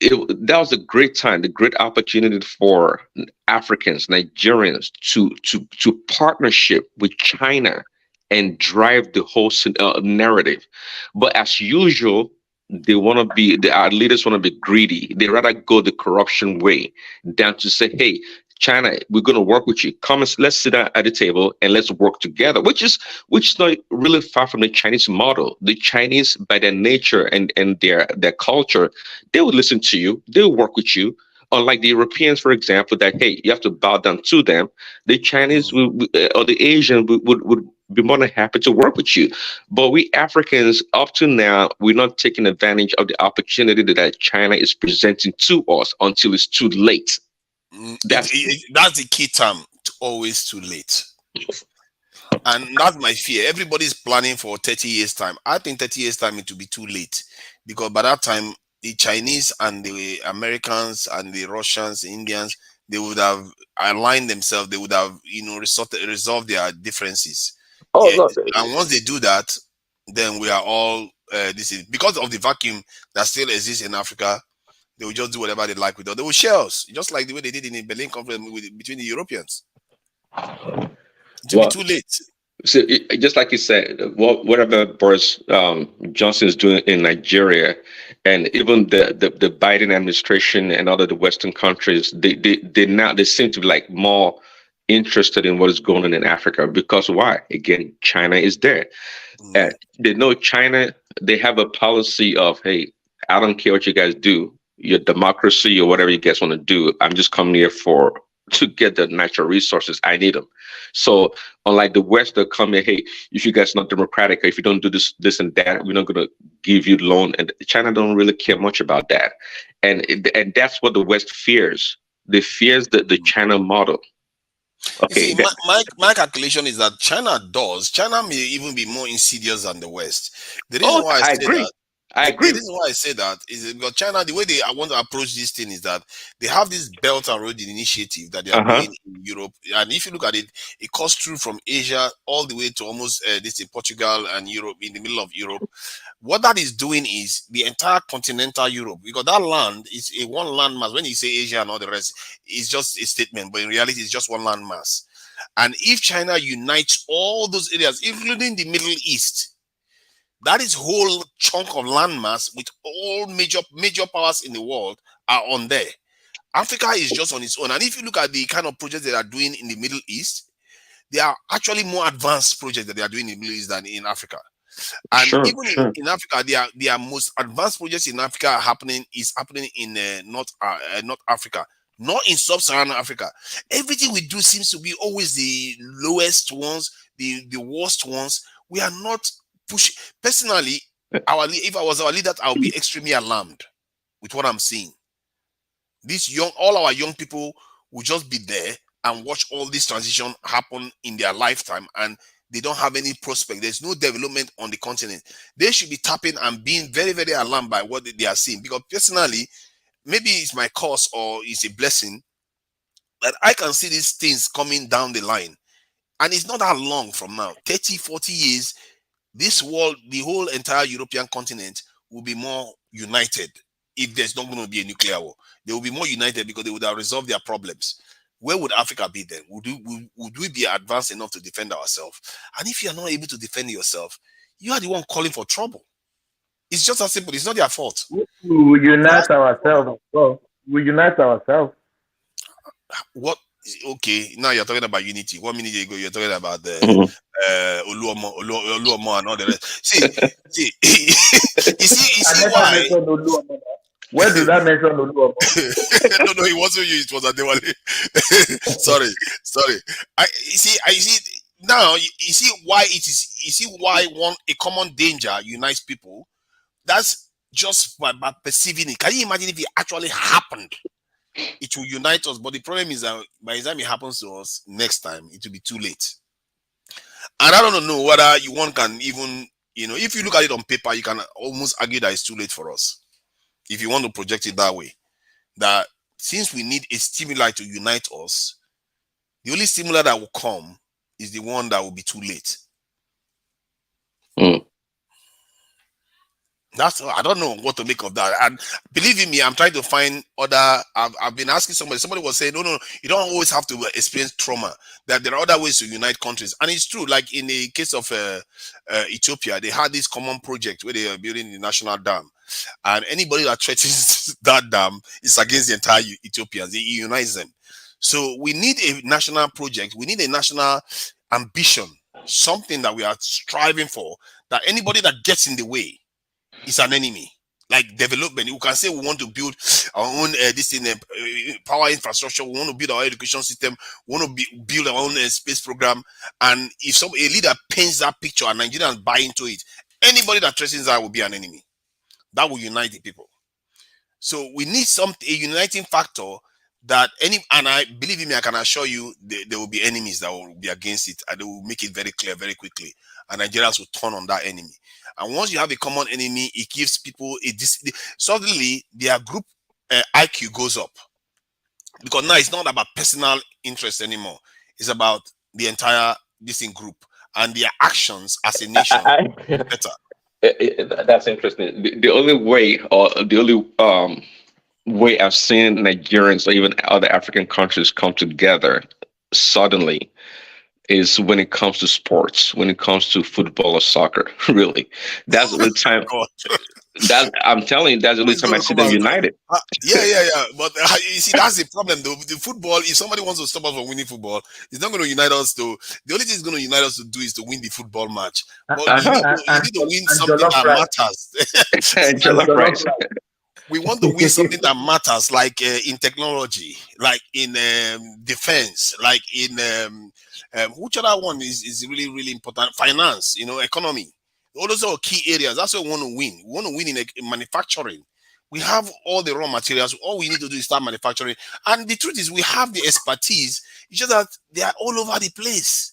S21: that was a great time, the great opportunity for Africans, Nigerians to partnership with China and drive the whole narrative. But as usual, our leaders want to be greedy. They rather go the corruption way than to say, hey, China, we're going to work with you. Come and let's sit down at the table and let's work together, which is not really far from the Chinese model. The Chinese, by their nature and their culture, they would listen to you. They will work with you. Unlike the Europeans, for example, that, hey, you have to bow down to them. The Chinese or the Asian would be more than happy to work with you. But we Africans, up to now, we're not taking advantage of the opportunity that China is presenting to us until it's too late.
S13: That's the key term. Always too late. And that's my fear. Everybody's planning for 30 years time. I think 30 years time it will be too late, because by that time the Chinese and the Americans and the Russians, the Indians, they would have aligned themselves. They would have resolved their differences. And once they do that, then we are all this is because of the vacuum that still exists in Africa. They will just do whatever they like with us. They will share us, just like the way they did in the Berlin Conference between the Europeans. It will be too late.
S21: So, just like you said, whatever Boris Johnson is doing in Nigeria, and even the Biden administration and other the Western countries, they seem to be like more interested in what is going on in Africa. Because why? Again, China is there. They know China. They have a policy of, hey, I don't care what you guys do. Your democracy or whatever you guys want to do, I'm just coming here to get the natural resources. I need them. So unlike the West, they'll come here, hey, if you guys are not democratic, or if you don't do this and that, we're not going to give you loan. And China don't really care much about that. And that's what the West fears. They fears the China model. Okay.
S13: See, my calculation is that China may even be more insidious than the West. The reason why I say
S21: agree.
S13: that,
S21: I agree.
S13: The reason why I say that is because China, the way I want to approach this thing is that they have this Belt and Road initiative that they are doing in Europe, and if you look at it, it cuts through from Asia all the way to almost this in Portugal and Europe, in the middle of Europe. What that is doing is the entire continental Europe, because that land is a one landmass. When you say Asia and all the rest, it's just a statement, but in reality, it's just one landmass. And if China unites all those areas, including the Middle East, that is whole chunk of landmass with all major powers in the world are on there. Africa is just on its own. And if you look at the kind of projects they are doing in the Middle East, they are actually more advanced projects that they are doing in the Middle East than in Africa. And in Africa, their most advanced projects in Africa are happening in North Africa, not in sub-Saharan Africa. Everything we do seems to be always the lowest ones, the worst ones. We are not pushing. Personally, if I was our leader, I would be extremely alarmed with what I'm seeing. All our young people will just be there and watch all this transition happen in their lifetime, and they don't have any prospect. There's no development on the continent. They should be tapping and being very, very alarmed by what they are seeing. Because personally, maybe it's my cause or it's a blessing that I can see these things coming down the line. And it's not that long from now. 30, 40 years, this world, the whole entire European continent will be more united. If there's not going to be a nuclear war, they will be more united because they would have resolved their problems. Where would Africa be then? Would we be advanced enough to defend ourselves? And if you are not able to defend yourself, you are the one calling for trouble. It's just as simple. It's not their fault.
S1: We unite ourselves. We unite ourselves.
S13: What? Okay, now you're talking about unity. 1 minute ago, you're talking about the Oluomo and all the rest. See, you see why?
S1: Where did I mention Oluomo?
S13: No, it wasn't you. It was Adewale. sorry. I see. Now you see why it is. You see why a common danger unites people. That's just by perceiving it. Can you imagine if it actually happened? It will unite us. But the problem is that by the time it happens to us next time, it will be too late. And I don't know whether one can even, if you look at it on paper, you can almost argue that it's too late for us. If you want to project it that way, that since we need a stimuli to unite us, the only stimuli that will come is the one that will be too late. I don't know what to make of that. And believe in me, I'm trying to find other. I've been asking somebody was saying, no, you don't always have to experience trauma, that there are other ways to unite countries. And it's true, like in the case of Ethiopia, they had this common project where they are building the national dam. And anybody that threatens that dam is against the entire Ethiopians. It unites them. So we need a national project. We need a national ambition, something that we are striving for, that anybody that gets in the way is an enemy. Like development, you can say we want to build our own power infrastructure. We want to build our education system. We want to build our own space program. And if a leader paints that picture and Nigerians buy into it, anybody that threatens that will be an enemy. That will unite the people. So we need a uniting factor that and I believe in me, I can assure you there will be enemies that will be against it, and they will make it very clear very quickly. And Nigerians will turn on that enemy. And once you have a common enemy, it gives people suddenly their group IQ goes up. Because now it's not about personal interest anymore. It's about the entire group and their actions as a nation better.
S21: That's interesting. The only way, or the only way I've seen Nigerians or even other African countries come together suddenly is when it comes to sports, when it comes to football or soccer. Really, that's the time. I'm telling you, that's the only time I see them united.
S13: Yeah. But you see, that's the problem, though. The football, if somebody wants to stop us from winning football, it's not going to unite us. The only thing it's going to unite us to do is to win the football match. But you need to win something that matters. We want to win something that matters, like in technology, like in defense, like in which other one is really, really important? Finance, economy. All those are key areas. That's what we want to win. We want to win in manufacturing. We have all the raw materials. All we need to do is start manufacturing. And the truth is, we have the expertise. It's just that they are all over the place.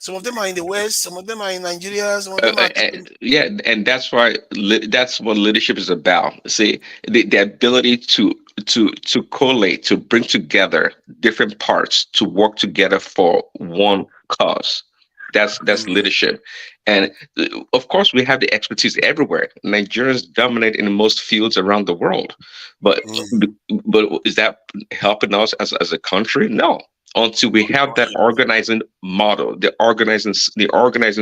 S13: Some of them are in the West, some of them are in Nigeria, some of them are.
S21: Yeah, and that's why that's what leadership is about. See, the ability to collate, to bring together different parts to work together for one cause. That's leadership. And of course, we have the expertise everywhere. Nigerians dominate in most fields around the world, but is that helping us as a country? No. Until we have that organizing model, the organizing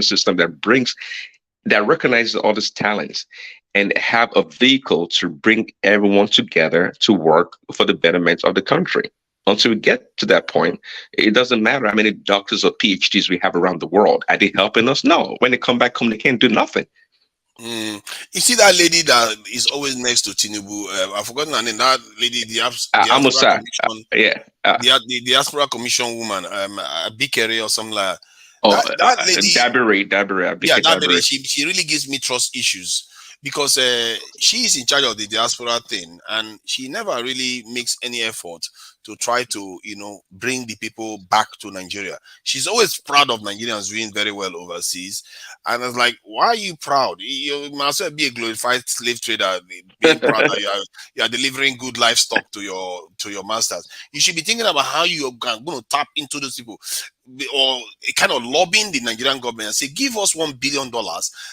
S21: system that recognizes all these talents and have a vehicle to bring everyone together to work for the betterment of the country. Until we get to that point, it doesn't matter how many doctors or PhDs we have around the world. Are they helping us? No. When they come back home, they can't do nothing.
S13: You see that lady that is always next to Tinubu? I've forgotten her name. That lady, the diaspora commission, the diaspora commission woman, Bikere or something like that. That lady, Dabiri. She really gives me trust issues because she is in charge of the diaspora thing, and she never really makes any effort to try to, bring the people back to Nigeria. She's always proud of Nigerians doing very well overseas. And I was like, why are you proud? You might as well be a glorified slave trader, being proud that you are delivering good livestock to your masters. You should be thinking about how you are going to tap into those people, or kind of lobbying the Nigerian government and say, give us $1 billion.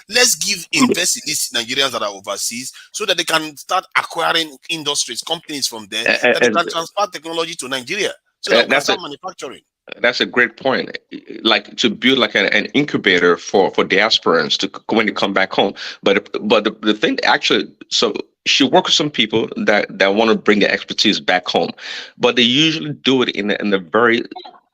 S13: Let's invest in these Nigerians that are overseas so that they can start acquiring industries, companies from there, that they can transfer technology to Nigeria so that we can start manufacturing.
S21: That's a great point. Like to build like an incubator for diasporans to when they come back home. But the thing actually, so she works with some people that want to bring their expertise back home, but they usually do it in a very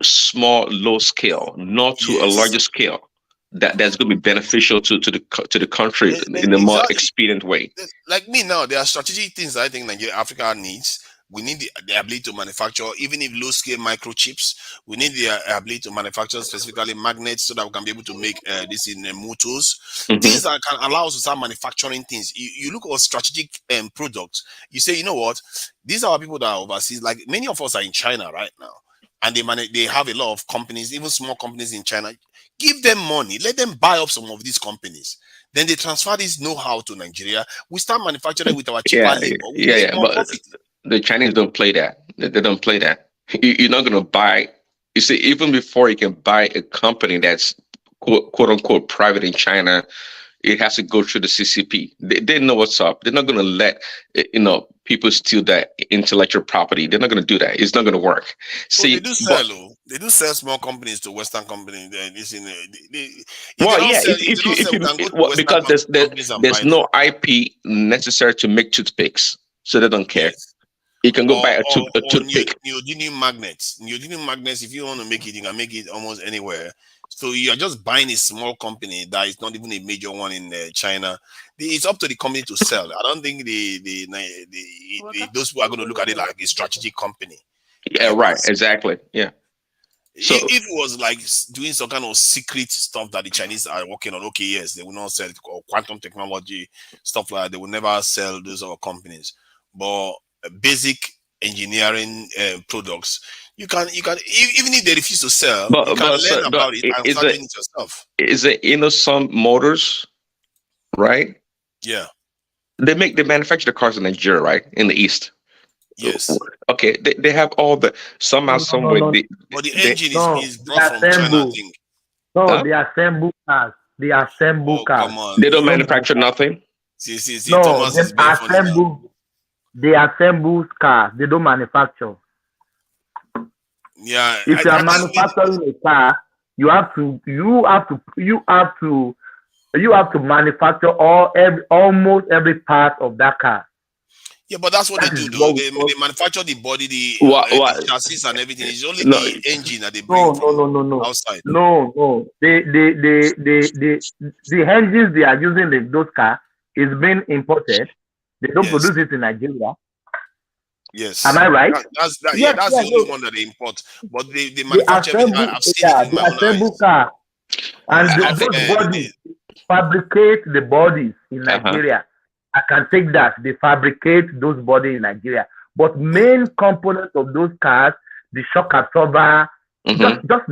S21: small, low scale, not to a larger scale. That's going to be beneficial to the country in a more expedient way.
S13: Like me now, there are strategic things that I think Africa needs. We need the ability to manufacture, even if low-scale microchips. We need the ability to manufacture specifically magnets so that we can be able to make this in motors. Things that can allow us to start manufacturing things. You look at strategic products. You say, you know what? These are people that are overseas. Like many of us are in China right now. And they have a lot of companies, even small companies in China. Give them money. Let them buy up some of these companies. Then they transfer this know-how to Nigeria. We start manufacturing with our cheaper labor. We make more profit.
S21: The Chinese don't play that. They don't play that. You're not going to buy. You see, even before you can buy a company that's quote unquote private in China, it has to go through the CCP. They know what's up. They're not going to let people steal that intellectual property. They're not going to do that. It's not going to work. See,
S13: they do sell small companies to Western companies.
S21: Because there's no IP necessary to make toothpicks, so they don't care. You can go buy a toothpick.
S13: Neodymium magnets. Neodymium magnets, if you want to make it, you can make it almost anywhere. So you are just buying a small company that is not even a major one in China. It's up to the company to sell. I don't think those people are going to look at it like a strategic company.
S21: Yeah, right. Exactly. Yeah.
S13: So if it was like doing some kind of secret stuff that the Chinese are working on, okay, yes, they will not sell it, or quantum technology, stuff like that. They will never sell those other companies. But basic engineering products, you can even if they refuse to sell, you can learn about it and start doing it yourself.
S21: Is it some motors, right?
S13: Yeah,
S21: they manufacture the cars in Nigeria, right, in the east.
S13: Yes.
S21: Okay, they have all the somehow some way.
S13: But the engine is brought from China, I think.
S1: No, they assemble cars. They assemble cars.
S13: Come on.
S21: They don't manufacture nothing.
S13: See,
S1: no,
S13: Thomas is being funny now.
S1: They assemble cars. They don't manufacture.
S13: Yeah.
S1: If you are manufacturing a car, you have to manufacture almost every part of that car.
S13: Yeah, but that's what they do, though. They manufacture the body, the chassis and everything. It's only the engine that they bring from outside.
S1: No. The engines they are using in those cars is being imported. They don't produce it in Nigeria.
S13: Yes.
S1: Am I right?
S13: That's the only one that they import. But they manufacture it. I've seen it in my own eyes.
S1: Car. And those bodies fabricate the bodies in Nigeria. I can take that. They fabricate those bodies in Nigeria. But main components of those cars, the shock absorber, just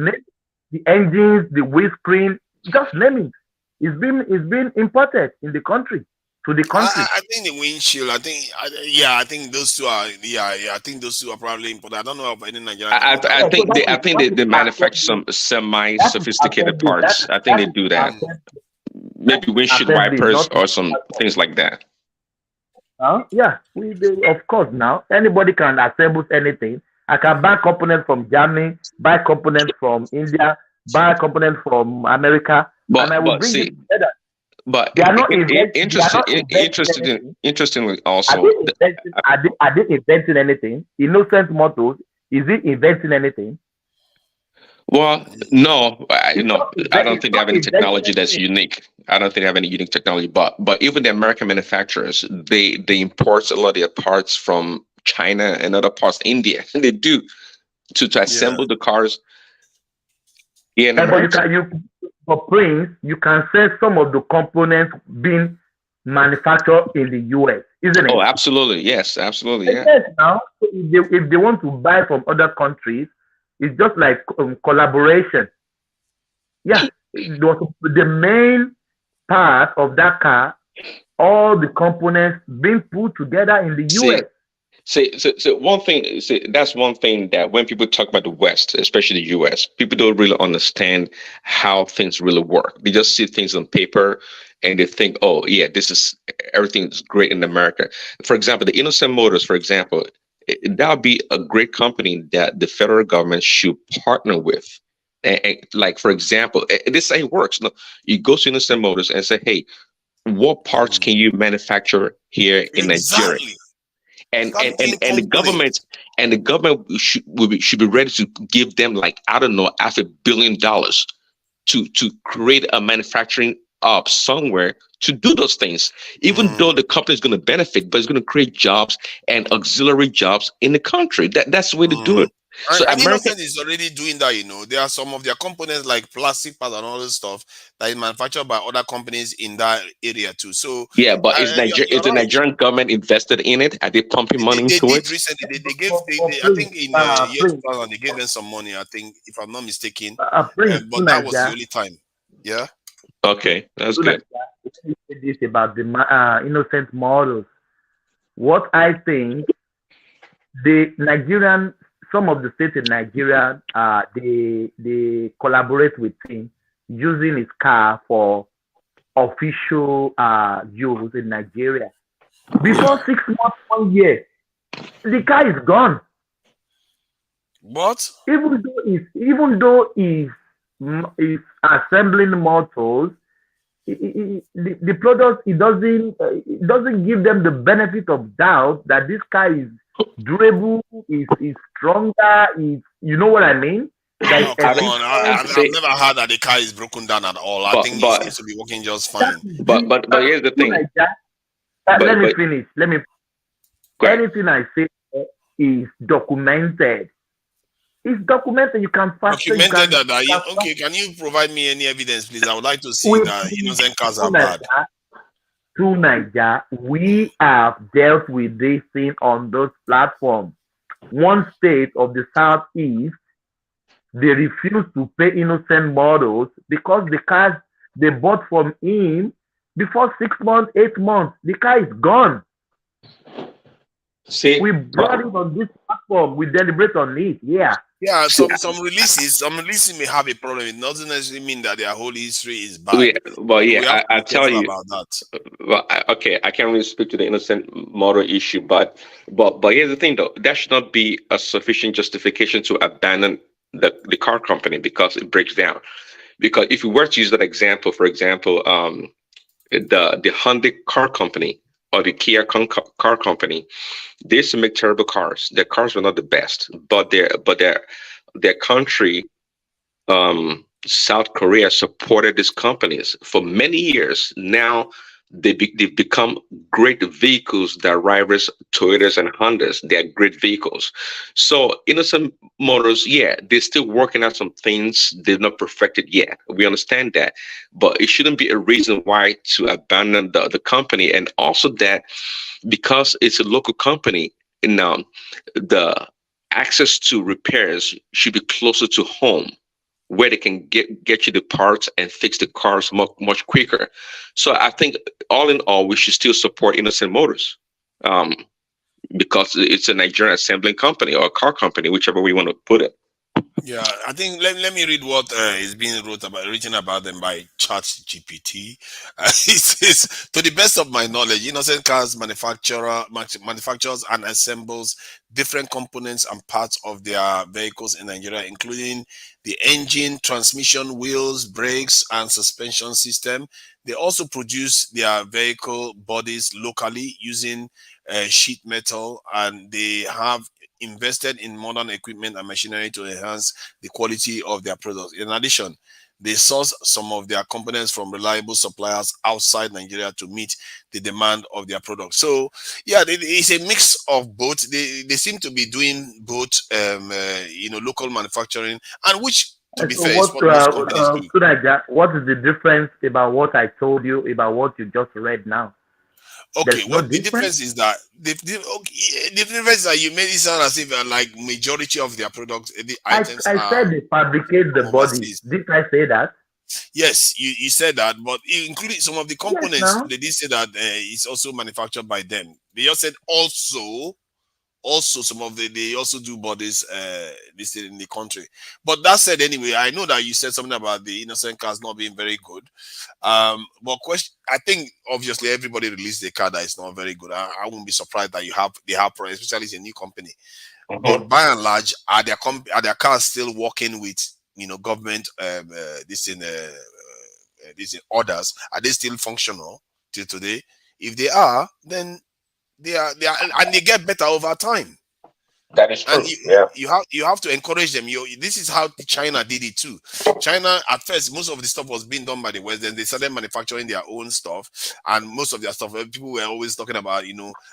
S1: the engines, the windscreen, just name it. It's been imported in the country to the country.
S13: I think the windshield. I think those two are. Yeah. I think those two are probably important. I don't know of any Nigerian company.
S21: I think they manufacture some semi-sophisticated parts. I think they do that. Maybe windshield wipers or some things like that.
S1: Yeah, of course. Now anybody can assemble anything. I can buy components from Germany, buy components from India, buy components from America, and I will bring it together.
S21: But
S1: they are not
S21: interestingly, also,
S1: are they inventing anything? Innocent Motors, is it inventing anything?
S21: Well, no, I don't think they have any technology that's unique. I don't think they have any unique technology. But even the American manufacturers, they import a lot of their parts from China and other parts, India. They do to assemble the cars. Yeah,
S1: for Prince, you can sell some of the components being manufactured in the US, isn't it?
S21: Oh, absolutely. Yes, absolutely. Yeah.
S1: Yes, now, if they want to buy from other countries, it's just like collaboration. Yeah, the main part of that car, all the components being put together in the US.
S21: So one thing, that's one thing that when people talk about the West, especially the US, people don't really understand how things really work. They just see things on paper and they think, oh yeah, everything's great in America. For example, the Innocent Motors, for example, that would be a great company that the federal government should partner with. And like, for example, this how it works. No, you go to Innocent Motors and say, hey, what parts can you manufacture here in Nigeria? And the government should be ready to give them, like, I don't know, $500 million to create a manufacturing up somewhere to do those things, even though the company is going to benefit, but it's going to create jobs and auxiliary jobs in the country. That's the way to do it. So
S13: America is already doing that. There are some of their components like plastic parts and all this stuff that is manufactured by other companies in that area too. So
S21: yeah, but is the Nigerian government invested in it? Are they pumping money into it?
S13: Recently, they gave. I think in year 2000 they gave them some money. I think, if I'm not mistaken, but that was the only time. Yeah.
S21: Okay, that's good.
S1: This about the Innocent Models. What I think, some of the states in Nigeria, they collaborate with him using his car for official use in Nigeria. Before 6 months, 1 year, the car is gone.
S13: What?
S1: Even though he's assembling motors, the product, it doesn't give them the benefit of doubt that this car is durable, is stronger, you know what I mean?
S13: No, come on. I've never heard that the car is broken down at all. I think it seems to be working just fine.
S21: But here's the thing.
S1: Let me finish. Anything I say is documented. It's documented. You can
S13: documented that. Okay, can you provide me any evidence, please? I would like to see that innocent cars are bad.
S1: Through Nigeria, we have dealt with this thing on those platforms. One state of the southeast, they refused to pay Innocent Models because the cars they bought from him before 6 months, 8 months, the car is gone. We brought it on this platform. We deliberate on it. Yeah.
S13: Yeah, some releases may have a problem. It doesn't necessarily mean that their whole history is bad.
S21: I tell you
S13: about that.
S21: Well, okay, I can't really speak to the Innocent Model issue, but here's the thing though, that should not be a sufficient justification to abandon the car company because it breaks down. Because if you were to use that example, for example, the Hyundai car company or the Kia car company, they used to make terrible cars. Their cars were not the best, but their country, South Korea, supported these companies for many years. Now they've become great vehicles that rivals Toyotas and Hondas. They are great vehicles. So Innocent Motors, yeah, they're still working out some things. They're not perfected yet. We understand that, but it shouldn't be a reason why to abandon the company. And also that because it's a local company, now the access to repairs should be closer to home. where they can get you the parts and fix the cars much quicker. So I think all in all, we should still support Innocent Motors, because it's a Nigerian assembling company or a car company, whichever way you want to put it.
S13: Yeah, I think let me read what is being written about them by ChatGPT. It says, to the best of my knowledge, Innocent Cars manufactures and assembles different components and parts of their vehicles in Nigeria, including the engine, transmission, wheels, brakes, and suspension system. They also produce their vehicle bodies locally using sheet metal, and they have invested in modern equipment and machinery to enhance the quality of their products. In addition, they source some of their components from reliable suppliers outside Nigeria to meet the demand of their products. So, yeah, it's a mix of both. They seem to be doing both, local manufacturing, and which, to be
S1: So
S13: fair, is what most companies do.
S1: what is the difference about what I told you about what you just read now?
S13: Okay, the difference is that the difference is that you made it sound as if like majority of their products, the items
S1: I said they fabricate the body. Didn't I say that?
S13: Yes, you said that, but including some of the components,
S1: Yes,
S13: they did say that it's also manufactured by them. They just said also some of they also do bodies listed in the country. But that said, anyway, I know that you said something about the Innocent Cars not being very good. But I think obviously everybody released a car that is not very good. I wouldn't be surprised that they have problems, especially it's a new company. But by and large, are their cars still working with government this in orders? Are they still functional till today? If they are, then they are, and they get better over time.
S21: That is true.
S13: And you have to encourage them. This is how China did it too. China, at first, most of the stuff was being done by the West. Then they started manufacturing their own stuff, and most of their stuff, people were always talking about,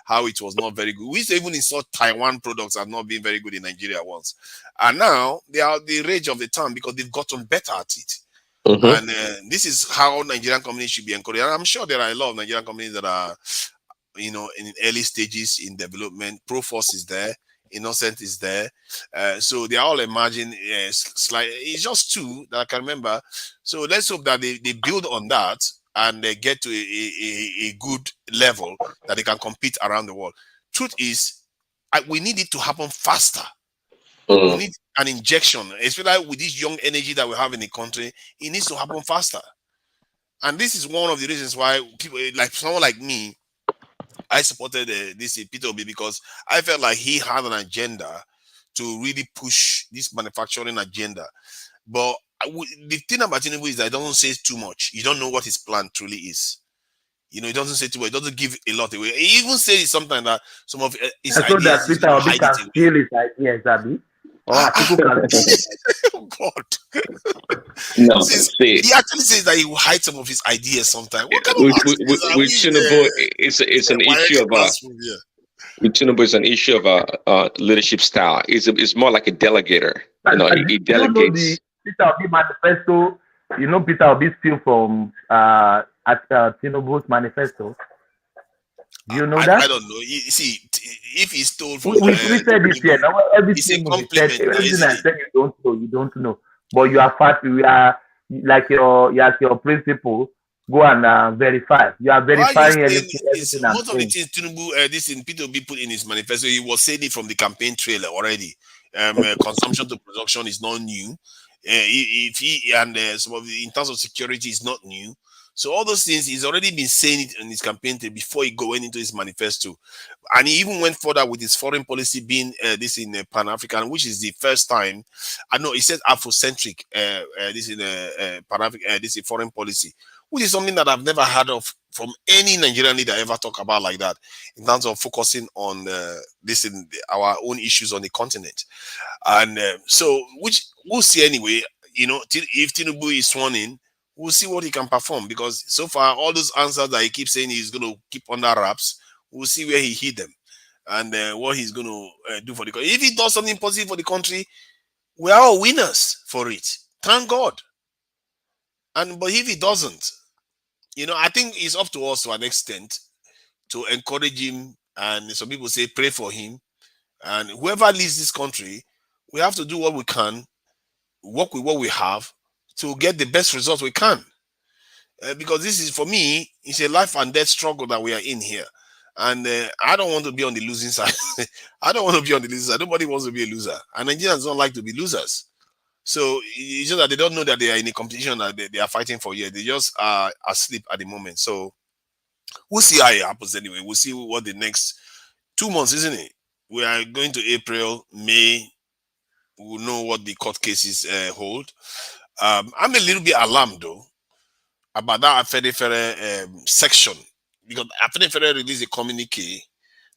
S13: how it was not very good. We used to even install Taiwan products have not been very good in Nigeria once, and now they are the rage of the town because they've gotten better at it. And this is how Nigerian companies should be encouraged. And I'm sure there are a lot of Nigerian companies that are, in early stages in development. Proforce is there, Innocent is there, so they are all emerging. It's just two that I can remember. So let's hope that they build on that and they get to a good level that they can compete around the world. Truth is, we need it to happen faster. We need an injection, especially with this young energy that we have in the country. It needs to happen faster, and this is one of the reasons why people like someone like me, I supported this Peter Obi, because I felt like he had an agenda to really push this manufacturing agenda. But the thing about TINUBU is that it doesn't say too much. You don't know what his plan truly is. It doesn't say too much. It doesn't give a lot away. He even says something that some of his
S1: so
S13: ideas
S1: that
S13: he's
S1: Peter
S13: going to
S1: Obi
S13: hide
S1: can
S13: it away.
S1: steal his ideas, Abi. Or people can steal it.
S13: Oh God.
S21: No,
S13: he actually says that he will hide some of his ideas sometimes. What kind of
S21: with TINUBU, it's an issue of with TINUBU, it's an issue of leadership style. It's more like a delegator. He delegates.
S1: Peter Obi manifesto. Peter Obi steal from TINUBU'S manifesto. Do you know that?
S13: I don't know. You see, if he stole from
S1: we said this here. Now, everything I said you don't know. But you are fat. You are like your principle. Go and verify. You are verifying everything
S13: most of the things TINUBU, this in Peter Obi put in his manifesto. He was saying it from the campaign trailer already. Consumption to production is not new. Some of in terms of security is not new. So all those things, he's already been saying it in his campaign before he went into his manifesto. And he even went further with his foreign policy being this in Pan-African, which is the first time. I know he said Afrocentric, this in Pan-African, this is foreign policy, which is something that I've never heard of from any Nigerian leader ever talk about like that, in terms of focusing on this in our own issues on the continent. And so, which we'll see anyway, if TINUBU is sworn in, we'll see what he can perform, because so far all those answers that he keeps saying he's going to keep under wraps, we'll see where he hid them and what he's going to do for the country. If he does something positive for the country, we are all winners for it. Thank God. But if he doesn't, I think it's up to us to an extent to encourage him, and some people say pray for him. And whoever leads this country, we have to do what we can work with what we have to get the best results we can. Because this is, for me, it's a life and death struggle that we are in here. And I don't want to be on the losing side. I don't want to be on the losing side. Nobody wants to be a loser. And Nigerians don't like to be losers. So it's just that they don't know that they are in a competition that they are fighting for here. They just are asleep at the moment. So we'll see how it happens anyway. We'll see what the next 2 months, isn't it? We are going to April, May. We'll know what the court cases hold. I'm a little bit alarmed, though, about that Afenifere section, because Afenifere released a communique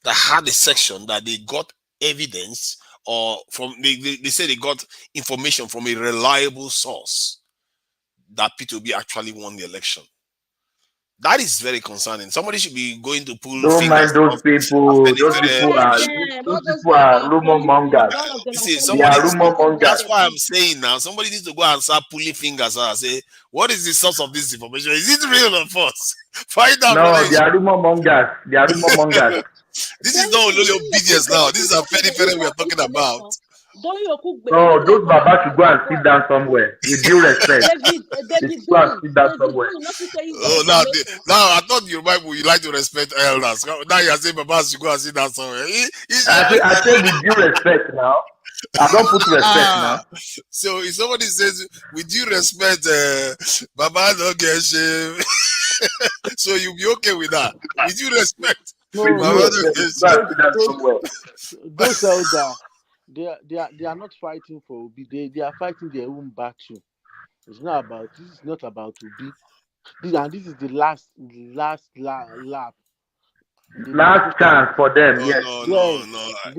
S13: that had a section that they got evidence, or from they say they got information from a reliable source that P2B actually won the election. That is very concerning. Somebody should be going to pull
S1: Don't
S13: fingers
S1: mind those
S13: off
S1: people. Those people are rumor mongers.
S13: You see,
S1: They
S13: somebody
S1: are rumor mongers.
S13: that's why I'm saying now, somebody needs to go and start pulling fingers out and say, what is the source of this information? Is it real or false? Find out.
S1: No, they are rumor mongers. They are rumor mongers.
S13: This is not only obedience now. This is Afenifere we are talking about.
S1: No, those Baba should go and sit down somewhere. With due respect. They should go and sit down somewhere.
S13: Oh, now I thought you like to respect elders. Now you are saying Baba should go and sit down somewhere.
S1: I say with due respect now. I don't put respect now.
S13: So if somebody says with due respect, Baba don't get shame. So you'll be okay with that. With due respect.
S17: No, those elders, they are not fighting for Obi. They are fighting their own battle. This is not about Obi. This is the last lap.
S1: Last chance for them. Yes.
S13: No.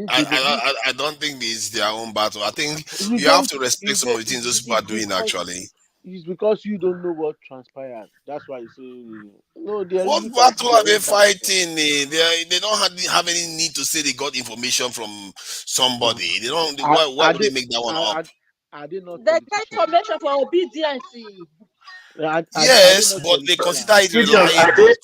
S13: I don't think it's their own battle. I think you have to respect some of the things those people are doing actually.
S17: It's because you don't know what transpired. That's why you say no.
S13: What battle are they fighting? They don't have any need to say they got information from somebody. They don't. Why would they make that one up?
S17: Are they not?
S12: They get information for obedience.
S13: Yes, but they consider it reliable.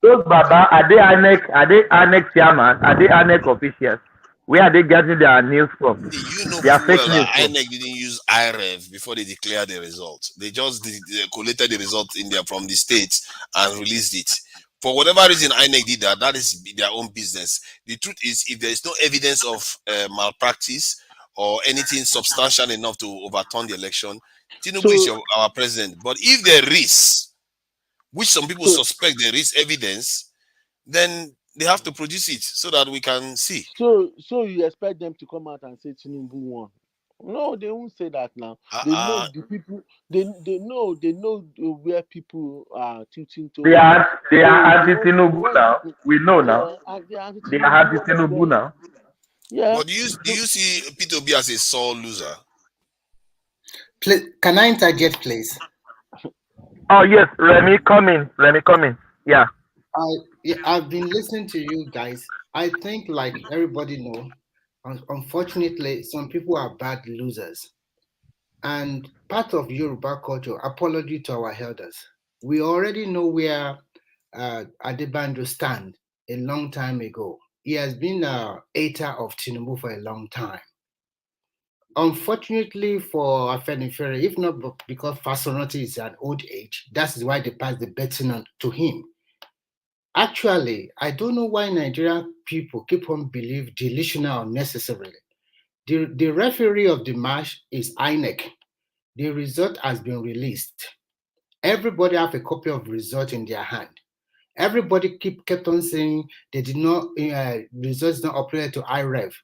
S1: Those Baba, are they INEC chairman? Are they INEC officials? Where are they getting their news from?
S13: You know
S1: they are
S13: well
S1: fake news.
S13: INEC didn't use IREV before they declared the results. They just collated the results from the states and released it. For whatever reason INEC did that, that is their own business. The truth is, if there is no evidence of malpractice or anything substantial enough to overturn the election, Tinubu is our president. But if there is, which some people suspect there is evidence, then they have to produce it so that we can see.
S17: So you expect them to come out and say Tinubu won? No, they won't say that now. They know the people. They know where people are tilting to.
S1: They are anti-Tinubu now. We know now. They are anti-Tinubu now.
S17: Yeah.
S13: But do you see P2B as a sore loser?
S7: Can I interject, please?
S1: Oh yes, Remy, come in. Yeah.
S7: I've been listening to you guys. I think, like everybody know, unfortunately, some people are bad losers. And part of Yoruba culture, apology to our elders. We already know where Adebanjo stand a long time ago. He has been a hater of Tinubu for a long time. Unfortunately for Afenifere, if not because Fasonati is an old age, that is why they passed the baton on to him. Actually, I don't know why Nigerian people keep on believing delusional unnecessarily. The referee of the match is INEC. The result has been released. Everybody have a copy of the result in their hand. Everybody kept on saying they did not results not uploaded to IREV.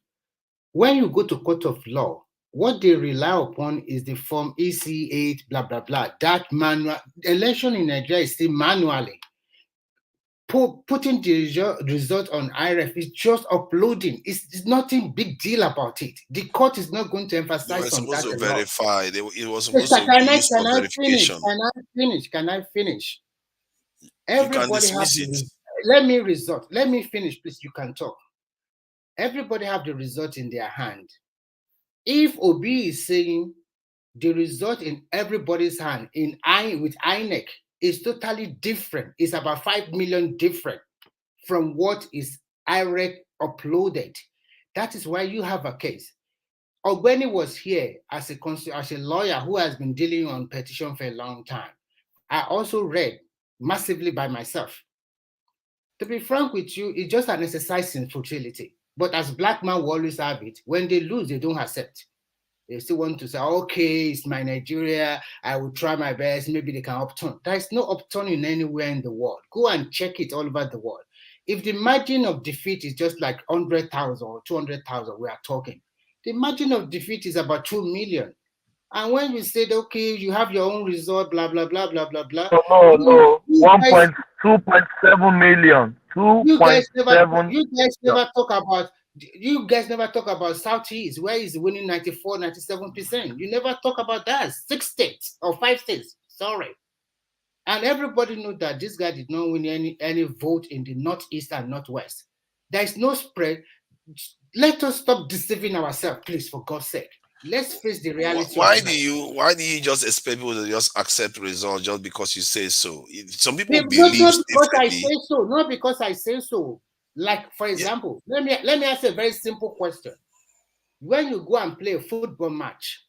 S7: When you go to court of law, what they rely upon is the form EC8, blah, blah, blah. That manual, election in Nigeria is still manually. Putting the result on IREF is just uploading. It's nothing big deal about it. The court is not going to emphasize on that.
S13: Supposed to verify. It was supposed to be used for verification.
S7: Can I finish?
S13: Everybody you can dismiss it.
S7: Let me finish, please. You can talk. Everybody have the result in their hand. If Obi is saying the result in everybody's hand with INEC is totally different, it's about 5 million different from what is IREC uploaded. That is why you have a case. Ogbeni was here as a lawyer who has been dealing on petition for a long time. I also read massively by myself. To be frank with you, it's just an exercise in futility. But as black man, we always have it. When they lose, they don't accept. They still want to say, okay, it's my Nigeria. I will try my best. Maybe they can upturn. There is no upturning anywhere in the world. Go and check it all over the world. If the margin of defeat is just like 100,000 or 200,000, we are talking. The margin of defeat is about 2 million. And when you said, okay, you have your own result, blah, blah, blah, blah, blah, blah.
S1: No. 2.7 million.
S7: You guys
S1: 2.7.
S7: never talk about. You guys never talk about Southeast, where is winning 94, 97%. You never talk about that. 6 states or 5 states. Sorry. And everybody knows that this guy did not win any vote in the Northeast and Northwest. There is no spread. Let us stop deceiving ourselves, please, for God's sake. Let's face the reality.
S13: Why do you just expect people to just accept results just because you say so? Some people believe
S7: not because I say so. Not because I say so. Like, for example, let me ask a very simple question. When you go and play a football match,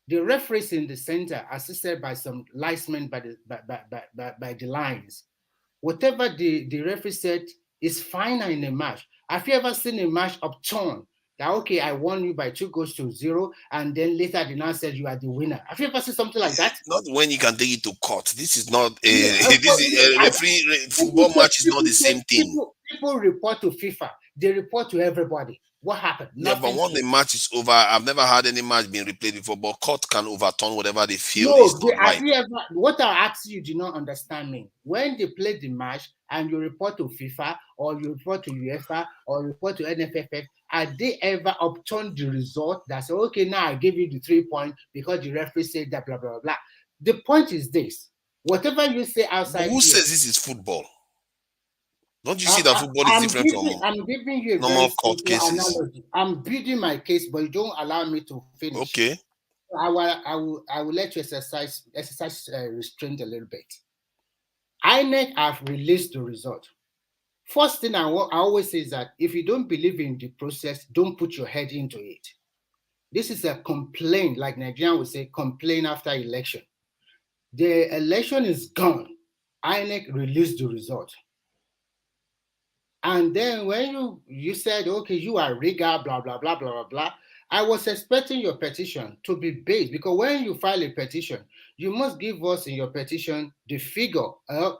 S7: the referees in the center, assisted by some linesmen by the lines, whatever the referee said is fine in a match. Have you ever seen a match upturn? That, okay, I won you by 2-0, and then later they now said you are the winner. Have you ever seen something like that?
S13: Not when you can take it to court. This is not a referee. Football match is not the same thing.
S7: People report to FIFA. They report to everybody. What happened?
S13: Yeah, but when the match is over, I've never had any match being replayed before, but court can overturn whatever they feel is not right.
S7: What I asked you did not understand me. When they play the match and you report to FIFA or you report to UEFA or you report to NFFF, are they ever upturn the result that say, okay, now I give you the 3 points because the referee said that, blah, blah, blah, blah. The point is this. Whatever you say outside.
S13: But who says this is football? Don't you see that football is different
S7: I'm giving you a
S13: normal court cases?
S7: Analogy. I'm building my case, but you don't allow me to finish.
S13: Okay.
S7: I will let you exercise restraint a little bit. INEC have released the result. First thing I always say is that if you don't believe in the process, don't put your head into it. This is a complaint, like Nigerian would say, complaint after election. The election is gone. INEC released the result. And then when you said, okay, you are rigger, blah, blah, blah, blah, blah, blah, I was expecting your petition to be based, because when you file a petition, you must give us in your petition the figure,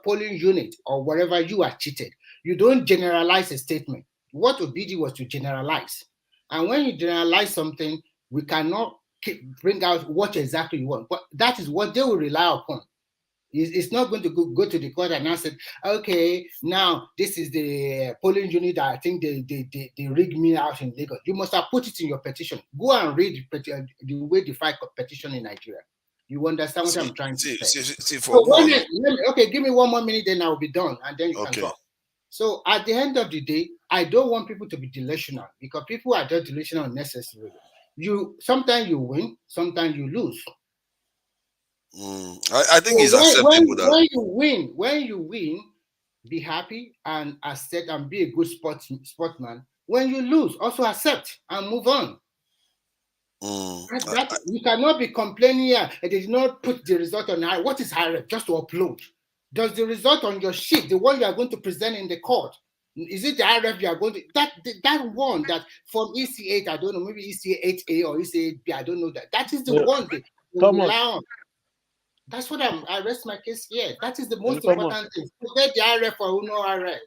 S7: polling unit, or wherever you are cheated. You don't generalize a statement. What Obidi was to generalize. And when you generalize something, we cannot bring out what exactly you want. But that is what they will rely upon. It's not going to go to the court and now say, okay, now this is the polling unit that I think they rigged me out in Lagos. You must have put it in your petition. Go and read the way they file petition in Nigeria. You understand what I'm trying to say? Okay, give me 1 more minute, then I'll be done, and then you can talk. So at the end of the day, I don't want people to be delusional, because people are just delusional unnecessarily. Sometimes you win, sometimes you lose.
S13: I think it's acceptable
S7: that when you win, be happy and accept and be a good sportsman. When you lose, also accept and move on. You cannot be complaining here. They did not put the result on high. What is high just to upload? Does the result on your sheet, the one you are going to present in the court, is it the IRF you are going to that one that from EC8, I don't know, maybe EC8A or EC8B, I don't know that. That is the one they rely on. That's what I rest my case here. That is the most important thing. Forget the IRF or no IRF.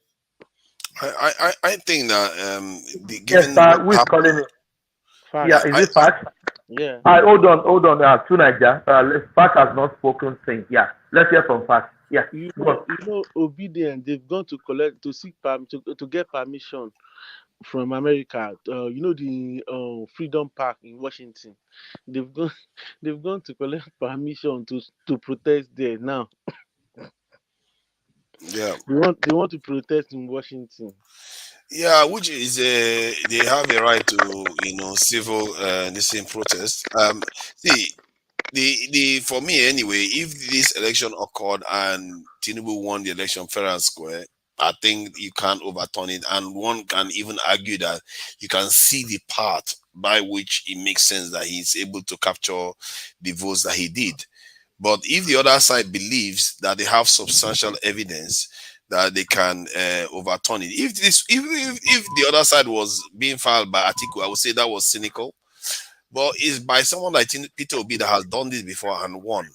S13: I think that
S1: given who is calling me? Yeah, is it Pat?
S17: Yeah.
S1: Hold on. Tunaja, Pat has not spoken since. Yeah, let's hear from Pat. Yeah.
S17: You know, Obidients, they've gone to get permission from America. You know, the Freedom Park in Washington. They've gone to collect permission to protest there now.
S13: Yeah.
S17: They want to protest in Washington.
S13: Yeah, which is they have a right to civil this same protest. See, the for me anyway, if this election occurred and Tinubu won the election fair and square, I think you can't overturn it, and one can even argue that you can see the path by which it makes sense that he's able to capture the votes that he did. But if the other side believes that they have substantial evidence that they can overturn it, if the other side was being filed by Atiku, I would say that was cynical. But it's by someone like Peter Obi that has done this before and won,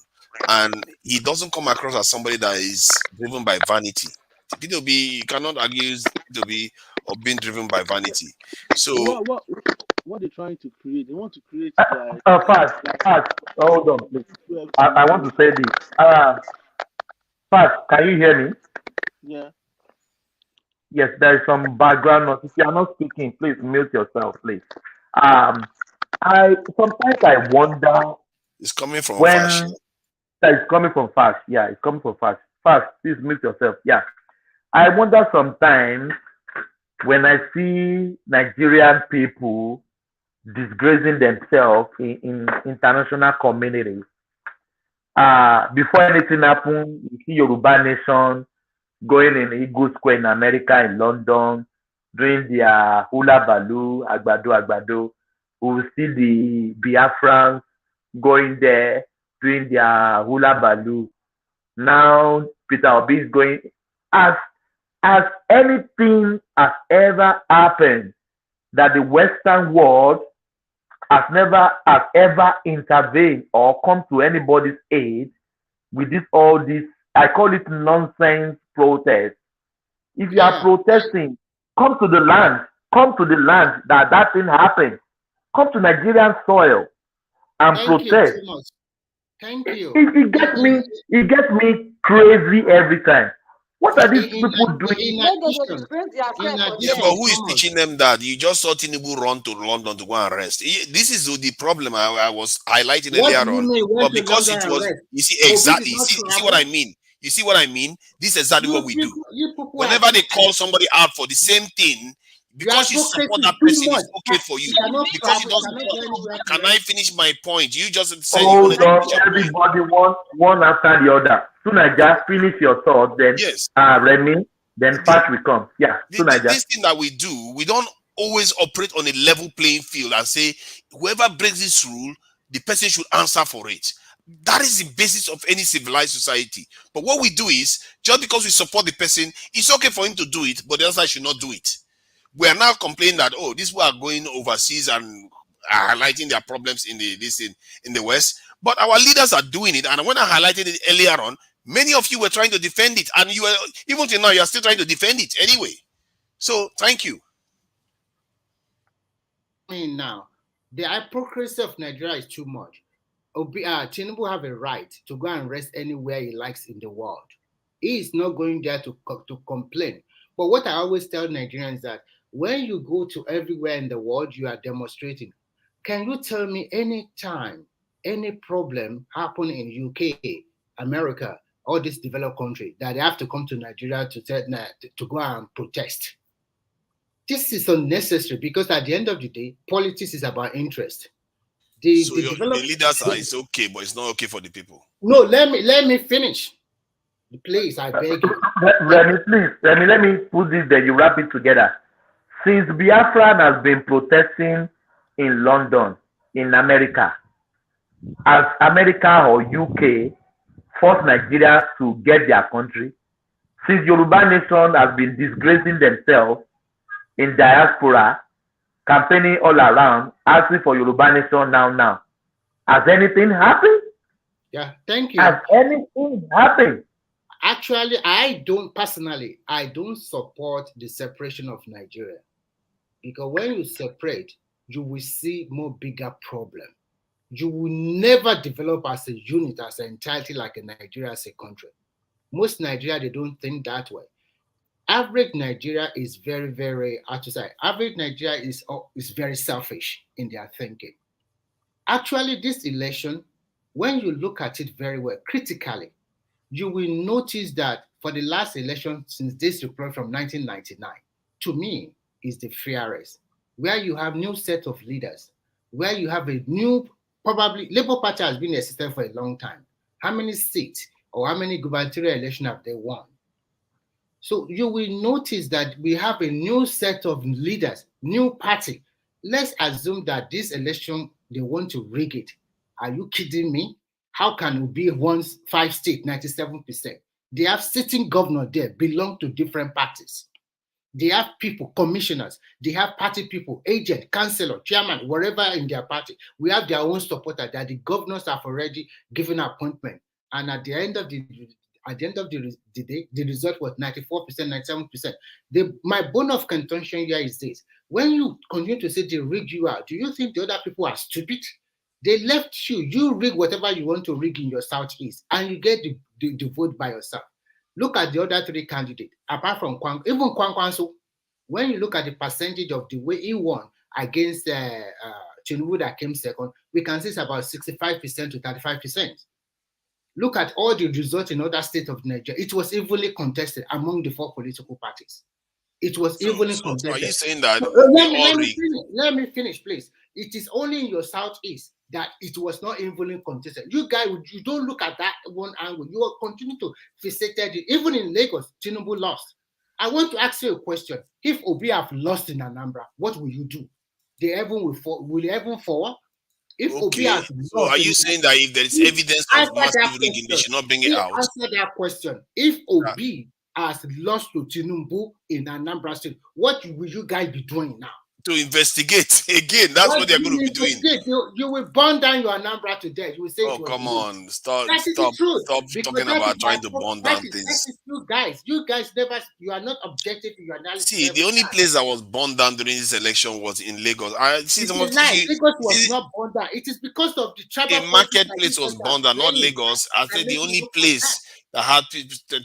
S13: and he doesn't come across as somebody that is driven by vanity. Peter Obi, you cannot accuse Peter Obi of being driven by vanity. So
S17: what they're trying to create, they want to create
S1: Fast. Hold on, please. I want to say this. Fast, can you hear me?
S17: Yeah.
S1: Yes, there is some background noise. If you are not speaking, please mute yourself, please. Sometimes I wonder
S13: it's coming from
S1: when
S13: Fash.
S1: it's coming from Fash. Yeah, it's coming from Fash. Fash, please mute yourself. Yeah. I wonder sometimes when I see Nigerian people disgracing themselves in international communities. Before anything happens, you see Yoruba Nation going in Eagle Square in America, in London, doing their hula baloo, agbado. We will see the Biafrans going there, doing their hula baloo. Now, Peter Obi is going, as anything has ever happened that the Western world has ever intervened or come to anybody's aid with all this, I call it nonsense protest. If you are protesting, come to the land that thing happened. Come to Nigerian soil and protest.
S7: Thank you.
S1: It gets me crazy every time. What are these people doing?
S13: Yeah, but who is teaching them that? You just saw Tinubu run to London to go and rest. This is the problem I was highlighting earlier on. But because it was, you see, exactly, you see what I mean? You see what I mean? This is exactly what we do. Whenever they call somebody out for the same thing, because you support that person, it's okay for you. Because it doesn't. Can I finish my point? You just said you wanted to finish your point.
S1: Everybody one after the other. Soon I just finish your thought, then
S13: yes.
S1: Remy, then Pat will come. Yeah.
S13: This thing that we do, we don't always operate on a level playing field and say whoever breaks this rule, the person should answer for it. That is the basis of any civilized society. But what we do is, just because we support the person, it's okay for him to do it, but the other side should not do it. We are now complaining that, oh, these people are going overseas and are highlighting their problems in the West. But our leaders are doing it. And when I highlighted it earlier on, many of you were trying to defend it. And you were, even till now, you are still trying to defend it anyway. So, thank you.
S7: Now, the hypocrisy of Nigeria is too much. Tinubu have a right to go and rest anywhere he likes in the world. He is not going there to complain. But what I always tell Nigerians is that when you go to everywhere in the world, you are demonstrating. Can you tell me any time, any problem happen in UK, America, all these developed countries that they have to come to Nigeria to go and protest? This is unnecessary because at the end of the day, politics is about interest.
S13: The leaders are, it's okay, but it's not okay for the people.
S7: No, let me finish. Please, I beg you.
S1: Remy, please, let me put this there. You wrap it together. Since Biafra has been protesting in London, in America, as America or UK forced Nigeria to get their country, since Yoruba Nation has been disgracing themselves in diaspora, campaigning all around, asking for Yoruba Nation now. Has anything happened?
S7: Yeah, thank you.
S1: Has anything happened?
S7: Actually, I don't support the separation of Nigeria. Because when you separate, you will see more bigger problem. You will never develop as a unit, as an entirety like a Nigeria as a country. Most Nigeria, they don't think that way. Average Nigeria is very, very, average Nigeria is very selfish in their thinking. Actually, this election, when you look at it very well, critically, you will notice that for the last election since this report from 1999, to me, is the fairest, where you have new set of leaders, where you have a new, probably, Labour Party has been in the system for a long time. How many seats or how many gubernatorial elections have they won? So you will notice that we have a new set of leaders, new party. let's assume that this election, they want to rig it. Are you kidding me? How can it be 5 states, 97%? They have sitting governor there, belong to different parties. They have people, commissioners, they have party people, agent, councillor, chairman, wherever in their party. We have their own supporter that the governors have already given appointment. And at the end of the day, the result was 94%, 97%. My bone of contention here is this. When you continue to say they rig you out, do you think the other people are stupid? They left you. You rig whatever you want to rig in your Southeast, and you get the vote by yourself. Look at the other 3 candidates, apart from even Kwankwanso. When you look at the percentage of the way he won against Tinubu that came second, we can see it's about 65% to 35%. Look at all the results in other states of Nigeria. It was evenly contested among the 4 political parties. It was evenly contested.
S13: Are you saying that
S7: let me finish, please. It is only in your Southeast that it was not evenly contested. You guys, you don't look at that one angle. You will continue to fixate it. Even in Lagos, Tinubu lost. I want to ask you a question. If Obi have lost in Anambra, what will you do? The heaven will heaven fall? If Obi has lost,
S13: so are you saying that if there is evidence of massive rigging, they should not bring it out?
S7: Answer that question. If Obi has lost to Tinubu in Anambra State, what will you guys be doing now?
S13: To investigate again. That's what they're going to be doing.
S7: You will burn down your Anambra to death. You will say,
S13: "Oh, come on, stop talking
S7: because
S13: about trying to burn down things."
S7: That is you guys never. You are not objective in your analysis.
S13: See, the only place that was burned down during this election was in Lagos.
S7: Lagos was not burned down. It is because of the tribal.
S13: The marketplace was burned down, not Lagos. I said the only place that had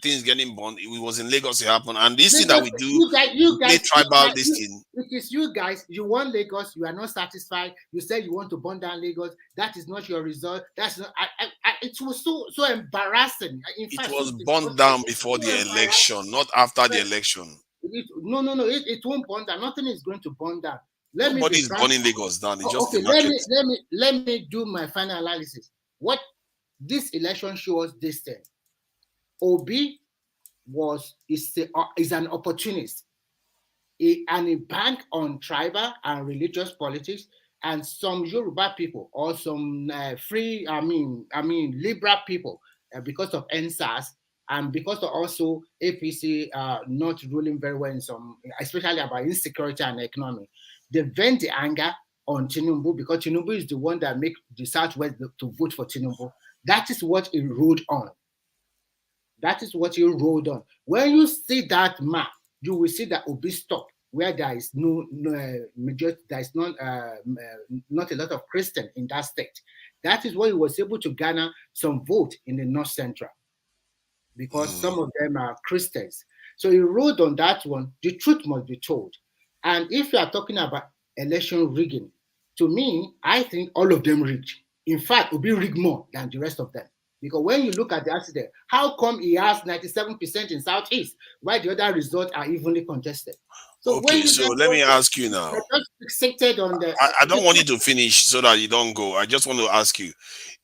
S13: things getting burned, it was in Lagos. It happened, and this thing that we do, you guys, tribal this thing.
S7: It is you guys. You want Lagos. You are not satisfied. You said you want to burn down Lagos. That is not your result. That's not. It was so embarrassing. In fact,
S13: it was burned down before the election, not after the election.
S7: No. It won't burn down. Nothing is going to burn down.
S13: Nobody is burning Lagos down. It's just
S7: okay. Let me do my final analysis. What this election shows this thing. Obi is an opportunist, and he banked on tribal and religious politics, and some Yoruba people or some liberal people because of NSAS and because of also APC not ruling very well in some, especially about insecurity and economy. They vent the anger on Tinubu because Tinubu is the one that make the Southwest to vote for Tinubu. That is what he rode on. That is what you rode on. When you see that map, you will see that Obi stop where there is no majority, there is not a lot of Christian in that state. That is why he was able to garner some vote in the North Central because some of them are Christians. So he rode on that one. The truth must be told. And if you are talking about election rigging, to me, I think all of them rigged. In fact, Obi rigged more than the rest of them. Because when you look at the accident, how come he has 97% in Southeast, while the other results are evenly contested? So
S13: okay, so let me ask you now.
S7: I
S13: don't want you to finish so that you don't go. I just want to ask you.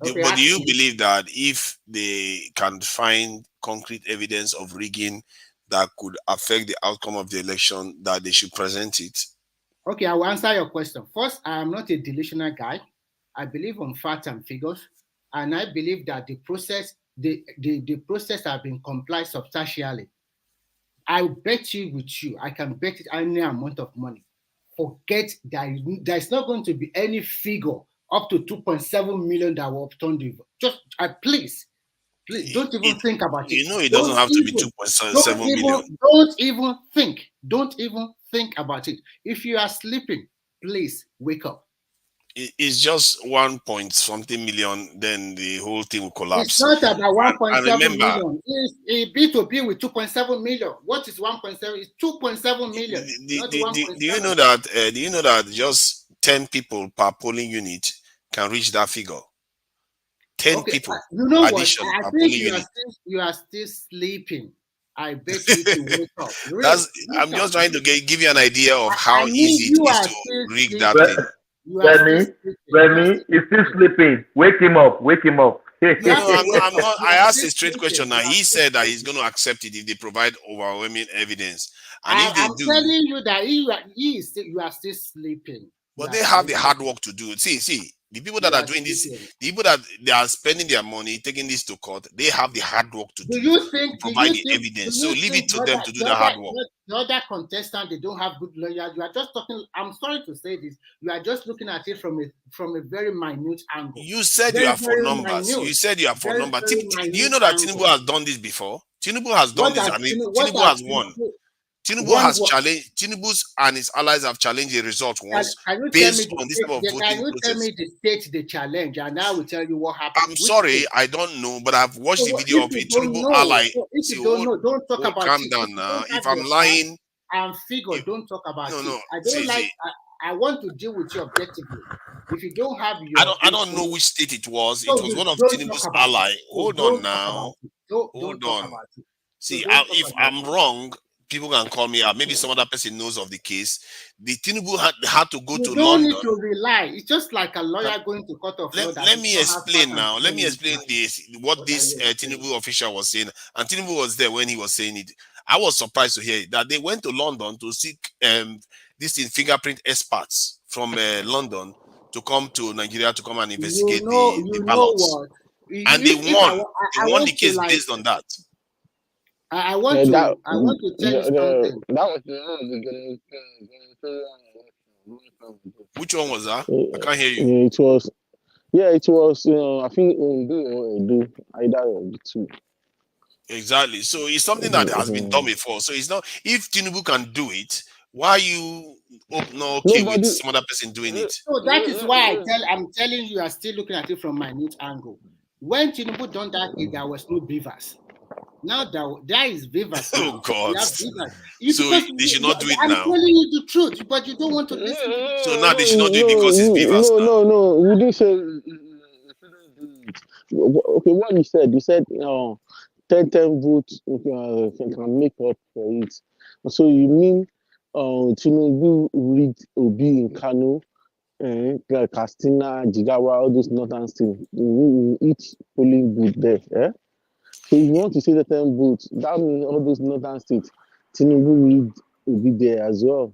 S13: Okay, but do you believe that if they can find concrete evidence of rigging that could affect the outcome of the election, that they should present it?
S7: Okay, I will answer your question. First, I am not a delusional guy. I believe on facts and figures. And I believe that the process has been complied substantially. I bet you with you, I can bet it any amount of money. Forget that there's not going to be any figure up to 2.7 million that will upturn the vote. Just please don't even think about it.
S13: You know it doesn't have to be 2.7 million.
S7: Don't even think about it. If you are sleeping, please wake up.
S13: It's just 1 point something million, then the whole thing will collapse.
S7: It's not about 1.7 million. It's a B2B with 2.7 million. What is 1.7? It's 2.7 million.
S13: Do you know that? Do you know that just 10 people per polling unit can reach that figure? 10 people.
S7: You know what? I think you are still sleeping. I bet you to wake up. Really?
S13: I'm just trying to give you an idea of how easy it is to rig that thing.
S1: Remy, he's still sleeping. Wake him up.
S13: No, I'm not. I asked a straight question now. He said that he's going to accept it if they provide overwhelming evidence. And if they do,
S7: telling you that you are still sleeping.
S13: But they have the hard work to do it. See, the people that are doing this, the people that they are spending their money, taking this to court, they have the hard work to do. To provide the evidence. So leave it to them to do the hard work.
S7: The other contestant, they don't have good lawyers. You are just talking. I'm sorry to say this. You are just looking at it from a very minute angle.
S13: You said you are for numbers. You said you are for numbers. Do you know that Tinubu has done this before? Tinubu has done this. I mean, Tinubu has won. Tinubu has challenged. Tinubu's and his allies have challenged the result once based on this type of voting
S7: Can you tell me the state they challenge, and I will tell you what happened?
S13: I'm sorry, I don't know, but I've watched the video of a Tinubu ally.
S7: If you don't know, don't talk about it.
S13: Calm down now. If I'm lying,
S7: and figure, don't talk about it. I don't like. I want to deal with you objectively. If you don't have your,
S13: I don't know which state it was. It was one of Tinubu's ally. Hold on now. Hold on. See, if I'm wrong, people can call me out. Maybe some other person knows of the case. The Tinubu had to go to London.
S7: You don't need to rely. It's just like a lawyer going to court of law.
S13: Let me explain now. Let me explain what this Tinubu official was saying. And Tinubu was there when he was saying it. I was surprised to hear it, that they went to London to seek this fingerprint experts from London to come to Nigeria to come and investigate the ballots. And they won. They won the case based on that.
S7: I want to tell you something.
S17: That was
S13: Which one was that? I can't hear you.
S17: It was, I think Ondo, either of the two.
S13: Exactly. So it's something that has been done before. So it's not, if Tinubu can do it, why are you not okay with some other person doing it?
S7: So that is why I'm telling you, are still looking at it from my minute angle. When Tinubu done that, there was no beavers. Now there is beavers.
S13: Oh God! So they should not do it
S7: now. I'm telling you the truth, but you don't want to listen.
S13: So now they should not do it because it's beavers.
S17: No. We didn't say. Okay, what you said 10 votes can make up for it. So you mean Tinubu rigged Obi in Kano, like Castina, Jigawa, all those northern states, each polling booth there. So you want to say the 10 votes, that means all those northern states, Tinubu rigged Obi there as well.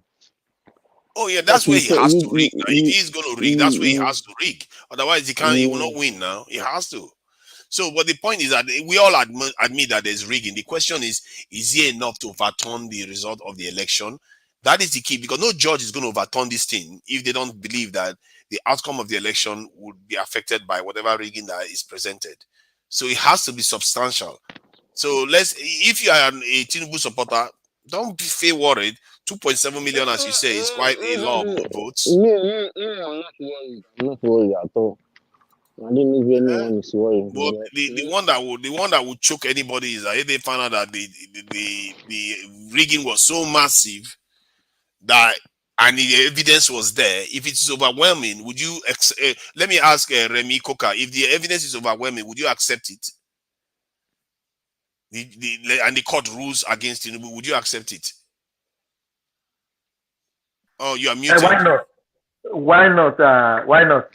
S13: Oh yeah, that's where he has to rig. Now, if he's going to rig, that's where he has to rig. Otherwise, he will not win now. He has to. So, but the point is that we all admit that there's rigging. The question is he enough to overturn the result of the election? That is the key, because no judge is going to overturn this thing if they don't believe that the outcome of the election would be affected by whatever rigging that is presented. So it has to be substantial. So if you are a Tinubu supporter, don't feel worried. 2.7 million, as you say, is quite a lot of votes.
S17: I'm not worried at all. I didn't know anyone is worried.
S13: But the one that would choke anybody is that if they find out that the rigging was so massive that and the evidence was there. If it is overwhelming, would you let me ask Remy Coca, if the evidence is overwhelming, would you accept it? And the court rules against Tinubu, would you accept it? Oh, you are muted.
S1: Why not? Why not? Why not?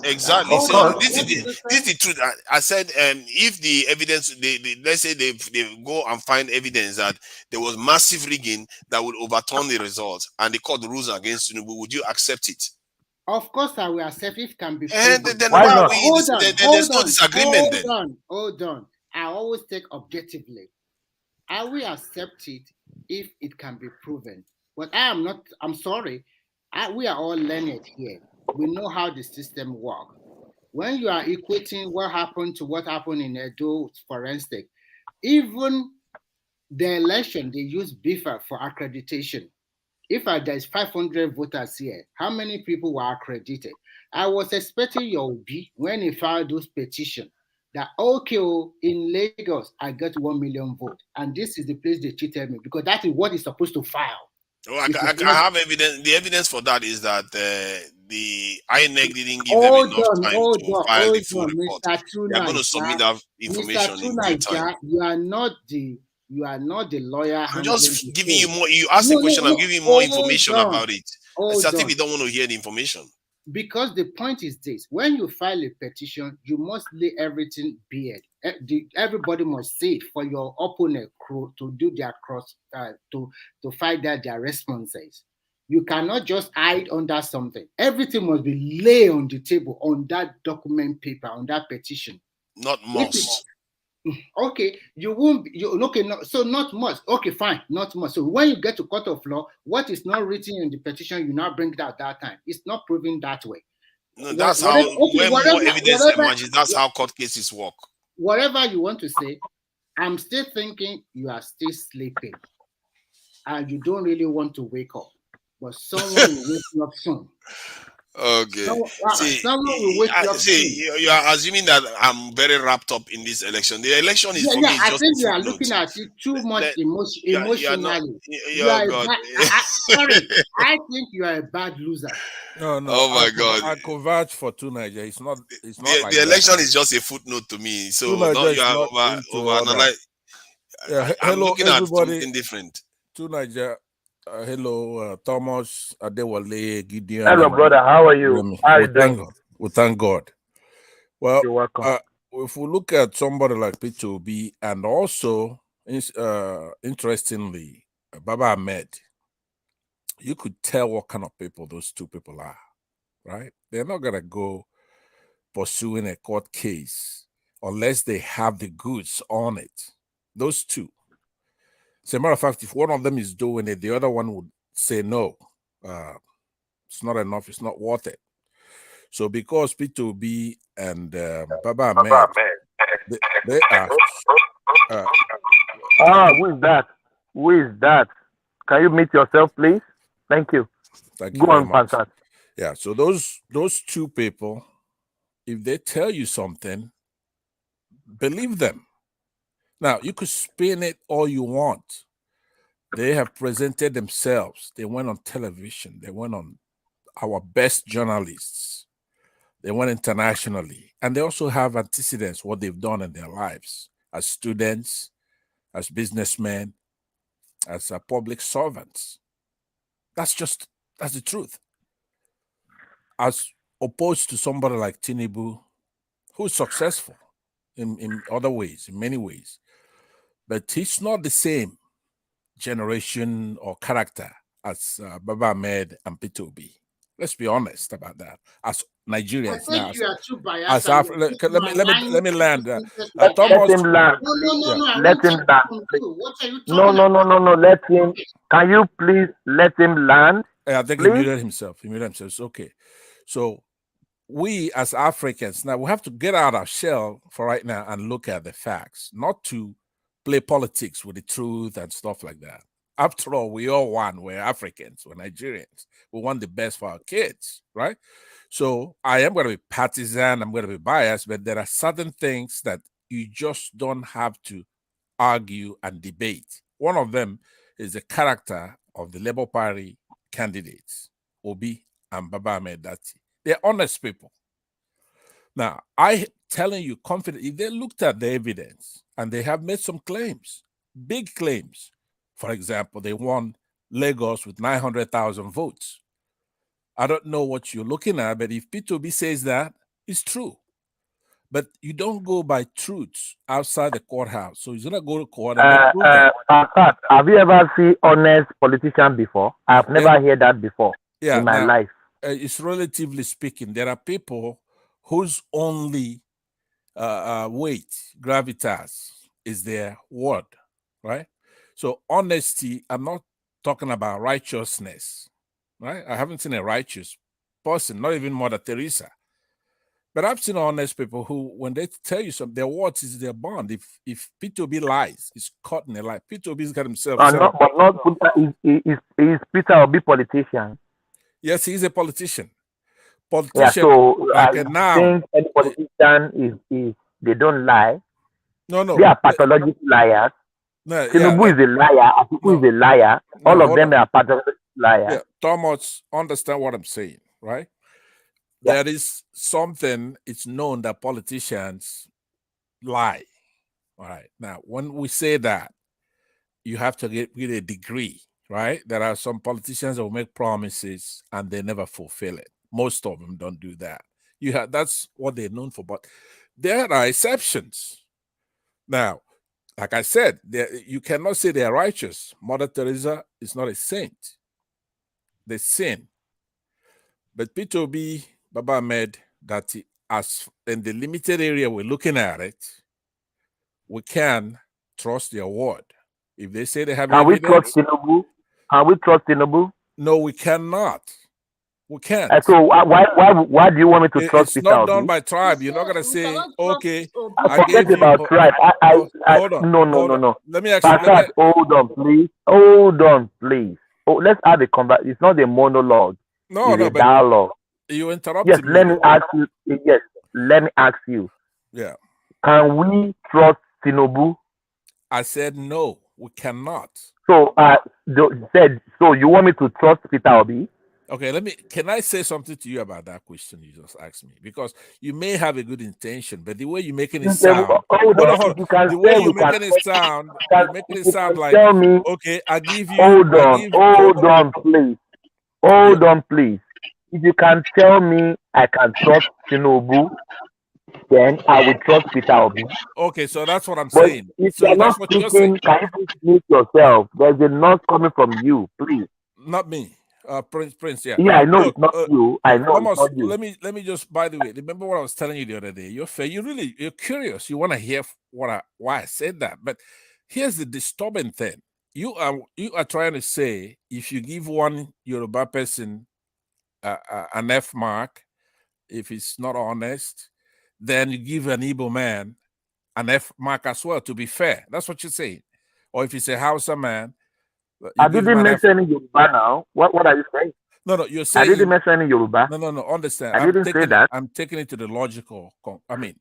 S13: Exactly. So this is the truth. I said, if the evidence, let's say they go and find evidence that there was massive rigging that would overturn the results, and the court rules against Tinubu, would you accept it?
S7: Of course, I will accept if it can be.
S13: And then why not? There's no disagreement.
S7: Hold on. I always take objectively. I will accept it if it can be proven. But I am not. I'm sorry. We are all learned here. We know how the system works. When you are equating what happened to what happened in Edo, for instance, even the election, they use BIFA for accreditation. If there's 500 voters here, how many people were accredited? I was expecting your B when he filed those petitions that, okay, in Lagos, I got 1 million votes. And this is the place they cheated me, because that is what is supposed to file.
S13: Oh, I have evidence. The evidence for that is that the INEC didn't give them enough time to file the full report. They are going to submit that information in due time.
S7: You are not the lawyer.
S13: I'm just giving you more. You asked the question. I'm giving you more information about it. It's as if you don't want to hear the information.
S7: Because the point is this: when you file a petition, you must lay everything bare. Everybody must see it for your opponent to do their cross to find out their responses. You cannot just hide under something. Everything must be laid on the table on that document paper, on that petition.
S13: Not must.
S7: Okay, you won't. Okay, no, so not must. Okay, fine, not must. So when you get to court of law, what is not written in the petition, you now bring it out that time. It's not proven that way.
S13: No, that's how. When more evidence emerges, that's how court cases work.
S7: Whatever you want to say, I'm still thinking you are still sleeping, and you don't really want to wake up. But someone will wake you up soon.
S13: Okay.
S7: Someone will wake you up
S13: soon. You are assuming that I'm very wrapped up in this election. The election is for me.
S7: I think you are looking at it too much emotionally. Sorry, I think you are a bad loser.
S9: No.
S13: Oh my God!
S9: I converge for Nigeria. It's not.
S13: The election is just a footnote to me. So you are overanalyzing. I'm looking at something different.
S9: Nigeria. Hello, Thomas Adewale, Gideon.
S1: Hello, brother. How are you? How are you doing?
S9: Thank God. Well,
S1: you're welcome.
S9: If we look at somebody like P2B, and also, interestingly, Baba Ahmed, you could tell what kind of people those two people are, right? They're not gonna go pursuing a court case unless they have the goods on it. Those two. As a matter of fact, if one of them is doing it, the other one would say no. It's not enough. It's not worth it. So because P2B and Baba Ahmed, they are.
S1: Who is that? Who is that? Can you meet yourself, please? Thank you.
S9: Thank you
S1: Go
S9: very
S1: on,
S9: much.
S1: Pansat.
S9: Yeah. So those two people, if they tell you something, believe them. Now, you could spin it all you want. They have presented themselves. They went on television. They went on our best journalists. They went internationally. And they also have antecedents, what they've done in their lives as students, as businessmen, as public servants. That's the truth. As opposed to somebody like Tinubu, who's successful in other ways, in many ways. But he's not the same generation or character as Baba Ahmed and P2B. Let's be honest about that. As Nigerians now,
S7: you are too biased.
S9: let me land.
S1: Let him land. Let him land. No. Let him. Can you please let him land?
S9: I think
S1: please?
S9: He muted himself. It's okay. So we as Africans now we have to get out of our shell for right now and look at the facts, not to play politics with the truth and stuff like that. After all, we all want. We're Africans, we're Nigerians. We want the best for our kids, right? So I am going to be partisan, I'm going to be biased, but there are certain things that you just don't have to argue and debate. One of them is the character of the Labour Party candidates, Obi and Baba Ahmed Dati. They're honest people. Now, I telling you confidently, if they looked at the evidence and they have made some claims, big claims. For example, they won Lagos with 900,000 votes. I don't know what you're looking at, but if P2B says that, it's true. But you don't go by truths outside the courthouse. So he's going to go to court and prove that.
S1: Have you ever seen honest politician before? I've never heard that before in my life.
S9: It's relatively speaking. There are people whose only weight, gravitas, is their word, right? So honesty, I'm not talking about righteousness, right? I haven't seen a righteous person, not even Mother Teresa. But I've seen honest people who, when they tell you something, their words is their bond. If P2B lies, it's caught in a lie. P2B's got himself.
S1: Is Peter Obi politician?
S9: Yes, he's a politician.
S1: Yeah, so I think any politician is they don't lie.
S9: No.
S1: They are pathological liars.
S9: No,
S1: Tinubu is a liar. Atiku is a liar. All of them are pathological liars.
S9: Yeah, Thomas, understand what I'm saying, right? There is something, it's known that politicians lie. All right. Now, when we say that, you have to get a degree, right? There are some politicians that will make promises and they never fulfill it. Most of them don't do that. That's what they're known for. But there are exceptions. Now, like I said, you cannot say they are righteous. Mother Teresa is not a saint. the sin. But P2B, Baba Ahmed, that as in the limited area we're looking at it, we can trust their word. If they say they have
S1: Can we
S9: evidence,
S1: trust Tinubu? Can we trust Tinubu?
S9: no, we cannot. We can't.
S1: So why do you want me to trust
S9: It's
S1: Peter
S9: not
S1: Obi?
S9: done by tribe. You're not gonna say, okay, I
S1: Forget
S9: gave you.
S1: about tribe.
S9: Hold on.
S1: No.
S9: Let me ask you.
S1: Pastor, hold on, please. Hold on, please. Oh, let's have a conversation. It's not a monologue.
S9: No,
S1: It's a
S9: but
S1: dialogue.
S9: you interrupted
S1: Yes,
S9: me.
S1: let me ask you. Yes, let me ask you.
S9: Yeah.
S1: Can we trust Tinubu?
S9: I said no, we cannot.
S1: So so you want me to trust Peter Obi?
S9: Okay, can I say something to you about that question you just asked me? Because you may have a good intention, but the way you're making it sound, the way you're making it sound, like,
S1: tell me,
S9: okay, I give you,
S1: hold on, please. Hold on, please. If you can tell me I can trust Tinubu, then I will trust Peter Obi.
S9: Okay, so that's what I'm
S1: But
S9: saying.
S1: if
S9: So
S1: you're not
S9: that's what you're saying.
S1: speaking, can you please mute yourself? There's a noise coming from you, please.
S9: Not me. Prince, yeah.
S1: Yeah, I know
S9: Look,
S1: it's not you. I know
S9: Thomas,
S1: it's not you.
S9: let me just, by the way, remember what I was telling you the other day. You're fair. You're curious. You want to hear why I said that. But here's the disturbing thing. You are trying to say if you give one Yoruba person an F mark, if it's not honest, then you give an Igbo man an F mark as well, to be fair. That's what you're saying. Or if it's a Hausa man,
S1: I didn't mention any Yoruba now. What are you saying?
S9: No, you're saying
S1: I didn't mention any Yoruba.
S9: No, understand.
S1: I didn't say that.
S9: I'm taking it to the logical. I mean,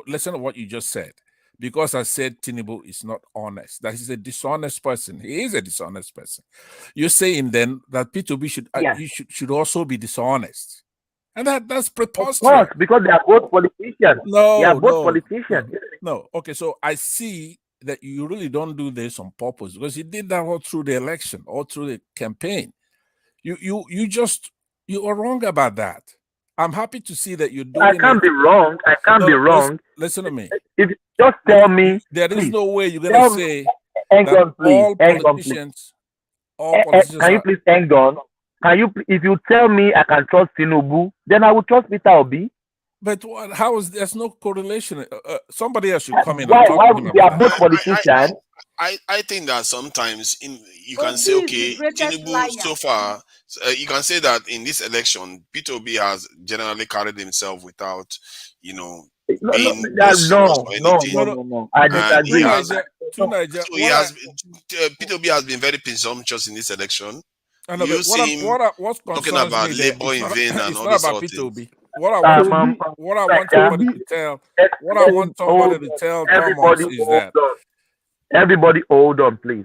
S9: listen to what you just said. Because I said Tinubu is not honest, that he's a dishonest person. He is a dishonest person. You're saying then that P2B should also be dishonest, and that's preposterous.
S1: Of course, because they are both politicians. They are both politicians.
S9: No. Okay, so I see that you really don't do this on purpose, because you did that all through the election, all through the campaign. You are wrong about that. I'm happy to see that you're doing.
S1: I can't be wrong. I can't be wrong.
S9: Listen to me.
S1: If you just tell me,
S9: there is
S1: please,
S9: no way you're gonna say that all politicians.
S1: Can you please hang on? If you tell me I can trust Tinubu, then I will trust Peter Obi.
S9: But how is there's no correlation? Somebody else should come in.
S1: Why they are both politicians?
S13: I think that sometimes you can say, okay, Tinubu so far, you can say that in this election, P2B has generally carried himself without, being boisterous or anything.
S1: No. I disagree.
S13: P2B has been very presumptuous in this election. You see him talking about labor in vain and all this sort of things.
S9: What I want somebody to tell Thomas is that.
S1: Everybody hold on, please.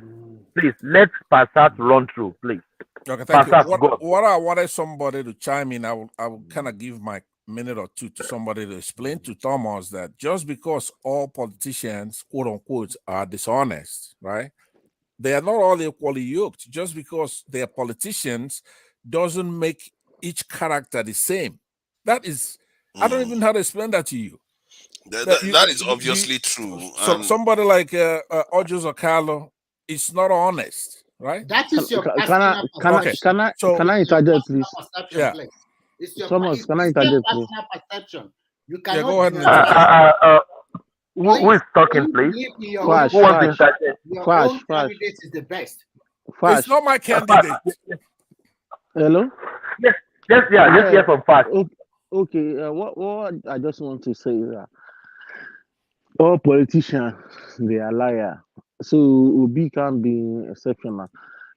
S1: Please, let Passat run through, please.
S9: Okay, thank you. What I wanted somebody to chime in, I will kind of give my minute or two to somebody to explain to Thomas that just because all politicians, quote unquote, are dishonest, right? They are not all equally yoked. Just because they are politicians doesn't make each character the same. That is, I don't even know how to explain that to you.
S13: That is obviously true.
S9: So somebody like Ojos Okalo is not honest, right?
S7: That is your
S17: Can I interject, please?
S9: Yeah.
S17: Thomas, can I interject, please?
S7: Perception. You
S9: cannot go ahead and
S1: who is talking, please? Who wants to interject?
S7: Your own candidate is the best.
S9: It's not my candidate.
S17: Hello?
S1: Let's hear from Fash.
S17: Okay, what I just want to say is that all politicians, they are liars. So Obi can be exceptional.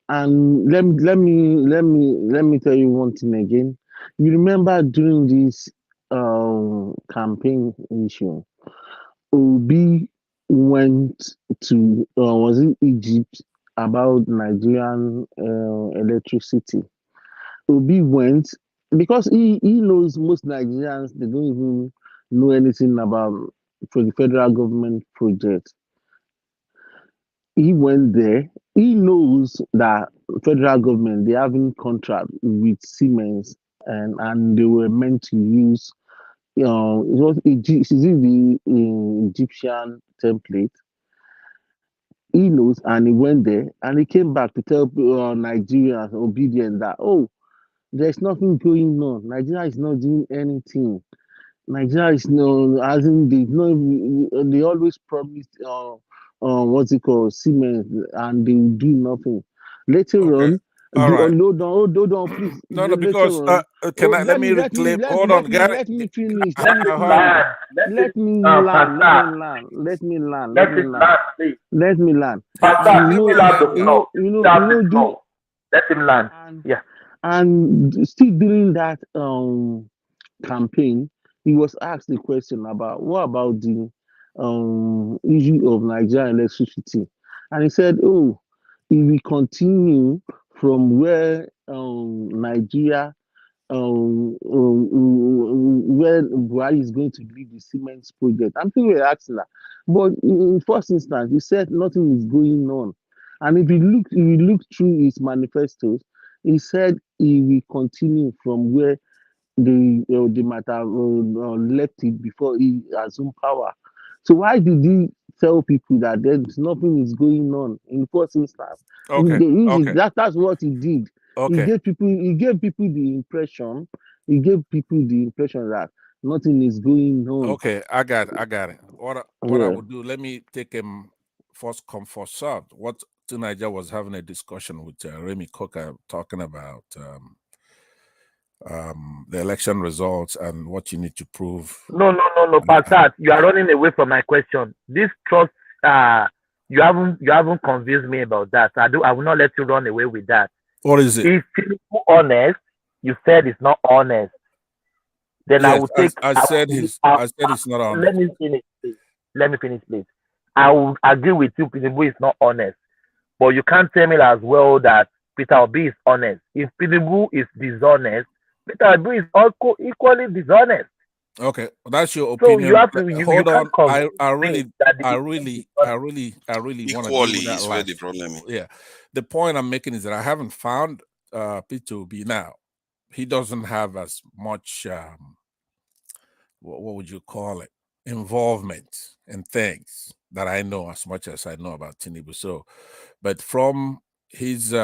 S17: And let me tell you one thing again. You remember during this campaign issue, Obi went to was it Egypt about Nigerian electricity. Obi went because he knows most Nigerians, they don't even know anything about for the federal government project. He went there. He knows that federal government, they having contract with Siemens, and they were meant to use it was the Egyptian template. He knows, and he went there, and he came back to tell Nigerians, Obedience, that there's nothing going on. Nigeria is not doing anything. Nigeria is no, as in they always promise what's it called, cement, and they do nothing. Later on,
S9: All right.
S17: hold on, please.
S9: No,
S17: Later
S9: because
S17: on,
S9: let me reclaim. Hold on,
S17: let me finish.
S9: Let
S17: Let me land.
S1: Let him land. Yeah.
S17: And still during that campaign, he was asked the question about what about the issue of Nigerian electricity, and he said, "Oh, if we continue from where Nigeria, where Buhari is going to lead the cement project." I'm thinking we're asking that, but in first instance, he said nothing is going on, and if you look through his manifestos, he said he will continue from where they might have left it before he assumed power. So why did he tell people that there's nothing is going on in first instance? That's what he did. He gave people the impression. He gave people the impression that nothing is going on.
S9: Okay, I got it. What I would do? Let me take him first come first served. What Nigeria was having a discussion with Remy Coker talking about the election results and what you need to prove.
S1: No, Pastor, you are running away from my question. This trust, you haven't convinced me about that. I will not let you run away with that.
S9: What is it?
S1: If Tinubu honest, you said it's not honest. Then
S9: yes,
S1: I will take.
S9: I said it's not honest.
S1: Let me finish, please. I will agree with you. Tinubu is not honest, but you can't tell me as well that Peter Obi is honest. If Tinubu is dishonest, Peter Obi is also equally dishonest.
S9: Okay, that's your opinion.
S1: So you have to
S9: hold on. I really want to deal with that last.
S13: The problem is.
S9: Yeah, the point I'm making is that I haven't found Peter Obi now. He doesn't have as much what would you call it, involvement in things that I know as much as I know about Tinubu. So, but from his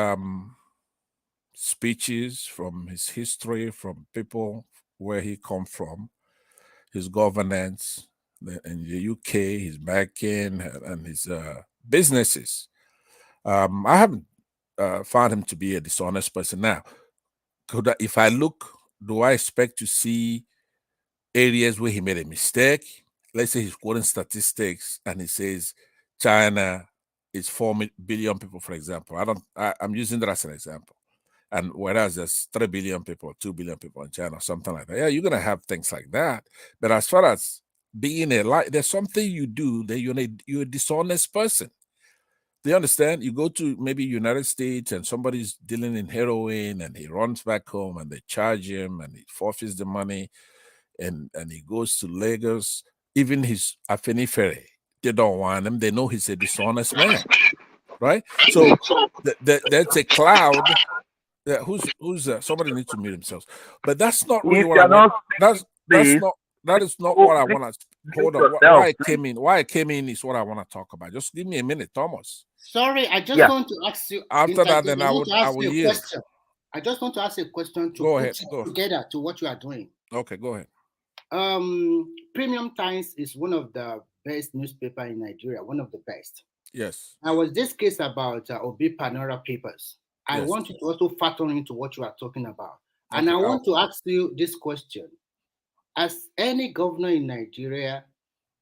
S9: speeches, from his history, from people where he come from, his governance in the UK, his backing, and his businesses, I haven't found him to be a dishonest person. Now, if I look, do I expect to see areas where he made a mistake? Let's say he's quoting statistics and he says China is 4 billion people, for example. I'm using that as an example. And whereas there's 3 billion people, 2 billion people in China, or something like that. Yeah, you're gonna have things like that. But as far as being there's something you do that you're a dishonest person. Do you understand? You go to maybe United States and somebody's dealing in heroin and he runs back home and they charge him and he forfeits the money and he goes to Lagos. Even his Afenifere, they don't want him. They know he's a dishonest man, right? So that's a cloud. Who's somebody needs to mute themselves. But that's not really what I want. That is not what I want to hold on. Why I came in is what I want to talk about. Just give me a minute, Thomas.
S7: Sorry, I just want to ask you.
S9: After that, then I will yield.
S7: I just want to ask a question to
S9: go ahead.
S7: Together to what you are doing.
S9: Okay, go ahead.
S7: Premium Times is one of the best newspaper in Nigeria, one of the best.
S9: Yes.
S7: Now, was this case about Obi Panora papers? I want you to also factor into what you are talking about. And I want to ask you this question. Has any governor in Nigeria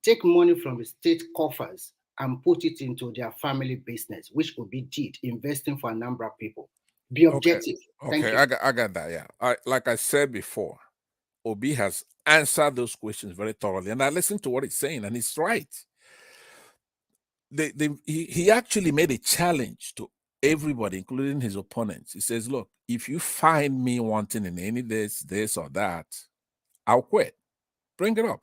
S7: take money from the state coffers and put it into their family business, which Obi did, investing for a number of people? Be objective.
S9: Okay,
S7: Thank you.
S9: I got that, yeah. Like I said before, Obi has answered those questions very thoroughly. And I listened to what he's saying, and he's right. He actually made a challenge to everybody, including his opponents. He says, look, if you find me wanting in any this or that, I'll quit. Bring it up.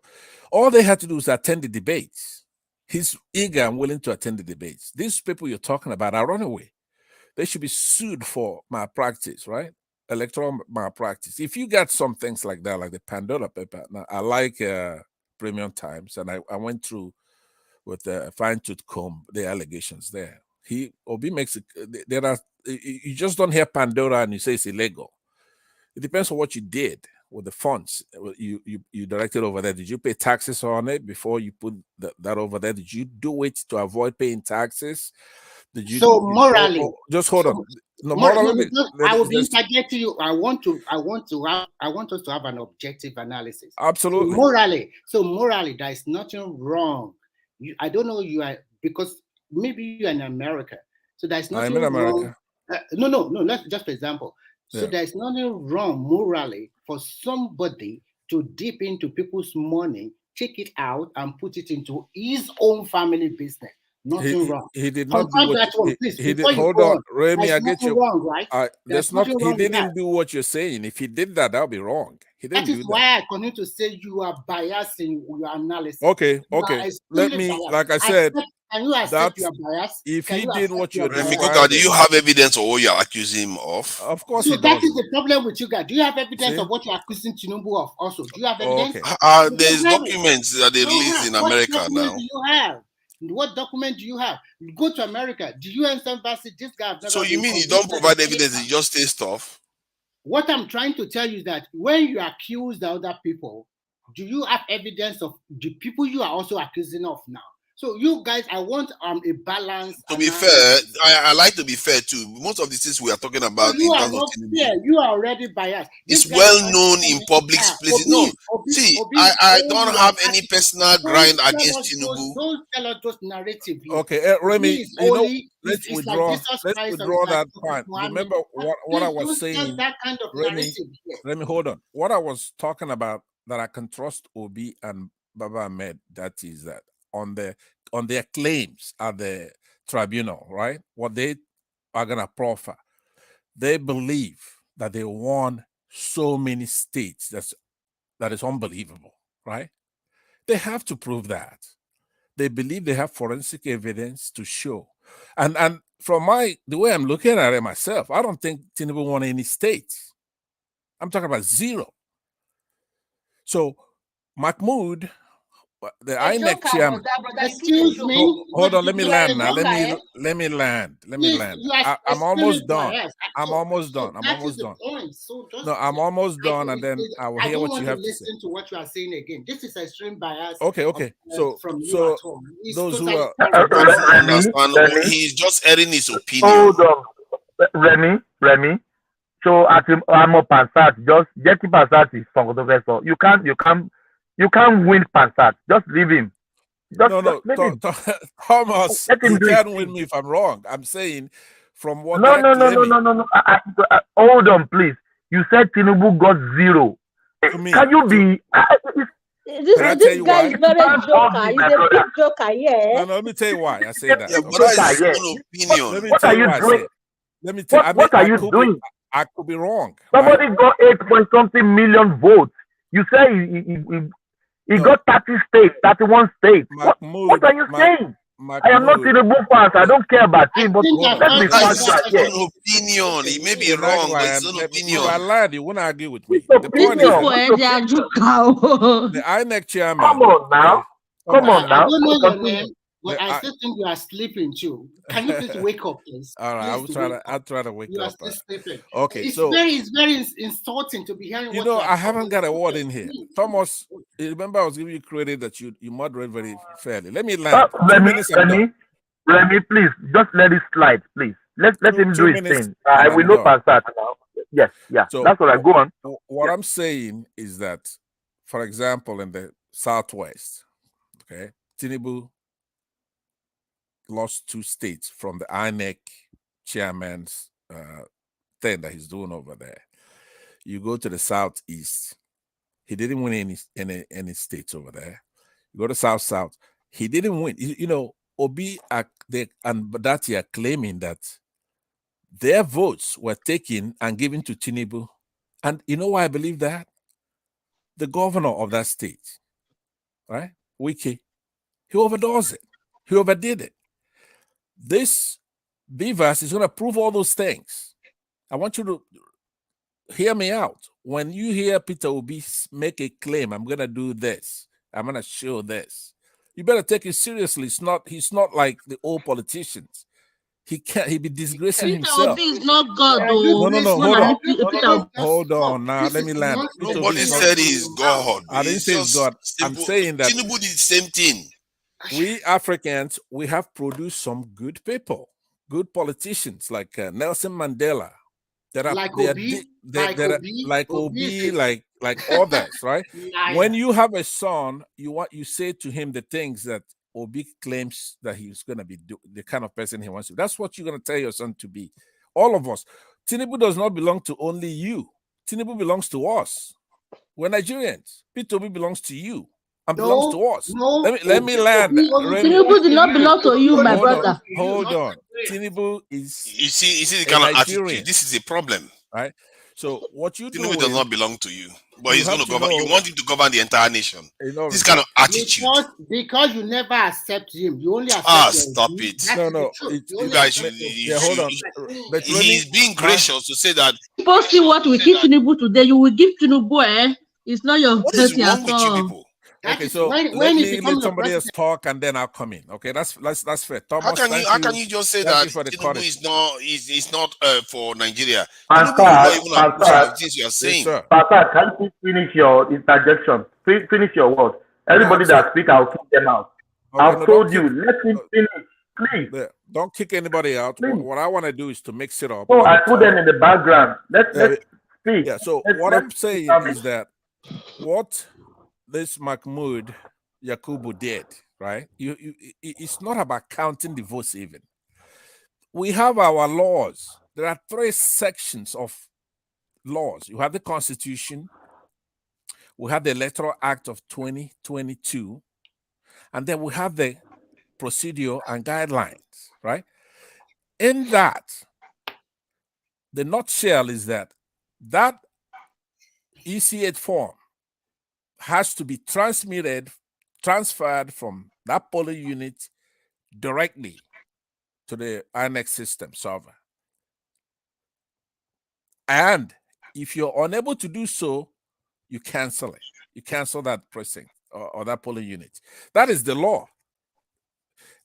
S9: All they had to do is attend the debates. He's eager and willing to attend the debates. These people you're talking about are runaway. They should be sued for malpractice, right? Electoral malpractice. If you got some things like that, like the Pandora paper, now I like Premium Times, and I went through with a fine-tooth comb the allegations there. Obi makes it. There are, you just don't hear Pandora and you say it's illegal. It depends on what you did with the funds you directed over there. Did you pay taxes on it before you put that over there? Did you do it to avoid paying taxes? Did you?
S7: So morally,
S9: just hold on. No,
S7: morally, I will be interjecting you. I want us to have an objective analysis.
S9: Absolutely.
S7: So morally, there is nothing wrong. I don't know you are, because maybe you're in America, so there's nothing
S9: I'm in
S7: wrong.
S9: America.
S7: No. Let's just for example. So
S9: Yeah.
S7: there's nothing wrong morally for somebody to dip into people's money, take it out, and put it into his own family business. Nothing wrong.
S9: He did not do what
S7: that one, please.
S9: he did.
S7: Before you
S9: Hold
S7: go
S9: on, Remy, I
S7: there's
S9: get you.
S7: wrong, right?
S9: There's not. He didn't do what you're saying. If he did that, that would be wrong. He didn't
S7: That
S9: do
S7: is
S9: that.
S7: why I continue to say you are biased in your analysis.
S9: Okay. Let me,
S7: biased.
S9: like I said,
S7: can you accept your bias?
S9: If he did what you're
S13: Remy
S9: describing,
S13: Koga, do you have evidence of what you're accusing him of?
S9: Of course,
S7: so that is the problem with you guys. Do you have evidence of what you're accusing Tinubu of? Also, do you have evidence?
S13: Okay. There's documents that they release in America now.
S7: What document do you have? What document do you have? You go to America. Do you and embassy? This guy.
S13: So you mean you don't provide evidence? You just say stuff?
S7: What I'm trying to tell you is that when you accuse the other people, do you have evidence of the people you are also accusing of now? So you guys, I want a balance.
S13: To be fair, I like to be fair too. Most of the things we are talking about
S7: you
S13: in
S7: are
S13: terms of
S7: not fair. You are already biased.
S13: It's well known in public places. No, I don't have any personal grind against Tinubu.
S7: Don't tell us those narrative.
S9: Okay, Remy, let's
S7: it's
S9: withdraw.
S7: Like
S9: let's withdraw that point. Remember what I was saying.
S7: That kind of narrative here.
S9: Remy, hold on. What I was talking about that I can trust Obi and Baba Ahmed. That is that on their claims at the tribunal, right? What they are gonna proffer. They believe that they won so many states. That is unbelievable, right? They have to prove that. They believe they have forensic evidence to show. And from the way I'm looking at it myself, I don't think Tinubu won any states. I'm talking about zero. So Mahmoud, the INEC chairman.
S7: Excuse me.
S9: Hold on, let me land now. Let me land. I'm almost done. I'm almost done. No, I'm almost done, and then I will hear what you have to say.
S7: Listen to what you are saying again. This is extreme bias.
S9: Okay. So those who are
S13: understand, he's just airing his opinion.
S1: Hold on, Remy. So at I'm up Pansat, just Jetty Pansat is from the vessel. You can't win Pansat. Just leave him.
S9: Thomas, you can't win me if I'm wrong. I'm saying from what
S1: No. Hold on, please. You said Tinubu got zero. Can you be?
S12: This guy is very joker. He's a big joker, yeah.
S9: No, let me tell you why I say that.
S13: But that is his own opinion.
S1: What are you doing?
S9: Let me tell you.
S1: What are you doing?
S9: I could be wrong.
S1: Somebody got 8-point-something million votes. You say he got 30 states, 31 states. What are you saying? I am not Tinubu fans. I don't care about him, but let me
S13: find out. Opinion. He may be wrong, but it's an opinion.
S9: If I lied, you wouldn't argue with me.
S12: The
S9: INEC chairman.
S1: Come on now.
S7: I don't know your name, but I still think you are sleeping too. Can you please wake up, please?
S9: All right, I'll try to wake up.
S7: You are still sleeping.
S9: Okay,
S7: it's very insulting to be hearing.
S9: You know, I haven't got a word in here. Thomas, remember I was giving you credit that you moderate very fairly. Let me land.
S1: Remy, please, just let it slide, please. Let him do his thing. We know past that now. Yes, yeah. So that's what I go on.
S9: What I'm saying is that, for example, in the Southwest, okay, Tinubu lost 2 states from the INEC chairman's thing that he's doing over there. You go to the Southeast, he didn't win any states over there. You go to South, he didn't win. You know, Obi and Badati are claiming that their votes were taken and given to Tinubu. And you know why I believe that? The governor of that state, right, Wiki, he overdoes it. He overdid it. This Beavers is going to prove all those things. I want you to hear me out. When you hear Peter Obi make a claim, I'm going to do this, I'm going to show this, You better take it seriously. He's not like the old politicians. He can't. He be disgracing
S20: Peter
S9: himself.
S20: Obi is not God,
S9: No,
S20: though.
S9: hold on.
S20: Peter,
S9: Hold on now. Let me land.
S13: Nobody said he's God.
S9: I didn't say he's God. I'm saying that
S13: Tinubu did the same thing.
S9: we Africans, we have produced some good people, good politicians like Nelson Mandela. That are
S7: Like
S9: they are
S7: Obi,
S9: like Obi, like others, right? When you have a son, you say to him the things that Obi claims that he's going to be the kind of person he wants to. That's what you're going to tell your son to be. All of us. Tinubu does not belong to only you. Tinubu belongs to us. We're Nigerians. Peter Obi belongs to you and belongs to us. Let me land.
S20: Tinubu did not belong to you, my brother.
S9: Hold on. Tinubu is
S13: you see the kind of attitude. This is a problem,
S9: right? So what you do
S13: Tinubu does not belong to you, but
S9: you
S13: he's going
S9: have
S13: to
S9: to
S13: govern.
S9: know-
S13: You want him to govern the entire nation. This kind of attitude.
S7: Because you never accept him. You only accept
S13: Stop it. You guys should.
S9: Hold on.
S13: He's being gracious to say that.
S20: People see what we give Tinubu today. You will give Tinubu, eh? It's not your
S13: What is
S20: person
S13: wrong
S20: at
S13: with you
S20: all.
S13: people?
S9: Okay, so
S7: when
S9: let
S7: he
S9: me
S7: becomes
S9: let
S7: the
S9: somebody else talk and then I'll come in. Okay, that's fair. Thomas,
S13: How can you just say
S9: Thank
S13: that
S9: you for the
S13: Tinubu
S9: courtesy.
S13: is not for Nigeria? Tinubu will not even approve some of the things you are saying.
S1: Pastor, can you finish your interjection? Finish your words. Everybody that speak, I'll kick them out.
S9: Okay,
S1: I've
S9: no,
S1: told
S9: don't
S1: you,
S9: kick-
S1: let him finish, please.
S9: Don't kick anybody out.
S1: Please.
S9: What I want to do is to mix it up.
S1: So
S9: with
S1: I
S9: the
S1: put them in the background. Let's speak.
S9: Yeah. So
S1: Let's
S9: what I'm saying
S1: establish.
S9: is that what this Mahmoud Yakubu did, right? It's not about counting the votes even. We have our laws. There are 3 sections of laws. You have the Constitution, we have the Electoral Act of 2022, and then we have the procedure and guidelines, right? In that, the nutshell is that EC8 form has to be transferred from that polling unit directly to the INEC system server. And if you're unable to do so, you cancel it. You cancel that precinct or that polling unit. That is the law.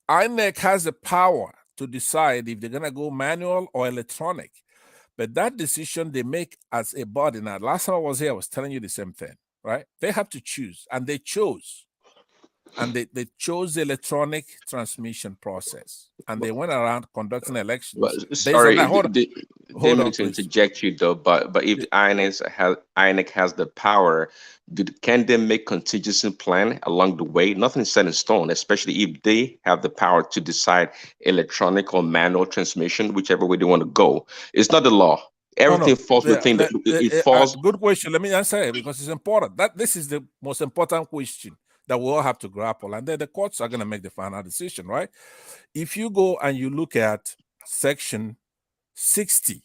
S9: INEC has the power to decide if they're going to go manual or electronic. But that decision they make as a body. Now, last time I was here, I was telling you the same thing, right? They have to choose, and they chose. And they chose the electronic transmission process. And they went around conducting elections.
S21: But
S9: based on
S21: sorry,
S9: that. Hold on,
S21: didn't mean to
S9: please.
S21: interject you though. But if INEC has the power, can they make contingency plan along the way? Nothing is set in stone, especially if they have the power to decide electronic or manual transmission, whichever way they want to go. It's not the law. Everything falls within it falls.
S9: Good question. Let me answer it because it's important. This is the most important question that we all have to grapple, and then the courts are going to make the final decision, right? If you go and you look at section 60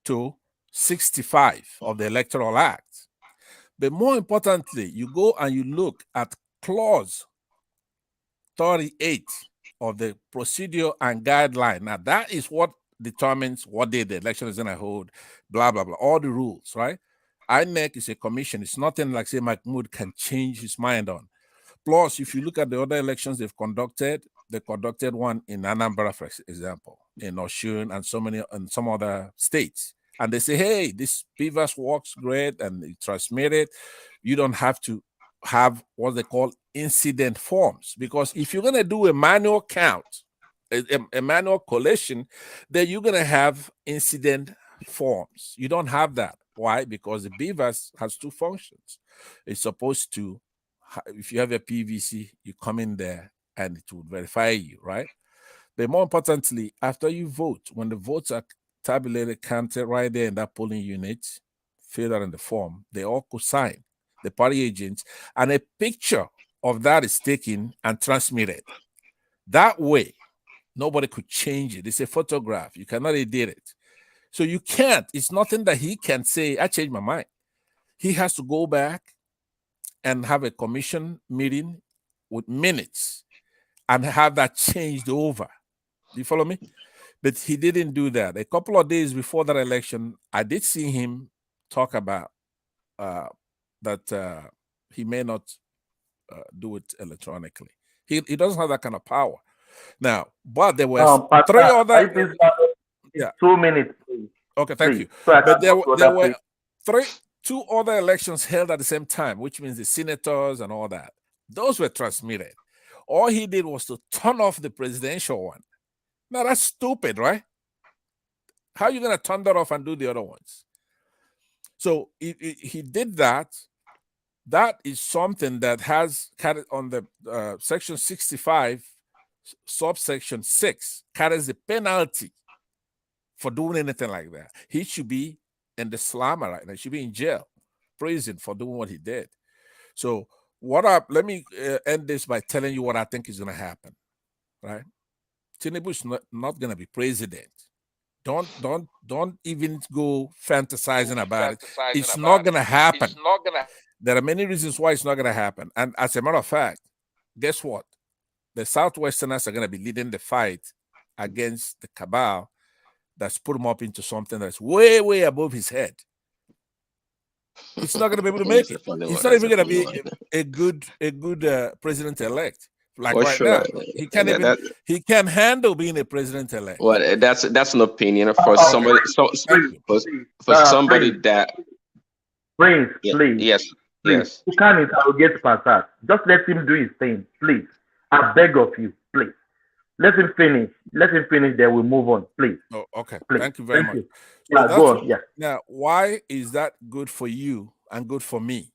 S9: to 65 of the Electoral Act, but more importantly, you go and you look at clause 38 of the procedure and guideline. Now, that is what determines what day the election is going to hold, blah, blah, blah, all the rules, right? INEC is a commission. It's nothing like, say, Mahmoud can change his mind on. Plus, if you look at the other elections they conducted one in Anambra, for example, in Osun and some other states. And they say, hey, this PVAS works great and it transmitted. You don't have to have what they call incident forms. Because if you're going to do a manual count, a manual collation, then you're going to have incident forms. You don't have that. Why? Because the BVAS has 2 functions. It's supposed to, if you have a PVC, you come in there and it will verify you, right? But more importantly, after you vote, when the votes are tabulated, counted right there in that polling unit, filled out in the form, they all co-sign, the party agents, and a picture of that is taken and transmitted. That way, nobody could change it. It's a photograph. You cannot edit it. So you can't. It's nothing that he can say, I changed my mind. He has to go back and have a commission meeting with minutes and have that changed over. Do you follow me? But he didn't do that. A couple of days before that election, I did see him talk about that he may not do it electronically. He doesn't have that kind of power. Now, but there were
S1: Pastor,
S9: three other.
S1: I think
S9: Yeah.
S1: 2 minutes, please.
S9: Okay, thank
S1: Please.
S9: you.
S1: So I
S9: But
S1: can go to
S9: there
S1: other
S9: were
S1: places.
S9: two other elections held at the same time, which means the senators and all that. Those were transmitted. All he did was to turn off the presidential one. Now that's stupid, right? How are you going to turn that off and do the other ones? So he did that. That is something that has carried on the section 65, subsection 6, carries the penalty for doing anything like that. He should be in the slammer right now. He should be in jail, prison for doing what he did. So let me end this by telling you what I think is going to happen, right? Tinubu is not going to be president. Don't even go fantasizing about it. It's not going to happen. There are many reasons why it's not going to happen. And as a matter of fact, guess what? The Southwesterners are going to be leading the fight against the cabal that's put him up into something that's way, way above his head. He's not going to be able to make it. He's not even going to be a good president-elect. Like right now, he can't even. He can't handle being a president-elect.
S21: Well, that's an opinion for somebody. For somebody that.
S1: Prince, please.
S21: Yes. Yes.
S1: You can't interrogate Pastor. Just let him do his thing, please. I beg of you, please. Let him finish. Let him finish. Then we'll move on, please.
S9: Oh, okay.
S1: Please.
S9: Thank you very much.
S1: You. Yeah,
S9: So
S1: go on. Yeah.
S9: Now, why is that good for you and good for me?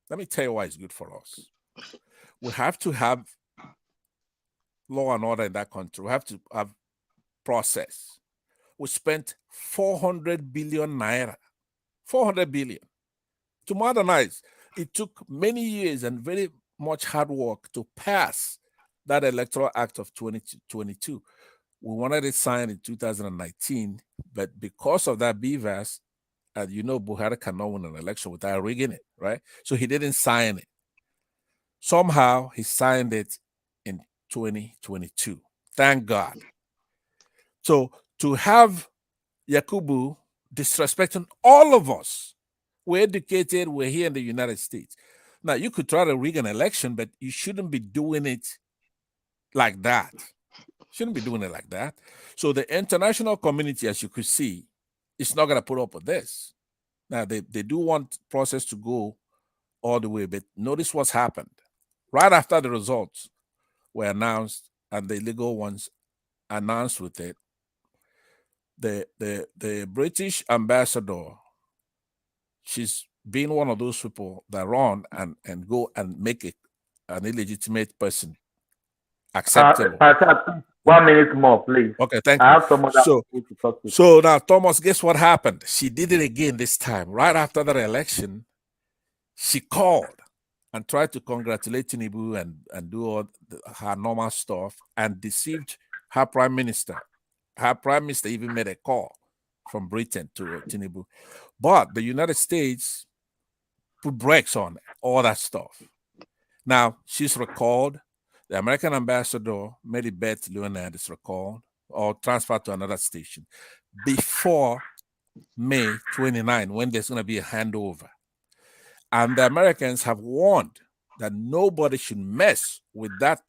S9: Let me tell you why it's good for us. We have to have law and order in that country. We have to have process. We spent 400 billion naira, 400 billion to modernize. It took many years and very much hard work to pass that Electoral Act of 2022. We wanted it signed in 2019, but because of that BVAS, Buhari cannot win an election without rigging it, right? So he didn't sign it. Somehow he signed it in 2022. Thank God. So to have Yakubu disrespecting all of us, we're educated, we're here in the United States. Now, you could try to rig an election, but you shouldn't be doing it like that. Shouldn't be doing it like that. So the international community, as you could see, is not going to put up with this. Now, they do want process to go all the way, but notice what's happened. Right after the results were announced and the legal ones announced with it, the British ambassador, she's been one of those people that run and go and make an illegitimate person acceptable.
S1: 1 minute more, please.
S9: Okay, thank
S1: I
S9: you.
S1: have someone that needs to talk to.
S9: So now, Thomas, guess what happened? She did it again this time. Right after that election, she called and tried to congratulate Tinubu and do all her normal stuff and deceived her prime minister. Her prime minister even made a call from Britain to Tinubu. But the United States put brakes on all that stuff. Now, she's recalled. The American ambassador, Mary Beth Leonard, is recalled or transferred to another station before May 29, when there's going to be a handover. And the Americans have warned that nobody should mess with that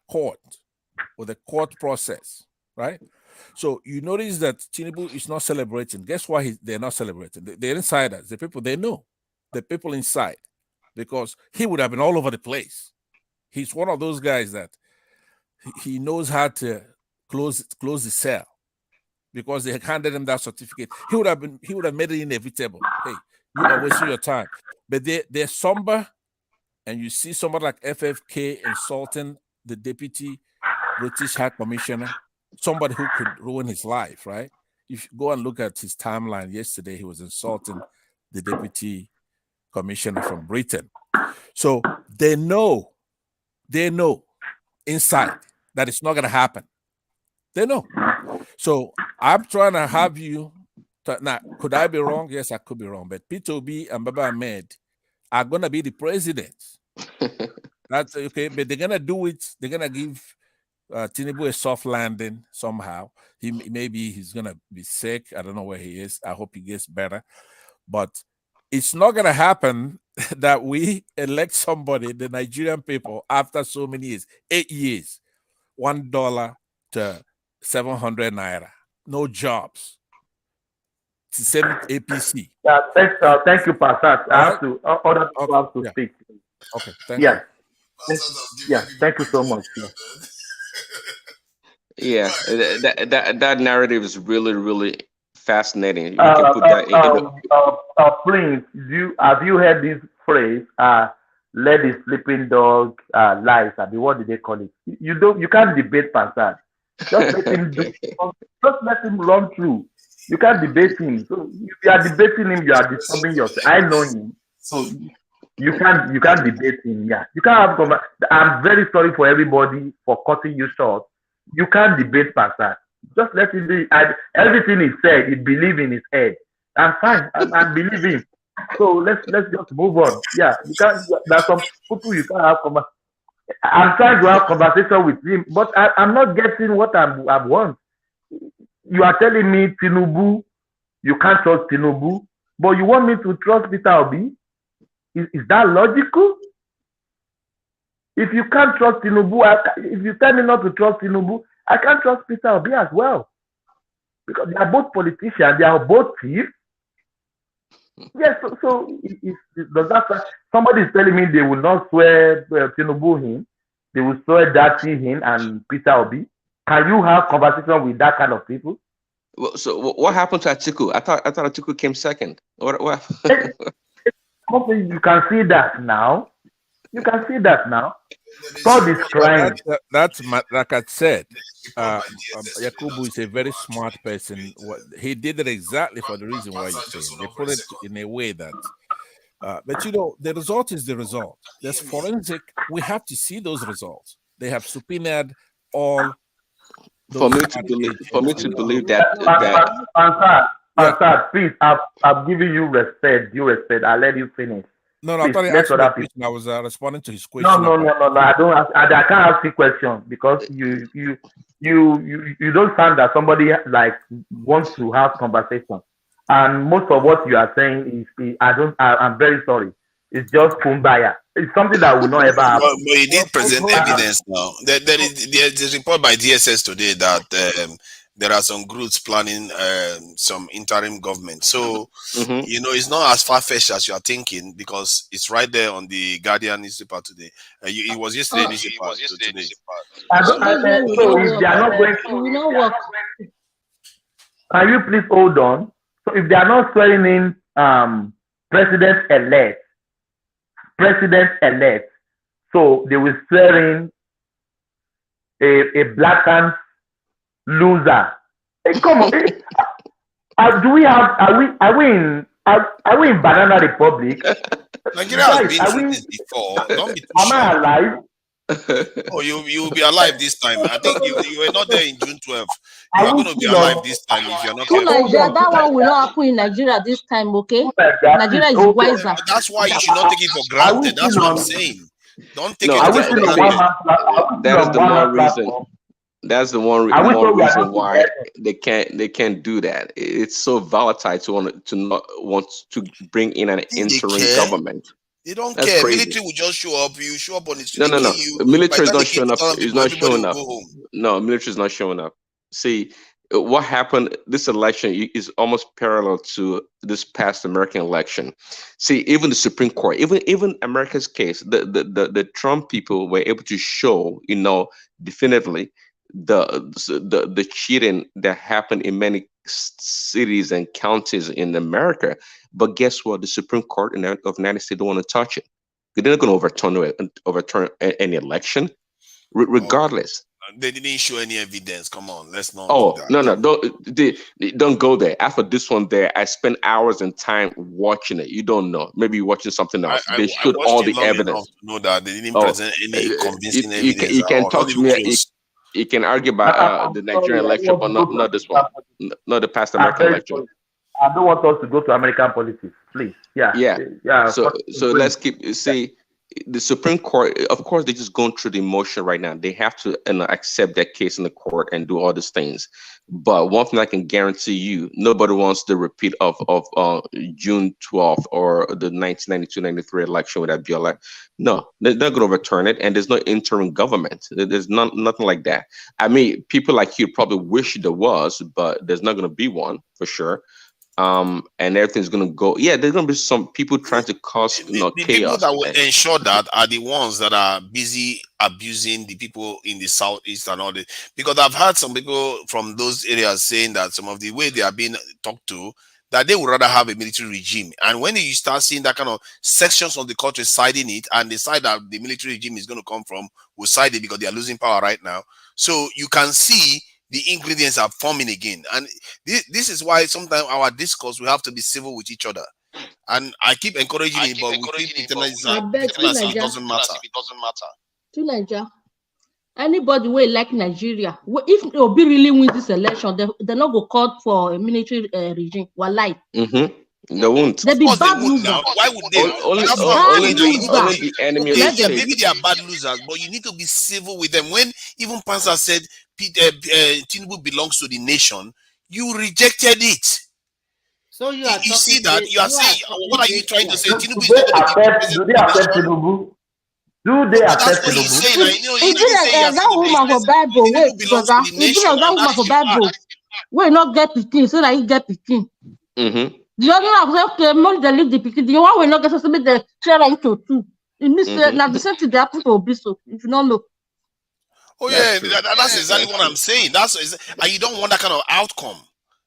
S9: court, with the court process, right? So you notice that Tinubu is not celebrating. Guess why they're not celebrating? They're insiders, the people they know, the people inside, because he would have been all over the place. He's one of those guys that he knows how to close the cell because they handed him that certificate. He would have made it inevitable. Hey, you are wasting your time. But they're somber, and you see somebody like FFK insulting the deputy British High Commissioner, somebody who could ruin his life, right? If you go and look at his timeline yesterday, he was insulting the deputy commissioner from Britain. So they know inside that it's not going to happen. They know. So I'm trying to have you. Now, could I be wrong? Yes, I could be wrong. But Peter Obi and Baba Ahmed are going to be the presidents. That's okay. But they're going to do it. They're going to give Tinubu a soft landing somehow. Maybe he's going to be sick. I don't know where he is. I hope he gets better. But it's not going to happen that we elect somebody, the Nigerian people, after so many years, 8 years, $1 to 700 naira, no jobs. It's the same APC.
S1: Yeah, thank you, Pastor. I have to, other people have to
S9: Yeah.
S1: speak.
S9: Okay, thank
S1: Yeah.
S9: you.
S1: Yeah, thank you so much.
S21: Yeah, that narrative is really, really fascinating. We can put that in the
S1: Prince, have you heard this phrase? Let the sleeping dog lie. What do they call it? You can't debate Pastor. Just let him just let him run through. You can't debate him. So if you are debating him, you are disturbing yourself. I know him. So you can't debate him. Yeah. You can't have I'm very sorry for everybody for cutting you short. You can't debate Pastor. Just let him be. Everything he said, he believe in his head. I'm fine. I believe him. So let's just move on. Yeah, you can't. There's some people you can't have conversation. I'm trying to have conversation with him, but I'm not getting what I want. You are telling me Tinubu, you can't trust Tinubu, but you want me to trust Peter Obi? Is that logical? If you can't trust Tinubu, if you tell me not to trust Tinubu, I can't trust Peter Obi as well. Because they are both politicians, they are both thieves. Yes, so does that somebody is telling me they will not swear Tinubu in, they will swear Dati in and Peter Obi. Can you have conversation with that kind of people?
S21: Well, so what happened to Atiku? I thought Atiku came second. What?
S1: You can see that now. You can see that now. God is crying.
S9: That's like I said. Yakubu is a very smart person. He did it exactly for the reason why you're saying. They put it in a way that, but you know, the result is the result. There's forensic. We have to see those results. They have subpoenaed all.
S21: For me to believe that.
S1: Pastor, please, I've given you respect. I'll let you finish.
S9: No,
S1: please,
S9: I thought he asked me a question. I was responding to his question.
S1: No. I don't. I can't ask you question because you don't sound that somebody like wants to have conversation. And most of what you are saying is, I'm very sorry. It's just kumbaya. It's something that will not ever happen.
S13: But he did present evidence now. There's a report by DSS today that there are some groups planning some interim government. So, you know, it's not as far-fetched as you are thinking because it's right there on the Guardian newspaper today. It was yesterday newspaper today.
S1: So if they are not going to work. Can you please hold on? So if they are not swearing in president-elect, so they will swear in a blackened loser. Hey, come on. Are we in Banana Republic?
S13: Nigeria has been through this before. Don't be too
S1: Am I alive?
S13: Oh, you will be alive this time. I think you were not there in June 12th. You are going to be alive this time if you're not careful.
S20: That one will not happen in Nigeria this time, okay? Nigeria is wiser.
S13: That's why you should not take it for granted. That's what I'm saying. Don't take it for granted.
S21: That is the one reason. That's the one reason why they can't do that. It's so volatile to not want to bring in an interim government.
S13: They don't
S21: That's
S13: care.
S21: crazy.
S13: Military will just show up. You show up on the street.
S21: No. The military is not showing up. It's not showing up.
S13: Go home.
S21: No, military is not showing up. See, what happened, this election is almost parallel to this past American election. See, even the Supreme Court, even America's case, the Trump people were able to show, definitively the cheating that happened in many cities and counties in America. But guess what? The Supreme Court of the United States don't want to touch it. They're not going to overturn any election, regardless.
S13: They didn't show any evidence. Come on, let's not.
S21: Don't go there. After this one, I spent hours and time watching it. You don't know. Maybe you're watching something else. They showed all the evidence.
S13: To know that they didn't present any convincing evidence.
S21: You can talk to me. You can argue about the Nigerian election, but not this one, not the past American election.
S1: I don't want us to go to American politics, please. Yeah.
S21: So let's keep. See, the Supreme Court, of course, they're just going through the emotion right now. They have to accept that case in the court and do all these things. But one thing I can guarantee you, nobody wants the repeat of June 12th or the 1992-93 election with that bill. No, they're not going to overturn it, and there's no interim government. There's nothing like that. I mean, people like you probably wish there was, but there's not going to be one for sure. And everything's gonna go. Yeah, there's gonna be some people trying to cause
S13: the
S21: chaos.
S13: people that will ensure that are the ones that are busy abusing the people in the southeast and all that. Because I've heard some people from those areas saying that some of the way they are being talked to, that they would rather have a military regime. And when you start seeing that kind of sections of the country siding it, and the side that the military regime is going to come from will side it because they are losing power right now. So you can see the ingredients are forming again, and this is why sometimes our discourse will have to be civil with each other. And I keep encouraging it, but we keep pretending it doesn't matter.
S20: To Nigeria, anybody will like Nigeria. If Obi really wins this election, they're not go call for a military regime. Wallahi.
S21: They won't.
S20: They be bad losers.
S13: Why would they?
S21: Only the enemy.
S13: Okay, maybe they are bad losers, but you need to be civil with them. When even Pansa said Tinubu belongs to the nation, you rejected it.
S7: So you
S13: see that you are saying, what are you trying to say? Tinubu is
S1: Do
S13: not going to
S1: they accept Tinubu? Do they accept Tinubu?
S20: That woman for Bible, wait, brother. That woman for Bible. Wait, not get pikin, so that you get pikin. The other one say, okay, money they leave the pikin. The one will not get something they share into two. It means now the same thing they happen to Obi, so if you don't know.
S13: Oh yeah, that's exactly what I'm saying. And you don't want that kind of outcome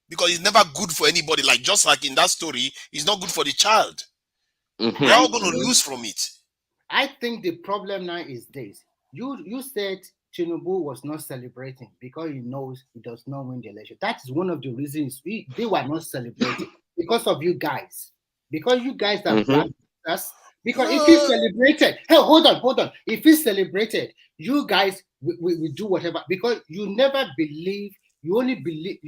S13: because it's never good for anybody. Like just like in that story, it's not good for the child. They're all going to lose from it.
S7: I think the problem now is this. You said Tinubu was not celebrating because he knows he does not win the election. That is one of the reasons they were not celebrating because of you guys. Because you guys are black us. Because if he celebrated, hey, hold on. If he celebrated, you guys will do whatever. Because you never believe, you only believe.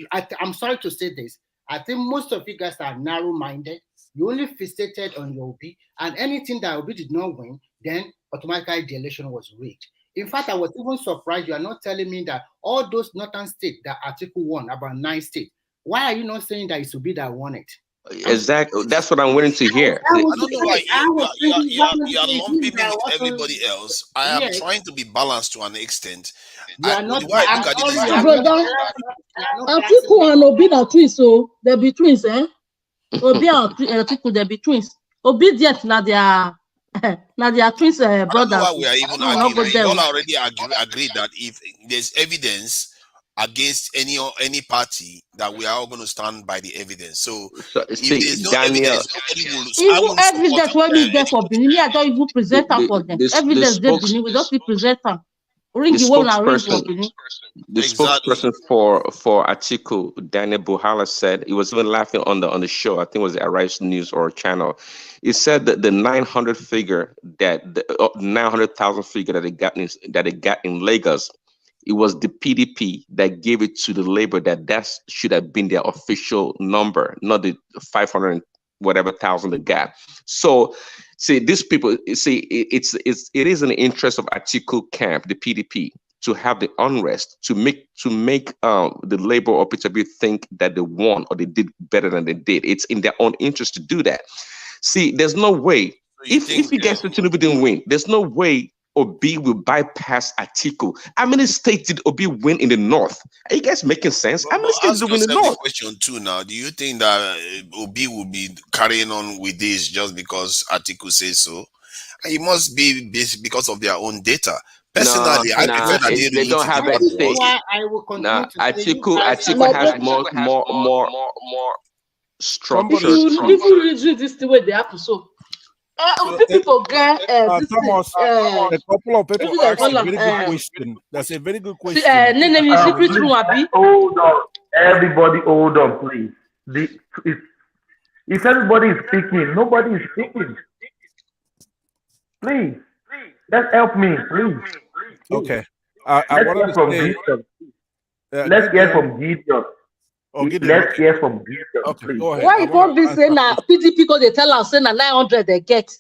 S7: I'm sorry to say this. I think most of you guys are narrow-minded. You only fixated on your Obi, and anything that Obi did not win, then automatically the election was rigged. In fact, I was even surprised you are not telling me that all those northern states that Article 1, about 9 states, why are you not saying that it's Obi that won it?
S21: Exactly. That's what I'm waiting to hear.
S13: I don't know why you are lumping me with everybody else. I am trying to be balanced to an extent.
S20: Atiku and Obi are twins, so they be twins, eh? Obi and Atiku, they be twins. Obidients now they are twins, brothers.
S13: Why we are even arguing? We all already agreed that if there's evidence against any party, that we are all going to stand by the evidence. So if there's no evidence,
S20: even evidence when we get for Benin, I don't even present them for them. Evidence they Benin, we don't present them.
S21: The spokesperson for Atiku, Daniel Buhari, said, he was even laughing on the show, I think it was the Arise News or channel. He said that the 900 figure, that the 900,000 figure that they got in Lagos, it was the PDP that gave it to the Labour, that should have been their official number, not the 500 whatever thousand they got. So, see, these people, see, it is in the interest of Atiku camp, the PDP, to have the unrest, to make the Labour or PTB think that they won or they did better than they did. It's in their own interest to do that. See, there's no way, if you guys Tinubu didn't win, there's no way Obi will bypass Atiku. How many states did Obi win in the north? Are you guys making sense? How many states did win in the north?
S13: Question two now. Do you think that Obi will be carrying on with this just because Atiku says so? It must be because of their own data. Personally, I prefer that
S21: they don't have that state. Atiku has more structure.
S20: If you read this the way they have to so. People get
S9: Thomas, a couple of people asked a very good question. That's a very good question.
S1: Hold on, everybody, hold on, please. If everybody is speaking, nobody is speaking. Please, let's help me, please.
S9: Okay.
S1: Let's hear from Gideon. Let's hear from Gideon.
S9: Okay, go ahead.
S20: Why you can't be saying that PDP because they tell us saying that 900 they get?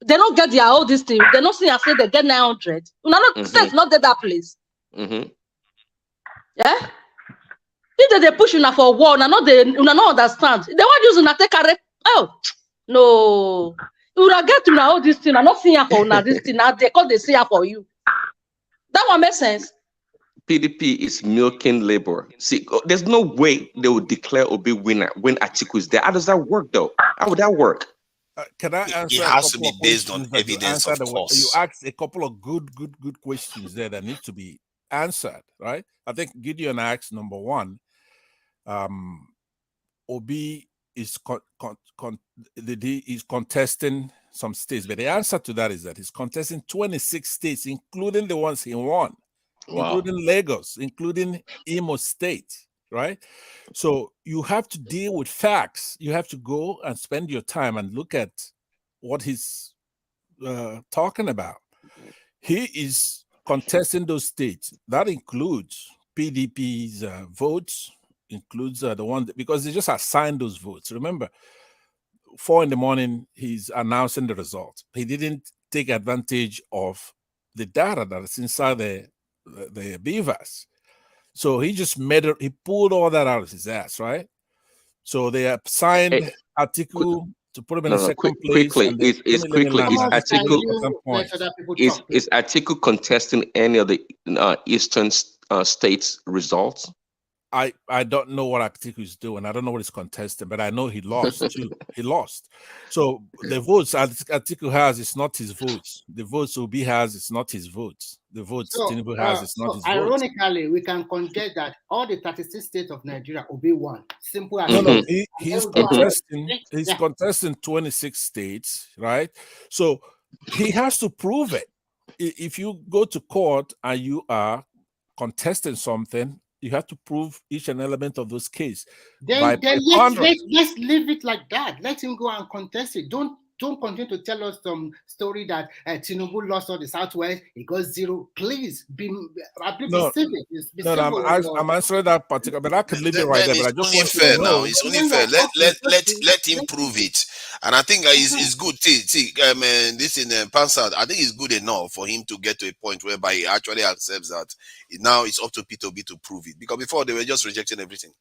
S12: They don't get their all this thing. They don't see and say they get 900. States not get that place. Yeah. If they push you for war, they not understand. They want use una take carry. Oh no, you will get to all this thing. I'm not seeing for una this thing. Now they call they see for you. That one makes sense.
S21: PDP is milking labor. See, there's no way they will declare Obi winner when Atiku is there. How does that work, though? How would that work?
S9: Can I answer?
S13: It has to be based on evidence, of course.
S9: You asked a couple of good questions there that need to be answered, right? I think Gideon asked number one. Obi is is contesting some states, but the answer to that is that he's contesting 26 states, including the ones he won. Wow. Including Lagos, including Imo State, right? So you have to deal with facts. You have to go and spend your time and look at what he's talking about. He is contesting those states. That includes PDP's votes, includes the one, because they just assigned those votes. Remember, 4 a.m, he's announcing the results. He didn't take advantage of the data that is inside the beavers. So he just he pulled all that out of his ass, right? So they assigned Atiku to put him in a second place.
S21: Is Atiku contesting any of the eastern states results?
S9: I don't know what Atiku is doing. I don't know what he's contesting, but I know he lost too. He lost. So the votes Atiku has is not his votes. The votes Obi has is not his votes. The votes Tinubu has is not his votes.
S7: Ironically, we can conject that all the 36 states of Nigeria Obi won. Simple as
S9: he's contesting. He's contesting 26 states, right? So he has to prove it. If you go to court and you are contesting something, you have to prove each and element of those cases.
S7: Then let's leave it like that. Let him go and contest it. Don't continue to tell us some story that Tinubu lost all the Southwest. He got 0. Please be civic.
S9: I'm answering that particular, but I could leave it right there. But I just want
S13: fair now. It's only fair. Let him prove it, and I think it's good. See, this in Pansad, I think it's good enough for him to get to a point whereby he actually accepts that now it's up to P2B to prove it. Because before they were just rejecting everything.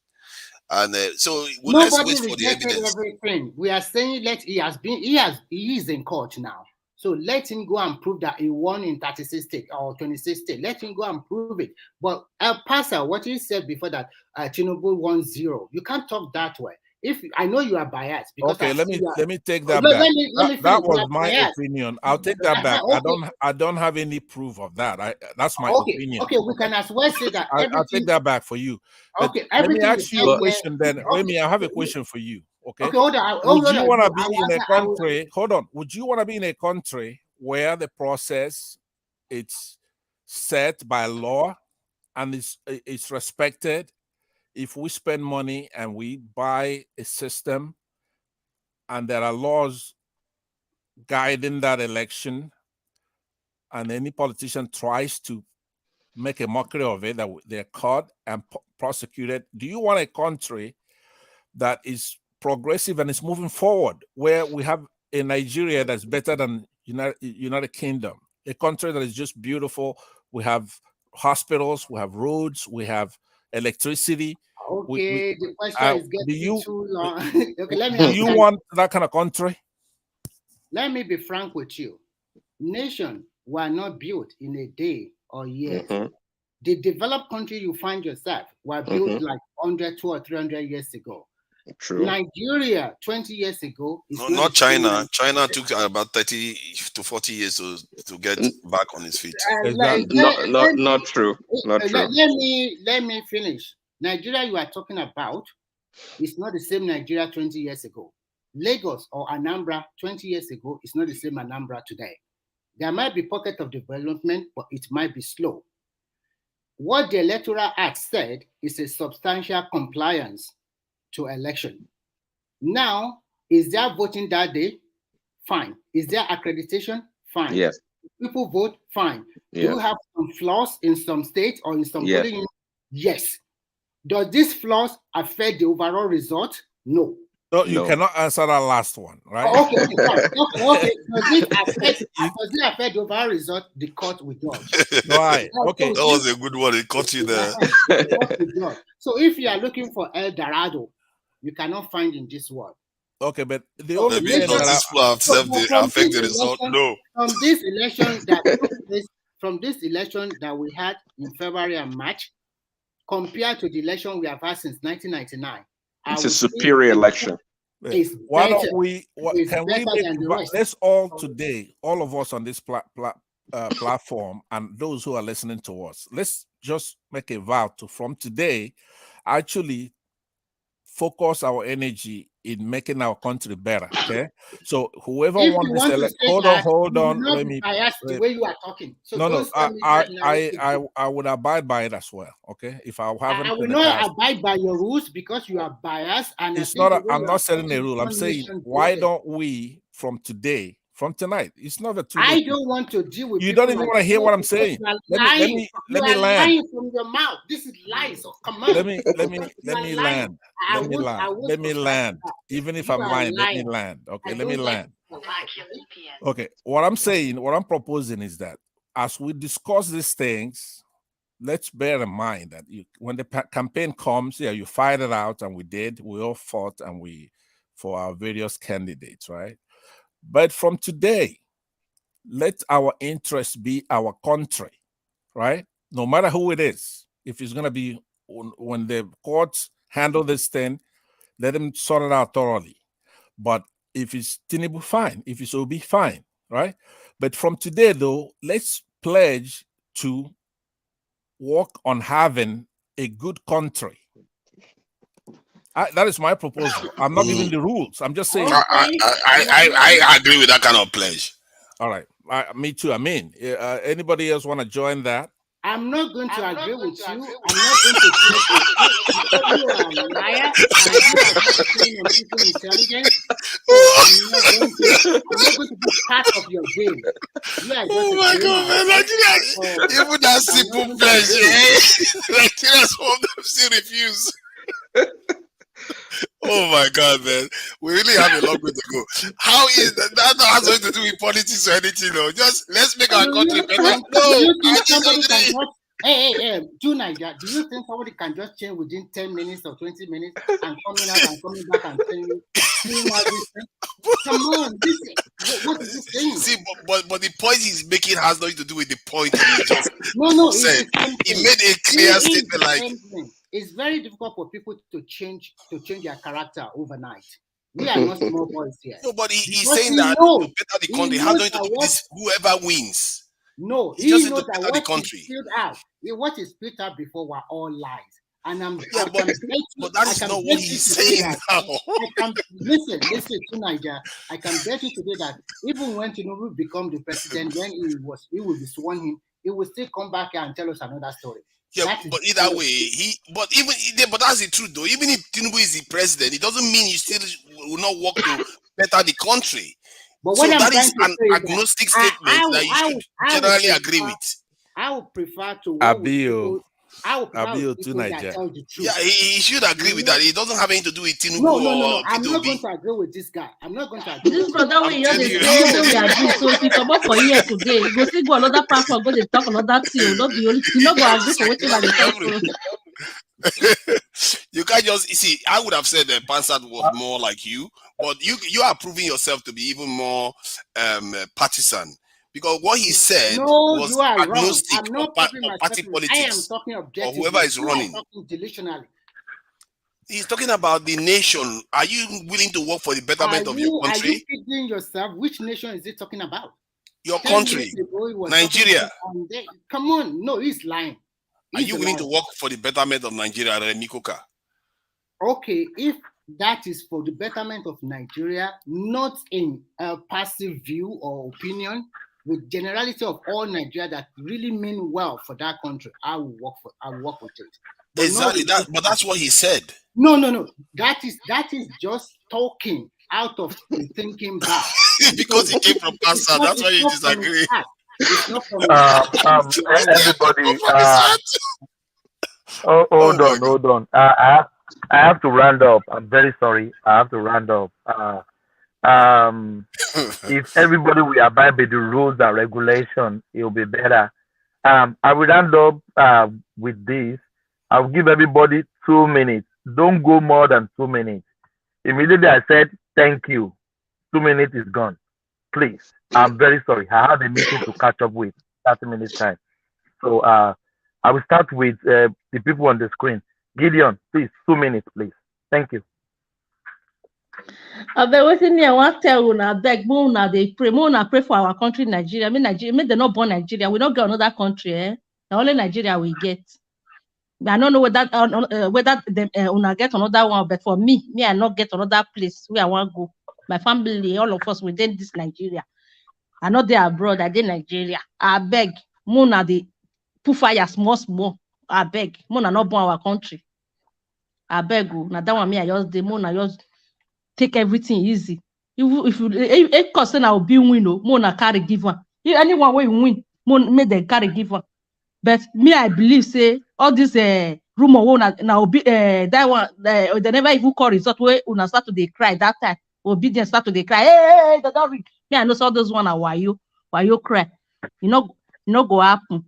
S13: And so let's wait for the evidence.
S7: Everything. We are saying he is in court now. So let him go and prove that he won in 36 states or 26 states. Let him go and prove it. But Pastor, what you said before that Tinubu won 0, you can't talk that way. If I know you are biased, because
S9: let me take that back. That was my opinion. I'll take that back. Okay. I don't have any proof of that. That's my opinion.
S7: Okay, we can as well say that.
S9: I'll take that back for you. But let me ask you a question then. Remy, I have a question for you. Okay.
S7: Hold on.
S9: Would you want to be in a country? Hold on. Would you want to be in a country where the process it's set by law and it's respected? If we spend money and we buy a system and there are laws guiding that election and any politician tries to make a mockery of it, that they're caught and prosecuted, do you want a country that is progressive and is moving forward, where we have a Nigeria that's better than United Kingdom, a country that is just beautiful? We have hospitals, we have roads, we have electricity.
S7: Okay, the question is getting too long. Okay, let me.
S9: Do you want that kind of country?
S7: Let me be frank with you. Nations were not built in a day or years. The developed country you find yourself were built like 100, 200 or 300 years ago.
S21: True.
S7: Nigeria 20 years ago is
S13: not China. China took about 30 to 40 years to get back on its feet.
S21: Not true. Not true.
S7: Let me finish. Nigeria you are talking about is not the same Nigeria 20 years ago. Lagos or Anambra 20 years ago is not the same Anambra today. There might be pockets of development, but it might be slow. What the Electoral Act said is a substantial compliance to election. Now, is there voting that day? Fine. Is there accreditation? Fine.
S21: Yes.
S7: People vote? Fine.
S21: Yeah.
S7: Do you have some flaws in some states or in some polling? Yes. Does these flaws affect the overall result? No.
S9: No, you cannot answer that last one, right?
S7: Okay. Does it affect the overall result the court will judge?
S9: Right. Okay.
S13: That was a good one. It caught you there.
S7: So if you are looking for El Dorado, you cannot find in this world.
S9: Okay, but the only
S13: Maybe
S9: thing
S13: does this flow affect the result? No.
S7: From this election that we had in February and March, compared to the election we have had since 1999,
S21: it's a superior election.
S9: Why don't we? Let's all today, all of us on this platform, and those who are listening to us, let's just make a vow to, from today, actually focus our energy in making our country better. Okay, so whoever wants this, hold on. Let me.
S7: The way you are talking. So
S9: no. I would abide by it as well. Okay, if I haven't.
S7: I will not abide by your rules because you are biased. And
S9: it's not. I'm not setting a rule. I'm saying, why don't we from today? From tonight, it's not a 2 day.
S7: I don't want to deal with.
S9: You don't even want to hear what I'm saying. Let me land.
S7: Lying from your mouth. This is lies. So come on.
S9: Let me land. Let me land. Even if I'm lying, let me land. Okay, let me land. Okay, what I'm saying, what I'm proposing is that as we discuss these things, let's bear in mind that when the campaign comes, you fight it out, and we did. We all fought, and for our various candidates, right? But from today, let our interest be our country, right? No matter who it is. If it's going to be, when the courts handle this thing, let them sort it out thoroughly. But if it's Tinubu, fine. If it's Obi, fine, right? But from today, though, let's pledge to work on having a good country. That is my proposal. I'm not giving the rules. I'm just saying.
S13: I agree with that kind of pledge.
S9: All right. Me too. I mean, anybody else want to join that?
S7: I'm not going to agree with you. I'm not going to because you are a liar and you are playing on people's intelligence. So I'm not going to be part of your game.
S13: Oh my God, man. Nigeria, even that simple pledge, Nigerians, some of them still refuse. Oh my God, man. We really have a long way to go. How is that? That has nothing to do with politics or anything, though. Just let's make our country better.
S7: Hey, do Niger, do you think somebody can just change within 10 minutes or 20 minutes and coming out and coming back and telling you, come on, what is this thing?
S13: See, but the point he's making has nothing to do with the point he just said. He made a clear statement like.
S7: It's very difficult for people to change their character overnight. We are not small boys here.
S13: No, but he's saying that to better the country has nothing to do with this, whoever wins.
S7: No,
S13: he just
S7: knows
S13: to better
S7: that
S13: the country.
S7: What is split out before were all lies. And
S13: but that is not what he's saying now.
S7: Listen to Niger. I can bet you today that even when Tinubu become the president, when he will be sworn in, he will still come back here and tell us another story.
S13: Yeah, but either way, but that's the truth though. Even if Tinubu is the president, it doesn't mean you still will not work to better the country.
S7: But
S13: so that is an agnostic statement that you should generally agree with.
S7: I would prefer to
S9: Abiyo to Nigeria.
S13: Yeah, he should agree with that. It doesn't have anything to do with Tinubu.
S7: No. I'm not going to agree with this guy. I'm not going to agree.
S20: This brother will hear the same we agree. So if you come up for here today, you go see go another platform, go to talk another thing. Not the only, you not go agree for what you like.
S13: You can't just see. I would have said that Pansat was more like you, but you are proving yourself to be even more partisan. Because what he said was agnostic of party politics.
S7: I am talking objectively.
S13: Or whoever is running.
S7: Delusionally.
S13: He's talking about the nation. Are you willing to work for the betterment of your country?
S7: Are you kidding yourself? Which nation is he talking about?
S13: Your country, Nigeria.
S7: Come on, no, he's lying.
S13: Are you willing to work for the betterment of Nigeria, Remikoka?
S7: Okay, if that is for the betterment of Nigeria, not in a passive view or opinion, with generality of all Nigeria that really mean well for that country, I will work with it. But
S13: exactly that, but that's what he said.
S7: No. That is just talking out of the thinking back.
S13: Because he came from Pastor, that's why you disagree.
S1: Everybody, hold on. I have I have to round up. I'm very sorry. I have to round up. If everybody will abide by the rules and regulation, it will be better. I will round up with this. I'll give everybody 2 minutes. Don't go more than 2 minutes. Immediately I said thank you. 2 minutes is gone. Please. I'm very sorry. I have a meeting to catch up with 30 minutes time. So I will start with the people on the screen. Gideon, please, 2 minutes, please. Thank you.
S20: Abeg, wetin me I wan tell una, abeg, make una dey pray, make una pray for our country, Nigeria. Make dem not born Nigeria. We don't get another country, eh? Na only Nigeria we get. I don't know whether them una get another one, but for me, I not get another place where I want go. My family, all of us within this Nigeria. I not there abroad. I did Nigeria. I beg, Mona the put fire small. I beg, Mona not born our country. I beg you. Now that one me I just the Mona just take everything easy. If you concern I will be win, Mona carry give one. If anyone will win, Mona make them carry give one. But me, I believe say all this rumor now be that one they never even call result where una start to dey cry that time. Obedience start to dey cry. Hey, they don't read. Me, I know all those one are why you cry. You know go happen.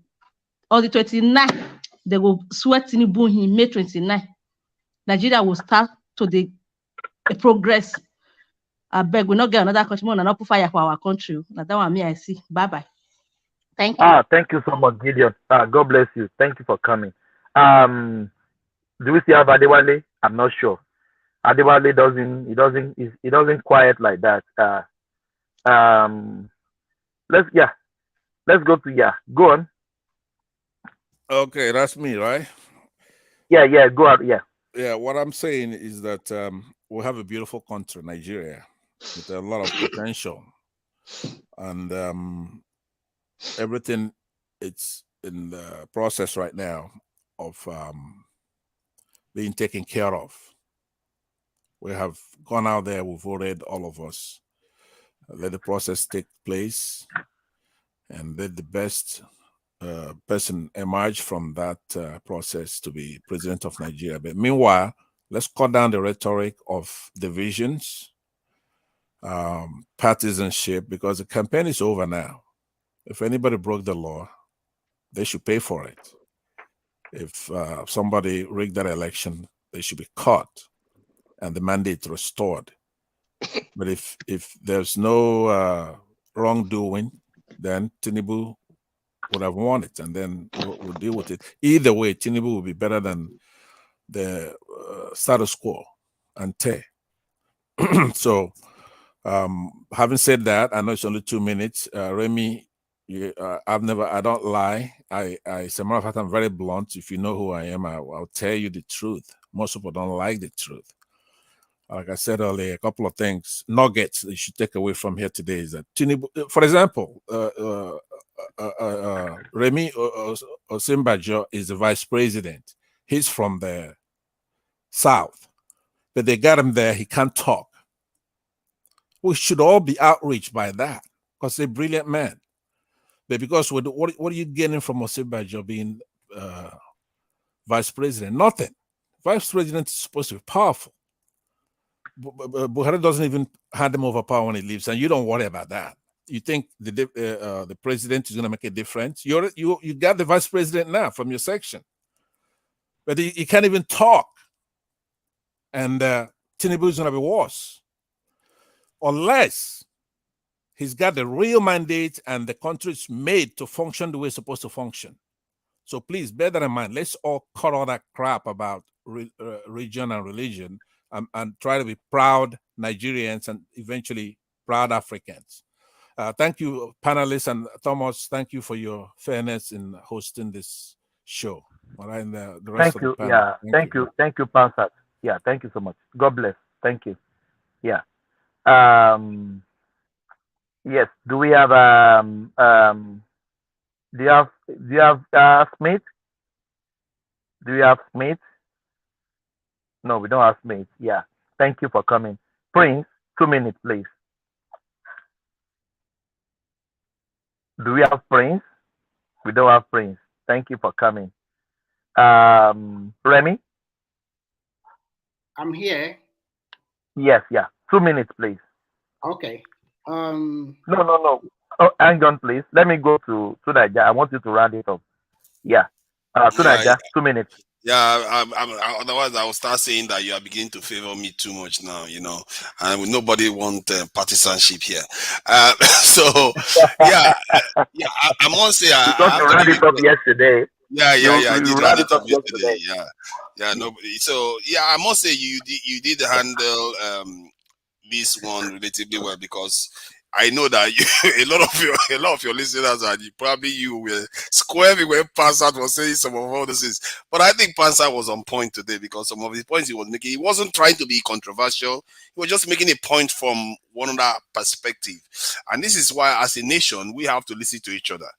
S20: On the 29th, they will sweat TINUBU in May 29. Nigeria will start to the progress. I beg we not get another country, more not put fire for our country. Now that one me I see. Bye. Thank you.
S1: Thank you so much, Gideon. God bless you. Thank you for coming. Do we see have Adewale? I'm not sure. Adewale doesn't quiet like that. Let's go to Go on.
S9: Okay, that's me, right?
S1: Yeah, go out.
S9: Yeah, what I'm saying is that we have a beautiful country, Nigeria, with a lot of potential, and everything it's in the process right now of being taken care of. We have gone out there, we've voted, all of us. Let the process take place and let the best person emerge from that process to be president of Nigeria. But meanwhile, let's cut down the rhetoric of divisions, partisanship, because the campaign is over now. If anybody broke the law, they should pay for it. If somebody rigged that election, they should be caught and the mandate restored. But if there's no wrongdoing, then TINUBU would have won it, and then we'll deal with it. Either way, TINUBU will be better than the status quo ante. So, having said that, I know it's only 2 minutes. Remy, I don't lie. As a matter of fact, I'm very blunt. If you know who I am, I'll tell you the truth. Most people don't like the truth. Like I said earlier, a couple of things, nuggets you should take away from here today is that TINUBU, for example, Remy Osinbajo is the vice president. He's from the South, but they got him there. He can't talk. We should all be outraged by that because they're a brilliant man. But because what are you getting from Osinbajo being vice president? Nothing. Vice president is supposed to be powerful. Buhari doesn't even hand him over power when he leaves, and you don't worry about that. You think the president is going to make a difference? You got the vice president now from your section, but he can't even talk, and TINUBU is going to be worse unless he's got the real mandate and the country is made to function the way it's supposed to function. So please bear that in mind. Let's all cut all that crap about region and religion. And try to be proud Nigerians and eventually proud Africans. Thank you, panelists, and Thomas, thank you for your fairness in hosting this show. All right, and the rest of the panel.
S1: Yeah, thank you, Pansat. Yeah, thank you so much. God bless. Thank you. Yeah. Yes. Do we have do you have Smith? Do you have Smith? No, we don't have Smith. Yeah. Thank you for coming. Prince, 2 minutes, please. Do we have Prince? We don't have Prince. Thank you for coming. Remy?
S7: I'm here.
S1: Yes, yeah. 2 minutes, please.
S7: Okay.
S1: No. Oh, hang on, please. Let me go to Naija. I want you to round it up. Yeah. To
S13: Yeah,
S1: Naija, 2 minutes.
S13: yeah. Otherwise, I will start saying that you are beginning to favor me too much now. And nobody want partisanship here. So, yeah, yeah. I must say,
S1: Because
S13: I have
S1: you
S13: to
S1: ran
S13: give you
S1: it up
S13: credit.
S1: yesterday.
S13: Yeah. I
S1: You
S13: did
S1: ran
S13: round
S1: it
S13: it up
S1: up
S13: yesterday.
S1: yesterday.
S13: Yeah. Nobody. So, yeah, I must say you did handle this one relatively well, because I know that a lot of your listeners, and probably you will square me when Pansa was saying some of all this is. But I think Pansa was on point today, because some of the points he was making, he wasn't trying to be controversial. He was just making a point from one other perspective. And this is why, as a nation, we have to listen to each other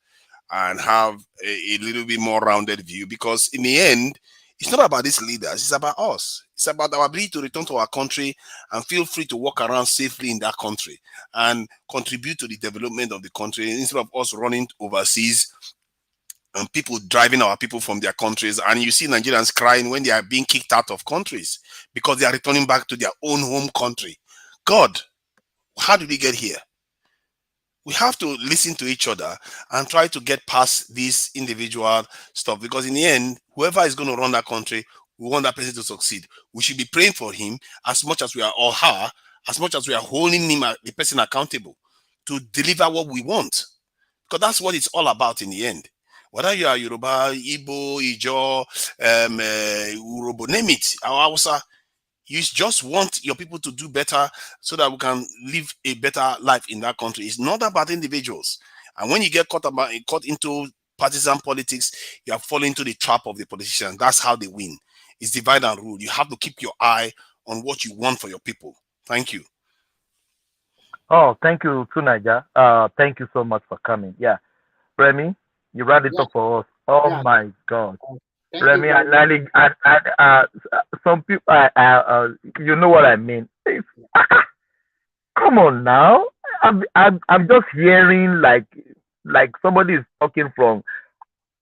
S13: and have a little bit more rounded view, because in the end, it's not about these leaders, it's about us. It's about our ability to return to our country and feel free to walk around safely in that country and contribute to the development of the country, instead of us running overseas and people driving our people from their countries. And you see Nigerians crying when they are being kicked out of countries because they are returning back to their own home country. God, how did we get here? We have to listen to each other and try to get past this individual stuff, because in the end, whoever is going to run that country, we want that person to succeed. We should be praying for him as much as we are, or her, as much as we are holding him, the person, accountable to deliver what we want, because that's what it's all about in the end. Whether you are Yoruba, Igbo, Ijo, Urobo, name it, our Hausa, you just want your people to do better so that we can live a better life in that country. It's not about individuals. And when you get caught into partisan politics, you are falling into the trap of the politicians. That's how they win. It's divide and rule. You have to keep your eye on what you want for your people. Thank you.
S1: Oh, thank you, Tunaja. Thank you so much for coming. Yeah. Remy, you ran it
S7: Yeah.
S1: up for us. Oh
S7: Yeah.
S1: my God.
S7: Thank you
S1: Remy,
S7: very much.
S1: some people, you know what I mean. Come on now. I'm just hearing like somebody is talking from.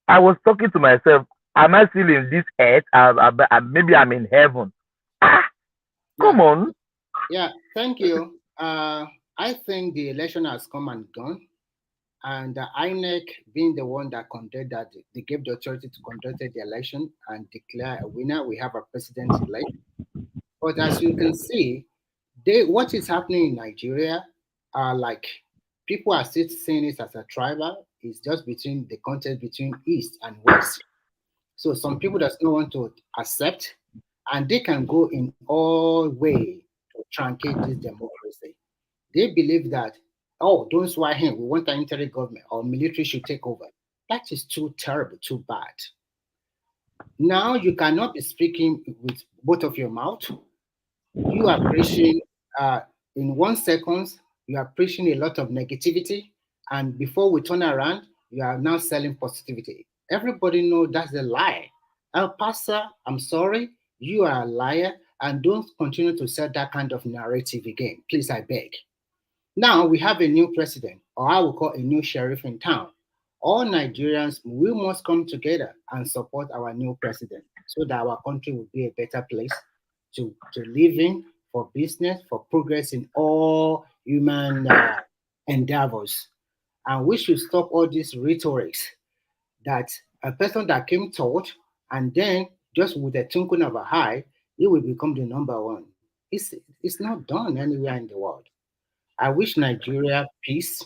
S1: I was talking to myself. Am I still in this earth? Maybe I'm in heaven. Come on.
S7: Yeah, thank you. I think the election has come and gone, and INEC being the one that conducted that, they gave the authority to conduct the election and declare a winner. We have a president elect. But as you can see, what is happening in Nigeria are like people are still seeing it as a tribal. It's just between the contest between East and West. So some people does not want to accept, and they can go in all way to truncate this democracy. They believe that, oh, don't swear him, we want an interim government or military should take over. That is too terrible, too bad. Now you cannot be speaking with both of your mouth. You are preaching in 1 second, you are preaching a lot of negativity, and before we turn around, you are now selling positivity. Everybody knows that's a lie. El Pastor, I'm sorry, you are a liar, and don't continue to sell that kind of narrative again. Please, I beg. Now we have a new president, or I will call a new sheriff in town. All Nigerians, we must come together and support our new president so that our country will be a better place to live in, for business, for progress in all human endeavors. And we should stop all these rhetorics that a person that came taught and then just with a twinkling of an eye, he will become the number one. It's not done anywhere in the world. I wish Nigeria peace.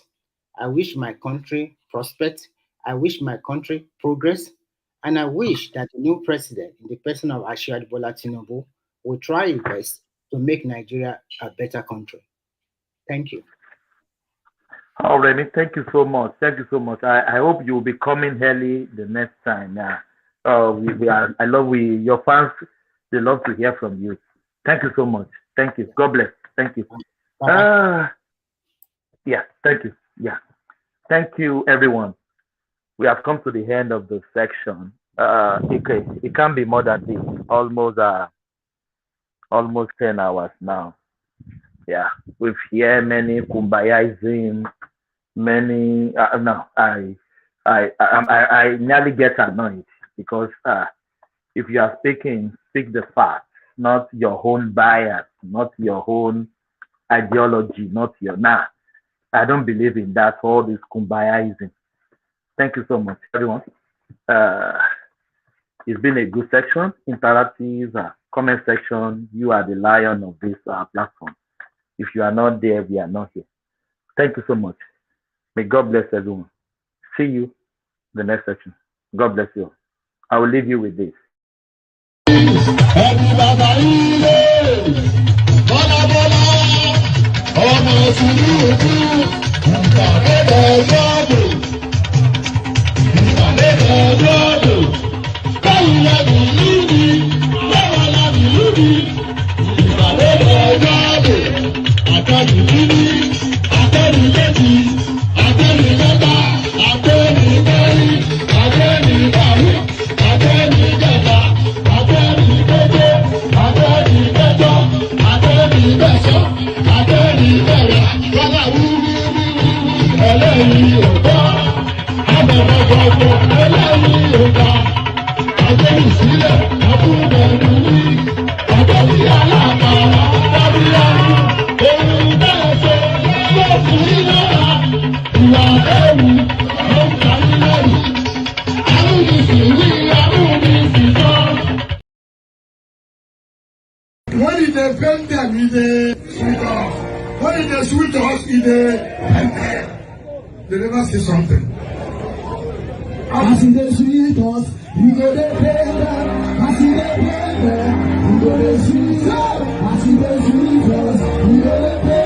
S7: I wish my country prospect. I wish my country progress. And I wish that the new president, in the person of Asiwaju Bola Tinubu, will try his best to make Nigeria a better country. Thank you.
S1: Oh, Remy, thank you so much. Thank you so much. I hope you'll be coming early the next time. Yeah. I love your fans. They love to hear from you. Thank you so much. Thank you. God bless. Thank you. Yeah. Thank you. Yeah. Thank you, everyone. We have come to the end of the section. It can't be more than this. Almost 10 hours now. Yeah, we've heard many kumbayaism, many. No, I nearly get annoyed because if you are speaking, speak the facts. not your own bias, not your own ideology, not your I don't believe in that, all this kumbayaism. Thank you so much, everyone. It's been a good section, interactive comment section. You are the lion of this platform. If you are not there, we are not here. Thank you so much. May God bless everyone. See you in the next section. God bless you. I will leave you with this.
S14: When it offend them, it sweet us. When it sweet us, they never say something. As in the sweet us, you go to pay them. As in the pay them, you go to sweet us. As in the sweet us, you go to pay